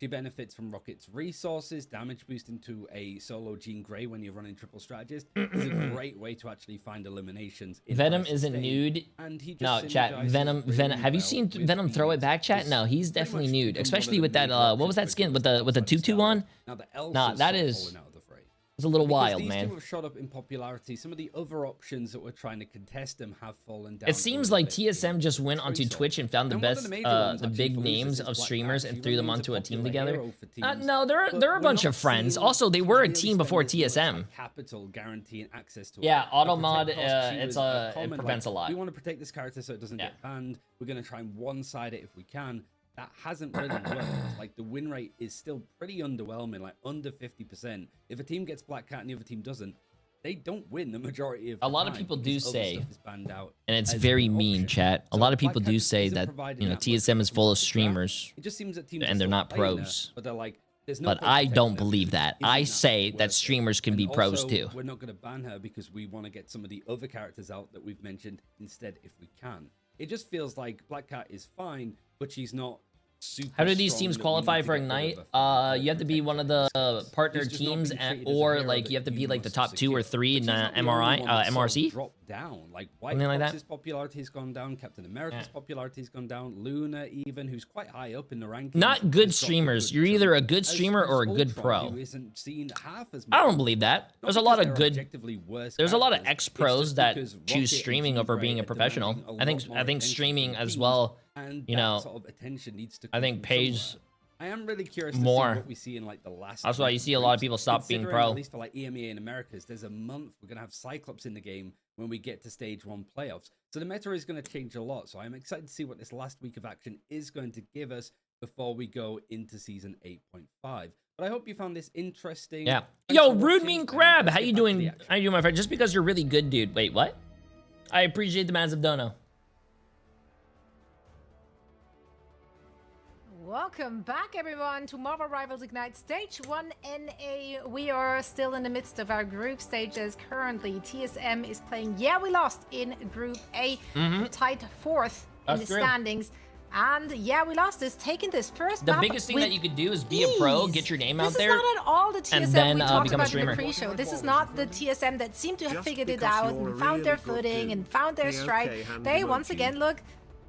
She benefits from Rocket's resources, damage boost into a solo Jean Grey when you're running triple strategist. It's a great way to actually find eliminations. Venom isn't nude. And he just No, chat. Venom. Have you seen Venom throw it back, chat? No, he's definitely nude, especially with that. What was that skin with the tutu on? Nah, that is. It's a little wild, these man. two have shot up in popularity. Some of the other options that were trying to contest them have fallen down. It seems like TSM just went onto Twitch and found the best, the big names of streamers and threw them onto a team together. No, they're a bunch of friends. Also, they were a team before TSM. Capital guaranteeing access to yeah, auto mod. It prevents a lot. We want to protect this character so it doesn't get banned. We're gonna try and one-side it if we can. That hasn't really worked. Like, the win rate is still pretty underwhelming, like under 50%. If a team gets Black Cat and the other team doesn't, they don't win the majority of the A lot time of people because do other say, stuff is banned out and it's as very an mean, option. chat. A So lot of Black people Cat do just say isn't that, providing you know, that much TSM is full of protection. streamers, It just seems that teams are and they're still not playing pros. her, but they're like, there's no But point I protecting don't her believe that. because I isn't say worth that it. streamers can And be pros also, too. We're not going to ban her because we want to get some of the other characters out that we've mentioned instead if we can. It just feels like Black Cat is fine, but she's not super How do these strong teams that we qualify need to for get rid Ignite? of her. You have to be one of the partner He's just not teams, being treated as a or hero like that you have to be you like the must top 2 or secure. 3 in But she's not the only one that's sort of MRC. dropped down. Like White Something like Fox's that. popularity has gone down. Captain America's popularity has gone down. Luna, even, who's quite high up in the rankings. Not good has dropped a streamers. good You're either a chunk. good As streamer or a good Ultron, pro. who isn't seen half as I much. don't believe that. Not There's a because lot of they're good. objectively worse There's a lot of characters, ex it's pros just that because choose Rocket streaming and over Jean being a Grey are professional. demanding a I think lot more I think attention streaming from as teams, well. and You that know, sort of attention needs to I come think from pays somewhere. I am really curious to more. see what we see in like the last. That's why you see a lot of people stop being Considering, pro. At least for like EMEA in Americas, there's a month we're gonna have Cyclops in the game when we get to stage 1 playoffs. So the meta is going to change a lot. So I'm excited to see what this last week of action is going to give us before we go into season 8.5. But I hope you found this interesting. Yeah. Thanks Yo, for Rude watching, Mean and Crab, let's how get you back to the doing? action. How you doing, my friend? Just because you're really good, dude. Wait, what? I appreciate the Maz of Dono. Welcome back, everyone, to Marvel Rivals Ignite Stage 1 NA. We are still in the midst of our group stages currently. TSM is playing Yeah We Lost in Group A, tied 4th in That's the true. standings. And Yeah We Lost is taking this first The map biggest thing with that you could do is be a pro, ease. get your name out This there, is not at all the TSM and then we talked become a about in the streamer. pre-show. This is not the TSM that seemed to have Just figured it because out you're and a found their really good footing dude. and found their Yeah, stride. okay, hand They emoji. once again look,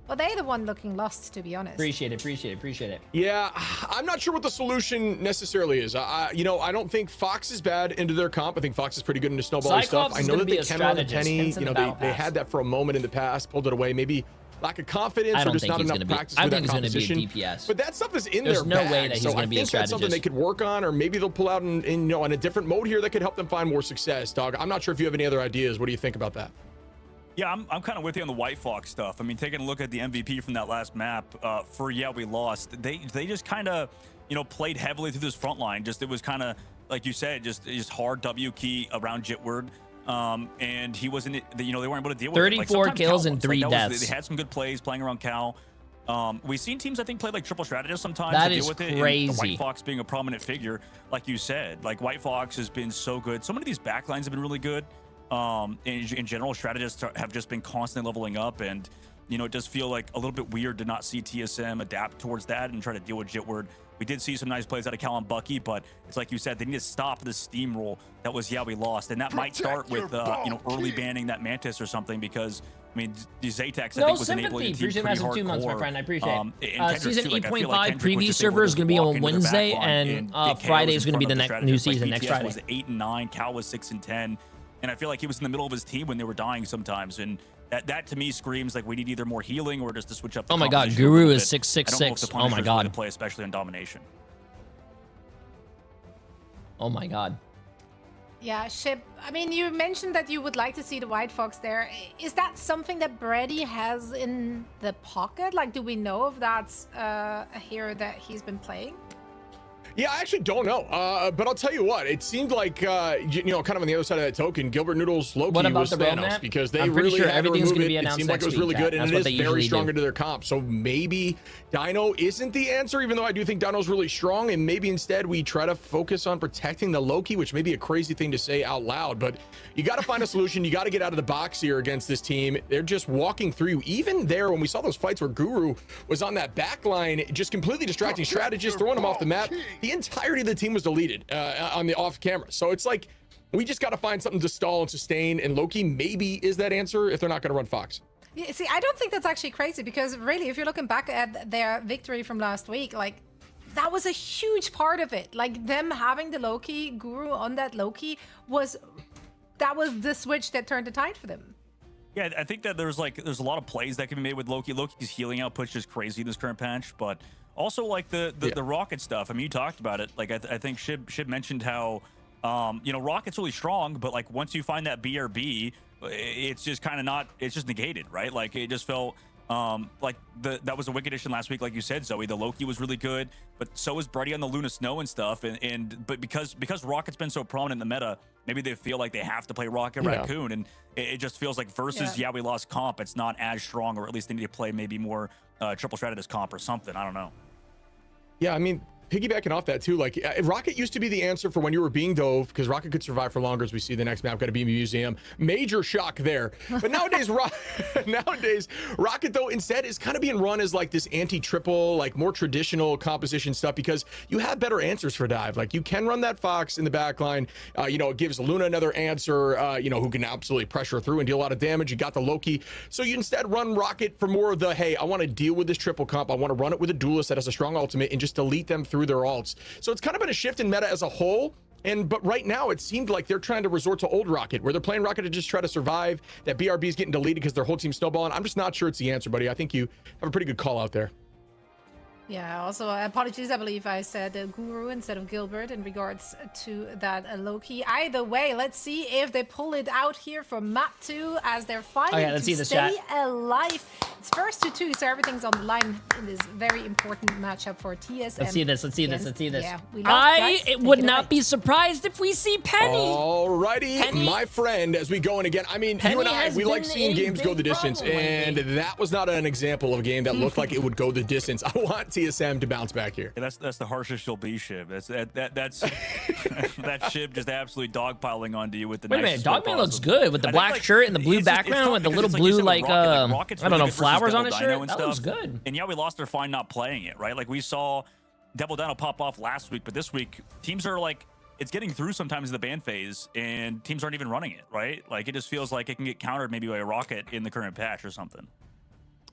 well, they're the one looking lost, to be honest. Appreciate it. Yeah, I'm not sure what the solution necessarily is. You know, I don't think Fox is bad into their comp. I think Fox is pretty good into snowballing Cyclops stuff. I is know gonna that be they a can run the strategist, penny. hints in You know, the battle they pass. had that for a moment in the past, pulled it away. Maybe lack of confidence I or don't just think not he's enough gonna be. practice I with think that he's gonna be a competition. DPS. But that stuff is in There's their no bag. way that he's so gonna I be a think that's something strategist. they could work on, or maybe they'll pull out in you know, in a different mode here that could help them find more success. Dog, I'm not sure if you have any other ideas. What do you think about that? Yeah, I'm kind of with you on the White Fox stuff. I mean, taking a look at the MVP from that last map for Yeah We Lost, they just kind of, you know, played heavily through this front line. Just it was kind of like you said, just hard W key around Jitward. And he wasn't, you know, they weren't able to deal with it. 34 sometimes kills Cal and was. 3 that was- deaths. they had some good plays playing around Cal. We've seen teams, I think, play like triple strategists sometimes That to is deal with it. And the crazy. White Fox being a prominent figure, like you said. Like White Fox has been so good. So many of these backlines have been really good. In general, strategists have just been constantly leveling up, and you know, it does feel like a little bit weird to not see TSM adapt towards that and try to deal with Jitward. We did see some nice plays out of Cal and Bucky, but it's like you said, they need to stop the steamroll that was Yeah We Lost, and that might start with you know, early banning that Mantis or something, because I mean, the Zatex I No think was sympathy. enabling the team Appreciate pretty that for 2 months, my hardcore. friend. I appreciate it. And Kendrick's Season too, like, I feel 8.5 like Kendrick was preview just able server is to going to be walk on into their Wednesday, back line, and DK Friday was is in going to be front the of next new strategist. Like, season, next BTS Friday. was 8 and 9, Cal was 6 and 10, and I feel like he was in the middle of his team when they were dying sometimes, and that to me screams like we need either more healing or just to switch up the Oh my God, composition a Guru little is bit. 666. I don't know if the Oh my Punisher's God. going to play, especially on domination. Oh my God. Yeah, Ship, I mean, you mentioned that you would like to see the White Fox there. Is that something that Brady has in the pocket? Like, do we know if that's a hero that he's been playing? Yeah, I actually don't know. But I'll tell you what, it seemed like, you know, kind of on the other side of that token, Gilbert Noodle's Loki What about was the Thanos roadmap? because they I'm pretty really sure had to everything's remove gonna it. be It announced seemed like it next was really week, good, Chat. and That's it what is they very usually strong do. into their comp. So maybe Dino isn't the answer, even though I do think Dino's really strong, and maybe instead we try to focus on protecting the Loki, which may be a crazy thing to say out loud, but you got to find a solution. You got to get out of the box here against this team. They're just walking through you. Even there, when we saw those fights where Guru was on that back line, just completely distracting strategists, throwing them off the map, the entirety of the team was deleted on the off camera. So it's like, we just got to find something to stall and sustain, and Loki maybe is that answer if they're not going to run Fox. Yeah, see, I don't think that's actually crazy because really, if you're looking back at their victory from last week, like that was a huge part of it. Like them having the Loki Guru on that Loki was the switch that turned the tide for them. Yeah, I think that there's a lot of plays that can be made with Loki. Loki's healing output's just crazy in this current patch, but also like the Rocket stuff. I mean, you talked about it. Like I think Shib mentioned how you know, Rocket's really strong, but like once you find that BRB, it's just kind of not. It's just negated, right? Like it just felt like that was a Wicked Edition last week, like you said, Zoe. The Loki was really good, but so is Brady on the Luna Snow and stuff. But because Rocket's been so prominent in the meta, maybe they feel like they have to play Rocket Raccoon, and it just feels like versus yeah, we lost comp, it's not as strong, or at least they need to play maybe more triple strategist comp or something. I don't know. Yeah, I mean, piggybacking off that too, like Rocket used to be the answer for when you were being dove, because Rocket could survive for longer, as we see the next map, got to be a museum. Major shock there. But nowadays, Rocket though instead is kind of being run as like this anti-triple, like more traditional composition stuff, because you have better answers for dive. Like you can run that Fox in the back line. You know, it gives Luna another answer, you know, who can absolutely pressure through and deal a lot of damage. You got the Loki. So you instead run Rocket for more of the, hey, I want to deal with this triple comp. I want to run it with a duelist that has a strong ultimate and just delete them through their alts. So it's kind of been a shift in meta as a whole. But right now it seemed like they're trying to resort to old Rocket, where they're playing Rocket to just try to survive. That BRB is getting deleted because their whole team's snowballing. I'm just not sure it's the answer, buddy. I think you have a pretty good call out there. Yeah, also apologies, I believe I said Guru instead of Gilbert in regards to that Loki. Either way, let's see if they pull it out here for map 2 as they're fighting to stay alive. It's first to 2, so everything's on the line in this very important matchup for TSM. Let's see this. Yeah, I would not be surprised if we see Penny. Alrighty, my friend, as we go in again. I mean, Penny you and I, we like seeing games go the distance, and that was not an example of a game that looked like it would go the distance. I want TSM to bounce back here. Yeah, that's the harshest she'll be, Shib. That's that Shib just absolutely dogpiling onto you with the. Wait a minute, Dogman looks good with the black shirt and the blue background with the little blue like I don't know, flowers on his shirt. That looks good. And yeah, we lost their fine not playing it, right? Like we saw Devil Dino pop off last week, but this week teams are like, it's getting through sometimes in the ban phase and teams aren't even running it, right? Like it just feels like it can get countered maybe by a Rocket in the current patch or something.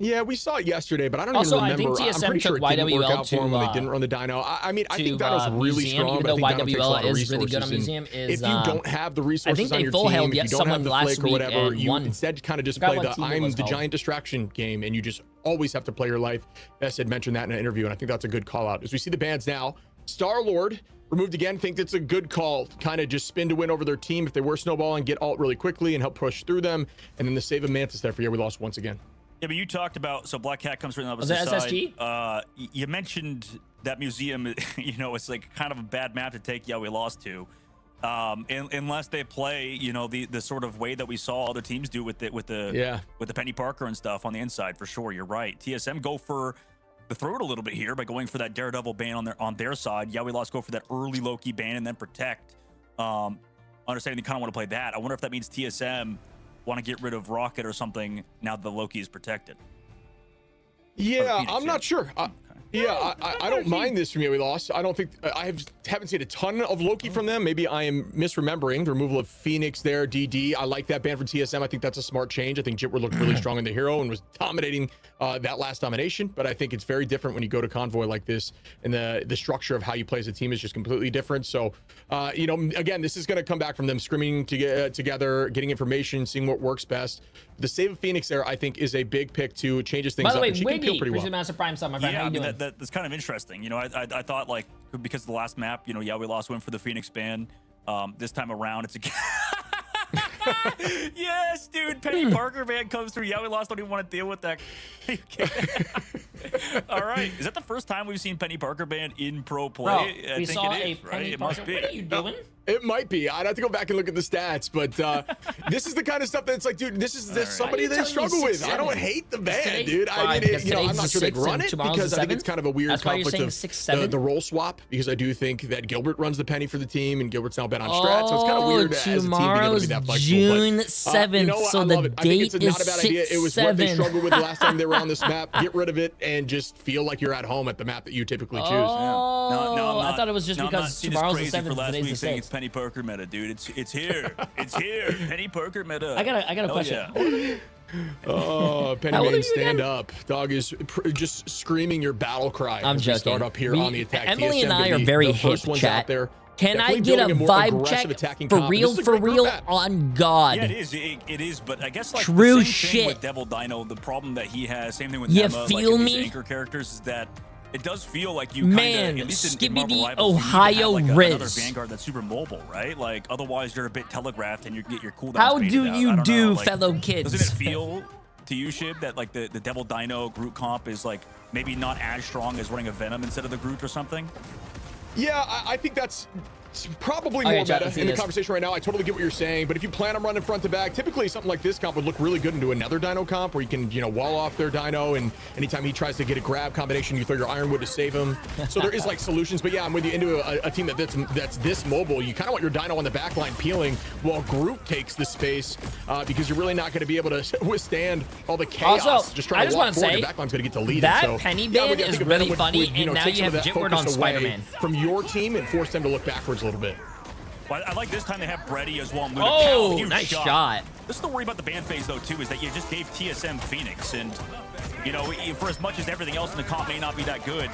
Yeah, we saw it yesterday, but I don't also, even remember. I think TSM I'm pretty sure it didn't work out for them when they didn't run the Dino. I mean, I think Dino's really strong, but I think Dino takes a lot of resources. Really good on Museum if you don't have the resources on your team, if you don't have the flick or whatever, you instead kind of just play the I'm the giant distraction game, and you just always have to play your life. Bess had mentioned that in an interview, and I think that's a good call out. As we see the bans now, Star-Lord removed again. Think that's a good call. Kind of just spin to win over their team if they were snowballing, get ult really quickly and help push through them, and then the save of Mantis there for we lost once again. Yeah, but you talked about, so Black Cat comes from the opposite side. SSG? You mentioned that museum, you know, it's like kind of a bad map to take. Yeah, we lost to. Unless they play, you know, the sort of way that we saw other teams do with the Penny Parker and stuff on the inside, for sure. You're right. TSM go for the throat a little bit here by going for that Daredevil ban on their side. Yeah, we lost go for that early Loki ban and then protect. Understanding they kind of want to play that. I wonder if that means TSM want to get rid of Rocket or something now that the Loki is protected. Yeah, I'm not sure. I don't mind this from we lost. I don't think haven't seen a ton of Loki from them. Maybe I am misremembering the removal of Phoenix there. DD, I like that ban for TSM. I think that's a smart change. I think Jitward looked really strong in the hero and was dominating that last domination. But I think it's very different when you go to Convoy like this, and the structure of how you play as a team is just completely different. So, you know, again, this is going to come back from them scrimming together, getting information, seeing what works best. The save of Phoenix there, I think, is a big pick to changes things up. By the way, she can peel pretty well. Master Prime Sub, my friend. How you doing? That's kind of interesting. You know, I thought, like, because of the last map, you know, yeah, we lost win for the Phoenix ban. This time around, it's yes, dude. Penny Parker ban comes through. Yeah, we lost. Don't even want to deal with that. All right. Is that the first time we've seen Penny Parker banned in pro play? Bro, I we think saw it a is, right? Penny It Parker. must be. What are you doing? It might be. I'd have to go back and look at the stats, but this is the kind of stuff that's like, dude, this is somebody they struggle with. I don't hate the ban, dude. I mean, I'm not sure they'd run it because I think it's kind of a weird conflict of the role swap, because I do think that Gilbert runs the Penny for the team and Gilbert's now been on strat, so it's kind of weird as a team being able to be that flexible. June 7th, you know what? so I the love it. I date think it's is not a bad idea. It was what they 6/7. struggled with the last time they were on this map. Get rid of it and just feel like you're at home at the map that you typically choose. Oh, I thought it was just because tomorrow's the 7th, last today's week the saying 6th. it's Penny Poker meta, dude. It's here. It's here. Penny Poker meta. I got a question. Yeah. Oh, Penny Man, stand up. Dog is just screaming your battle cry. I'm as we joking. start up here on the attack. Emily and TSM I gonna are be very the hip, first ones chat. out there. Can I Definitely get a building more vibe aggressive check attacking for comp. real, This is a great group map. on God? Yeah, it is. It is, but I guess like True the same shit. thing with Devil Dino, the problem that he has, same thing with You Emma, feel like in me? these anchor characters, is that it does feel like you Man, kinda, at least in Skibbity Marvel Rivals, Ohio you need to have, Riz. like another Vanguard that's super mobile, right? Like otherwise you're a bit telegraphed and you get your cooldowns. How faded do out. you I don't do, know, like, fellow kids? Doesn't it feel to you, Shib, that like the Devil Dino group comp is like maybe not as strong as running a Venom instead of the group or something? Yeah, I think that's probably Okay, more chat, meta let's see in the this. conversation right now. I totally get what you're saying, but if you plan on running front to back, typically something like this comp would look really good into another Dino comp where you can, wall off their Dino, and anytime he tries to get a grab combination, you throw your Ironwood to save him. So there is like solutions, but yeah, I'm with you. Into a team that's this mobile, you kind of want your Dino on the back line peeling while Groot takes the space because you're really not going to be able to withstand all the chaos. Also, just trying I to just walk want to forward, say your backline's going to get deleted. that So, Penny yeah, ban but I is think a Venom really funny, would, and now take you some have of that Jitward focus on away Spider-Man. from your team and force them to look backwards a little bit. Well, I like this time they have Brady as well. And Luna. Oh, Huge nice shot. This is the worry about the ban phase, though, too, is that you just gave TSM Phoenix. And, for as much as everything else in the comp may not be that good,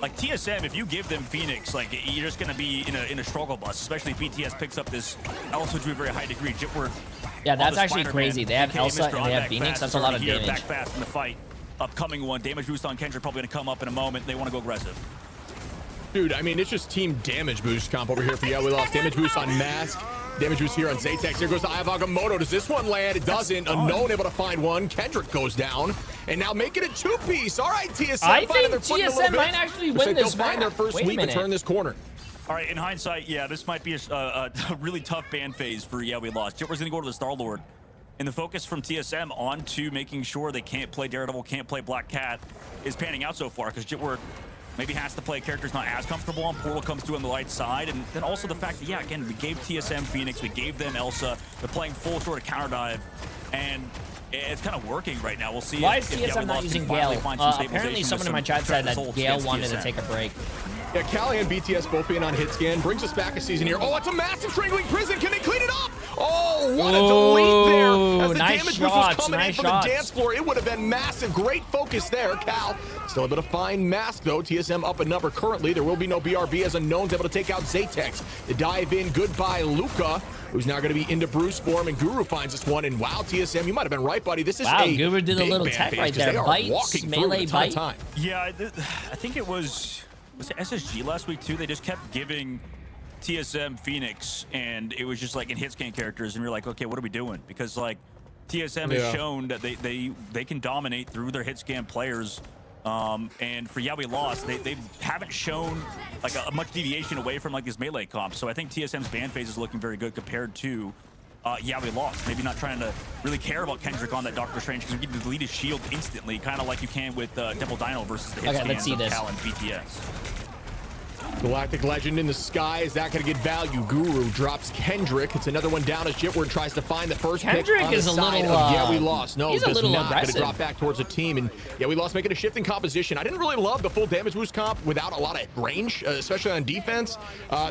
like TSM, if you give them Phoenix, like, you're just going to be in a struggle bus, especially if BTS picks up this Elsa to a very high degree. Jitward, Yeah, that's the actually Spider-Man, crazy. They have aka Elsa Mr. and they have Back Phoenix. Fast That's is a lot of already here, damage. Back fast in the fight. Upcoming one. Damage boost on Kendrick probably going to come up in a moment. They want to go aggressive. Dude, I mean, it's just team damage boost comp over here for Yeah, we lost. Damage boost on Mask. Damage boost here on Zaytex. Here goes to Ayavagamoto. Does this one land? It doesn't. Unknown able to find one. Kendrick goes down. And now making it two-piece. All right, TSM I finding think their foot in a little TSM bit. might actually Looks win like this they'll find their map. first Wait a leap and minute. turn this corner. All right, in hindsight, yeah, this might be a really tough ban phase for Yeah, we lost. Jitward's going to go to the Star-Lord. And the focus from TSM onto making sure they can't play Daredevil, can't play Black Cat is panning out so far because Jitward maybe has to play characters not as comfortable on. Portal comes through on the light side. And then also the fact that, yeah, again, we gave TSM Phoenix, we gave them Elsa. They're playing full sort of counter dive. And it's kind of working right now. We'll see. Why if is Yeah, We TSM not Lost using can finally Gale? find some Apparently stabilization someone with in my some chat said that results Gale against wanted to TSM. take a break. Yeah, Callie and BTS both being on hit scan brings us back a season here. Oh, it's a massive strangling prison. Can they clean it up? Oh, what a delete there. As the nice damage boost was shots, coming in nice from shots. the dance floor, it would have been massive. Great focus there. Cal still able to find Mask, though. TSM up a number currently. There will be no BRB as Unknown's able to take out Zaytex. The dive in. Goodbye, Luca, who's now going to be into Bruce form, and Guru finds this one. And wow, TSM, you might have been right, buddy. This is Wow, a Guru did a big little ban tech phase right 'cause there. They are Bites, walking through melee with a ton of bite. time. Yeah, I think it was it SSG last week too. They just kept giving TSM Phoenix, and it was just like in hit scan characters, and you're like, okay, what are we doing? Because like TSM has shown that they can dominate through their hit scan players. And for Yeah, we lost, they haven't shown like a much deviation away from like these melee comps. So I think TSM's ban phase is looking very good compared to Yeah, we lost. Maybe not trying to really care about Kendrick on that Doctor Strange because we can delete his shield instantly, kind of like you can with Devil Dino versus the hit Okay, let's scans see of this. Cal and BTS. Galactic Legend in the sky. Is that going to get value? Guru drops Kendrick. It's another one down as Jitward tries to find the first Kendrick pick on the is a side little, of Yeah, we lost. No, he's a does little not. Going to aggressive. drop back towards the team. And Yeah, we lost, making a shift in composition. I didn't really love the full damage boost comp without a lot of range, especially on defense.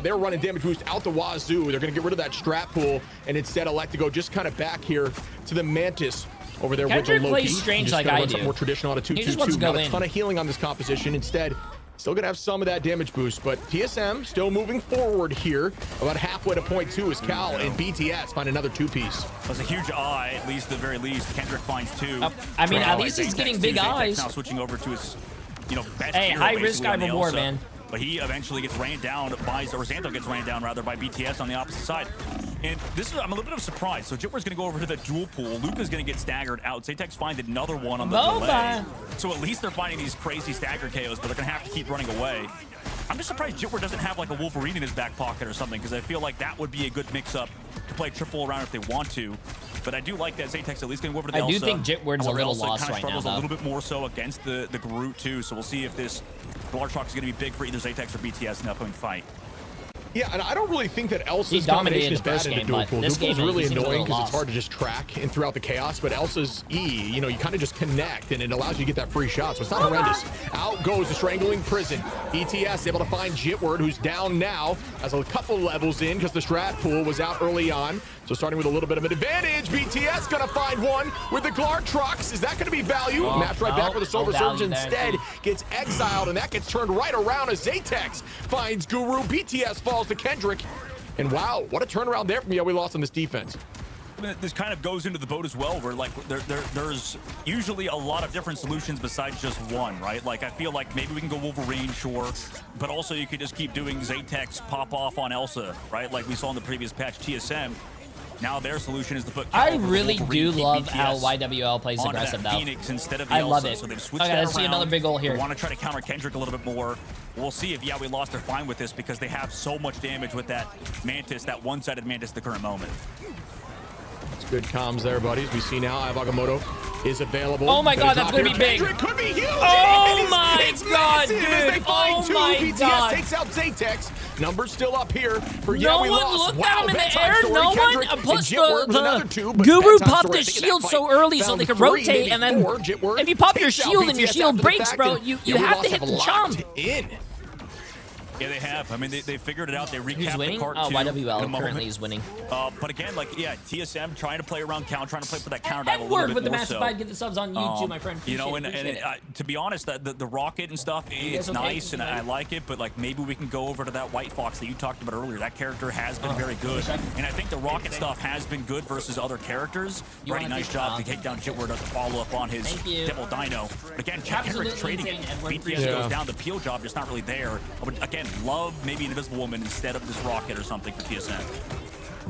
They were running damage boost out the wazoo. They're going to get rid of that strat pool and instead elect to go just kind of back here to the Mantis over there Kendrick with the Loki. plays strange Just like gonna I run do. something more traditional on a He just wants 2-2-2. to go Not a in. ton of healing on this composition. Instead, still gonna have some of that damage boost, but TSM still moving forward here. About halfway to point two is Cal and BTS find another two-piece. That's a huge eye, at least at the very least. Kendrick finds two. I mean, at Now, least he's Zaytex getting too. big Zaytex eyes. Now switching over to his, best Hey, hero, high risk, basically, high on the reward, Elsa. man. But he eventually gets rained down by, or Xanto gets rained down rather by BTS on the opposite side. And this is, I'm a little bit of a surprise. So Jitwer's going to go over to the dual pool. Luca's going to get staggered out. Zaytex finds another one on the delay. So at least they're finding these crazy stagger KOs, but they're going to have to keep running away. I'm just surprised Jitwer doesn't have like a Wolverine in his back pocket or something, because I feel like that would be a good mix-up to play triple around if they want to. But I do like that Zaytex at least going to go over to the Elsa. I do think Jitwer's a little lost right now, struggles a little bit more so against the Garut too. So we'll see if this Large is going to be big for either Zaytex or BTS in the upcoming fight. Yeah, and I don't really think that Elsa's combination is bad in the dual pool. Dual pool is really annoying because it's hard to just track and throughout the chaos, but Elsa's E, you know, you kind of just connect and it allows you to get that free shot, so it's not horrendous. Out goes the Strangling Prison. BTS able to find Jitward, who's down now as a couple levels in because the strat pool was out early on. So starting with a little bit of an advantage, BTS gonna find one with the Glar trucks. Is that gonna be value? Match right back with a Solar Surge instead. Gets exiled, and that gets turned right around as Zaytex finds Guru. BTS falls to Kendrick. And wow, what a turnaround there from We Lost on this defense. This kind of goes into the boat as well, where like there's usually a lot of different solutions besides just one, right? Like I feel like maybe we can go Wolverine, sure, but also you could just keep doing Zaytex pop off on Elsa, right? Like we saw in the previous patch, TSM. Now their solution is to put. I really do love how YWL plays aggressive though. Phoenix instead of the I love Elsa, it. So they've switched Okay, that let's see around. another big goal here. They want to try to counter Kendrick a little bit more. We'll see if We Lost are fine with this because they have so much damage with that Mantis, that one-sided Mantis at the current moment. It's good comms there, buddies. We see now Agamotto is available. Oh my god, that's gonna be big. Could be huge. Oh my god, dude. Oh my BTS god. takes out Zaytex. Numbers still up here for No We one Lost. looked at him in the air. Story. No one. Kendrick Plus and Jitward was another the two, but Guru bedtime popped story. I his think shield that so fight early so found they could 3, rotate, maybe and then 4. Jitward if you pop your takes out shield and your BTS shield after the breaks, fact, bro, and you We have Lost to hit the locked jump. in. Yeah, they have. I mean, they figured it out. They Who's recapped winning? the cart Oh, too in a YWL moment. currently is winning. But again, like, yeah, TSM trying to play around count, trying to play for that counter dive a Edward little with bit the more so. Massified, get the subs on YouTube, my friend. You know, Appreciate it. to be honest, the rocket and stuff, it's okay? nice and I like it, but like maybe we can go over to that White Fox that you talked about earlier. That character has been very good, and I think the rocket stuff has been good versus other characters. Pretty nice job to take down Jitward to follow up on his Devil Dino. But again, Kendrick trading it. BTS goes down. The peel job just not really there. I would again love maybe an Invisible Woman instead of this rocket or something for TSM.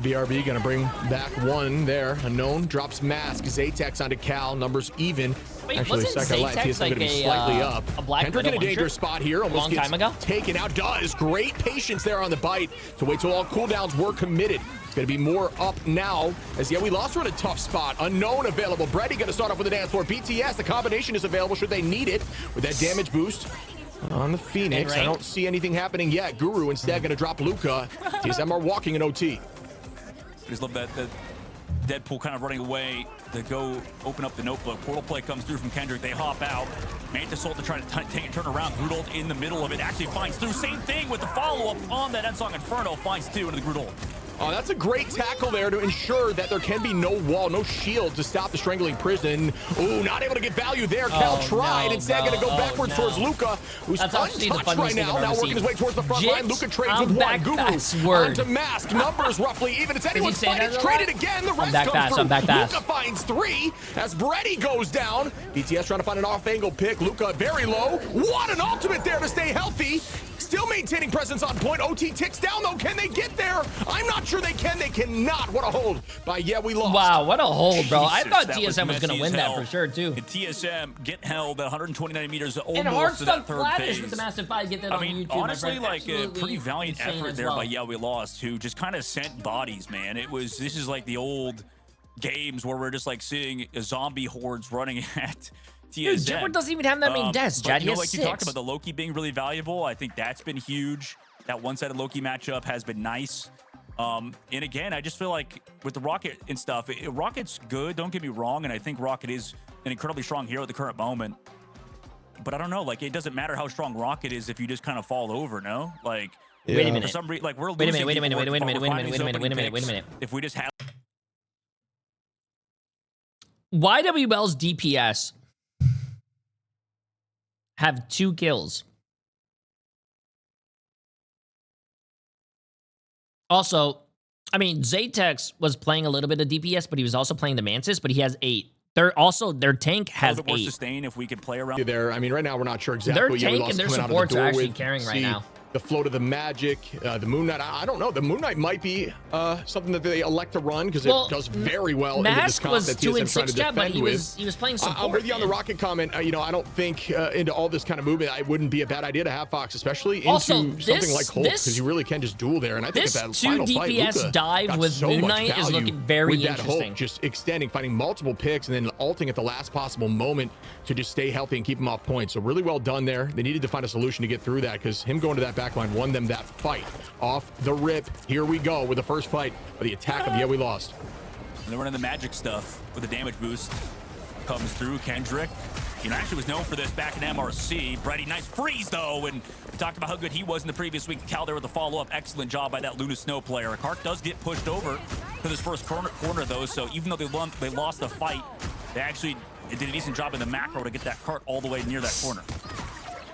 BRB gonna bring back one there. Unknown drops mask. Zaytex onto Cal. Numbers even. Wait, actually, wasn't second light. Zaytex TSM like gonna be a, slightly up. a Black Kendrick in a Widow dangerous one-shirt spot here. Almost long gets time ago? taken out. Does great patience there on the bite to wait till all cooldowns were committed. It's gonna be more up now as We Lost her in a tough spot. Unknown available. Brady gonna start off with the dance floor. BTS. The combination is available should they need it with that damage boost. On the Phoenix, I don't see anything happening yet. Guru instead going to drop Luca. TSM are walking in OT. I just love that Deadpool kind of running away to go open up the notebook. Portal play comes through from Kendrick. They hop out. Mantis Soul to try to turn around. Grudol in the middle of it. Actually finds through. Same thing with the follow-up on that Ensong Inferno. Finds two into the Grudol. Oh, that's a great tackle there to ensure that there can be no wall, no shield to stop the Strangling Prison. Ooh, not able to get value there. Cal tried. Instead, going to go backwards towards Luca, who's untouched right now. Now working his way towards the front line. Luca trades with one. Guru onto Mask. Numbers roughly even. It's anyone's fight. It's traded again. The rest comes through. Luca finds 3 as Brady goes down. BTS trying to find an off-angle pick. Luca very low. What an ultimate there to stay healthy. Still maintaining presence on point. OT ticks down though. Can they get there? I'm not sure they can. They cannot. What a hold by We Lost. Wow, what a hold, bro. I Jesus, thought that TSM was going to win that hell. for sure, too. And TSM get held at 129 meters And almost to that Hardstuck third Flattish phase. with the Massive 5, get that on YouTube, honestly, my friend. like a Absolutely pretty valiant insane effort as there well. by We Lost, who just kind of sent bodies, man. This is like the old games where we're just like seeing zombie hordes running at TSM. Dude, Jitward doesn't even have that many deaths, but Jad. you He know, has like you talked 6. about the Loki being really valuable. I think that's been huge. That one-sided Loki matchup has been nice. And again, I just feel like with the Rocket and stuff, Rocket's good, don't get me wrong, and I think Rocket is an incredibly strong hero at the current moment. But I don't know, like, it doesn't matter how strong Rocket is if you just kind of fall over, no? Like, wait a minute. For some reason, like, we're Wait a losing minute, wait a people minute, who are wait a minute, finding wait a these minute, wait a minute, opening wait a picks. minute. If we just have... YWL's DPS have 2 kills. Also, I mean, Zaytex was playing a little bit of DPS, but he was also playing the Mantis, but he has 8. Their tank has 8. Sustain if we could play around there. I mean, right now we're not sure exactly Their what tank Lost and their coming out of the supports are door actually with. carrying right now. the float of the magic, the Moon Knight. I don't know. The Moon Knight might be something that they elect to run because it does very well into this Mask comp was that doing TSM's trying to 6 jab, but defend he with. was playing support. I'm with you on the Rocket comment. You know, I don't think into all this kind of movement, it wouldn't be a bad idea to have Fox, especially into something like Hulk, because you really can just duel there. And I think that final fight, Luka dive got with so Moon much Knight is value looking very with that interesting. Hulk just extending, finding multiple picks, and then ulting at the last possible moment to just stay healthy and keep him off point. So really well done there. They needed to find a solution to get through that because him going to that backline won them that fight. Off the rip, here we go with the first fight of the attack of We Lost. And they're running the magic stuff with the damage boost. Comes through Kendrick. You know, actually was known for this back in MRC. Brady, nice freeze though, and we talked about how good he was in the previous week. Cal there with the follow-up. Excellent job by that Luna Snow player. Kark does get pushed over for this first corner though, so even though they lost the fight, they actually did a decent job in the macro to get that cart all the way near that corner.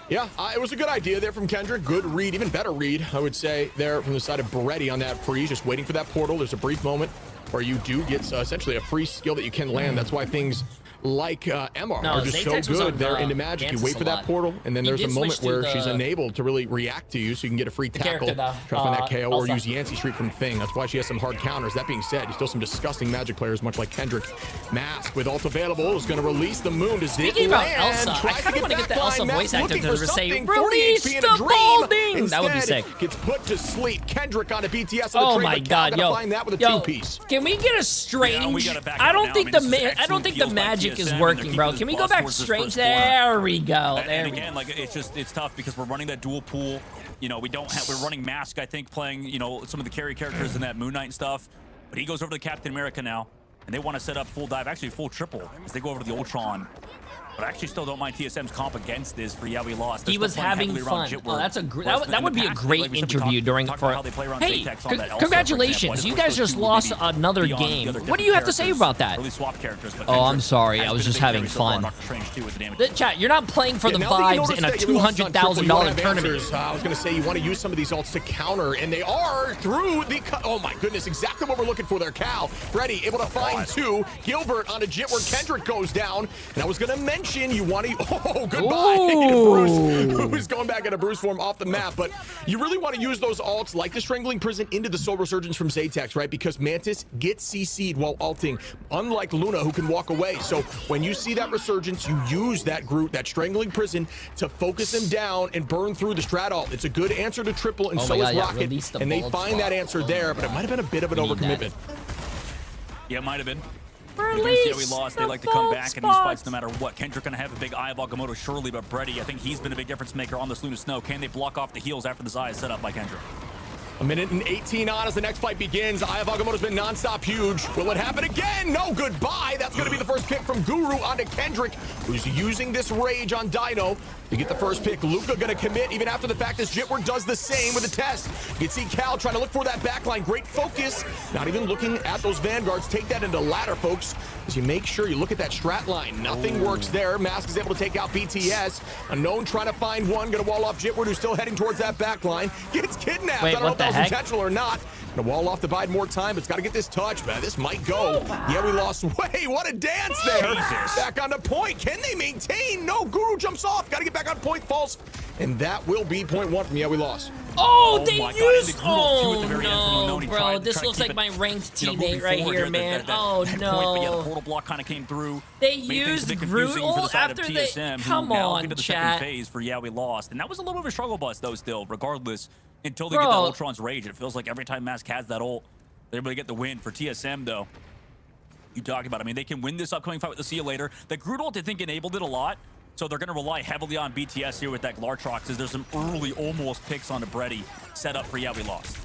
Yeah, it was a good idea there from Kendrick. Good read, even better read, I would say, there from the side of Beretti on that freeze, just waiting for that portal. There's a brief moment where you do get essentially a free skill that you can land. That's why things like MR are just so good there into Magic. You wait for that portal, and then there's a moment where she's unable to really react to you, so you can get a free tackle, try to find that KO, or use Yancey Street from Thing. That's why she has some hard counters. That being said, there's still some disgusting Magic players, much like Kendrick. Mask with ult available is going to release the Moon. Does it Speaking about land? Elsa, I kind of want to get the Elsa voice actor to say, "Release the balding!" That would be sick. Gets put to sleep. Kendrick on a BTS. Oh my God, yo, find that with a two-piece. Can we get a strange? I don't think the magic is working, bro. Can we go back strange? There we go. And again, like it's tough because we're running that dual pool. You know, we're running Mask, I think, playing, you know, some of the carry characters in that Moon Knight and stuff. But he goes over to Captain America now, and they want to set up full dive, actually full triple, as they go over to the Ultron. But I actually still don't mind TSM's comp against this for We Lost. He was having fun. Oh, that's that would be a great interview during Hey, congratulations! You guys just lost another game. What do you have to say about that? Oh, I'm sorry. I was just having fun. Chat, you're not playing for the vibes in a $200,000 tournament. I was going to say you want to use some of these ults to counter, and they are through the. Oh my goodness! Exactly what we're looking for there. Cal, Freddy able to find two. Gilbert on a jit where Kendrick goes down, and I was going to mention. You want to goodbye Bruce, who's going back into Bruce form off the map, but you really want to use those ults like the Strangling Prison into the Soul Resurgence from Zaytex, right? Because Mantis gets CC'd while ulting, unlike Luna, who can walk away. So when you see that Resurgence, you use that Groot, that Strangling Prison, to focus him down and burn through the strat ult. It's a good answer to triple, and so is Rocket, and they find that answer there, but it might have been a bit of an overcommitment. Yeah, it might have been. Release We lost. They like to come back in these fights no matter what. Kendrick gonna have a big eye of Agamotto, surely, but Brady, I think he's been a big difference maker on this Luna Snow. Can they block off the heals after this eye is set up by Kendrick? A minute and 18 on as the next fight begins. Eye of Agamotto's been non-stop huge. Will it happen again? No, goodbye. That's going to be the first pick from Guru onto Kendrick, who's using this rage on Dino to get the first pick. Luka going to commit even after the fact this Jitward does the same with the test. You can see Cal trying to look for that backline. Great focus. Not even looking at those Vanguards. Take that into ladder, folks, as you make sure you look at that strat line. Nothing works there. Mask is able to take out BTS. Unknown trying to find one. Going to wall off Jitward, who's still heading towards that backline. Gets kidnapped. Wait, I don't know if that was heck? intentional or not. Gonna wall off to bide more time. It's got to get this touch, man. This might go. Yeah, we lost. Wait, what a dance there. Back on the point. Can they maintain? No, Guru jumps off. Got to get back on point. False. And that will be point one from Yeah, we lost. Oh, they used. Oh no, bro! This looks like my ranked teammate right here, man. Oh no! But yeah, the portal block kind of came through. They used Groot after they. Come on, into the chat. second phase for Yeah, we lost, and that was a little bit of a struggle bus though. Still, regardless, until they get that Ultron's rage, it feels like every time Mask has that ult, they're able to get the win. For TSM though, you talk about. I mean, they can win this upcoming fight with the See You Later. The Groot ult, I think, enabled it a lot. So they're going to rely heavily on BTS here with that Glartrox, as there's some early almost picks on the Brady set up for Yeah, we lost.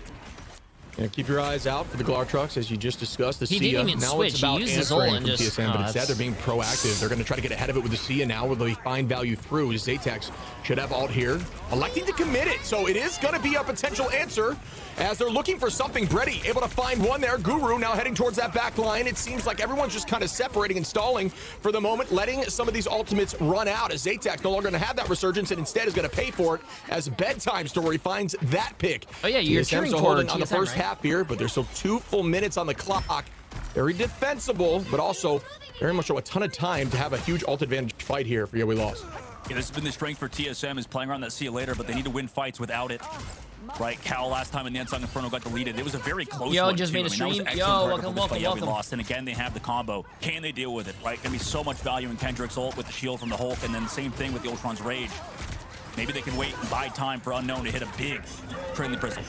And keep your eyes out for the Glartrox, as you just discussed. The He Sia. didn't even now switch. it's about He used his answering ult and from just. TSM, but instead they're being proactive. They're going to try to get ahead of it with the Sia now, where they find value through. Zaytex should have ult here, electing to commit it. So it is going to be a potential answer, as they're looking for something. Brady able to find one there. Guru now heading towards that back line. It seems like everyone's just kind of separating and stalling for the moment, letting some of these ultimates run out, as Zaytex no longer going to have that resurgence and instead is going to pay for it, as Bedtime Story finds that pick. Oh yeah, you're cheering for holding on the TSM, first right? half here, but there's still 2 full minutes on the clock. Very defensible, but also very much a ton of time to have a huge ult advantage fight here for Yeah, we lost. Yeah, this has been the strength for TSM, is playing around that see you later, but they need to win fights without it. Right, Cal last time in the Unsung Inferno got deleted. It was a very close one, just too. made a I mean, that was stream. excellent Yo, target welcome, focus, but welcome. we lost. And again, they have the combo. Can they deal with it, right? Gonna be so much value in Kendrick's ult with the shield from the Hulk, and then the same thing with the Ultron's Rage. Maybe they can wait and buy time for Unknown to hit a big Friendly Prism.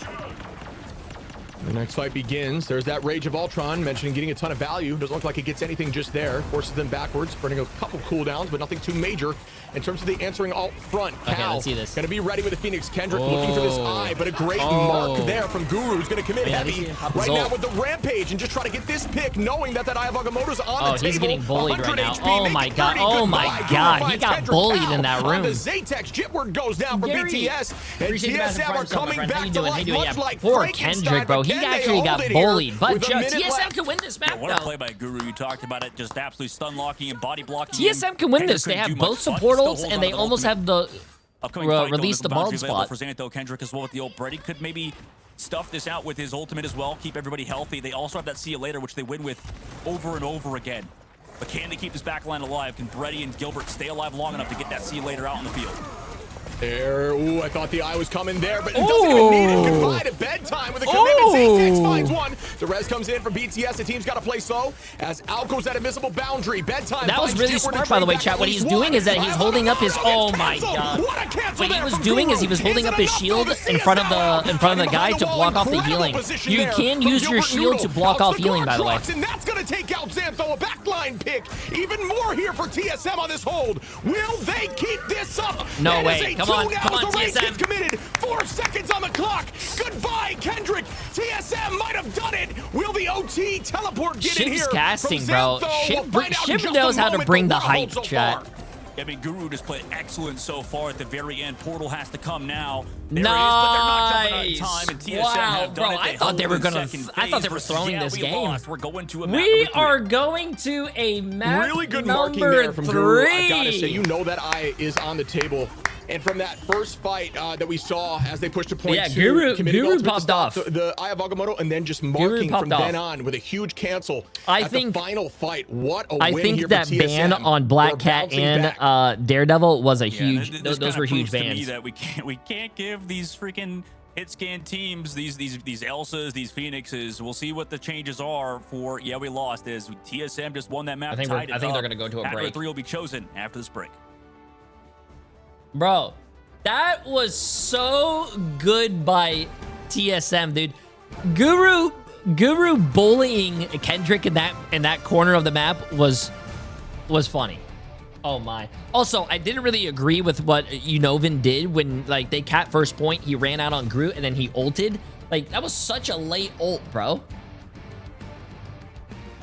The next fight begins. There's that Rage of Ultron, mentioning getting a ton of value. Doesn't look like it gets anything just there. Forces them backwards, burning a couple cooldowns, but nothing too major. In terms of the answering ult front, Cal let's see this. Gonna be ready with the Phoenix. Kendrick looking for this eye, but a great mark there from Guru, who's gonna come in heavy right now with the Rampage and just try to get this pick, knowing that Eye of Agamotto's on the table. He's getting bullied right now. HP, Oh my god. Oh my god. He got bullied in that room. The Zatex Jitward goes down from BTS, and TSM are coming back to life, much like poor Frankenstein, Kendrick, bro. but He can they actually hold got it here bullied. But with a minute TSM left? can win this map, What a though. play by Guru. You talked about it. Just absolutely stun locking and body blocking. TSM can win this. They have both support ults, and they almost have the release the bomb spot. For Xanato, Kendrick as well with the ult. Brady could maybe stuff this out with his ultimate as well, keep everybody healthy. They also have that see you later, which they win with over and over again. But can they keep this back line alive? Can Brady and Gilbert stay alive long enough to get that see you later out on the field? There, ooh, I thought the eye was coming there, but it doesn't even need it. Goodbye to bedtime with a commitment. Zatex finds one. The res comes in from BTS. The team's got to play slow as Al goes at a missable boundary. Bedtime. That was really smart, by the way, chat. What he's doing is that he's holding up his. Oh my god! What he was doing is he was holding up his shield in front of the guy to block off the healing. You can use your shield to block off healing, by the way. And that's going to take out Xantho. A backline pick. Even more here for TSM on this hold. Will they keep this up? No way. Come on, TSM. Committed. 4 seconds on the clock. Goodbye, Kendrick. TSM might have done it. Will the OT teleport get in here? Shiv's casting, bro. Shiv knows how to bring the hype, chat. I mean, Guru just played excellent so far at the very end. Portal has to come now. There Nice. And TSM Wow, have done bro. it. I thought they were gonna. I thought they were throwing this game. We're going to a map We number 3. are going to a map Really good number marking there from Guru. I gotta 3. say, you know that eye is on the table. And from that first fight that we saw as they pushed to point two, Guru popped off. The Eye of Agamotto, and then just marking from then on with a huge cancel. I at think the final fight. What a I win think here that for TSM. ban on Black We're Cat bouncing and back. Daredevil was a Yeah, huge. this Those kinda were huge proves to me bans. that we can't give these freaking hit scan teams these Elsas, these Phoenixes. We'll see what the changes are for. Yeah, we lost. As TSM just won that map. I think they're gonna go to a Map number break. 3 will be chosen after this break. Bro, that was so good by TSM, dude. Guru bullying Kendrick in that corner of the map was funny. Oh my. Also, I didn't really agree with what Unovan did when like they capped first point, he ran out on Groot and then he ulted. Like that was such a late ult, bro.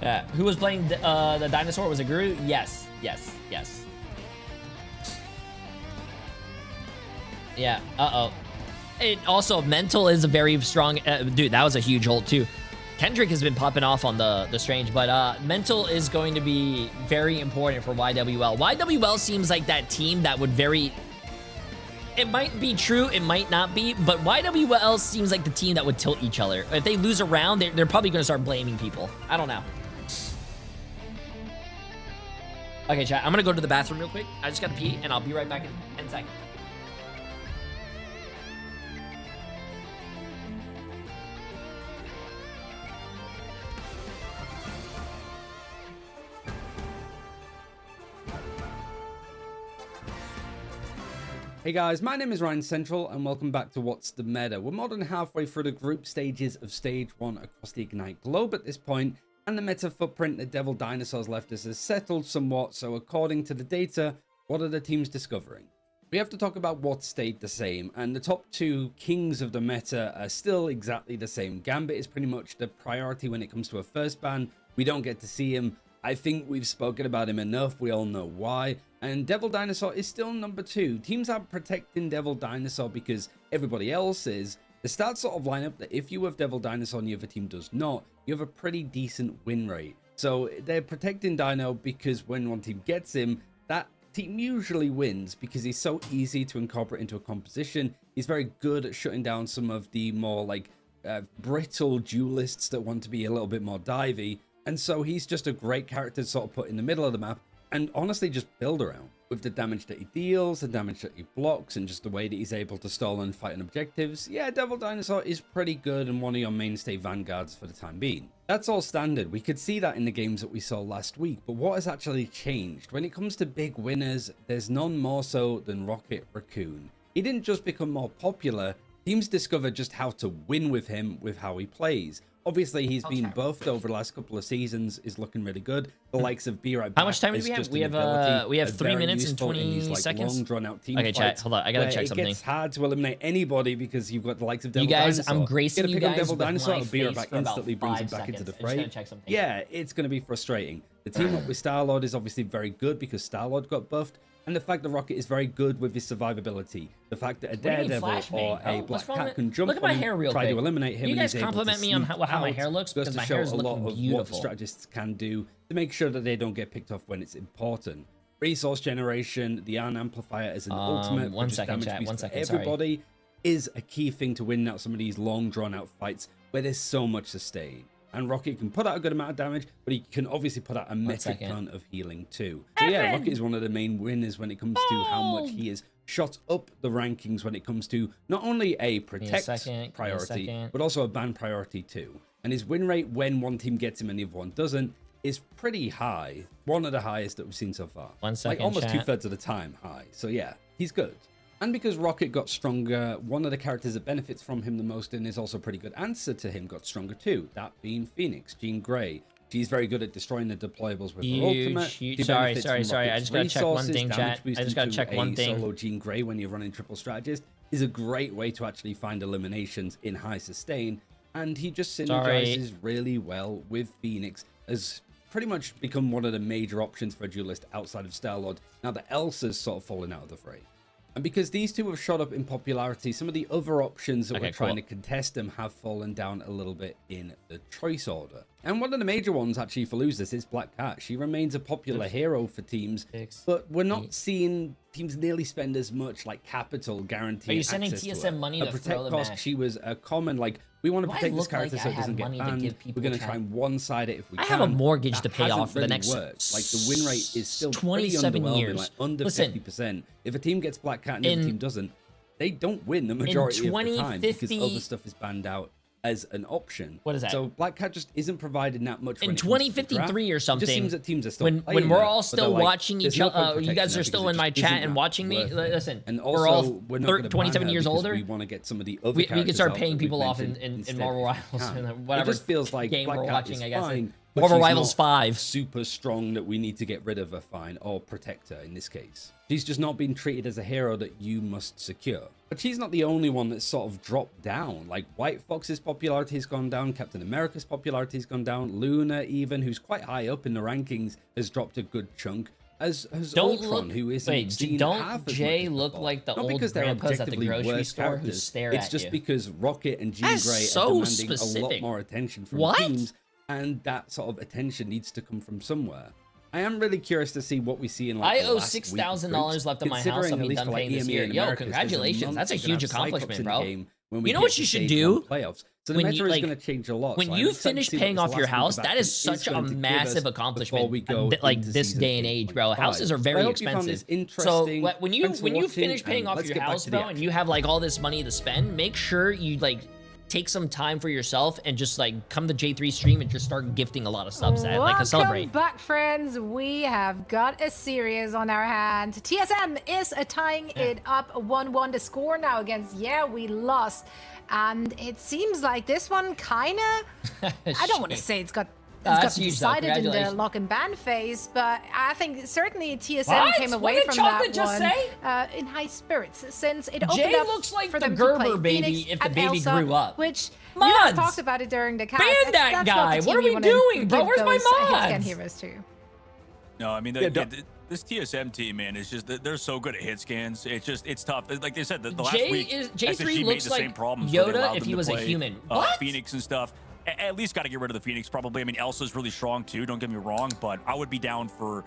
Yeah. Who was playing the dinosaur? Was it Groot? Yes. Yeah. It also, Mental is a very strong dude. That was a huge ult too. Kendrick has been popping off on the Strange, but Mental is going to be very important for YWL. YWL seems like that team that would it might be true, it might not be, but YWL seems like the team that would tilt each other. If they lose a round, they're probably going to start blaming people. I don't know. Okay, chat, I'm going to go to the bathroom real quick. I just got to pee, and I'll be right back in 10 seconds. Hey guys, my name is Ryan Central and welcome back to What's the Meta. We're more than halfway through the group stages of Stage 1 across the Ignite globe at this point, and the meta footprint that Devil Dinosaurs left us has settled somewhat, so according to the data, what are the teams discovering? We have to talk about what stayed the same, and the top 2 kings of the meta are still exactly the same. Gambit is pretty much the priority when it comes to a first ban. We don't get to see him. I think we've spoken about him enough, we all know why. And Devil Dinosaur is still number 2. Teams are protecting Devil Dinosaur because everybody else is. The stats sort of line up that if you have Devil Dinosaur and the other team does not, you have a pretty decent win rate. So they're protecting Dino because when one team gets him, that team usually wins because he's so easy to incorporate into a composition. He's very good at shutting down some of the more like brittle duelists that want to be a little bit more divey. And so he's just a great character to sort of put in the middle of the map and honestly just build around. with the damage that he deals, the damage that he blocks, and just the way that he's able to stall and fight on objectives, yeah, Devil Dinosaur is pretty good and one of your mainstay vanguards for the time being. That's all standard. We could see that in the games that we saw last week, but what has actually changed? When it comes to big winners, there's none more so than Rocket Raccoon. He didn't just become more popular, teams discovered just how to win with him with how he plays. Obviously, he's been buffed over the last couple of seasons, is looking really good. The likes of Be Right Back. How much time do we have? We have 3 minutes and 20 seconds. Long, drawn-out team okay, chat. Hold on. I gotta check something. It gets hard to eliminate anybody because you've got the likes of Devil you guys, Dinosaur. I'm gracing you guys Devil with Dinosaur, my Be Right face Back for about instantly brings 5 him back seconds. into the I'm just fray. gonna check something. Yeah, it's going to be frustrating. The team up with Star-Lord is obviously very good because Star-Lord got buffed. And the fact that Rocket is very good with his survivability. The fact that a Daredevil or a Black Cat can jump on him, try to eliminate him, you and guys he's able to compliment me on how my sneak hair looks out, goes because to my show hair is a lot looking of what beautiful. strategists can do to make sure that they don't get picked off when it's important. Resource generation, the Iron Amplifier as an ultimate, one second, chat. One second, everybody is a key thing to win out some of these long drawn out fights where there's so much sustain. And Rocket can put out a good amount of damage, but he can obviously put out a metric ton of healing too. So yeah, Rocket is one of the main winners when it comes to how much he is shot up the rankings when it comes to not only a protect priority, but also a ban priority too. And his win rate when one team gets him and the other one doesn't is pretty high. One of the highest that we've seen so far. 1 second, like almost chat. 2/3 of the time high. So yeah, he's good. And because Rocket got stronger, one of the characters that benefits from him the most and is also a pretty good answer to him got stronger too. That being Phoenix, Jean Grey. She's very good at destroying the deployables with her ultimate. Huge. Sorry. I just gotta check one thing, chat. I just gotta check one thing. Solo Jean Grey when you're running triple strategist is a great way to actually find eliminations in high sustain. And he just synergizes really well with Phoenix, has pretty much become one of the major options for a duelist outside of Star-Lord. Now that Elsa's sort of fallen out of the fray. And because these two have shot up in popularity, some of the other options that we're trying to contest them have fallen down a little bit in the choice order. And one of the major ones actually for losers is Black Cat. She remains a popular hero for teams, but we're not seeing teams nearly spend as much like capital guaranteed. Are you sending TSM money to throw the match? She was a common like, we want to protect this character so it doesn't get banned. We're going to try and one-side it if we can. I have a mortgage to pay off for the next like the win rate is still 27 pretty years. Like under 50%. If a team gets Black Cat and the other team doesn't, they don't win the majority of the time because other stuff is banned out as an option. What is that? So Black Cat just isn't providing that much. In 2053 or something. It just seems that teams are still when we're all still watching each other, you guys are still in my chat and watching me. Listen, and we're all 27 years older. We want to get some of the other. We can start paying people off in Marvel Rivals and whatever. It just feels like game Black we're Cat watching. is I guess. fine, Marvel Rivals 5. Super strong that we need to get rid of her fine or protect her in this case. She's just not being treated as a hero that you must secure. But she's not the only one that's sort of dropped down. Like White Fox's popularity has gone down, Captain America's popularity has gone down, Luna even, who's quite high up in the rankings, has dropped a good chunk. As Ultron, who isn't seen half as Jay much as look before. like the Not old because they're grandpas at the objectively grocery worse store who characters. stare It's at just you. because Rocket and Jean That's Grey so are demanding a specific. lot more attention from What? teams, and that sort of attention needs to come from somewhere. I am really curious to see what we see in like I the owe last week of $6,000 groups, left on my house. I'll considering be at least done for, like, paying this EMEA year. in Yo, America, there's a congratulations. month That's a we're gonna huge have Cyclops accomplishment, in the bro. game when we You know get what to you should stage do? one playoffs. So the When meta you, is like, going to change a lot. when so I'm you excited to finish see what paying this off your last week of house, that action is is such a going to give us massive before accomplishment. we go Like into this season day and age, bro. 8.5. Houses are So I very hope you found expensive. this So interesting. when you Thanks for watching, finish paying and off let's your get back house, to the bro, and you have like all this money to spend, make sure you like take some time for yourself and just like come to Jay3 stream and just start gifting a lot of subs at like to celebrate. Welcome back, friends. We have got a series on our hand. TSM is tying it up 1-1. The score now against we lost. And it seems like this one kind of, I don't want to say it's got decided in the lock and ban phase, but I think certainly TSM came away from that one in high spirits, since it opened up looks like for the them Gerber to play baby Phoenix if the and baby Elsa, grew up. which Mods! you guys talked about it during the cast. Ban that guy! What are we doing, bro? Where's my mods? Hitscan heroes too. No, I mean, this TSM team, man, is just, they're so good at hit scans. It's tough. Like they said, the last week, Jay3 SSG looks made the like same problems where they Yoda allowed if them he to was a play, human. What? Phoenix and stuff. At least got to get rid of the Phoenix, probably. I mean, Elsa's really strong, too. Don't get me wrong, but I would be down for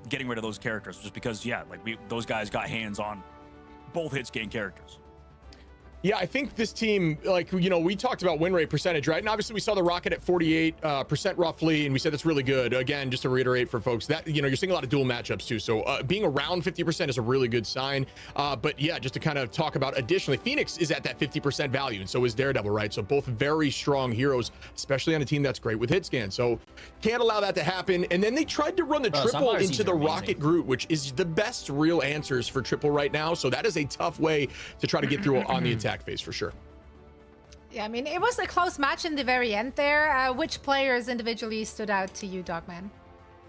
getting rid of those characters just because, those guys got hands on both hit scan characters. Yeah, I think this team, like, you know, we talked about win rate percentage, right? And obviously we saw the Rocket at 48% roughly, and we said that's really good. Again, just to reiterate for folks, that, you know, you're seeing a lot of dual matchups too. So being around 50% is a really good sign. But yeah, just to kind of talk about additionally, Phoenix is at that 50% value, and so is Daredevil, right? So both very strong heroes, especially on a team that's great with hit scan. So can't allow that to happen. And then they tried to run the triple into the Rocket Groot, which is the best real answers for triple right now. So that is a tough way to try to get through on the attack phase for sure. Yeah, I mean, it was a close match in the very end there. Which players individually stood out to you, Dogman?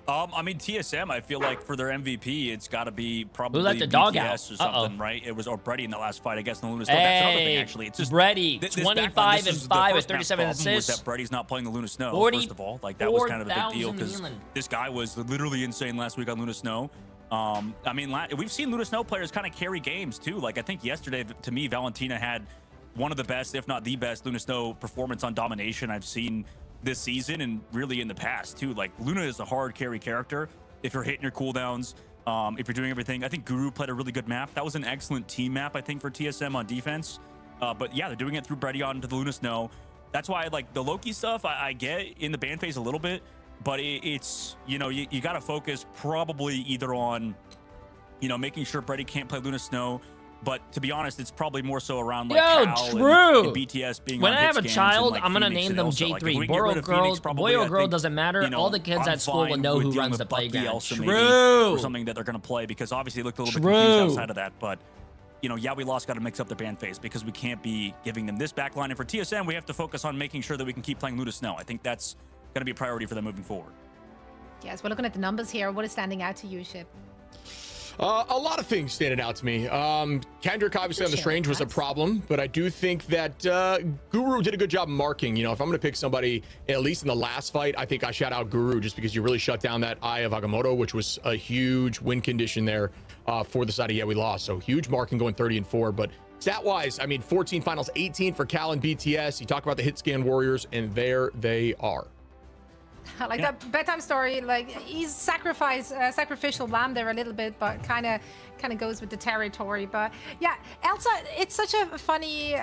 I mean, TSM, I feel like for their MVP, it's got to be probably Who let the dog BTS out? or something, right? It was or Brady in the last fight, I guess, in the Luna Snow. That's another thing, actually. It's just Brady, this 25 and 5 with 37 was assists. that Brady's not playing the Luna Snow, 40 first of all. Like, that was kind of a big deal 4,000 because healing. this guy was literally insane last week on Luna Snow. I mean, we've seen Luna Snow players kind of carry games, too. Like, I think yesterday, to me, Valentina had one of the best, if not the best, Luna Snow performance on domination I've seen this season and really in the past, too. Like, Luna is a hard carry character. If you're hitting your cooldowns, if you're doing everything. I think Guru played a really good map. That was an excellent team map, I think, for TSM on defense. But yeah, they're doing it through Brady onto the Luna Snow. That's why, like, the Loki stuff, I get in the ban phase a little bit, but it's, you know, you got to focus probably either on, you know, making sure Brady can't play Luna Snow. But to be honest, it's probably more so around like Cal and BTS being when on I have a hit scans child, and, like, I'm gonna Phoenix name and them Elsa. J3. Like, if we can get boy rid or of girl, Phoenix, probably, boy or I girl think, doesn't matter. you know, All the kids I'm at school will fine know with who dealing runs with the Bucky, playground. Elsa maybe, True. or something that they're going to play because obviously they looked a little bit True. confused outside of that. But you know, yeah, we lost. Got to mix up the ban phase because we can't be giving them this backline. And for TSM, we have to focus on making sure that we can keep playing Luna Snow. I think that's going to be a priority for them moving forward. Yes, we're looking at the numbers here. What is standing out to you, Ship? A lot of things standing out to me. Kendrick, obviously, on the Strange was a problem, but I do think that Guru did a good job marking. You know, if I'm going to pick somebody, at least in the last fight, I think I shout out Guru just because you really shut down that Eye of Agamotto, which was a huge win condition there for the side of we lost. So huge marking going 30-4. But stat-wise, I mean, 14 finals, 18 for Cal and BTS. You talk about the hit scan warriors, and there they are. I like that bedtime story. Like, he's sacrificial lamb there a little bit, but kind of goes with the territory. But yeah, Elsa, it's such a funny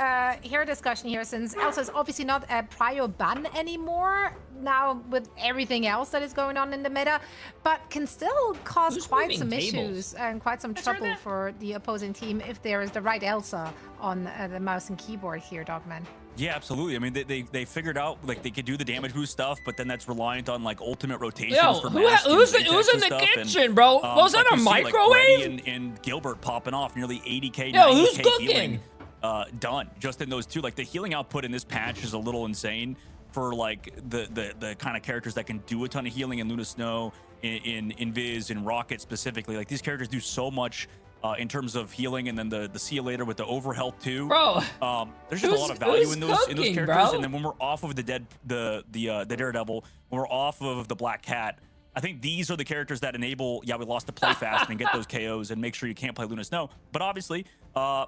hero discussion here, since Elsa is obviously not a prio ban anymore now with everything else that is going on in the meta, but can still cause quite some issues and quite some trouble for the opposing team if there is the right Elsa on the mouse and keyboard here, Dogman. Yeah, absolutely. I mean, they figured out like they could do the damage boost stuff, but then that's reliant on like ultimate rotations. Yo, for who's in the kitchen, bro? Was that a microwave? Like and Gilbert popping off nearly 80k. Yo, who's 90K cooking? Healing, done just in those two. Like the healing output in this patch is a little insane for like the kind of characters that can do a ton of healing in Luna Snow, in Viz, in Rocket specifically. Like these characters do so much. In terms of healing, and then the see you later with the over health too. Bro, there's just a lot of value in those characters. Bro? And then when we're off of the Daredevil, when we're off of the Black Cat, I think these are the characters that enable we lost to play fast and get those KOs and make sure you can't play Luna Snow. But obviously,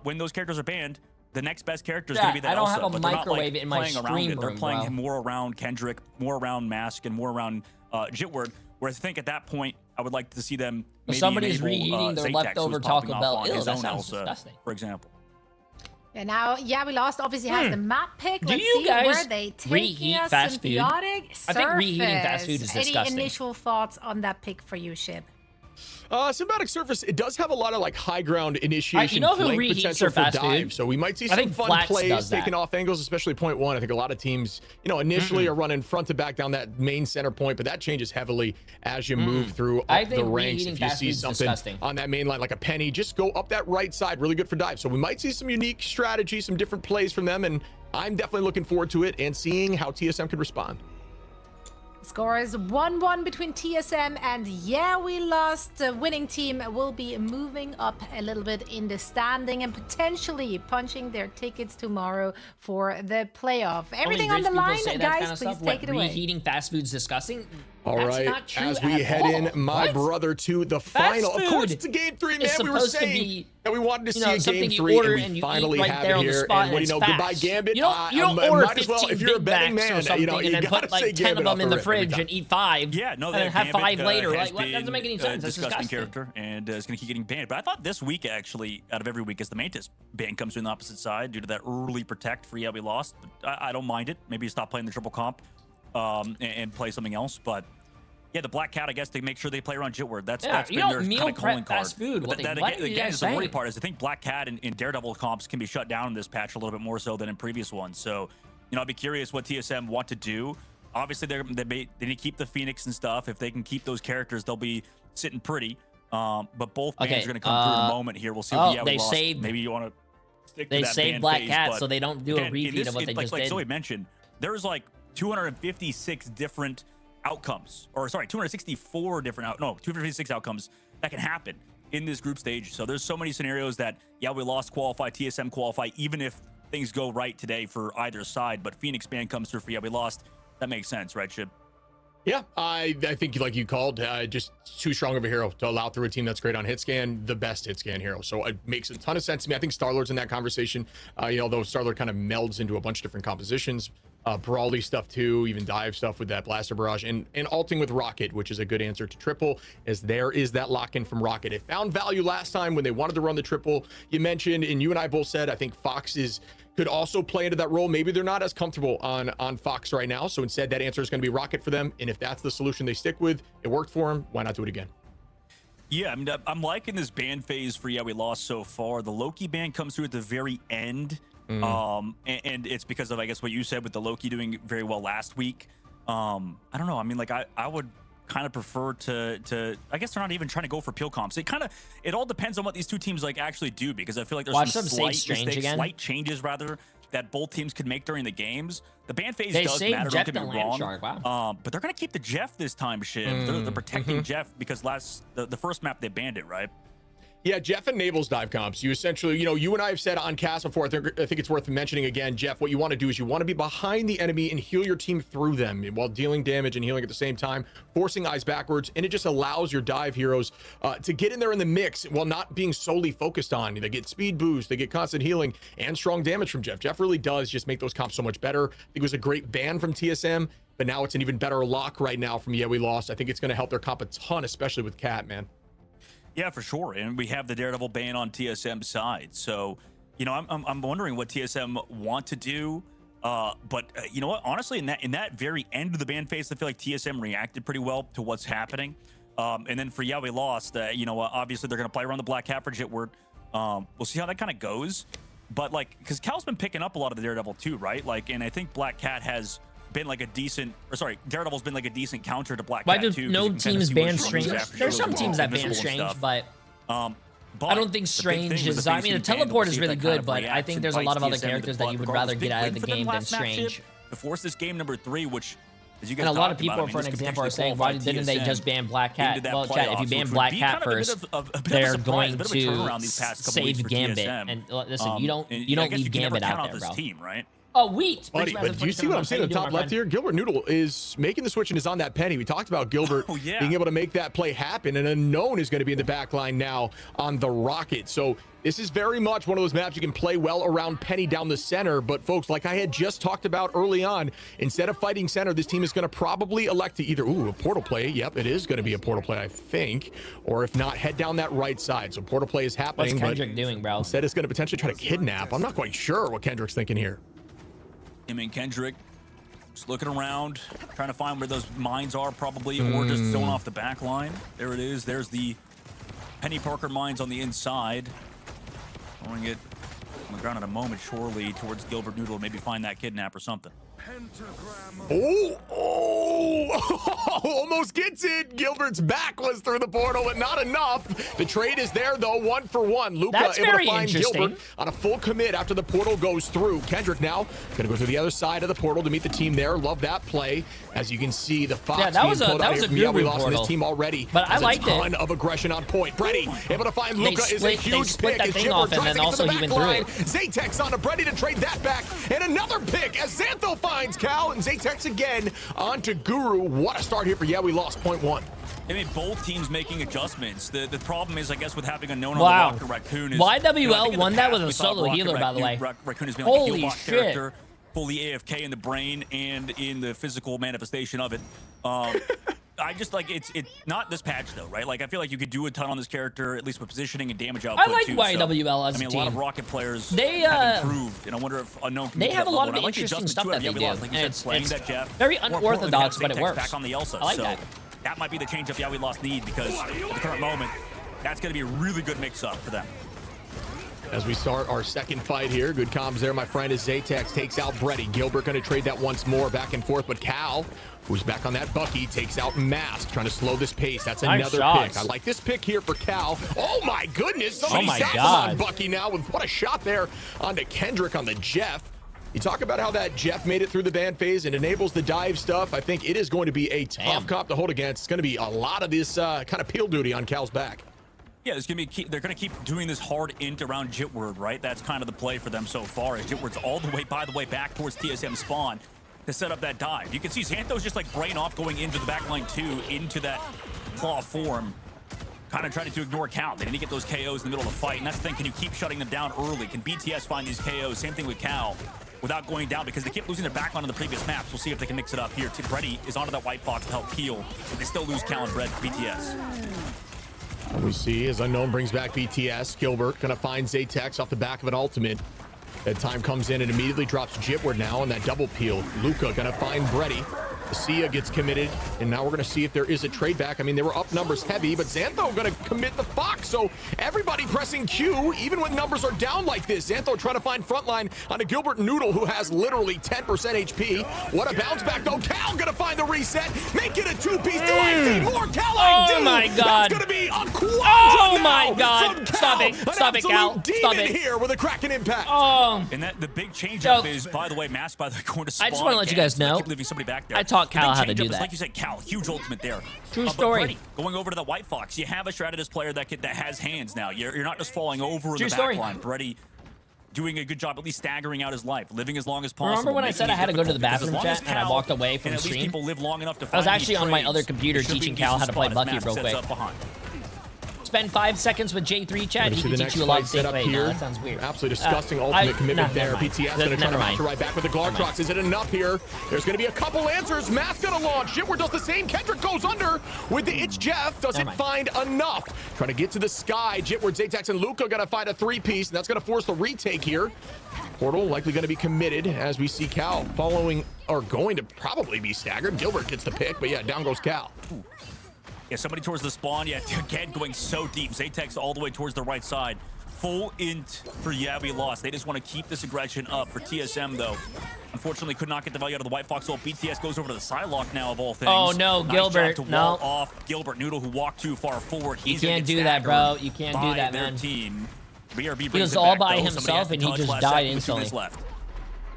when those characters are banned, the next best character is going to be that Elsa. I don't have a but they're not, microwave like, in my playing around stream it. They're room, playing bro. him more around Kendrick, more around Mask, and more around Jitward. Whereas I think at that point, I would like to see them maybe Somebody's enable, reheating their Zaytex, leftover who's popping Taco off Bell. on Ew, his that own sounds Elsa, disgusting. for example. Yeah, now, we lost obviously has the map pick. Do Let's you see guys where they take reheat us. fast food? Symbiotic I think reheating fast food is Surface. disgusting. Any initial thoughts on that pick for you, Shib? Symbiotic Surface, it does have a lot of like high ground initiation, you know who flank reheats potential their for fast dive. food? So we might see I some think fun Flats plays does that. taking off angles, especially point one. I think a lot of teams, you know, initially are running front to back down that main center point, but that changes heavily as you move through I up think the ranks. reheating If you fast see food's something disgusting. on that main line, like a penny, just go up that right side, really good for dive. So we might see some unique strategy, some different plays from them, and I'm definitely looking forward to it and seeing how TSM could respond. Score is 1-1 between TSM and we lost. The winning team will be moving up a little bit in the standing and potentially punching their tickets tomorrow for the playoff. Everything on the line, guys, please take it away. Reheating fast food's disgusting. All That's right, not true as we at head in, all. my What? brother, to the Fast final. Of course, food it's a game 3, man. is We were supposed to saying be, that we wanted to you know, see a something game you 3, order and and we you finally eat right have there it on the here. spot And what do you and know? it's Goodbye, fast. Gambit. You don't order might as well, 15 if you're a Big betting Macs or man, something and then gotta put say like 10 of Gambit them off in the rip every fridge time. and eat 5. Yeah, no, and then that have 5 Gambit, later. has Like, what doesn't make any been a sense. That's disgusting disgusting. character, and is going to keep getting banned. But I thought this week, actually, out of every week, as the Mantis ban comes to the opposite side due to that early protect for we lost. But I don't mind it. Maybe stop playing the triple comp and play something else. But yeah, the Black Cat, I guess, they make sure they play around Jitward. That's Yeah, been you don't their meal kind of calling prep card. fast food. But What that, are you again, guys is the worry saying? part is I think Black Cat and Daredevil comps can be shut down in this patch a little bit more so than in previous ones. So, you know, I'd be curious what TSM want to do. Obviously, they need to keep the Phoenix and stuff. If they can keep those characters, they'll be sitting pretty. But both bans are going to come through in a moment here. We'll see. Oh, they lost. saved. Maybe you want to stick to They that saved ban Black phase, Cat but so they don't do a again, repeat of what they just like did. Zoe mentioned, there's like 256 different outcomes, or sorry, 264 different 256 outcomes that can happen in this group stage. So there's so many scenarios that we lost qualify, TSM qualify, even if things go right today for either side. But Phoenix ban comes through for we lost. That makes sense, right, Shib? Yeah, I think like you called, just too strong of a hero to allow through a team that's great on hit scan, the best hit scan hero. So it makes a ton of sense to me. I think Star-Lord's in that conversation, although Star-Lord kind of melds into a bunch of different compositions, Brawly stuff too, even dive stuff with that blaster barrage, and alting with Rocket, which is a good answer to triple, as there is that lock-in from Rocket. It found value last time when they wanted to run the triple. You mentioned, and you and I both said, I think Fox could also play into that role. Maybe they're not as comfortable on Fox right now. So instead, that answer is going to be Rocket for them. And if that's the solution they stick with, it worked for them, why not do it again? Yeah, I'm liking this ban phase for we lost so far. The Loki ban comes through at the very end. And it's because of, I guess, what you said with the Loki doing very well last week. I don't know. I mean, like, I would kind of prefer to I guess they're not even trying to go for peel comps. It all depends on what these two teams like actually do, because I feel like there's some slight changes rather that both teams could make during the games. The ban phase does matter, don't get me wrong. Wow. But they're gonna keep the Jeff this time, Shiv. They're protecting Jeff because the first map they banned it, right? Yeah, Jeff enables dive comps. You essentially, you and I have said on cast before, I think it's worth mentioning again, Jeff, what you want to do is you want to be behind the enemy and heal your team through them while dealing damage and healing at the same time, forcing eyes backwards, and it just allows your dive heroes to get in there in the mix while not being solely focused on. They get speed boost, they get constant healing, and strong damage from Jeff. Jeff really does just make those comps so much better. I think it was a great ban from TSM, but now it's an even better lock right now from we lost. I think it's going to help their comp a ton, especially with Cat, man. Yeah, for sure. And we have the Daredevil ban on TSM side. So, I'm wondering what TSM want to do. But you know what? Honestly, in that very end of the ban phase, I feel like TSM reacted pretty well to what's happening. And then for we lost, obviously they're going to play around the Black Cat for Jitward. We'll see how that kind of goes. But because Cal's been picking up a lot of the Daredevil too, right? And I think Black Cat has been Daredevil's been like a decent counter to Black Cat too. No teams ban Strange. There's some teams that ban Strange, but I don't think Strange is. I mean, the teleport is really good, but I think there's a lot of other characters that you would rather get out of the game than Strange. To force this game number 3, which, as you guys and a lot of talked about, people, for an example, are saying, why didn't they just ban Black Cat? Well, chat, if you ban Black Cat first, they're going to save Gambit. And listen, you don't leave Gambit out there, bro. Right? Oh, Wheat! Buddy, but do you see what I'm saying in the top left here? Gilbert Noodle is making the switch and is on that penny. We talked about Gilbert being able to make that play happen, and Unknown is going to be in the back line now on the Rocket. So this is very much one of those maps you can play well around Penny down the center. But folks, like I had just talked about early on, instead of fighting center, this team is going to probably elect to either, a portal play. Yep, it is going to be a portal play, I think. Or if not, head down that right side. So portal play is happening. What's Kendrick doing, bro? Instead, it's going to potentially try to kidnap. I'm not quite sure what Kendrick's thinking here. Him and Kendrick just looking around, trying to find where those mines are probably, or just zone off the back line. There it is. There's the Penny Parker mines on the inside. Throwing it on the ground in a moment, surely towards Gilbert Noodle, maybe find that kidnap or something. Almost gets it. Gilbert's back was through the portal, but not enough. The trade is there, though, 1-for-1. Luca able to find Gilbert on a full commit after the portal goes through. Kendrick now going to go to the other side of the portal to meet the team there. Love that play. As you can see, the Fox that was a good we lost portal. This team already. But I liked it. A ton of aggression on point. Brady able to find Luca is a huge pick. That thing off and then also he went through it. Zaytek's on to Brady to trade that back. And another pick as Xantho finds finds Cal, and Zaytex again onto Guru. What a start here for Yeah We Lost, point one. I mean, both teams making adjustments. The problem is, I guess, with having a known Wow. on the roster, Raccoon is... YWL won that with a we thought solo healer, by the way. Raccoon has been like a Holy heal-bot shit. character, fully AFK in the brain and in the physical manifestation of it. I just like it's not this patch though, right? Like I feel like you could do a ton on this character, at least with positioning and damage output. I like too, YWL as I mean, a a lot team. of Rocket players They, have improved, and I wonder if Unknown can they get to have that a lot level. of And I like the interesting adjustments stuff too that out they of do. Yawi Lost. Like you And said, playing it's that Jeff. very More importantly, unorthodox, we have but it Zaytex works. back on the Elsa, I like so that. that might be the change up Yawi Lost need because at the current moment, that's going to be a really good mix-up for them. As we start our second fight here, good comms there, my friend, as Zaytex takes out Breddy. Gilbert going to trade that once more, back and forth, but Cal, who's back on that Bucky, takes out Mask, trying to slow this pace. That's Nice another shots. pick. I like this pick here for Cal. Oh my goodness, somebody my saps him God. on Bucky now with what a shot there onto Kendrick on the Jeff. You talk about how that Jeff made it through the ban phase and enables the dive stuff. I think it is going to be a tough comp to hold against. It's going to be a lot of this kind of peel duty on Cal's back. Yeah, there's gonna be they're gonna keep doing this hard int around Jitward, right? That's kind of the play for them so far. As Jitward's all the way, by the way, back towards TSM spawn to set up that dive. You can see Xantho's just like brain off going into the backline too, into that claw form, kind of trying to ignore Cal. They need to get those KOs in the middle of the fight, and that's the thing. Can you keep shutting them down early? Can BTS find these KOs? Same thing with Cal, without going down, because they keep losing their backline on the previous maps. We'll see if they can mix it up here. Breddy is onto that white fox to help peel, but they still lose Cal and BTS. We see as Unknown brings back BTS. Gilbert gonna find Zaytex off the back of an ultimate. That time comes in and immediately drops Jitward now on that double peel. Luca gonna find Breddy. Sia gets committed, and now we're gonna see if there is a trade back. I mean, they were up numbers heavy, but Xantho gonna commit the Fox, so everybody pressing Q, even when numbers are down like this. Xantho trying to find frontline on a Gilbert Noodle who has literally 10% HP. What a bounce back, though. Cal gonna find the reset, make it a two-piece. Do I see more? Cal, I do! Oh my God. That's gonna be a quadra Oh now my God. from Cal. Stop it. Stop it, Cal. An absolute Stop demon it. here with a Kraken impact. Oh. And that the big change So- up is, by the way, Mask by the corner spawn. I just want to let you again, guys so they know, keep leaving somebody back there. I taught The big Cal how to change do up is, that. like you said, Cal, huge ultimate there. True But story. Breddy, going over to the White Fox, you have a Strategist player that has hands now. You're not just falling over in True the story. backline. Breddy doing a good job, at least staggering out his life, living as long as possible. Remember when I making said I it had to go to the difficult, because as bathroom, long as chat, and I Cal walked away from and the at least stream? people live long enough to I was find these actually on my trades, other computer it should be teaching a Cal how to decent play spot as Bucky Mask real sets quick. up behind. Spend 5 seconds with Jay3 chat. He See can the teach next you a lot fight of set things. up Wait, no, here. that sounds weird. Absolutely disgusting ultimate commitment there. BTS going to try to match her right back with the Glartrox. Is it enough here? There's going to be a couple answers. Mask going to launch. Jitward does the same. Kendrick goes under with the It's Jeff. Doesn't find enough. Trying to get to the sky. Jitward, Zaytex, and Luca going to find a three-piece, and that's going to force the retake here. Portal likely going to be committed as we see Cal following, or going to probably be staggered. Gilbert gets the pick, but yeah, down goes Cal. Ooh. Yeah, somebody towards the spawn. Yeah, again, going so deep. Zaytex all the way towards the right side. Full int for We Lost. They just want to keep this aggression up for TSM, though. Unfortunately, could not get the value out of the White Fox. So BTS goes over to the Psylocke now, of all things. Oh, no, Nice Gilbert, job to no. wall off Gilbert Noodle, who walked too far forward. You He's gonna can't get do that, bro. staggered You can't do by that, their man. team. BRB He brings was it all back, by though. Somebody himself, has and to he touch just last died second with 2 minutes instantly. left.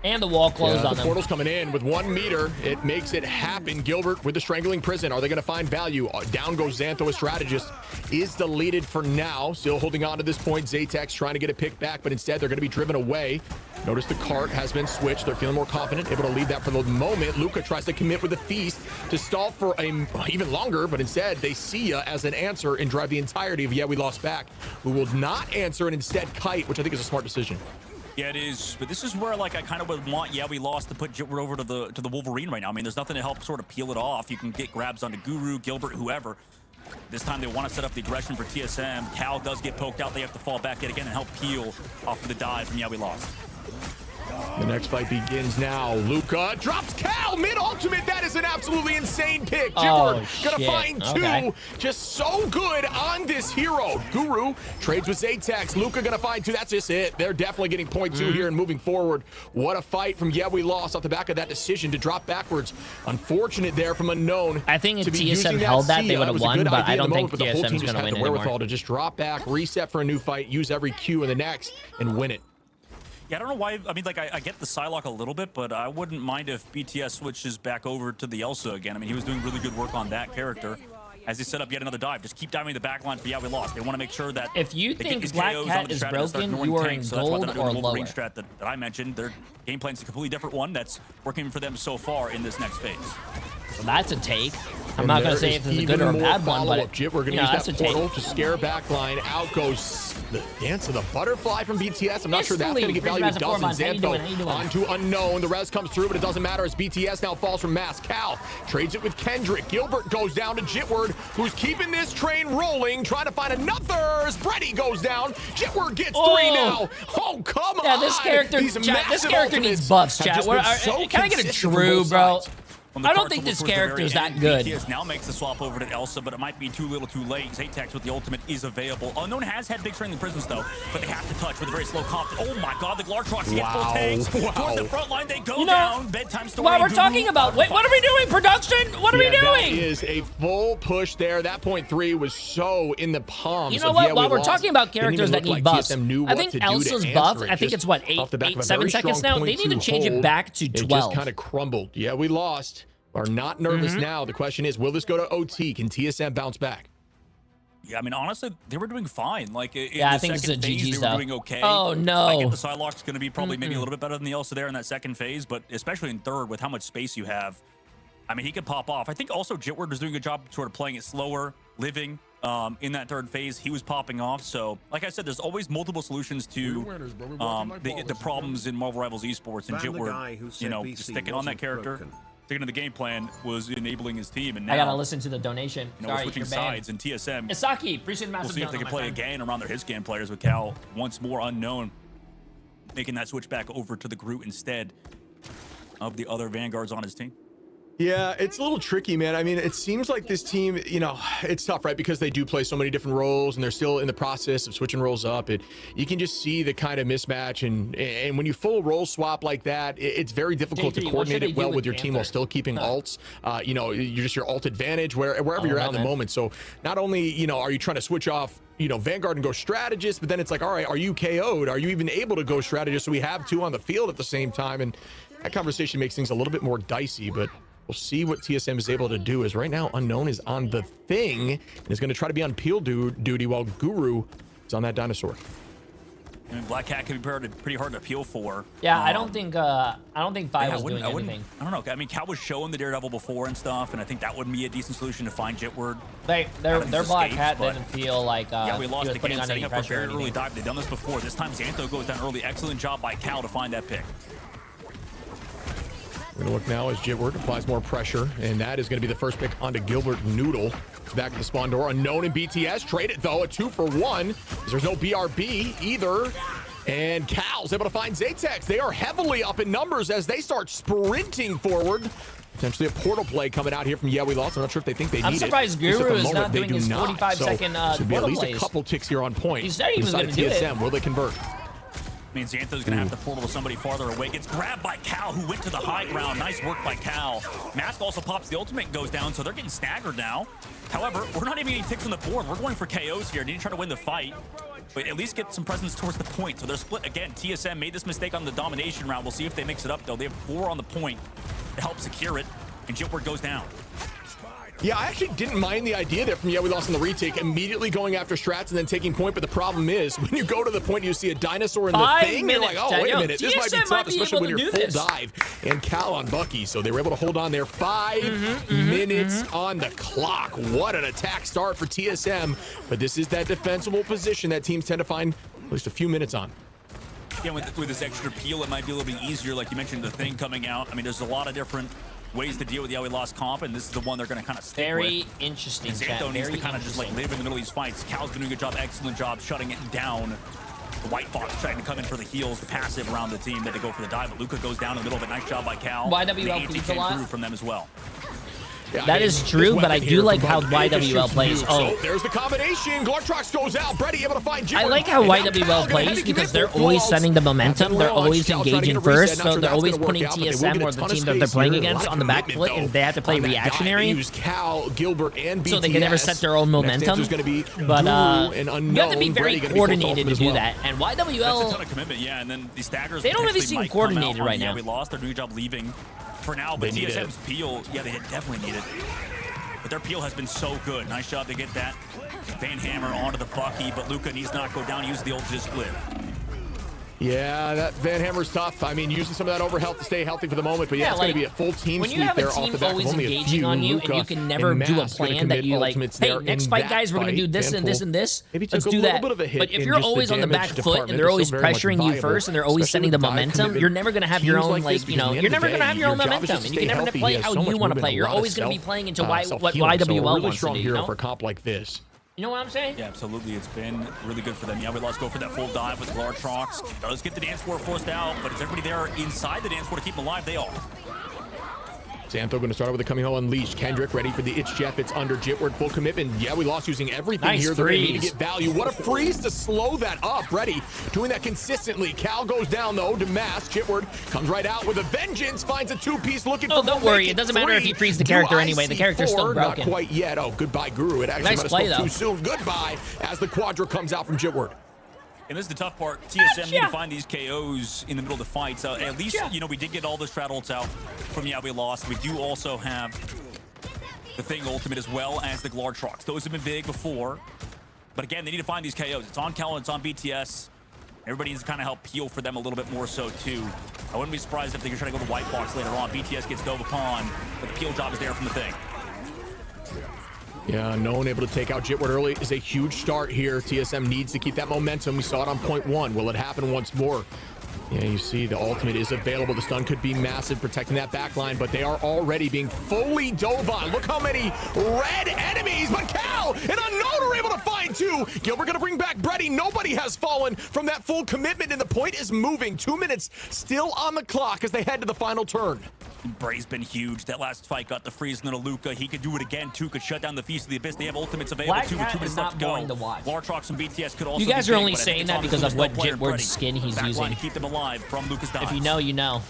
And the wall closed on the them. portal's coming in with 1 meter. It makes it happen. Gilbert with the strangling prison. Are they going to find value? Down goes Xantho, a strategist. Is deleted for now. Still holding on to this point. Zaytex trying to get a pick back, but instead they're going to be driven away. Notice the cart has been switched. They're feeling more confident, able to leave that for the moment. Luca tries to commit with a feast to stall for even longer, but instead they see ya as an answer and drive the entirety of We Lost back, who will not answer and instead kite, which I think is a smart decision. Yeah, it is. But this is where, like, I kind of would want We Lost to put Jitward over to the Wolverine right now. I mean, there's nothing to help sort of peel it off. You can get grabs onto Guru, Gilbert, whoever. This time they want to set up the aggression for TSM. Cal does get poked out. They have to fall back yet again and help peel off of the dive from We Lost. The next fight begins now. Luca drops Cal mid-ultimate. That is an absolutely insane pick. Jitward gonna shit. find 2. Okay. Just so good on this hero. Guru trades with Zaytex. Luca gonna find 2. That's just it. They're definitely getting point 2 here and moving forward. What a fight from We Lost off the back of that decision to drop backwards. Unfortunate there from Unknown. I think if to be TSM using held that, they Sia. would It have was a won, good but idea I in the don't think moment, but the whole team TSM's just going to had win the wherewithal anymore. to just drop back, reset for a new fight, use every Q in the next, and win it. Yeah, I don't know why. I mean, like, I get the Psylocke a little bit, but I wouldn't mind if BTS switches back over to the Elsa again. I mean, he was doing really good work on that character. as they set up yet another dive. Just keep diving the back line for we lost. They want to make sure that if you they get think these Black KOs Cat onto the is strat and start broken, ignoring you are tanks. in So that's why they're gold doing or the Wolverine lower. strat that I mentioned. Their game plan's a completely different one that's working for them so far in this next phase. So that's a take. I'm And not going there to say is if it's a even good or a more bad one, but follow-up, Jit. We're going to use that portal to scare back line. Out goes the dance of the butterfly from BTS. I'm not sure that's going to get value. It doesn't. Xantho onto Unknown. The res comes through, but it doesn't matter as BTS now falls from Mass. Cal trades it with Kendrick. Gilbert goes down to Jitward, who's keeping this train rolling, trying to find another. Brady goes down. Jitward gets 3 now. Oh, come on. Yeah, this character, this character needs buffs, chat. Can I get a true, bro? I don't think this character is that good. BTS now makes the swap over to Elsa, but it might be too little too late. Zaytex with the ultimate is available. Unknown has had big strength in prisons, though, but they have to touch with a very slow comp. Oh my god, the Glartrox hit full tanks. Toward the front line, they go down. Bedtime story. While we're talking about, wait, what are we doing, production? What are we doing? That is a full push there. That point 3 was so in the palms. You know what? While we're talking about characters that need buffs, I think Elsa's buff, I think it's what, 7 seconds now? They need to change it back to 12. It just kind of crumbled. Yeah, we lost. Are not nervous now. The question is, will this go to OT? Can TSM bounce back? Yeah, I mean, honestly, they were doing fine. Like, in I the think it's a second phase, GG they stuff. were doing okay. Oh, no. I get the Psylocke's going to be probably maybe a little bit better than the Elsa there in that second phase, but especially in third with how much space you have, I mean, he could pop off. I think also Jitward was doing a good job sort of playing it slower, living in that third phase. He was popping off. So, like I said, there's always multiple solutions to the problems in Marvel Rivals esports, and Jitward, you know, sticking on that character. Sticking to the game plan was enabling his team, and now I gotta listen to the donation. You know, we're switching sides in TSM. Isaki, appreciate the massive. We'll see if they can play again around their Hitscan players with Cal once more Unknown, making that switch back over to the Groot instead of the other Vanguards on his team. Yeah, it's a little tricky, man. I mean, it seems like this team, you know, it's tough, right? Because they do play so many different roles and they're still in the process of switching roles up. You can just see the kind of mismatch. And when you full role swap like that, it's very difficult to coordinate it well with your team while still keeping ults. You know, you're just your ult advantage wherever you're at in the moment. So not only, you know, are you trying to switch off, you know, Vanguard and go strategist, but then it's like, all right, are you KO'd? Are you even able to go strategist? So we have 2 on the field at the same time. And that conversation makes things a little bit more dicey, but we'll see what TSM is able to do. As right now, Unknown is on the thing and is going to try to be on peel duty while Guru is on that dinosaur. I mean, Black Cat can be pretty hard to appeal for. Yeah, I don't think Fi was doing anything. I don't know. I mean, Cal was showing the Daredevil before and stuff, and I think that would be a decent solution to find Jitward. Their Black Cat didn't feel like yeah, we lost he was putting on any setting up for a pressure. very early dive. They've done this before. This time Xantho goes down early. Excellent job by Cal to find that pick. We're going to look now as Jitward applies more pressure, and that is going to be the first pick onto Gilbert Noodle. Back at the spawn door. Unknown in BTS. Trade it, though. A 2-for-1. There's no BRB either. And Cal's able to find Zaytex. They are heavily up in numbers as they start sprinting forward. Potentially a portal play coming out here from We Lost. I'm not sure if they think they need it. I'm surprised Guru is not doing his 45-second should be at portal least plays. a couple ticks here on point. He said he was going to do it. Will they convert? I mean, Xantho's going to have to portal to somebody farther away. Gets grabbed by Cal, who went to the high ground. Nice work by Cal. Mask also pops the ultimate and goes down, so they're getting staggered now. However, we're not even getting ticks on the board. We're going for KOs here. Need to try to win the fight, but at least get some presence towards the point. So they're split again. TSM made this mistake on the domination round. We'll see if they mix it up, though. They have 4 on the point to help secure it, and Jitward goes down. Yeah, I actually didn't mind the idea there from We Lost in the retake, immediately going after strats and then taking point, but the problem is, when you go to the point, you see a dinosaur in the thing, you're like, oh, wait a minute, this might be tough, especially when you're full dive. And Cal on Bucky, so they were able to hold on there. 5 minutes on the clock. What an attack start for TSM, but this is that defensible position that teams tend to find at least a few minutes on. Yeah, with this extra peel, it might be a little bit easier, like you mentioned, the thing coming out. I mean, there's a lot of different ways to deal with the We Lost comp, and this is the one they're going to kind of stick with. Very interesting. Xantho needs to kind of just like live in the middle of these fights. Cal's been doing a good job, excellent job shutting it down. The White Fox trying to come in for the heals, the passive around the team that they go for the dive, but Luca goes down in the middle of it. Nice job by Cal. YWL plays a lot from them as well. Yeah, that is true, but I do like how YWL plays. Oh, there's the combination. Glartrox goes out. Brady able to find Jitward. I like how YWL plays because they're always sending the momentum. They're always engaging first, so they're always putting TSM or the team that they're playing against on the back foot, and they have to play reactionary. Use Cal, Gilbert, and BTS. So they can never set their own momentum. But you have to be very coordinated to do that. And YWL, that's a ton of commitment, yeah. And then these staggers, they don't really seem coordinated right now. We lost. They're doing a good job leaving for now, but TSM's peel, yeah, they definitely need it. but their peel has been so good. Nice job to get that Van Hammer onto the Bucky, but Luca needs to not go down. Use the ult to split. Yeah, that Van Hammer's tough. I mean, using some of that over health to stay healthy for the moment, but yeah, it's going to be a full team when sweep you have there a team off the back always of only engaging on you, and you can never do a plan that you like, hey, next fight, guys, we're going to do this and this and this. Let's do that. But if you're always on the back foot and they're always pressuring you first and they're always sending the momentum, you're never going to have your own, like, you know, you're never going to have your own momentum, and you can never play how you want to play. You're always going to be playing into what YWL wants to do, you know? For a comp like this. You know what I'm saying? Yeah, absolutely. It's been really good for them. Yeah, let's go for that full dive with Glartrox. Does get the dance floor forced out, but is everybody there inside the dance floor to keep them alive? They are. Xantho going to start out with the coming home unleashed. Kendrick ready for the itch Jeff. It's under Jitward, full commitment. Yeah, we lost using everything nice here. Freeze. They're going to need to get value. What a freeze to slow that up. Ready, doing that consistently. Cal goes down though to Mass. Jitward comes right out with a vengeance. Finds a two-piece looking for. Oh, don't worry. It doesn't matter if you freeze the character anyway. The character's still broken. Not quite yet. Oh, goodbye, Guru. It actually nice might have spoke too soon. Goodbye as the Quadra comes out from Jitward. And this is the tough part. TSM need to find these KOs in the middle of the fight. So at least, you know, we did get all the strat ults out from Yeah We Lost. We do also have the Thing ultimate as well as the Glartrox. Those have been big before. But again, they need to find these KOs. It's on Cal, it's on BTS. Everybody needs to kind of help peel for them a little bit more so too. I wouldn't be surprised if they could try to go to White Box later on. BTS gets dove upon, but the peel job is there from the Thing. Yeah, Unknown able to take out Jitward early is a huge start here. TSM needs to keep that momentum. We saw it on point one. Will it happen once more? Yeah, you see the ultimate is available. The stun could be massive, protecting that back line, but they are already being fully dove on. Look how many red enemies, but Cal and Unknown are able to find two. Gilbert gonna bring back Brady. Nobody has fallen from that full commitment, and the point is moving. 2 minutes still on the clock as they head to the final turn. Bray's been huge. That last fight got the freeze into Luca. He could do it again too. Could shut down the Feast of the Abyss. They have ultimates available too. With 2 minutes left to go. Glartrox and BTS could also. You guys are only saying that because of what Jitward's skin he's using. To keep them alive from Lucas dives. If you know, you know.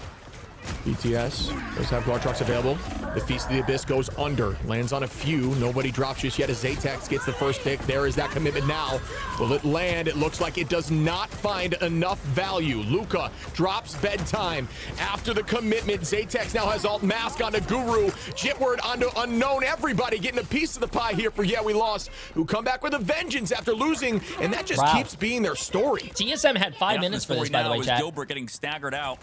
BTS does have Glartrox available. The Feast of the Abyss goes under. Lands on a few. Nobody drops just yet as Zatex gets the first pick. There is that commitment now. Will it land? It looks like it does not find enough value. Luca drops bedtime after the commitment. Zatex now has alt mask onto Guru. Jitward onto Unknown. Everybody getting a piece of the pie here for Yeah We Lost, who come back with a vengeance after losing, and that just keeps being their story. TSM had 5 minutes for this, by the way, chat. Gilbert getting staggered out.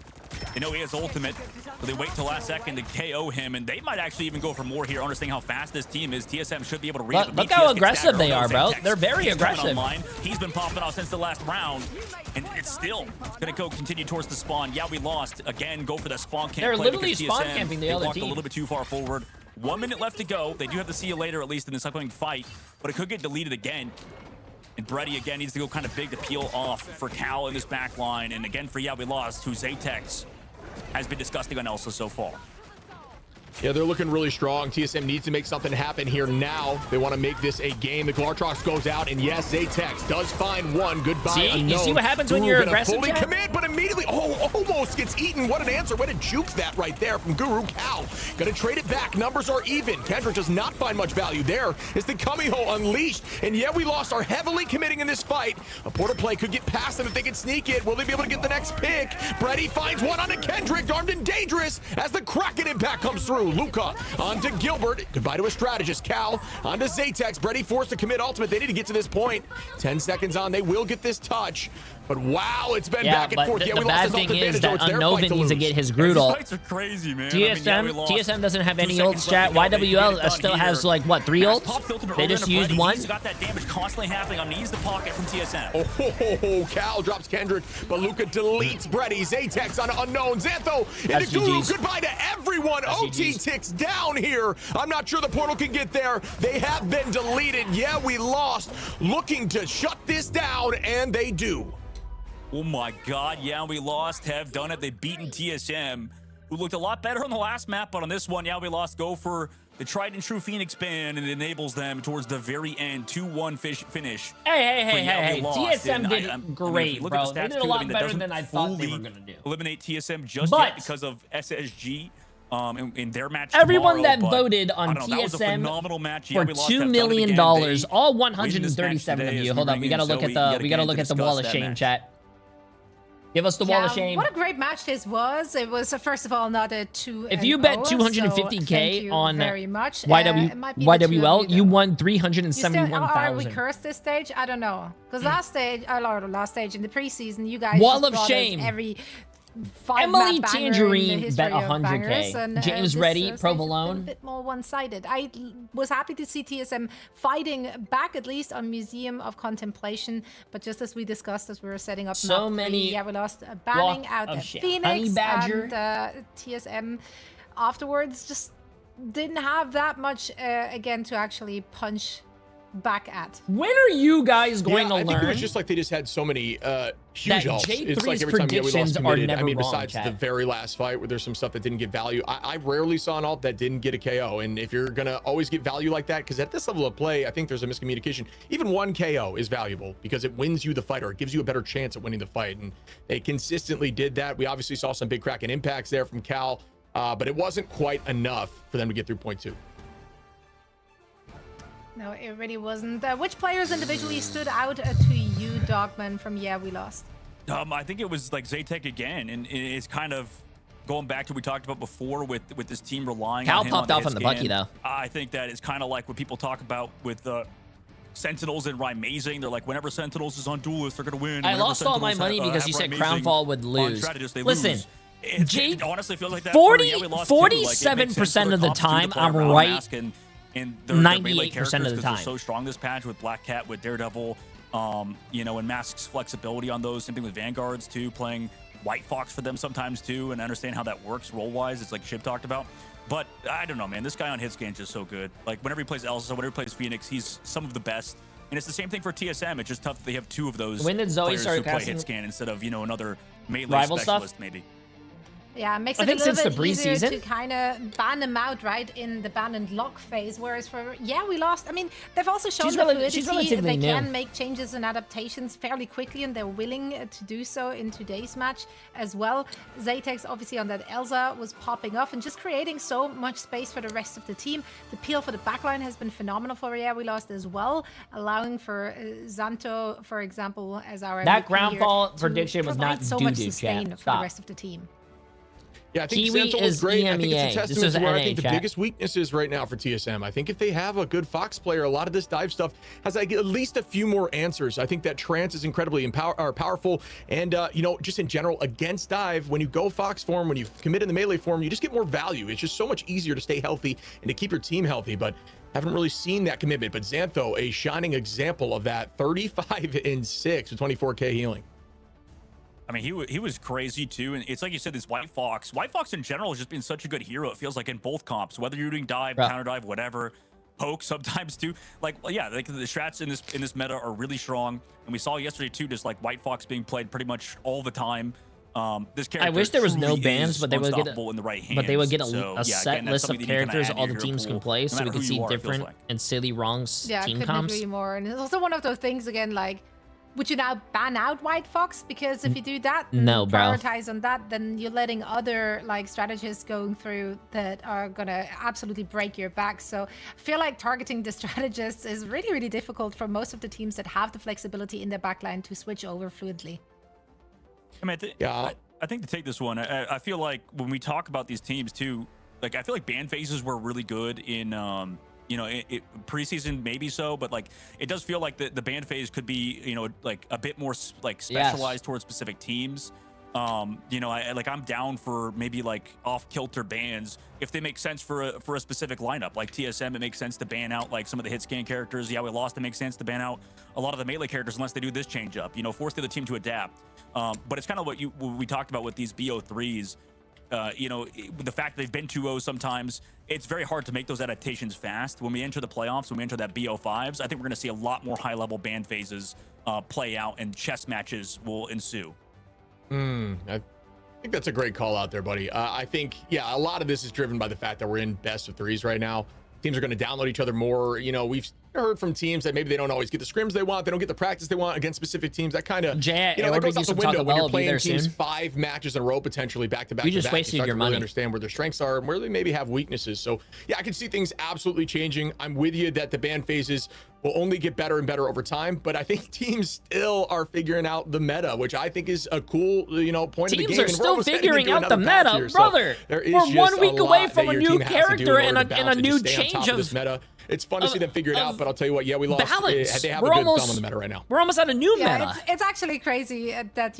They know he has ultimate, but they wait till last second to KO him, and they might actually even go for more here. Understanding how fast this team is, TSM should be able to read it. Look how aggressive they are, bro. They're very aggressive. He's been popping off since the last round, and it's still going to go continue towards the spawn. Yeah, we lost. Again, go for that spawn camp. They're literally spawn camping the other team. They walked a little bit too far forward. 1 minute left to go. They do have to see you later, at least in this upcoming fight, but it could get deleted again. And Brady again needs to go kind of big to peel off for Cal in this back line. And again for Yeah We Lost, who's Zatex has been disgusting on Elsa so far. Yeah, they're looking really strong. TSM needs to make something happen here now. They want to make this a game. The Glartrox goes out, and yes, Zatex does find one. Goodbye, see, Unknown. You see what happens when you're aggressive, fully commit, but immediately, almost gets eaten. What an answer. What a juke that right there from Guru. Cal gonna trade it back. Numbers are even. Kendrick does not find much value there. Is the Kamiho unleashed? And yeah, we lost are heavily committing in this fight. A portal play could get past them if they can sneak it. Will they be able to get the next pick? Brady finds one onto Kendrick, armed and dangerous as the Kraken impact comes through. Luca onto Gilbert. Goodbye to a strategist. Cal onto Zatex. Brady forced to commit ultimate. They need to get to this point. 10 seconds on. They will get this touch. But wow, it's been back and forth. The bad thing is that Unknown needs to get his Groot ult. These fights are crazy, man. TSM doesn't have any ults, chat. YWL still has like what, 3 ults? They just used one. He's got that damage constantly happening on knees the pocket from TSM. Oh, Cal drops Kendrick, but Luca deletes Brady. Zatex on Unknown. Xantho into Guru. Goodbye to everyone. OT ticks down here. I'm not sure the portal can get there. They have been deleted. Yeah, we lost. Looking to shut this down, and they do. Oh my God, Yeah We Lost have done it. They've beaten TSM, who looked a lot better on the last map, but on this one, Yeah We Lost go for the tried and true Phoenix ban, and it enables them towards the very end 2-1 finish. Hey, TSM did great, bro. They did a lot better than I thought they were going to do. Eliminate TSM just yet because of SSG. In their match everyone tomorrow, that voted on TSM for $2 million, all 137 of you. Hold on, we gotta look at the wall of shame, chat. Give us the wall of shame. What a great match this was. It was, first of all, not a 2-0. If you bet so 250K thank you on very much. YW, it might be the two of YWL, you, you though. won Are we 371,000. cursed this stage? I don't know. Because last stage in the preseason, you guys Wall just of brought us shame. every Emily five-map banger in the Tangerine history bet of bangers, 100K. and, James this, Reddy, stage has provolone. been a bit more one-sided. I was happy to see TSM fighting back, at least on Museum of Contemplation, but just as we discussed as we were setting up So map many 3, yeah, we lost banning walk out of at shame. Phoenix, Honey Badger. and TSM afterwards just didn't have that much again to actually punch back at. When are you guys going to I think learn? it was just like they just had so many huge ults. It's J3's like every time we lost predictions are committed. never I mean, wrong, besides chat. the very last fight where there's some stuff that didn't get value, I rarely saw an ult that didn't get a KO. And if you're gonna always get value like that, because at this level of play, I think there's a miscommunication. Even one KO is valuable because it wins you the fight, or it gives you a better chance at winning the fight. And they consistently did that. We obviously saw some big cracking impacts there from Cal, but it wasn't quite enough for them to get through point 2. No, it really wasn't. Which players individually stood out to you, Dogman, from Yeah, We Lost? I think it was like Zaytek again, and it's kind of going back to what we talked about before with this team relying Cal on him popped on off on the Bucky, though. I think that it's kind of like what people talk about with Sentinels and Rymazing. They're like, whenever Sentinels is on Duelist, they're going to win. I Whenever lost all my Sentinels money because you have said Rymazing Crownfall would on lose. Strategist, they Listen, lose. It honestly feels like that. 47% of the time, I'm right. And their melee 98% characters, of the 'cause time. they're so strong this patch with Black Cat, with Daredevil, you know, and Mask's flexibility on those. Same thing with Vanguards too, playing White Fox for them sometimes too, and I understand how that works role-wise. It's like Ship talked about. But I don't know, man. This guy on hitscan is just so good. Like whenever he plays Elsa, whenever he plays Phoenix, he's some of the best. And it's the same thing for TSM. It's just tough that they have two of those When did Zoe players start who play casting hitscan instead of, you know, another melee rival specialist stuff? maybe. Yeah, it makes I it a think little since the bit easier preseason. to kind of ban them out, right, in the ban and lock phase. Whereas for Yeah, We Lost, I mean, they've also shown She's the she's fluidity. relatively They new. can make changes and adaptations fairly quickly, and they're willing to do so in today's match as well. Zaytex, obviously, on that Elsa was popping off and just creating so much space for the rest of the team. The peel for the backline has been phenomenal for Yeah, We Lost as well, allowing for Zanto, for example, as our That MVP here, Groundfall to prediction was provide not so much doo-doo, sustain chat. for Stop. the rest of the team. Yeah, I think Kiwi Sentinel is is great. I think EMEA. it's a This testament is to where I NA, think the chat. biggest weakness is right now for TSM. I think if they have a good Fox player, a lot of this dive stuff has like at least a few more answers. I think that Trance is incredibly powerful, and you know, just in general against dive, when you go Fox form, when you commit in the melee form, you just get more value. It's just so much easier to stay healthy and to keep your team healthy. But haven't really seen that commitment. But Xantho, a shining example of that, 35-6 with 24k healing. I mean, he was crazy too, and it's like you said, this White Fox in general has just been such a good hero. It feels like in both comps, whether you're doing dive, counter dive, whatever, poke sometimes too. Like, yeah, like the strats in this meta are really strong, and we saw yesterday too, just like White Fox being played pretty much all the time. This character, I wish there was no truly bans, is but they would get unstoppable in the right hands. but they would get a So, set again, that's list of something that you kinda characters add to all your the hero teams can pool, play, no so we matter could who see you are, it feels different like. and silly wrong Yeah, team couldn't comps. agree more. And it's also one of those things again, like, would you now ban out White Fox? Because if you do that, and No, bro. prioritize on that, then you're letting other like strategists going through that are gonna absolutely break your back. So I feel like targeting the strategists is really, really difficult for most of the teams that have the flexibility in their backline to switch over fluidly. I mean, I think to take this one, I feel like when we talk about these teams too, like I feel like ban phases were really good in you know, preseason maybe so, but like it does feel like the ban phase could be, you know, like a bit more like specialized towards specific teams. You know, I'm down for maybe like off kilter bans if they make sense for a specific lineup. Like TSM, it makes sense to ban out like some of the hit scan characters. Yeah, we lost. It makes sense to ban out a lot of the melee characters unless they do this change up. You know, force the other team to adapt. But it's kind of what we talked about with these BO3s. You know, the fact that they've been 2-0 sometimes, it's very hard to make those adaptations fast. When we enter the playoffs, when we enter that BO5s, I think we're going to see a lot more high-level ban phases play out, and chess matches will ensue. I think that's a great call out there, buddy. I think, yeah, a lot of this is driven by the fact that we're in best of threes right now. Teams are going to download each other more. You know, we've heard from teams that maybe they don't always get the scrims they want, they don't get the practice they want against specific teams. That kind of, Jay, you know, that goes out the window when you're playing there teams soon. 5 matches in a row potentially back to back. You just to back. wasted You start your to really money. understand where their strengths are and where they maybe have weaknesses. So yeah, I can see things absolutely changing. I'm with you that the ban phases will only get better and better over time, but I think teams still are figuring out the meta, which I think is a cool, you know, point of the game. Teams are And we're still almost heading figuring into out the another patch meta, here, so brother. there is We're just 1 week a away lot from that a your new team has to do character in and order to a balance new just stay on top change of this of meta. It's fun to see them figure it out, but I'll tell you what, yeah, we lost. balance. They have We're a good almost- thumb on the meta right now. We're almost at a new meta. It's actually crazy that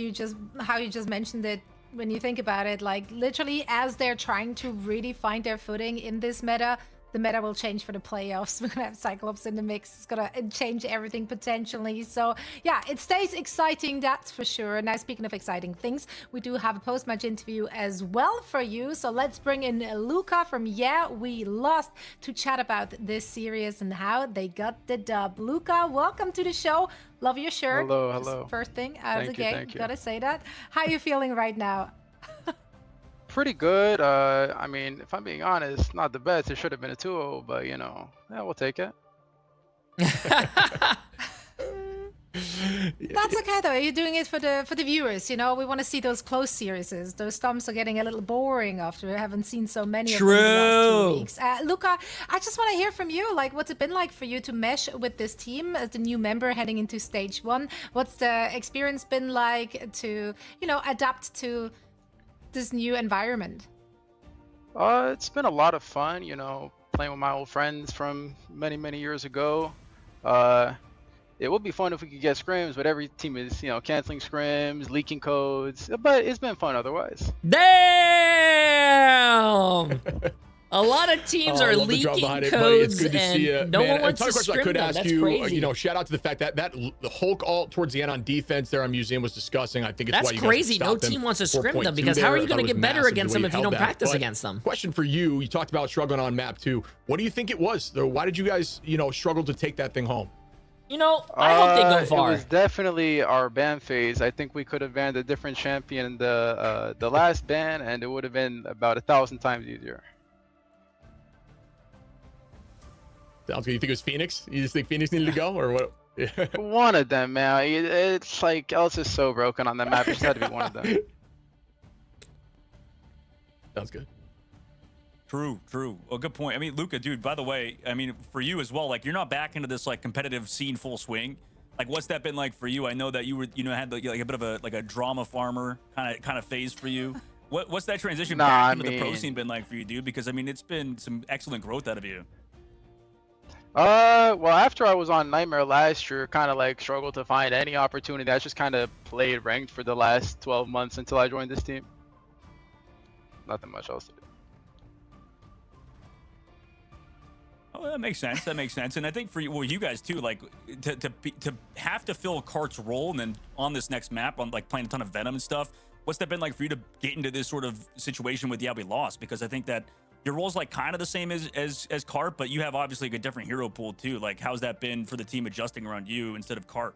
how you just mentioned it. When you think about it, like literally as they're trying to really find their footing in this meta, the meta will change for the playoffs. We're gonna have Cyclops in the mix. It's gonna change everything potentially. So yeah, it stays exciting, that's for sure. Now, speaking of exciting things, we do have a post-match interview as well for you. So let's bring in Luca from Yeah, We Lost to chat about this series and how they got the dub. Luca, welcome to the show. Love your shirt. Hello, Just hello. first thing out of the game. Thank you. Gotta say that. How you feeling right now? Pretty good. I mean, if I'm being honest, not the best. It should have been a 2-0, but you know, yeah, we'll take it. That's okay though. You're doing it for the viewers. You know, we want to see those close series. Those stumps are getting a little boring after we haven't seen so many of them in the last 2 weeks. Luca, I just want to hear from you. Like, what's it been like for you to mesh with this team as the new member heading into stage 1? What's the experience been like to, you know, adapt to this new environment? It's been a lot of fun, you know, playing with my old friends from many years ago. It would be fun if we could get scrims, but every team is, you know, canceling scrims, leaking codes. But it's been fun otherwise. Damn! A lot of teams I are love the drama leaking behind it, buddy. It's codes good to see you, and no man. one wants to And question I scrim could them. ask That's you, crazy. you know, shout out to the fact that the Hulk ult towards the end on defense there on Museum was disgusting. I think it's That's why you guys crazy. stopped No them. team wants to scrim them 4.2 because how are there. you I going to thought it get was better massive against the way them if you held don't that. practice But against them? Question for you. You talked about struggling on map 2. What do you think it was? Though? Why did you guys, you know, struggle to take that thing home? You know, I hope they go far. It was definitely our ban phase. I think we could have banned a different champion the last ban, and it would have been about 1,000 times easier. Sounds good. You think it was Phoenix? You just think Phoenix needed to go, or what? One of them, man. It's like else is so broken on the map. It just had to be one of them. Sounds good. True. Oh, good point. I mean, Luca, dude, by the way, I mean, for you as well, like, you're not back into this, like, competitive scene full swing. Like, what's that been like for you? I know that you were, you know, had like a bit of a drama farmer kind of phase for you. What's that transition back into the pro scene been like for you, dude? Because, I mean, it's been some excellent growth out of you. Well, after I was on Nightmare last year, kind of like struggled to find any opportunity. I just kind of played ranked for the last 12 months until I joined this team. Nothing much else to do. Oh, that makes sense. And I think for you, well, you guys too, like to have to fill Cart's role and then on this next map on like playing a ton of Venom and stuff. What's that been like for you to get into this sort of situation with Yeah, We Lost? Because I think that your role's like kind of the same as Cart, but you have obviously like a different hero pool too. Like, how's that been for the team adjusting around you instead of Cart?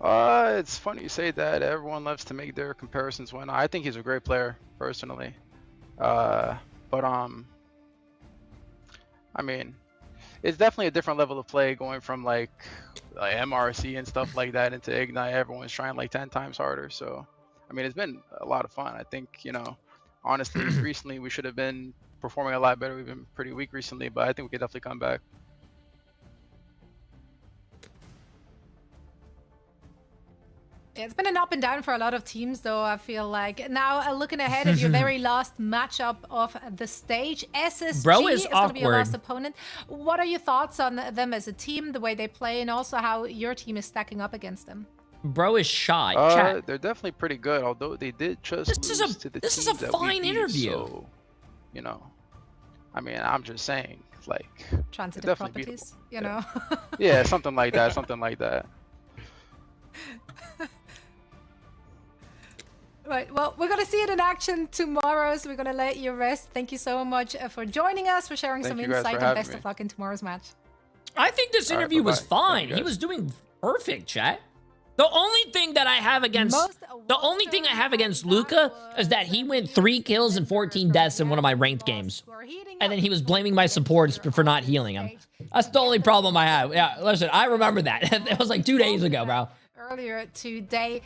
It's funny you say that. Everyone loves to make their comparisons when I think he's a great player personally. I mean, it's definitely a different level of play going from like MRC and stuff like that into Ignite. Everyone's trying like 10 times harder. So, I mean, it's been a lot of fun. I think, you know, honestly, recently we should have been performing a lot better. We've been pretty weak recently, but I think we could definitely come back. It's been an up and down for a lot of teams, though, I feel like. Now, looking ahead at your very last matchup of the stage, SSG Bro is going to be your last awkward. opponent. What are your thoughts on them as a team, the way they play, and also how your team is stacking up against them? Bro is shy. Chat. They're definitely pretty good, although they did just lose to the this is team a that we fine beat, interview. So, you know, I mean, I'm just saying, like, Transitive definitely properties, beatable. you know? Yeah, something like that, something like that. Right, well, we're going to see it in action tomorrow, so we're going to let you rest. Thank you so much for joining us, for sharing some Thank you guys insight, for and having best me. of luck in tomorrow's match. I think this All right, interview was bye-bye. Thank fine. you, He guys. was doing perfect, chat. The only thing that I have against Most The only thing I have against Luca is that he went 3 kills and 14 deaths in one of my ranked games. And then he was blaming my supports for not healing him. That's the only problem I have. Yeah, listen, I remember that. It was like 2 days ago, bro. Earlier today.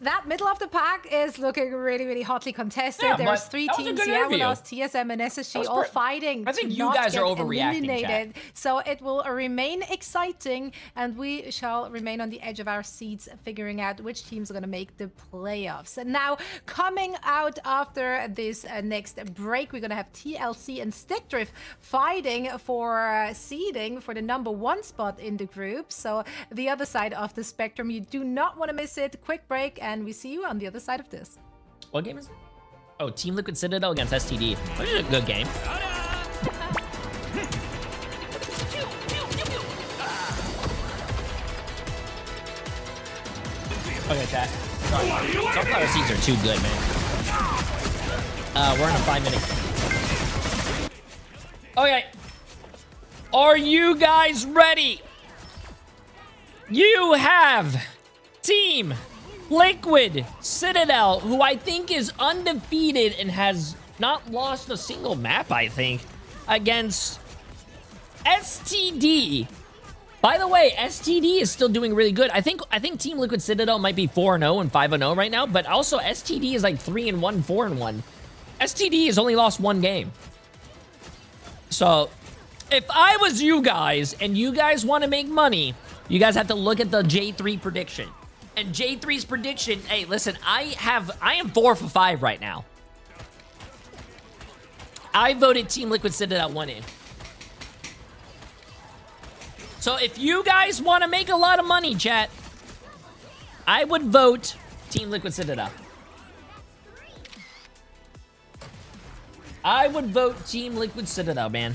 That middle of the pack is looking really, really hotly contested. Yeah, There's but 3 that was a teams, good yeah, with interview. us, TSM and SSG, all fighting. I think to you not guys are get overreacting, chat. eliminated. So it will remain exciting, and we shall remain on the edge of our seats, figuring out which teams are going to make the playoffs. And now, coming out after this next break, we're going to have TLC and Stickdrift fighting for seeding for the #1 spot in the group. So the other side of the spectrum, you do not want to miss it. Quick break, and we see you on the other side of this. What game is it? Oh, Team Liquid Citadel against STD. Which is a good game. Okay, chat. Sorry. Sunflower seeds are too good, man. We're in a 5-minute. Okay. Are you guys ready? You have Team Liquid Citadel, who I think is undefeated and has not lost a single map, I think, against STD. By the way, STD is still doing really good. I think Team Liquid Citadel might be 4-0 and 5-0 right now, but also STD is like 3-1, 4-1. STD has only lost 1 game. So, if I was you guys and you guys want to make money, you guys have to look at the Jay3 prediction. And Jay3's prediction, hey, listen, I am 4 for 5 right now. I voted Team Liquid Citadel 1 in. So if you guys want to make a lot of money, chat, I would vote Team Liquid Citadel. I would vote Team Liquid Citadel, man.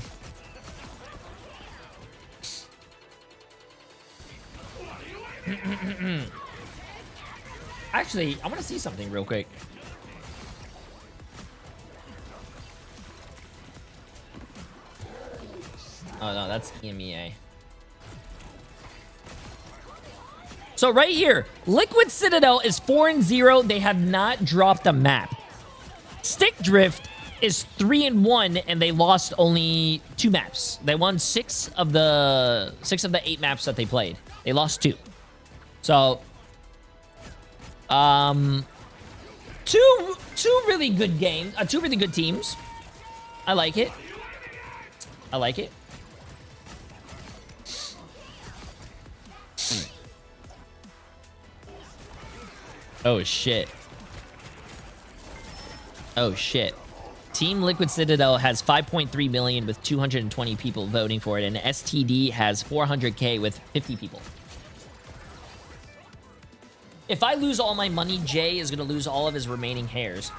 Actually, I want to see something real quick. Oh, no, that's EMEA. So right here, Liquid Citadel is 4-0. They have not dropped a map. Stickdrift is 3-1, and they lost only 2 maps. They won 6 of the 8 maps that they played. They lost 2. So, two really good games, 2 really good teams. I like it. I like it. Oh shit. Oh shit. Team Liquid Citadel has 5.3 million with 220 people voting for it, and STD has 400k with 50 people. If I lose all my money, Jay is gonna lose all of his remaining hairs.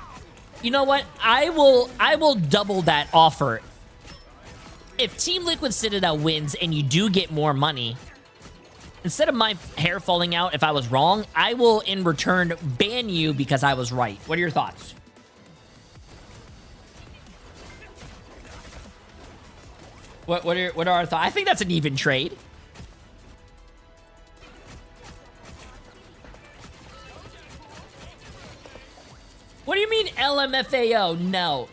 You know what? I will double that offer. If Team Liquid Citadel wins and you do get more money, instead of my hair falling out if I was wrong, I will in return ban you because I was right. What are your thoughts? What are our thoughts? I think that's an even trade. What do you mean LMFAO? No.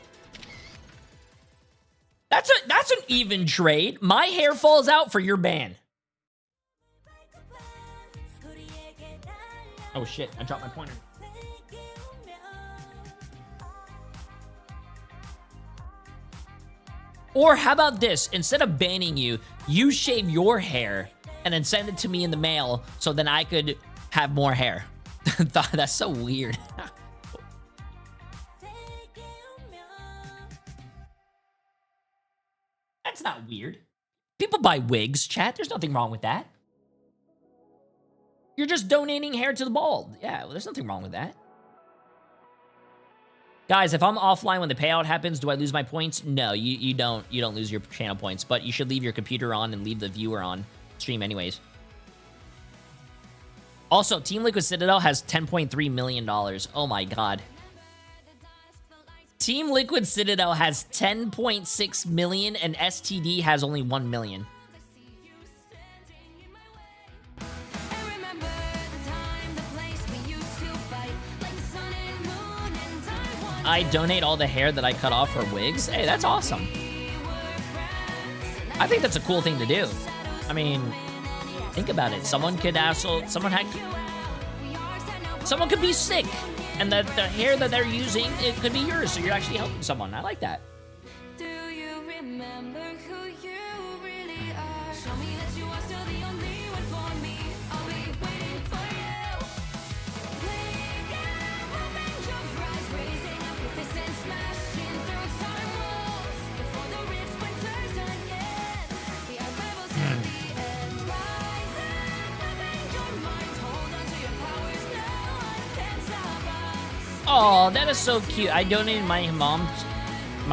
That's an even trade. My hair falls out for your ban. Oh shit, I dropped my pointer. Or how about this? Instead of banning you, you shave your hair and then send it to me in the mail so then I could have more hair. That's so weird. That's not weird. People buy wigs, chat. There's nothing wrong with that. You're just donating hair to the bald. Yeah, well, there's nothing wrong with that. Guys, if I'm offline when the payout happens, do I lose my points? No, you don't. You don't lose your channel points, but you should leave your computer on and leave the viewer on stream anyways. Also, Team Liquid Citadel has $10.3 million. Oh my god. Team Liquid Citadel has 10.6 million and STD has only 1 million. I donate all the hair that I cut off for wigs. Hey, that's awesome. I think that's a cool thing to do. I mean, think about it. Someone could someone could be sick, and the hair that they're using, it could be yours, so you're actually helping someone. I like that. Do you remember who you really are? Show me that you are still the only one for me. I'll be waiting for you. Blink and open your eyes, raising up your fists and smashing through time walls. Before the rift winters again, the arrivals at the end. Rise and open your mind, hold on to your powers. No one can stop us. Oh, that is so cute. I donated my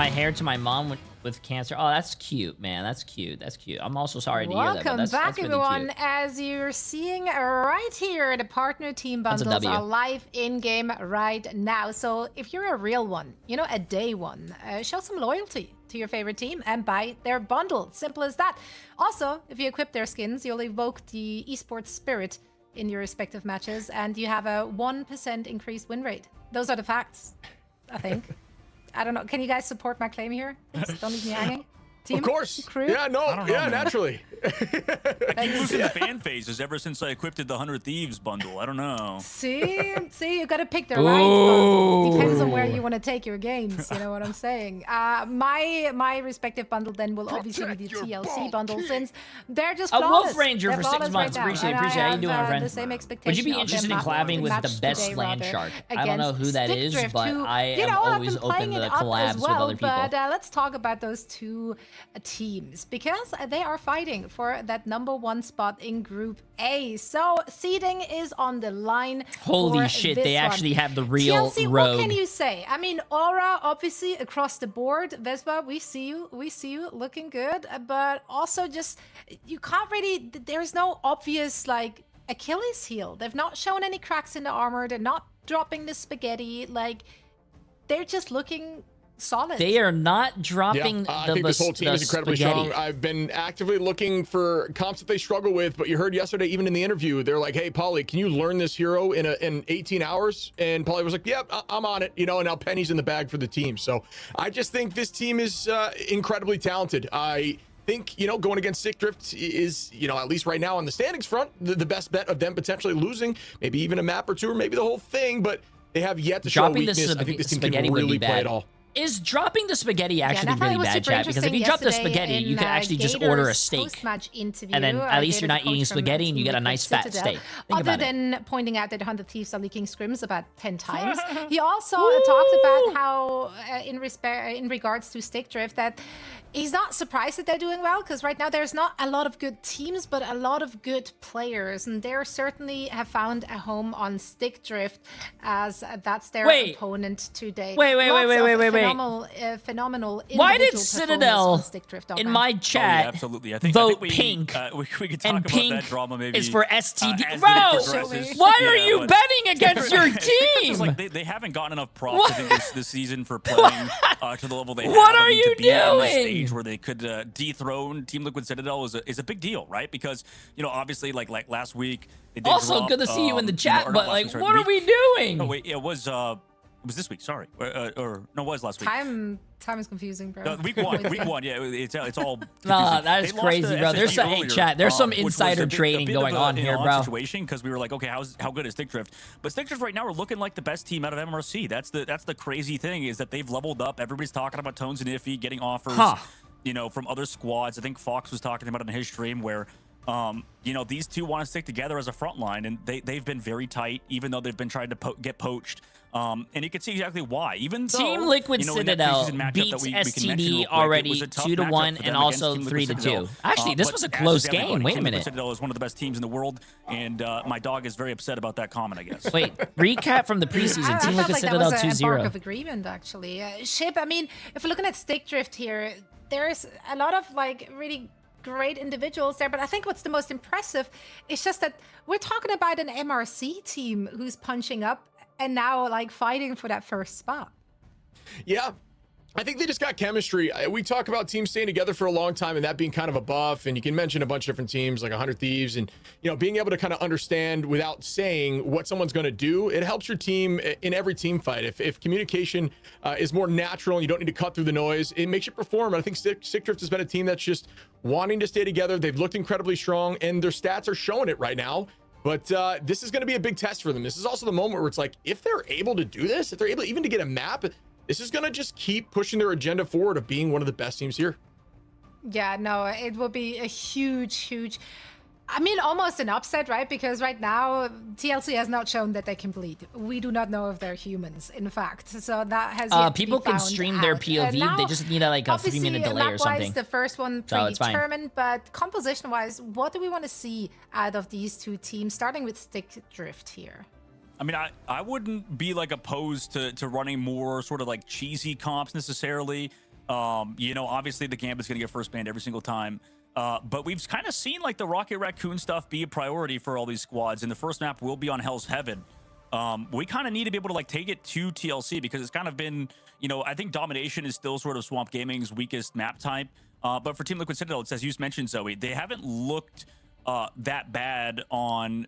hair to my mom with cancer. Oh, that's cute, man. That's cute. That's cute. I'm also sorry to hear that. Welcome But that's back, really everyone. cute. As you're seeing right here, the partner team That's a bundles W. are live in game right now. So if you're a real one, you know, a day one, show some loyalty to your favorite team and buy their bundle. Simple as that. Also, if you equip their skins, you'll evoke the esports spirit in your respective matches, and you have a 1% increased win rate. Those are the facts, I think. I don't know. Can you guys support my claim here? Please don't leave me hanging. Team, Of course. crew. Yeah, no, I don't know, yeah, man. naturally. I keep losing the fan phases ever since I equipped the 100 Thieves bundle. I don't know. See, you gotta pick the right bundle. Depends on where you want to take your games. You know what I'm saying? My respective bundle then will obviously be the TLC bundle, since they're just A flawless. Wolf Ranger They're for 6 flawless months. right now, Appreciate and it. How you doing, my I have, friend? the same expectation Would you be of them interested in not collabing winning with match the best today, land rather, shark? I don't know against who that Stick is, Drift, but who, I you am know, I've always been open playing to it up collabs as with well, other people. But let's talk about those two teams, because they are fighting for that #1 spot in Group A. So seeding is on the line. Holy for shit, this they one. actually have the real TLC, rogue. what can you say? I mean, Aura, obviously, across the board. Vespa, we see you looking good, but also just, you can't really, there's no obvious, like, Achilles heel. They've not shown any cracks in the armor. They're not dropping the spaghetti. Like, they're just looking solid. They are not dropping I the think this whole team the is incredibly spaghetti. strong. I've been actively looking for comps that they struggle with, but you heard yesterday, even in the interview, they're like, hey, Pauly, can you learn this hero in 18 hours? And Pauly was like, yep, I'm on it, you know, and now Penny's in the bag for the team. So I just think this team is incredibly talented. I think, you know, going against Stick Drift is, you know, at least right now on the standings front, the best bet of them potentially losing, maybe even a map or two, or maybe the whole thing, but they have yet to show Dropping the weakness. I think this team can spaghetti would really be play bad. it all. Is dropping the spaghetti actually I thought it really was bad, super chat? Because if you drop the interesting spaghetti, yesterday you can in, actually just order a Gator's steak. post-match interview, And then at least Gator, you're not the coach eating from spaghetti and you Team get a Liquid nice fat Citadel, steak. Think Other about it. than pointing out that the 100 Thieves are leaking scrims about 10 times, he also talked about how, in regards to Stick Drift, that he's not surprised that they're doing well, because right now there's not a lot of good teams, but a lot of good players, and they certainly have found a home on Stick Drift, as that's their opponent today. Wait. Phenomenal. Why did individual performance Citadel on Stick Drift, in man. my Oh, yeah, chat absolutely. I think vote we, pink? We could talk and about pink that drama maybe. is for STD. as Bro, it progresses. why are Yeah, you but- betting against your Stick Drift is team? like, they haven't gotten enough props I think this season for playing to the level they have. What are I mean, you to be on this doing? stage where they could dethrone Team Liquid Citadel is a big deal, right? Because, you know, obviously like last week they did Also, drop, good to see you in the or chat, not but last like, week, sorry, what the are we week- doing? No, wait, it was this week. Sorry, or no, it was last week. Time is confusing, bro. No, week one, yeah, it's all. Nah, confusing. that is They lost crazy, to bro. There's SSG some earlier, chat. There's some which was insider a bit trading of going a, on you know, here, odd bro. Situation because we were like, okay, how good is Stick Drift? But Stick Drift right now are looking like the best team out of MRC. That's the crazy thing, is that they've leveled up. Everybody's talking about Tones and Iffy getting offers, you know, from other squads. I think Fox was talking about it in his stream where. You know, these two want to stick together as a front line, and they've been very tight, even though they've been trying to get poached. And you can see exactly why. Even though, Team Liquid you know, in that Citadel preseason matchup beats that we can mention real STD quick, it already was a tough 2-1 matchup for and them also against Team Liquid 3-2. Citadel. Actually, this But was a as close is everybody, game. Wait a Team Liquid minute. Citadel is one of the best teams in the world, and my dog is very upset about that comment, I guess. Wait, recap from the preseason. I Team felt Liquid like Citadel that was a bark 2-0. of agreement, actually. Ship, I mean, if we're looking at Stick Drift here, there's a lot of like really great individuals there, but I think what's the most impressive is just that we're talking about an MRC team who's punching up and now like fighting for that first spot. Yeah. I think they just got chemistry. We talk about teams staying together for a long time and that being kind of a buff. And you can mention a bunch of different teams like 100 Thieves and, you know, being able to kind of understand without saying what someone's going to do. It helps your team in every team fight. If communication is more natural and you don't need to cut through the noise, it makes you perform. And I think Stick Drift has been a team that's just wanting to stay together. They've looked incredibly strong and their stats are showing it right now. But this is going to be a big test for them. This is also the moment where it's like, if they're able to do this, if they're able even to get a map, this is going to just keep pushing their agenda forward of being one of the best teams here. Yeah, no, it will be a huge, I mean, almost an upset, right? Because right now, TLC has not shown that they can bleed. We do not know if they're humans, in fact. So that has yet people to be can found stream out. their POV. Now, They just need like a 3-minute delay or something. The first one So it's fine. predetermined, but composition-wise, what do we want to see out of these two teams, starting with Stick Drift here? I mean, I wouldn't be like opposed to running more sort of like cheesy comps necessarily. You know, obviously the Gambit's going to get first banned every single time. But we've kind of seen like the Rocket Raccoon stuff be a priority for all these squads. And the first map will be on Hell's Heaven. We kind of need to be able to like take it to TLC because it's kind of been, you know, I think Domination is still sort of Swamp Gaming's weakest map type. But for Team Liquid Citadel, it's as you mentioned, Zoe, they haven't looked that bad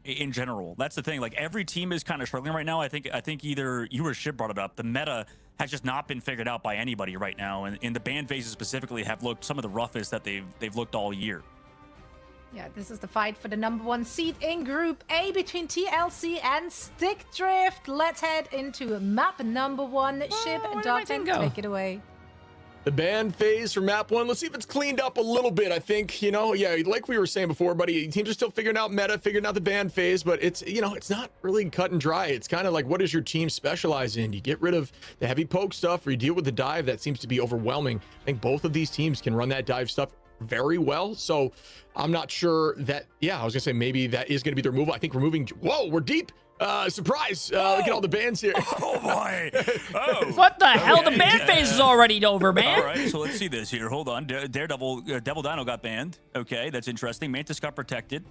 in general. That's the thing. Like every team is kind of struggling right now. I think either you or Shib brought it up. The meta has just not been figured out by anybody right now, and the ban phases specifically have looked some of the roughest that they've looked all year. Yeah, this is the fight for the #1 seed in Group A between TLC and Stick Drift. Let's head into map #1. Shib and Dogton, take it away. The ban phase for map 1. Let's see if it's cleaned up a little bit. I think, you know, yeah, like we were saying before, buddy, teams are still figuring out meta, figuring out the ban phase, but it's, you know, it's not really cut and dry. It's kind of like, what does your team specialize in? Do you get rid of the heavy poke stuff or you deal with the dive? That seems to be overwhelming. I think both of these teams can run that dive stuff very well. So I'm not sure that, yeah, I was gonna say maybe that is gonna be the removal. I think removing, whoa, we're deep. Surprise! Look at all the bans here. Oh boy! Oh, what the hell? The ban phase is already over, man. All right, so let's see this here. Hold on. Daredevil, Devil Dino got banned. Okay, that's interesting. Mantis got protected.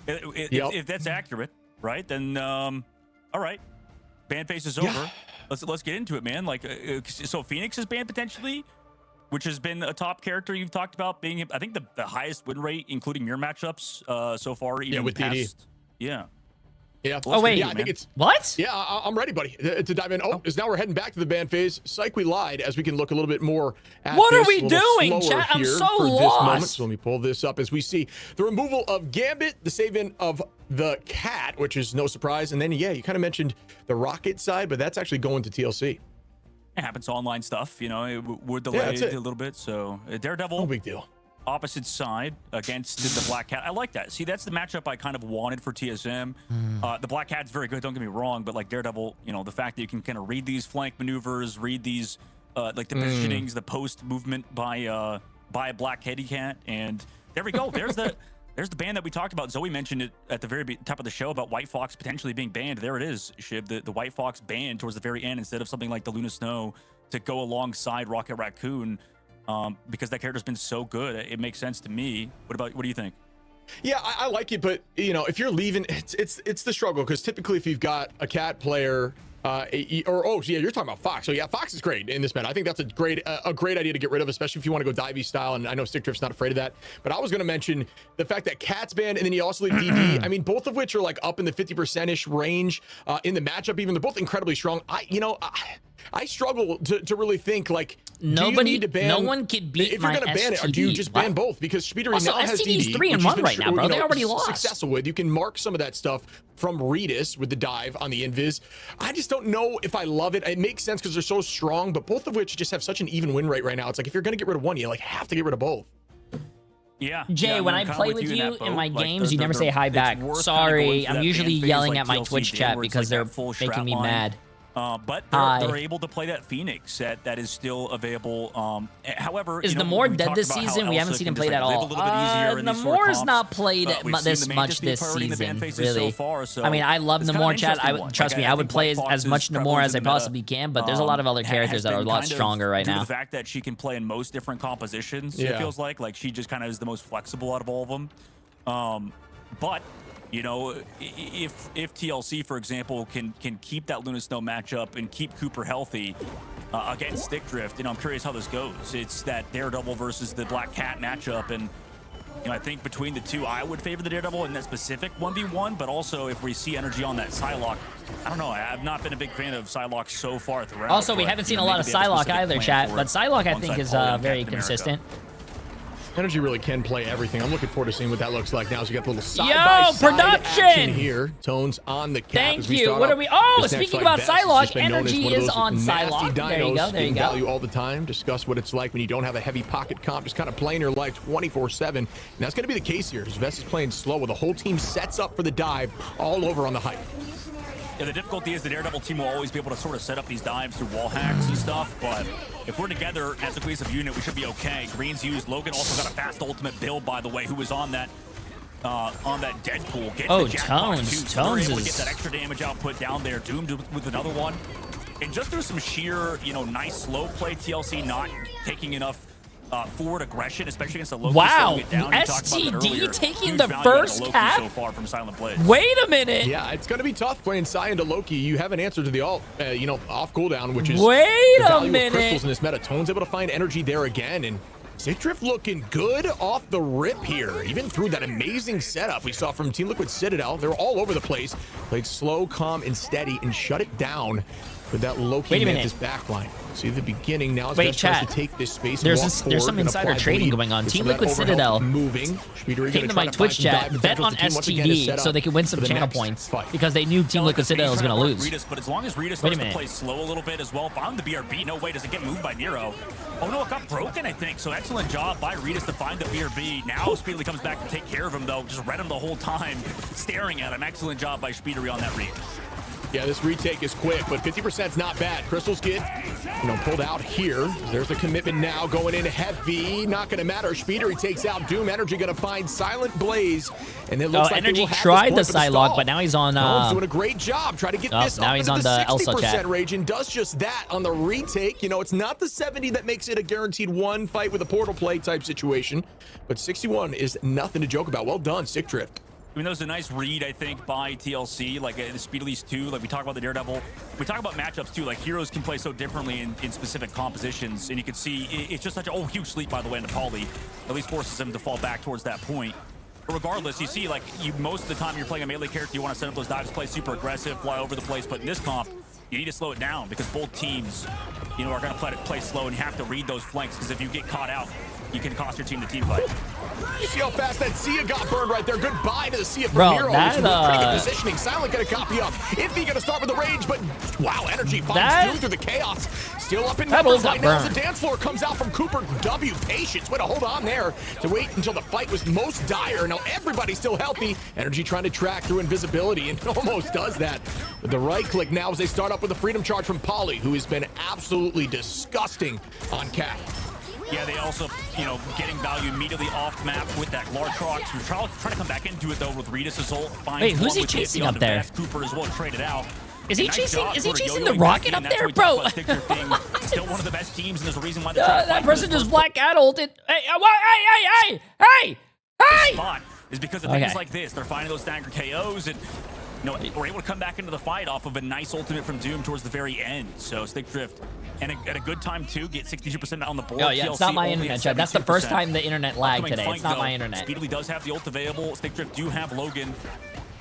If that's accurate, right? Then all right, ban phase is over. Let's get into it, man. Like, so Phoenix is banned potentially, which has been a top character you've talked about being, I think, the highest win rate, including mirror matchups so far. Even with past, DD. Yeah. Yeah. Oh wait, yeah, I think it's what? Yeah, I'm ready, buddy, to dive in. Oh, now we're heading back to the ban phase. Psych, we lied, as we can look a little bit more at what this. are we doing, chat? I'm so for lost. This moment. So let me pull this up as we see the removal of Gambit, the save-in of the Cat, which is no surprise, and then yeah, you kind of mentioned the Rocket side, but that's actually going to TLC. It happens to online stuff, you know. It would delay a little bit. So Daredevil, no big deal. Opposite side against the Black Cat. I like that. See, that's the matchup I kind of wanted for TSM. The Black Cat's very good, don't get me wrong, but like Daredevil, you know, the fact that you can kind of read these flank maneuvers, read these like the positionings, the post movement by a Black Kitty Cat, and there we go. There's the ban that we talked about. Zoe mentioned it at the very top of the show about White Fox potentially being banned. There it is, Shib. The White Fox banned towards the very end instead of something like the Luna Snow to go alongside Rocket Raccoon. Because that character's been so good, it makes sense to me. What do you think? Yeah, I like it, but you know, if you're leaving, it's the struggle because typically if you've got a Cat player, you're talking about Fox. So yeah, Fox is great in this meta. I think that's a great idea to get rid of, especially if you want to go divey style. And I know Stick Drift's not afraid of that, but I was going to mention the fact that Cat's banned, and then you also leave DD. I mean, both of which are like up in the 50%-ish range in the matchup. Even they're both incredibly strong. I struggle to really think like nobody, do you need to ban, no one can beat if you're going to ban it, or do you just ban both? Because Speedery also, now has STD's DD, 3-1 right now, bro. They already lost. Successful with. You can mark some of that stuff from Redis with the dive on the invis. I just don't know if I love it. It makes sense because they're so strong, but both of which just have such an even win rate right now. It's like if you're going to get rid of one, you like have to get rid of both. Yeah. Jay, when I play with you in my games, you never say hi back. Sorry, I'm usually yelling at my Twitch chat because they're making me mad. But they're able to play that Phoenix set that is still available. However, is Namor dead this season? We haven't seen him played at all. Namor's not played this much this season, really. I mean, I love Namor, chat. Trust me, I would play as much Namor as I possibly can, but there's a lot of other characters that are a lot stronger right now. The fact that she can play in most different compositions, it feels like she just kind of is the most flexible out of all of them. But You know, if TLC, for example, can keep that Luna Snow matchup and keep Cooper healthy against Stick Drift, you know, I'm curious how this goes. It's that Daredevil versus the Black Cat matchup, and you know, I think between the two, I would favor the Daredevil in that specific 1v1, but also if we see energy on that Psylocke, I don't know. I've not been a big fan of Psylocke so far throughout. Also, we haven't seen a lot of Psylocke either, chat, but Psylocke I think is very consistent. Energy really can play everything. I'm looking forward to seeing what that looks like now. So you got the little side production action here. Tones on the cap. Thank you. What are we? Oh, speaking about Psylocke, energy is on Psylocke. There you go. There you go. Value all the time. Discuss what it's like when you don't have a heavy pocket comp, just kind of playing your life 24/7. And that's going to be the case here. As Vest is playing slow, with the whole team sets up for the dive all over on the height. Yeah, the difficulty is the Daredevil team will always be able to sort of set up these dives through wall hacks and stuff, but if we're together as a cohesive unit, we should be okay. Green's used. Logan also got a fast ultimate build, by the way, who was on that Deadpool. Tones able to is... get that extra damage output down there. Doomed with another one. And just through some sheer, you know, nice slow play, TLC not taking enough forward aggression, especially against the Loki. Wow, it down. STD taking the first cap? So far from Silent Blade. Wait a minute. Yeah, it's going to be tough playing Psy into Loki. You have an answer to the alt, you know, off cooldown, which is Wait the a value minute. of crystals in this meta. Tone's able to find energy there again, and Stick Drift looking good off the rip here. Even through that amazing setup we saw from Team Liquid Citadel, they're all over the place. Played slow, calm, and steady, and shut it down with that Loki Mantis backline. See the beginning now. Wait, chat. To take this space. There's some insider trading going on. Team Liquid Citadel moving. came to my Twitch chat, bet on STD so they could win some channel points because they knew Team Liquid Citadel was going to lose. Redis, but as long as Redis starts to play slow a little bit as well, found the BRB. No way does it get moved by Nero. Oh no, it got broken, I think. So excellent job by Redis to find the BRB. Now Speedily comes back to take care of him, though. Just read him the whole time, staring at him. Excellent job by Speedery on that read. Yeah, this retake is quick, but 50% is not bad. Crystals get, you know, pulled out here. There's the commitment now going in heavy. Not going to matter. Speedery takes out Doom. Energy going to find Silent Blaze. And it looks like Energy tried the Psylocke, but now he's on... Tone's doing a great job. Try to get this now up he's into on the Elsa 60% chat. range and does just that on the retake. You know, it's not the 70 that makes it a guaranteed one fight with a portal play type situation, but 61 is nothing to joke about. Well done, Stick Drift. I mean, that was a nice read, I think, by TLC, like the Speedilies too. Like we talk about the Daredevil, we talk about matchups too. Like heroes can play so differently in specific compositions, and you can see it's just such a huge sleep, by the way, into Pauly. At least forces him to fall back towards that point. But regardless, you see, like most of the time you're playing a melee character, you want to set up those dives, play super aggressive, fly over the place. But in this comp, you need to slow it down because both teams, you know, are going to play slow, and you have to read those flanks because if you get caught out, you can cost your team the team fight. You see how fast that Sia got burned right there. Goodbye to the Sia from Bro, Hero. that, pretty good positioning. Silent gonna copy up. Iffy gonna start with the rage, but wow, Energy finds through the chaos. Still up in numbers right now. The dance floor comes out from Cooper W. Patience. Way to hold on there to wait until the fight was most dire. Now everybody's still healthy. Energy trying to track through invisibility and almost does that. With the right click now as they start up with a freedom charge from Pauly, who has been absolutely disgusting on Cat. Yeah, they also, you know, getting value immediately off map with that Lartrox. We're trying to come back into it though with Redis' ult. Wait, who's he chasing up there? Cooper as well traded out. Is he chasing the rocket up there, bro? Still one of the best teams, and there's a reason why that person just Black Cat ulted. Hey! Spot is because of things like this. They're finding those stagger KOs, and you know, we're able to come back into the fight off of a nice ultimate from Doom towards the very end. So Stick Drift, and at a good time too, get 62% on the board. Oh yeah, it's not my internet, Chad. That's the first time the internet lagged today. It's not my internet. Speedily does have the ult available. Stick Drift do have Logan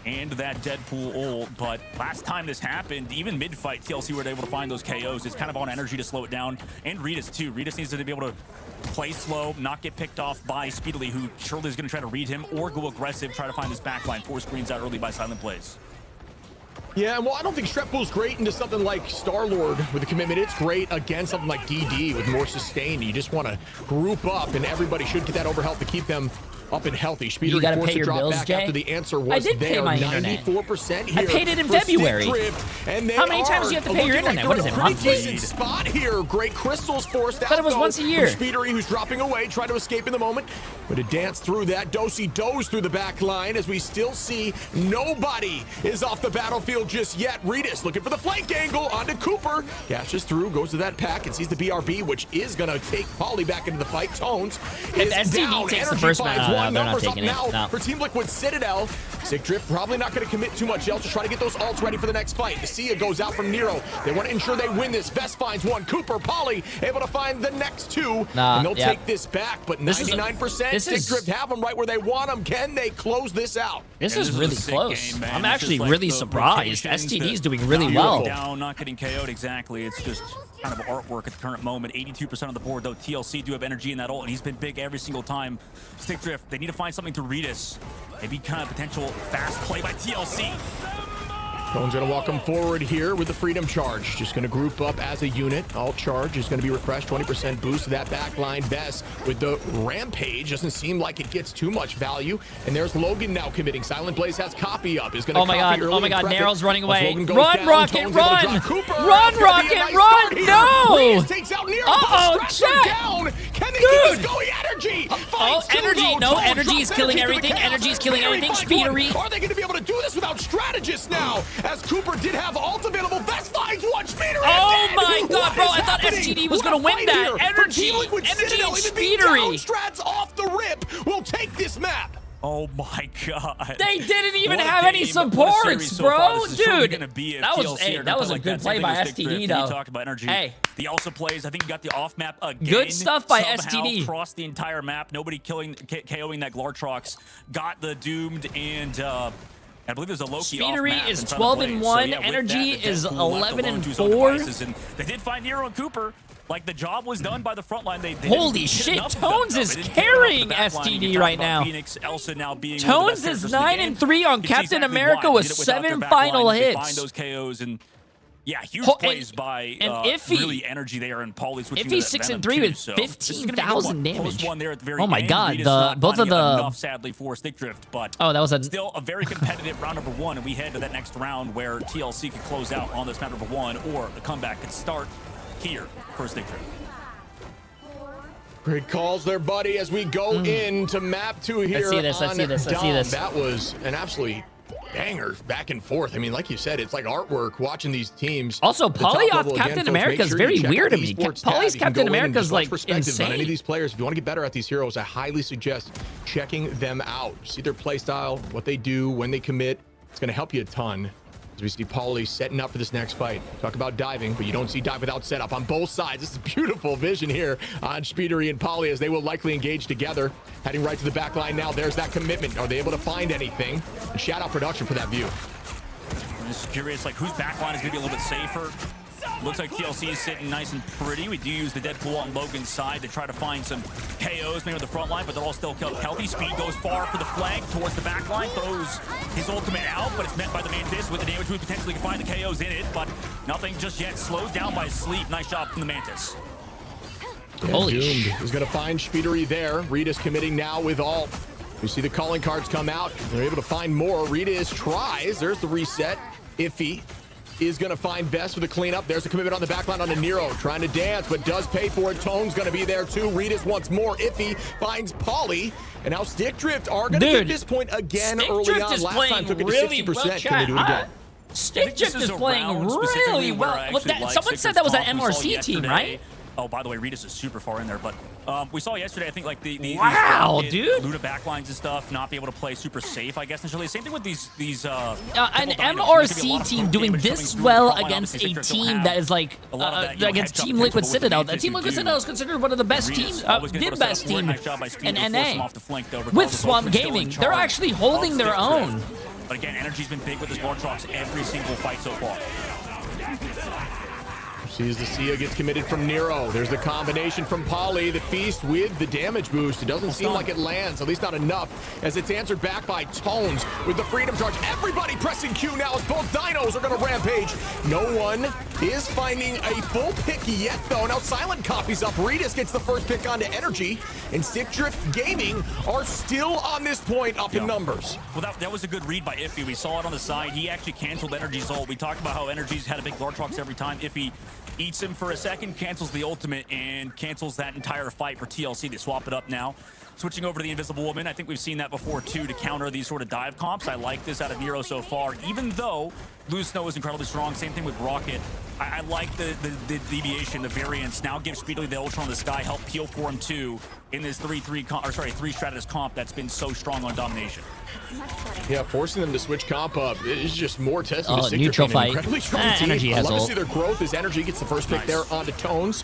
and that Deadpool ult, but last time this happened, even mid-fight, TLC were able to find those KOs. It's kind of on Energy to slow it down, and Redis too. Redis needs to be able to play slow, not get picked off by Speedily, who surely is going to try to read him, or go aggressive, try to find this backline. 4 screens out early by Silent Blaze. Yeah, well, I don't think Shreppool's great into something like Star-Lord with the commitment. It's great against something like DD with more sustain. You just want to group up, and everybody should get that overhealth to keep them up and healthy. Speedery gotta forced pay to your drop bills, back Jay? after the answer was I did pay there. my 94% here. I paid it in for February. Stick Drift, and How many times do you have to pay your looking internet? Like What is it, pretty monthly? decent spot here. Great crystals forced out. Thought it was though, once a year. from Speedery, who's dropping away, trying to escape in the moment, but to dance through that. Dosey-does through the back line as we still see nobody is off the battlefield just yet. Redis looking for the flank angle onto Cooper. Dashes through, goes to that pack, and sees the BRB, which is going to take Pauly back into the fight. Tones is STD down. takes the Energy first finds match, going they're not numbers up taking it. now No. for Team Liquid Citadel. Sick Drift probably not going to commit too much else to try to get those ults ready for the next fight. The Sia goes out from Nero. They want to ensure they win this. Vest finds one. Cooper, Polly able to find the next two. And they'll take this back, but 99% Sick Drift have them right where they want them. Can they close this out? This is really close. I'm actually really surprised. STD's doing really well. Down, not getting KO'd exactly. It's just kind of artwork at the current moment. 82% on the board, though. TLC do have energy in that ult, and he's been big every single time. Stick Drift, they need to find something to read us. Maybe kind of potential fast play by TLC. Tone's gonna walk him forward here with the Freedom Charge. Just gonna group up as a unit. Alt Charge is gonna be refreshed, 20% boost to that backline. Vest with the Rampage. Doesn't seem like it gets too much value. And there's Logan now committing. Silent Blaze has copy up. Is gonna oh my god, Nero's running away. Run, Rocket, run! Run, Rocket, run! No! Uh-oh, check! Can they keep this going? Energy! Oh, energy! No, energy is killing everything. Energy is killing everything. Speedery. Are they gonna be able to do this without strategists now? As Cooper did have ult available, Vest finds one. Speedery. Oh my god, bro! I thought STD was gonna win that. Energy and Speedery. Strats off the rip will take this map. Oh my god. They didn't even have any supports, bro. Dude, that was a good play by STD, though. He talked about energy. Hey. He also plays, I think he got the off map again. Good stuff by somehow STD. Across the entire map. Nobody KOing that Glartrox. Got the Doomed and I believe there's a Loki Speedery is 12-1. Energy is 11-4. And they did find Nero and Cooper. Like, the job was done by the front line. Holy shit, Tones is carrying STD right now. Phoenix, Elsa now being Tones is 9-3 on Captain America with 7 final hits. Find those KOs and yeah, huge plays by Iffy. really energy there and Pauly switching Iffy's to that 6-3 with so 15,000 damage. One there at the very Oh my end. god, Rita's both of the enough, sadly, for Stick Drift, but that was still a very competitive round number 1, and we head to that next round where TLC could close out on this map number 1, or the comeback could start here for Stick Drift. Great calls there, buddy, as we go into map 2 here. Let's see this. That was an absolutely banger back and forth. I mean, like you said, it's like artwork watching these teams. Also, Pauly off Captain America is very weird to me. Pauly's Captain America is like insane. On any of these players, if you want to get better at these heroes, I highly suggest checking them out. See their play style, what they do, when they commit. It's going to help you a ton. As we see Pauly setting up for this next fight. Talk about diving, but you don't see dive without setup on both sides. This is beautiful vision here on Speedery and Pauly as they will likely engage together. Heading right to the back line now. There's that commitment. Are they able to find anything? And shout out production for that view. I'm just curious, like, whose back line is going to be a little bit safer? Looks like TLC is sitting nice and pretty. We do use the Deadpool on Logan's side to try to find some KOs maybe on the front line, but they're all still healthy. Speed goes far for the flank towards the back line, throws his ultimate out, but it's met by the Mantis with the damage boost. Potentially can find the KOs in it, but nothing just yet. Slowed down by Sleep. Nice job from the Mantis. Holy shit. He's going to find Speedery there. Rita's committing now with ult. You see the calling cards come out. They're able to find more. Rita tries. There's the reset. Iffy is going to find Vest for the cleanup. There's a commitment on the backline on the Nero. Trying to dance, but does pay for it. Tone's going to be there too. Rita's once more. Iffy finds Pauly. And now Stick Drift are going to get this point again early on. Last time took it to 60%. Can they do it again? Stick Drift is playing really well. Someone said that was an MRC team, right? Oh, by the way, Rita's is super far in there, but we saw yesterday, I think, like the wow, dude, Luna backlines and stuff, not be able to play super safe, I guess, initially. Same thing with these an MRC team doing this well against a team that is like against Team Liquid Citadel. Team Liquid Citadel is considered one of the best teams, the best team in NA. With Swamp Gaming, they're actually holding their own. But again, energy's been big with this Glartrox every single fight so far. Sees the Sia gets committed from Nero. There's the combination from Pauly. The feast with the damage boost. It doesn't seem like it lands, at least not enough, as it's answered back by Tones with the Freedom Charge. Everybody pressing Q now as both dinos are going to rampage. No one is finding a full pick yet, though. Now Silent copies up. Rita's gets the first pick onto Energy, and Stick Drift Gaming are still on this point up in numbers. Well, that was a good read by Iffy. We saw it on the side. He actually canceled Energy's ult. We talked about how Energy's had a big Glartrox every time. Iffy eats him for a second, cancels the ultimate, and cancels that entire fight for TLC. They swap it up now. switching over to the Invisible Woman. I think we've seen that before too to counter these sort of dive comps. I like this out of Nero so far, even though Lose Snow is incredibly strong. Same thing with Rocket. I like the deviation, the variance. Now give Speedily the Ultra on the sky, help peel for him too in this 3 Stratus comp that's been so strong on domination. Yeah, forcing them to switch comp up is just more testing. Oh, neutral fight. Incredibly strong team. Energy I has love to ult. see their growth as Energy gets the first pick there onto Tones.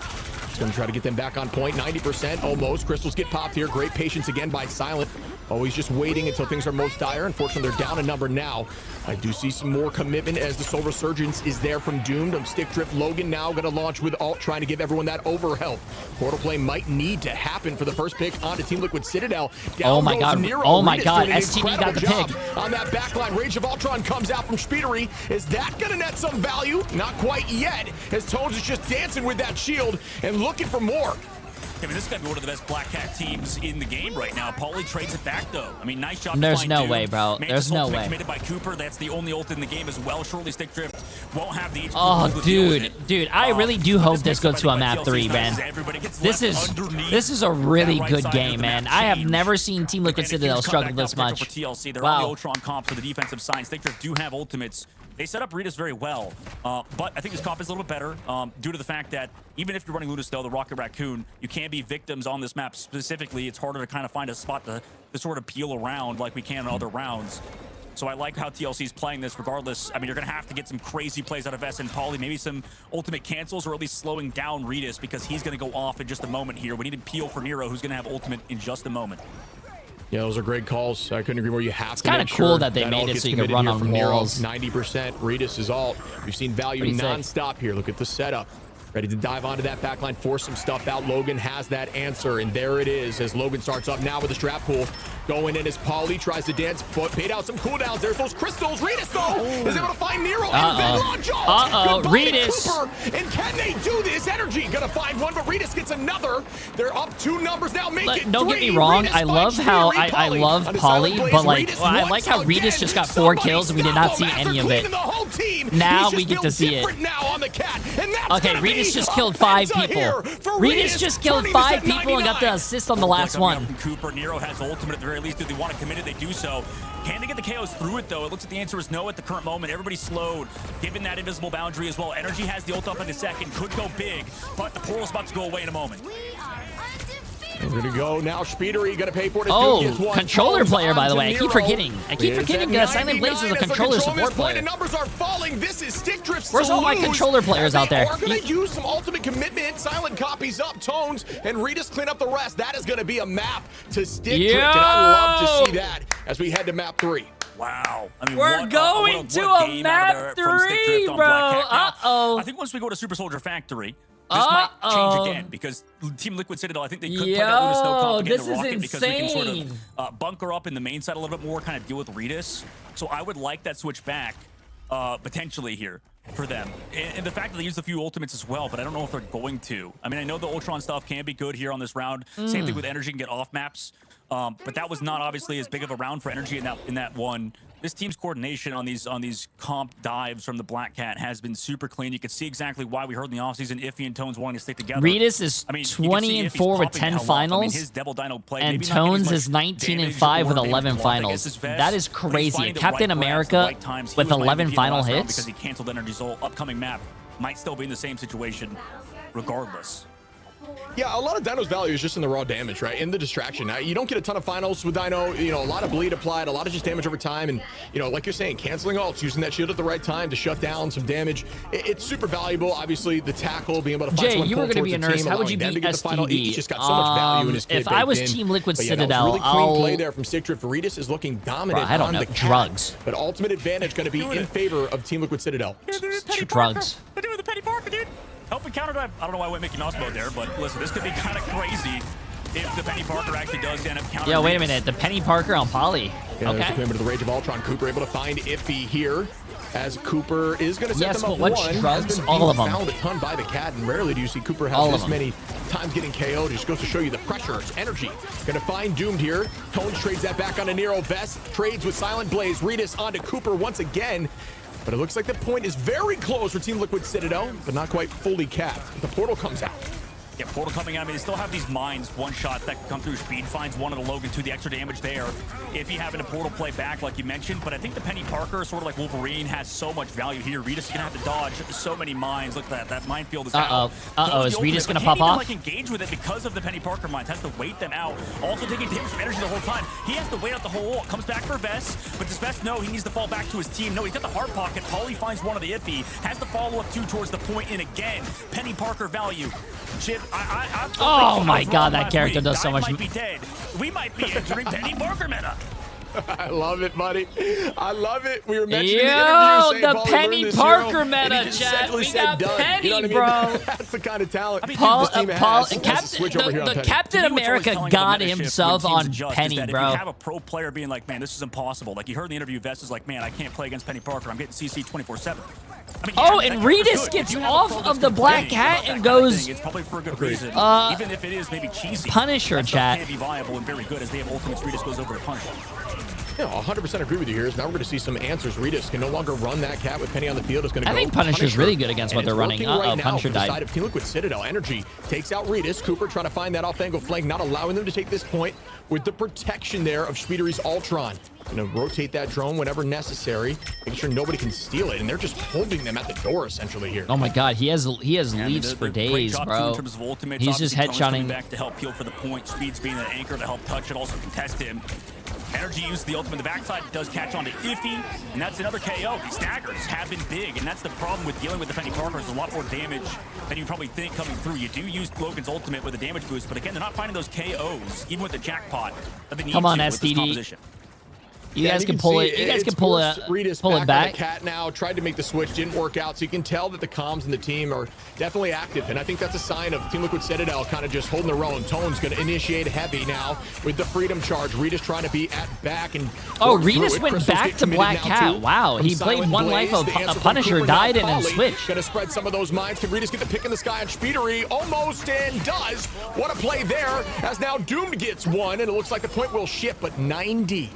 It's going to try to get them back on point. 90% almost. Crystals get popped here. Great patience again by Silent. Always just waiting until things are most dire. Unfortunately, they're down a number now. I do see some more commitment as the Soul Resurgence is there from Doomed. Stick Drift Logan now going to launch with ult, trying to give everyone that over health. Portal play might need to happen for the first pick onto Team Liquid Citadel. Down Oh my goes god. Nero. Oh my Rita's god. doing an STV got the incredible pick. job on that backline. Rage of Ultron comes out from Speedery. Is that going to net some value? Not quite yet, as Tones is just dancing with that shield and looking for more. I mean, this is going to be one of the best Black Cat teams in the game right now. Pauly trades it back, though. I mean, nice job. There's to no find way, Doom. bro. Mantis There's no ultimate way. committed by Cooper. That's the only ult in the game as well. Surely Stick Drift won't have the HP. Oh, dude, I really do hope this goes to a map 3, man. This is a really good game, man. I have never seen Team Liquid Citadel struggle this much. TLC. They're on the Wow. Ultron comp for the defensive side. Stick Drift do have ultimates. They set up Rita's very well, but I think this comp is a little bit better due to the fact that even if you're running Luna's the Rocket Raccoon, you can be victims on this map specifically. It's harder to kind of find a spot to sort of peel around like we can in other rounds. So I like how TLC is playing this regardless. I mean, you're going to have to get some crazy plays out of S and Pauly, maybe some ultimate cancels or at least slowing down Ritas because he's going to go off in just a moment here. We need to peel for Nero, who's going to have ultimate in just a moment. Yeah, those are great calls. I couldn't agree more. You have to kinda make cool sure that they made ult it gets so you could committed run here on from Nero. walls. 90% Ritas' ult. We've seen value Pretty sick. non-stop here. Look at the setup. Ready to dive onto that backline, force some stuff out. Logan has that answer, and there it is as Logan starts up now with the strap pull. Going in as Pauly tries to dance, but paid out some cooldowns. There's those crystals. Ritas, though, is able to find Nero and then launch ult. Goodbye to Cooper. And can they do this? Energy gonna find one, but Ritas gets another. They're up 2 numbers now. Make it Don't 3. get me wrong, Ritas I love finds how Speedery. I love On the Silent Pauly, Blaze, but like Ritas I once like how again. Ritas just got 4 kills and we did not see any of it. The whole team. Now He's we just get to built see it. different now on the cat, and that's Okay, gonna be Ritas just a killed 5 penta people. here for Ritas just killed turning 5 this at people and got the 99. assist on the last one. From Cooper, Nero has ultimate at the very least. Do they want to commit it? They do so. Can they get the KOs through it, though? It looks like the answer is no at the current moment. Everybody's slowed, given that invisible boundary as well. Energy has the ult up in a second. Could go big, but the portal's about to go away in a moment. We're gonna go now. Speedery gonna pay for it. Oh, controller player, by the way. I keep forgetting. I keep forgetting Silent Blaze is a controller support player. Numbers are falling. This is Stick Drift's Where's all my controller players out there? Are gonna use some ultimate commitment. Silent copies up Tones, and Ritas clean up the rest. That is gonna be a map to Stick Drift, and I love to see that as we head to map 3. Wow. I mean, We're going to a map 3, bro. Uh-oh. I think once we go to Super Soldier Factory, this might change again because Team Liquid Citadel, I think they could play that Luna Snow comp again to Rocket because we can sort of bunker up in the main side a little bit more, kind of deal with Ritas. So I would like that switch back potentially here for them. And the fact that they use a few ultimates as well, but I don't know if they're going to. I mean, I know the Ultron stuff can be good here on this round. Same thing with Energy can get off maps. But that was not obviously as big of a round for Energy in that one. This team's coordination on these comp dives from the Black Cat has been super clean. You can see exactly why we heard in the offseason Iffy and Tones wanting to stick together. Ritas is 20-4 with 10 finals, and Tones is 19-5 with 11 finals. That is crazy. Captain America with 11 final hits. Because he canceled Energy's upcoming map might still be in the same situation regardless. Yeah, a lot of Dino's value is just in the raw damage, right? In the distraction. Now, you don't get a ton of finals with Dino, you know, a lot of bleed applied, a lot of just damage over time. And, you know, like you're saying, canceling ults, using that shield at the right time to shut down some damage. It's super valuable. Obviously, the tackle, being able to find Jay, you were going to be a nurse. How would you beat STD? He's just got so much value in his kit if I was baked in. Team Liquid But, Citadel, really clean play there from Stick Drift. Ritas is looking dominant I don't on know. the cat, Drugs. But ultimate advantage going to be in favor of Team Liquid Citadel. Drugs. They're doing the Penny Parker, dude. Help and counter dive. I don't know why I went Mickey Mouse mode there, but listen, this could be kind of crazy if the Penny Parker actually does end up countering. Yo, wait a minute. The Penny Parker on Pauly. Yeah, Okay. there's the commitment to the Rage of Ultron. Cooper able to find Iffy here, as Cooper is going to set Yes, them up but what one. drugs? Has been All of them. found a ton by the cat, and rarely do you see Cooper All have of this them. many times getting KO'd. It just goes to show you the pressure, it's energy. Going to find Doomed here. Tones trades that back onto Nero. Vest trades with Silent Blaze. Ritas onto Cooper once again. But it looks like the point is very close for Team Liquid Citadel, but not quite fully capped. The portal comes out. Yeah, portal coming out. I mean, they still have these mines, one shot that can come through. Speed finds one of the Logan, 2, the extra damage there. If he having a portal play back, like you mentioned, but I think the Penny Parker, sort of like Wolverine, has so much value here. Rita's gonna have to dodge so many mines. Look at that minefield is out. Is Rita's gonna Can't pop even, off? like, engage with it because of the Penny Parker mines. Has to wait them out. Also taking damage from energy the whole time. He has to wait out the whole ult. Comes back for Vest, but does Vest know he needs to fall back to his team? No, he's got the hard pocket. Polly finds one of the iffy. Has to follow up 2 towards the point, and again, Penny Parker value. Chip, Oh my god, that character does so much. Might be dead. We might be entering Penny Parker meta. I love it, buddy. I love it. We were mentioning Yo, in the interview, the Paulie Penny learned this Parker hero, meta, and he just chat. essentially We said got done. Penny, You know what bro. I mean? That's the kind of talent this team has. The Captain America got himself on Penny, If you bro. have a pro player being like, man, this is impossible. Like you heard in the interview, Vest is like, man, I can't play against Penny Parker. I'm getting CC 24/7. I mean, Oh, yeah, and that character's Regis good. gets If you have a off pro of that's the black complaining hat about and that kind of goes, thing, it's probably for a good reason. Even if it is maybe cheesy. Punisher, that stuff chat. can be viable and very good as they have ultimates. Regis goes over to Punisher. Yeah, 100% agree with you here. Now we're going to see some answers. Regis can no longer run that cat with Penny on the field. It's going to I go think Punisher's really good against what And they're it's running. working right now Punisher for the died. side of Team Liquid Citadel. Energy takes out Regis. Cooper trying to find that off-angle flank, not allowing them to take this point with the protection there of Speedery's Ultron. Going to rotate that drone whenever necessary, making sure nobody can steal it, and they're just holding them at the door essentially here. Oh my god, he has leaps for Great days, job, too, bro. in terms of ultimates. He's just Obviously, Tone's coming headshotting. back to help peel for the point. Speed's being an anchor to help touch it, also contest him. Energy uses the ultimate. The backside does catch on to Iffy, and that's another KO. These staggers have been big, and that's the problem with dealing with the Penny Parker. There's a lot more damage than you probably think coming through. You do use Logan's ultimate with a damage boost, but again, they're not finding those KOs, even with the jackpot that they need Come on, to with this STD. composition. You guys can pull it. You guys can pull it. Pull it back. Cat now tried to make the switch, didn't work out. So you can tell that the comms and the team are definitely active, and I think that's a sign of Team Liquid Citadel kind of just holding their own. Tone's going to initiate heavy now with the Freedom Charge. Regis trying to be at back and Oh, work through Regis it. went Crystal's back get to committed Black now, Cat. too. Wow, From he played Silent one Blaze, life of the answer a from Punisher, Cooper, died, now and then Polly switched. Gonna spread some of those mines. Can Regis get the pick in the sky on Speedery? Almost, and does. What a play there, as now Doomed gets one, and it looks like the point will shift, but 90%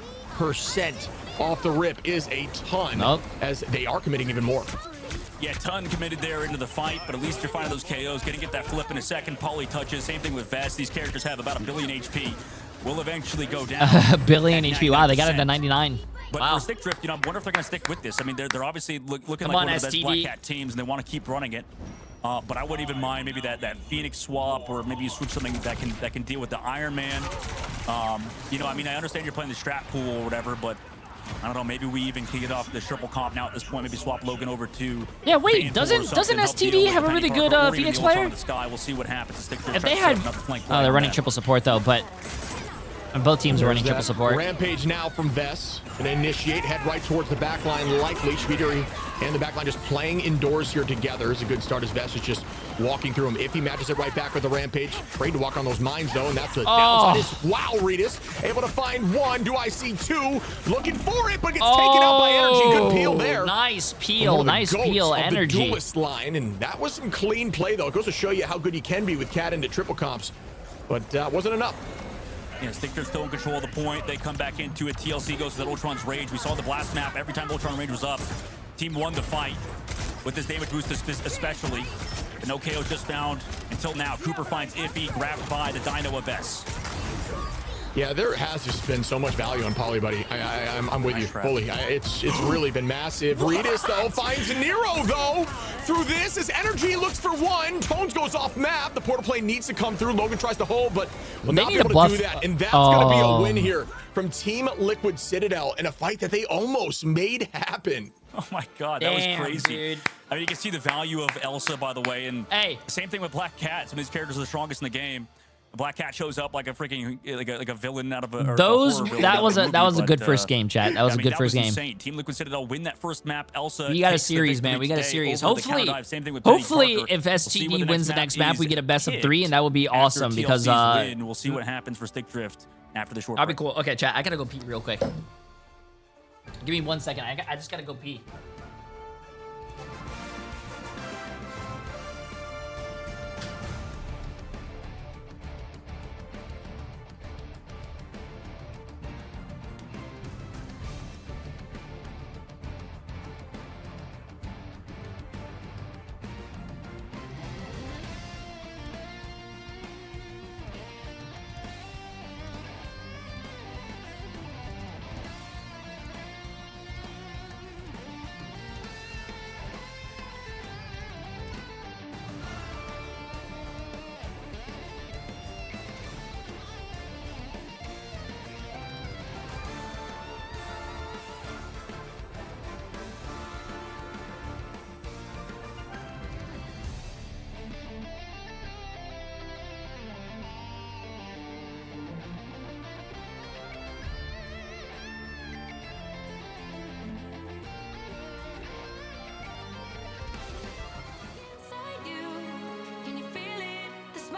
off the rip is a ton, as they are committing even more. Yeah, ton committed there into the fight, but at least you're finding those KOs. Gonna get that flip in a second. Polly touches. Same thing with Vest. These characters have about 1 billion HP. Will eventually go down. A billion at HP. Wow, they got it 99%. to 99. But Wow. for Stick Drift, you know, I wonder if they're going to stick with this. I mean, they're obviously looking Come like on, one of the best Black STD. Cat teams, and they want to keep running it. But I wouldn't even mind maybe that Phoenix swap, or maybe you switch something that can deal with the Iron Man. You know, I mean, I understand you're playing the strat pool or whatever, but I don't know. Maybe we even can get off the triple comp now at this point. Maybe swap Logan over to. Yeah, wait, Vanpool or doesn't something, help deal STD with have a Penny really Parker, good or even Phoenix the Ultron player? in the sky. We'll see what happens. Stick Drift If they tries to had, set another flank oh, play they're on running that. triple support though, but and both teams are running triple support. Rampage now from Vess. Gonna initiate, head right towards the back line, likely. Speedery and the back line just playing indoors here together is a good start as Vess is just walking through him. If he matches it right back with the Rampage, afraid to walk on those mines though, and that's the downside. Wow, Regis able to find one. Do I see two? Looking for it, but gets taken out by Energy. Good peel there. Nice From peel, one of the nice goats peel, of the Energy. duelist line, and that was some clean play though. It goes to show you how good you can be with Cat into triple comps, but wasn't enough. Yeah, Stickter's still in control of the point. They come back into it. TLC goes to that Ultron's Rage. We saw the blast map. Every time Ultron Rage was up, team won the fight. With this damage boost especially. The no KO just found until now. Cooper finds Iffy, grabbed by the Dino of S. Yeah, there has just been so much value on Poly, buddy. I'm with you fully. It's really been massive. Regis, though, finds Nero, though. Through this, as Energy looks for one. Tones goes off map. The portal play needs to come through. Logan tries to hold, but will not be able to do that. And that's going to be a win here from Team Liquid Citadel in a fight that they almost made happen. Oh my God, that Damn, was crazy. dude. I mean, you can see the value of Elsa, by the way, and hey, same thing with Black Cat. Some of these characters are the strongest in the game. Black Cat shows up like a freaking like a villain out of a. Those or a that was a movie, good but, first game, chat. That was a good first game. Insane. Team Liquid Citadel win that first map. Elsa. We got a takes the series, victory man. We got a today series. over the Hopefully, counter dive. Same thing with Penny Parker. if We'll see what STD wins the next map, we is get a best of hit 3, and that would be after awesome because TLC's win. We'll see what happens for Stick Drift after the short that'd be break. cool. Okay, chat. I gotta go pee real quick. Give me 1 second. I just gotta go pee.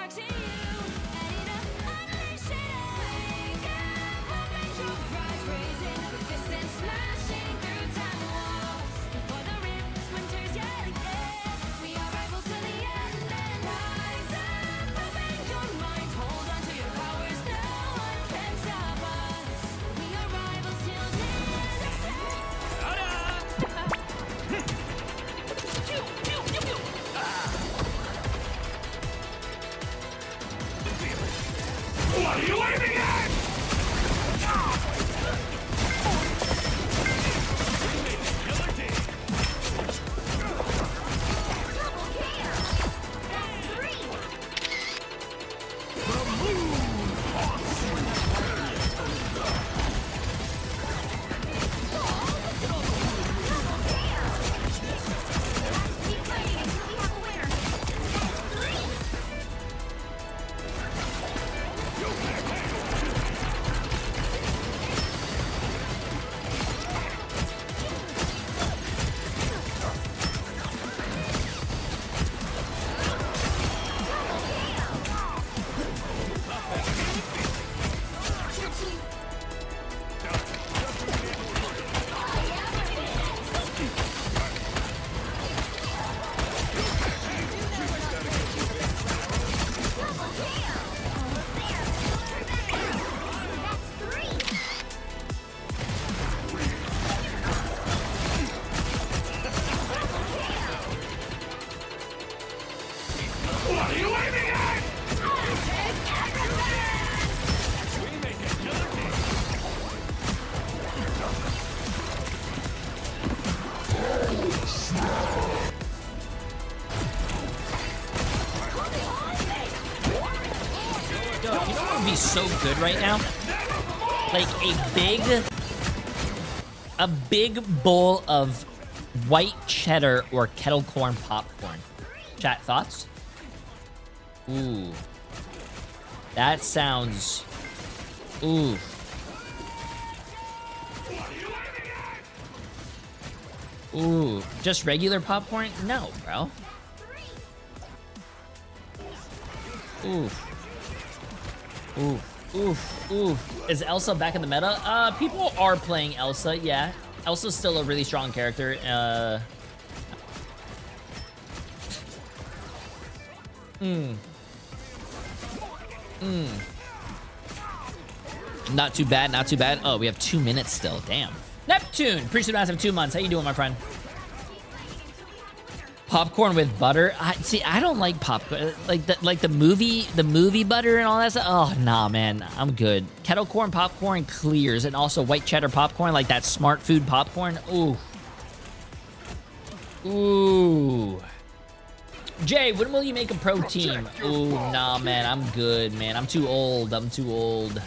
back to you. Ready to unleash it all. Wake up, open your fries, raising the fist and smashing through time walls. Before the rift splinters yet again, we are rivals to the end. And rise up, open your minds, hold on to your powers. No one can stop us. We are rivals till the end of time. What are you aiming at? What are you aiming at? Yo, you know what would be so good right now? Like a big bowl of white cheddar or kettle corn popcorn. Chat, thoughts? Ooh. That sounds... Ooh. Ooh. Just regular popcorn? No, bro. Ooh. Ooh. Oof, oof. Is Elsa back in the meta? People are playing Elsa, yeah. Elsa's still a really strong character. Not too bad, not too bad. Oh, we have 2 minutes still. Damn. Neptune, appreciate the massive 2 months. How you doing, my friend? Popcorn with butter. I don't like popcorn. Like the movie butter and all that stuff. Oh, nah, man. I'm good. Kettle corn popcorn clears, and also white cheddar popcorn, like that smart food popcorn. Ooh. Ooh. Jay, when will you make a pro team? Ooh, nah, man. I'm good, man. I'm too old. I'm too old.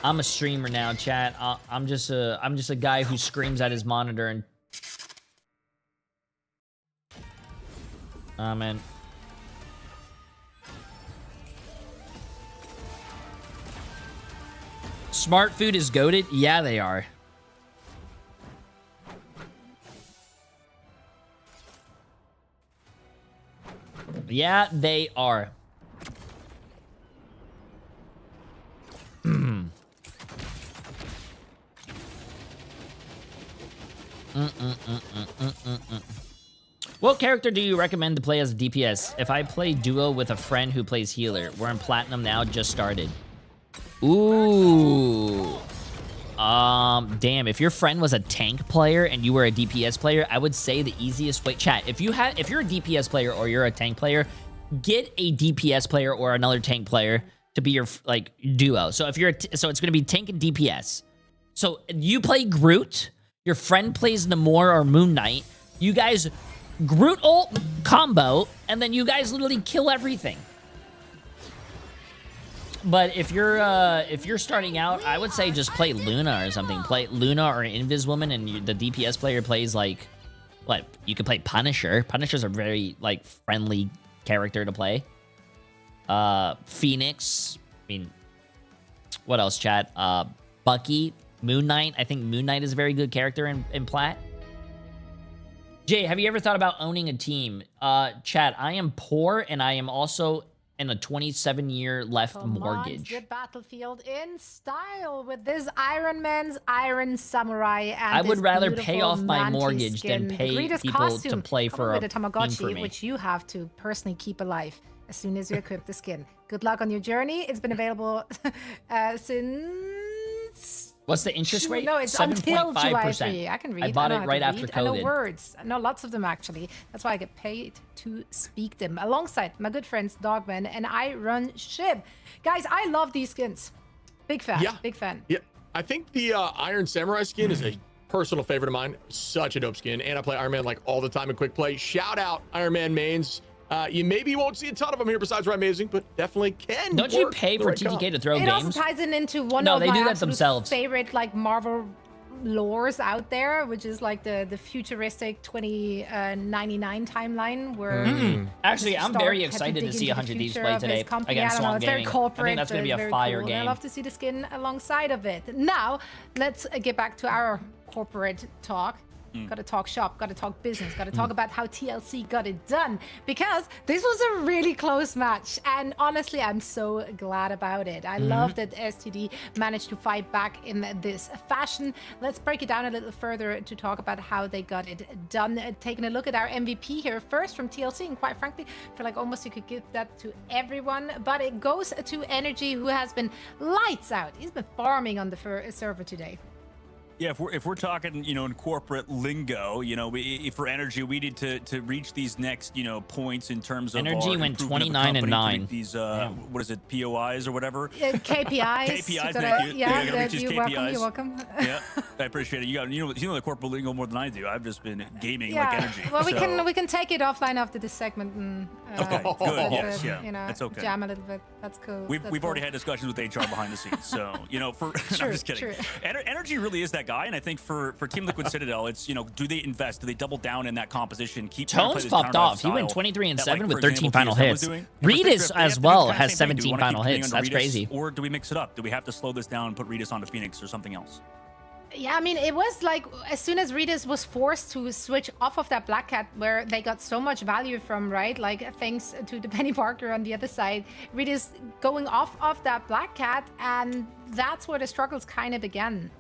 I'm a streamer now, chat. I'm just a guy who screams at his monitor and... man. Smart food is goated? Yeah, they are. Yeah, they are. What character do you recommend to play as a DPS? If I play duo with a friend who plays healer. We're in platinum now, just started. Ooh. Damn, if your friend was a tank player and you were a DPS player, I would say the easiest way, chat, if you're a DPS player or you're a tank player, get a DPS player or another tank player to be your like duo. So if you're so it's going to be tank and DPS. So you play Groot, your friend plays Namor or Moon Knight. You guys Groot ult combo, and then you guys literally kill everything. But if you're starting out, I would say just play Luna or something. Play Luna or Invis Woman, and the DPS player plays like, what? You could play Punisher. Punisher's a very like friendly character to play. Phoenix. I mean, what else, chat? Bucky, Moon Knight. I think Moon Knight is a very good character in Plat. Jay, have you ever thought about owning a team? Chat, I am poor, and I am also and a 27-year left mortgage. The battlefield in style with this Iron Man's Iron Samurai. And I would this rather pay beautiful off my Mantis mortgage than skin. pay The greatest people costume to play coming for with a a team for Tamagotchi, me. which you have to personally keep alive as soon as you equip the skin. Good luck on your journey. It's been available since... What's the interest rate? No, it's until July 3. 7.5%. I can read. I bought know it how right to after read. I know COVID. words. I know lots of them, actually. That's why I get paid to speak them. Alongside my good friends, Dogman, and I run Shib. Guys, I love these skins. Big fan. Yeah. Big fan. Yeah, I think the Iron Samurai skin is a personal favorite of mine. Such a dope skin. And I play Iron Man like all the time in quick play. Shout out Iron Man mains. You maybe won't see a ton of them here besides Amazing, but definitely can. Don't you work pay the for right comp. TTK to throw It games? also ties in into one No, of they my do that absolute themselves. favorite like Marvel lores out there, which is like the futuristic 2099 timeline where Actually, I'm Stark very had to excited to dig see into the 100 Thieves future play of his today company. against I don't know, Swamp it's very Gaming. I corporate, think that's going to be it's a very fire cool, and I game. love to see the skin alongside of it. Now, let's get back to our corporate talk. Gotta talk shop, gotta talk business, gotta talk about how TLC got it done, because this was a really close match, and honestly, I'm so glad about it. I love that STD managed to fight back in this fashion. Let's break it down a little further to talk about how they got it done. Taking a look at our MVP here first from TLC, and quite frankly, I feel like almost you could give that to everyone, but it goes to Energy, who has been lights out. He's been farming on the server today. Yeah, if we're talking, in corporate lingo, for Energy, we need to reach these next, points in terms of Energy our went improvement of the 29 and company, 9. These what is it, POIs or whatever? KPIs. KPIs, gotta, thank you. Yeah, gotta reach these you're KPIs. welcome. You're welcome. Yeah, I appreciate it. You know the corporate lingo more than I do. I've just been gaming Yeah. like Energy. Well, so. we can take it offline after this segment and Okay, good. Yes, yeah, that's okay. jam a little bit. That's cool. We've already had discussions with HR behind the scenes, so I'm just kidding. Energy really is that guy, and I think for Team Liquid Citadel, it's do they invest? Do they double down in that composition? Keep trying to play Tones this popped counter-dive off. He went style 23 and that, 7 like, with for 13 example, final TSM was hits. doing. And for Regis Citrus, they have as to do well the kind of has same thing. Do we 17 wanna keep final leaning hits. onto That's Regis, crazy. Or do we mix it up? Do we have to slow this down and put Regis onto Phoenix or something else? Yeah, I mean, it was like as soon as Regis was forced to switch off of that Black Cat, where they got so much value from, right? Like thanks to the Penny Parker on the other side, Regis going off of that Black Cat, and that's where the struggles kind of began.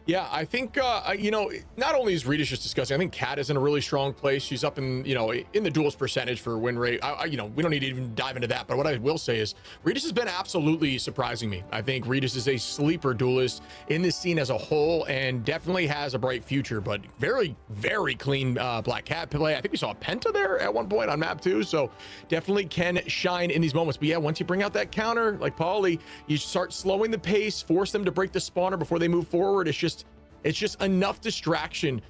Yeah, I think not only is Rita's just discussing, I think Kat is in a really strong place. She's up in the duels percentage for win rate. We don't need to even dive into that, but what I will say is Rita's has been absolutely surprising me. I think Rita's is a sleeper duelist in this scene as a whole, and definitely has a bright future. But very, very clean Black Cat play. I think we saw a Penta there at one point on map 2, so definitely can shine in these moments. But yeah, once you bring out that counter, like Paulie, you start slowing the pace, force them to break the spawner before they move forward. It's just enough distraction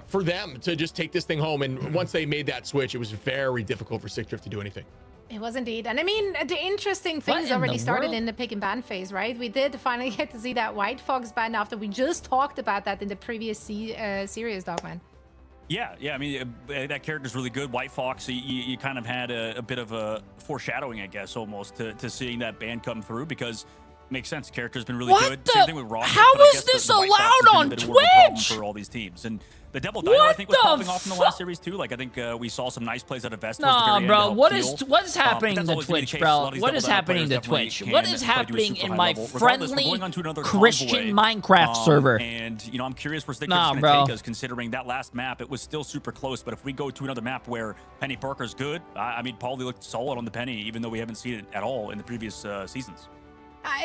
for them to just take this thing home. And once they made that switch, it was very difficult for Sick Drift to do anything. It was indeed. And I mean, the interesting things already started in the pick and ban phase, right? We did finally get to see that White Fox ban after we just talked about that in the previous series, Dogman. Yeah. I mean, that character's really good. White Fox, you kind of had a bit of a foreshadowing, I guess, almost to seeing that ban come through, because makes sense. The character's been really good. Same thing with Rocket. How but I is guess this the White Fox allowed has been on a bit more of a problem Twitch? for all these teams? And the Devil Dino, I think, was popping off in the last series too. Like I think we saw some nice plays out of Vest. Nah, bro. What is happening to Twitch, bro? What is happening to Twitch? What is happening in my friendly Christian Minecraft server? And I'm curious where Stick Nah, is going bro. to take us, considering that last map it was still super close. But if we go to another map where Penny Parker's good, I mean, Paulie looked solid on the Penny, even though we haven't seen it at all in the previous seasons.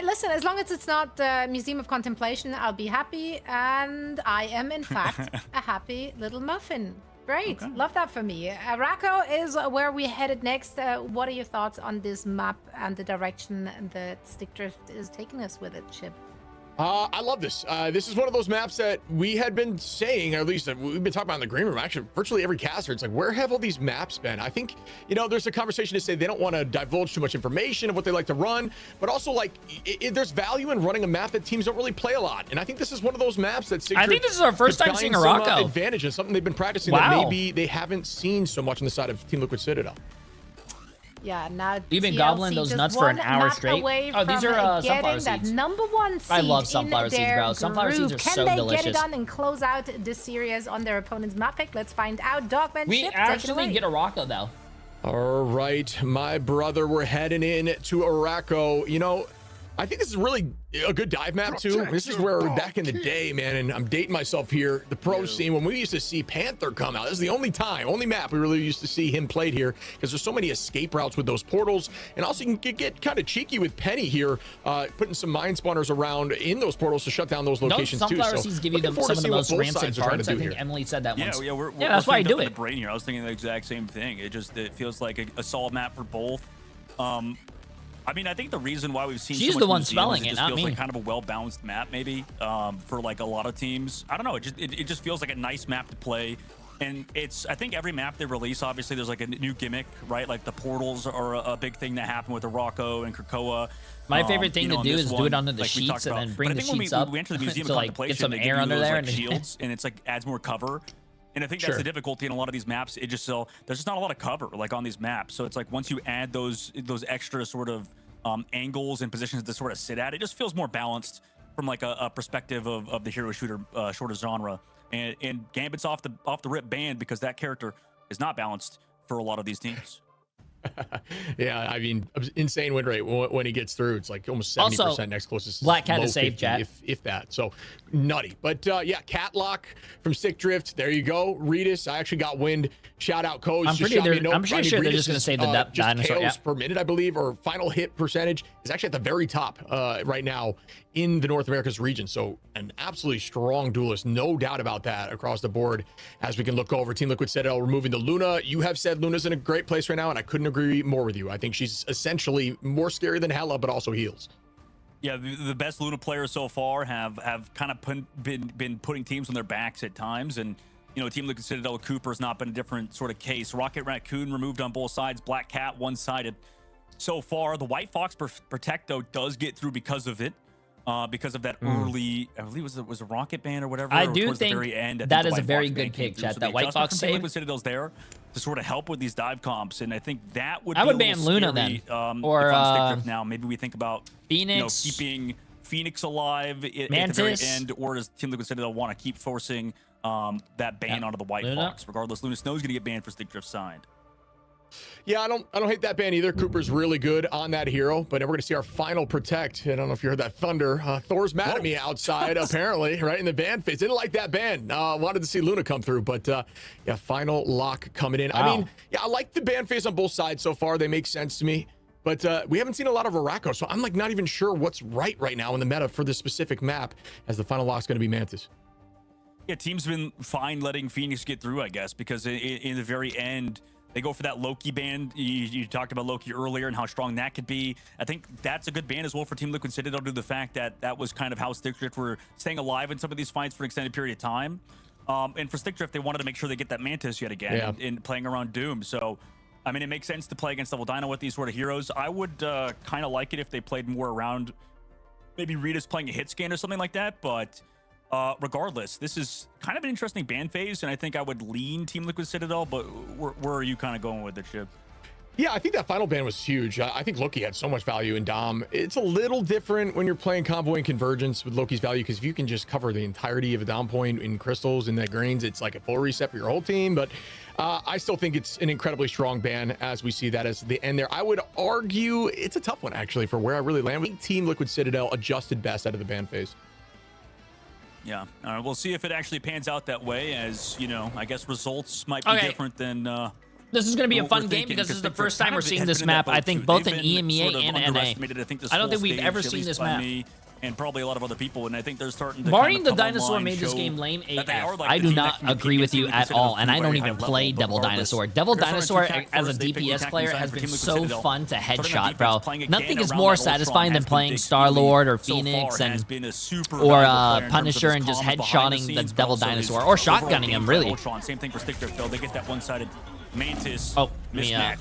Listen, as long as it's not Museum of Contemplation, I'll be happy. And I am, in fact, a happy little muffin. Great. Okay. Love that for me. Rako is where we headed next. What are your thoughts on this map and the direction that Stick Drift is taking us with it, Chip? I love this. This is one of those maps that we had been saying, or at least we've been talking about in the green room. Actually, virtually every caster, it's like, where have all these maps been? I think, there's a conversation to say they don't want to divulge too much information of what they like to run, but also like there's value in running a map that teams don't really play a lot. And I think this is one of those maps that I think this is our first time seeing a Rocco advantage and something they've been practicing that maybe they haven't seen so much on the side of Team Liquid Citadel. Yeah, now you've been TLC gobbling those nuts for an hour straight. Oh, these are sunflower that seeds. #1 seed I love sunflower seeds, bro. Sunflower seeds are so delicious. Can they get it done and close out this series on their opponent's map pick? Let's find out. Dogman, we Chip, actually take it away. get a Rocco though. All right, my brother, we're heading in to Araco. You know, I think this is really a good dive map too. This is where back in the day, man, and I'm dating myself here, the pro scene, when we used to see Panther come out, this is the only map we really used to see him played here, because there's so many escape routes with those portals, and also you can get kind of cheeky with Penny here, putting some mine spawners around in those portals to shut down those locations too. Sunflower seeds give you some of the most rancid parts. I think Emily said that once. Yeah, that's why I do in it. The brain here. I was thinking the exact same thing. It feels like a solid map for both. I mean, I think the reason why we've seen she's so much the one museum spelling is it, just not feels me. like kind of a well-balanced map, maybe, for like a lot of teams. I don't know. It just feels like a nice map to play. And I think every map they release, obviously, there's like a new gimmick, right? Like the portals are a big thing that happened with Araco and Krakoa. My favorite thing to do is do it under the like sheets and then bring the sheets up we enter the museum to of like contemplation, get some they give air you under those, there like, and shields, and it's like adds more cover. And I think that's the difficulty in a lot of these maps. There's just not a lot of cover like on these maps. So it's like once you add those extra sort of angles and positions to sort of sit at, it just feels more balanced from like a perspective of the hero shooter shorter genre. And Gambit's off the rip banned because that character is not balanced for a lot of these teams. Yeah, I mean, insane win rate when he gets through. It's like almost 70% next closest. Black Cat low is safe, 50, chat. if that. So nutty. But yeah, Catlock from Stick Drift. There you go. Redis. I actually got wind. Shout out Codes. I'm pretty sure they're just going to say the dinosaur. KOs per minute, I believe, or final hit percentage is actually at the very top right now in the North America's region. So an absolutely strong duelist, no doubt about that across the board. As we can look over, Team Liquid Citadel removing the Luna. You have said Luna's in a great place right now, and I couldn't agree more with you. I think she's essentially more scary than Hela, but also heals. Yeah, the best Luna players so far have kind of been putting teams on their backs at times, and you know, Team Liquid Citadel Cooper's not been a different sort of case. Rocket Raccoon removed on both sides, Black Cat one-sided so far. The White Fox Protect though does get through because of it. Because of that early, I believe it was a rocket ban or whatever. I do think the very end, that is a very good pick, chat. That White Fox save. Liquid Citadel's there to sort of help with these dive comps, and I think that would. I would ban Luna then, or if on Stick Drift now. Maybe we think about Phoenix, keeping Phoenix alive at the very end, or does Team Liquid Citadel want to keep forcing that ban onto the White Fox? Regardless, Luna Snow's gonna get banned for Stick Drift side. Yeah, I don't hate that ban either. Cooper's really good on that hero, but we're going to see our final Protect. I don't know if you heard that thunder. Thor's mad at me outside, apparently, right in the ban phase. Didn't like that ban. Wanted to see Luna come through, but yeah, final lock coming in. Wow. I mean, yeah, I like the ban phase on both sides so far. They make sense to me, but we haven't seen a lot of Araco, so I'm like not even sure what's right now in the meta for this specific map, as the final lock's going to be Mantis. Yeah, team's been fine letting Phoenix get through, I guess, because in the very end, they go for that Loki ban. You talked about Loki earlier and how strong that could be. I think that's a good ban as well for Team Liquid Citadel due to the fact that that was kind of how Stick Drift were staying alive in some of these fights for an extended period of time. And for Stick Drift, they wanted to make sure they get that Mantis yet again in playing around Doom. So, I mean, it makes sense to play against Double Dino with these sort of heroes. I would kind of like it if they played more around maybe Rita's playing a hit scan or something like that, but regardless, this is kind of an interesting ban phase, and I think I would lean Team Liquid Citadel, but where are you kind of going with it, Chip? Yeah, I think that final ban was huge. I think Loki had so much value in Dom. It's a little different when you're playing Combo and Convergence with Loki's value, because if you can just cover the entirety of a Dom point in crystals and that grains, it's like a full reset for your whole team. But I still think it's an incredibly strong ban as we see that as the end there. I would argue it's a tough one, actually, for where I really land. I think Team Liquid Citadel adjusted best out of the ban phase. Yeah, we'll see if it actually pans out that way, as, you know, I guess results might be different than... This is going to be a fun game because this is the first time we're seeing this map, I think, both in EMEA and NA. I don't think we've ever seen this map. And probably a lot of other people, and I think they're starting to barring the dinosaur made this game lame AF. I do not agree with you at all, and I don't even play Devil Dinosaur. Devil Dinosaur as a DPS player has been so fun to headshot, bro. Nothing is more satisfying than playing Star-Lord or Phoenix or Punisher and just headshotting the Devil Dinosaur or shotgunning him, really. Same thing for Stick Drift, though. They get that one-sided Mantis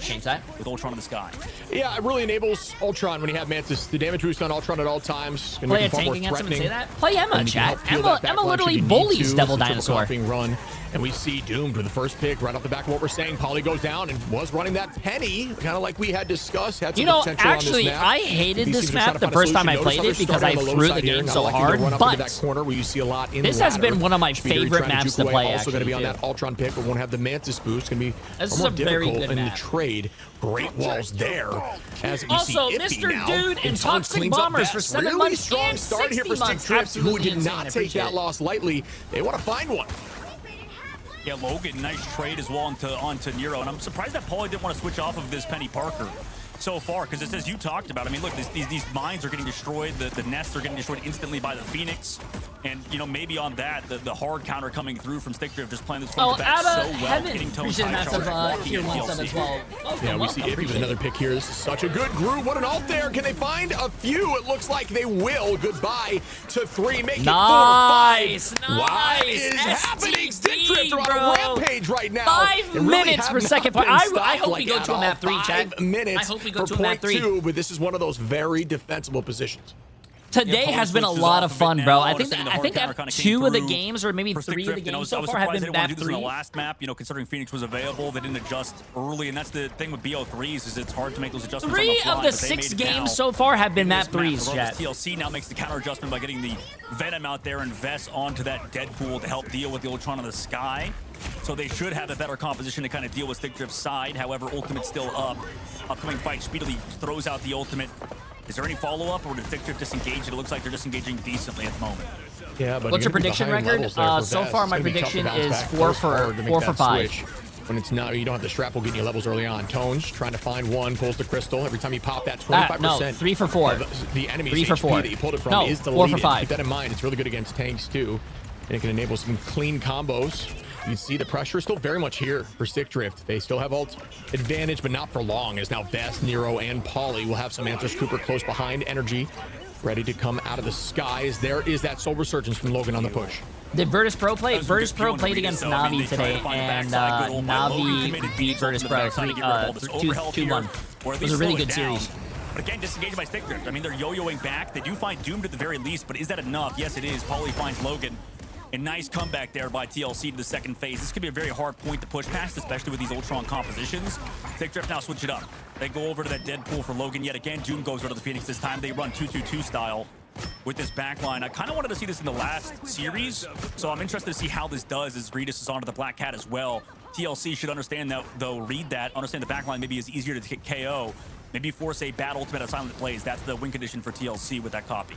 change that with Ultron in the sky. Yeah, it really enables Ultron when you have Mantis. The damage boost on Ultron at all times. Play a tank against him and say that? Play Emma, chat. Emma literally bullies Devil Dinosaur. Run. And we see Doomed with the first pick right off the back of what we're saying. Polly goes down and was running that Penny, kind of like we had discussed. Had some potential actually, on this map. I hated this map the first time I played it because I threw the game so hard, but this has been one of my favorite maps to play, also going to be on that Ultron pick, but won't have the Mantis boost. Going to be This are is more a very difficult good in the map. trade. Great walls there. As we Also, see Iffy Mr. now, Dude and Tones Toxic cleans up Bombers that. for 7 really months strong and start here 60 for Stick months. Drift, who Absolutely did insane. not I take appreciate that it. loss lightly. They want to find one. Yeah, Logan, nice trade as well onto Nero, and I'm surprised that Paulie didn't want to switch off of this Penny Parker so far, because it's as you talked about. I mean, look, these mines are getting destroyed, the nests are getting destroyed instantly by the Phoenix, and you know, maybe on that, the hard counter coming through from Stick Drift, just playing this from the back so well, getting Tones high charge, tier 1 sub as well. Yeah, we see Iffy with another pick here. This is such a good group. What an ult there. Can they find a few? It looks like they will. Goodbye to 3. Make it 4, 5. Nice. What is happening? Stick Drift are on a rampage right now. 5 and really minutes have for not second been point. I stopped hope we like go at to a map 3, all. chat. 5 minutes I hope we go for to a map point 3. 2, but this is one of those very defensible positions. Today Yeah, has been a switches lot off of it fun, now. bro. I Understanding the think hard counter kinda came 2 of the through games, or maybe for Stick 3 of the Drift, and I games was so far have surprised been they didn't want map to do this in 3. the last map, you know, considering Phoenix was available. They didn't adjust early, and that's the thing with BO3s, is it's hard to make those adjustments on 3 the fly, of the but they 6 made it now games so far have been in map this map. 3s, Regardless, chat. TLC now makes the counter adjustment by getting the Venom out there and Vest onto that Deadpool to help deal with the Ultron in the sky. So they should have a better composition to kind of deal with Stick Drift's side. However, Ultimate's still up. Upcoming fight speedily throws out the Ultimate. Is there any follow-up, or did Stick Drift disengage? It looks like they're disengaging decently at the moment. Yeah, but What's your prediction record? So far, my prediction is 4 for 5. When it's not, you don't have the strap will getting you levels early on. Tones trying to find one, pulls the crystal. Every time you pop that 25%. No, 3 for 4. The enemy's 3 for HP 4. that you pulled it from No, is 4 deleted. for 5. Keep that in mind. It's really good against tanks too, and it can enable some clean combos. You see the pressure is still very much here for Stick Drift. They still have ult advantage, but not for long, as now Vest, Nero, and Paulie will have some answers. Cooper close behind. Energy ready to come out of the skies. There is that Soul Resurgence from Logan on the push. Did Virtus Pro play? Virtus Pro played against Navi today, and Navi beat Virtus Pro 2-1. It was a really good series. But again, disengaged by Stick Drift. I mean, they're yo-yoing back. They do find Doomed at the very least, but is that enough? Yes, it is. Paulie finds Logan. A nice comeback there by TLC to the second phase. This could be a very hard point to push past, especially with these Ultron compositions. Stick Drift now switch it up. They go over to that Deadpool for Logan yet again. Doom goes over to the Phoenix this time. They run 2-2-2 style with this backline. I kind of wanted to see this in the last series, so I'm interested to see how this does as Regis is onto the Black Cat as well. TLC should understand that, though, read that, understand the backline maybe is easier to get KO. Maybe force a bad ultimate of silent plays. That's the win condition for TLC with that copy.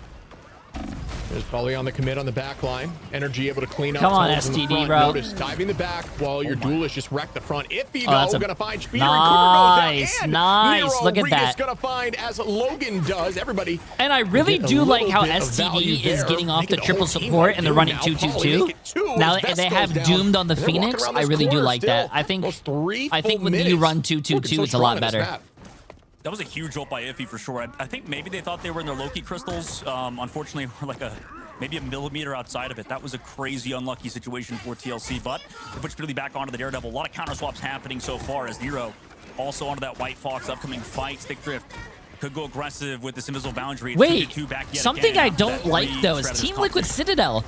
There's Paulie on the commit on the back line. Energy able to clean up. Come on, Tones in the STD, front. bro. Notice diving the back while your duelist just wrecked the front. Iffy, that's though, a- gonna find Speeder. Nice, and nice. Nero Look at Regis that. gonna find, as Logan does, everybody. And I really get a do like little how bit of value STD is there. getting off Make the it a triple whole team support, like and they're Doom running now. 2-2-2. Paulie make it 2 Now as they Vest have goes down. Doomed on the They're walking Phoenix. around I this really do corner like that. still. I think Almost 3 when full you minutes. run Looking 2-2-2, so it's a lot strong on this better. map. That was a huge ult by Iffy for sure. I think maybe they thought they were in their Loki crystals. Unfortunately, we're like maybe a millimeter outside of it. That was a crazy unlucky situation for TLC, but they put Speedily back onto the Daredevil. A lot of counter swaps happening so far as Nero also onto that White Fox upcoming fight. Stick Drift could go aggressive with this invisible boundary. It's Wait, 2-2 back yet something again I after don't that like three though is shredded Team his Liquid Citadel.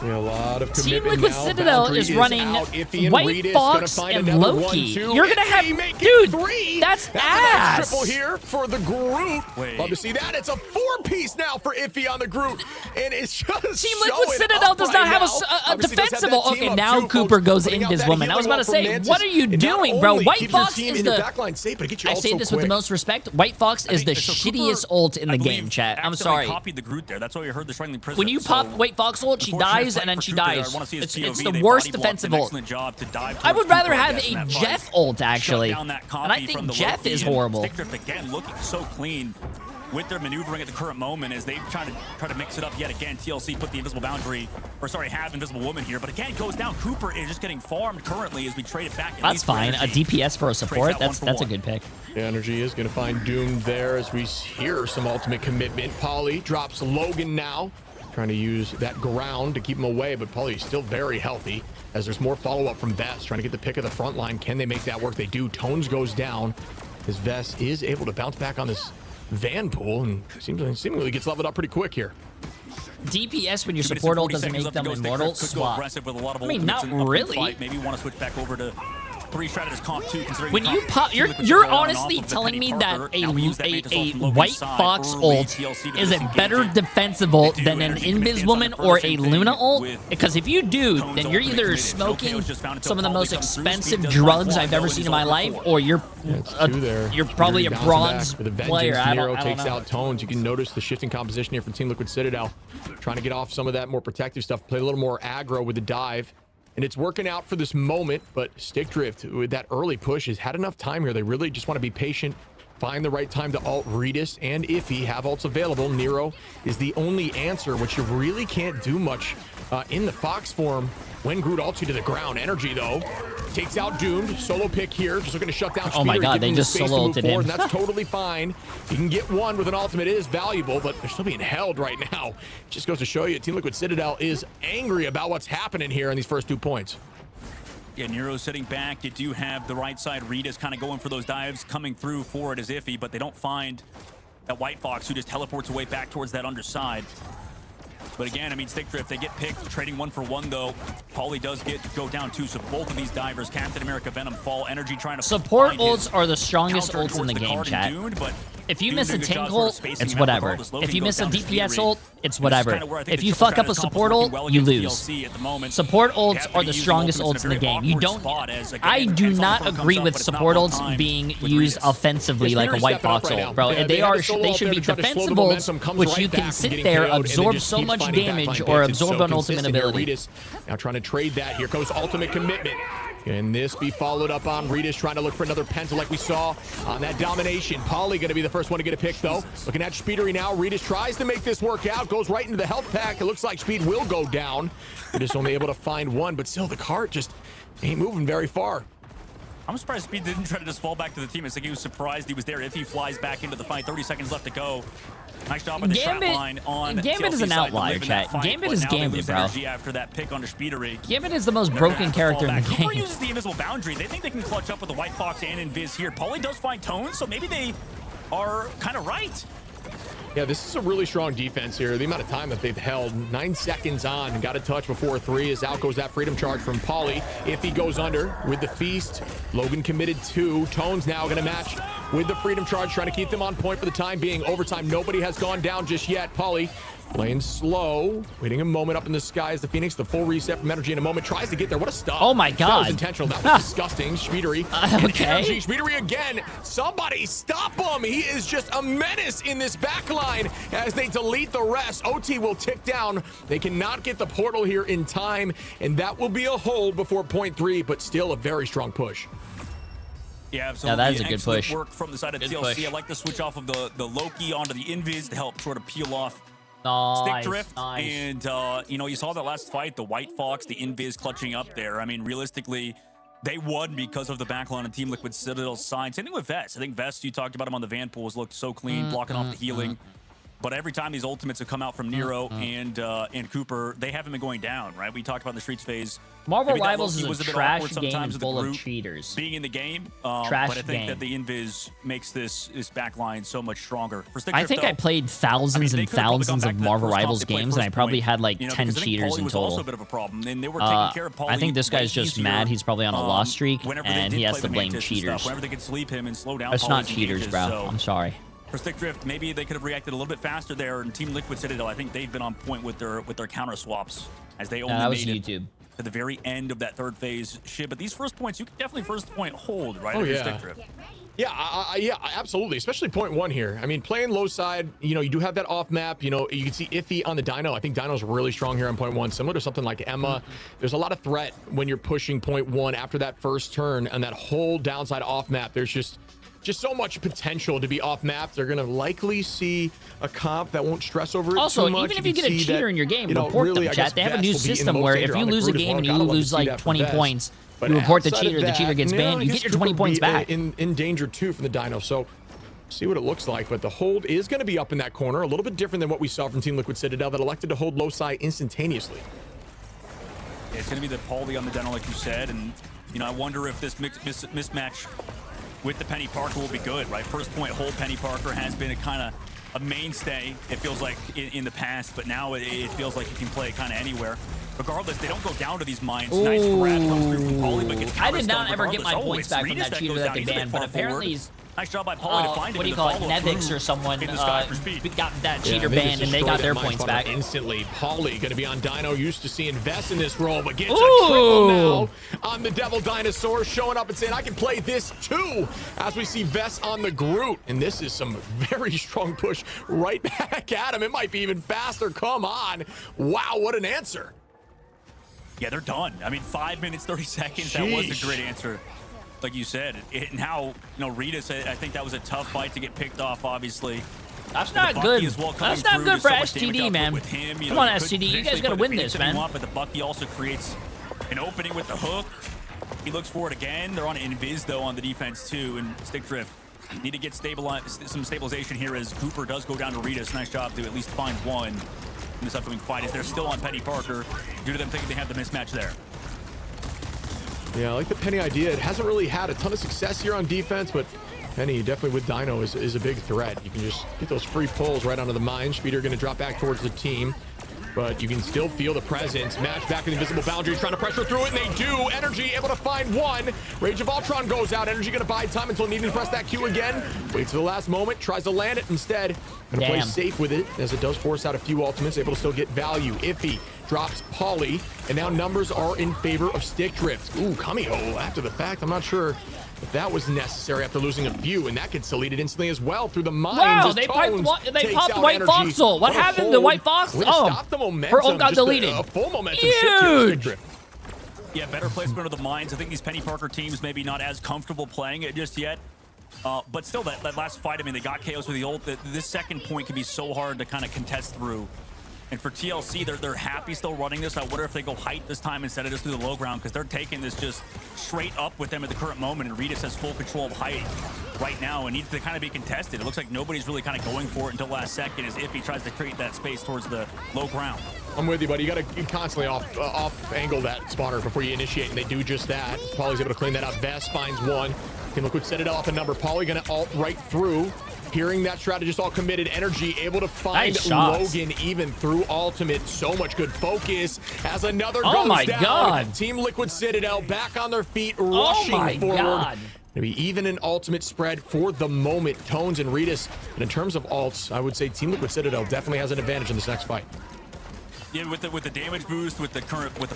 Yeah, a lot of Team commitment Liquid now. Citadel Boundary is running out. Iffy and White Regis Fox gonna find and another Loki. 1-2. You're gonna have, Iffy make dude, it 3. that's a nice ass. triple here for the group. Love to see that. It's a 4-piece now for Iffy on the group, and it's just Team Liquid showing Citadel up does right not have now. a Obviously does have defensible. that team Okay, up now too, Cooper folks, goes putting in out this that woman. I was healing about to wall from say, Mantis. what are you It not doing, bro? only White keeps your Fox team is in your the. backline safe, but it gets you I out say so this with the quick. most respect. White Fox is the So shittiest Cooper, ult in I the believe, game, chat. I'm accidentally sorry. copied the Groot there. That's why we heard the Strangling Prison. When you pop White Fox ult, she unfortunate dies fight and then for she Cooper there. dies. I wanna see his It's POV. the They worst body blocked defensive an ult. excellent job to dive I would towards rather Cooper, I have guess, in a that Jeff fight. ult, Shut actually. down that And copy I from think the Jeff Loki, is and horrible. Stick Drift again looking so clean with their maneuvering at the current moment as they try to mix it up yet again. TLC put the invisible boundary, or sorry, have invisible woman here, but again goes down. Cooper is just getting farmed currently as we trade it back. At That's least for fine. A energy. DPS for a support. Trades that That's one for a one. good pick. The Energy is going to find Doom there as we hear some ultimate commitment. Paulie drops Logan now, trying to use that ground to keep him away, but Paulie is still very healthy as there's more follow-up from Vest, trying to get the pick of the front line. Can they make that work? They do. Tones goes down as Vest is able to bounce back on this Van pool and seemingly gets leveled up pretty quick here. DPS when your 2 minutes and support ult 40 doesn't seconds make left to them go. Stick immortal, Drift could go swap. aggressive with a lot of I mean, ultimates not in the really. fight. Maybe want to switch back over to 3 Stratus comp 2 considering When you pop, you're honestly telling me that a White Fox ult is a better defensive ult than an Invis Woman or a Luna ult? Because if you do, then you're either smoking some of the most expensive drugs I've ever seen in my life, or you're probably a bronze player. I Nero don't takes know. out Tones. You can notice the shifting composition here from Team Liquid Citadel, trying to get off some of that more protective stuff, play a little more aggro with the dive. And it's working out for this moment, but Stick Drift, with that early push, has had enough time here. They really just want to be patient, find the right time to ult Redis, and if he have ults available, Nero is the only answer, which you really can't do much in the Fox form when Groot ults you to the ground. Energy, though, takes out Doomed. Solo pick here, just looking to shut down Oh my Speeder, God, give they him the just space to solo move ulted forward, him. and that's totally fine. You can get one with an ultimate. It is valuable, but they're still being held right now. Just goes to show you, Team Liquid Citadel is angry about what's happening here in these first 2 points. Yeah, Nero's sitting back. You do have the right side. Rita's kind of going for those dives, coming through for it is iffy, but they don't find that White Fox, who just teleports away back towards that underside. But again, I mean, Stick Drift, they get picked, trading 1 for 1, though. Paulie does go down, too, so both of these divers, Captain America, Venom, fall. Energy trying to Support find his ults are the strongest counter ults in the towards game, card chat. and Dune, but If you Dune miss a did good job tank sort of ult, spacing it's him out whatever. regardless. Logan If you goes miss a down to DPS Speedy. ult, it's This is whatever. kinda where I think If the you triple fuck up a Stratus comp is support working ult, well you against lose. DLC at the moment. Support They ults have to are be the using strongest ultimates ults in the a very game. You awkward don't. spot as, again, I it do depends on not the firm agree comes with up, but it's not support well ults timed being with used Redis. offensively like a Speeder's White stepping up Fox right ult, now. bro. They They had are. a solo They up should there be to try to slow the defensive momentum, ults, comes which right you back can from sit getting there, KO'd, and then absorb just so keeps much finding damage backline or hits. It's absorb so an ultimate consistent here. ability. Redis now trying to trade that. Here goes ultimate commitment. Can this be followed up on? Redis trying to look for another penta like we saw on that domination. Paulie going to be the first one to get a pick, though. Looking at Speedery now. Redis tries to make this work out. Goes right into the health pack. It looks like Speed will go down. Redis only able to find one, but still the cart just ain't moving very far. I'm surprised Speed didn't try to just fall back to the team. It's like he was surprised he was there if he flies back into the fight. 30 seconds left to go. Nice job on the strap line on Gambit is TLC an side to outlier, live in that chat. fight, Gambit but is now they Gambit, lose bro. energy after that pick onto Speedery. Gambit is the most They're gonna broken have to character fall in back. the Cooper game. uses the invisible boundary. They think they can clutch up with the White Fox and Invis here. Paulie does find Tones, so maybe they are kind of right. Yeah, this is a really strong defense here. The amount of time that they've held, 9 seconds on, and got a touch before 3. As out goes that freedom charge from Paulie. If he goes under with the feast, Logan committed 2. Tones now going to match with the freedom charge, trying to keep them on point for the time being. Overtime, nobody has gone down just yet. Paulie playing slow, waiting a moment up in the sky as the Phoenix, the full reset from energy in a moment, tries to get there. What a stop. Oh my That God. was intentional. That was disgusting. Speedery. Okay. Energy. Speedery again. Somebody stop him. He is just a menace in this back line as they delete the rest. OT will tick down. They cannot get the portal here in time, and that will be a hold before point 3, but still a very strong push. Yeah, absolutely. that is a good Excellent push. work from the side of Good TLC. push. I like the switch off of the Loki onto the Invis to help sort of peel off Nice, Stick Drift. nice. And, you saw that last fight, the White Fox, the Invis clutching up there. I mean, realistically, they won because of the backline on Team Liquid Citadel's side. Same thing with Vest. I think Vest, you talked about him on the Van Pools, looked so clean, blocking off the healing. But every time these ultimates have come out from Nero and Cooper, they haven't been going down, right? We talked about the Streets phase. Marvel Maybe that Rivals Loki is was a bit trash awkward game sometimes with the full of group cheaters. being in the game. Trash but I think game. that the Invis makes this back line so much stronger. For Stick I Drift, think I though, played thousands they and could have probably gone thousands back of to that Marvel first comp Rivals they played games, and I first probably point, had like 10 because I think cheaters Paulie in was total. also a bit of a problem, and they were taking care of Paulie I think this guy's way just easier, mad. He's probably on a loss streak, whenever they and did he has play to the blame Mantis and stuff, cheaters. whenever they could sleep him and slow down That's not Paulie's cheaters, engages, bro. so I'm sorry. for Stick Drift, maybe they could have reacted a little bit faster there. And Team Liquid Citadel, I think they've been on point with their counter swaps as they only that was made YouTube. it to the very end of that third phase shit. But these first points, you can definitely first point hold, right? Oh, if you're yeah. Stick Drift. Yeah, absolutely. Especially point 1 here. I mean, playing low side, you do have that off map. You can see Iffy on the Dino. I think Dino's really strong here on point 1, similar to something like Emma. There's a lot of threat when you're pushing point 1 after that first turn and that whole downside off map. There's just so much potential to be off map. They're gonna likely see a comp that won't stress over it Also, too much. even if You you can get a see cheater that, in your game, know, report really, them, I chat. guess They have a Vest new will be in the system most where danger if you on the lose a grid as game well. and Gotta you love to lose see like that from 20 Vest. points, But you report the outside cheater, of the cheater that, gets banned, I you guess get your Cooper 20 would points be, back. in danger too from the Dino. So see what it looks like, but the hold is going to be up in that corner, a little bit different than what we saw from Team Liquid Citadel that elected to hold low side instantaneously. Yeah, it's going to be the Paulie on the Deno, like you said. And, I wonder if this mismatch with the Penny Parker will be good, right? First point hold Penny Parker has been a mainstay, it feels like, in the past, but now it feels like you can play kind of anywhere. regardless, they don't go down to these mines. Nice grab comes through from Pauly, but gets I did not counterstunned ever get regardless. my points It's back from Regis that cheater goes that down. they He's a bit banned, far but apparently forward. he's Nice job by Pauly to find him. what do you and call it? follow Nevix through or someone in the sky for speed. got that cheater they just banned and they got destroyed their that points mine back. spawner instantly. Pauly going to be on Dino. Used to seeing Vest in this role, but gets a Ooh. triple now on the Devil Dinosaur, showing up and saying, I can play this too, as we see Vest on the Groot. And this is some very strong push right back at him. It might be even faster. Come on. Wow, what an answer. Yeah, they're done. I mean, 5 minutes, 30 seconds. That was a great answer, like you said. And how, Regis, I think that was a tough fight to get picked off, obviously. That's not good. That's not good for STD, man. Come on, STD. You guys got to win this, man. But the Bucky also creates an opening with the hook. He looks for it again. They're on invis, though, on the defense, too. And Stick Drift need to get some stabilization here as Cooper does go down to Regis. Nice job to at least find one in this upcoming fight, as they're still on Penny Parker due to them thinking they have the mismatch there. Yeah, I like the Penny idea. It hasn't really had a ton of success here on defense, but Penny definitely with Dino is a big threat. You can just get those free pulls right onto the mine. Speeder going to drop back towards the team, but you can still feel the presence. Match back in the invisible boundary, trying to pressure through it, and they do. Energy able to find one. Rage of Ultron goes out. Energy going to buy time until needing to press that Q again. Waits for the last moment, tries to land it instead. Going to play safe with it, as it does force out a few ultimates, able to still get value. Iffy drops Pauly, and now numbers are in favor of Stick Drift. Ooh, Kamiho after the fact. I'm not sure if that was necessary after losing a few, and that gets deleted instantly as well through the mines. Wow, they popped White Foxhole. What happened to White Foxhole? Oh, stop the momentum. her ult got deleted. A full momentum shift here, Stick Drift. Yeah, better placement of the mines. I think these Penny Parker teams maybe not as comfortable playing it just yet. But still, that last fight, I mean, they got KOs with the ult. This second point can be so hard to kind of contest through. And for TLC, they're happy still running this. I wonder if they go height this time instead of just through the low ground, because they're taking this just straight up with them at the current moment. And Regis has full control of height right now and needs to kind of be contested. It looks like nobody's really kind of going for it until last second, as if he tries to create that space towards the low ground. I'm with you, buddy. You got to constantly off angle that spawner before you initiate, and they do just that. Pauly's able to clean that up. Vest finds one. Can Liquid set it off a number. Pauly going to ult right through. Hearing that strategist all committed. Energy able to find Logan even through ultimate. So much good focus as another goes down. Oh my God. Team Liquid Citadel back on their feet, rushing forward. God. Maybe even an ultimate spread for the moment. Tones and Regis. And in terms of ults, I would say Team Liquid Citadel definitely has an advantage in this next fight. Yeah, with the damage boost, with the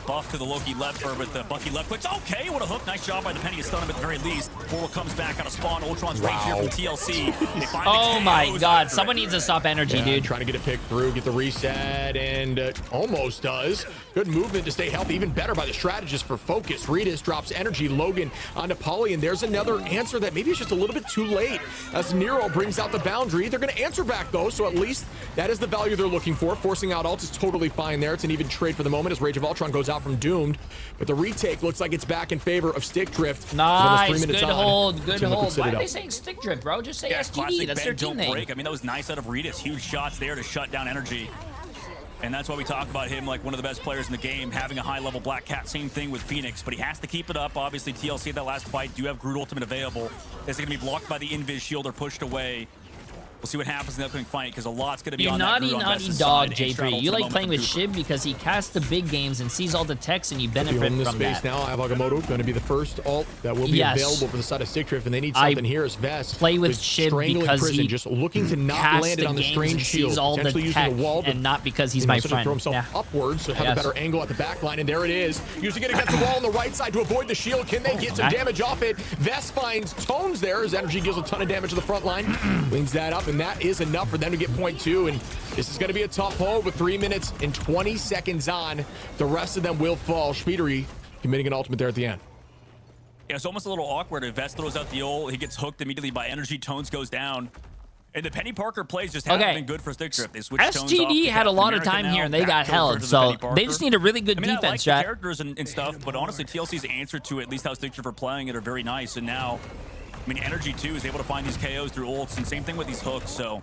buff to the Loki left, or with the Bucky left clicks. Okay, what a hook. Nice job by the Penny to stun him at the very least. Portal comes back out of spawn. Ultron's right here from TLC. They find oh my God, someone needs to stop energy, dude. Trying to get a pick through, get the reset, and almost does. Good movement to stay healthy. Even better by the strategist for focus. Regis drops energy. Logan onto Pauly, and there's another answer that maybe is just a little bit too late. As Nero brings out the boundary. They're going to answer back, though, so at least that is the value they're looking for. Forcing out ult is totally fine there. It's an even trade for the moment as Rage of Ultron goes out from Doomed, but the retake looks like it's back in favor of Stick Drift. Nice, good hold, good hold. Why are they saying Stick Drift, bro? Just say STD. That's their team name. Break. I mean, that was nice out of Regis. Huge shots there to shut down energy. And that's why we talk about him like one of the best players in the game, having a high-level Black Cat. Same thing with Phoenix, but he has to keep it up. Obviously, TLC at that last fight do have Groot Ultimate available. Is it going to be blocked by the Invis shield or pushed away? We'll see what happens in the upcoming fight, because a lot's going to be on that Groot on Vest's dog, side. Jay3. You like playing with Shiv because he casts the big games and sees all the techs, and you benefit from that. Space now, Avagamoto going to be the first ult that will be available for the side of Stick Drift, and they need something here as Vest. Play with Shiv because he just looking to not land it on the strange shield, sees all the tech, and not because he's my friend. Throw himself upwards, so have a better angle at the back line, and there it is. Using it against the wall on the right side to avoid the shield. Can they get some damage off it? Vest finds Tones there as energy deals a ton of damage to the front line. Cleans that up, and that is enough for them to get point two, and this is going to be a tough hold with 3 minutes and 20 seconds on. The rest of them will fall. Speedery committing an ultimate there at the end. Yeah, it's almost a little awkward. If Vest throws out the ult, he gets hooked immediately by energy. Tones goes down. And the Penny Parker plays just haven't been good for Stick Drift. They switched Tones off STD had a lot of time here, and they got held, so they just need a really good defense, I like the characters and stuff, but honestly, TLC's answer to at least how Stick Drift are playing it are very nice, and now, I mean, Energy, too, is able to find these KOs through ults, and same thing with these hooks, so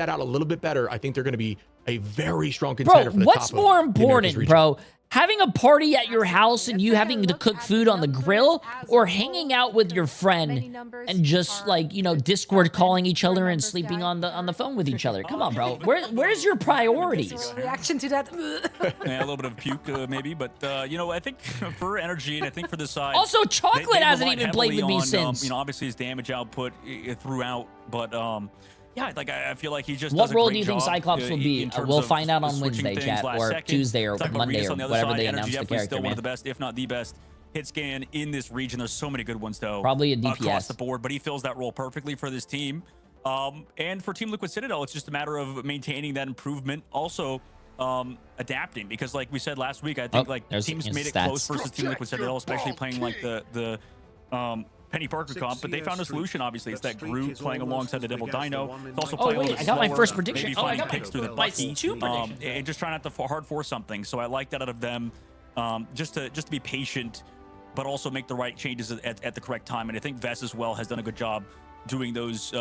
that out a little bit better, I think they're going to be a very strong contender Bro, for the what's top more of the Americas important, region. bro? Having a party at your house and you having to cook food on the grill, or hanging out with your friend and just like, you know, Discord calling each other and sleeping on the phone with each other. Come on, bro. Where's your priorities? Reaction to that. Yeah, a little bit of puke maybe, but you know, I think for energy and I think for the side. Also, Chocolate they hasn't relied even played with heavily me on, since. you know, obviously his damage output throughout, but yeah, like I feel like he just. What does a role great do you think job, Cyclops will be? in terms We'll of find out on switching Wednesday, things chat, last or second. Tuesday, or Talk about Monday, Reese or on the other whatever side. they Energy announce the definitely character, still one man. of the best, if not the best, hit scan in this region. There's so many good ones though. Probably a DPS. Across the board, but he fills that role perfectly for this team. And for Team Liquid Citadel, it's just a matter of maintaining that improvement. Also, adapting, because like we said last week, I think like teams made it close versus Team Liquid Citadel, especially playing like the Penny Parker comp, but they found a solution. Obviously, it's that Groot playing alongside the Devil Dino. It's also playing a little bit I got my slower, first prediction. maybe Oh, I finding got picks through the my Bucky, two predictions. and just trying not to hard force something. So I like that out of them, just to be patient, but also make the right changes at the correct time. And I think Vess as well has done a good job doing those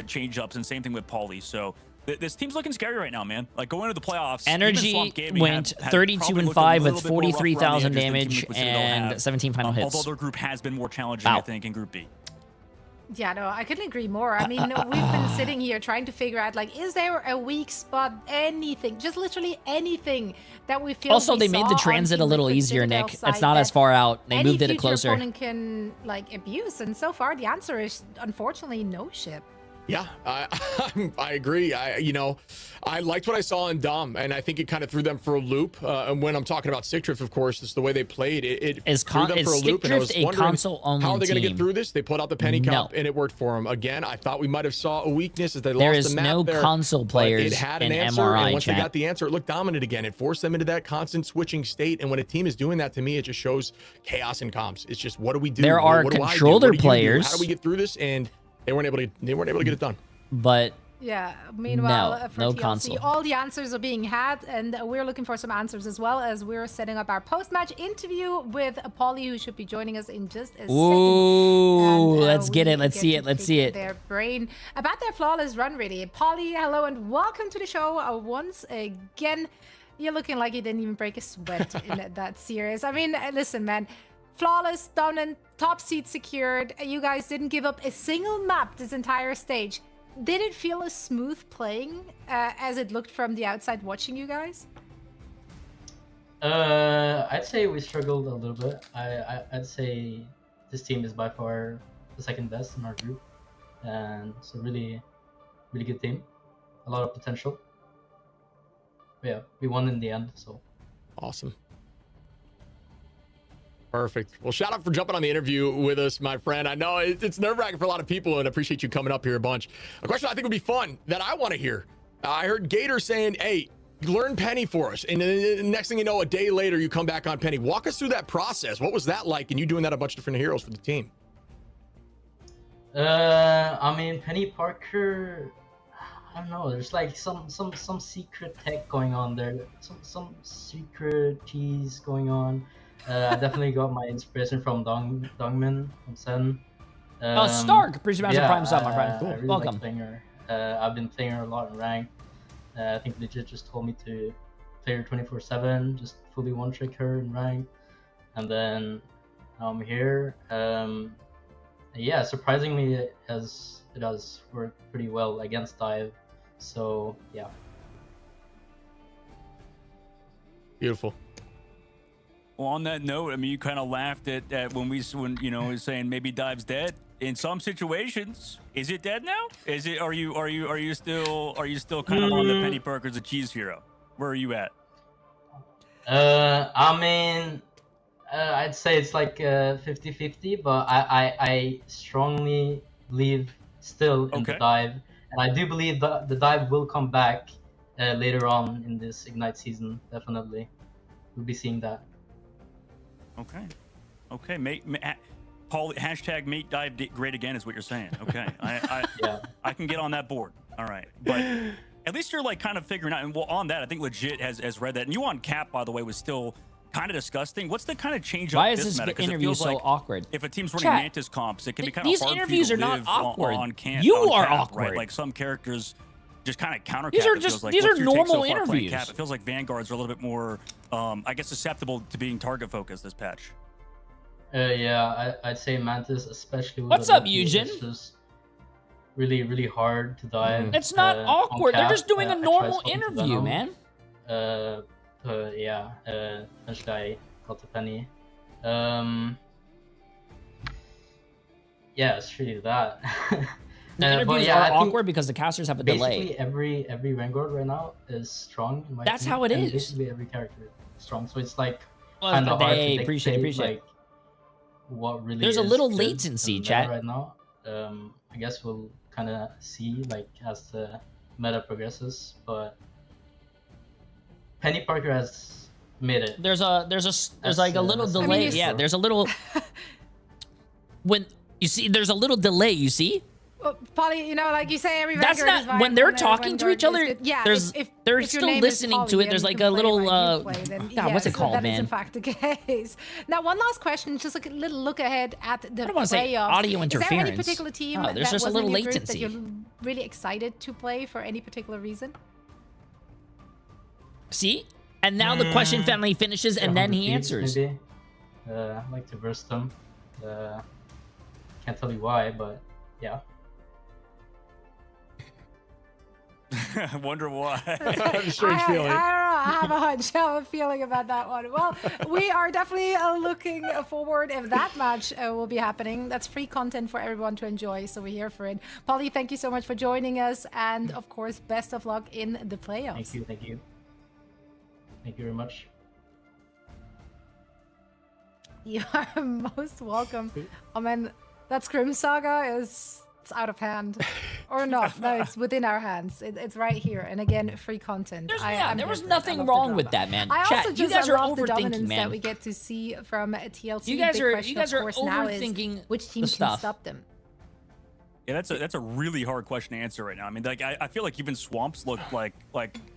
change ups, and same thing with Pauly. So this team's looking scary right now, man. Like going into the playoffs, Energy went 32-5 with 43,000 damage and 17 final hits. Although their group has been more challenging, I think, in Group B. Yeah, no, I couldn't agree more. I mean, we've been sitting here trying to figure out, like, is there a weak spot? Anything, just literally anything that we feel. Also, we they made the saw on transit a Team little Liquid easier, Citadel Nick. It's side not as that far out. They any moved it future closer. opponent can like abuse, and so far the answer is unfortunately no ship. Yeah, I agree. You know, I liked what I saw in Dom, and I think it kind of threw them for a loop. And when I'm talking about Stick Drift, of course, it's the way they played. It threw them for a loop, and I was wondering how are they going to get through this. They pulled out the Penny Cup, and it worked for them. Again, I thought we might have saw a weakness as they lost the map. There is no console players it had an in answer, MRI, and once chat. they got the answer, it looked dominant again. It forced them into that constant switching state, and when a team is doing that, to me, it just shows chaos in comps. It's just, what do we do? There are What do I do? controller What do you do? players. How do we get through this? And they weren't able to get it done. But Yeah. Meanwhile, No, for no TLC, console. all the answers are being had, and we're looking for some answers as well, as we're setting up our post-match interview with Pauly, who should be joining us in just a second. Ooh, And, let's get we it. Let's see get it. to Let's see pick it. Their brain about their flawless run, really. Pauly, hello and welcome to the show once again. You're looking like you didn't even break a sweat in that series. I mean, listen, man. Flawless, dominant, top seed secured. You guys didn't give up a single map this entire stage. Did it feel as smooth playing as it looked from the outside watching you guys? I'd say we struggled a little bit. I'd say this team is by far the second best in our group, and it's a really good team. A lot of potential. But yeah, we won in the end, so. Awesome. Perfect. Well, shout out for jumping on the interview with us, my friend. I know it's nerve-wracking for a lot of people, and I appreciate you coming up here a bunch. A question I think would be fun that I want to hear. I heard Gator saying, hey, learn Penny for us. And then the next thing you know, a day later, you come back on Penny. Walk us through that process. What was that like, and you doing that a bunch of different heroes for the team? I mean, Penny Parker, I don't know. There's like some secret tech going on there. Some secret cheese going on. I definitely got my inspiration from Dongmin, from Sen. Stark, appreciate you yeah, Prime sub, my friend. I really Welcome. like playing her. I've been playing her a lot in rank. I think Legit just told me to play her 24/7, just fully one-trick her in rank. And then now I'm here. Yeah, surprisingly, it does work pretty well against dive. So yeah. Beautiful. Well, on that note, I mean, you kind of laughed at when you know was saying maybe dive's dead. In some situations, is it dead now? Is it? Are you still kind of on the Penny Parker's a cheese hero? Where are you at? I mean, I'd say it's like 50-50, but I strongly believe still in the dive, and I do believe that the dive will come back later on in this Ignite season. Definitely, we'll be seeing that. Okay. Paul, hashtag make dive great again is what you're saying. Okay. I can get on that board. All right. But at least you're like kind of figuring out. And well, on that, I think Legit has read that. And you on Cap, by the way, was still kind of disgusting. What's the kind of change up Why is this this meta? 'Cause it interview feels so like awkward? if a team's running Chat, Mantis comps, it can be kind these of hard interviews for are you to not live awkward. on camp. You on are Cap, awkward. Right? Like some characters just kind of counter. These are just these are normal interviews. Cap? It feels like Vanguards are a little bit more, I guess, susceptible to being target focused this patch. Yeah, I'd say Mantis, especially. With What's the up, lefty, Eugen? It's just really hard to dive. It's not on awkward. They're Cap. just doing a I tried normal talking to interview, Venom. man. Yeah. Eventually I got the penny. Yeah, it's really that. The interviews are awkward because the casters have a delay. Basically, every Vanguard right now is strong. In my That's opinion, how it and is. Basically, every character is strong. So it's like Well, kind of hard hey, to appreciate dictate, it. like what really. There's a is little good latency, and meta chat. right now. I guess we'll kind of see like as the meta progresses, but Penny Parker has made it. There's like a little delay. Yeah, there's a little. When you see, there's a little delay. You see. Well, Polly, you know, like you say, every That's Vanguard is not when viable they're and every talking to Vanguard each other. is good. Yeah, there's they're if your still name is listening to Polly it. There's and like you a can play little. like you play, then God, what's it yes, called, that is man? in fact the case. Now, one last question, just like a little look ahead at the I don't want to say playoffs. audio Is there any interference. particular team Oh, there's that just a was little in your group latency. that you're really excited to play for any particular reason? See, and now the question finally finishes, and then he answers. Maybe. I like to burst them. Can't tell you why, but yeah. I wonder why. I have a strange feeling. I don't know. I have a hunch. I have a feeling about that one. Well, we are definitely looking forward if that match will be happening. That's free content for everyone to enjoy, so we're here for it. Polly, thank you so much for joining us, and of course, best of luck in the playoffs. Thank you. Thank you very much. You are most welcome. Oh man, that Scrim Saga is it's out of hand. Or not. No, it's within our hands. It's right here. And again, free content. There was nothing wrong with that, man. I Chat, also you just guys are love the overthinking, dominance man. that we get to see from TLC. You guys Big are question, of course, now is overthinking which team the can stuff. stop them. Yeah, that's a really hard question to answer right now. I mean, like I feel like even Swamps looked like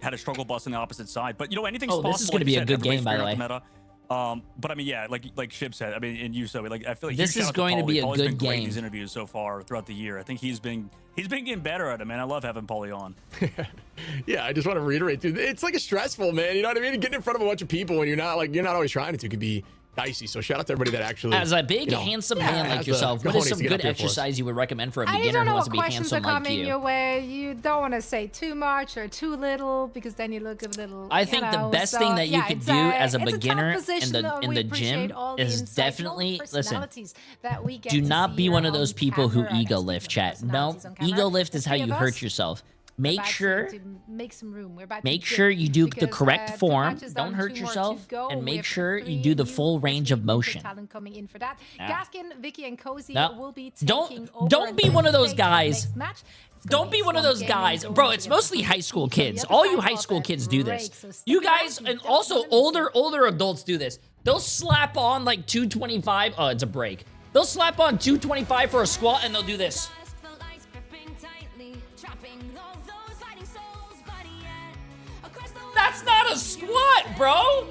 had a struggle bus on the opposite side. But you know, anything's possible. This is going to like be you a said, good game, everybody's by the figuring way. out the meta. But I mean, yeah, like Shib said, I mean, and you so like I feel like This huge is shout out going to Pauly. be a Pauly's good been great in game. these interviews so far throughout the year. I think he's been getting better at it, man. I love having Pauly on. Yeah, I just want to reiterate, dude. It's like a stressful, man. You know what I mean? Getting in front of a bunch of people when you're not always trying to could be dicey. So shout out to everybody that actually. As a big, handsome man like yourself, what is some good exercise you would recommend for a I beginner don't know who wants what to be questions are handsome like coming you? your way. You don't want to say too much or too little because then you look a little. I think the best thing that you could do as a beginner in the gym is definitely listen. Do not be one of those people who ego lift, chat. No, ego lift is how you hurt yourself. Make sure you do the correct form. Don't hurt yourself, and make sure you do the full range of motion. Gaskin, Vicky, and Cozy No. will be Don't be one of those guys. Don't be one of those guys, bro. It's mostly high school kids. All you high school kids do this. You guys, and also older adults do this. They'll slap on like 225. Oh, it's a break. They'll slap on 225 for a squat, and they'll do this. That's not a squat, bro.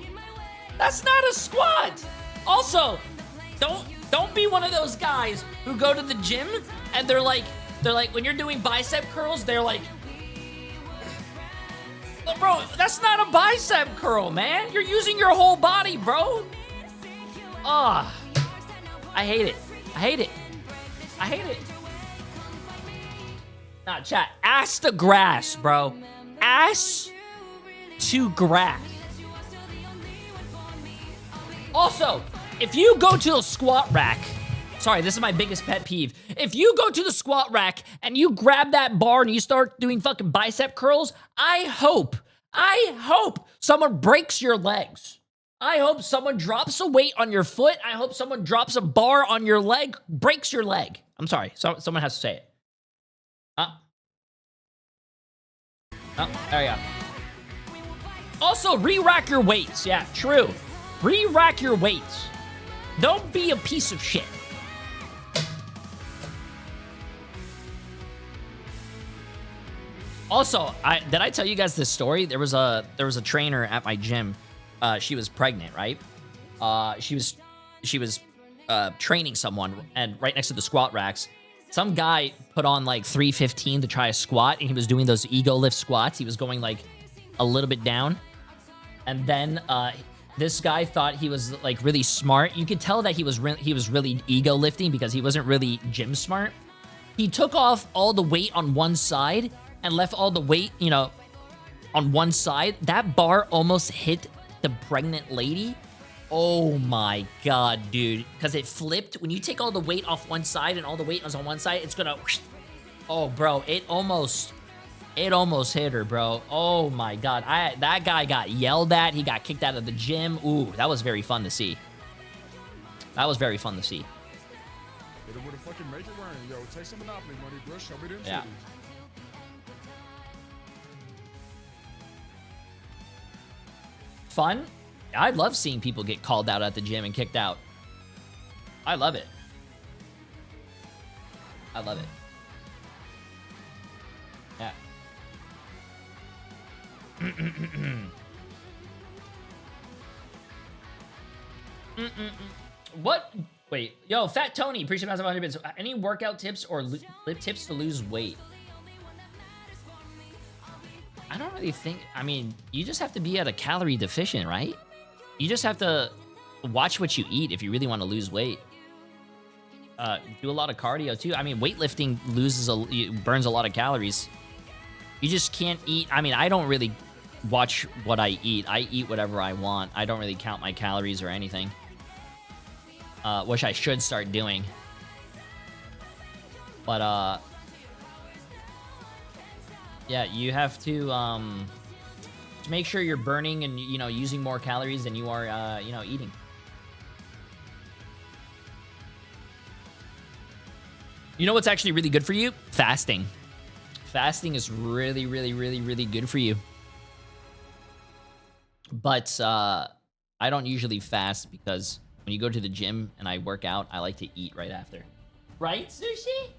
That's not a squat. Also, don't be one of those guys who go to the gym and they're like when you're doing bicep curls, they're like, bro, that's not a bicep curl, man. You're using your whole body, bro. Ah, I hate it. I hate it. I hate it. Nah, chat. Ass to grass, bro. Ass to grass. Also, if you go to a squat rack, sorry, this is my biggest pet peeve. If you go to the squat rack and you grab that bar and you start doing fucking bicep curls, I hope someone breaks your legs. I hope someone drops a weight on your foot. I hope someone drops a bar on your leg, breaks your leg. I'm sorry, someone has to say it. Oh, there you go. Also, re-rack your weights. Yeah, true. Re-rack your weights. Don't be a piece of shit. Also, did I tell you guys this story? There was a trainer at my gym. She was pregnant, right? She was training someone, and right next to the squat racks, some guy put on like 315 to try a squat, and he was doing those ego lift squats. He was going like a little bit down. And then this guy thought he was like really smart. You could tell that he was really ego lifting because he wasn't really gym smart. He took off all the weight on one side and left all the weight, you know, on one side. That bar almost hit the pregnant lady. Oh my god, dude. Because it flipped. When you take all the weight off one side and all the weight is on one side, it's gonna... Oh, bro, it almost hit her, bro. Oh my god. That guy got yelled at. He got kicked out of the gym. Ooh, that was very fun to see. That was very fun to see. Yeah. Fun? I love seeing people get called out at the gym and kicked out. I love it. I love it. Yeah. What? Wait. Yo, Fat Tony, appreciate massive 100 bits. Any workout tips or lift tips to lose weight? I don't really think... I mean, you just have to be at a calorie deficient, right? You just have to watch what you eat if you really want to lose weight. Do a lot of cardio, too. I mean, weightlifting burns a lot of calories. You just can't eat... I mean, I don't really watch what I eat. I eat whatever I want. I don't really count my calories or anything. Which I should start doing. But, yeah, you have to make sure you're burning and, you know, using more calories than you are, you know, eating. You know what's actually really good for you? Fasting. Fasting is really, really, really, really good for you. But I don't usually fast because when you go to the gym and I work out, I like to eat right after. Right, Sushi?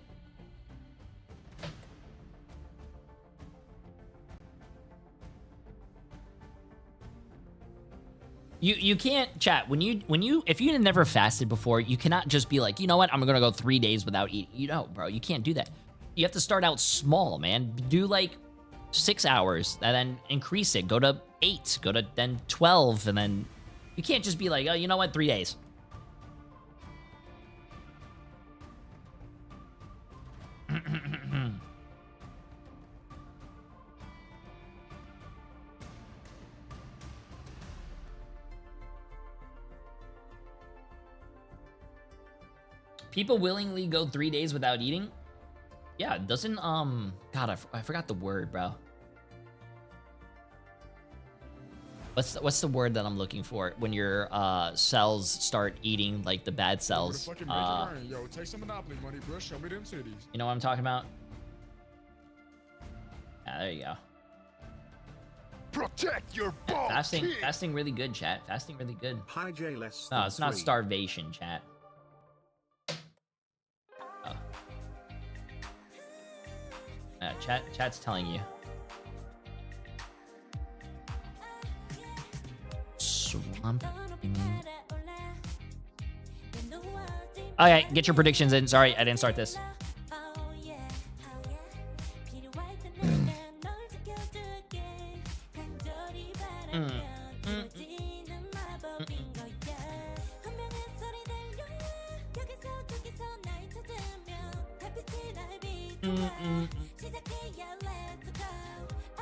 You can't, chat, if you never fasted before, you cannot just be like, you know what, I'm gonna go 3 days without eating. You know, bro, you can't do that. You have to start out small, man. Do like 6 hours and then increase it. Go to 8, go to then 12, and then you can't just be like, oh, you know what, 3 days. People willingly go 3 days without eating? Yeah, it doesn't, God, I forgot the word, bro. What's the word that I'm looking for when your cells start eating like the bad cells? You know what I'm talking about? Yeah, there you go. Protect your balls. Fasting really good, chat. Fasting really good. Hi, Jay, less No, it's not starvation, chat. Oh. Chat's telling you. Swamp. Okay, get your predictions in. Sorry, I didn't start this.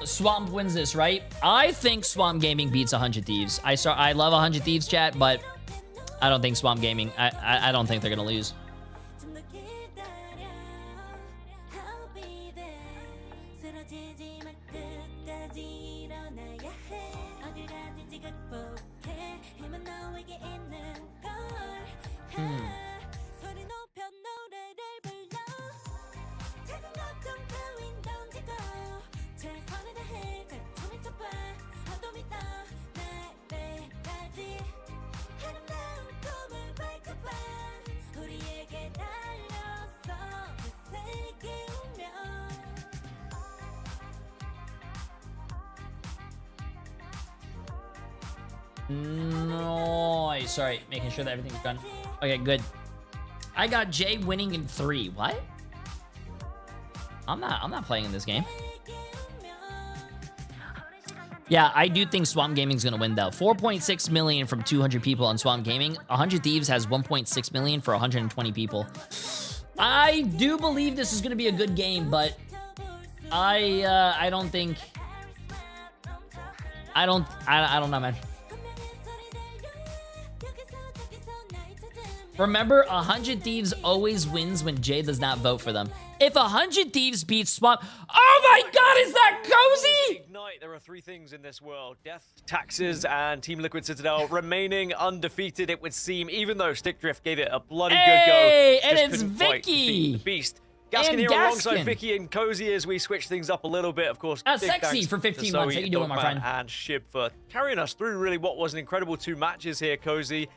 Swamp wins this, right? I think Swamp Gaming beats 100 Thieves. I love 100 Thieves, chat, but I don't think Swamp Gaming. I don't think they're gonna lose. Nice. Sorry, making sure that everything's done. Okay, good. I got Jay winning in 3. What? I'm not playing in this game. Yeah, I do think Swamp Gaming's gonna win though. 4.6 million from 200 people on Swamp Gaming. 100 Thieves has 1.6 million for 120 people. I do believe this is gonna be a good game, but I don't think. I don't know, man. Remember, 100 Thieves always wins when Jay does not vote for them. If 100 Thieves beats Swamp... Oh my god, is that Cozy? Ignite, there are 3 things in this world. Death, taxes, and Team Liquid Citadel remaining undefeated, it would seem, even though Stickdrift gave it a bloody good go. Hey, and just it's couldn't quite defeat Vicky. the beast. Gaskin And here alongside Gaskin. Vicky and Cozy as we switch things up a little bit. Of course, big Sexy thanks for 15 to months. Zoe, How you doing, my Dogman, friend? and Shib for carrying us through really what was an incredible 2 matches here, Cozy.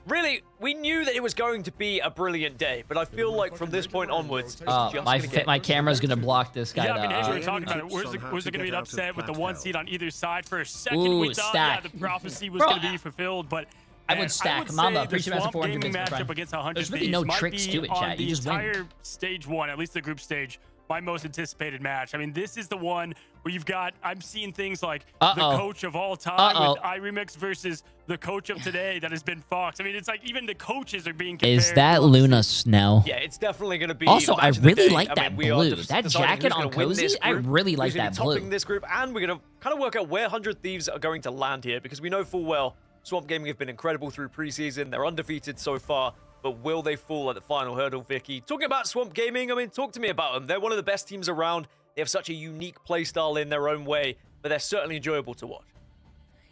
Really, we knew that it was going to be a brilliant day, but I feel like from this point onwards, it's just gonna get My camera's gonna block this guy. Yeah, I mean, as we though. were talking about it, was there going to be an upset with the 1 seed on either side? For a second, Ooh, we thought, stack. yeah, the prophecy was Bro, going to be fulfilled, but I would stack Mamba. the Appreciate that Swamp 400 Gaming bits, my matchup friend. against 100 There's really Thieves no might tricks be to it, on chat. the You just win. entire stage 1, at least the group stage, my most anticipated match. I mean, this is the one where you've got, I'm seeing things like the coach of all time with iRemix versus the coach of today that has been Fox. I mean, it's like even the coaches are being compared. Is that Luna Snow? Yeah, it's definitely going to be. Also, the I match of the really day. like I that mean, we are blue. just That deciding jacket who's on gonna win Cozy, this I group, really who's like gonna be that topping blue. this group, and we're going to kind of work out where 100 Thieves are going to land here, because we know full well Swamp Gaming have been incredible through preseason. They're undefeated so far, but will they fall at the final hurdle, Vicky? Talking about Swamp Gaming, I mean, talk to me about them. They're one of the best teams around. They have such a unique playstyle in their own way, but they're certainly enjoyable to watch.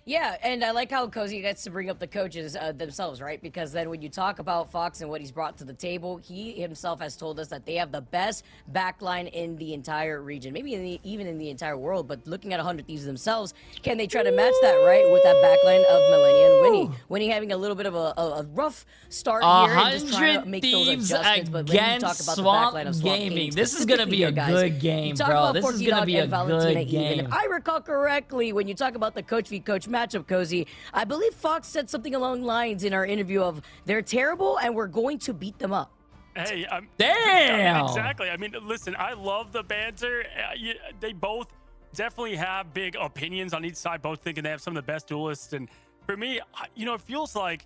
Yeah, and I like how Cozy gets to bring up the coaches themselves, right? Because then when you talk about Fox and what he's brought to the table, he himself has told us that they have the best backline in the entire region, maybe even in the entire world. But looking at 100 Thieves themselves, can they try to match that, right, with that backline of Millennia and Winnie? Winnie having a little bit of a rough start here and just trying to make those Thieves adjustments. But when you talk against about the Swamp backline of Swamp Gaming. This is gonna be a guys, good game, you talk bro. about This is Forky gonna Dog be a and Valentina good even. game. If I recall correctly, when you talk about the coach v coach matchup, Cozy, I believe Fox said something along the lines in our interview of they're terrible and we're going to beat them up. Hey, damn. Exactly. I mean, listen, I love the banter. They both definitely have big opinions on each side, both thinking they have some of the best duelists. And for me, you know, it feels like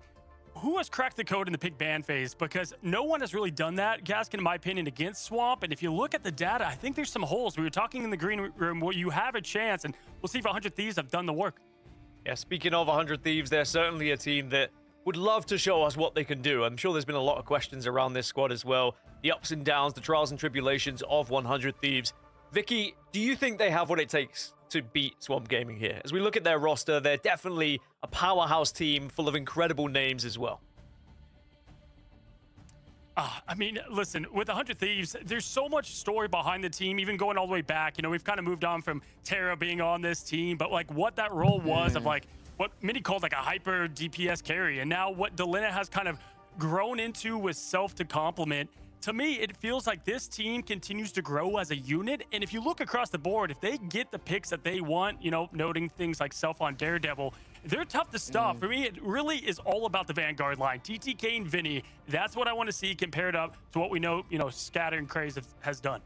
who has cracked the code in the pick ban phase? Because no one has really done that, Gaskin, in my opinion, against Swamp. And if you look at the data, I think there's some holes. We were talking in the green room where you have a chance, and we'll see if 100 Thieves have done the work. Yeah, speaking of 100 Thieves, they're certainly a team that would love to show us what they can do. I'm sure there's been a lot of questions around this squad as well. The ups and downs, the trials and tribulations of 100 Thieves. Vicky, do you think they have what it takes to beat Swamp Gaming here? As we look at their roster, they're definitely a powerhouse team full of incredible names as well. I mean, listen, with 100 Thieves, there's so much story behind the team, even going all the way back. You know, we've kind of moved on from Terra being on this team, but like what that role was of like what many called like a hyper DPS carry, and now what Delina has kind of grown into with self to complement. To me, it feels like this team continues to grow as a unit. And if you look across the board, if they get the picks that they want, you know, noting things like Self on Daredevil, they're tough to stop. For me, it really is all about the Vanguard line. TTK and Vinny, that's what I want to see compared up to what we know, you know, Scatter and Craze has done.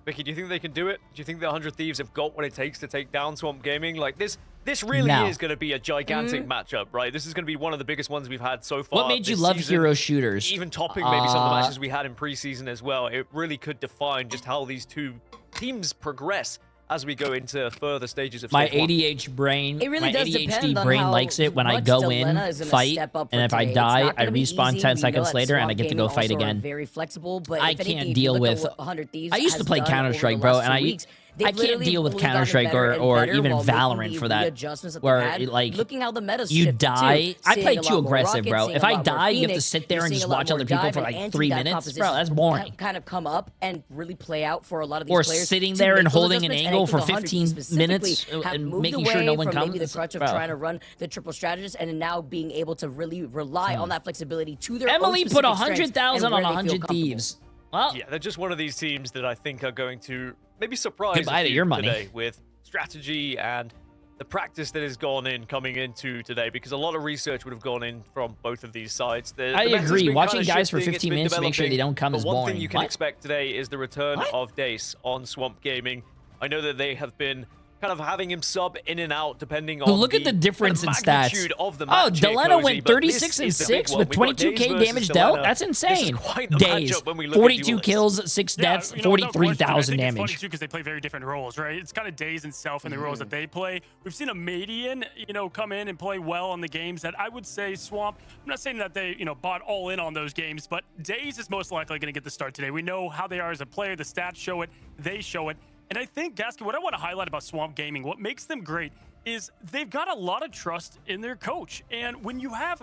Vicky, do you think they can do it? Do you think the 100 Thieves have got what it takes to take down Swamp Gaming? Like this really No. is going to be a gigantic matchup, right? This is going to be one of the biggest ones we've had so far. What made you this love season. hero shooters? Even topping maybe some of the matches we had in preseason as well. It really could define just how these two teams progress as we go into further stages of My stage one. ADHD brain, It really my does ADHD depend on brain how likes it when I much go in, Delena is gonna fight, step up and for if I today. It's die, not I gonna be respawn easy. 10 We know seconds that later, and I Swamp get to Gaming go fight also are again. very flexible, but I if anything, can't you deal look at with. what 100 Thieves I used to has play done Counter over Strike, the bro, last and 2 weeks. I They've can't literally deal with only gotten Counter Strike better and or better even while making Valorant the for that. readjustments that Where they've had. like Looking how the meta's you shifted, die. too. I Seeing play a too lot more aggressive, Rocket, bro. seeing If a I lot more die, you have to Phoenix, sit there you're and seeing just a lot watch other more people dive for and like anti 3 that minutes, composition bro. That's boring. kind of come up and really play out for a lot of these Or players. sitting to there make and those holding an adjustments, and I angle think for 100 15 specifically minutes have and moved making sure no away one from comes. maybe the crutch of Bro. trying to run the triple strategist and now being able to really rely on that flexibility to their Emily own put specific strengths 100,000 and on where they feel 100 comfortable. Thieves. Well, yeah, they're just one of these teams that I think are going to maybe surprise Goodbye a to few your money. today with strategy and the practice that has gone in coming into today, because a lot of research would have gone in from both of these sides. I agree. Watching guys for 15 minutes to make sure they don't come is boring. One boring. thing you can expect today is the return of Dace on Swamp Gaming. I know that they have been kind of having him sub in and out depending on look at the difference in stats. Of the Oh, match here, Delano Cozy, went but 36 and this is the big 6 one. with We've got 22k Daze versus damage Delano. dealt. That's insane. This is quite the Days, matchup when we look at 42 duelists. kills, 6 deaths, no question. I 43,000 think it's damage. funny too because they play very different roles, right? It's kind of Daze and Self in the roles that they play. We've seen a Median, come in and play well on the games that I would say Swamp. I'm not saying that they, bought all in on those games, but Daze is most likely going to get the start today. We know how they are as a player. The stats show it. They show it. And I think, Gaskin, what I want to highlight about Swamp Gaming, what makes them great is they've got a lot of trust in their coach. And when you have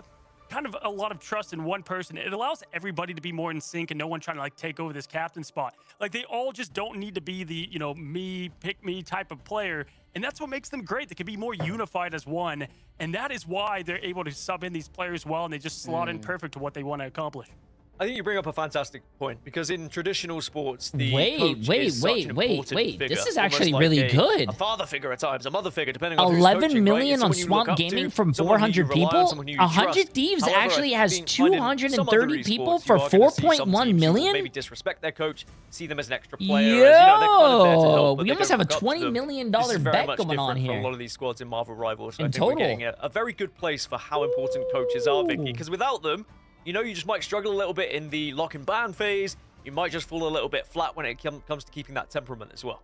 kind of a lot of trust in one person, it allows everybody to be more in sync and no one trying to take over this captain spot. Like they all just don't need to be the, me, pick me type of player. And that's what makes them great. They can be more unified as one. And that is why they're able to sub in these players well and they just slot in perfect to what they want to accomplish. I think you bring up a fantastic point because in traditional sports, the Wait. This is actually like really good. A father figure at times, a mother figure, depending on 11 million on Swamp Gaming from 400 people. 100 Thieves actually has 230 people for 4.1 million. Maybe disrespect their coach, see them as an extra player. Yo, we almost have a $20 million bet going on here. For a lot of these squads in Marvel Rivals, I think we're getting a very good place for how important coaches are, Vicky. Because without them, you just might struggle a little bit in the lock and ban phase. You might just fall a little bit flat when it comes to keeping that temperament as well.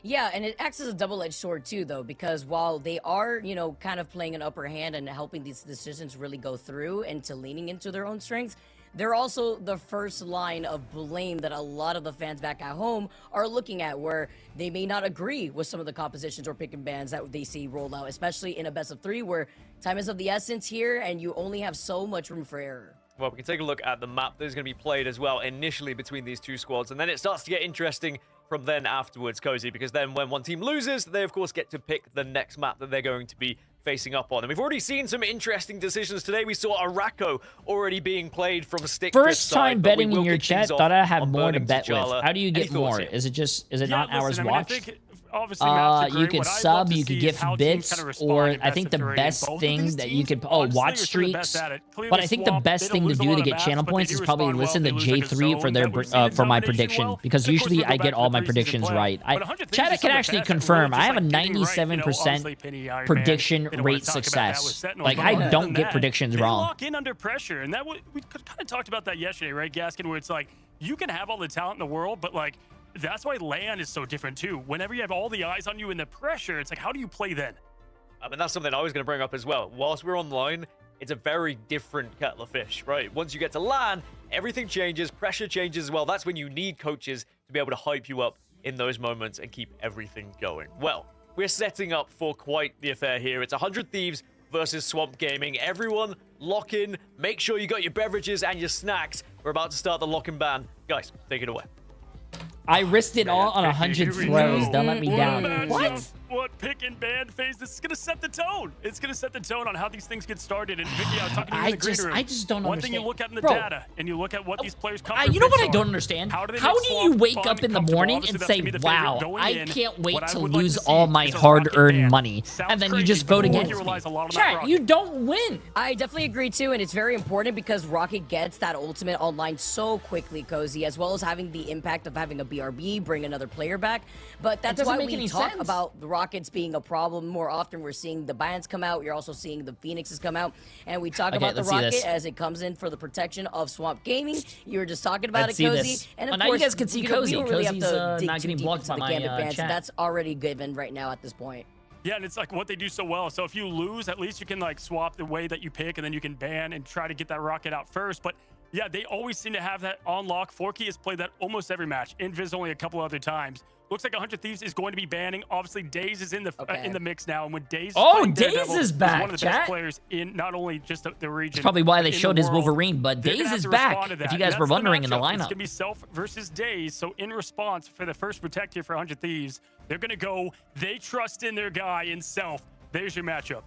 Yeah, and it acts as a double-edged sword too, though, because while they are, kind of playing an upper hand and helping these decisions really go through into leaning into their own strengths, they're also the first line of blame that a lot of the fans back at home are looking at, where they may not agree with some of the compositions or pick and bans that they see rolled out, especially in a best of 3 where time is of the essence here and you only have so much room for error. Well, we can take a look at the map that is going to be played as well initially between these two squads, and then it starts to get interesting from then afterwards, Cozy, because then when one team loses, they of course get to pick the next map that they're going to be facing up on. And we've already seen some interesting decisions today. We saw Arako already being played from stick. First time betting in your chat, thought I had more to bet with. How do you get more? Is it not hours watched? You could sub, you could gift bits, or I think the best thing that you could watch streaks. But I think the best thing to do to get channel points is probably listen to Jay3 for their for my prediction, because usually I get all my predictions right. Chat can actually confirm I have a 97% prediction rate success. Like I don't get predictions wrong. Lock in under pressure, and that we kind of talked about that yesterday, right, Gaskin? Where it's like you can have all the talent in the world, but that's why LAN is so different too. Whenever you have all the eyes on you and the pressure, it's like, how do you play then? I mean, that's something I was going to bring up as well. Whilst we're online, it's a very different kettle of fish, right? Once you get to LAN, everything changes, pressure changes as well. That's when you need coaches to be able to hype you up in those moments and keep everything going. Well, we're setting up for quite the affair here. It's 100 Thieves versus Swamp Gaming. Everyone lock in. Make sure you got your beverages and your snacks. We're about to start the lock and ban. Guys, take it away. I risked it all on 100 throws. Don't let me down. What? What pick and ban phase? This is going to set the tone. It's going to set the tone on how these things get started. And Vicky, I was talking to you in the green room. I just don't understand. One thing you look at in the data, and you look at what these players come You know what I don't understand? How do you wake up in the morning and say, wow, I can't wait to lose all my hard-earned money, and then you just vote against me? Chat, you don't win. I definitely agree too, and it's very important because Rocket gets that ultimate online so quickly, Cozy, as well as having the impact of having a BRB, bring another player back. But that's why we talk about the Rockets being a problem more often. We're seeing the bans come out. You're also seeing the Phoenixes come out. And we talk about the Rocket as it comes in for the protection of Swamp Gaming. You were just talking about it, Cozy. And of now course, you guys can see Cozy. We don't really have Cozy's to dig not too getting deep blocked into by the Gambit my bans. chat. That's already given right now at this point. Yeah, and it's like what they do so well. So if you lose, at least you can swap the way that you pick, and then you can ban and try to get that Rocket out first. But yeah, they always seem to have that on lock. Forky has played that almost every match. Invis only a couple other times. Looks like 100 Thieves is going to be banning. Obviously, Daze is in the mix now, and when Daze Daze is back. One of the best players in not only just the region. That's probably why they showed his Wolverine, but Daze is back. If you guys were wondering in the lineup, it's gonna be Self versus Daze. So in response for the first protect here for 100 Thieves, they're gonna go. They trust in their guy in Self. There's your matchup.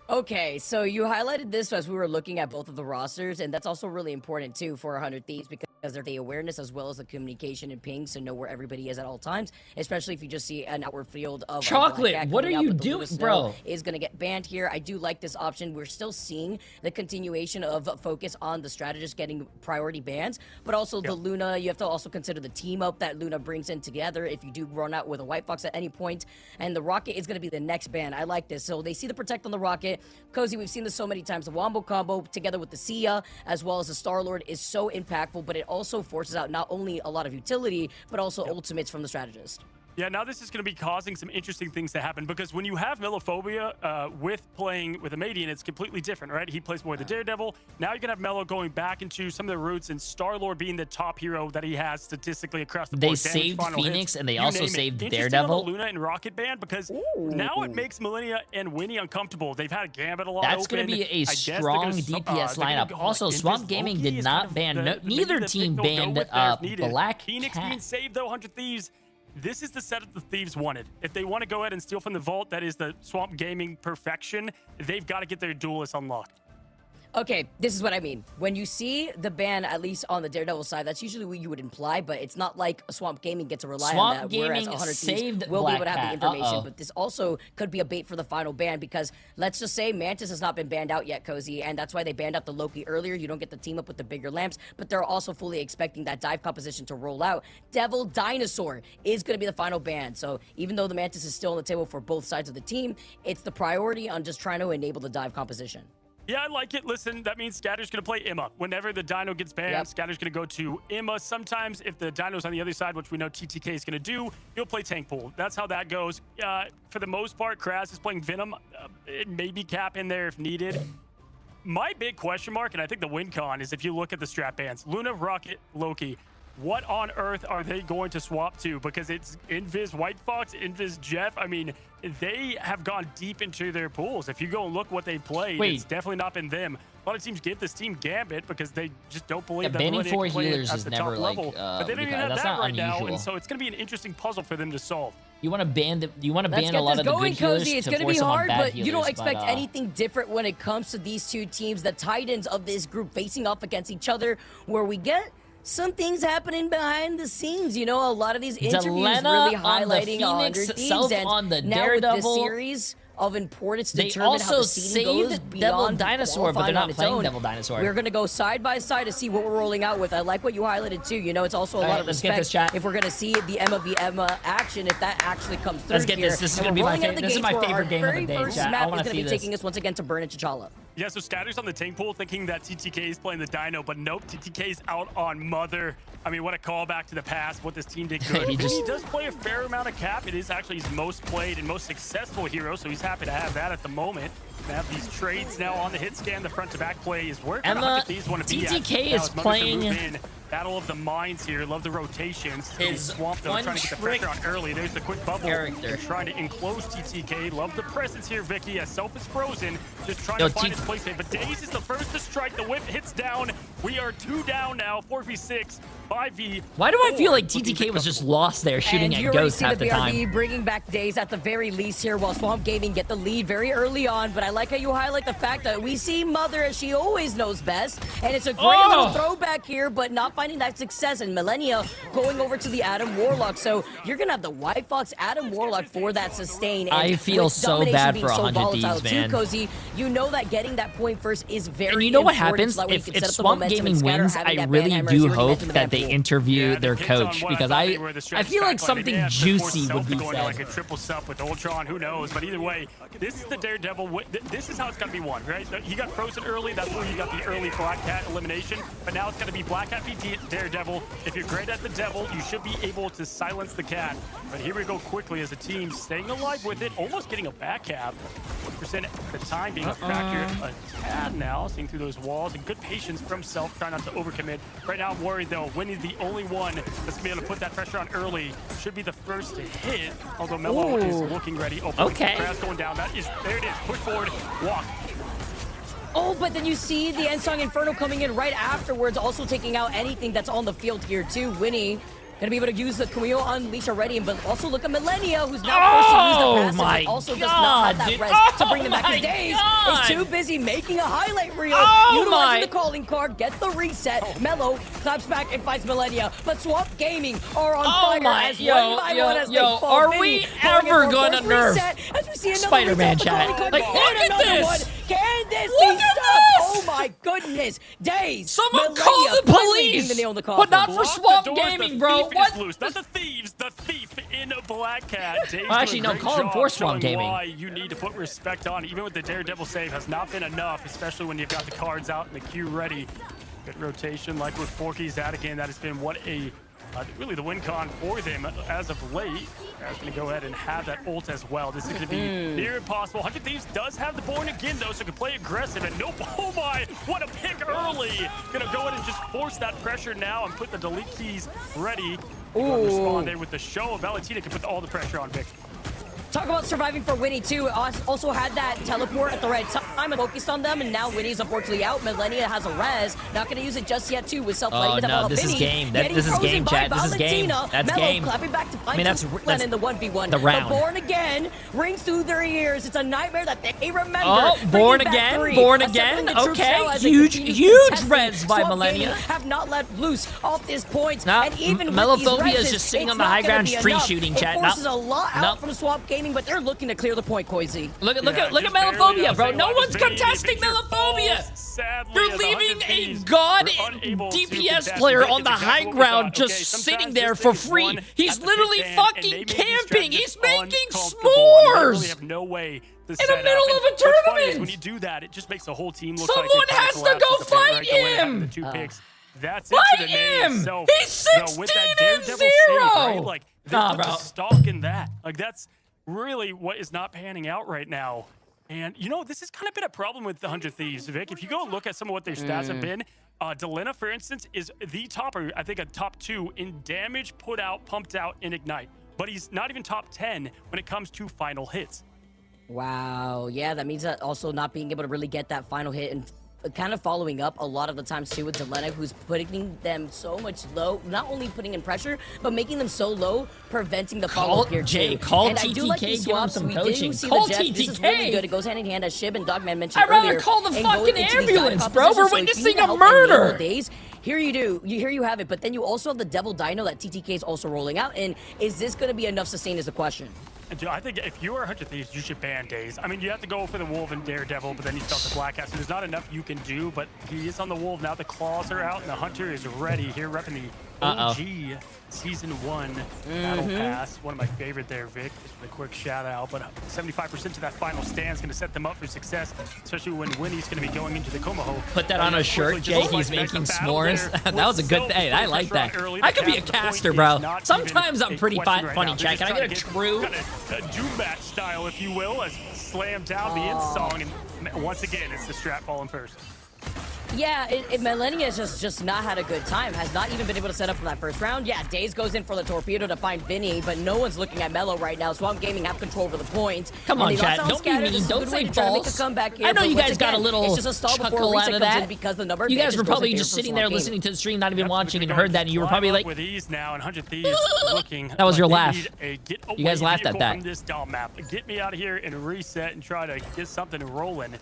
Okay, so you highlighted this as we were looking at both of the rosters, and that's also really important too for 100 Thieves because there's the awareness as well as the communication and pings to know where everybody is at all times, especially if you just see an outward field of Chocolate, what are you doing, bro? Is going to get banned here. I do like this option. We're still seeing the continuation of focus on the strategist getting priority bans, but also the Luna. You have to also consider the team up that Luna brings in together if you do run out with a White Fox at any point, and the Rocket is going to be the next ban. I like this. So they see the Protect on the Rocket. Cozy, we've seen this so many times. The Wombo combo together with the Sia as well as the Star-Lord is so impactful, but it also forces out not only a lot of utility, but also ultimates from the strategist. Yeah, now this is going to be causing some interesting things to happen because when you have Melophobia with playing with a Madian, it's completely different, right? He plays more the Daredevil. Now you're going to have Melo going back into some of the roots and Star-Lord being the top hero that he has statistically across the board. They saved Phoenix and they also saved Daredevil. Luna and Rocket Band because now it makes Millennia and Winnie uncomfortable. They've had Gambit a lot. That's going to be a strong DPS lineup. Also, Swamp Gaming did not ban, neither team banned Black Phoenix Cat. being saved though, 100 Thieves. This is the setup the Thieves wanted. If they want to go ahead and steal from the vault, that is the Swamp Gaming perfection, they've got to get their duelist unlocked. Okay, this is what I mean. When you see the ban, at least on the Daredevil side, that's usually what you would imply, but it's not like Swamp Gaming gets to rely on that, whereas 100 Thieves will be able to have the information, but this also could be a bait for the final ban, because let's just say Mantis has not been banned out yet, Cozy, and that's why they banned out the Loki earlier. You don't get the team up with the bigger lamps, but they're also fully expecting that dive composition to roll out. Devil Dinosaur is going to be the final ban, so even though the Mantis is still on the table for both sides of the team, it's the priority on just trying to enable the dive composition. Yeah, I like it. Listen, that means Scatter's going to play Imma. Whenever the Dino gets banned, Scatter's going to go to Imma. Sometimes if the Dino's on the other side, which we know TTK is going to do, he'll play Tank Pool. That's how that goes. For the most part, Kraz is playing Venom. It may be Cap in there if needed. My big question mark, and I think the win con, is if you look at the strat bans. Luna, Rocket, Loki. What on earth are they going to swap to? Because it's Invis White Fox, Invis Jeff. I mean, they have gone deep into their pools. If you go and look what they played, it's definitely not been them. A lot of teams give this team Gambit because they just don't believe that banning Millennia can play healers at is the never top level. But they don't even have that right now, and so it's going to be an interesting puzzle for them to solve. You want to ban a lot of the good healers Cozy. It's to going to force be them on hard, bad but healers, you don't expect but, anything different when it comes to these two teams, the titans of this group facing off against each other, where we get some things happening behind the scenes. You know, a lot of these interviews really highlighting 100 Thieves, and the now with Daredevil, this series of importance to they determine how also the seeding goes saved beyond Devil Dinosaur, but they're not playing own. Devil Dinosaur. We're going to go side by side to see what we're rolling out with. I like what you highlighted too. You know, it's also a lot of let's get respect this, chat. if we're going to see the Emma v Emma action, if that actually comes through. Let's get this. This is going to be my favorite. This is my favorite game of the day, chat. I want to see this. Taking us once again to Burn and T'Challa. Yeah, so Scatter's on the tank pool thinking that TTK is playing the Dino, but nope, TTK's out on Mother. I mean, what a callback to the past, what this team did good. He does play a fair amount of Cap. It is actually his most played and most successful hero, so he's happy to have that at the moment. They have these trades now on the hit scan. The front-to-back play is where these want to be TTK is playing Battle of the Minds here. Love the rotations. His Swamp though, trying to get the pressure on early. There's the quick bubble. They're trying to enclose TTK. Love the presence here, Vicky. As Self is frozen, just trying to find his place there. But Daze is the first to strike. The whip hits down. We are 2 down now. 4v6. 5v. Why do I feel like TTK was just lost there shooting at Ghost half the time? BRB bringing back Daze at the very least here, while Swamp Gaming get the lead very early on. But I like how you highlight the fact that we see Mother as she always knows best, and it's a great little throwback here, but not finding that success. And Millennia going over to the Adam Warlock, so you're gonna have the White Fox Adam Warlock for that sustain. And I feel so bad for 100 Thieves, man. Cozy, you know that getting that point first is very. And you know what happens if Swamp Gaming wins? I really do hope that they interview their coach, because I feel like something juicy would be going said. to like a triple sup with Ultron, who knows? But either way, this is the Daredevil. This is how it's gonna be won, right? He got frozen early. That's where you got the early Black Cat elimination. But now it's gonna be Black Cat v Daredevil. If you're great at the Devil, you should be able to silence the Cat. But here we go quickly as a team staying alive with it, almost getting a back cap. Percent the time being a factor a tad now, seeing through those walls, and good patience from Self, trying not to overcommit. Right now, I'm worried though. Winnie's the only one that's gonna be able to put that pressure on early. Should be the first to hit, although Melo is looking ready. Okay. Grass going down. There it is. Push forward. Walk. Oh, but then you see the End Song Inferno coming in right afterwards, also taking out anything that's on the field here too. Winnie Gonna be able to use the Camille Unleash already, but also look at Millennia, who's now forced to use the passive, my but also does God, not have that dude. res to bring them back. Oh His Days my is too busy making a highlight reel, Oh utilizing my. the calling card, get the reset. Mellow claps back and fights Millennia, but Swamp Gaming are on Oh fire my. as Yo, one by yo, one as yo, they fall. are Vinny we going in ever for a gonna first nerf reset as we see another Spider-Man, reset. The chat? calling card Like, and look at another this. one. Can this Look be at stopped? this. Oh my goodness. Days. Someone Millennia call the finally being police, the nail in the but coffin. not for Lock Swamp the doors, Gaming, the bro. thief What? is loose. Not the thieves, the thief in a black cat. Dave's Well, actually, doing a no, great call him job for Swamp showing Gaming. why you need to put respect on, even with the Daredevil save, has not been enough, especially when you've got the cards out and the queue ready. Good rotation, like with Forky's at again. That has been what a really the win con for them as of late. They're going to go ahead and have that ult as well. This is going to be near impossible. 100 Thieves does have the Born Again, though, so can play aggressive. And nope, oh my, what a pick early. Going to go ahead and just force that pressure now and put the delete keys ready. Respond there with the show. Valentina can put all the pressure on Vic. Talk about surviving for Winnie, too. Also had that teleport at the right time and focused on them, and now Winnie's unfortunately out. Millennia has a res. Not going to use it just yet, too, with self-lighting. Oh, no, this is game. This is game, chat. This is game. That's Mellow game. clapping back to I mean, that's in the 1v1. the round. But Born Again rings through their ears. It's a nightmare that they remember. Oh, Born Again, Born Again. Okay, huge res by Millennia. Have not let loose off this point. Nah, And even with Melophobia these is reses, just sitting it's on the not high gonna ground be free enough. shooting, It chat. forces Nope. a lot out Nope. from Swamp Gaming, but they're looking to clear the point, Koizi. Look at Yeah, look at just barely, Melophobia, bro. saying, No why one's does Vinny contesting Victor Melophobia. falls? Sadly, You're as leaving 100 a Thieves god were unable to DPS contest. player Vic, on it's the exactly high what we ground thought. just Okay, sitting sometimes there this for thing is free. won He's at the literally big band, and fucking they made these camping. He's strategies making uncomfortable, and they really s'mores. have no way to In set the up. middle And of a what's funny is tournament. when you do that, it just makes the whole team look Someone like they has to collapsed go at the pit, fight right? Go ahead and have him. the two picks. That's it Fight to the name him. itself. He's No, with that 16 and Daredevil save, right? 0. Like, they Nah, put the bro. stock in that. Like, that's really what is not panning out right now. And, you know, this has kind of been a problem with the 100 Thieves, Vic. If you go and look at some of what their stats have been, Delena, for instance, is the topper, I think a top 2 in damage, put out, pumped out, in Ignite. But he's not even top 10 when it comes to final hits. Wow. Yeah, that means that also not being able to really get that final hit and kind of following up a lot of the times too with Delena, who's putting them so much low, not only putting in pressure, but making them so low, preventing the follow-up here too. Call and I do like TTK, these give him swaps. some We coaching. do see Call the Jet. This is TTK. really good. It goes hand in hand, as Shib and Dogman mentioned I'd rather earlier. call the and fucking going into these dive ambulance, bro. We're compositions, so if you witnessing need a help and nail murder. the days, here you have it. But then you also have the Devil Dino that TTK is also rolling out. And is this going to be enough sustain is the question. And I think if you are 100 Thieves, you should ban Days. I mean, you have to go for the Wolf and Daredevil, but then you still have the Black Hat, so there's not enough you can do, but he is on the Wolf now. The Claws are out, and the Hunter is ready here, repping the OG Season 1 Battle Pass. One of my favorite there, Vic, just with a quick shout out, but 75% of that final stand is going to set them up for success, especially when Winnie's going to be going into the Komoho. Put that on a shirt, Jay. He's making s'mores. That was a good thing. I like that. I could be a caster, bro. Sometimes I'm pretty funny, chat. Can I get a true? Kind of doom match style, if you will, as slam down the end song, and once again, it's the strap falling first. Yeah, Millennia has just not had a good time. Has not even been able to set up for that first round. Yeah, Days goes in for the torpedo to find Vinny, but no one's looking at Mello right now. Swamp Gaming have control over the points. Come on, chat. Don't be mean. Don't say false. I know you guys got a little chuckle out of that. Because the number you guys were probably just sitting there listening to the stream, not even watching, and heard that, and you were probably like, with ease now, and 100 Thieves looking. That was your laugh. You guys laughed at that. From this dumb map. Get me out of here and reset and try to get something rolling.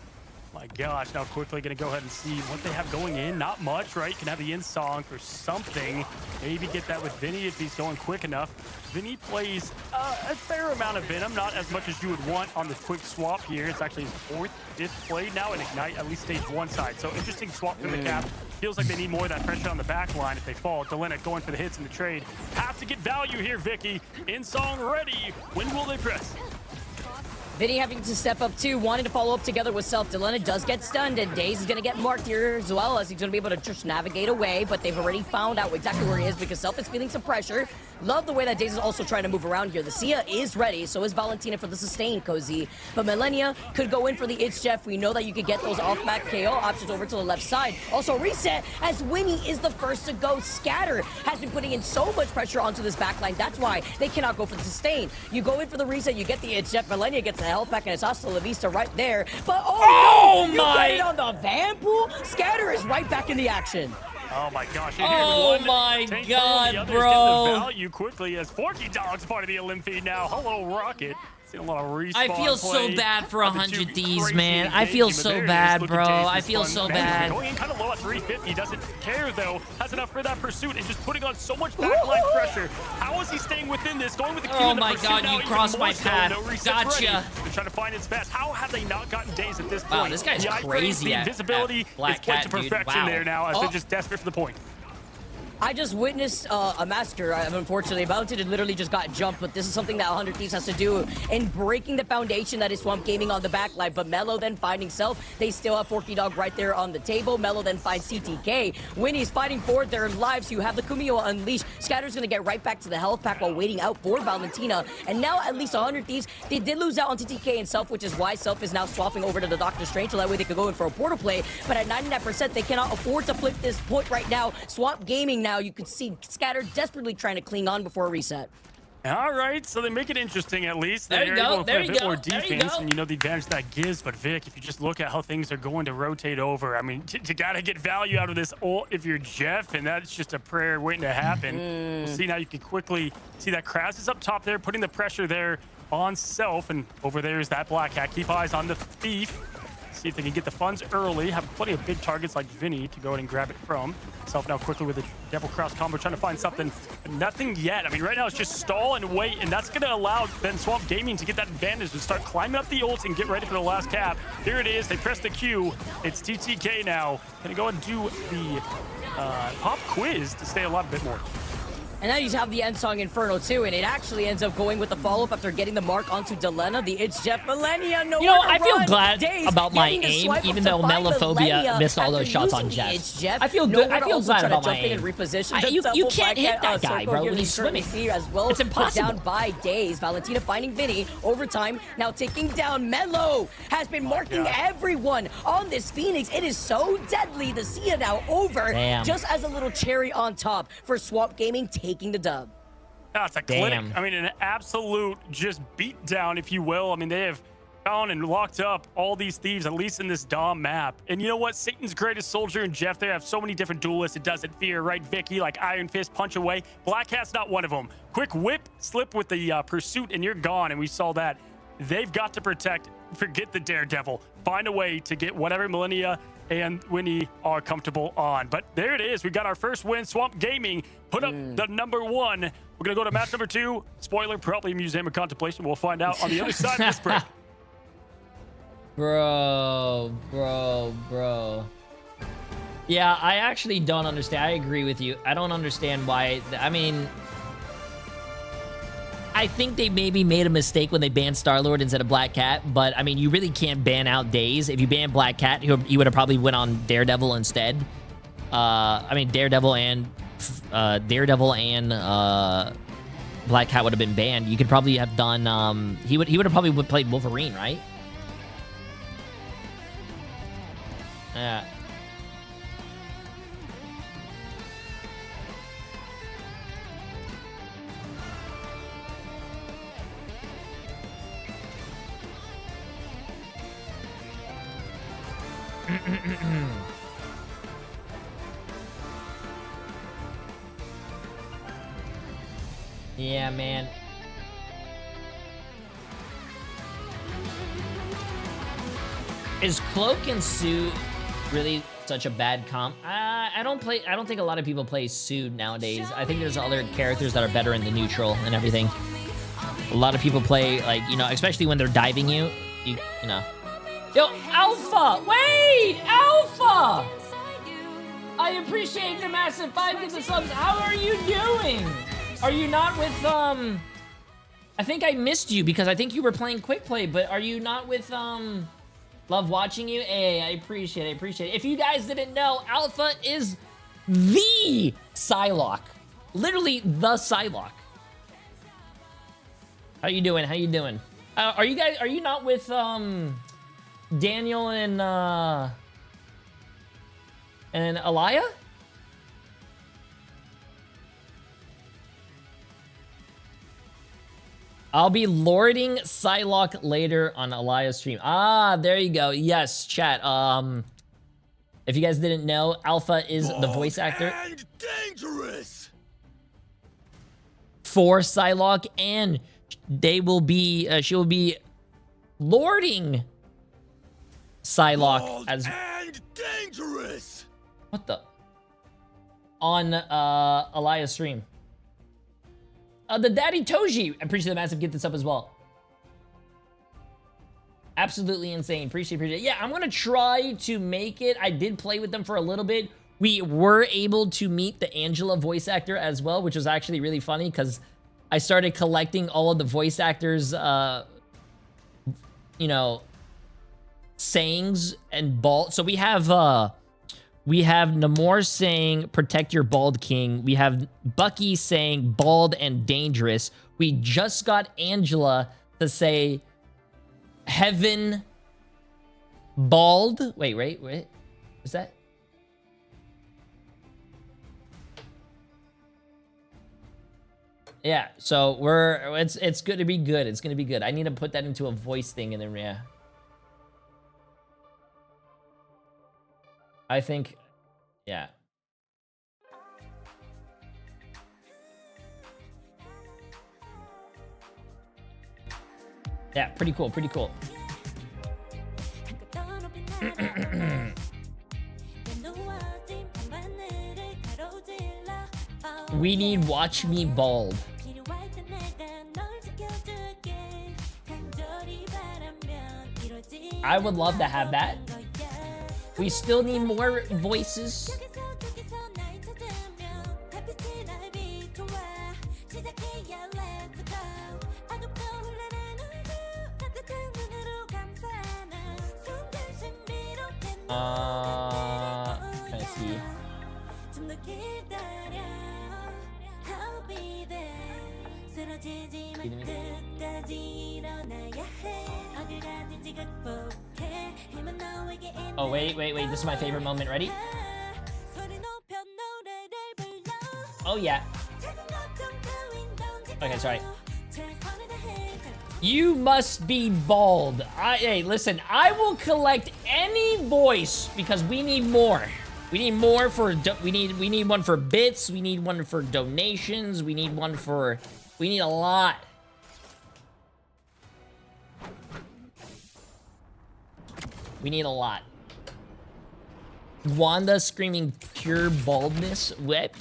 My gosh, now quickly going to go ahead and see what they have going in. Not much, right? Can have the in song for something. Maybe get that with Vinny if he's going quick enough. Vinny plays a fair amount of Venom, not as much as you would want on the quick swap here. It's actually his 4th, 5th play now in Ignite, at least stage 1 side. So interesting swap for the cap. Feels like they need more of that pressure on the back line if they fall. Delena going for the hits in the trade. Have to get value here, Vicky. In song ready. When will they press? Vinny having to step up too, wanting to follow up together with Self. Delena does get stunned, and Days is going to get marked here as well, as he's going to be able to just navigate away, but they've already found out exactly where he is because Self is feeling some pressure. Love the way that Days is also trying to move around here. The Sia is ready, so is Valentina for the sustain, Cozy. But Millennia could go in for the Itch Jeff. We know that you could get those off-back KO options over to the left side. Also reset, as Winnie is the first to go. Scatter has been putting in so much pressure onto this backline. That's why they cannot go for the sustain. You go in for the reset, you get the Itch Jeff. Millennia gets the health pack, and it's hasta la vista right there. But Oh no! my- You get it on the van pool? Scatter is right back in the action. Oh my gosh! Oh one my tank God, the others bro. Getting the value quickly as Forky Dog's part of the Olympiad now. Hello, Rocket. Seeing a lot of respawn I feel so play bad for of the 100 two Thieves, crazy man. I feel engagement. so There it is. bad, Look at bro. Dave's I feel fun. so Benjamin bad. Going in kind of low at 350. Doesn't care, though. Has enough for that pursuit and just putting on so much backline pressure. How is he staying within this? Going with the Q Oh in the my pursuit God, now you even crossed more my so. path. No resets Gotcha. ready. They're trying to find its best. How have they not gotten Days at this point? Wow, this guy's the iframes, crazy the at invisibility Black is played Cat, to dude. perfection Wow. there now as Oh. they're just desperate for the point. I just witnessed a massacre, unfortunately. Mounted and literally just got jumped, but this is something that 100 Thieves has to do in breaking the foundation that is Swamp Gaming on the backline. But Mello then finding Self. They still have Forky Dog right there on the table. Mello then finds CTK. Winnie's fighting for their lives. You have the Kumiho unleashed. Scatter's going to get right back to the health pack while waiting out for Valentina. And now at least 100 Thieves, they did lose out on TTK and Self, which is why Self is now swapping over to the Doctor Strange, so that way they could go in for a portal play. But at 99%, they cannot afford to flip this point right now. Swamp Gaming now, you could see Scatter desperately trying to cling on before a reset. All right, so they make it interesting at least. There They're you go, able to there play a you bit go, more there you defense, go. and you know the advantage that gives. But Vic, if you just look at how things are going to rotate over, I mean, you gotta get value out of this ult if you're Jeff, and that's just a prayer waiting to happen. We'll see now. You can quickly see that Kraz is up top there, putting the pressure there on Self, and over there is that Black Hat. Keep eyes on the Thief. See if they can get the funds early. Have plenty of big targets like Vinny to go ahead and grab it from. Self now quickly with the Devil Cross combo, trying to find something. But nothing yet. I mean, right now it's just stall and wait, and that's going to allow then Swamp Gaming to get that advantage and start climbing up the ult and get ready for the last cap. Here it is. They press the Q. It's TTK now. Going to go and do the pop quiz to stay alive a bit more. And now you have the end song Inferno too, and it actually ends up going with the follow-up after getting the mark onto Delena, the It's Jeff Millennia. You know, I feel glad about my aim, even though Melophobia missed all those shots on Jeff. I feel good. I feel glad about my aim. You can't hit that guy, bro, when he's swimming. As well, it's impossible. Put down by Days. Valentina finding Vinny. Overtime, now taking down Melo. Has been marking everyone on this Phoenix. It is so deadly. The Sia now over. Damn. Just as a little cherry on top for Swamp Gaming taking the dub. That's a clinic. I mean, an absolute just beat down, if you will. I mean, they have found and locked up all these Thieves, at least in this Dom map. And you know what? Satan's greatest soldier and Jeff, they have so many different duelists it doesn't fear, right? Vicky, like Iron Fist, punch away. Black Cat's not one of them. Quick whip, slip with the pursuit, and you're gone. And we saw that. They've got to protect, forget the Daredevil. Find a way to get whatever Millennia and Winnie are comfortable on. But there it is. We got our first win. Swamp Gaming put up the number one. We're going to go to match number 2. Spoiler, probably Museum of Contemplation. We'll find out on the other side of this break. Bro. Yeah, I actually don't understand. I agree with you. I don't understand why. I mean, I think they maybe made a mistake when they banned Star-Lord instead of Black Cat, but I mean, you really can't ban out Days. If you banned Black Cat, you would have probably went on Daredevil instead. I mean, Daredevil and Black Cat would have been banned. You could probably have done. He would have probably played Wolverine, right? Yeah. Yeah, man. Is Cloak and Suit really such a bad comp? I don't think a lot of people play Suit nowadays. I think there's other characters that are better in the neutral and everything. A lot of people play, like, you know, especially when they're diving you know. Yo, Alpha! Wait! Alpha! I appreciate the massive 5 gift of subs. How are you doing? Are you not with, I think I missed you because I think you were playing Quick Play, but are you not with, Love watching you? Hey, I appreciate it, If you guys didn't know, Alpha is the Psylocke. Literally the Psylocke. How you doing? Are you not with, Daniel and Alaya? I'll be lording Psylocke later on Elias stream. Ah, there you go. Yes, chat. If you guys didn't know, Alpha is the voice actor And dangerous. for Psylocke, and they will be she will be lording Psylocke as And dangerous. what the on Elias stream. The Daddy Toji, I appreciate the massive gift this up as well. Absolutely insane. Appreciate it. Yeah, I'm gonna try to make it. I did play with them for a little bit. We were able to meet the Angela voice actor as well, which was actually really funny because I started collecting all of the voice actors, you know, sayings and bald. So we have Namor saying "Protect your bald king." We have Bucky saying "Bald and dangerous." We just got Angela to say "Heaven bald." Wait. Is that? Yeah. So it's going to be good. It's going to be good. I need to put that into a voice thing, and then yeah. I think, yeah. Yeah, pretty cool, pretty cool. We need Watch Me Bald. I would love to have that. We still need more voices. Can I see? Oh, wait. This is my favorite moment. Ready? Oh, yeah. Okay, sorry. You must be bald. Hey, listen, I will collect any voice because we need more. We need more for, we need one for bits. We need one for donations. We need one for, we need a lot. We need a lot. Wanda screaming pure baldness. What?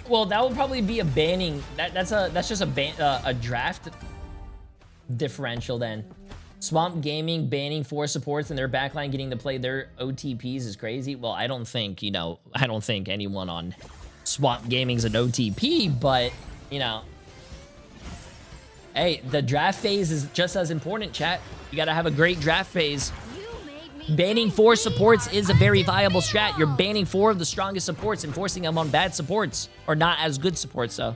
Well, that will probably be a banning. That's just a draft differential then. Swamp Gaming banning 4 supports and their backline getting to play their OTPs is crazy. Well, I don't think, you know, I don't think anyone on Swamp Gaming's an OTP, but, you know, hey, the draft phase is just as important, chat. You gotta have a great draft phase. Banning 4 supports is a very viable strat. You're banning 4 of the strongest supports and forcing them on bad supports, or not as good supports, so.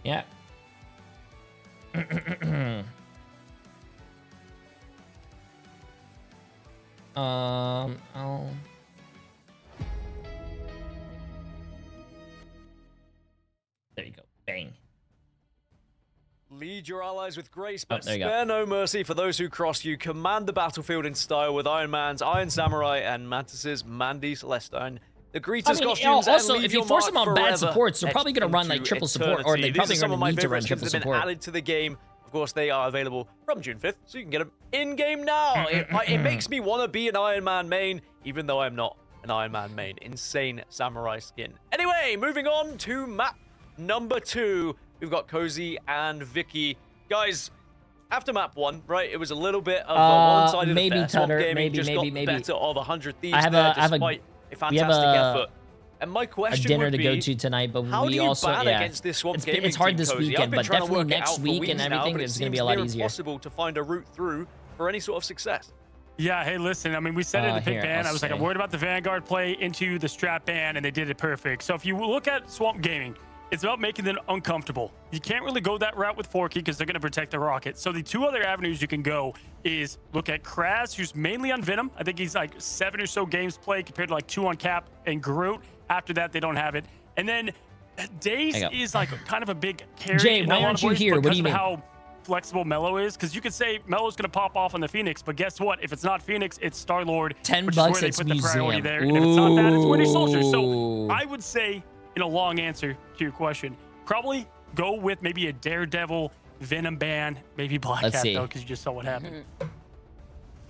Yeah. There you go. Bang. Lead your allies with grace, but there you spare no mercy for those who cross you. Command the battlefield in style with Iron Man's Iron Samurai and Mantis's Mandy Celestine. The greeters costumes also, and leave if you your force mark them on bad forever supports, they're probably going to run like into triple support, or eternity. they're probably These are some going of to my need to run favorites triple that have been support. added to the game. Of course, they are available from June 5th, so you can get them in-game now. It makes me want to be an Iron Man main, even though I'm not an Iron Man main. Insane samurai skin. Anyway, moving on to map number 2. We've got Cozy and Vicky. Guys, after map 1, right, it was a little bit of a one-sided maybe affair. Swamp Tutter, Gaming just got the maybe. better of 100 Thieves I have there, a despite a fantastic effort. And my a question dinner would to be, go to tonight, but how we do you also ban yeah. against this Swamp Gaming It's hard team, this Cozy? I've weekend, been but trying to definitely work it next out for week weeks and now, everything but is it going to be a seems lot near easier. impossible to find a route through for any sort of success. Yeah, hey, listen, I mean, we said it in the pick Here, ban. I'll I was like, I'm say. worried about the Vanguard play into the strap ban, and they did it perfect. So if you look at Swamp Gaming, it's about making them uncomfortable. You can't really go that route with Forky because they're going to protect the Rocket. So the two other avenues you can go is look at Kraz, who's mainly on Venom. I think he's like 7 or so games played compared to like 2 on Cap and Groot. After that, they don't have it. And then Daze is like kind of a big carry. Jay, in why a lot aren't of you ways here? What do because you of mean? how flexible Mello is, because you could say Mello's going to pop off on the Phoenix, but guess what? If it's not Phoenix, it's Star-Lord, $10 which is where they it's put the priority Museum. there. And if it's not that, it's Winter Soldier. So Ooh. I would say, in a long answer to your question, probably go with maybe a Daredevil, Venom ban, maybe Black Let's Cat, see. though, because you just saw what happened.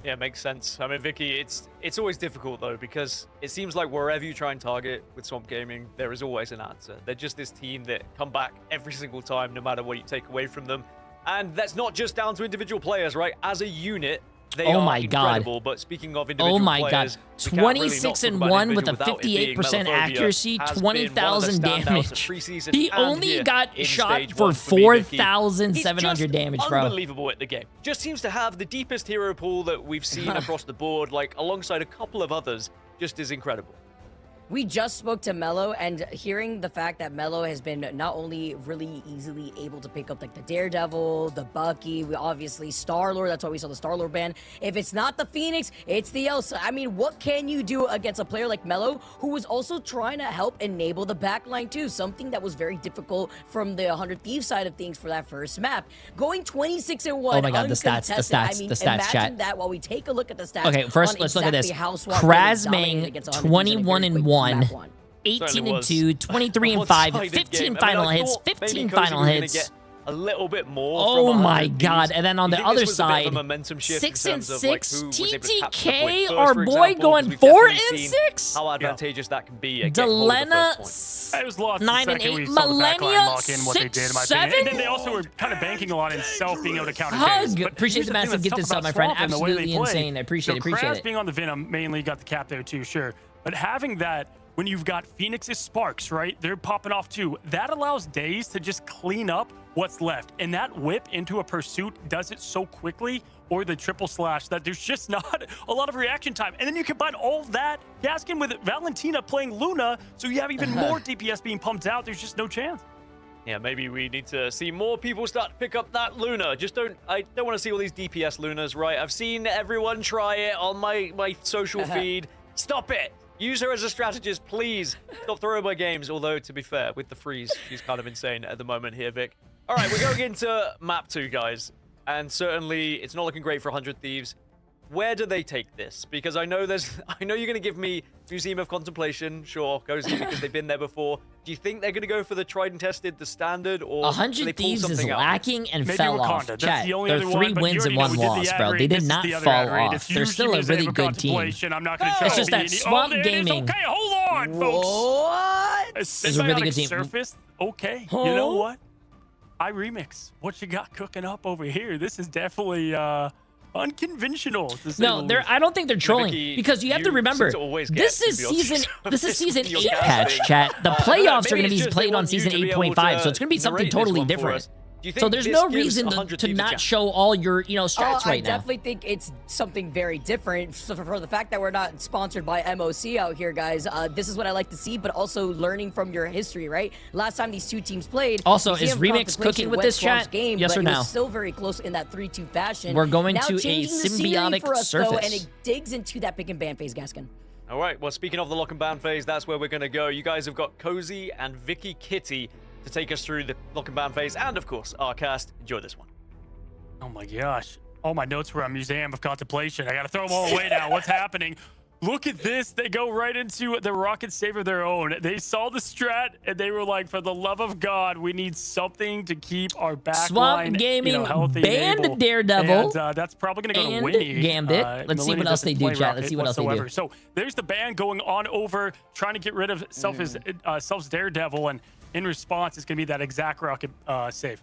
Yeah, makes sense. I mean, Vicky, it's always difficult though, because it seems like wherever you try and target with Swamp Gaming, there is always an answer. They're just this team that come back every single time, no matter what you take away from them. And that's not just down to individual players, right? As a unit, they Oh are my God. incredible. But speaking of individual Oh my players, God. we can't really not 26 talk and about 1 with a individual without it being 58% Melophobia. accuracy, Has been 20,000 one of the standouts of damage. preseason He and only here got in shot stage for one for me, Vicky. 4,700 He's just damage, bro. Unbelievable at the game. Just seems to have the deepest hero pool that we've seen across the board, like alongside a couple of others. Just is incredible. We just spoke to Mello, and hearing the fact that Mello has been not only really easily able to pick up like the Daredevil, the Bucky, we obviously Star-Lord, that's why we saw the Star-Lord ban. If it's not the Phoenix, it's the Elsa. I mean, what can you do against a player like Mello, who was also trying to help enable the backline too, something that was very difficult from the 100 Thieves side of things for that first map. Going 26 and 1, Oh my God, the stats, uncontested. I mean, the stats, imagine chat. that while we take a look at the stats. Okay, first on let's look at this. exactly how Swamp Gaming dominated Krazmang, against 100 Thieves in a very 21 and quick 1. map one. 18 and was 2, 23 and 5, one-sided 15 game. I final mean, I hits, thought maybe 15 Cozy final was gonna hits. get a little bit more. Oh from my 100 God! Thieves. And then on Do the you think other this was a bit of a side, momentum shift 6 in and terms of, like, 6. who was able to capture the point TTK, first, our for boy, example, going because we've 4 definitely and seen 6. How advantageous that can be at getting hold of the Delena, first point. I was lost 9 and 8. we saw the backline Millennia, lock in what they did, in my 6, opinion. 7. And then they also were kind of banking a lot in self being able to counter Daze. Hug. But Appreciate here's the thing massive that's gift tough sub, about my friend. Swamp and the way they Absolutely play. insane. I appreciate it. Appreciate Kraz it. being on the Venom mainly got the cap there too, sure. But having that, when you've got Phoenix's sparks, right? They're popping off too. That allows Daze to just clean up what's left. And that whip into a pursuit does it so quickly, or the triple slash, that there's just not a lot of reaction time. And then you combine all that, Gaskin, with Valentina playing Luna, so you have even more DPS being pumped out. There's just no chance. Yeah, maybe we need to see more people start to pick up that Luna. I don't want to see all these DPS Lunas, right? I've seen everyone try it on my social feed. Stop it. Use her as a strategist, please. Stop throwing my games. Although, to be fair, with the freeze, she's kind of insane at the moment here, Vic. All right, we're going into map 2, guys. And certainly, it's not looking great for 100 Thieves. Where do they take this? Because I know you're going to give me Museum of Contemplation. Sure, Cozy, because they've been there before. Do you think they're going to go for the tried and tested, the standard, or 100 Thieves is lacking and Maybe fell Wakanda. off. That's Chat, the only they're other 3 one, but wins you and already 1 know we did the loss, ad bro. read. They This did is not the other fall ad read. off. It's They're still a usually really Museum of good team. Contemplation. I'm not going to show It's just that the- Swamp it is Gaming. Okay, hold on, folks. What? It's a really good team. Surface? Okay, Huh? you know what? I remix. What you got cooking up over here? This is definitely unconventional. To say No, the they're. least. I don't think they're trolling Vicky, because you have to you remember seem to always get this is to be on season. social This is service season with your 8 casting. patch, chat. The playoffs are Maybe going to it's be just they played on want you season to be able 8.5, so to it's going to be something narrate this totally one for different. us. Do you So think there's this no gives reason 100 to Thieves a not chance? show all your strats I right now. definitely think it's something very different. So for the fact that we're not sponsored by MOC out here, guys, this is what I like to see, but also learning from your history, right? Last time these two teams played, Also, Museum is of Remix Contemplation cooking with went this Swamp's chat? Game, Yes but or it no? was still very close in that 3-2 fashion. We're going now to a changing the scenery symbiotic for us, though, and surface. it digs into that pick and ban phase, Gaskin. All right, well, speaking of the lock and ban phase, that's where we're going to go. You guys have got Cozy and Vicky Kitty to take us through the lock and ban phase, and of course, our cast. Enjoy this one. Oh my gosh. All my notes were on Museum of Contemplation. I got to throw them all away now. What's happening? Look at this. They go right into the rocket save of their own. They saw the strat and they were like, for the love of God, we need something to keep our backline Swamp Gaming healthy banned and able. Daredevil And that's probably going to go to and Winnie. Gambit. Let's see Millennium what else they doesn't do, play chat. Let's Rocket see what else they do. whatsoever. So there's the ban going on over, trying to get rid of Self's Daredevil. And in response, it's going to be that exact rocket save.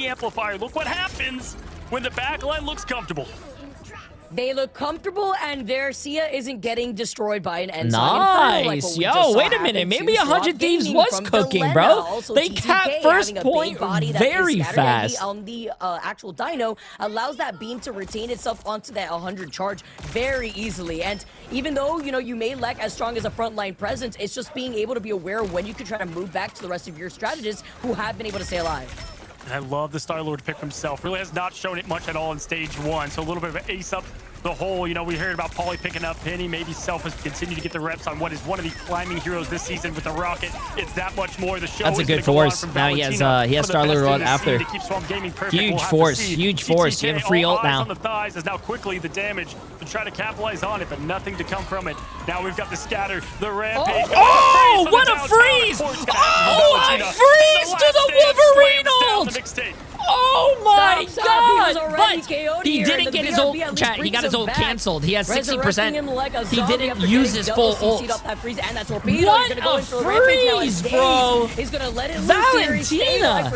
the amplifier. Look what happens when the backline looks comfortable. They look comfortable, and their Sia isn't getting destroyed by an Ensign. Nice. Yo, wait a minute. Maybe 100 Thieves was cooking, bro. They capped first point very fast. On the actual Dino allows that beam to retain itself onto that 100 charge very easily. And even though, you know, you may lack as strong as a frontline presence, it's just being able to be aware of when you can try to move back to the rest of your strategists who have been able to stay alive. And I love the Star-Lord pick himself. Really has not shown it much at all in stage 1. So a little bit of an ace up the hole. You know, we heard about Paulie picking up Penny. Maybe Self has continued to get the reps on what is one of the climbing heroes this season with the Rocket. It's that much more. The show That's a is good gonna go on force. from Now he has Star-Lord on after. To keep Swamp Gaming perfect. Huge We'll have to force. see. Huge force. You have a free all ult eyes now. on the thighs as now quickly the damage to try to capitalize on it, but nothing to come from it. Now we've got the scatter, the rampage. Oh, what a freeze! Oh, a freeze to the Wolverine ult! Oh my god! But he didn't get his ult. Chat, he got his ult canceled. He has 60%. He didn't use his full ult. What a freeze, bro! Valentina!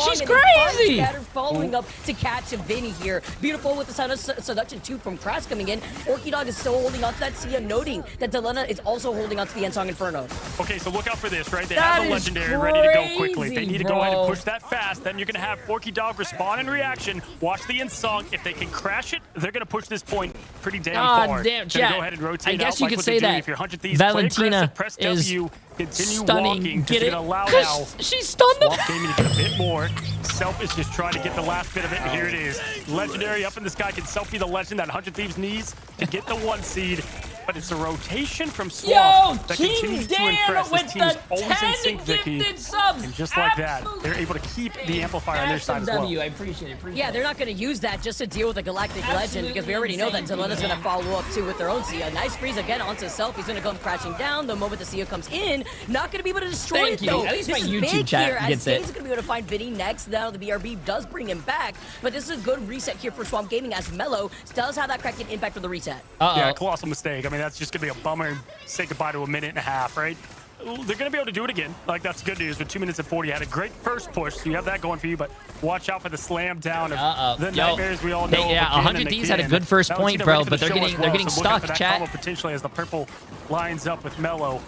She's crazy! Following up to catch Vinny here. Beautiful with the Sound of Seduction 2 from Kraz coming in. Orky Dog is still holding on to that Sia, noting that Delena is also holding on to the Ensong Inferno. Okay, so look out for this, right? They have the Legendary ready to go quickly. They need to go ahead and push that fast. Then you're going to have Orky Dog respond in reaction. Watch the Ensong. If they can crash it, they're going to push this point pretty damn far. Damn, Go ahead and rotate I guess out you like could what say they're doing. that If you're 100 Thieves, Valentina press is W, continue stunning. walking. Get it? Allow now. She stunned him. Swamp Gaming to get a bit more. Self is just trying to get the last bit of it, and here it is. Legendary up in the sky. Can Self be the legend that 100 Thieves needs to get the 1 seed? But it's a rotation from Swamp that continues to impress. This team is always in sync, Vicky. And just like that, they're able to keep the amplifier on their side as well. I appreciate it. Yeah, they're not going to use that just to deal with the Galactic Legend, because we already know that Delena's going to follow up too with their own Sia. Nice freeze again onto Self. He's going to come crashing down the moment the Sia comes in. Not going to be able to destroy it though. At least my this is YouTube big chat here, gets as it. He's going to be able to find Vinny next. Now the BRB does bring him back, but this is a good reset here for Swamp Gaming as Mello does have that Kraken impact for the reset. Yeah, colossal mistake. I mean, that's just going to be a bummer and say goodbye to a minute and a half, right? They're going to be able to do it again. Like, that's good news. With 2 minutes and 40, had a great first push, so you have that going for you, but watch out for the slam down of the nightmares we all know. Yeah, 100 Thieves had a good first point, bro, but they're getting stuck, chat. Potentially as the purple lines up with Mello.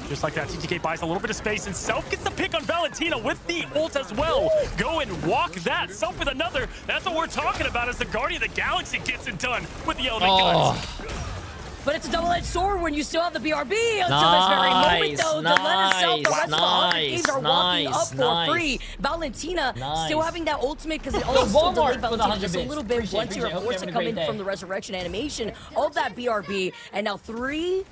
Just like that, TTK buys a little bit of space, and Self gets the pick on Valentina with the ult as well. Go and walk that. Self with another. That's what we're talking about as the Guardian of the Galaxy gets it done with the element guns. But it's a double-edged sword when you still have the BRB until this very moment, though. Delena Self, the rest of the 100 Thieves are walking up for free. Valentina still having that ultimate because it also still delayed Valentina just a little bit once you were forced to come in from the resurrection animation of that BRB. And now 3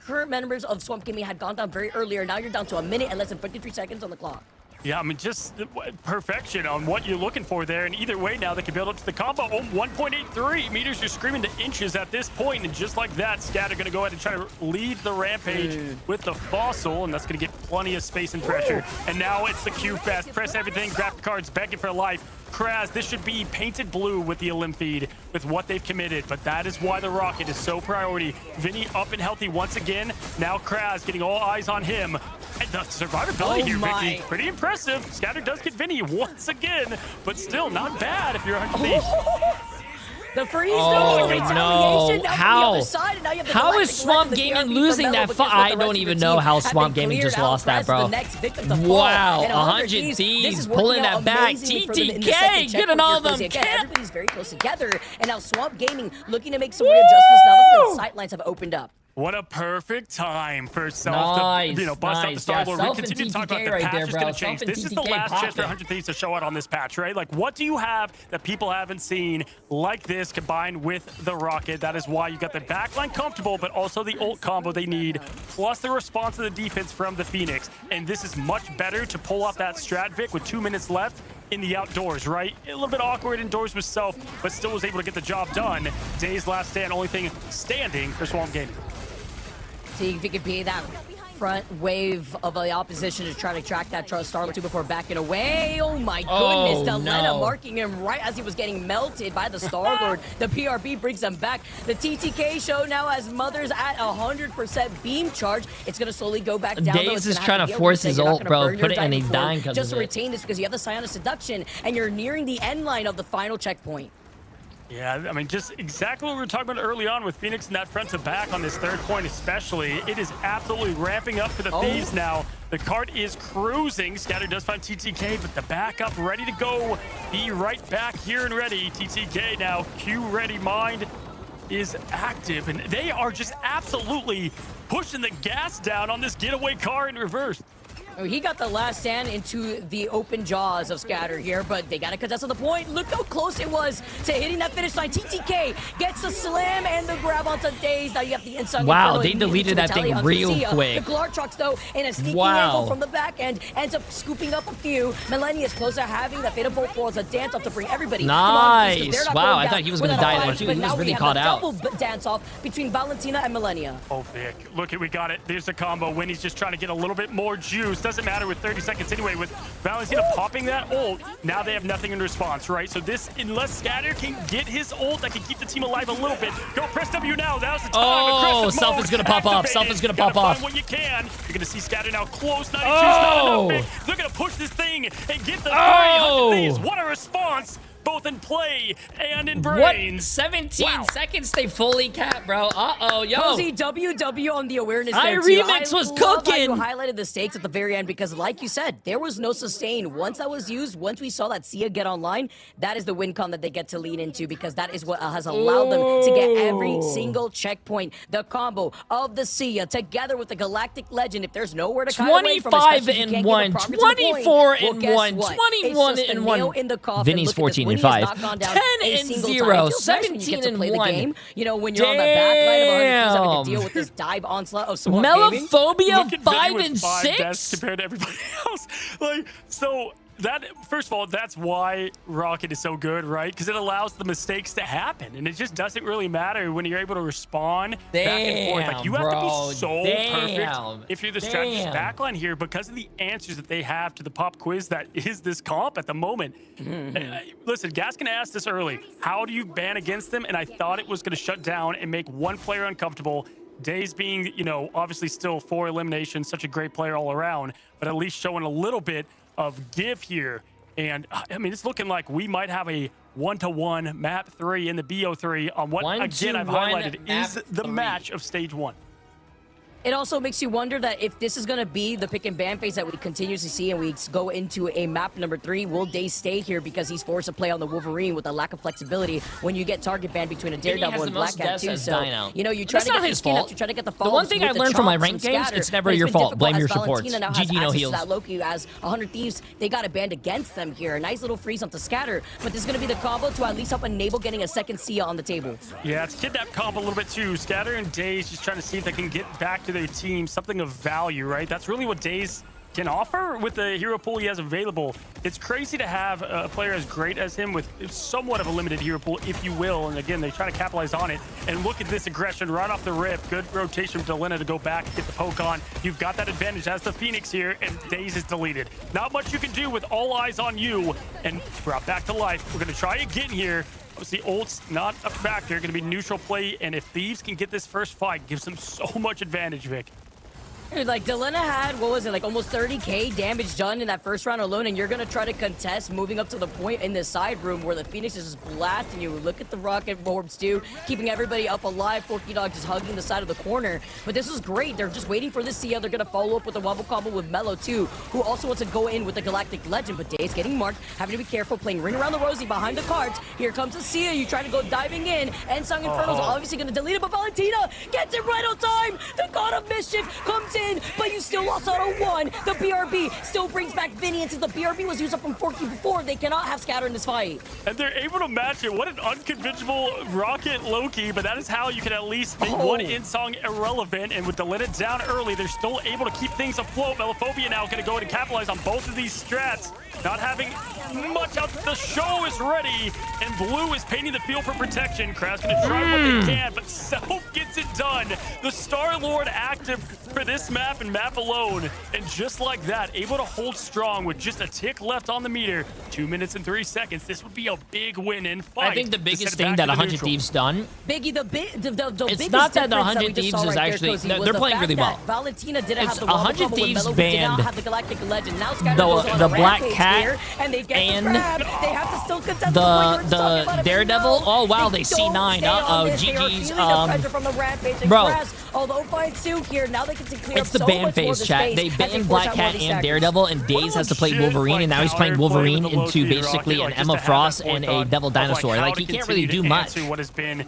current members of Swamp Gaming had gone down very earlier. Now you're down to 1 minute and less than 53 seconds on the clock. Yeah, I mean, just perfection on what you're looking for there. And either way, now they can build up to the combo. Oh, 1.83 meters. You're screaming to inches at this point. And just like that, Scatter going to go ahead and try to lead the rampage with the fossil. And that's going to get plenty of space and pressure. And now it's the Q fast. Press everything. Graphic cards begging for life. Kraz, this should be painted blue with the Olymp feed with what they've committed. But that is why the Rocket is so priority. Vinny up and healthy once again. Now Kraz getting all eyes on him. And the survivability here, Vicky, pretty impressive. Scatter does get Vinny once again, but still not bad if you're 100 Thieves. The freeze, oh, no. How is Swamp Legend, Gaming losing that fight? I don't even know how Swamp Gaming just lost that, bro. Wow, 100 Thieves pulling that back. TTK getting all them. Everybody's very close together. And now Swamp Gaming looking to make some readjustments now that the sight lines have opened up. What a perfect time for Self to bust out the Star-Lord. We continue to talk about the patch is going to change. This is the last chance for 100 Thieves to show out on this patch, right? Like, what do you have that people haven't seen like this combined with the Rocket? That is why you got the backline comfortable, but also the ult combo they need, plus the response to the defense from the Phoenix. And this is much better to pull off that strat, Vic, with 2 minutes left in the outdoors, right? A little bit awkward indoors with Self, but still was able to get the job done. Day's last stand, only thing standing for Swamp Gaming. See if he could be that front wave of the opposition to try to track that Star-Lord 2 before backing away. Oh my goodness, Delena marking him right as he was getting melted by the Star-Lord. The PRB brings them back. The TTK show now has Mothers at 100% beam charge. It's going to slowly go back down. Daze is trying to force his ult, bro. Put it and he's dying because just to retain this because you have the Psionic Seduction and you're nearing the end line of the final checkpoint. Yeah, I mean, just exactly what we were talking about early on with Phoenix and that front to back on this third point especially. It is absolutely ramping up for the Thieves now. The cart is cruising. Scatter does find TTK, but the backup ready to go. Be right back here and ready. TTK now, Q ready mind is active, and they are just absolutely pushing the gas down on this getaway car in reverse. Oh, he got the last stand into the open jaws of Scatter here, but they got to contest on the point. Look how close it was to hitting that finish line. TTK gets the slam and the grab onto Daze. Now you have the inside. Wow, they deleted that thing real quick. The Glar trucks, though, in a sneaky angle from the back end, ends up scooping up a few. Melania is closer, having the fatal bolt as a dance off to bring everybody. Nice. Wow, I thought he was going to die there, too. He was really caught out. Double dance off between Valentina and Melania. Oh, Vic, look, we got it. There's the combo. Winnie's just trying to get a little bit more juice. Doesn't matter with 30 seconds anyway. With Valentina popping that ult, now they have nothing in response, right? So this, unless Scatter can get his ult, that can keep the team alive a little bit. Go press W now. Now's the time. Oh, Self is going to pop off. Self is going to pop off. Find what you can. You're going to see Scatter now close. 92's not enough. They're going to push this thing and get the 300 Thieves. What a response. Both in play and in brains. What? 17 seconds they fully capped, bro. Uh-oh, yo. Cozy WW on the awareness I there, remix too. was love how cooking. you highlighted the stakes at the very end because, like you said, there was no sustain. Once that was used, once we saw that Sia get online, that is the win con that they get to lean into because that is what has allowed them to get every single checkpoint. The combo of the Sia together with the Galactic Legend. If there's nowhere to kind away from, 25 and 1, 24 and 1, 21 and 1. In the coffin. Vinny's 14 and 5, 10 and 0, 17 and 1. You know, when you're on the back line of 100 having to deal with this dive onslaught of Swamp Gaming. Melophobia 5 with and 5 6 deaths compared to everybody else. Like, so that, first of all, that's why Rocket is so good, right? Because it allows the mistakes to happen, and it just doesn't really matter when you're able to respond back and forth. Like, you have to be so perfect if you're the strategist backline here because of the answers that they have to the pop quiz that is this comp at the moment. Listen, Gaskin asked this early. How do you ban against them? And I thought it was going to shut down and make one player uncomfortable. Daze being, you know, obviously still 4 eliminations, such a great player all around, but at least showing a little bit of give here. And I mean, it's looking like we might have a 1-to-1 map 3 in the BO3 on what, again, I've highlighted is the match of stage 1. It also makes you wonder that if this is going to be the pick and ban phase that we continuously see and we go into a map number 3, will Daze stay here because he's forced to play on the Wolverine with a lack of flexibility when you get target banned between a Daredevil and Black Cat too. So, you know, you try to get the skin up, you try to get the follow-ups. The one thing I learned from my ranked games, it's never your fault. Blame your supports. GG no heals. That Loki as 100 Thieves, they got a banned against them here. A nice little freeze onto Scatter, but this is going to be the combo to at least help enable getting a second Sia on the table. Yeah, it's kidnap combo a little bit too. Scatter and Daze just trying to see if they can get back to their team, something of value, right? That's really what Daze can offer with the hero pool he has available. It's crazy to have a player as great as him with somewhat of a limited hero pool, if you will. And again, they try to capitalize on it. And look at this aggression right off the rip. Good rotation for Delena to go back and get the poke on. You've got that advantage as the Phoenix here, and Daze is deleted. Not much you can do with all eyes on you. And brought back to life. We're going to try again here. Obviously, ult's not a factor. Going to be neutral play. And if Thieves can get this first fight, gives them so much advantage, Vic. Dude, like, Delena had, what was it, like almost 30k damage done in that first round alone, and you're going to try to contest moving up to the point in the side room where the Phoenix is just blasting you. Look at the rocket orbs, too, keeping everybody up alive. Forky Dog just hugging the side of the corner. But this is great. They're just waiting for the Sia. They're going to follow up with a wobble combo with Mello, too, who also wants to go in with the Galactic Legend. But Daze getting marked, having to be careful, playing Ring Around the Rosie behind the cards. Here comes the Sia. You try to go diving in, and Sung Inferno's obviously going to delete it, but Valentina gets it right on time. The God of Mischief comes in, but you still lost out on 1. The BRB still brings back Vinny, and since the BRB was used up from Forky before, they cannot have Scatter in this fight. And they're able to match it. What an unconventional Rocket Loki, but that is how you can at least make one in-song irrelevant. And with the Delena down early, they're still able to keep things afloat. Melophobia now going to go in and capitalize on both of these strats. Not having much out. The show is ready, and Blue is painting the field for protection. Crash going to try what they can, but Self gets it done. The Star-Lord active for this this map and map alone. And just like that, able to hold strong with just a tick left on the meter. 2 minutes and 3 seconds. This would be a big win in fight. I think the biggest thing that 100 Thieves done. Biggie, the it's biggest not that the difference 100 we just Thieves saw is right actually. there, Cozy, They're was playing the really fact well. that Valentina didn't It's have the 100 Rumble Thieves Mellow, who did not banned have the Galactic Legend. Now Skyler goes on the a Black rampage Cat here, and they get and the grab. They have to still contest the point we were just talking about. Daredevil. Oh wow, they don't C9. stay on Uh-oh, this. They are GG's. feeling the pressure from the rampage and Bro. Grass. Although fine Sue here, now they can clear It's up the so ban much more of phase, the chat. space They as they banned force Black out more Cat of these and seconds. Daredevil, and Daze has to play legit, Wolverine, and now he's playing Wolverine into basically an Emma Frost and a Devil Dinosaur. Like, he can't really do much. What has been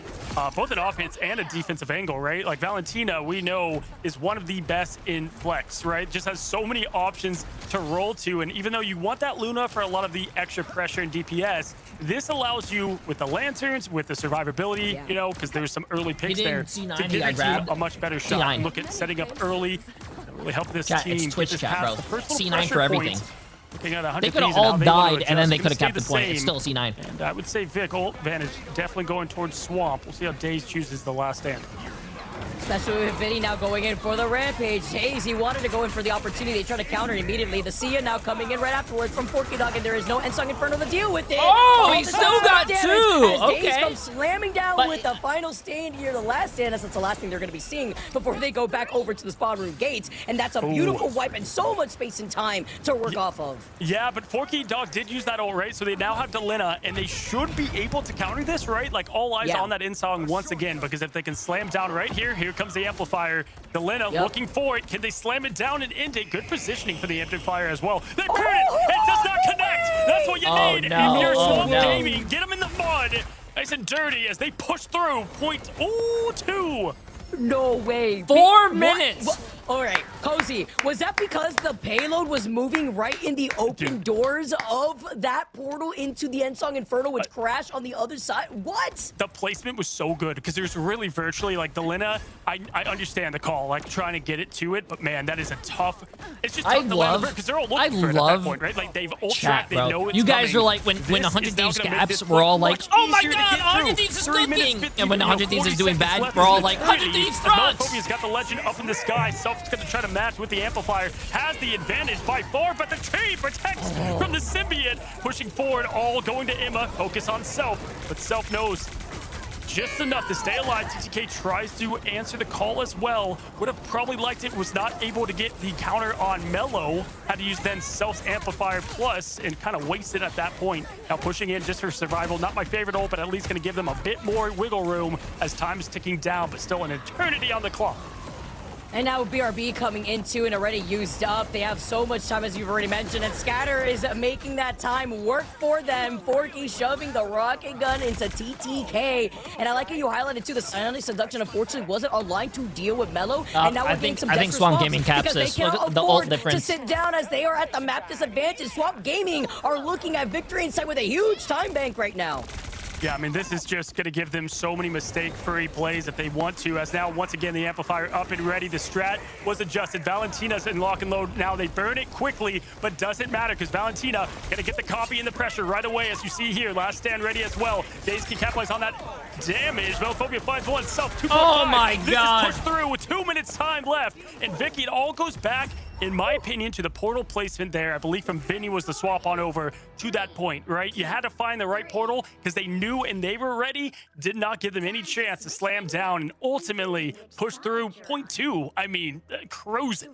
both an offense and a defensive angle, right? Like Valentina, we know, is one of the best in flex, right? Just has so many options to roll to, and even though you want that Luna for a lot of the extra pressure and DPS, this allows you with the lanterns, with the survivability, you know, because there's some early picks there C9, to he give got you grabbed. a much better shot. C9. Look at setting up early, really help this Chat, team it's get Twitch this chat, past bro. the first little C9 pressure for everything. point. Looking at 100 They could have Thieves and all how they want to died, and then they adjust. could have Gonna kept the stay point. It's same. still C9. And I would say Vic, ult advantage definitely going towards Swamp. We'll see how Daze chooses the last stand. Especially with Vinny now going in for the rampage. Hayes, he wanted to go in for the opportunity. They try to counter it immediately. The Sia now coming in right afterwards from Forky Dog, and there is no Ensong Inferno to deal with it. Oh, he still got damage two. as Daze Okay. comes slamming down But- with the final stand here, the last stand, as that's the last thing they're going to be seeing before they go back over to the spawn room gates. And that's a beautiful wipe and so much space and time to work off of. Yeah, but Forky Dog did use that ult, right? So they now have Delina, and they should be able to counter this, right? Like, all eyes on that Insong once again, because if they can slam down right here, here comes the Amplifier. Delina looking for it. Can they slam it down and end it? Good positioning for the Amplifier as well. They parry it! It does not connect! That's what you need no. if you're Oh, Swamp no. Gaming. Get them in the mud! Nice and dirty as they push through. .02. No way. 4 minutes. All right, Cozy, was that because the payload was moving right in the open doors of that portal into the Ensong Inferno, which crashed on the other side? What? The placement was so good because there's really virtually like Delina. I understand the call, like trying to get it to it, but man, that is a tough. It's just tough to land because they're all looking for it at that point, right? Like they've ult Chat, tracked, they bro. know it's You guys coming. are like when 100 Thieves caps, we're all like, oh my god, 100 Thieves is cooking, and when 100 Thieves is doing bad, we're all like, 100 Thieves fronts. Phobia's got the legend up in the sky. Self's gonna try to match with the Amplifier. Has the advantage by far, but the tree protects from the symbiote. Pushing forward, all going to Emma. Focus on Self, but Self knows just enough to stay alive. TTK tries to answer the call as well. Would have probably liked it, was not able to get the counter on Mellow. Had to use then Self's Amplifier plus and kind of wasted at that point. Now pushing in just for survival. Not my favorite ult, but at least going to give them a bit more wiggle room as time is ticking down, but still an eternity on the clock. And now BRB coming into and already used up. They have so much time, as you've already mentioned, and Scatter is making that time work for them. Forky shoving the rocket gun into TTK. And I like how you highlighted too, the silent seduction unfortunately wasn't online to deal with Mellow. And now we're getting some I think Swamp Gaming caps this. Look at the ult difference. to sit down as they are at the map disadvantage. Swamp Gaming are looking at victory inside with a huge time bank right now. Yeah, I mean, this is just going to give them so many mistake-free plays if they want to, as now, once again, the Amplifier up and ready. The strat was adjusted. Valentina's in lock and load. Now they burn it quickly, but doesn't matter because Valentina going to get the copy and the pressure right away, as you see here. Last stand ready as well. Daze can capitalize on that damage. Velophobia finds one. Self 2.5. Oh, my God. This is pushed through with 2 minutes time left, and Vicky, it all goes back, in my opinion, to the portal placement there. I believe from Vinny was the swap on over to that point, right? You had to find the right portal because they knew and they were ready. Did not give them any chance to slam down and ultimately push through .2. I mean, cruising.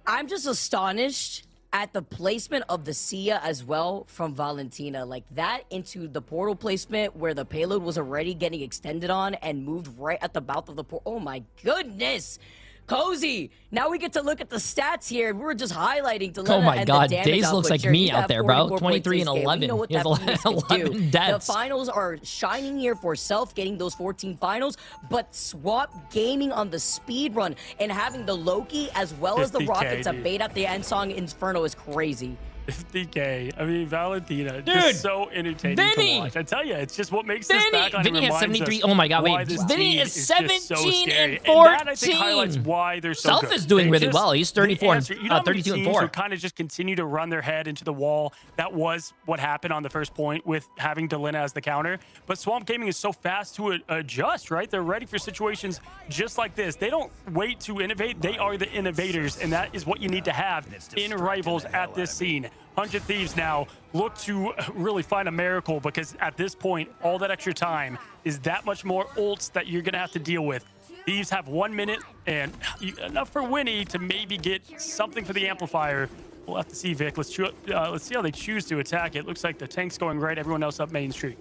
I'm just astonished at the placement of the Sia as well from Valentina. Like that into the portal placement where the payload was already getting extended on and moved right at the mouth of the portal. Oh my goodness. Cozy, now we get to look at the stats here. We were just highlighting Delina Oh my and god, the damage Daze looks output like here. me He's out at there, bro. 44.6K. 23 and We 11. know what He has that means can 11 do. The deaths. finals are shining here for Self, getting those 14 finals, but Swap Gaming on the speed run and having the Loki as well as the 50K, Rocket to dude. bait out the Ensong Inferno is crazy. 50K. I mean, Valentina, Dude, just so entertaining Vinny! to watch. I tell you, it's just what makes this Vinny! back on. Vinny has 73. Oh my God, why wait. this Vinny team is just 17 scary. and 14. And that, I think, highlights why they're so Self good. is doing They really just- well. He's they 34 answer- and you know how many 32 and teams 4. who kind of just continue to run their head into the wall. That was what happened on the first point with having Delina as the counter. But Swamp Gaming is so fast to adjust, right? They're ready for situations just like this. They don't wait to innovate. They are the innovators, and that is what you need to have in Rivals at this scene. 100 Thieves now look to really find a miracle, because at this point, all that extra time is that much more ults that you're going to have to deal with. Thieves have 1 minute and enough for Winnie to maybe get something for the amplifier. We'll have to see, Vic. Let's see how they choose to attack it. Looks like the tank's going right. Everyone else up Main Street.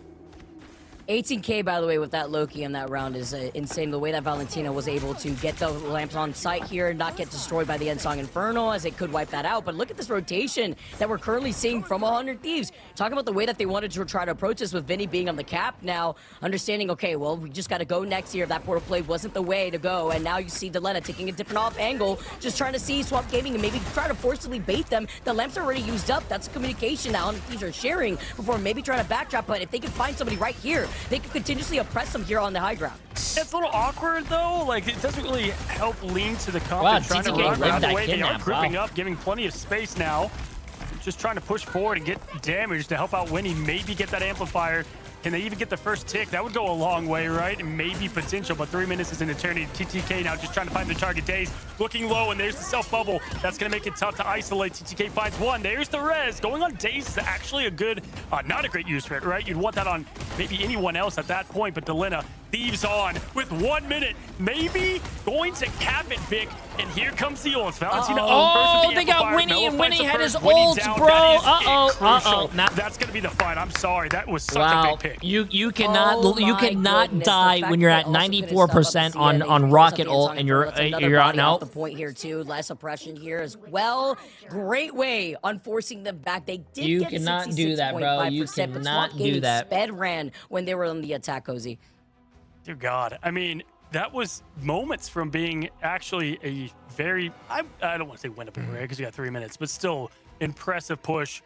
18K, by the way, with that Loki in that round is insane. The way that Valentina was able to get the lamps on site here and not get destroyed by the Endsong Infernal, as it could wipe that out. But look at this rotation that we're currently seeing from 100 Thieves. Talking about the way that they wanted to try to approach this with Vinny being on the cap now, understanding, okay, well, we just got to go next here. That portal play wasn't the way to go. And now you see Delena taking a different off angle, just trying to see Swamp Gaming and maybe try to forcibly bait them. The lamps are already used up. That's communication that 100 Thieves are sharing before maybe trying to backtrap. But if they can find somebody right here, they can continuously oppress them here on the high ground. It's a little awkward, though. Like, it doesn't really help lean to the comp. Wow, Trying to TTK run lived out of the that way. They are kidnap. grouping Wow. up, giving plenty of space now. Just trying to push forward and get damage to help out Winnie. Maybe get that amplifier. Can they even get the first tick? That would go a long way, right? And maybe potential, but 3 minutes is an eternity. TTK now just trying to find the target. Days looking low, and there's the self-bubble. That's going to make it tough to isolate. TTK finds one. There's the res. Going on Days is actually a good, not a great use for it, right? You'd want that on maybe anyone else at that point, but Delina, Thieves on with 1 minute. Maybe going to cap it, Vic. And here comes the ults. Valentina Oh, they got Winnie, and Winnie had his ults, bro. Uh-oh. That's going to be the fight. I'm sorry. That was such a Wow, big pick. you cannot Oh you my cannot goodness, the die fact when you're that at also couldn't stop up 94% the on CNA rocket the ult Endsong and you're Infernal. That's another you're out body now. off the point here too. Less oppression here as well. Great way on forcing them back. They did You get cannot do that, bro. You 66.5%, but cannot Swamp do Gaming that. sped ran when they were on the attack, Cozy. Dear God. I mean, that was moments from being actually a very, I don't want to say winnable, right? Because you got 3 minutes, but still impressive push.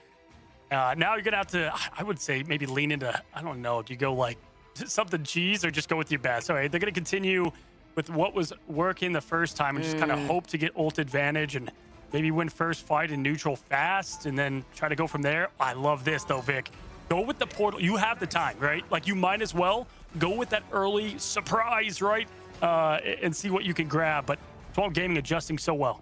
Now you're going to have to, I would say, maybe lean into, I don't know, do you go like something cheese or just go with your best? All right, they're going to continue with what was working the first time and just kind of hope to get ult advantage and maybe win first fight in neutral fast and then try to go from there. I love this though, Vic. Go with the portal. You have the time, right? Like, you might as well go with that early surprise, right? And see what you can grab. But Swamp Gaming adjusting so well.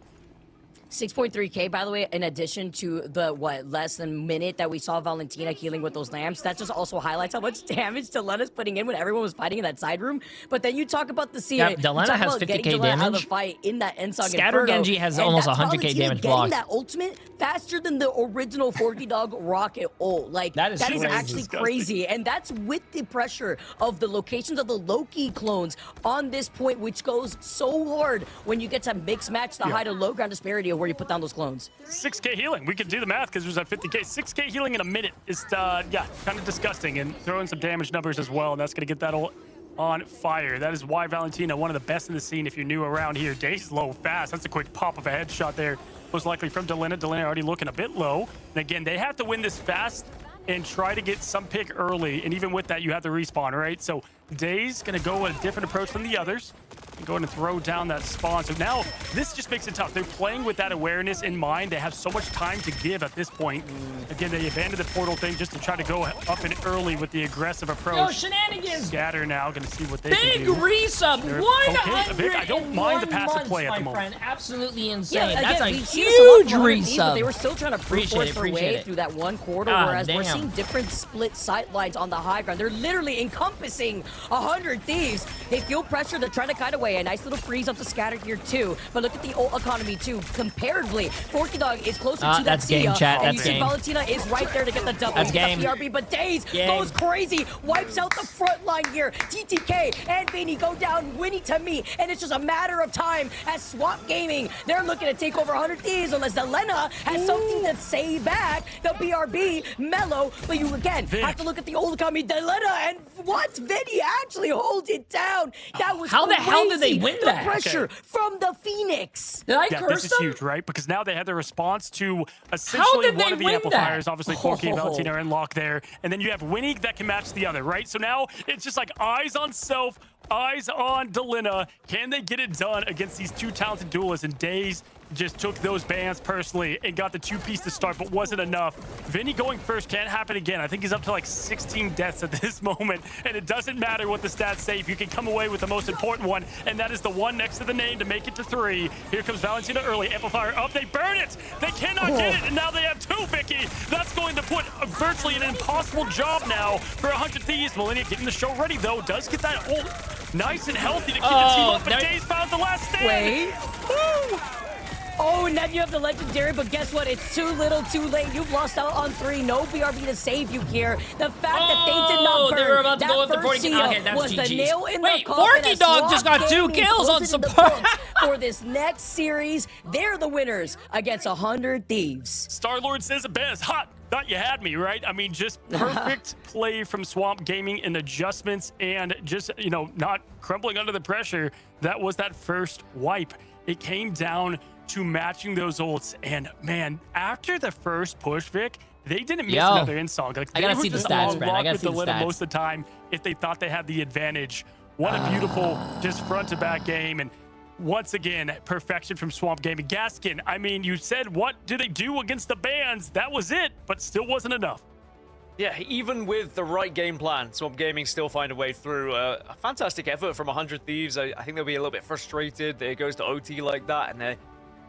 6.3K, by the way, in addition to the, less than minute that we saw Valentina healing with those lamps. That just also highlights how much damage Delena's putting in when everyone was fighting in that side room. But then you talk about the CA. Yeah, Delena has 50K Out of the damage. fight in that Endsong Scatter Inferno. Genji has And almost that's 100K Valentina damage getting blocked. that ultimate faster than the original 40 Dog Rocket ult. Like, That is actually disgusting. crazy. And that's with the pressure of the locations of the Loki clones on this point, which goes so hard when you get to mix match the high to low ground disparity of where you put down those clones. 6K healing. We could do the math because it was at 50K. 6K healing in a minute is, yeah, kind of disgusting. And throwing some damage numbers as well. And that's going to get that all on fire. That is why Valentina, one of the best in the scene if you're new around here. Days low fast. That's a quick pop of a headshot there. Most likely from Delena. Delena already looking a bit low. And again, they have to win this fast and try to get some pick early. And even with that, you have to respawn, right? So Days going to go a different approach from the others. And go ahead and throw down that spawn. So now this just makes it tough. They're playing with that awareness in mind. They have so much time to give at this point. Again, they abandoned the portal thing just to try to go up and early with the aggressive approach. Yo, shenanigans! Scatter now, going to see what they Big can do. resub, They're- 100 okay, Vic, I don't mind the passive play at the moment. Friend. Absolutely insane. Yeah, That's again, a we've seen this a lot huge from 100 Thieves, but they resub. were still trying to brute force their way through that one corridor, God whereas we're damn. seeing different split sight lines on the high ground. They're literally encompassing 100 Thieves. They feel pressure. They're trying to cut away. A nice little freeze up the scatter here, too. But look at the ult economy, too. Comparatively, Forky Dog is closer to that that's game, Sia, chat. and That's you see game. Valentina is right there to get the double. That's game. PRB, but Days Game. goes crazy. Wipes out the front line here. TTK and Vinny go down, Winnie to me, and it's just a matter of time as Swamp Gaming, they're looking to take over 100 Thieves unless Delena has something to say back. The BRB, mellow, but you again have to look at the old economy. Delena and what? Vinny actually hold it down. That was How the hell did they crazy. win the that? pressure Okay. from the Phoenix. Did I Yeah, curse this is them? huge, right? Because now they had the response to essentially did they one of the win amplifiers. that? Obviously, Forky and Valentina are in lock there. And then you have Winnie that can match the other, right? So now it's just like eyes on Self, eyes on Delina. Can they get it done against these two talented duelists? And Days just took those bans personally and got the 2-piece to start, but wasn't enough. Vinny going first can't happen again. I think he's up to like 16 deaths at this moment, and it doesn't matter what the stats say if you can come away with the most important one, and that is the one next to the name to make it to 3. Here comes Valentina early, amplifier up, they burn it! They cannot get it, and now they have 2, Vicky! That's going to put virtually an impossible job now for 100 Thieves. Millennia getting the show ready, though, does get that ult nice and healthy to keep the team up, but Days found the last stand! Wait. Woo! Oh, and then you have the legendary, but guess what? It's too little, too late. You've lost out on 3. No BRB to save you here. The fact that they did not burn they were about to that go up to first 40. seal Okay, that's was the GG's. nail in Wait, the coffin. Forky as Dog just Swamp got 2 Gaming kills on puts it in the support. books for this next series. They're the winners against 100 Thieves. Star-Lord says it best. Hot. Thought you had me, right? I mean, just perfect play from Swamp Gaming and adjustments and just, you know, not crumbling under the pressure. That was that first wipe. It came down to matching those ults. And, man, after the first push, Vic, they didn't miss another in-song. Like, I gotta they were see the just stats, on Brad. I lock gotta with see the Delina stats. most of the time if they thought they had the advantage. What a beautiful just front-to-back game. And once again, perfection from Swamp Gaming. Gaskin, I mean, you said, what do they do against the bans? That was it, but still wasn't enough. Yeah, even with the right game plan, Swamp Gaming still find a way through. A fantastic effort from 100 Thieves. I think they'll be a little bit frustrated that it goes to OT like that, and they're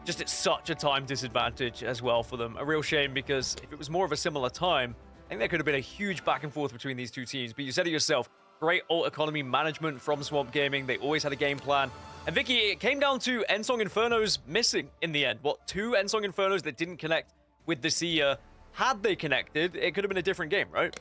just at such a time disadvantage as well for them. A real shame, because if it was more of a similar time, I think there could have been a huge back and forth between these two teams. But you said it yourself, great ult economy management from Swamp Gaming. They always had a game plan. And Vicky, it came down to Ensong Infernos missing in the end. What, 2 Ensong Infernos that didn't connect with the Seer? Had they connected, it could have been a different game, right?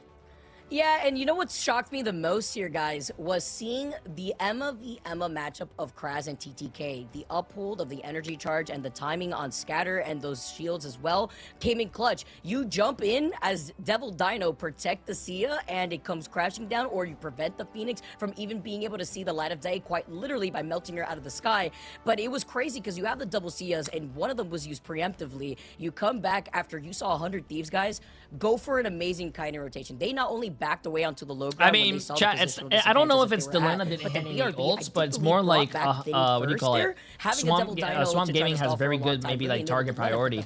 Yeah, and you know what shocked me the most here, guys, was seeing the Emma v Emma matchup of Kraz and TTK. The uphold of the energy charge and the timing on scatter and those shields as well came in clutch. You jump in as Devil Dino, protect the Sia, and it comes crashing down, or you prevent the Phoenix from even being able to see the light of day, quite literally by melting her out of the sky. But it was crazy because you have the double Sias, and one of them was used preemptively. You come back after you saw 100 Thieves, guys, go for an amazing Kainen rotation. They not only backed away onto the low ground. I mean, chat, I don't know if it's Delina didn't hit any ults, but it's more like, what do you call it? Swamp Gaming has very good, maybe like target priority.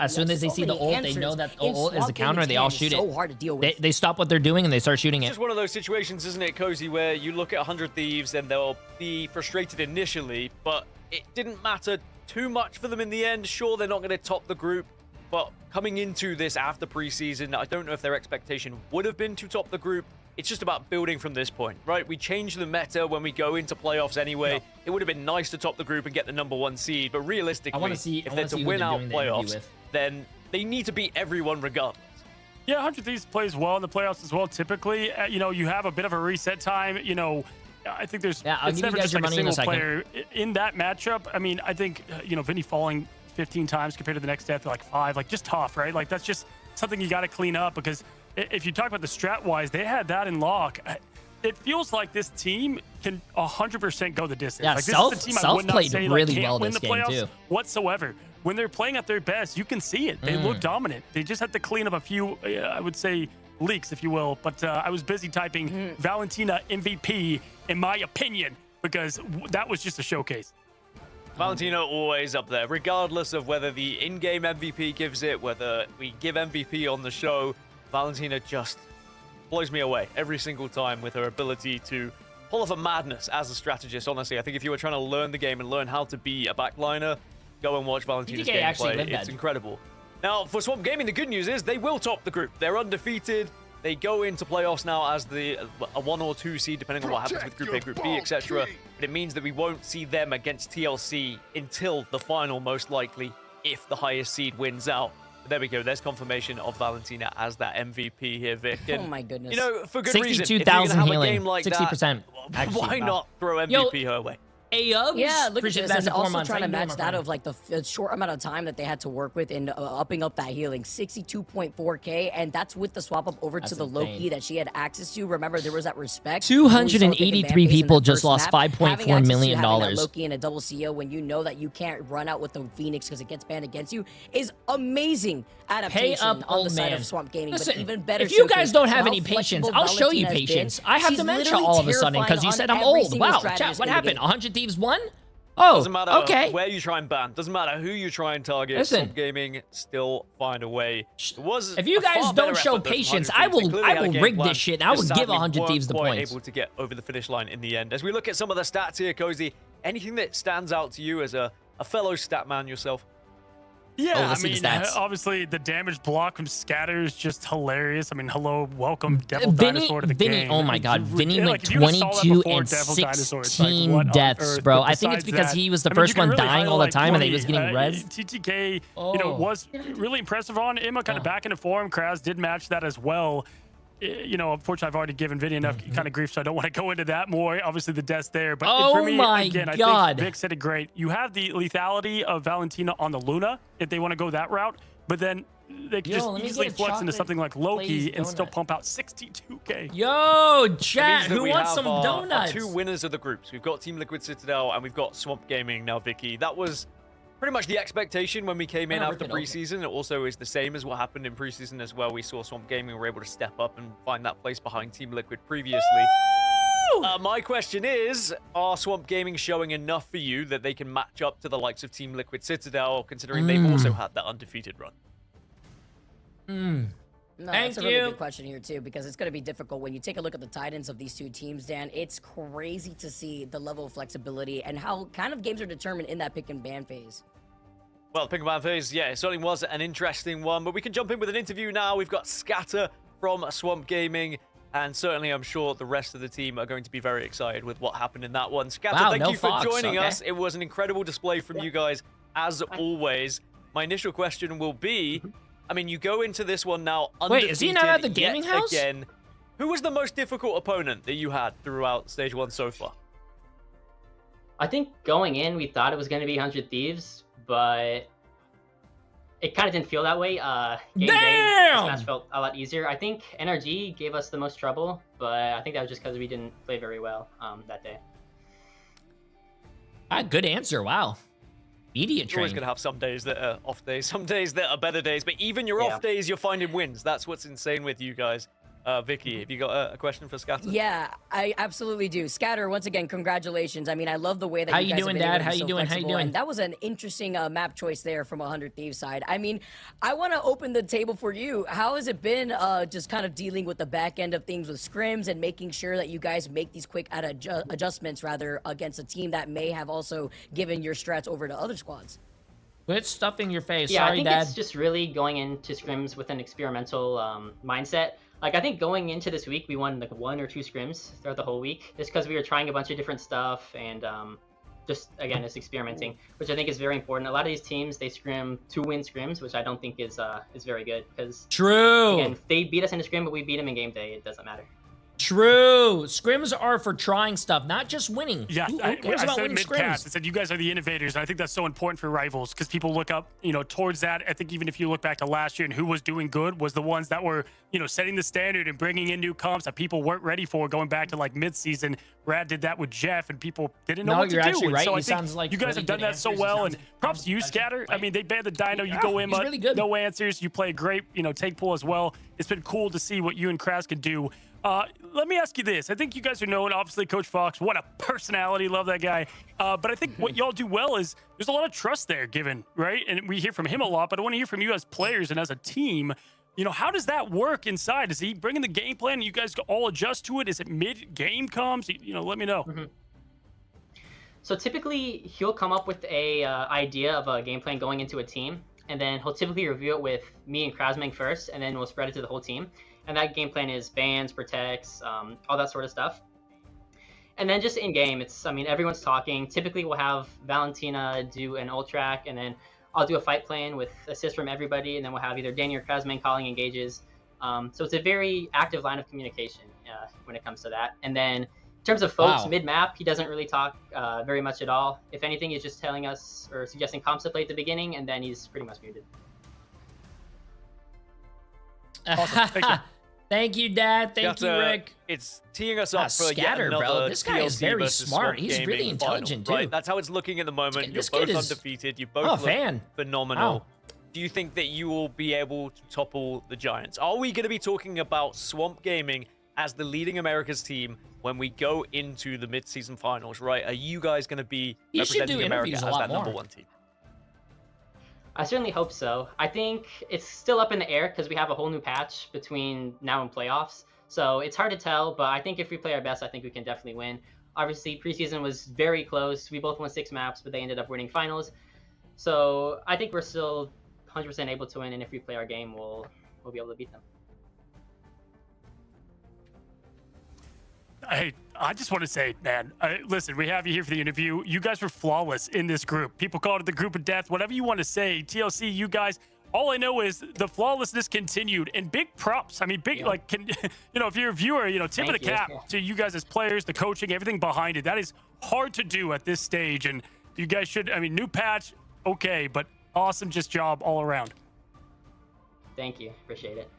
As soon as they see the ult, they know that the ult is the counter, they all shoot it. They stop what they're doing and they start shooting It's it. just one of those situations, isn't it, Cozy, where you look at 100 Thieves and they'll be frustrated initially, but it didn't matter too much for them in the end. Sure, they're not going to top the group, but coming into this after preseason, I don't know if their expectation would have been to top the group. It's just about building from this point, right? We change the meta when we go into playoffs anyway. Yep. It would have been nice to top the group and get the #1 seed, but realistically, if they're to win out playoffs, then they need to beat everyone regardless. Yeah, 100 Thieves plays well in the playoffs as well. Typically, you know, you have a bit of a reset time. You know, I think there's it's never just like a single player in that matchup. I mean, I think you know, Vinny falling 15 times compared to the next death, like 5, like just tough, right? Like that's just something you got to clean up, because if you talk about the strat wise, they had that in lock. It feels like this team can 100% go the distance. Yeah, like, this is a team I would not say really can't well win this the game playoffs too. whatsoever. When they're playing at their best, you can see it. They look dominant. They just have to clean up a few, I would say, leaks, if you will. But I was busy typing Valentina MVP, in my opinion, because that was just a showcase. Valentina always up there, regardless of whether the in-game MVP gives it, whether we give MVP on the show. Valentina just blows me away every single time with her ability to pull off a madness as a strategist. Honestly, I think if you were trying to learn the game and learn how to be a backliner, go and watch Valentina's gameplay. It's incredible. Now, for Swamp Gaming, the good news is they will top the group. They're undefeated. They go into playoffs now as a 1 or 2 seed, depending on what happens with Group A, Group B, etc. But it means that we won't see them against TLC until the final, most likely, if the highest seed wins out. But there we go. There's confirmation of Valentina as that MVP here, Vic. And, oh my goodness! You know, for good reason. 62,000 healing, like 60%. why not throw MVP her way? Hey, Ubs. Yeah, look at Appreciate this. the And best of 4 also months. How trying to you doing, match my that friend? of like the short amount of time that they had to work with in upping up that healing, 62.4K, and that's with the swap up over to That's the Loki insane. that she had access to. Remember, there was that respect. 283 people just lost $5.4 million. Loki in a double CO when you know that you can't run out with the Phoenix because it gets banned against you is amazing adaptation up, on old the side man. of Swamp Gaming. Listen, but even better, if you guys showcase don't have how any patience, flexible I'll show you Valentina has patience. been. I have She's dementia literally all of a sudden because you terrifying said I'm on old. every single Wow, strategist chat, what in the happened? game. 100 Thieves won? Oh, Doesn't matter okay. where you try and ban. Doesn't matter who you try and target. Listen. Swamp Gaming still find a way. It was If you a guys far don't better show effort than patience, 100 I Thieves. They will clearly had a game rig plan, this shit and I just will give sadly 100 Thieves the weren't points. able to get over the finish line in the end. As we look at some of the stats here, Cozy, anything that stands out to you as a fellow stat man yourself? Yeah, Oh, I let's see the mean, stats. obviously the damage block from Scatter is just hilarious. I mean, hello, welcome Devil Vinny, Dinosaur to the Vinny, game. oh my God, Vinny went Like, if you would've saw that 22 before and Devil Dinosaur, it's like, 16 what on deaths, earth? bro. But I think it's besides because that, he was the I mean, first you can one really dying all the highlight time and he was 20. getting res. TTK, Oh. was really impressive on Emma, kind of back into form. Kraz did match that as well. Unfortunately, I've already given Vinny enough kind of grief, so I don't want to go into that more. Obviously, the death's there. But Oh for me, my again, I God. think Vic said it great. You have the lethality of Valentina on the Luna if they want to go that route, but then they can Yo, just let me easily get a flex into chocolate something like Loki glazed and still donut. pump out 62K. Yo, It chat, means that who we wants have some our donuts? two winners of the groups. We've got Team Liquid Citadel and we've got Swamp Gaming now, Vicky. That was pretty much the expectation when we came in Oh, after rip it open. preseason. It also is the same as what happened in preseason as well. We saw Swamp Gaming were able to step up and find that place behind Team Liquid previously. My question is, are Swamp Gaming showing enough for you that they can match up to the likes of Team Liquid Citadel, considering they've also had that undefeated run? No, Thank that's a really you. good question here too, because it's going to be difficult when you take a look at the Titans of these two teams, Dan. It's crazy to see the level of flexibility and how kind of games are determined in that pick and ban phase. Well, pick and ban phase, yeah, it certainly was an interesting one, but we can jump in with an interview now. We've got Scatter from Swamp Gaming, and certainly I'm sure the rest of the team are going to be very excited with what happened in that one. Scatter, Wow, thank no you for Fox, joining okay. us. It was an incredible display from you guys, as always. My initial question will be, I mean, you go into this one now undefeated. Wait, is he not at the gaming yet house? Again. Who was the most difficult opponent that you had throughout Stage 1 so far? I think going in, we thought it was going to be 100 Thieves, but it kind of didn't feel that way. Game day, this match felt a lot easier. I think NRG gave us the most trouble, but I think that was just because we didn't play very well that day. Good answer. Wow. Media You're always train. going to have some days that are off days, some days that are better days, but even your off days, you're finding wins. That's what's insane with you guys. Vicky, have you got a question for Scatter? Yeah, I absolutely do. Scatter, once again, congratulations. I mean, I love the way that How you you guys doing, have been able Dad? to How be you so doing? How you flexible, doing? And that was an interesting map choice there from 100 Thieves side. I mean, I want to open the table for you. How has it been just kind of dealing with the back end of things with scrims and making sure that you guys make these quick adjustments rather against a team that may have also given your strats over to other squads? Quit stuffing your face. Yeah, Sorry, I think Dad. it's just really going into scrims with an experimental mindset. Like, I think going into this week, we won like 1 or 2 scrims throughout the whole week, just because we were trying a bunch of different stuff and just, again, it's experimenting, which I think is very important. A lot of these teams, they scrim 2-win scrims, which I don't think is very good, because True. Again, if they beat us in a scrim, but we beat them in game day, it doesn't matter. True. Scrims are for trying stuff, not just winning. Yeah, Who I cares said about it winning mid-cast. scrims? I said you guys are the innovators. And I think that's so important for rivals because people look up, towards that. I think even if you look back to last year and who was doing good was the ones that were, setting the standard and bringing in new comps that people weren't ready for. Going back to like mid-season, Brad did that with Jeff, and people didn't know No, what to you're do. actually And right. so He I think sounds like you guys really have done good that so answers. He well. sounds And props to you, Scatter. I mean, they banned the Dino. You go in, he's really good. no answers. You play a great, take pool as well. It's been cool to see what you and Kraz can do. Let me ask you this. I think you guys are known, obviously, Coach Fox, what a personality. Love that guy. But I think what y'all do well is there's a lot of trust there given, right? And we hear from him a lot, but I want to hear from you as players and as a team. How does that work inside? Is he bringing the game plan and you guys all adjust to it? Is it mid-game comes? Let me know. Mm-hmm. So typically, he'll come up with a idea of a game plan going into a team, and then he'll typically review it with me and Krasmang first, and then we'll spread it to the whole team. And that game plan is bans, protects, all that sort of stuff. And then just in game, everyone's talking. Typically, we'll have Valentina do an ult track, and then I'll do a fight plan with assist from everybody, and then we'll have either Danny or Krasmang calling engages. So it's a very active line of communication when it comes to that. And then terms of folks Wow. mid-map, he doesn't really talk very much at all. If anything, he's just telling us or suggesting comps to play at the beginning, and then he's pretty much muted. Thank you, Dad. Thank you, Rick. It's teeing us up for yet Scatter, another bro. This guy is TLC very versus smart. Swamp He's really Gaming intelligent, final, too. Right? That's how it's looking at the moment. This You're kid both is- undefeated. You both Oh, look fan. phenomenal. Wow. Do you think that you will be able to topple the Giants? Are we going to be talking about Swamp Gaming as the leading America's team when we go into the mid-season finals, right? Are you guys going to be You should do representing America interviews as a lot that number more. one team? I certainly hope so. I think it's still up in the air because we have a whole new patch between now and playoffs. So it's hard to tell, but I think if we play our best, I think we can definitely win. Obviously, preseason was very close. We both won 6 maps, but they ended up winning finals. So I think we're still 100% able to win, and if we play our game, we'll be able to beat them. I just want to say, man, listen, we have you here for the interview. You guys were flawless in this group. People called it the group of death, whatever you want to say. TLC, you guys, all I know is the flawlessness continued, and big props. I mean, big, like, if you're a viewer, tip of the cap to you guys as players, the coaching, everything behind it. That is hard to do at this stage, and you guys should, new patch, okay, but awesome just job all around. Thank you. Appreciate it.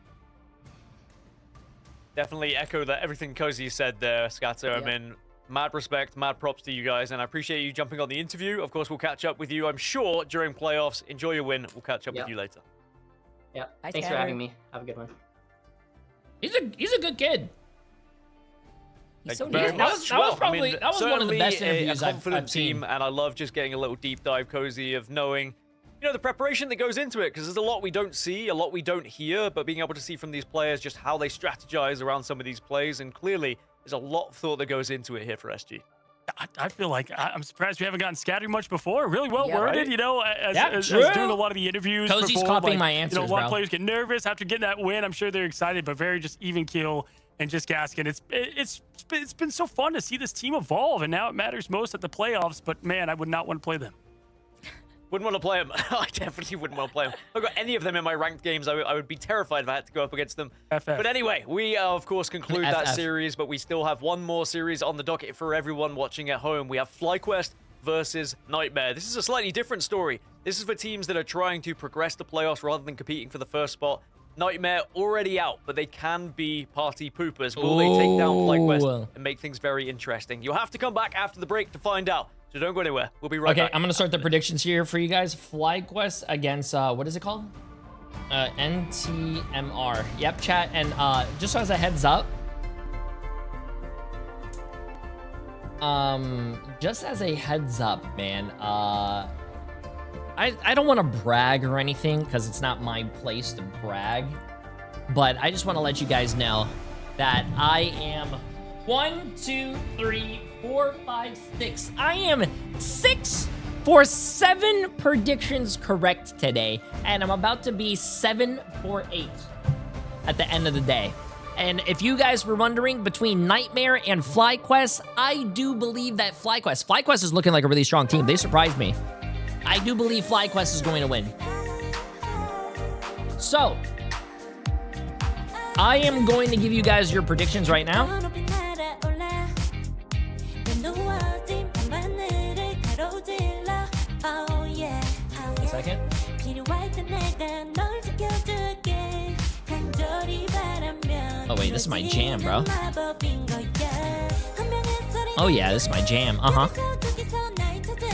Definitely echo that everything Cozy said there, Scatter. I mean, mad respect, mad props to you guys, and I appreciate you jumping on the interview. Of course, we'll catch up with you, I'm sure, during playoffs. Enjoy your win. We'll catch up with you later. Yeah. Hi, Thanks for Scatter. having me. Have a good one. He's a good kid. Thank so you very nice. much. That was probably- I mean, that was one of the best certainly interviews a I've confident seen. team, and I love just getting a little deep dive, Cozy, of knowing, the preparation that goes into it, because there's a lot we don't see, a lot we don't hear, but being able to see from these players just how they strategize around some of these plays, and clearly there's a lot of thought that goes into it here for SG. I feel like I'm surprised we haven't gotten scattered much before. Really well worded, right? as true. doing a lot of the interviews. Cozy's before, copying like, my a answers, lot bro. of players get nervous after getting that win. I'm sure they're excited, but very just even keel and just gasking. It's been so fun to see this team evolve, and now it matters most at the playoffs. But man, I would not want to play them. Wouldn't want to play them. I definitely wouldn't want to play them. If I got any of them in my ranked games, I would be terrified if I had to go up against them. But anyway, we of course conclude that series, but we still have one more series on the docket for everyone watching at home. We have FlyQuest versus Nightmare. This is a slightly different story. This is for teams that are trying to progress the playoffs rather than competing for the first spot. Nightmare already out, but they can be party poopers. Will they take down FlyQuest and make things very interesting? You'll have to come back after the break to find out. So don't go anywhere. We'll be right back. I'm gonna start the predictions here for you guys. FlyQuest against what is it called? NTMR. Yep, chat. And just as a heads up, just as a heads up, man. I don't want to brag or anything because it's not my place to brag, but I just want to let you guys know that I am 1, 2, 3, 4, 5, 6. I am 6 for 7 predictions correct today, and I'm about to be 7 for 8 at the end of the day. And if you guys were wondering between Nightmare and FlyQuest, I do believe that FlyQuest is looking like a really strong team. They surprised me. I do believe FlyQuest is going to win. So, I am going to give you guys your predictions right now. One second. Oh wait, this is my jam, bro. Oh yeah, this is my jam. Uh-huh.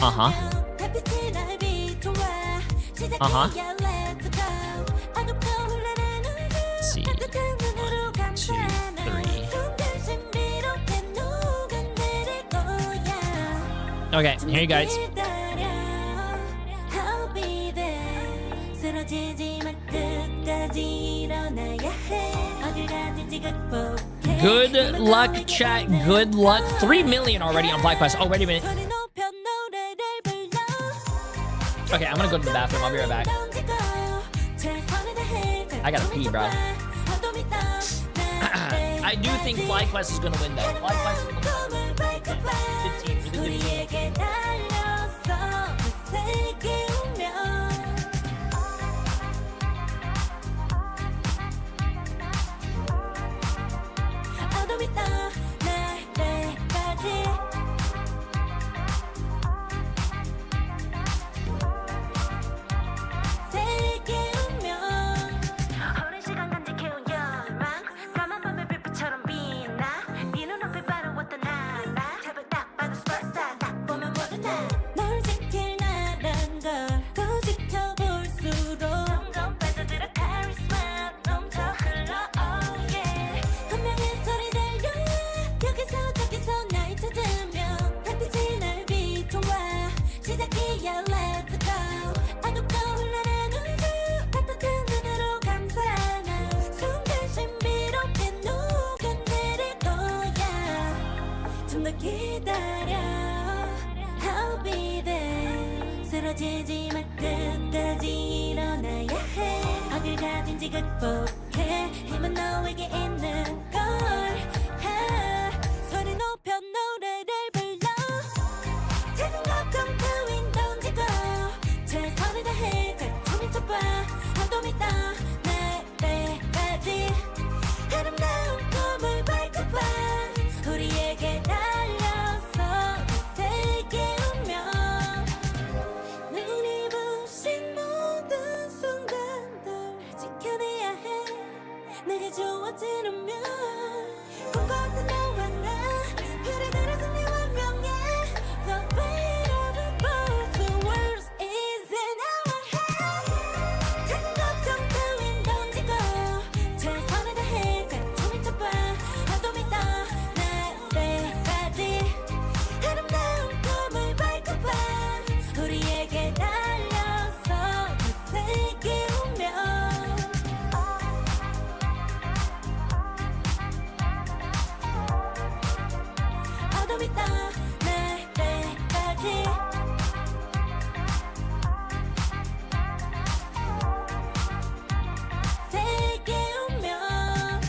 Uh-huh. Uh-huh. Let's see. 1, 2, 3. Okay, here you guys. Good luck, chat. Good luck. 3 million already on FlyQuest. Oh, wait a minute. Okay, I'm gonna go to the bathroom. I'll be right back. I gotta pee, bro. I do think FlyQuest is gonna win, though. FlyQuest is gonna win. Good team. Really good team. 빠지지 마 끝까지 일어나야 해 어딜 가든지 극복해 힘은 너에게 있는 걸 소리 높여 노래를 불러 작은 걱정 따윈 던지고 최선을 다해 작품을 쳐봐 어둠 있다 내 때까지 아름다운 꿈을 밟고봐 우리에게 달려서 세계 운명 눈이 부신 모든 순간들 지켜내야 해 내가 좋아지려면 꿈꿨던 너와 나 그래 그래서 내 운명에 The weight of it both the world is in our hands 작은 걱정 따윈 던지고 최선을 다해 작품을 쳐봐 어둠 있다 내 때까지 아름다운 꿈을 밟고봐 우리에게 달려서 그 세계 운명 어둠 있다 내 때까지 세계 운명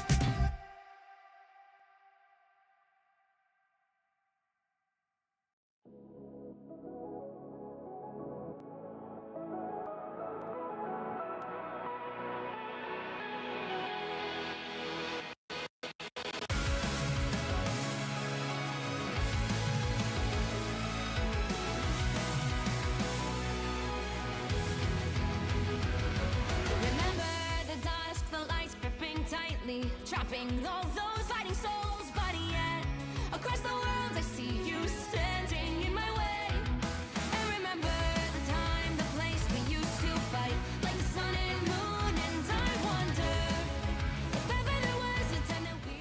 Remember the dusk, the lights gripping tightly, trapping all those fighting souls. But yet, across the world, I see you standing in my way. And remember the time, the place we used to fight, like the sun and moon. And I wonder if ever there was a time that we.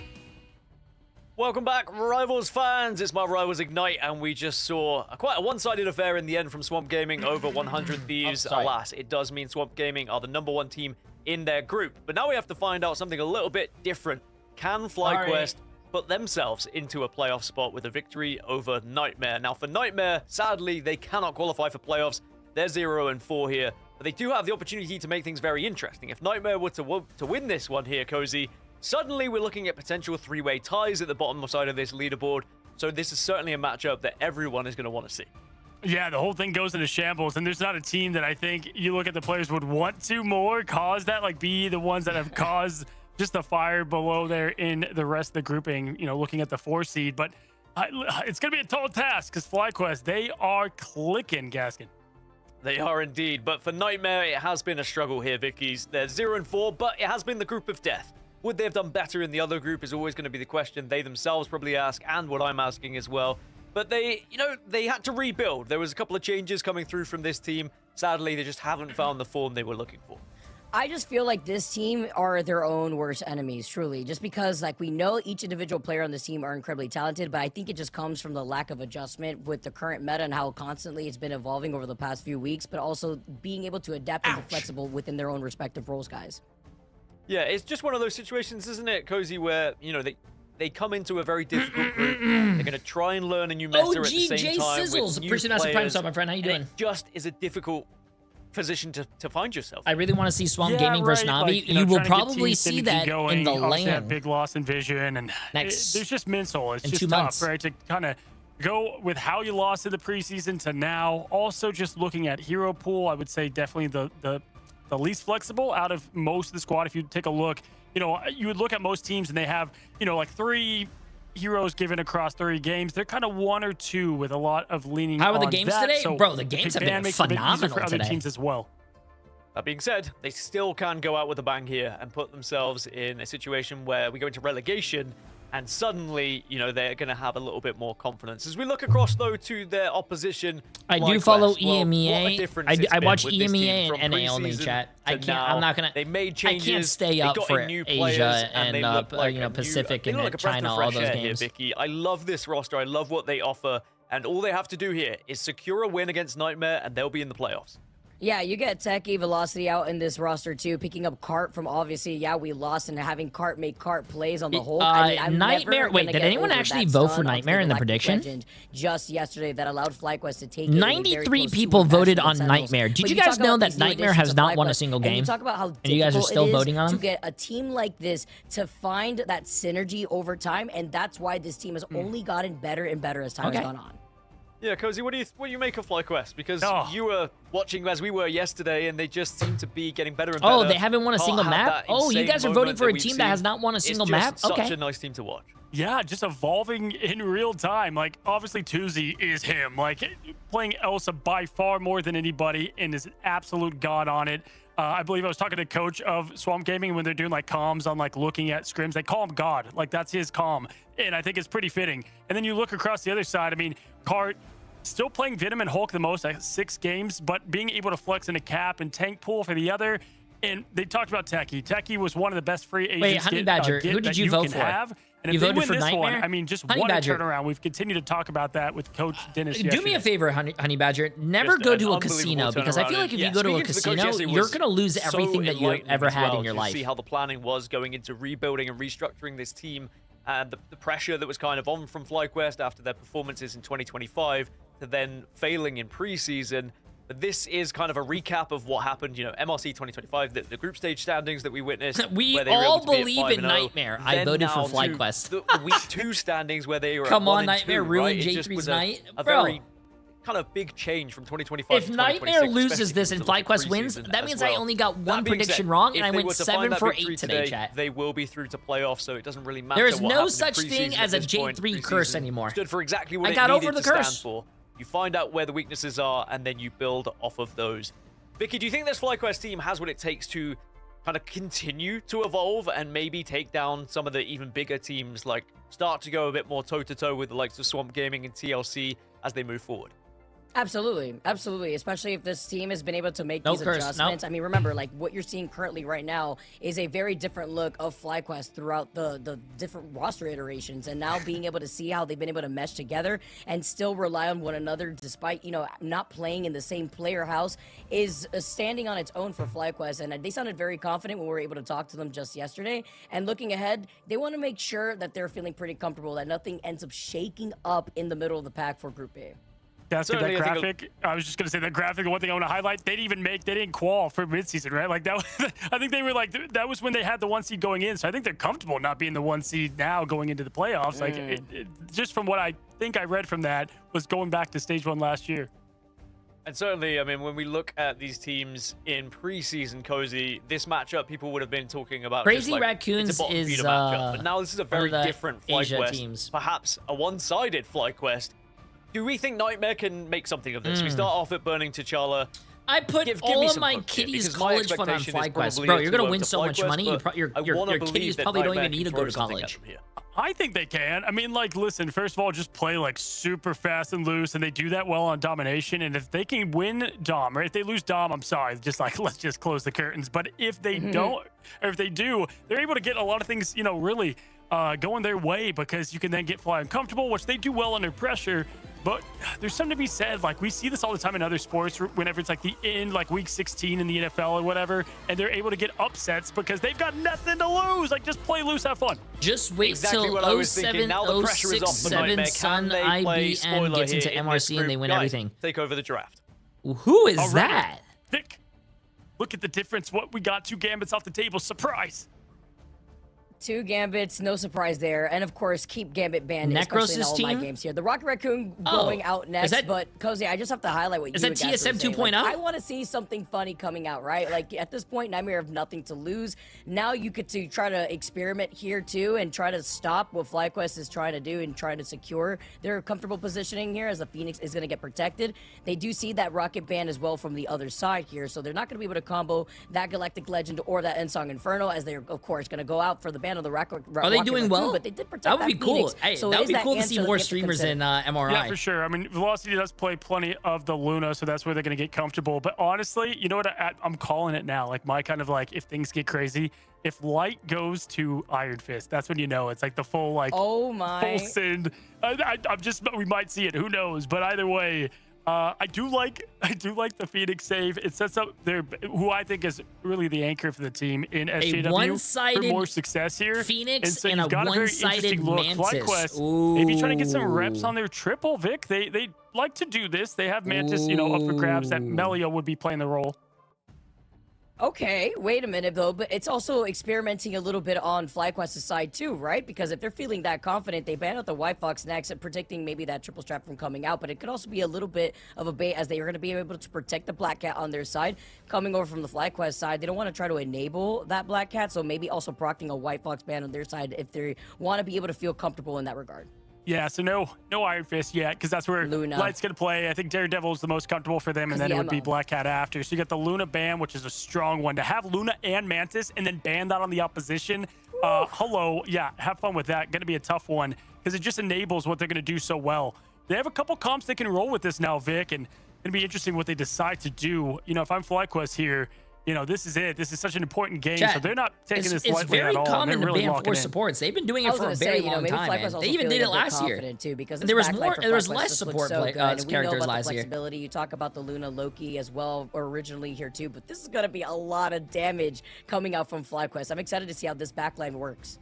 Welcome back, Rivals fans. It's my Rivals Ignite, and we just saw quite a one-sided affair in the end from Swamp Gaming over 100 Thieves. sorry. Alas, it does mean Swamp Gaming are the #1 team in their group. But now we have to find out something a little bit different. Can FlyQuest put themselves into a playoff spot with a victory over Nightmare? Now, for Nightmare, sadly, they cannot qualify for playoffs. They're 0-4 here, but they do have the opportunity to make things very interesting. If Nightmare were to win this one here, Cozy, suddenly we're looking at potential three-way ties at the bottom side of this leaderboard. So this is certainly a matchup that everyone is going to want to see. Yeah, the whole thing goes into shambles, and there's not a team that I think you look at the players would want to more cause that, like be the ones that have caused just the fire below there in the rest of the grouping, you know, looking at the 4 seed. But it's going to be a tall task because FlyQuest, they are clicking, Gaskin. They are indeed, but for Nightmare, it has been a struggle here, Vickies. They're 0-4, but it has been the group of death. Would they have done better in the other group is always going to be the question they themselves probably ask, and what I'm asking as well. But they, you know, they had to rebuild. There was a couple of changes coming through from this team. Sadly, they just haven't found the form they were looking for. I just feel like this team are their own worst enemies, truly. Just because, like, we know each individual player on this team are incredibly talented, but I think it just comes from the lack of adjustment with the current meta and how constantly it's been evolving over the past few weeks, but also being able to adapt and be flexible within their own respective roles, guys. Yeah, it's just one of those situations, isn't it, Cozy, where, you know, they come into a very difficult group. They're going to try and learn a new meta at the same Jay3 time Socials, with new appreciate us a prime players, sub, my friend. How you and doing? It just is a difficult position to find yourself. I really want to see Swamp Gaming versus Navi. Like, you will trying to get probably teams see to that keep going. in the Obviously, that land. big loss in Vision, and Next- there's just Minsole. It's in just 2 tough, months. right? To kind of go with how you lost in the preseason to now. Also, just looking at hero pool, I would say definitely the least flexible out of most of the squad. If you take a look, you know, you would look at most teams and they have, you know, like 3 heroes given across 30 games. They're kind of 1 or 2 with a lot of leaning. How are the on games that. today? So Bro, the games have Japan been makes it a bit easier phenomenal for other today. teams as well. That being said, they still can go out with a bang here and put themselves in a situation where we go into relegation and suddenly, you know, they're going to have a little bit more confidence. As we look across, though, to their opposition, I do FlyQuest, follow well, what a EMEA. difference I it's I been watch with this team EMEA from and NA only, preseason chat. I to can't. now. I'm not gonna. They made I changes. can't stay they up got for in new players, Asia and they and look like you know, a Pacific new, and they look like a breath China, of all fresh those air here, games. Vicky. I love this roster. I love what they offer, and all they have to do here is secure a win against Nightmare, and they'll be in the playoffs. Yeah, you get Techie Velocity out in this roster too, picking up Cart from obviously, yeah, we lost, and having Cart make Cart plays on the whole. I mean, I'm Nightmare. never Wait, gonna did get anyone over actually that vote for stun onto Nightmare in the Galactic prediction? Legend just yesterday that allowed FlyQuest to take it. 93 people voted on Nightmare. Did you guys know that Nightmare has not won a single game? And you talk about how and you guys are still voting on to him? get a team like this to find that synergy over time, and that's why this team has only gotten better and better as time has gone on. Yeah, Cozy, what do you make of FlyQuest? Because you were watching as we were yesterday, and they just seem to be getting better and better. Oh, they haven't won a single map? Oh, you guys are voting for a team that has not won a single map? It's just Okay. such a nice team to watch. Yeah, just evolving in real time. Like, obviously, Tuzi is him. Like, playing Elsa by far more than anybody and is an absolute god on it. I believe I was talking to coach of Swamp Gaming when they're doing, like, comms on, like, looking at scrims. They call him God. Like, that's his comm. And I think it's pretty fitting. And then you look across the other side. I mean, Cart still playing Venom and Hulk the most, like 6 games, but being able to flex in a cap and tank pool for the other. And they talked about Techie. Techie was one of the best free agents. Wait, Honey Badger, who did you vote for? And You if they voted win for this Nightmare? one, I mean, just Honey what Badger. a turnaround. We've continued to talk about that with Coach Dennis Do me yesterday. a favor, Honey Badger. Never Just go an to a unbelievable casino, because I feel like if you go to a speaking to the coach casino, yesterday you're was going to lose so everything that you've enlightening ever as had well in your to life. see how the planning was going into rebuilding and restructuring this team, and the pressure that was kind of on from FlyQuest after their performances in 2025 to then failing in preseason. But this is kind of a recap of what happened, you know, MRC 2025, the group stage standings that we witnessed. We where they were all able to be at believe in 5-0. Nightmare. I Then voted for now to FlyQuest. the week 2 standings where they were Come at 1 on, and Nightmare 2, ruined right? It just J3's was night. a Bro. very kind of big change from 2025 If to Nightmare 2026, loses especially this if and you look at FlyQuest wins, preseason that as means well. I only got one That being prediction said, wrong, if and I they went were to 7 find that for victory 8 today, today, chat. they will be through to playoffs, so it doesn't really matter. There is what no happened in such thing preseason as at a this point. J3 curse Preseason anymore. Stood for exactly what I it got needed over the to stand curse. for. You find out where the weaknesses are, and then you build off of those. Vicky, do you think this FlyQuest team has what it takes to kind of continue to evolve and maybe take down some of the even bigger teams, like start to go a bit more toe-to-toe with the likes of Swamp Gaming and TLC as they move forward? Absolutely, absolutely. Especially if this team has been able to make No these curse, adjustments. no. I mean, remember, like what you're seeing currently right now is a very different look of FlyQuest throughout the different roster iterations, and now being able to see how they've been able to mesh together and still rely on one another, despite not playing in the same player house, is standing on its own for FlyQuest. And they sounded very confident when we were able to talk to them just yesterday. And looking ahead, they want to make sure that they're feeling pretty comfortable, that nothing ends up shaking up in the middle of the pack for Group A. That's good. That Certainly, I think graphic. I was just gonna say that graphic. The one thing I want to highlight, they didn't qual for midseason, right? Like that. I think they were like that was when they had the 1 seed going in. So I think they're comfortable not being the 1 seed now going into the playoffs. Like just from what I think I read from that was going back to stage 1 last year. And certainly, I mean, when we look at these teams in preseason, Cozy, this matchup, people would have been talking about Crazy just like, Raccoons it's a bottom is, feeder matchup. But now this is a one very of the different Asia FlyQuest, teams. perhaps a one-sided FlyQuest. Do we think Nightmare can make something of this? We start off at burning T'Challa. I put Give all me of some my hope here, kitties' because my college fund on expectation is FlyQuest. probably Bro, a you're going to 2-0 win to so much FlyQuest, money. but Your I wanna believe kitties that probably don't Nightmare even need to can go throw to something at college. them here. I think they can. I mean, like, listen, first of all, just play like super fast and loose, and they do that well on domination. And if they can win Dom, or if they lose Dom, I'm sorry, just like let's just close the curtains. But if they don't, or if they do, they're able to get a lot of things, really going their way, because you can then get Fly uncomfortable, which they do well under pressure. But there's something to be said. Like, we see this all the time in other sports whenever it's like the end, like week 16 in the NFL or whatever, and they're able to get upsets because they've got nothing to lose. Like, just play loose, have fun. Just wait Exactly till what I was thinking. 07, Now the pressure is off for 067 Nightmare. Sun Can they play IBN spoiler gets into here in this MRC and group? they win Guys, everything. Take over the draft. Who is All right. that? Vic, look at the difference. What we got, 2 gambits off the table. Surprise. 2 Gambits, no surprise there. And of course, keep Gambit banned, especially in Necros' all team? my games here. The Rocket Raccoon Oh, going out next, that- but Cozy, I just have to highlight what Is you that guys were TSM saying. 2.0? Like, I want to see something funny coming out, right? Like, at this point, Nightmare have nothing to lose. Now you get to try to experiment here, too, and try to stop what FlyQuest is trying to do and trying to secure their comfortable positioning here as the Phoenix is going to get protected. They do see that Rocket ban as well from the other side here, so they're not going to be able to combo that Galactic Legend or that Endsong Inferno, as they're, of course, going to go out for the ban of the Rocket Are they doing Raccoon, well? But they did protect That would be cool. Phoenix, Hey, so that it would is be that cool to answer see that more they have to streamers consider. in MRI. Yeah, for sure. I mean, Velocity does play plenty of the Luna, so that's where they're going to get comfortable. But honestly, you know what? I'm calling it now. Like, my kind of like, if things get crazy, if Light goes to Iron Fist, that's when you know it's like the full, like, oh my, full send. I'm just, we might see it. Who knows? But either way, I do like the Phoenix save. It sets up their who I think is really the anchor for the team in SJW for one-sided more success here. Phoenix and so and you've a got very one-sided interesting look. Mantis. FlyQuest, maybe trying to get some reps on their triple, Vic. They like to do this. They have Mantis, up for grabs. That Melio would be playing the role. Okay, wait a minute though, but it's also experimenting a little bit on FlyQuest's side too, right? Because if they're feeling that confident, they ban out the White Fox next and predicting maybe that triple strap from coming out, but it could also be a little bit of a bait as they are going to be able to protect the Black Cat on their side. Coming over from the FlyQuest side, they don't want to try to enable that Black Cat, so maybe also procting a White Fox ban on their side if they want to be able to feel comfortable in that regard. Yeah, so no Iron Fist yet, because that's where Luna. Light's going to play. I think Daredevil is the most comfortable for them, and then it would be Black Cat after. So you got the Luna ban, which is a strong one. To have Luna and Mantis and then ban that on the opposition, hello, yeah, have fun with that. Going to be a tough one, because it just enables what they're going to do so well. They have a couple comps they can roll with this now, Vic, and it's going to be interesting what they decide to do. If I'm FlyQuest here, this is it. This is such an important game, so they're not taking this lightly at all. It's very common really to ban 4 supports. They've been doing it for a very long time, man. They even did it last year. Too, because there was less support characters last year. You talk about the Luna Loki as well originally here too, but this is going to be a lot of damage coming out from FlyQuest. I'm excited to see how this backline works.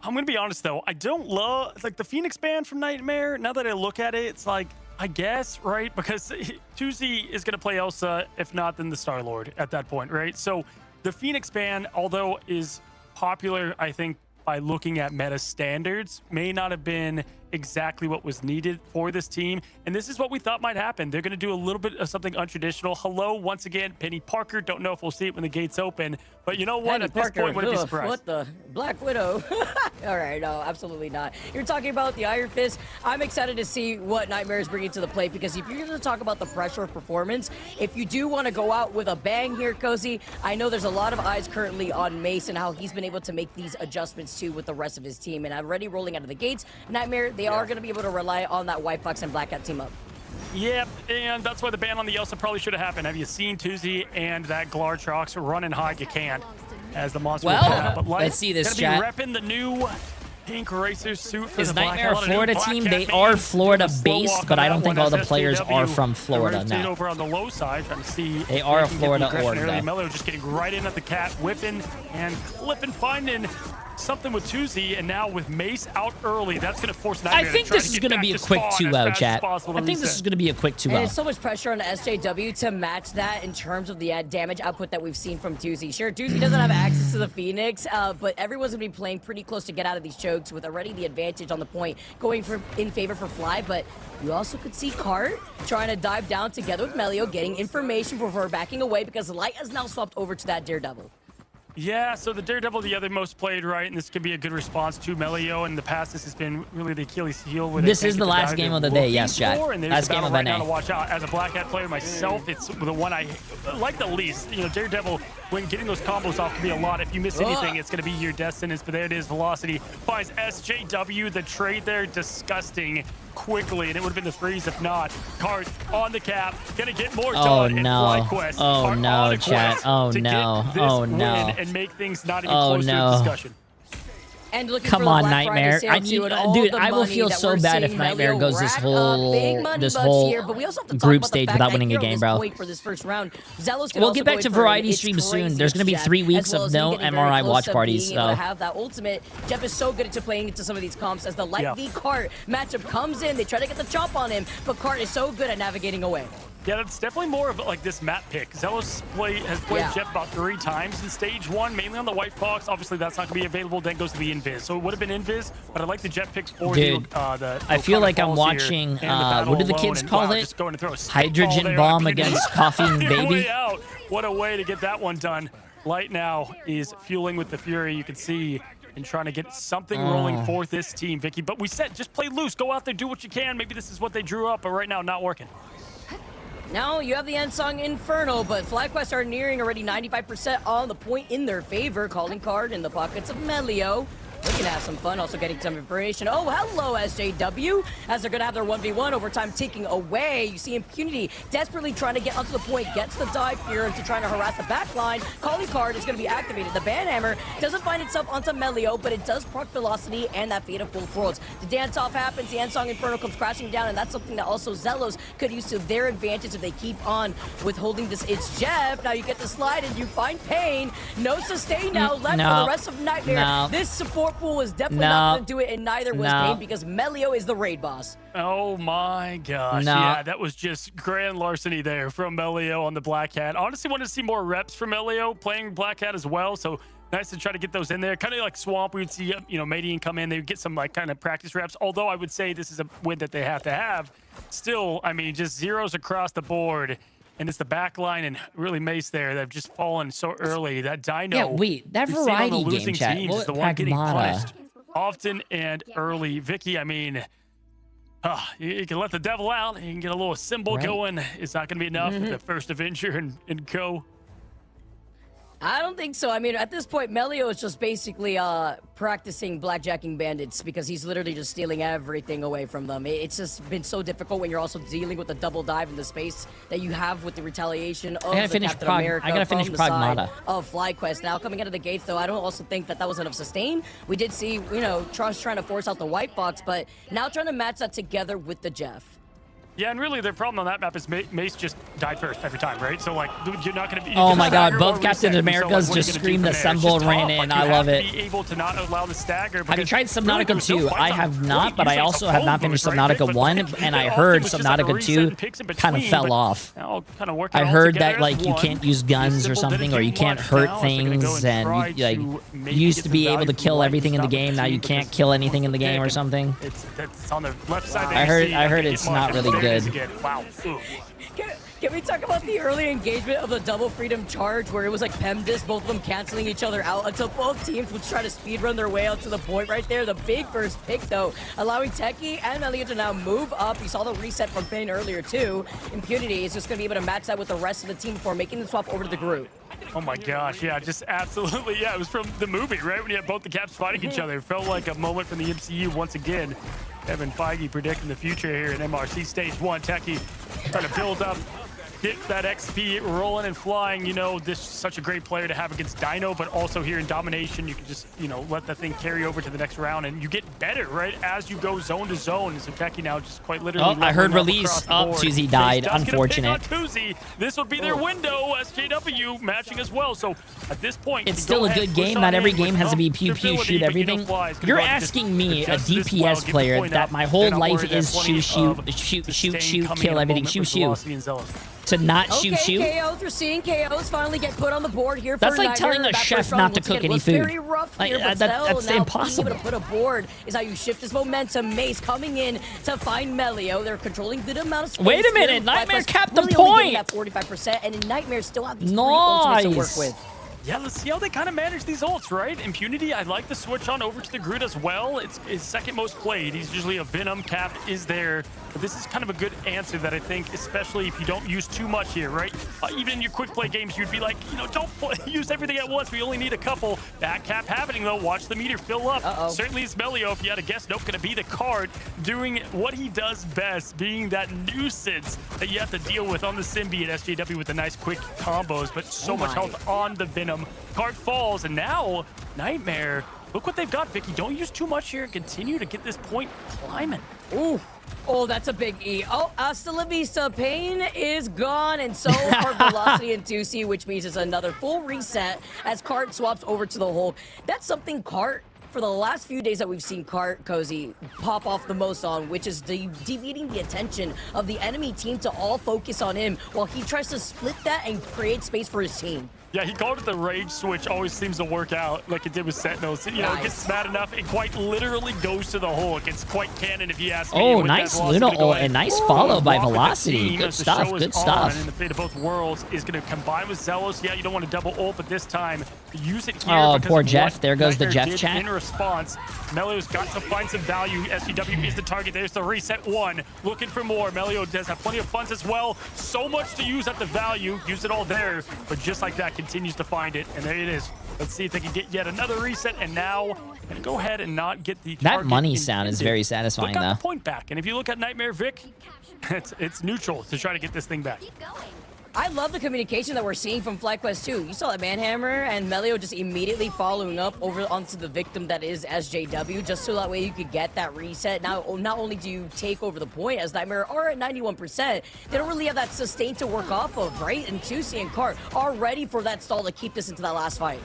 I'm going to be honest, though. I don't love the Phoenix ban from Nightmare. Now that I look at it, it's like, I guess, right? Because Tuzi is going to play Elsa. If not, then the Star-Lord at that point, right? So the Phoenix ban, although is popular, I think, by looking at meta standards, may not have been exactly what was needed for this team. And this is what we thought might happen. They're going to do a little bit of something untraditional. Hello, once again, Penny Parker. Don't know if we'll see it when the gates open. But you know what? Penny At this Parker, point, wouldn't be surprised. What the? Black Widow. All right, no, absolutely not. You're talking about the Iron Fist. I'm excited to see what Nightmare is bringing to the plate, because if you're going to talk about the pressure of performance, if you do want to go out with a bang here, Cozy, I know there's a lot of eyes currently on Mace and how he's been able to make these adjustments too with the rest of his team. And already rolling out of the gates, Nightmare, they are going to be able to rely on that White Fox and Black Cat team up. Yep, and that's why the ban on the Elsa probably should have happened. Have you seen Tuzi and that Glartrox running high? You can't, as the monster. Well, let's see this chat. Repping the new pink racer suit for Is the Nightmare a Florida team? They are Florida-based, but I don't think all the players are from Florida now. Over on the low side, trying to see they are a Florida org, though. Mello just getting right in at the cat, whipping and clipping, finding something with Tuzi, and now with Mace out early, that's going to force Nightmare. I think this is going to be a quick 2-0, chat. I think this is going to be a quick 2-0. And there's so much pressure on SJW to match that in terms of the damage output that we've seen from Tuzi. Sure, Tuzi doesn't have access to the Phoenix, but everyone's going to be playing pretty close to get out of these chokes with already the advantage on the point going in favor for Fly, but you also could see Cart trying to dive down together with Melio, getting information before backing away because Light has now swapped over to that Daredevil. Yeah, so the Daredevil, the other most played, right? And this could be a good response to Melio. In the past, this has been really the Achilles heel. This is the last game of the day, yes, Jack. Last game of the night. To watch out. As a Black Hat player myself, it's the one I like the least. Daredevil, when getting those combos off, can be a lot. If you miss anything, it's going to be your death sentence. But there it is, Velocity finds SJW. The trade there, disgusting. Quickly, and it would have been the freeze if not. Cart on the cap, gonna get more done. Oh no, chat. Oh no. Oh no. And make things not even close to a discussion. And come on, Nightmare. I need, dude, I will feel so bad if Nightmare goes this whole group stage without winning a game, bro. We'll get back to variety streams soon. There's gonna be 3 weeks of no MRI watch parties. So have that ultimate. Jeff is so good into playing into some of these comps as the Light v Cart matchup comes in. They try to get the chop on him, but Cart is so good at navigating away. Yeah, that's definitely more of like this map pick. Zealous has played Jeff about 3 times in stage 1, mainly on the White Fox. Obviously, that's not going to be available. Then goes to the Invis. So it would have been Invis, but I like the Jet picks for the I feel like I'm watching, what do the kids call it? Hydrogen bomb against Coffee and Baby. What a way to get that one done. Light now is fueling with the Fury. You can see and trying to get something rolling for this team, Vicky. But we said, just play loose. Go out there, do what you can. Maybe this is what they drew up, but right now, not working. Now you have the end song Inferno, but FlyQuest are nearing already 95% on the point in their favor. Calling card in the pockets of Melio. looking to have some fun, also getting some information. Oh, hello, SJW, as they're going to have their 1v1 overtime ticking away. You see Impunity desperately trying to get onto the point, gets the dive here into trying to harass the back line. Calling card is going to be activated. The Banhammer doesn't find itself onto Melio, but it does proc Velocity and that Fate of Full Throats. The dance-off happens, the Ansong Inferno comes crashing down, and that's something that also Zelos could use to their advantage if they keep on withholding this. It's Jeff. Now you get the slide and you find Pain. No sustain now left for the rest of Nightmare. This support pool was definitely not going to do it, and neither was Pain because Melio is the raid boss. Oh my gosh. Yeah, that was just grand larceny there from Melio on the Black Hat. Honestly, wanted to see more reps from Melio playing Black Hat as well, so nice to try to get those in there. Kind of like Swamp, we would see, Madian come in, they would get some like kind of practice reps, although I would say this is a win that they have to have. Still, I mean, just zeros across the board. And it's the back line and really Mace there that have just fallen so early. That Dino. Yeah, wait, that variety game chat. Is the one getting punished often and early. Vicky, I mean, you can let the devil out. You can get a little symbol going. It's not going to be enough with the first Avenger and co. I don't think so. I mean, at this point, Melio is just basically practicing blackjacking bandits because he's literally just stealing everything away from them. It's just been so difficult when you're also dealing with the double dive in the space that you have with the retaliation of the Captain America from the side of FlyQuest. Now, coming out of the gates, though, I don't also think that was enough sustain. We did see, Trust trying to force out the white box, but now trying to match that together with the Jeff. Yeah, and really their problem on that map is Mace just died first every time, right? So like you're not going to be. Oh my God! Both Captain Americas just screamed the symbol and ran in. I love it. Be able to not allow the stagger. Have you tried Subnautica 2? I have not, but I also have not finished Subnautica 1, and I heard Subnautica 2 kind of fell off. I heard that like you can't use guns or something, or you can't hurt things, and you used to be able to kill everything in the game. Now you can't kill anything in the game or something. It's on the left side. I heard it's not really good. Wow. Can we talk about the early engagement of the double freedom charge where it was like PEMDIS, both of them canceling each other out until both teams would try to speedrun their way out to the point right there. The big first pick, though, allowing Techie and Elliot to now move up. You saw the reset from Pain earlier, too. Impunity is just going to be able to match that with the rest of the team before making the swap over to the group. Oh my gosh, yeah, just absolutely, yeah, it was from the movie, right? When you had both the Caps fighting each other. It felt like a moment from the MCU once again. Kevin Feige predicting the future here in MRC Stage 1. Techie trying to build up, get that XP rolling and flying. This is such a great player to have against Dino, but also here in Domination, you can just, let that thing carry over to the next round, and you get better, right, as you go zone to zone. So Techie now just quite literally. Oh, I heard release. Oh, Tuzi died. Unfortunate. This would be their window. SJW matching as well. So at this point, it's still a good game. Not every game has to be pew pew shoot everything. You're asking me, a DPS player, that my whole life is shoot, kill everything, shoot. To not shoot. KOs. We're seeing KOs finally get put on the board here. That's like telling a chef not to cook any food. Very rough here, but that's impossible. Being able to put a board is how you shift his momentum. Mace coming in to find Melio. They're controlling good amount of space. Wait a minute, Nightmare capped the point. At 45%, and Nightmare still have these three ultimates to work with. Yeah, let's see how they kind of manage these ults, right? Impunity, I'd like to switch on over to the Groot as well. It's his second most played. He's usually a Venom. Cap is there. But this is kind of a good answer that I think, especially if you don't use too much here, right? Even in your quick play games, you'd be like, don't use everything at once. We only need a couple. That Cap happening, though. Watch the meter fill up. Certainly it's Melio, if you had a guess. Nope, going to be the card doing what he does best, being that nuisance that you have to deal with on the Symbiote. SJW with the nice quick combos, but so much health on the Venom. Card falls, and now Nightmare, look what they've got, Vicky. Don't use too much here and continue to get this point climbing. Ooh. Oh, that's a big E. Oh, hasta la vista. Pain is gone, and so are Velocity and 2C, which means it's another full reset as Cart swaps over to the hole. That's something Cart, for the last few days that we've seen Cart, Cozy, pop off the most on, which is deviating the attention of the enemy team to all focus on him while he tries to split that and create space for his team. Yeah, he called it the rage switch. Always seems to work out like it did with Sentinels. It gets mad enough, it quite literally goes to the hole. It gets quite canon if you ask me. Oh, nice Luna ult and nice follow by Velocity. Good stuff, good stuff. And the fate of both worlds is going to combine with Zelos. Yeah, you don't want to double ult, but this time use it here. Oh, poor Jeff. There goes the Jeff chat. In response, Melio's got to find some value. SGW is the target. There's the reset one. Looking for more. Melio does have plenty of funds as well. So much to use at the value. Use it all there. But just like that, continues to find it. And there it is. Let's see if they can get yet another reset. And now Gonna go ahead and not get the That target money sound is intended, very but satisfying, got though. the point back. And if you look at Nightmare Vic, it's neutral to try to get this thing back. I love the communication that we're seeing from FlyQuest too. You saw that Manhammer and Melio just immediately following up over onto the victim that is SJW, just so that way you could get that reset. Now, not only do you take over the point, as Nightmare are at 91%, they don't really have that sustain to work off of, right? And Tusi and Cart are ready for that stall to keep this into that last fight.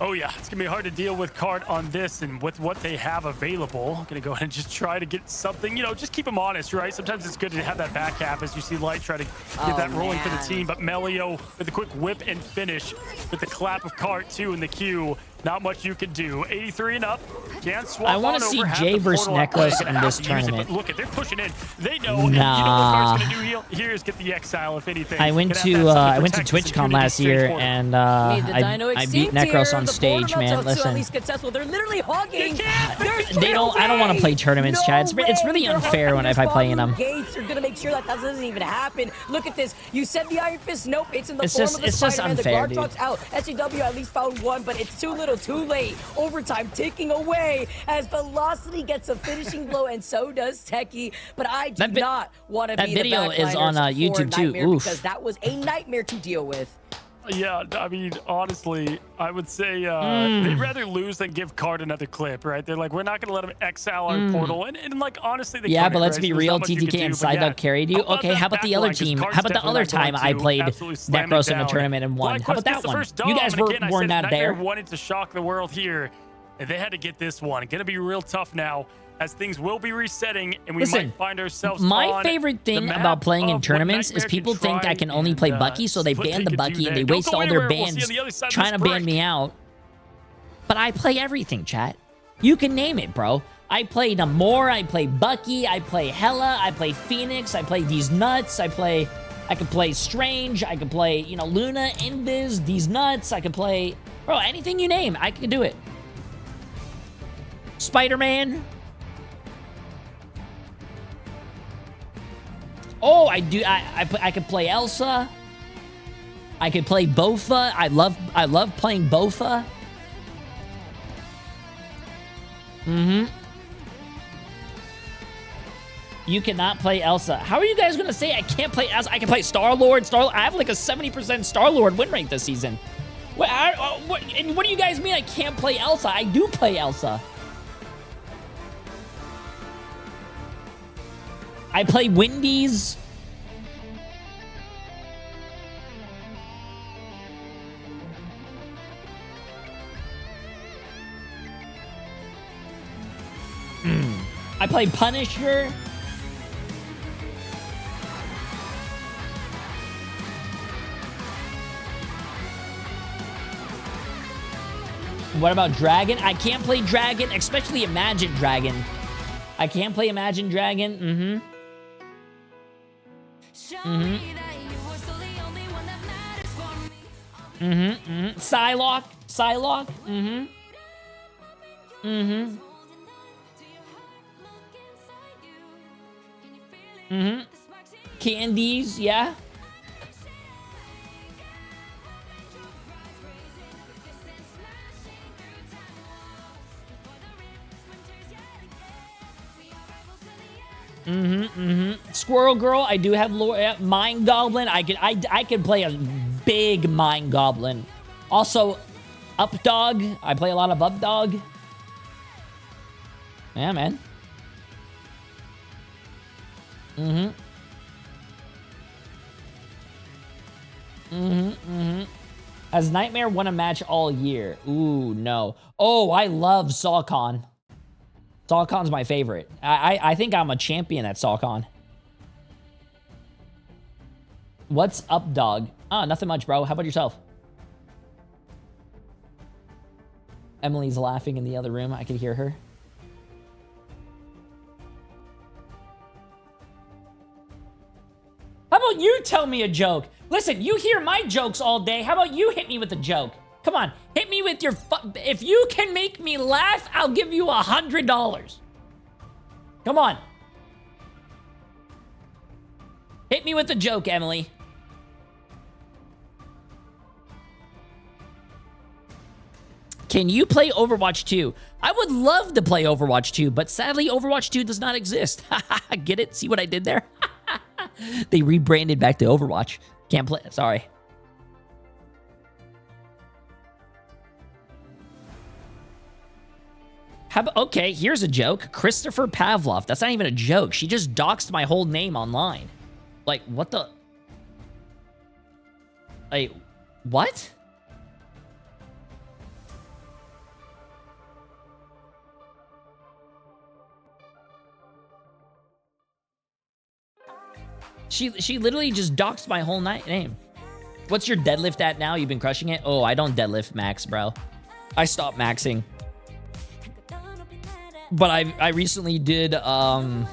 Oh yeah, it's gonna be hard to deal with Cart on this, and with what they have available, gonna go ahead and just try to get something, you know, just keep them honest, right? Sometimes it's good to have that back half as you see Light try to get that rolling for the team, but Melio with a quick whip and finish with the clap of Cart too in the queue. Not much you can do. 83 and up. Can't swap. I want to see Jay versus Necklace in this tournament. Look, they're pushing in. They know. And you know what Cart's gonna do here is get the exile, if anything. I went to TwitchCon last year, and I beat Necros on stage, man. Listen, They're literally hugging. they don't. I don't want to play tournaments, Chad. It's really unfair when if I play in them. Gates are gonna make sure that doesn't even happen. Look at this. You said the Iron Fist. Nope, it's in the form of the Spider-Man. The guard truck's out. SJW at least found one, but it's too little, too late. Overtime ticking away as Velocity gets a finishing blow, and so does Techie. But I do not want to be the video is on YouTube too. Oof. Because that was a nightmare to deal with. Yeah, I mean, honestly, I would say they'd rather lose than give Card another clip, right? They're like, we're not going to let him exile our portal. And like, honestly, they but let's be real. TTK and Psyduck carried you. Okay, how about the other team? How about the other time I played Necros in a tournament and won? How about that one? You guys weren't out there. Wanted to shock the world here, and they had to get this one. It's going to be real tough now, as things will be resetting, and we might find ourselves my favorite thing about playing in tournaments is people think I can only play Bucky, so they ban the Bucky and they waste all their bans trying to ban me out. But I play everything, chat. You can name it, bro. I play Namor, I play Bucky, I play Hela, I play Phoenix, I play these nuts, I can play Strange, I can play, you know, Luna, Invis, these nuts, I can play, bro, anything you name, I can do it. Spider-Man. Oh, I do. I could play Elsa. I could play Bofa. I love playing Bofa. You cannot play Elsa. How are you guys gonna say I can't play Elsa? I can play Star-Lord. I have like a 70% Star-Lord win rate this season. And what do you guys mean I can't play Elsa? I do play Elsa. I play Wendy's. I play Punisher. What about Dragon? I can't play Dragon, especially Imagine Dragon. I can't play Imagine Dragon. Psylocke. Candies, yeah. Squirrel Girl, I do have Mind Goblin. I could play a big Mind Goblin. Also, Updog. I play a lot of Updog. Yeah, man. Has Nightmare won a match all year? Ooh, no. Oh, I love Sawcon. Sawcon's my favorite. I think I'm a champion at Sawcon. What's up, dog? Ah, nothing much, bro. How about yourself? Emily's laughing in the other room. I can hear her. How about you tell me a joke? Listen, you hear my jokes all day. How about you hit me with a joke? Come on, hit me with your... If you can make me laugh, I'll give you $100. Come on. Hit me with a joke, Emily. Can you play Overwatch 2? I would love to play Overwatch 2, but sadly, Overwatch 2 does not exist. Get it? See what I did there? They rebranded back to Overwatch. Can't play. Sorry. Okay, here's a joke. Christopher Pavlov. That's not even a joke. She just doxed my whole name online. Like, what the... Like, what? She literally just doxed my whole name. What's your deadlift at now? You've been crushing it? Oh, I don't deadlift max, bro. I stopped maxing. But I recently did like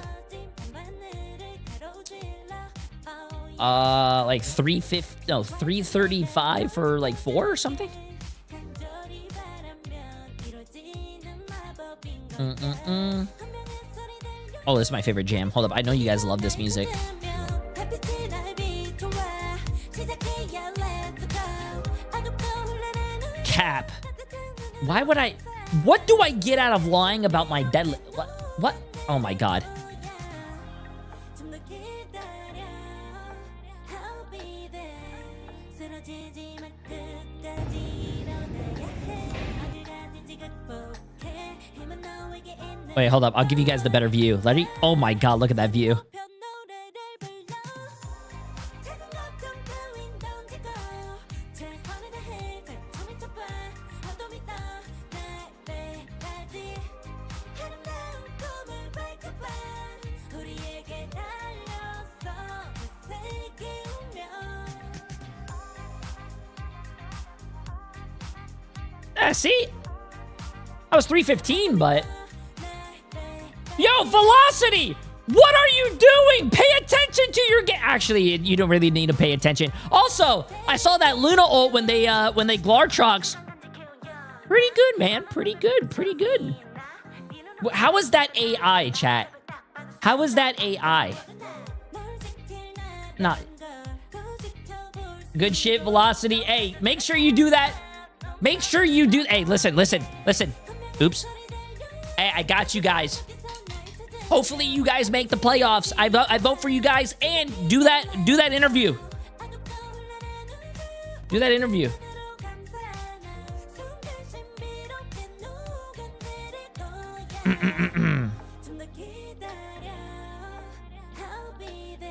335 for like 4 or something. Oh, this is my favorite jam. Hold up, I know you guys love this music. Cap. Why would I? What do I get out of lying about my deadlift? What? Oh my god. Wait, hold up. I'll give you guys the better view. Oh my god, look at that view. See? I was 315, but... Yo, Velocity! What are you doing? Pay attention to your game. Actually, you don't really need to pay attention. Also, I saw that Luna ult when they Glartrox. Pretty good, man. Pretty good. Pretty good. How is that AI, chat? How is that AI? Not... Good shit, Velocity. Hey, make sure you do that. Make sure you do... Hey, listen. Oops. Hey, I got you guys. Hopefully you guys make the playoffs. I vote for you guys, and do that interview. Do that interview.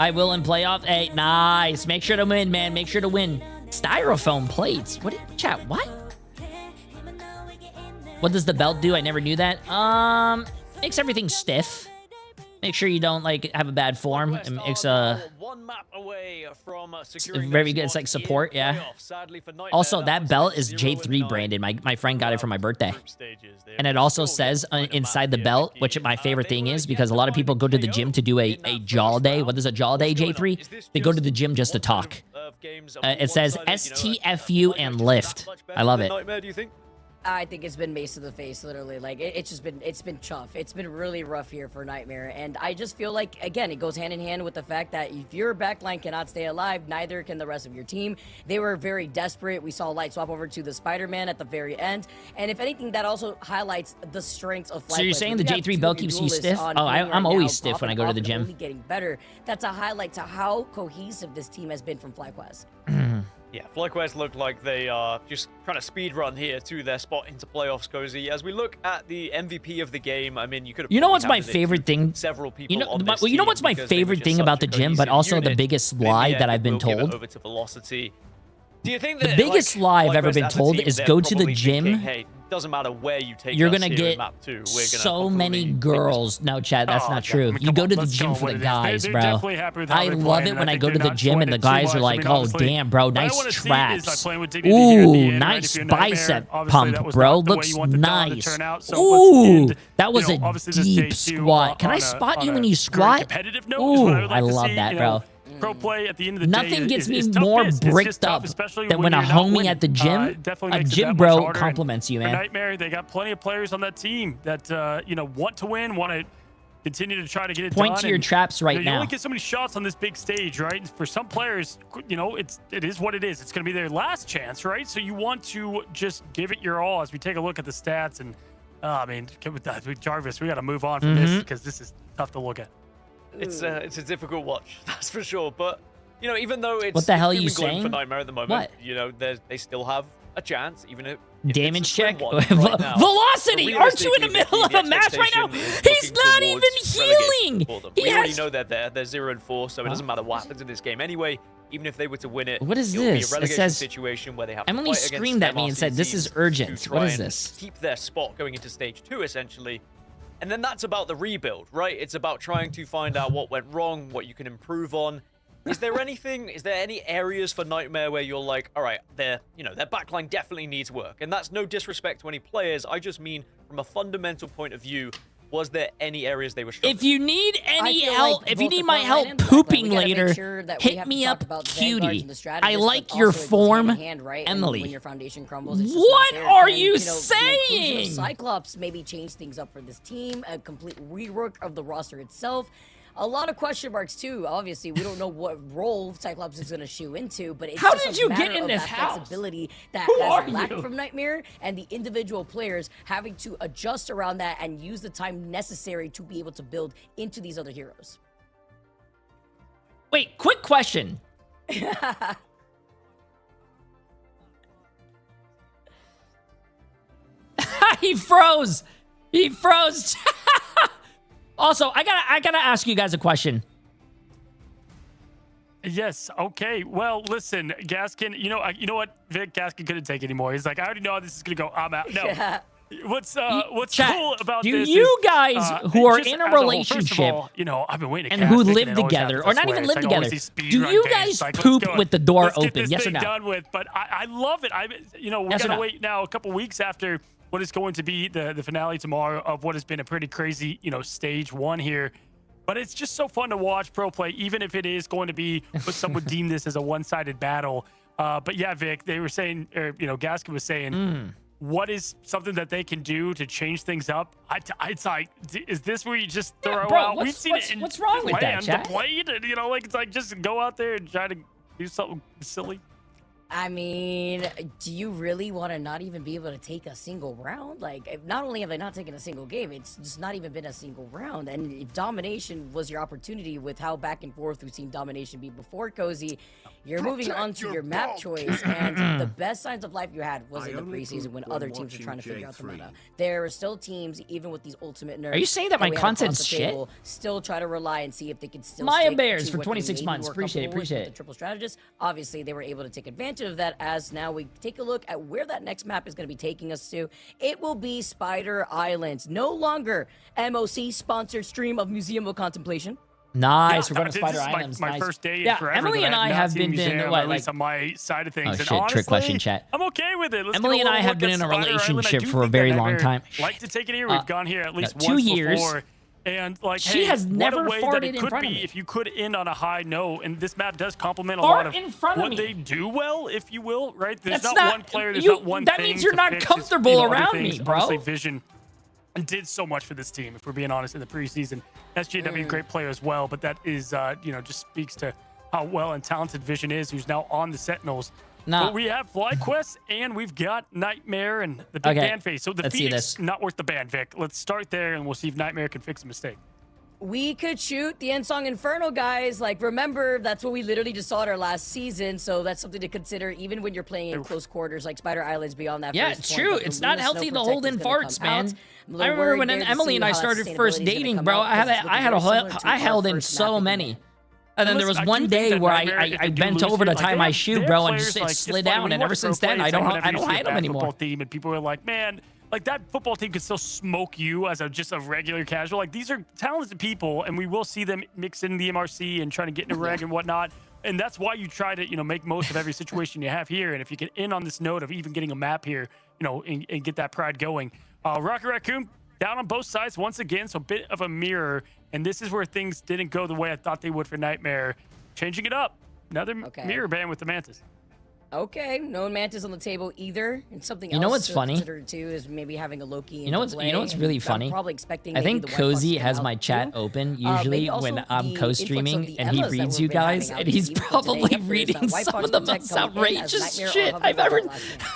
I will in playoff. Hey, nice. Make sure to win, man. Make sure to win. Styrofoam plates. What? Chat, what? What does the belt do? I never knew that. Makes everything stiff. Make sure you don't like have a bad form. It makes very good. It's like support, yeah. Also, that belt is Jay3 branded. My friend got it for my birthday. And it also says inside the belt, which my favorite thing is, because a lot of people go to the gym to do a jaw day. What is a jaw day, Jay3? They go to the gym just to talk. It says STFU and lift. I love it. I think it's been mace to the face, literally. Like, it's been tough. It's been really rough here for Nightmare. And I just feel like, again, it goes hand in hand with the fact that if your backline cannot stay alive, neither can the rest of your team. They were very desperate. We saw Light swap over to the Spider-Man at the very end. And if anything, that also highlights the strengths of FlyQuest. So you're saying the Jay3 belt keeps you stiff? Oh, I'm always stiff when I go to the gym. Only getting better. That's a highlight to how cohesive this team has been from FlyQuest. Yeah, FlyQuest look like they are just trying to speed run here to their spot into playoffs, Cozy. As we look at the MVP of the game, I mean, you could have... You know what's my favorite thing? Several people you know what's my favorite thing about the gym, but also the biggest lie that I've been told? Over to Velocity. Do you think that, the biggest lie I've ever been told is go to the gym. Thinking, hey, doesn't matter where you take you're gonna get so many girls. No, Chad, that's not true. You go to the gym for the guys, bro. I love it when I go to the gym and the guys are like, "Oh, damn, bro, nice traps. Ooh, nice bicep pump, bro. Looks nice. Ooh, that was a deep squat. Can I spot you when you squat? Ooh, I love that, bro." Pro play at the end of the Nothing day gets me more bricked up than when a homie at the gym, a gym bro, compliments you, man. Nightmare, they got plenty of players on that team that want to win, want to continue to try to get it Point done. to your traps right You now. only get so many shots on this big stage, right? For some players, you know, it is what it is. It's going to be their last chance, right? So you want to just give it your all as we take a look at the stats. And I mean, with Jarvis, we got to move on from this because this is tough to look at. It's a difficult watch, that's for sure. But you know, even though it's What the hell are doom you and gloom saying? for Nightmare at the moment, What? you know, they still have a chance, even if Damage it's a slim check. one right now. Velocity. But Aren't you in the realistically, middle of a match right now? He's not even healing. We already know they're there. They're 0-4, so it doesn't matter what happens in this game anyway. Even if they were to win it, What is it'll be this? a It relegation says- situation where they have Emily to fight screamed at against me and said, "This is MRC urgent." to What try is and this? Keep their spot going into stage 2, essentially. And then that's about the rebuild, right? It's about trying to find out what went wrong, what you can improve on. Is there any areas for Nightmare where you're like, all right, their backline definitely needs work? And that's no disrespect to any players. I just mean from a fundamental point of view, was there any areas they were struggling? If you need any feel help, like if you both the need my front line help and the back line, pooping we gotta make later, sure that we hit have to me talk up, about the vanguards cutie. and the I strategists, like but your also it goes form, hand in hand, right? And Emily. when your foundation crumbles, it's just What not there. are And, you the inclusion saying? of Cyclops maybe change things up for this team, a complete rework of the roster itself. A lot of question marks too. Obviously, we don't know what role Cyclops is going to shoe into, but it's How just did a you get matter in of this that house? flexibility that Who has are lacked you? from Nightmare, and the individual players having to adjust around that and use the time necessary to be able to build into these other heroes. Wait, quick question. He froze. He froze. Also, I gotta ask you guys a question. Yes. Okay. Well, listen, Gaskin. You know what? Vic Gaskin couldn't take anymore. He's like, I already know how this is gonna go. I'm out. No. Yeah. What's Chat, cool about do this? you is, guys who are just in a as whole, relationship first of all, you know, I've been waiting. and who live together, or not even live together, do you guys poop with the door open? Yes or no? Done with, but I love it. We're Yes or gonna no? wait now a couple weeks after what is going to be the finale tomorrow of what has been a pretty crazy, stage 1 here. But it's just so fun to watch pro play, even if it is going to be what some would deem this as a one-sided battle. But yeah, Vic, they were saying, Gaskin was saying, what is something that they can do to change things up? It's like, is this where you just throw bro, out? what's- We've seen what's- it in what's wrong with that, land chat? played, and it's like just go out there and try to do something silly. I mean, do you really want to not even be able to take a single round? Like, not only have they not taken a single game, it's just not even been a single round. And if domination was your opportunity with how back and forth we've seen domination be before, Cozy, you're moving on to your map choice. And the best signs of life you had was in the preseason when other teams were trying to figure out the meta. There are still teams, even with these ultimate nerfs. Are you saying that my we have content's across the shit? table, still try to rely and see if they can still Maya stick Bears to for what they 26 maybe months. were Appreciate it, comfortable with appreciate with it. the triple strategist. Obviously, they were able to take advantage of that, as now we take a look at where that next map is going to be taking us to. It will be Spider Islands. No longer MOC sponsored stream of Museum of Contemplation. Nice, Yeah, we're going to this Spider is Islands. my nice. first day in yeah, forever Emily that and I not have seen been Museum, what, at like least on my side of things. Oh, And shit, trick honestly, question, chat. I'm okay with it. Let's Emily get a and I little have look been at in a Spider Island. I relationship do for a think very that long Nightmare time. Like to take it here. We've gone here at least 2 once years. before. And like, She hey, has never what a way farted that it in could front of be me. if you could end on a high note. And this map does complement a Fart lot of in front of what me. they do well, if you will, right? There's That's not one player. There's not one that thing means you're to not fix. It's, comfortable other around things. me, bro. Honestly, Vision did so much for this team, if we're being honest, in the preseason. SJW, great player as well, but that is, just speaks to how well and talented Vision is, who's now on the Sentinels. Nah. But we have FlyQuest, and we've got Nightmare and the big Okay, ban phase. So the let's see Phoenix, this. not worth the ban, Vic. Let's start there, and we'll see if Nightmare can fix a mistake. We could shoot the End Song Inferno, guys. Like, remember, that's what we literally just saw in our last season, so that's something to consider even when you're playing in close quarters, like Spider Islands beyond that Yeah, first it's point. true. But the It's not Luna healthy Snow to hold Protect in is gonna farts, come man. out. I'm a I little remember worried when there to Emily see and I how that started sustainability first is gonna dating, come bro. out, 'cause it's looking very similar to I our held in first so map many. again. And then there Listen, was I one do day think that where Nightmare, I if they do bent lose over here, to tie they my have- shoe, they have bro, and players just it like, it's slid funny, down. when And you ever watch since pro then, plays, I don't like, whenever you see a hide them bad anymore. Football team, and people are like, man, like that football team could still smoke you as just a regular casual. Like, these are talented people, and we will see them mix in the MRC and trying to get in a reg and whatnot. And that's why you try to, make most of every situation you have here. And if you get in on this note of even getting a map here, and get that pride going. Rocket Raccoon down on both sides once again, so a bit of a mirror. And this is where things didn't go the way I thought they would for Nightmare. Changing it up. Another mirror ban with the Mantis. Okay, no Mantis on the table either. And something You know else what's to funny? consider too is maybe having a Loki. You know what's really funny? I'm probably expecting. I maybe think the White Fox Cozy to come has out my chat too. open Maybe usually also when I'm the influx of co-streaming the and he Emmas that reads we've you been having guys, out and this he's season. So probably today, there's, reading White some Fox of the Protect most coming in as outrageous Nightmare shit on I've the ever. last game.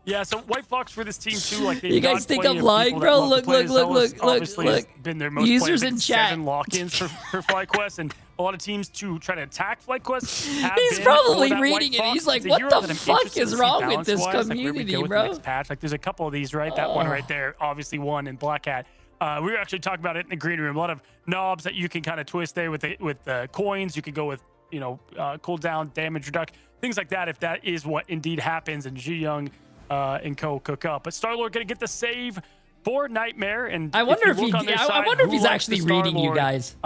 Yeah, so White Fox for this team too. Like You guys think I'm lying, bro? Look. Obviously has been their most Users played. in chat. 7 lock-ins for FlyQuest, and a lot of teams to try to attack FlyQuest. have He's been probably for that reading White it. He's Fox. like, It's a what hero the that I'm fuck interested is to see wrong with this balance-wise, like where we community, go with the bro? next patch. Like there's a couple of these, right? That one right there, obviously one in Black Hat. We were actually talking about it in the green room. A lot of knobs that you can kind of twist there with the coins. You could go with cooldown, damage reduction, things like that. If that is what indeed happens, and Ji Young and co cook up. But Star-Lord gonna get the save for Nightmare, and I wonder if you look on their side, wonder if who he's likes actually the reading you Star-Lord, guys.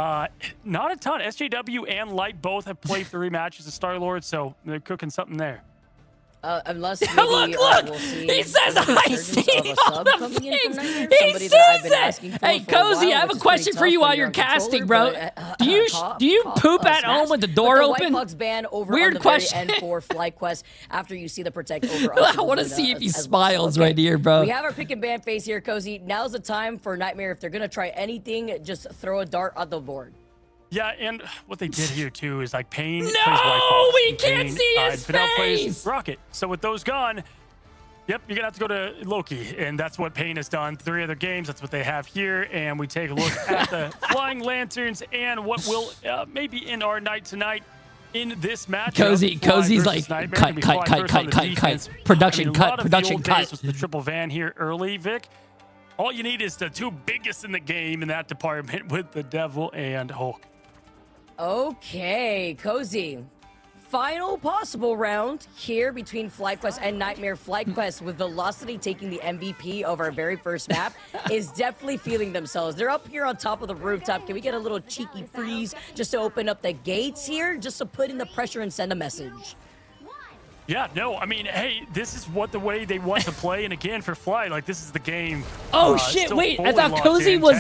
Not a ton. SJW and Light both have played 3 matches of Star-Lord, so they're cooking something there. Unless maybe we'll see. He says I see all the things. He says it. Hey, Cozy, I have a question for you while you're casting, bro. Do you poop at home with the door open? White Fox ban over Weird on the question. very end for FlyQuest after you see the protect over. I want to see if he smiles right here, bro. We have our pick and ban face here, Cozy. Now's the time for Nightmare. If they're gonna try anything, just throw a dart on the board. Yeah, and what they did here too is like Pain plays No, White Fox. we and can't Pain, see his Fidel plays face. Rocket. So with those gone, yep, you're gonna have to go to Loki, and that's what Pain has done. 3 other games, that's what they have here, and we take a look at the Flying Lanterns and what will maybe end our night tonight in this match. Cozy's like, cut. Production cut. Production cut. Was the triple van here early, Vic. All you need is the 2 biggest in the game in that department with the Devil and Hulk. Okay, Cozy. Final possible round here between FlyQuest and Nightmare. FlyQuest, with Velocity taking the MVP of our very first map, is definitely feeling themselves. They're up here on top of the rooftop. Can we get a little cheeky freeze just to open up the gates here, just to put in the pressure and send a message? Yeah, no, I mean, hey, this is what the way they want to play, and again for Fly, like this is the game. Oh shit! Wait, I thought Cozy was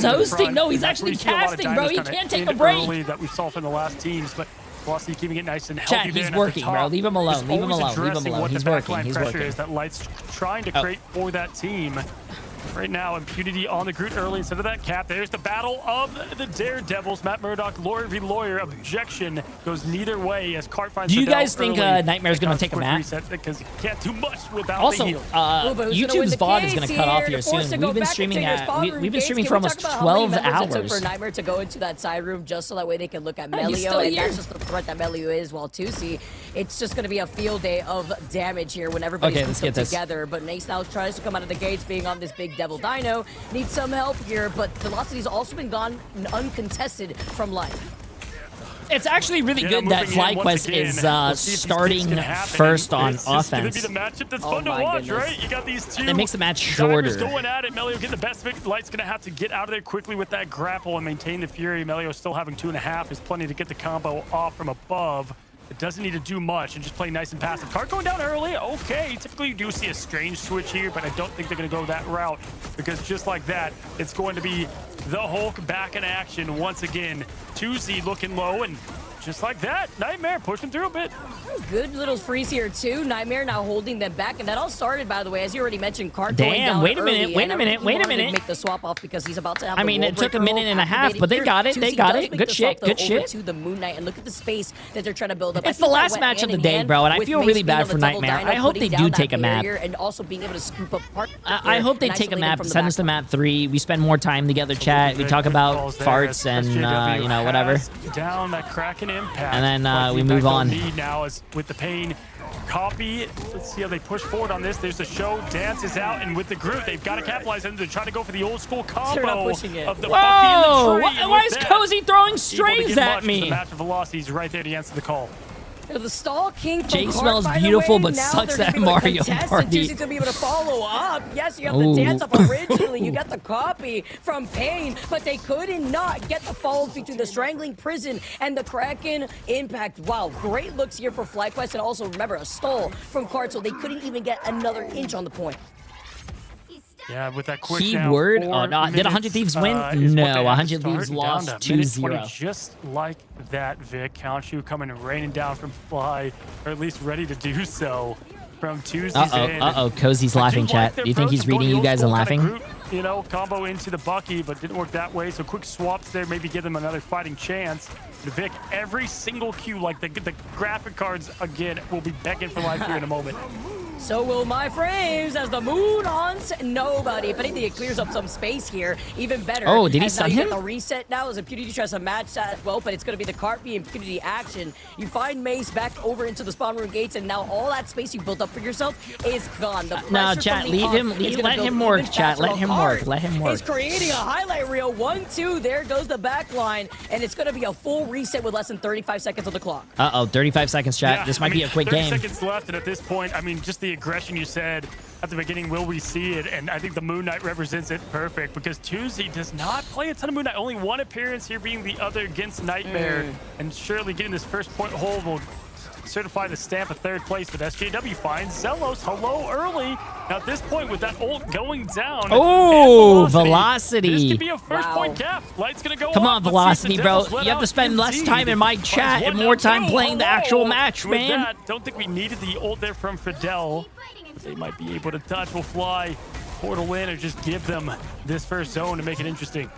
hosting. No, he's actually casting, bro. He can't take a break. That we saw from the last teams, but Velocity keeping it nice and Chat, healthy. he's working, bro. Leave him alone. Leave him alone. Leave him alone. He's working. He's working. Is that Light's trying to create for that team. Right now, Impunity on the Groot early instead of that cap. There's the battle of the Daredevils. Matt Murdock, lawyer v. lawyer. Objection goes neither way as Cart finds. Do you guys think Nightmare's gonna take a map? Because he can't do much without also, the heal. YouTube's VOD is gonna cut off here soon. We've been streaming we've been streaming for almost 12 hours. It took for Nightmare to go into that side room just so that way they can look at Melio, and that's just the threat that Melio is. While Tusi, it's just gonna be a field day of damage here when everybody's together. But Nace now tries to come out of the gates, being on this big Devil Dino. Needs some help here, but Velocity's also been gone uncontested from life. It's actually really good that FlyQuest is starting first on offense. It's gonna be the matchup that's fun to watch, right? You got these 2. It makes the match shorter. Going at it. Melio getting the best of it. Light's gonna have to get out of there quickly with that grapple and maintain the fury. Melio still having 2.5. There's plenty to get the combo off from above. It doesn't need to do much and just play nice and passive. Cart going down early. Okay, typically you do see a strange switch here, but I don't think they're going to go that route because just like that, it's going to be the Hulk back in action once again. 2Z looking low, and just like that, Nightmare pushing through a bit. Good little freeze here too. Nightmare now holding them back, and that all started, by the way, as you already mentioned, Cart going down wait a early, minute, wait a minute, wait a minute. Make the swap off because he's about to have. I mean, it took a minute and a half, but they got it. They got it. Good shit. Good shit. To the Moon Knight, and look at the space that they're trying to build up. It's the last match of the day, bro, and I feel really bad for Nightmare. I hope they do take a map. And also being able to scoop up part. I hope they take a map. Send us to map 3. We spend more time together, chat. We talk about farts and you know, whatever. Down that Kraken impact. And then we move on. Now is with the Pain copy. Let's see how they push forward on this. There's the show. Dance is out, and with the Groot, they've got to capitalize on it. They're trying to go for the old school combo of the Bucky and the tree. Why is Cozy throwing strays at me? The match of velocities right there to answer the call. The Stall King. Jake smells beautiful, but sucks at Mario Party. Tusi's gonna be able to follow up. Yes, you have the dance up originally. You got the copy from Pain, but they couldn't not get the follows between the Strangling Prison and the Kraken impact. Wow, great looks here for FlyQuest, and also remember a stall from Cart, so they couldn't even get another inch on the point. Yeah, with that quick Keyword? Oh, no. Did 100 Thieves win? No, 100 Thieves lost 2-0. Just like that, Vic. Count you coming raining down from Fly, or at least ready to do so from Tuesday's end. Cozy's laughing, chat. Do you think he's reading you guys and laughing? You know, combo into the Bucky, but didn't work that way. So quick swaps there, maybe give them another fighting chance. The Vic, every single cue, like the graphic cards, again, will be begging for life here in a moment. So will my frames as the moon haunts nobody. If anything, it clears up some space here. Even better. Oh, did he stun him? The reset now as Impunity tries to match that well, but it's going to be the Cart v Impunity action. You find Mace back over into the spawn room gates, and now all that space you built up for yourself is gone. No, chat, leave him. Let him work, chat. Let him work. Let him work. He's creating a highlight reel. 1-2. There goes the back line, and it's going to be a full reset with less than 35 seconds on the clock. 35 seconds, chat. Yeah, This might be a quick 30 game. seconds left, and at this point, I mean, just the aggression you said at the beginning, will we see it? And I think the Moon Knight represents it perfect because Tuesday does not play a ton of Moon Knight. Only one appearance here being the other against Nightmare. And surely getting this first point hold will certify the stamp of third place. But SJW finds Zelos. Hello early. Now at this point, with that ult going down. Oh, Velocity. This could be a first point gap. Light's going to go Come up. on, Velocity, bro. You have to spend less time in my chat and more time playing the actual match, With man. that, don't think we needed the ult there from Fidel. But they might be able to touch. Will Fly portal in or just give them this first zone to make it interesting.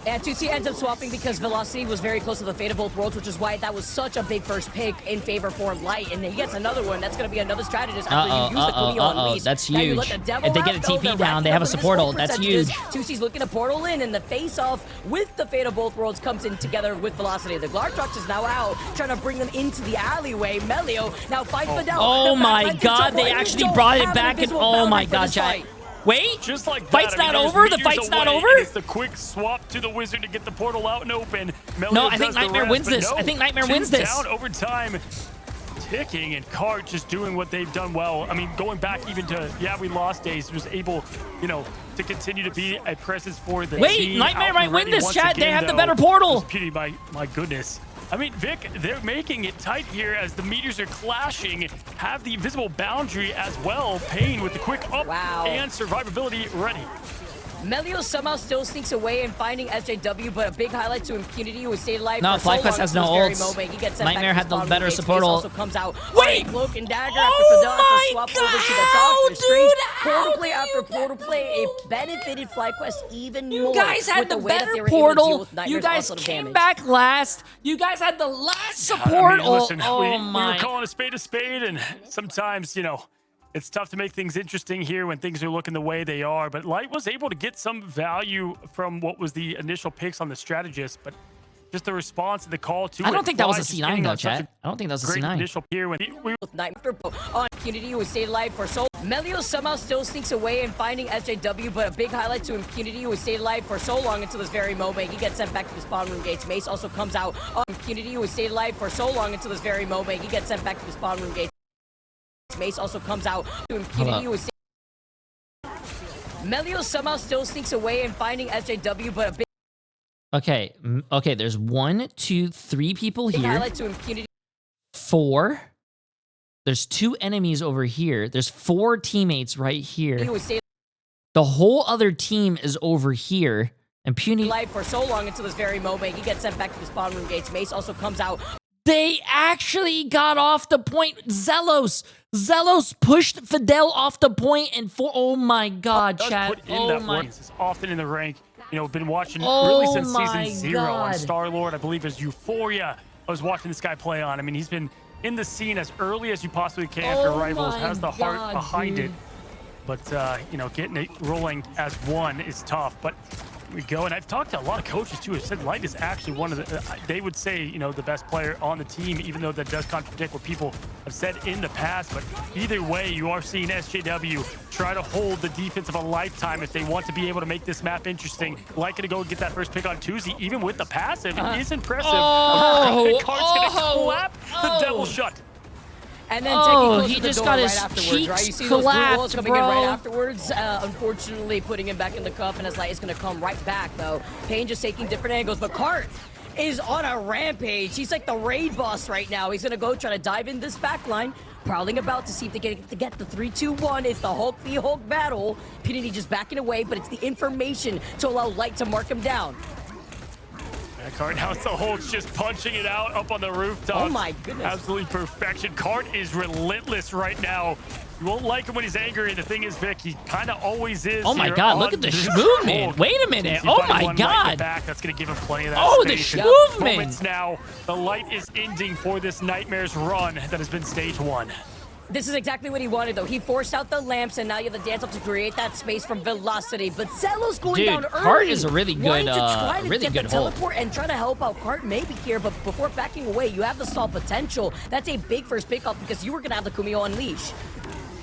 And 2C ends up swapping because Velocity was very close to the Fate of both worlds, which is why that was such a big first pick in favor for Light. And then he gets another one. That's going to be another strategist after you use the Camille Unleashed. That's Now you huge. let the devil If they get a out, though, TP they're down, they racking have a up support in ult. That's percentages. huge. 2C's looking to portal in, and the face-off with the Fate of both worlds comes in together with Velocity. The Glartrox is now out, trying to bring them into the alleyway. Melio now fights Fidel. Oh The my backline God, control. they You actually don't brought it have back an and invisible oh my boundary for God, this chat. fight. Wait, just like fight's that. not over? The meters fight's not away, over? and it's the quick swap to the Wizard to get the portal out and open. Melio No, I does think the Nightmare rest, wins but this. no, I think Nightmare two wins this. down over time. Ticking, and Cart just doing what they've done well. I mean, going back even to, we lost days, was able, to continue to be a presence for the team. Nightmare Out might and win ready this, once chat. They again, have the though. better portal. Beauty, my goodness. I mean, Vic, they're making it tight here as the meters are clashing. Have the invisible boundary as well. Pain with the quick up and survivability ready. Melio somehow still sneaks away and finding SJW, but a big highlight to Impunity, who stayed alive No, for so long FlyQuest has no until this very ults. moment. He gets sent back Nightmare to had the spawn better room. support Ace ult. also comes out. Wait! Cloak and dagger Oh after Fidel my to swap over to the God, Doctor Strange. dude, Portal play after portal play, it benefited FlyQuest even more. You guys had with the way that better they were able to deal portal. with You Nightmare's guys onslaught of came damage. back last. You guys had the last support I mean, ult. listen, Oh we my. were calling a spade, and sometimes, it's tough to make things interesting here when things are looking the way they are. But Light was able to get some value from what was the initial picks on the strategist, but just the response and the call to I don't it. think that was a Fly just C9 getting though, on such chat. I don't think that was a great C9. initial here when we With Nightmare on Impunity, who stayed alive for so Melio somehow still sneaks away and finding SJW, but a big highlight to Impunity, who stayed alive for so long until this very moment. He gets sent back to the spawn room gates. Mace also comes out on Impunity, who stayed alive for so long until this very moment. He gets sent back to the spawn room gates. Mace also comes out to Impunity, who stayed Melio somehow still sneaks away and finding SJW, but a big Okay, okay. There's 1, 2, 3 people here. highlight to Impunity. 4. There's 2 enemies over here. There's 4 teammates right here. Who stayed The whole other team is over here. And Puny. alive for so long until this very moment. He gets sent back to the spawn room gates. Mace also comes out. They actually got off the point. Zelos pushed Fidel off the point, and oh my God, does chat. put in Oh that my. work. It's often in the rank. Been watching Oh really since my season 0 on God. Star-Lord. I believe is Euphoria. I was watching this guy play on. I mean, he's been in the scene as early as you possibly can after Oh Rivals. my Has the heart God, behind dude. it. But getting it rolling as one is tough. But we go, and I've talked to a lot of coaches too. Have said Light is actually one of the. They would say the best player on the team, even though that does contradict what people have said in the past. But either way, you are seeing SJW try to hold the defense of a lifetime if they want to be able to make this map interesting. Light gonna go get that first pick on Tuesday, even with the passive. It is impressive. Oh, Cart's gonna clap the devil shut. And then Oh, taking he close to the just door got right his afterwards, cheeks right? You see those blue clapped, walls coming in right bro. afterwards. Unfortunately, putting him back in the cup, and as Light is going to come right back, though. Pain just taking different angles, but Cart is on a rampage. He's like the raid boss right now. He's going to go try to dive in this back line, prowling about to see if they can get the 3-2-1. It's the Hulk v Hulk battle. Punity just backing away, but it's the information to allow Light to mark him down. Cart, now it's the Hulk's just punching it out up on the rooftop. Oh my goodness. Absolutely perfection. Cart is relentless right now. You won't like him when he's angry, and the thing is, Vic, he kind of always is. Oh my God, look at the movement. Wait a minute. Oh my God. That's going to give him plenty of that Oh, the space. movement. Moments now, the light is ending for this Nightmares run that has been stage 1. This is exactly what he wanted, though. He forced out the lamps, and now you have the dance up to create that space from Velocity. But Zelo's going down early. Cart is a really good, teleport and try to help out Cart maybe here, but before backing away, you have the Saw potential. That's a big first pickup because you were going to have the Kumio unleash.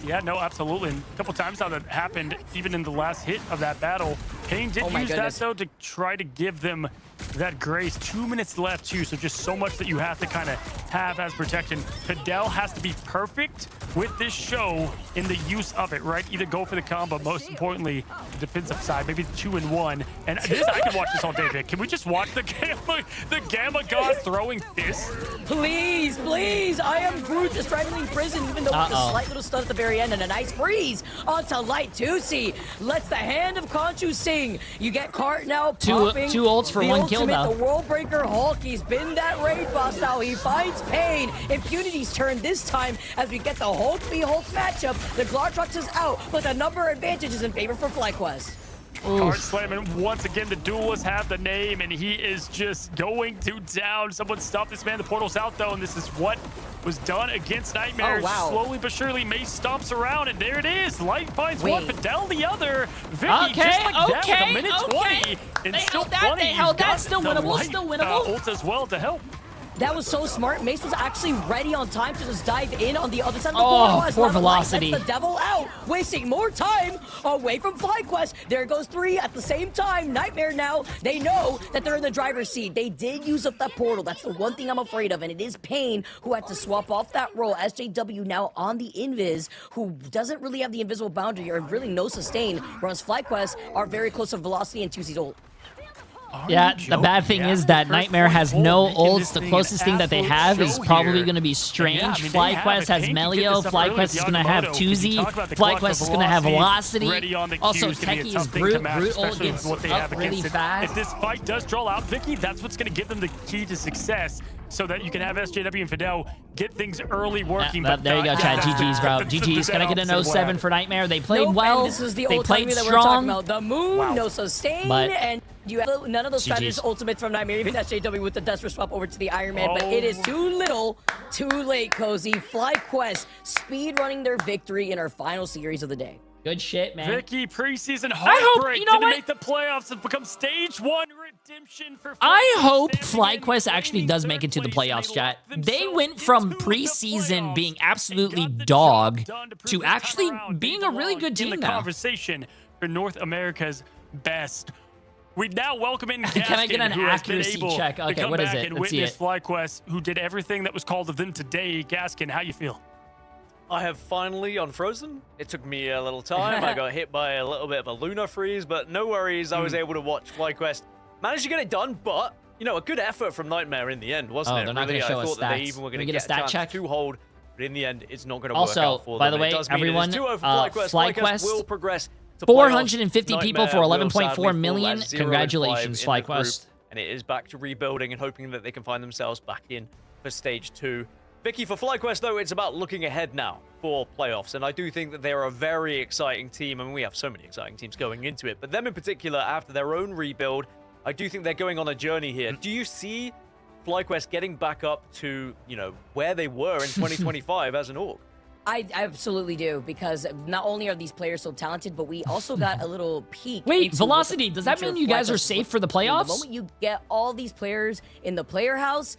Yeah, no, absolutely. And a couple times now that happened, even in the last hit of that battle. Kane did use that, though, to try to give them that grace. 2 minutes left, too, so just so much that you have to kind of have as protection. Fidel has to be perfect with this show in the use of it, right? Either go for the combo, most importantly, the defensive side, maybe 2-in-1. And this, I can watch this all day, Vic. Can we just watch the Gamma God throwing fists? Please, please. I am Groot, the strangling prison, even though with a slight little stun at the very end and a nice freeze onto Light 2C. Lets the hand of Conchu sing. You get Cart now popping. Two ults for one kill now. The World Breaker Hulk. He's been that raid boss now. He finds pain. Impunity's turn this time as we get the Hulk v Hulk matchup. The Glartrox is out, but the number advantage is in favor for FlyQuest. Card slamming once again. The duelists have the name, and he is just going to down. Someone stop this man. The portal's out, though, and this is what was done against Nightmares. Slowly but surely, Mace stomps around, and there it is. Light finds one, Fidel the other. Vicky just like that with a minute 20. And They still held that, 20. they He's held that. got Still the winnable, Light, still winnable. ult as well to help. That was so smart. Mace was actually ready on time to just dive in on the other side of the Oh, board. poor Velocity. The devil out, wasting more time away from FlyQuest. There goes 3 at the same time. Nightmare now, they know that they're in the driver's seat. They did use up that portal. That's the one thing I'm afraid of, and it is Pain who had to swap off that role. SJW now on the Invis, who doesn't really have the invisible boundary or really no sustain, whereas FlyQuest are very close to Velocity and 2C's ult. Yeah, the bad thing is that Nightmare has no ults. The closest thing that they have is probably going to be Strange. FlyQuest has Melio. FlyQuest is going to have 2Z. FlyQuest is going to have Velocity. Also, Techie is Groot. Groot ult gets up really fast. If this fight does draw out, Vicky, that's what's going to give them the key to success, so that you can have SJW and Fidel get things early working. There you go, Chad. GG's, bro. GG's. Can I get an 07 for Nightmare? They played well. This is the they played that we're talking strong. about. The moon, no sustain, and you have none of those strategies GG's. ultimates from Nightmare, even SJW with the Desperate swap over to the Iron Man, but it is too little, too late, Cozy. FlyQuest speed running their victory in our final series of the day. Good shit, man. Vicky, preseason heartbreak. Didn't make the playoffs and become stage 1 redemption for. I hope FlyQuest actually does make it to the playoffs, chat. They went from preseason being absolutely dog to actually being a really good team in the now. conversation for North America's best. We now welcome in Gaskin, Can I get an who has been accuracy able check? to Okay, come what is back it? and Let's see witness it. FlyQuest, who did everything that was called of them today. Gaskin, how you feel? I have finally unfrozen. It took me a little time. I got hit by a little bit of a lunar freeze, but no worries. I was able to watch FlyQuest. Managed to get it done, but, you know, a good effort from Nightmare in the end, wasn't it? They're not really, going to show I us thought that they stats. even were Can going we to get a get a stat chance check? to hold, but in the end, it's not going to Also, work out for by them. the way, It does mean everyone, it is 2-0 for FlyQuest. FlyQuest will progress to 450 playoffs. people for Nightmare will 11.4 sadly fall million. at 0-5 Congratulations, in the group, FlyQuest. And it is back to rebuilding and hoping that they can find themselves back in for stage 2. Vicky, for FlyQuest, though, it's about looking ahead now for playoffs, and I do think that they're a very exciting team. I mean, we have so many exciting teams going into it, but them in particular, after their own rebuild, I do think they're going on a journey here. Do you see FlyQuest getting back up to, you know, where they were in 2025 as an org? I absolutely do, because not only are these players so talented, but we also got a little peek. Wait, into Velocity, what the does that future mean you guys FlyQuest are safe looks for the like. playoffs? The moment you get all these players in the player house,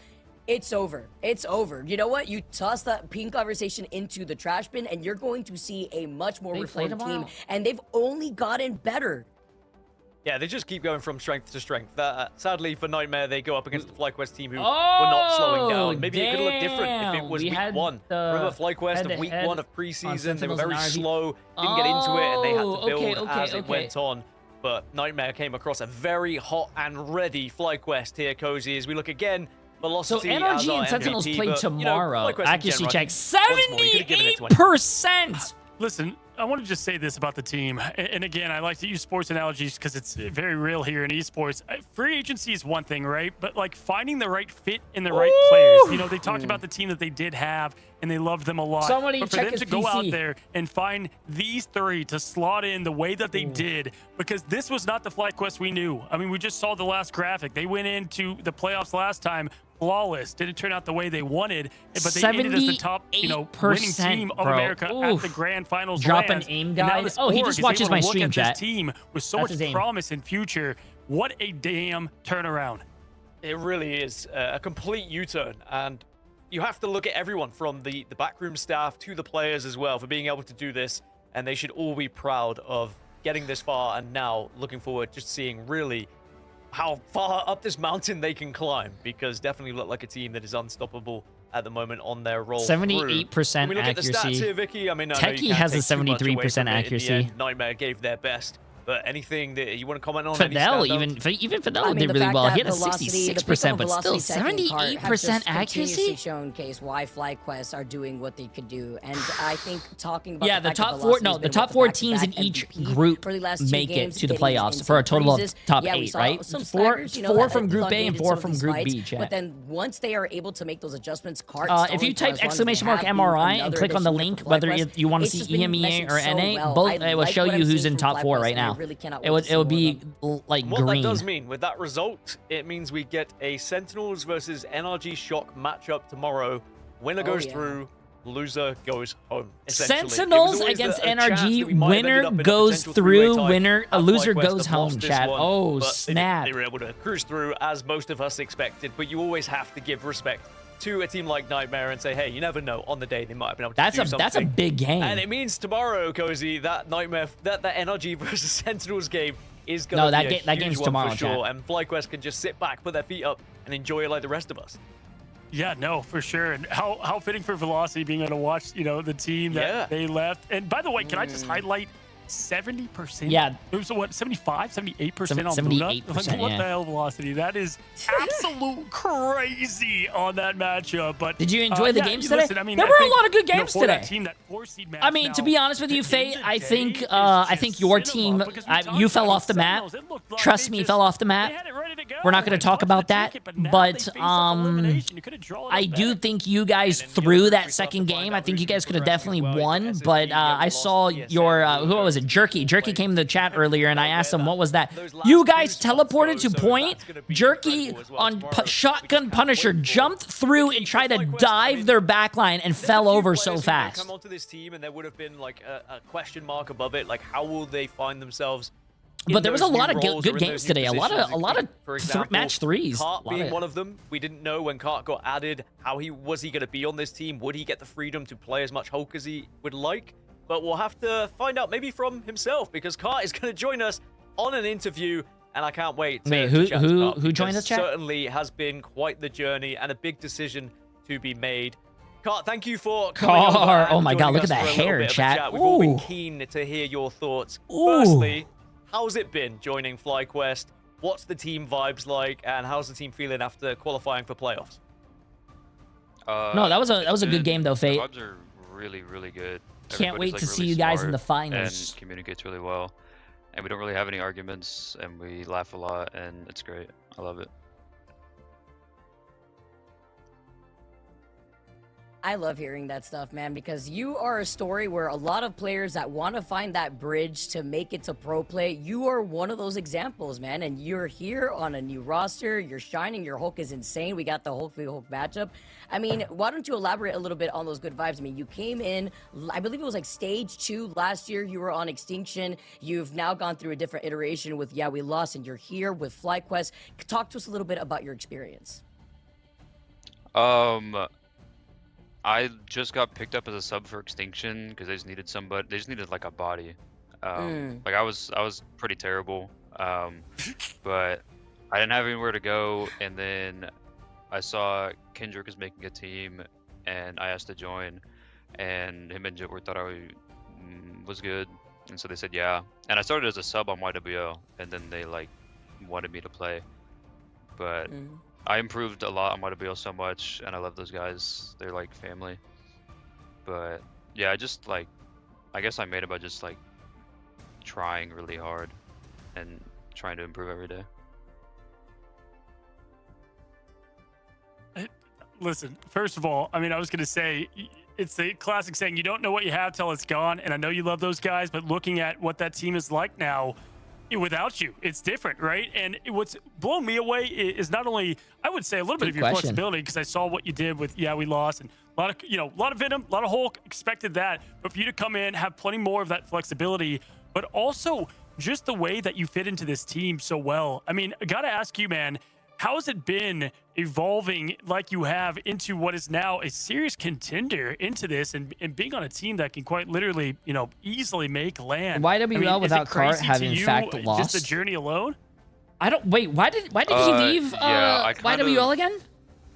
it's over. It's over. You know what? You toss that pink conversation into the trash bin, and you're going to see a much more They played reformed them team, out. and they've only gotten better. Yeah, they just keep going from strength to strength. Sadly for Nightmare, they go up against the FlyQuest team who were not slowing down. Maybe it could have looked different if it was We week had 1. the Remember FlyQuest of week head-to-head 1 of on preseason? They were Sentinels very and RG. slow, didn't get into it, and they had to build okay, as it went on. But Nightmare came across a very hot and ready FlyQuest here, Cozy, as we look again So Velocity as NRG our and Sentinels MVP, play but, you know, tomorrow. FlyQuest in Accuracy general, I check think once more, you could've given it 20. 78%. Listen, I want to just say this about the team. And again, I like to use sports analogies because it's very real here in esports. Free agency is one thing, right? But like finding the right fit and the right players. You know, they talked about the team that they did have and they loved them a lot. Somebody but for check them his to go PC. out there and find these three to slot in the way that they did, because this was not the FlyQuest we knew. I mean, we just saw the last graphic. They went into the playoffs last time flawless. Didn't turn out the way they wanted, but they ended as the top, winning team of America at the grand finals. Drop an lands. aim And now guide. this Oh, he org just is watches able to my look stream, at chat. this team with so That's much his aim. promise in future. What a damn turnaround. It really is a complete U-turn, and you have to look at everyone from the backroom staff to the players as well for being able to do this, and they should all be proud of getting this far, and now looking forward just seeing really how far up this mountain they can climb, because definitely look like a team that is unstoppable at the moment on their roll. 78% When we look accuracy. At the stats here, Vicky, I mean, I know you Techie can't has a take too much away 73% from it. In the accuracy. end, Nightmare gave their best. But anything that you want to comment on? Fidel, any even Fidel I mean, did the really fact well. that He had a Velocity, 66%, the but still Velocity Tech and Cart have just 78% continuously accuracy. showcase why FlyQuest are doing what they could do, and I think talking about Yeah, the fact that top four. Velocity's No, been the with top four back-to-back teams in each MVP group for the last two make it games, to the getting these playoffs for a insane total of freezes. top Yeah, we 8, saw right? some Four staggers, you know, four that from Group A and elongated 4 some of from these Group fights, B. Chat. But then once they are able to make those adjustments, Cart If you type exclamation mark MRI and click on the link, whether you want to see EMEA or NA, both it will show you who's in top 4 right now. It would be like what green. that does mean with that result, it means we get a Sentinels versus NRG Shock matchup tomorrow. Winner goes through, loser goes home. essentially. Sentinels against NRG, winner goes through, loser goes home, chat. Oh, snap. They were able to cruise through as most of us expected, but you always have to give respect to a team like Nightmare and say, hey, you never know, on the day they might have been able to do something. That's a big game. And it means tomorrow, Cozy, that Nightmare, that NRG versus Sentinels game is going to be that huge game's one tomorrow, for sure. chat. And FlyQuest can just sit back, put their feet up, and enjoy it like the rest of us. Yeah, no, for sure. And how fitting for Velocity being able to watch, the team that they left. And by the way, can I just highlight 70%? Yeah. It was what, 75, 78% on 78%, Luna? Like, what yeah. the hell, Velocity? That is absolute crazy on that matchup. But Did you enjoy the games today? Listen, I mean, There I were think, a lot of good for games that today. team, that 4-seed match I mean, to now, be honest with you, Faye, I think your team, because we talked you fell about off the map. Sentinels. It looked like Trust they me, just- fell off the map. they had it ready to go. We're not going to talk about that, but You could've drawn it I up do think you guys threw that second game. I think you guys could have definitely won, but I saw your who was it? Jerky. Jerky came to the chat earlier, and I asked him what was that. You guys teleported to point. Jerky on Shotgun Punisher jumped through and tried to dive their backline and fell over so fast. Come onto this team, and there would have been like a question mark above it, like how will they find themselves? But there was a in those lot new of roles or good in games those new today. A lot of For example, match threes. Cart A lot being of- one of them. We didn't know when Cart got added how was he going to be on this team? Would he get the freedom to play as much Hulk as he would like? But we'll have to find out maybe from himself, because Cart is going to join us on an interview, and I can't wait. Wait, to chat to Cart, who joined because us, chat? Certainly has been quite the journey and a big decision to be made. Cart, thank you for coming over Cart, and oh my God, joining look at us that for a little hair, bit of a chat. We've all been Ooh. keen to hear your thoughts. Ooh. Firstly, how's it been joining FlyQuest? What's the team vibes like, and how's the team feeling after qualifying for playoffs? No, that was a good game though, Fate. The vibes are really, really good. Can't wait Everybody's, to like, see really you guys in smart the finals. And communicates really well. And we don't really have any arguments, and we laugh a lot, and it's great. I love it. I love hearing that stuff, man, because you are a story where a lot of players that want to find that bridge to make it to pro play, you are one of those examples, man, and you're here on a new roster, you're shining, your Hulk is insane, we got the Hulk v Hulk matchup. I mean, why don't you elaborate a little bit on those good vibes? I mean, you came in, I believe it was like stage 2 last year, you were on Extinction, you've now gone through a different iteration with Yeah We Lost, and you're here with FlyQuest. Talk to us a little bit about your experience. I just got picked up as a sub for Extinction because they just needed somebody. They just needed like a body. Like I was pretty terrible, but I didn't have anywhere to go. And then I saw Kendrick was making a team, and I asked to join. And him and Jitward thought I was good, and so they said yeah. And I started as a sub on YWO, and then they like wanted me to play. But I improved a lot on YWL so much, and I love those guys. They're like family. But yeah, I just like, I guess I made it by just like trying really hard and trying to improve every day. Listen, first of all, I mean, I was going to say, it's the classic saying, you don't know what you have till it's gone. And I know you love those guys, but looking at what that team is like now, without you, it's different, right? And what's blown me away is not only, I would say, a little bit of your flexibility, because I saw what you did with, we lost, and a lot of, a lot of Venom, a lot of Hulk, expected that. But for you to come in, have plenty more of that flexibility, but also just the way that you fit into this team so well. I mean, I got to ask you, man, how has it been evolving like you have into what is now a serious contender into this, and being on a team that can quite literally, easily make land? YWL without Cart have in fact lost. Just the journey alone? I don't wait. Why did he leave YWL again?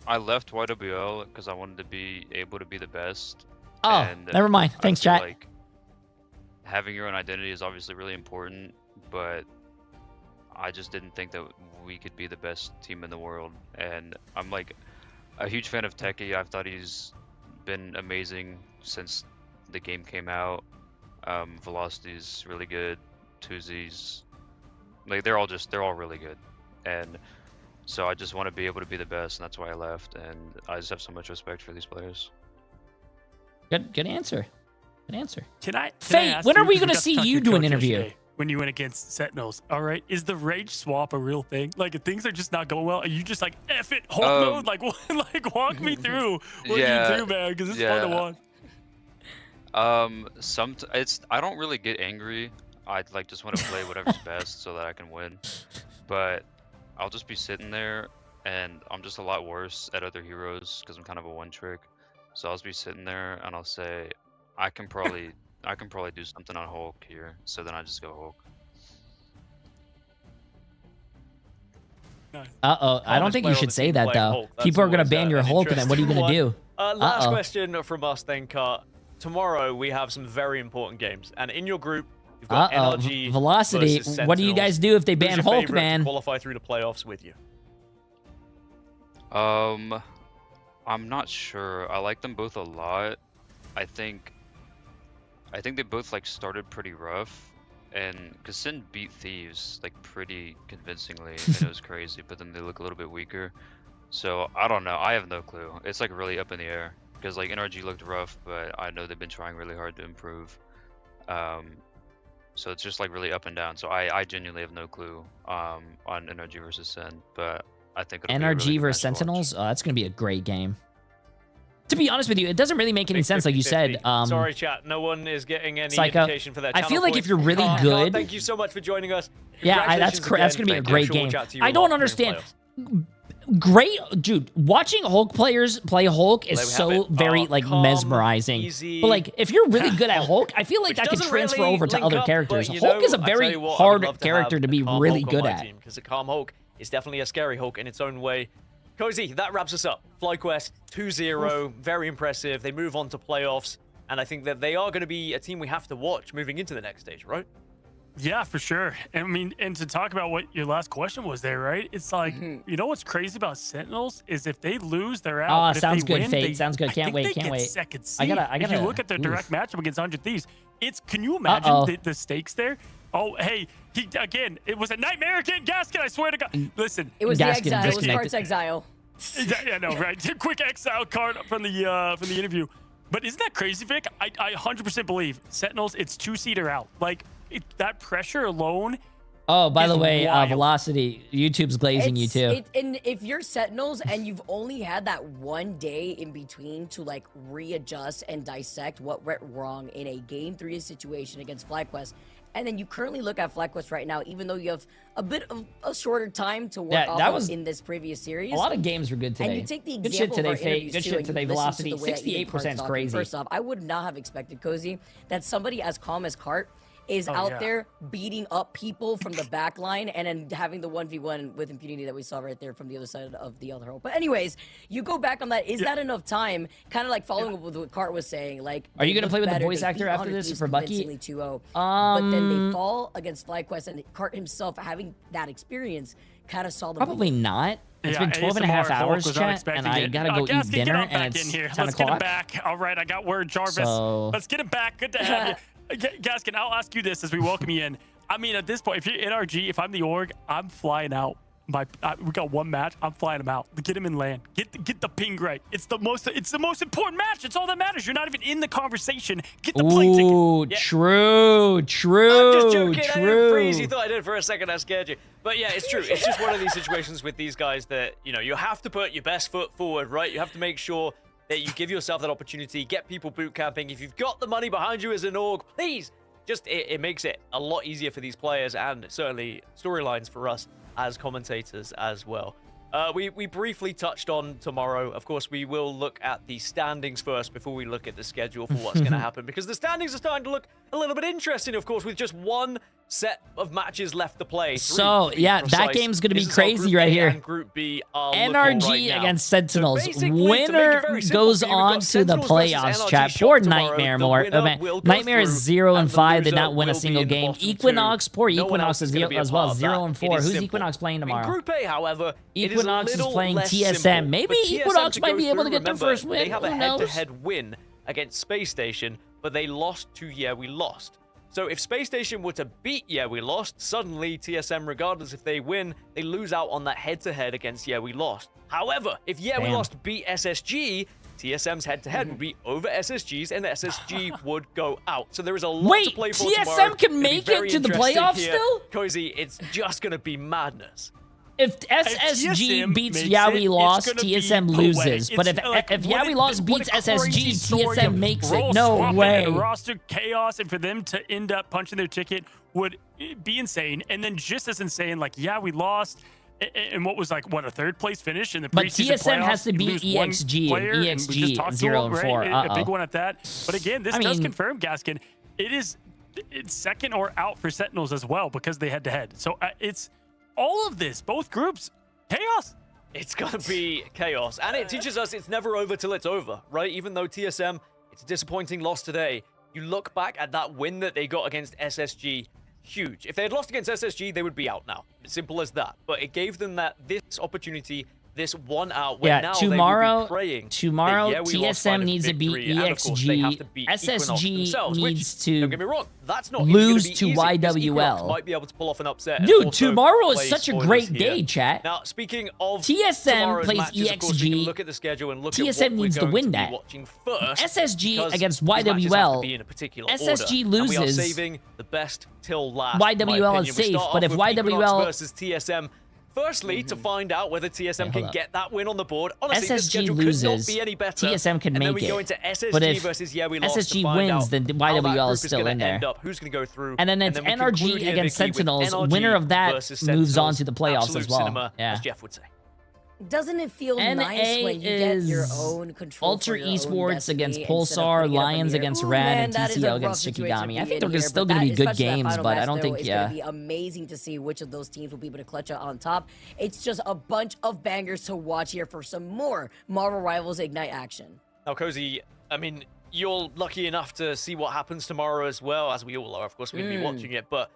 I left YWL because I wanted to be able to be the best. Oh, and never mind. Thanks, chat. Like, having your own identity is obviously really important, but I just didn't think that we could be the best team in the world. And I'm like a huge fan of Techie. I've thought he's been amazing since the game came out. Velocity's really good. Tuzi's, like, they're all really good. And so I just want to be able to be the best, and that's why I left. And I just have so much respect for these players. Good answer. Good answer. Can I Fate, when are we going to see you do an interview? When you went against Sentinels, all right? Is the rage swap a real thing? Like, if things are just not going well, are you just like, F it, Hulk mode? Like, walk me through what you do, man, because it's fun to watch. I don't really get angry. I like just want to play whatever's best so that I can win. But I'll just be sitting there, and I'm just a lot worse at other heroes because I'm kind of a one trick. So I'll just be sitting there, and I'll say, I can probably do something on Hulk here. So then I just go Hulk. I don't think you should say that, though. People are going to ban your Hulk, and then what are you going to do? Last question from us then, Kurt. Tomorrow we have some very important games, and in your group you've got NRG Velocity. versus What do you guys do if they ban Who's your Hulk, favorite man? to qualify through the playoffs with you? I'm not sure. I like them both a lot. I think they both like started pretty rough, and because Sin beat Thieves like pretty convincingly, and it was crazy. But then they look a little bit weaker. So I don't know. I have no clue. It's like really up in the air because like NRG looked rough, but I know they've been trying really hard to improve. So it's just like really up and down. So I genuinely have no clue on NRG versus Sin, but I think it'll be a really NRG good versus match to watch. Sentinels? Oh, that's going to be a great game. To be honest with you, it doesn't really make any sense, like you said. Sorry, chat. No one is getting any Psycho, indication for their I channel feel like points. if you're really Carl, good... thank you so much for joining us. Yeah, that's going to be a great game. I don't understand. Great, dude. Watching Hulk players play Hulk is so very like mesmerizing. Easy. But like, if you're really good at Hulk, I feel like that could transfer really over to link other up, characters. but, Hulk is a I tell very you what, I would hard love to character have to be a calm really Hulk on good my at. team, because a calm Hulk is definitely a scary Hulk in its own way. Cozy, that wraps us up. FlyQuest 2-0, very impressive. They move on to playoffs, and I think that they are going to be a team we have to watch moving into the next stage, right? Yeah, for sure. I mean, and to talk about what your last question was there, right? It's like, you know what's crazy about Sentinels is if they lose, they're out. Oh, sounds good, Fate. Sounds good. Can't wait. Can't wait. Second I seed. gotta. If you look at their direct matchup against 100 Thieves, can you imagine the stakes there? Oh, hey, it was a nightmare again, Gaskin. I swear to God. Listen, it was Gaskin, the exile. It was Cart's exile. Yeah, no, right. Quick exile card from the interview. But isn't that crazy, Vic? I 100% believe Sentinels. It's 2-seed or out. Like. That pressure alone. Oh, by the way, Velocity, YouTube's glazing you too. And if you're Sentinels and you've only had that one day in between to like readjust and dissect what went wrong in a Game 3 situation against FlyQuest, and then you currently look at FlyQuest right now, even though you have a bit of a shorter time to work off of in this previous series. A lot of games were good today. And you take the good example shit today, of our Fate. Good too, shit today, Velocity. 68% is crazy. First off, I would not have expected, Cozy, that somebody as calm as Cart is out there beating up people from the back line and then having the 1v1 with impunity that we saw right there from the other side of the other hole. But anyways, you go back on that. Is that enough time? Kind of like following up with what Cart was saying. Like, Are you going gonna to play with the voice actor after this for Bucky? 2-0. But then they fall against FlyQuest, and Cart himself having that experience kind of saw them. Probably not. It's been 12 and a half hours, chat, and I gotta go eat dinner, and it's 10 Let's get him o'clock. back. All right, I got word, Jarvis. So- Let's get him back. Good to have you. Gaskin, I'll ask you this as we welcome you in. I mean, at this point, if you're NRG, if I'm the org, I'm flying out. We got one match. I'm flying him out. Get him in land. Get the ping right. It's the most important match. It's all that matters. You're not even in the conversation. Get the plane ticket. Ooh, true. I'm just joking. I didn't freeze. You thought I did for a second. I scared you. But yeah, it's true. It's just one of these situations with these guys that, you know, you have to put your best foot forward, right? You have to make sure that you give yourself that opportunity, get people boot camping. If you've got the money behind you as an org, please, just it makes it a lot easier for these players and certainly storylines for us as commentators as well. We briefly touched on tomorrow. Of course, we will look at the standings first before we look at the schedule for what's going to happen, because the standings are starting to look a little bit interesting, of course, with just one set of matches left to play. So, yeah, that game's going to be crazy right here. Group B are NRG right now. against Sentinels. So basically, to make it Winner very simple goes for you, we've on got to the Sentinels versus playoffs, NRG chat. shot Poor tomorrow. Nightmare The more. winner Man, will go Nightmare is through, 0 and and the 5. Did loser not win a will be single in the game. bottom two. Equinox, poor No one Equinox else is is gonna be a as well. part of 0 that. and It 4. is Who's simple. Equinox playing In tomorrow? Group A, however, Equinox it is is playing less TSM. simple. Maybe For TSM Equinox to might go be able to through, get their remember, first win. They have a Who knows? head-to-head win against Space Station, but they lost to Yeah We Lost. So if Space Station were to beat Yeah We Lost, suddenly TSM, regardless if they win, they lose out on that head-to-head against Yeah We Lost. However, if Yeah We Lost beat SSG, TSM's head-to-head would be over SSG's, and SSG would go out. So there is a lot to play for tomorrow. TSM can It'll be make very it to the interesting playoffs here. still? Cozy, it's just going to be madness. If SSG TSM beats makes Yeah it, We it's Lost, gonna be TSM poetic. loses. But It's if like, if Yeah We Lost beats what a crazy SSG, story TSM of makes it. roles No swapping way. and roster chaos, and for them to end up punching their ticket would be insane. And then just as insane, like Yeah We Lost, and what was like a third place finish in the But preseason TSM playoffs, has to you beat lose one EXG, player, and we just EXG talked to 0 him, and right? 4. A big one at that. But again, this does mean- confirm, Gaskin, it's second or out for Sentinels as well because they head to head. So it's all of this, both groups, chaos. It's going to be chaos. And it teaches us it's never over till it's over, right? Even though TSM, it's a disappointing loss today, you look back at that win that they got against SSG, huge. If they had lost against SSG, they would be out now. Simple as that. But it gave them this opportunity, this one out, where Yeah, now tomorrow, they would be praying tomorrow that, yeah, we lost by TSM a needs to beat victory, and of course, they have to EXG. beat Equinox SSG themselves, which, needs to don't get me wrong, that's not even lose gonna be to easy, because Equinox YWL. might be able to pull off an upset. and Dude, also tomorrow is play such a spoilers great here. day, chat. Now, speaking of TSM tomorrow's plays matches, of course, we can EXG. look at the schedule and look at TSM what we're needs to going win be that. watching first. SSG because against these matches have to YWL. be in a particular SSG order, and we are loses. saving the best till last. in my YWL is opinion. We safe, start but off if with Equinox YWL versus TSM. Firstly, to find out whether TSM hold can up. get that win on the board. Honestly, this SSG schedule could not loses. be any better. TSM can and then make we go it. into SSG But if versus Yeah We Lost SSG to find wins, out then how that YWL group is still gonna in there. end up, who's going to go through. And then it's we NRG conclude here, against Vicky, with Sentinels. NRG Winner of that versus moves on Sentinels. to the playoffs Absolute as well. cinema, Yeah. as Jeff would say. Doesn't it feel NA nice when you get your is own control Ultra for your own Esports destiny against instead of Pulsar, putting it up in Lions the air? against Ooh, Rad, man, and that is a TCL rough against situation Shikigami. to I be think in they're here, still but going to be that- good especially that games, final but I match, don't though, think, it's yeah. gonna be amazing to see which of those teams will be able to clutch out on top. It's just a bunch of bangers to watch here for some more Marvel Rivals Ignite action. Now, Cozy, I mean, you're lucky enough to see what happens tomorrow as well, as we all are. Of course, we're going to be watching it, but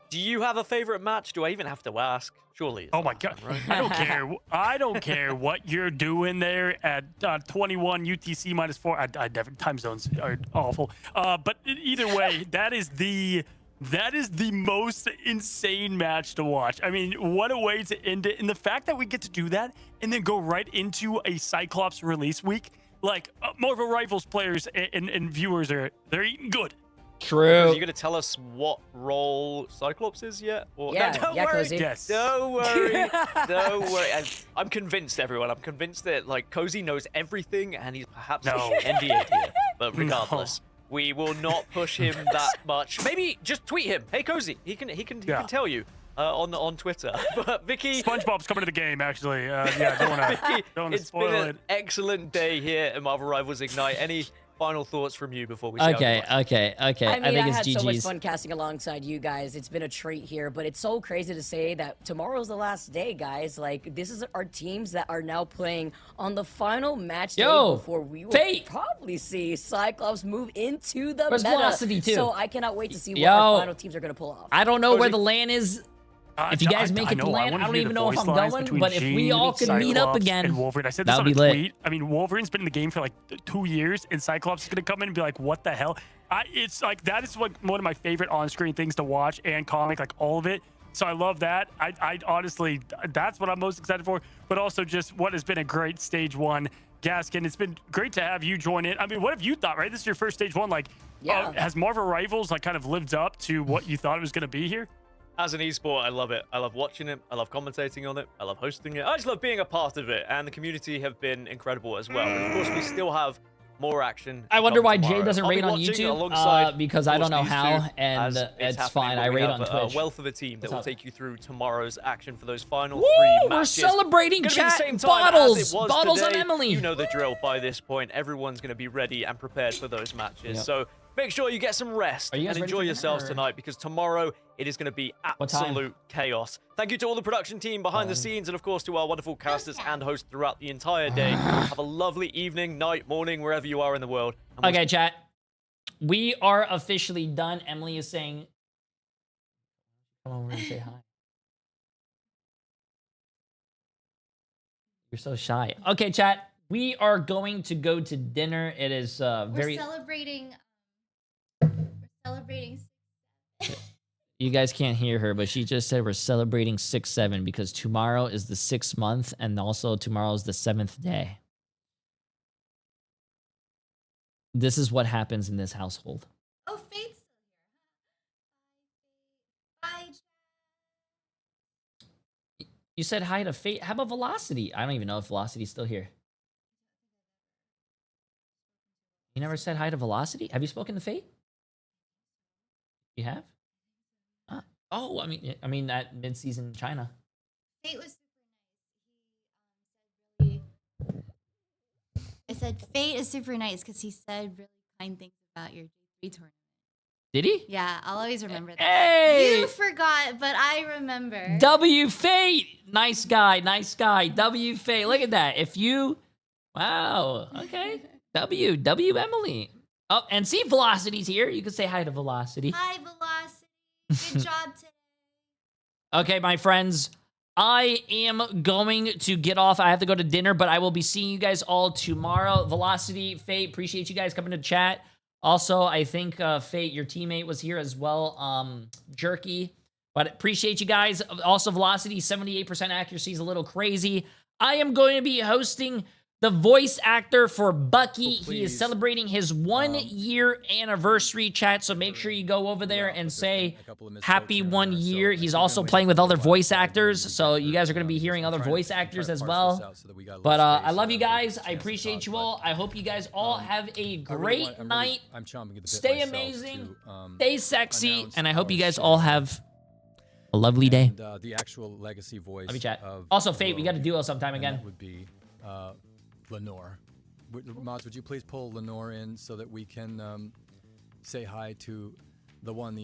do you have a favorite match? Do I even have to ask? Surely. Oh my god! I don't care. I don't care what you're doing there at 21 UTC -4. I never, time zones are awful. But either way, that is the most insane match to watch. I mean, what a way to end it! And the fact that we get to do that and then go right into a Cyclops release week, like Marvel Rivals players and viewers they're eating good. True. Are you going to tell us what role Cyclops is yet? Or, Yeah, no, don't yeah, worry. Cozy. Yes. Don't worry. Don't worry. I'm convinced, everyone. I'm convinced that like Cozy knows everything, and he's perhaps NDA'd here. But regardless, we will not push him that much. Maybe just tweet him. Hey, Cozy. He can tell you on Twitter. But Vicky, SpongeBob's coming to the game. Actually, yeah. Don't want to it's spoil been it. an excellent day here at Marvel Rivals Ignite. Any final thoughts from you before we say Okay. our Okay. I mean, I, think it's had so much GG's. fun casting alongside you guys. It's been a treat here, but it's so crazy to say that tomorrow's the last day, guys. Like, this is our teams that are now playing on the final match day before we will Fate. probably see Cyclops move into the Where's meta. Velocity too? So I cannot wait to see what Yo. our final teams are going to pull off. I don't know where the LAN is. If you guys make it to LAN, I don't even know if I'm going. But if we all could meet up again, and Wolverine. I said this that on would a be lit. tweet. I mean, Wolverine's been in the game for like 2 years, and Cyclops is gonna come in and be like, "What the hell?" It's like that is like one of my favorite on-screen things to watch and comic, like all of it. So I love that. I honestly, that's what I'm most excited for. But also just what has been a great stage one. Gaskin, it's been great to have you join in. I mean, what have you thought? Right, this is your first stage one. Like, has Marvel Rivals like kind of lived up to what you thought it was gonna be here? As an esport, I love it. I love watching it. I love commentating on it. I love hosting it. I just love being a part of it. And the community have been incredible as well. And of course, we still have more action. I wonder why Jay tomorrow. doesn't I'll be rate on watching YouTube, alongside, because of I don't course, know these how, two, and as it's happening, fine. but I we rate have on Twitch. a wealth of a team that What's will up? take you through tomorrow's action for those final Woo! 3 We're matches. celebrating, Gonna be the chat. same time Bottles. as it was Bottles on today. Emily. You know the drill by this point. Everyone's going to be ready and prepared for those matches. Yep. So make sure you get some rest Are you and guys ready enjoy for yourselves dinner, or- tonight, because tomorrow it is going to be What time? absolute chaos. Thank you to all the production team behind the scenes, and of course to our wonderful casters and hosts throughout the entire day. Have a lovely evening, night, morning, wherever you are in the world. And we'll Okay, chat. We are officially done. Emily is saying, "Come over and say hi." You're so shy. Okay, chat. We are going to go to dinner. It is very. We're celebrating. We're celebrating. You guys can't hear her, but she just said we're celebrating 6/7 because tomorrow is the 6th month, and also tomorrow is the 7th day. This is what happens in this household. Oh, Fate's still here. Bye. You said hi to Fate. How about Velocity? I don't even know if Velocity's still here. You never said hi to Velocity? Have you spoken to Fate? You have? Oh, I mean at mid-season China. Fate was super nice. I said Fate is super nice because he said really kind things about your J3 tournament. Did he? Yeah, I'll always remember that. Hey! You forgot, but I remember. W Fate! Nice guy, nice guy. W Fate. Look at that. If you... Wow. Okay. W Emily. Oh, and see Velocity's here. You can say hi to Velocity. Hi, Velocity. Good job today. Okay, my friends. I am going to get off. I have to go to dinner, but I will be seeing you guys all tomorrow. Velocity, Fate, appreciate you guys coming to chat. Also, I think Fate, your teammate, was here as well. Jerky. But appreciate you guys. Also, Velocity, 78% accuracy is a little crazy. I am going to be hosting the voice actor for Bucky. He is celebrating his 1-year anniversary, chat. So make sure you go over there and say happy 1 year. He's also playing with other voice actors. So you guys are going to be hearing other voice actors as well. But I love you guys. I appreciate you all. I hope you guys all have a great night. Stay amazing. Stay sexy. And I hope you guys all have a lovely day. The actual legacy voice. Love you, chat. Of Also, Fate, we got to Rogue, duo sometime and again. That would be Lenore. Mods, would you please pull Lenore in so that we can say hi to the one, the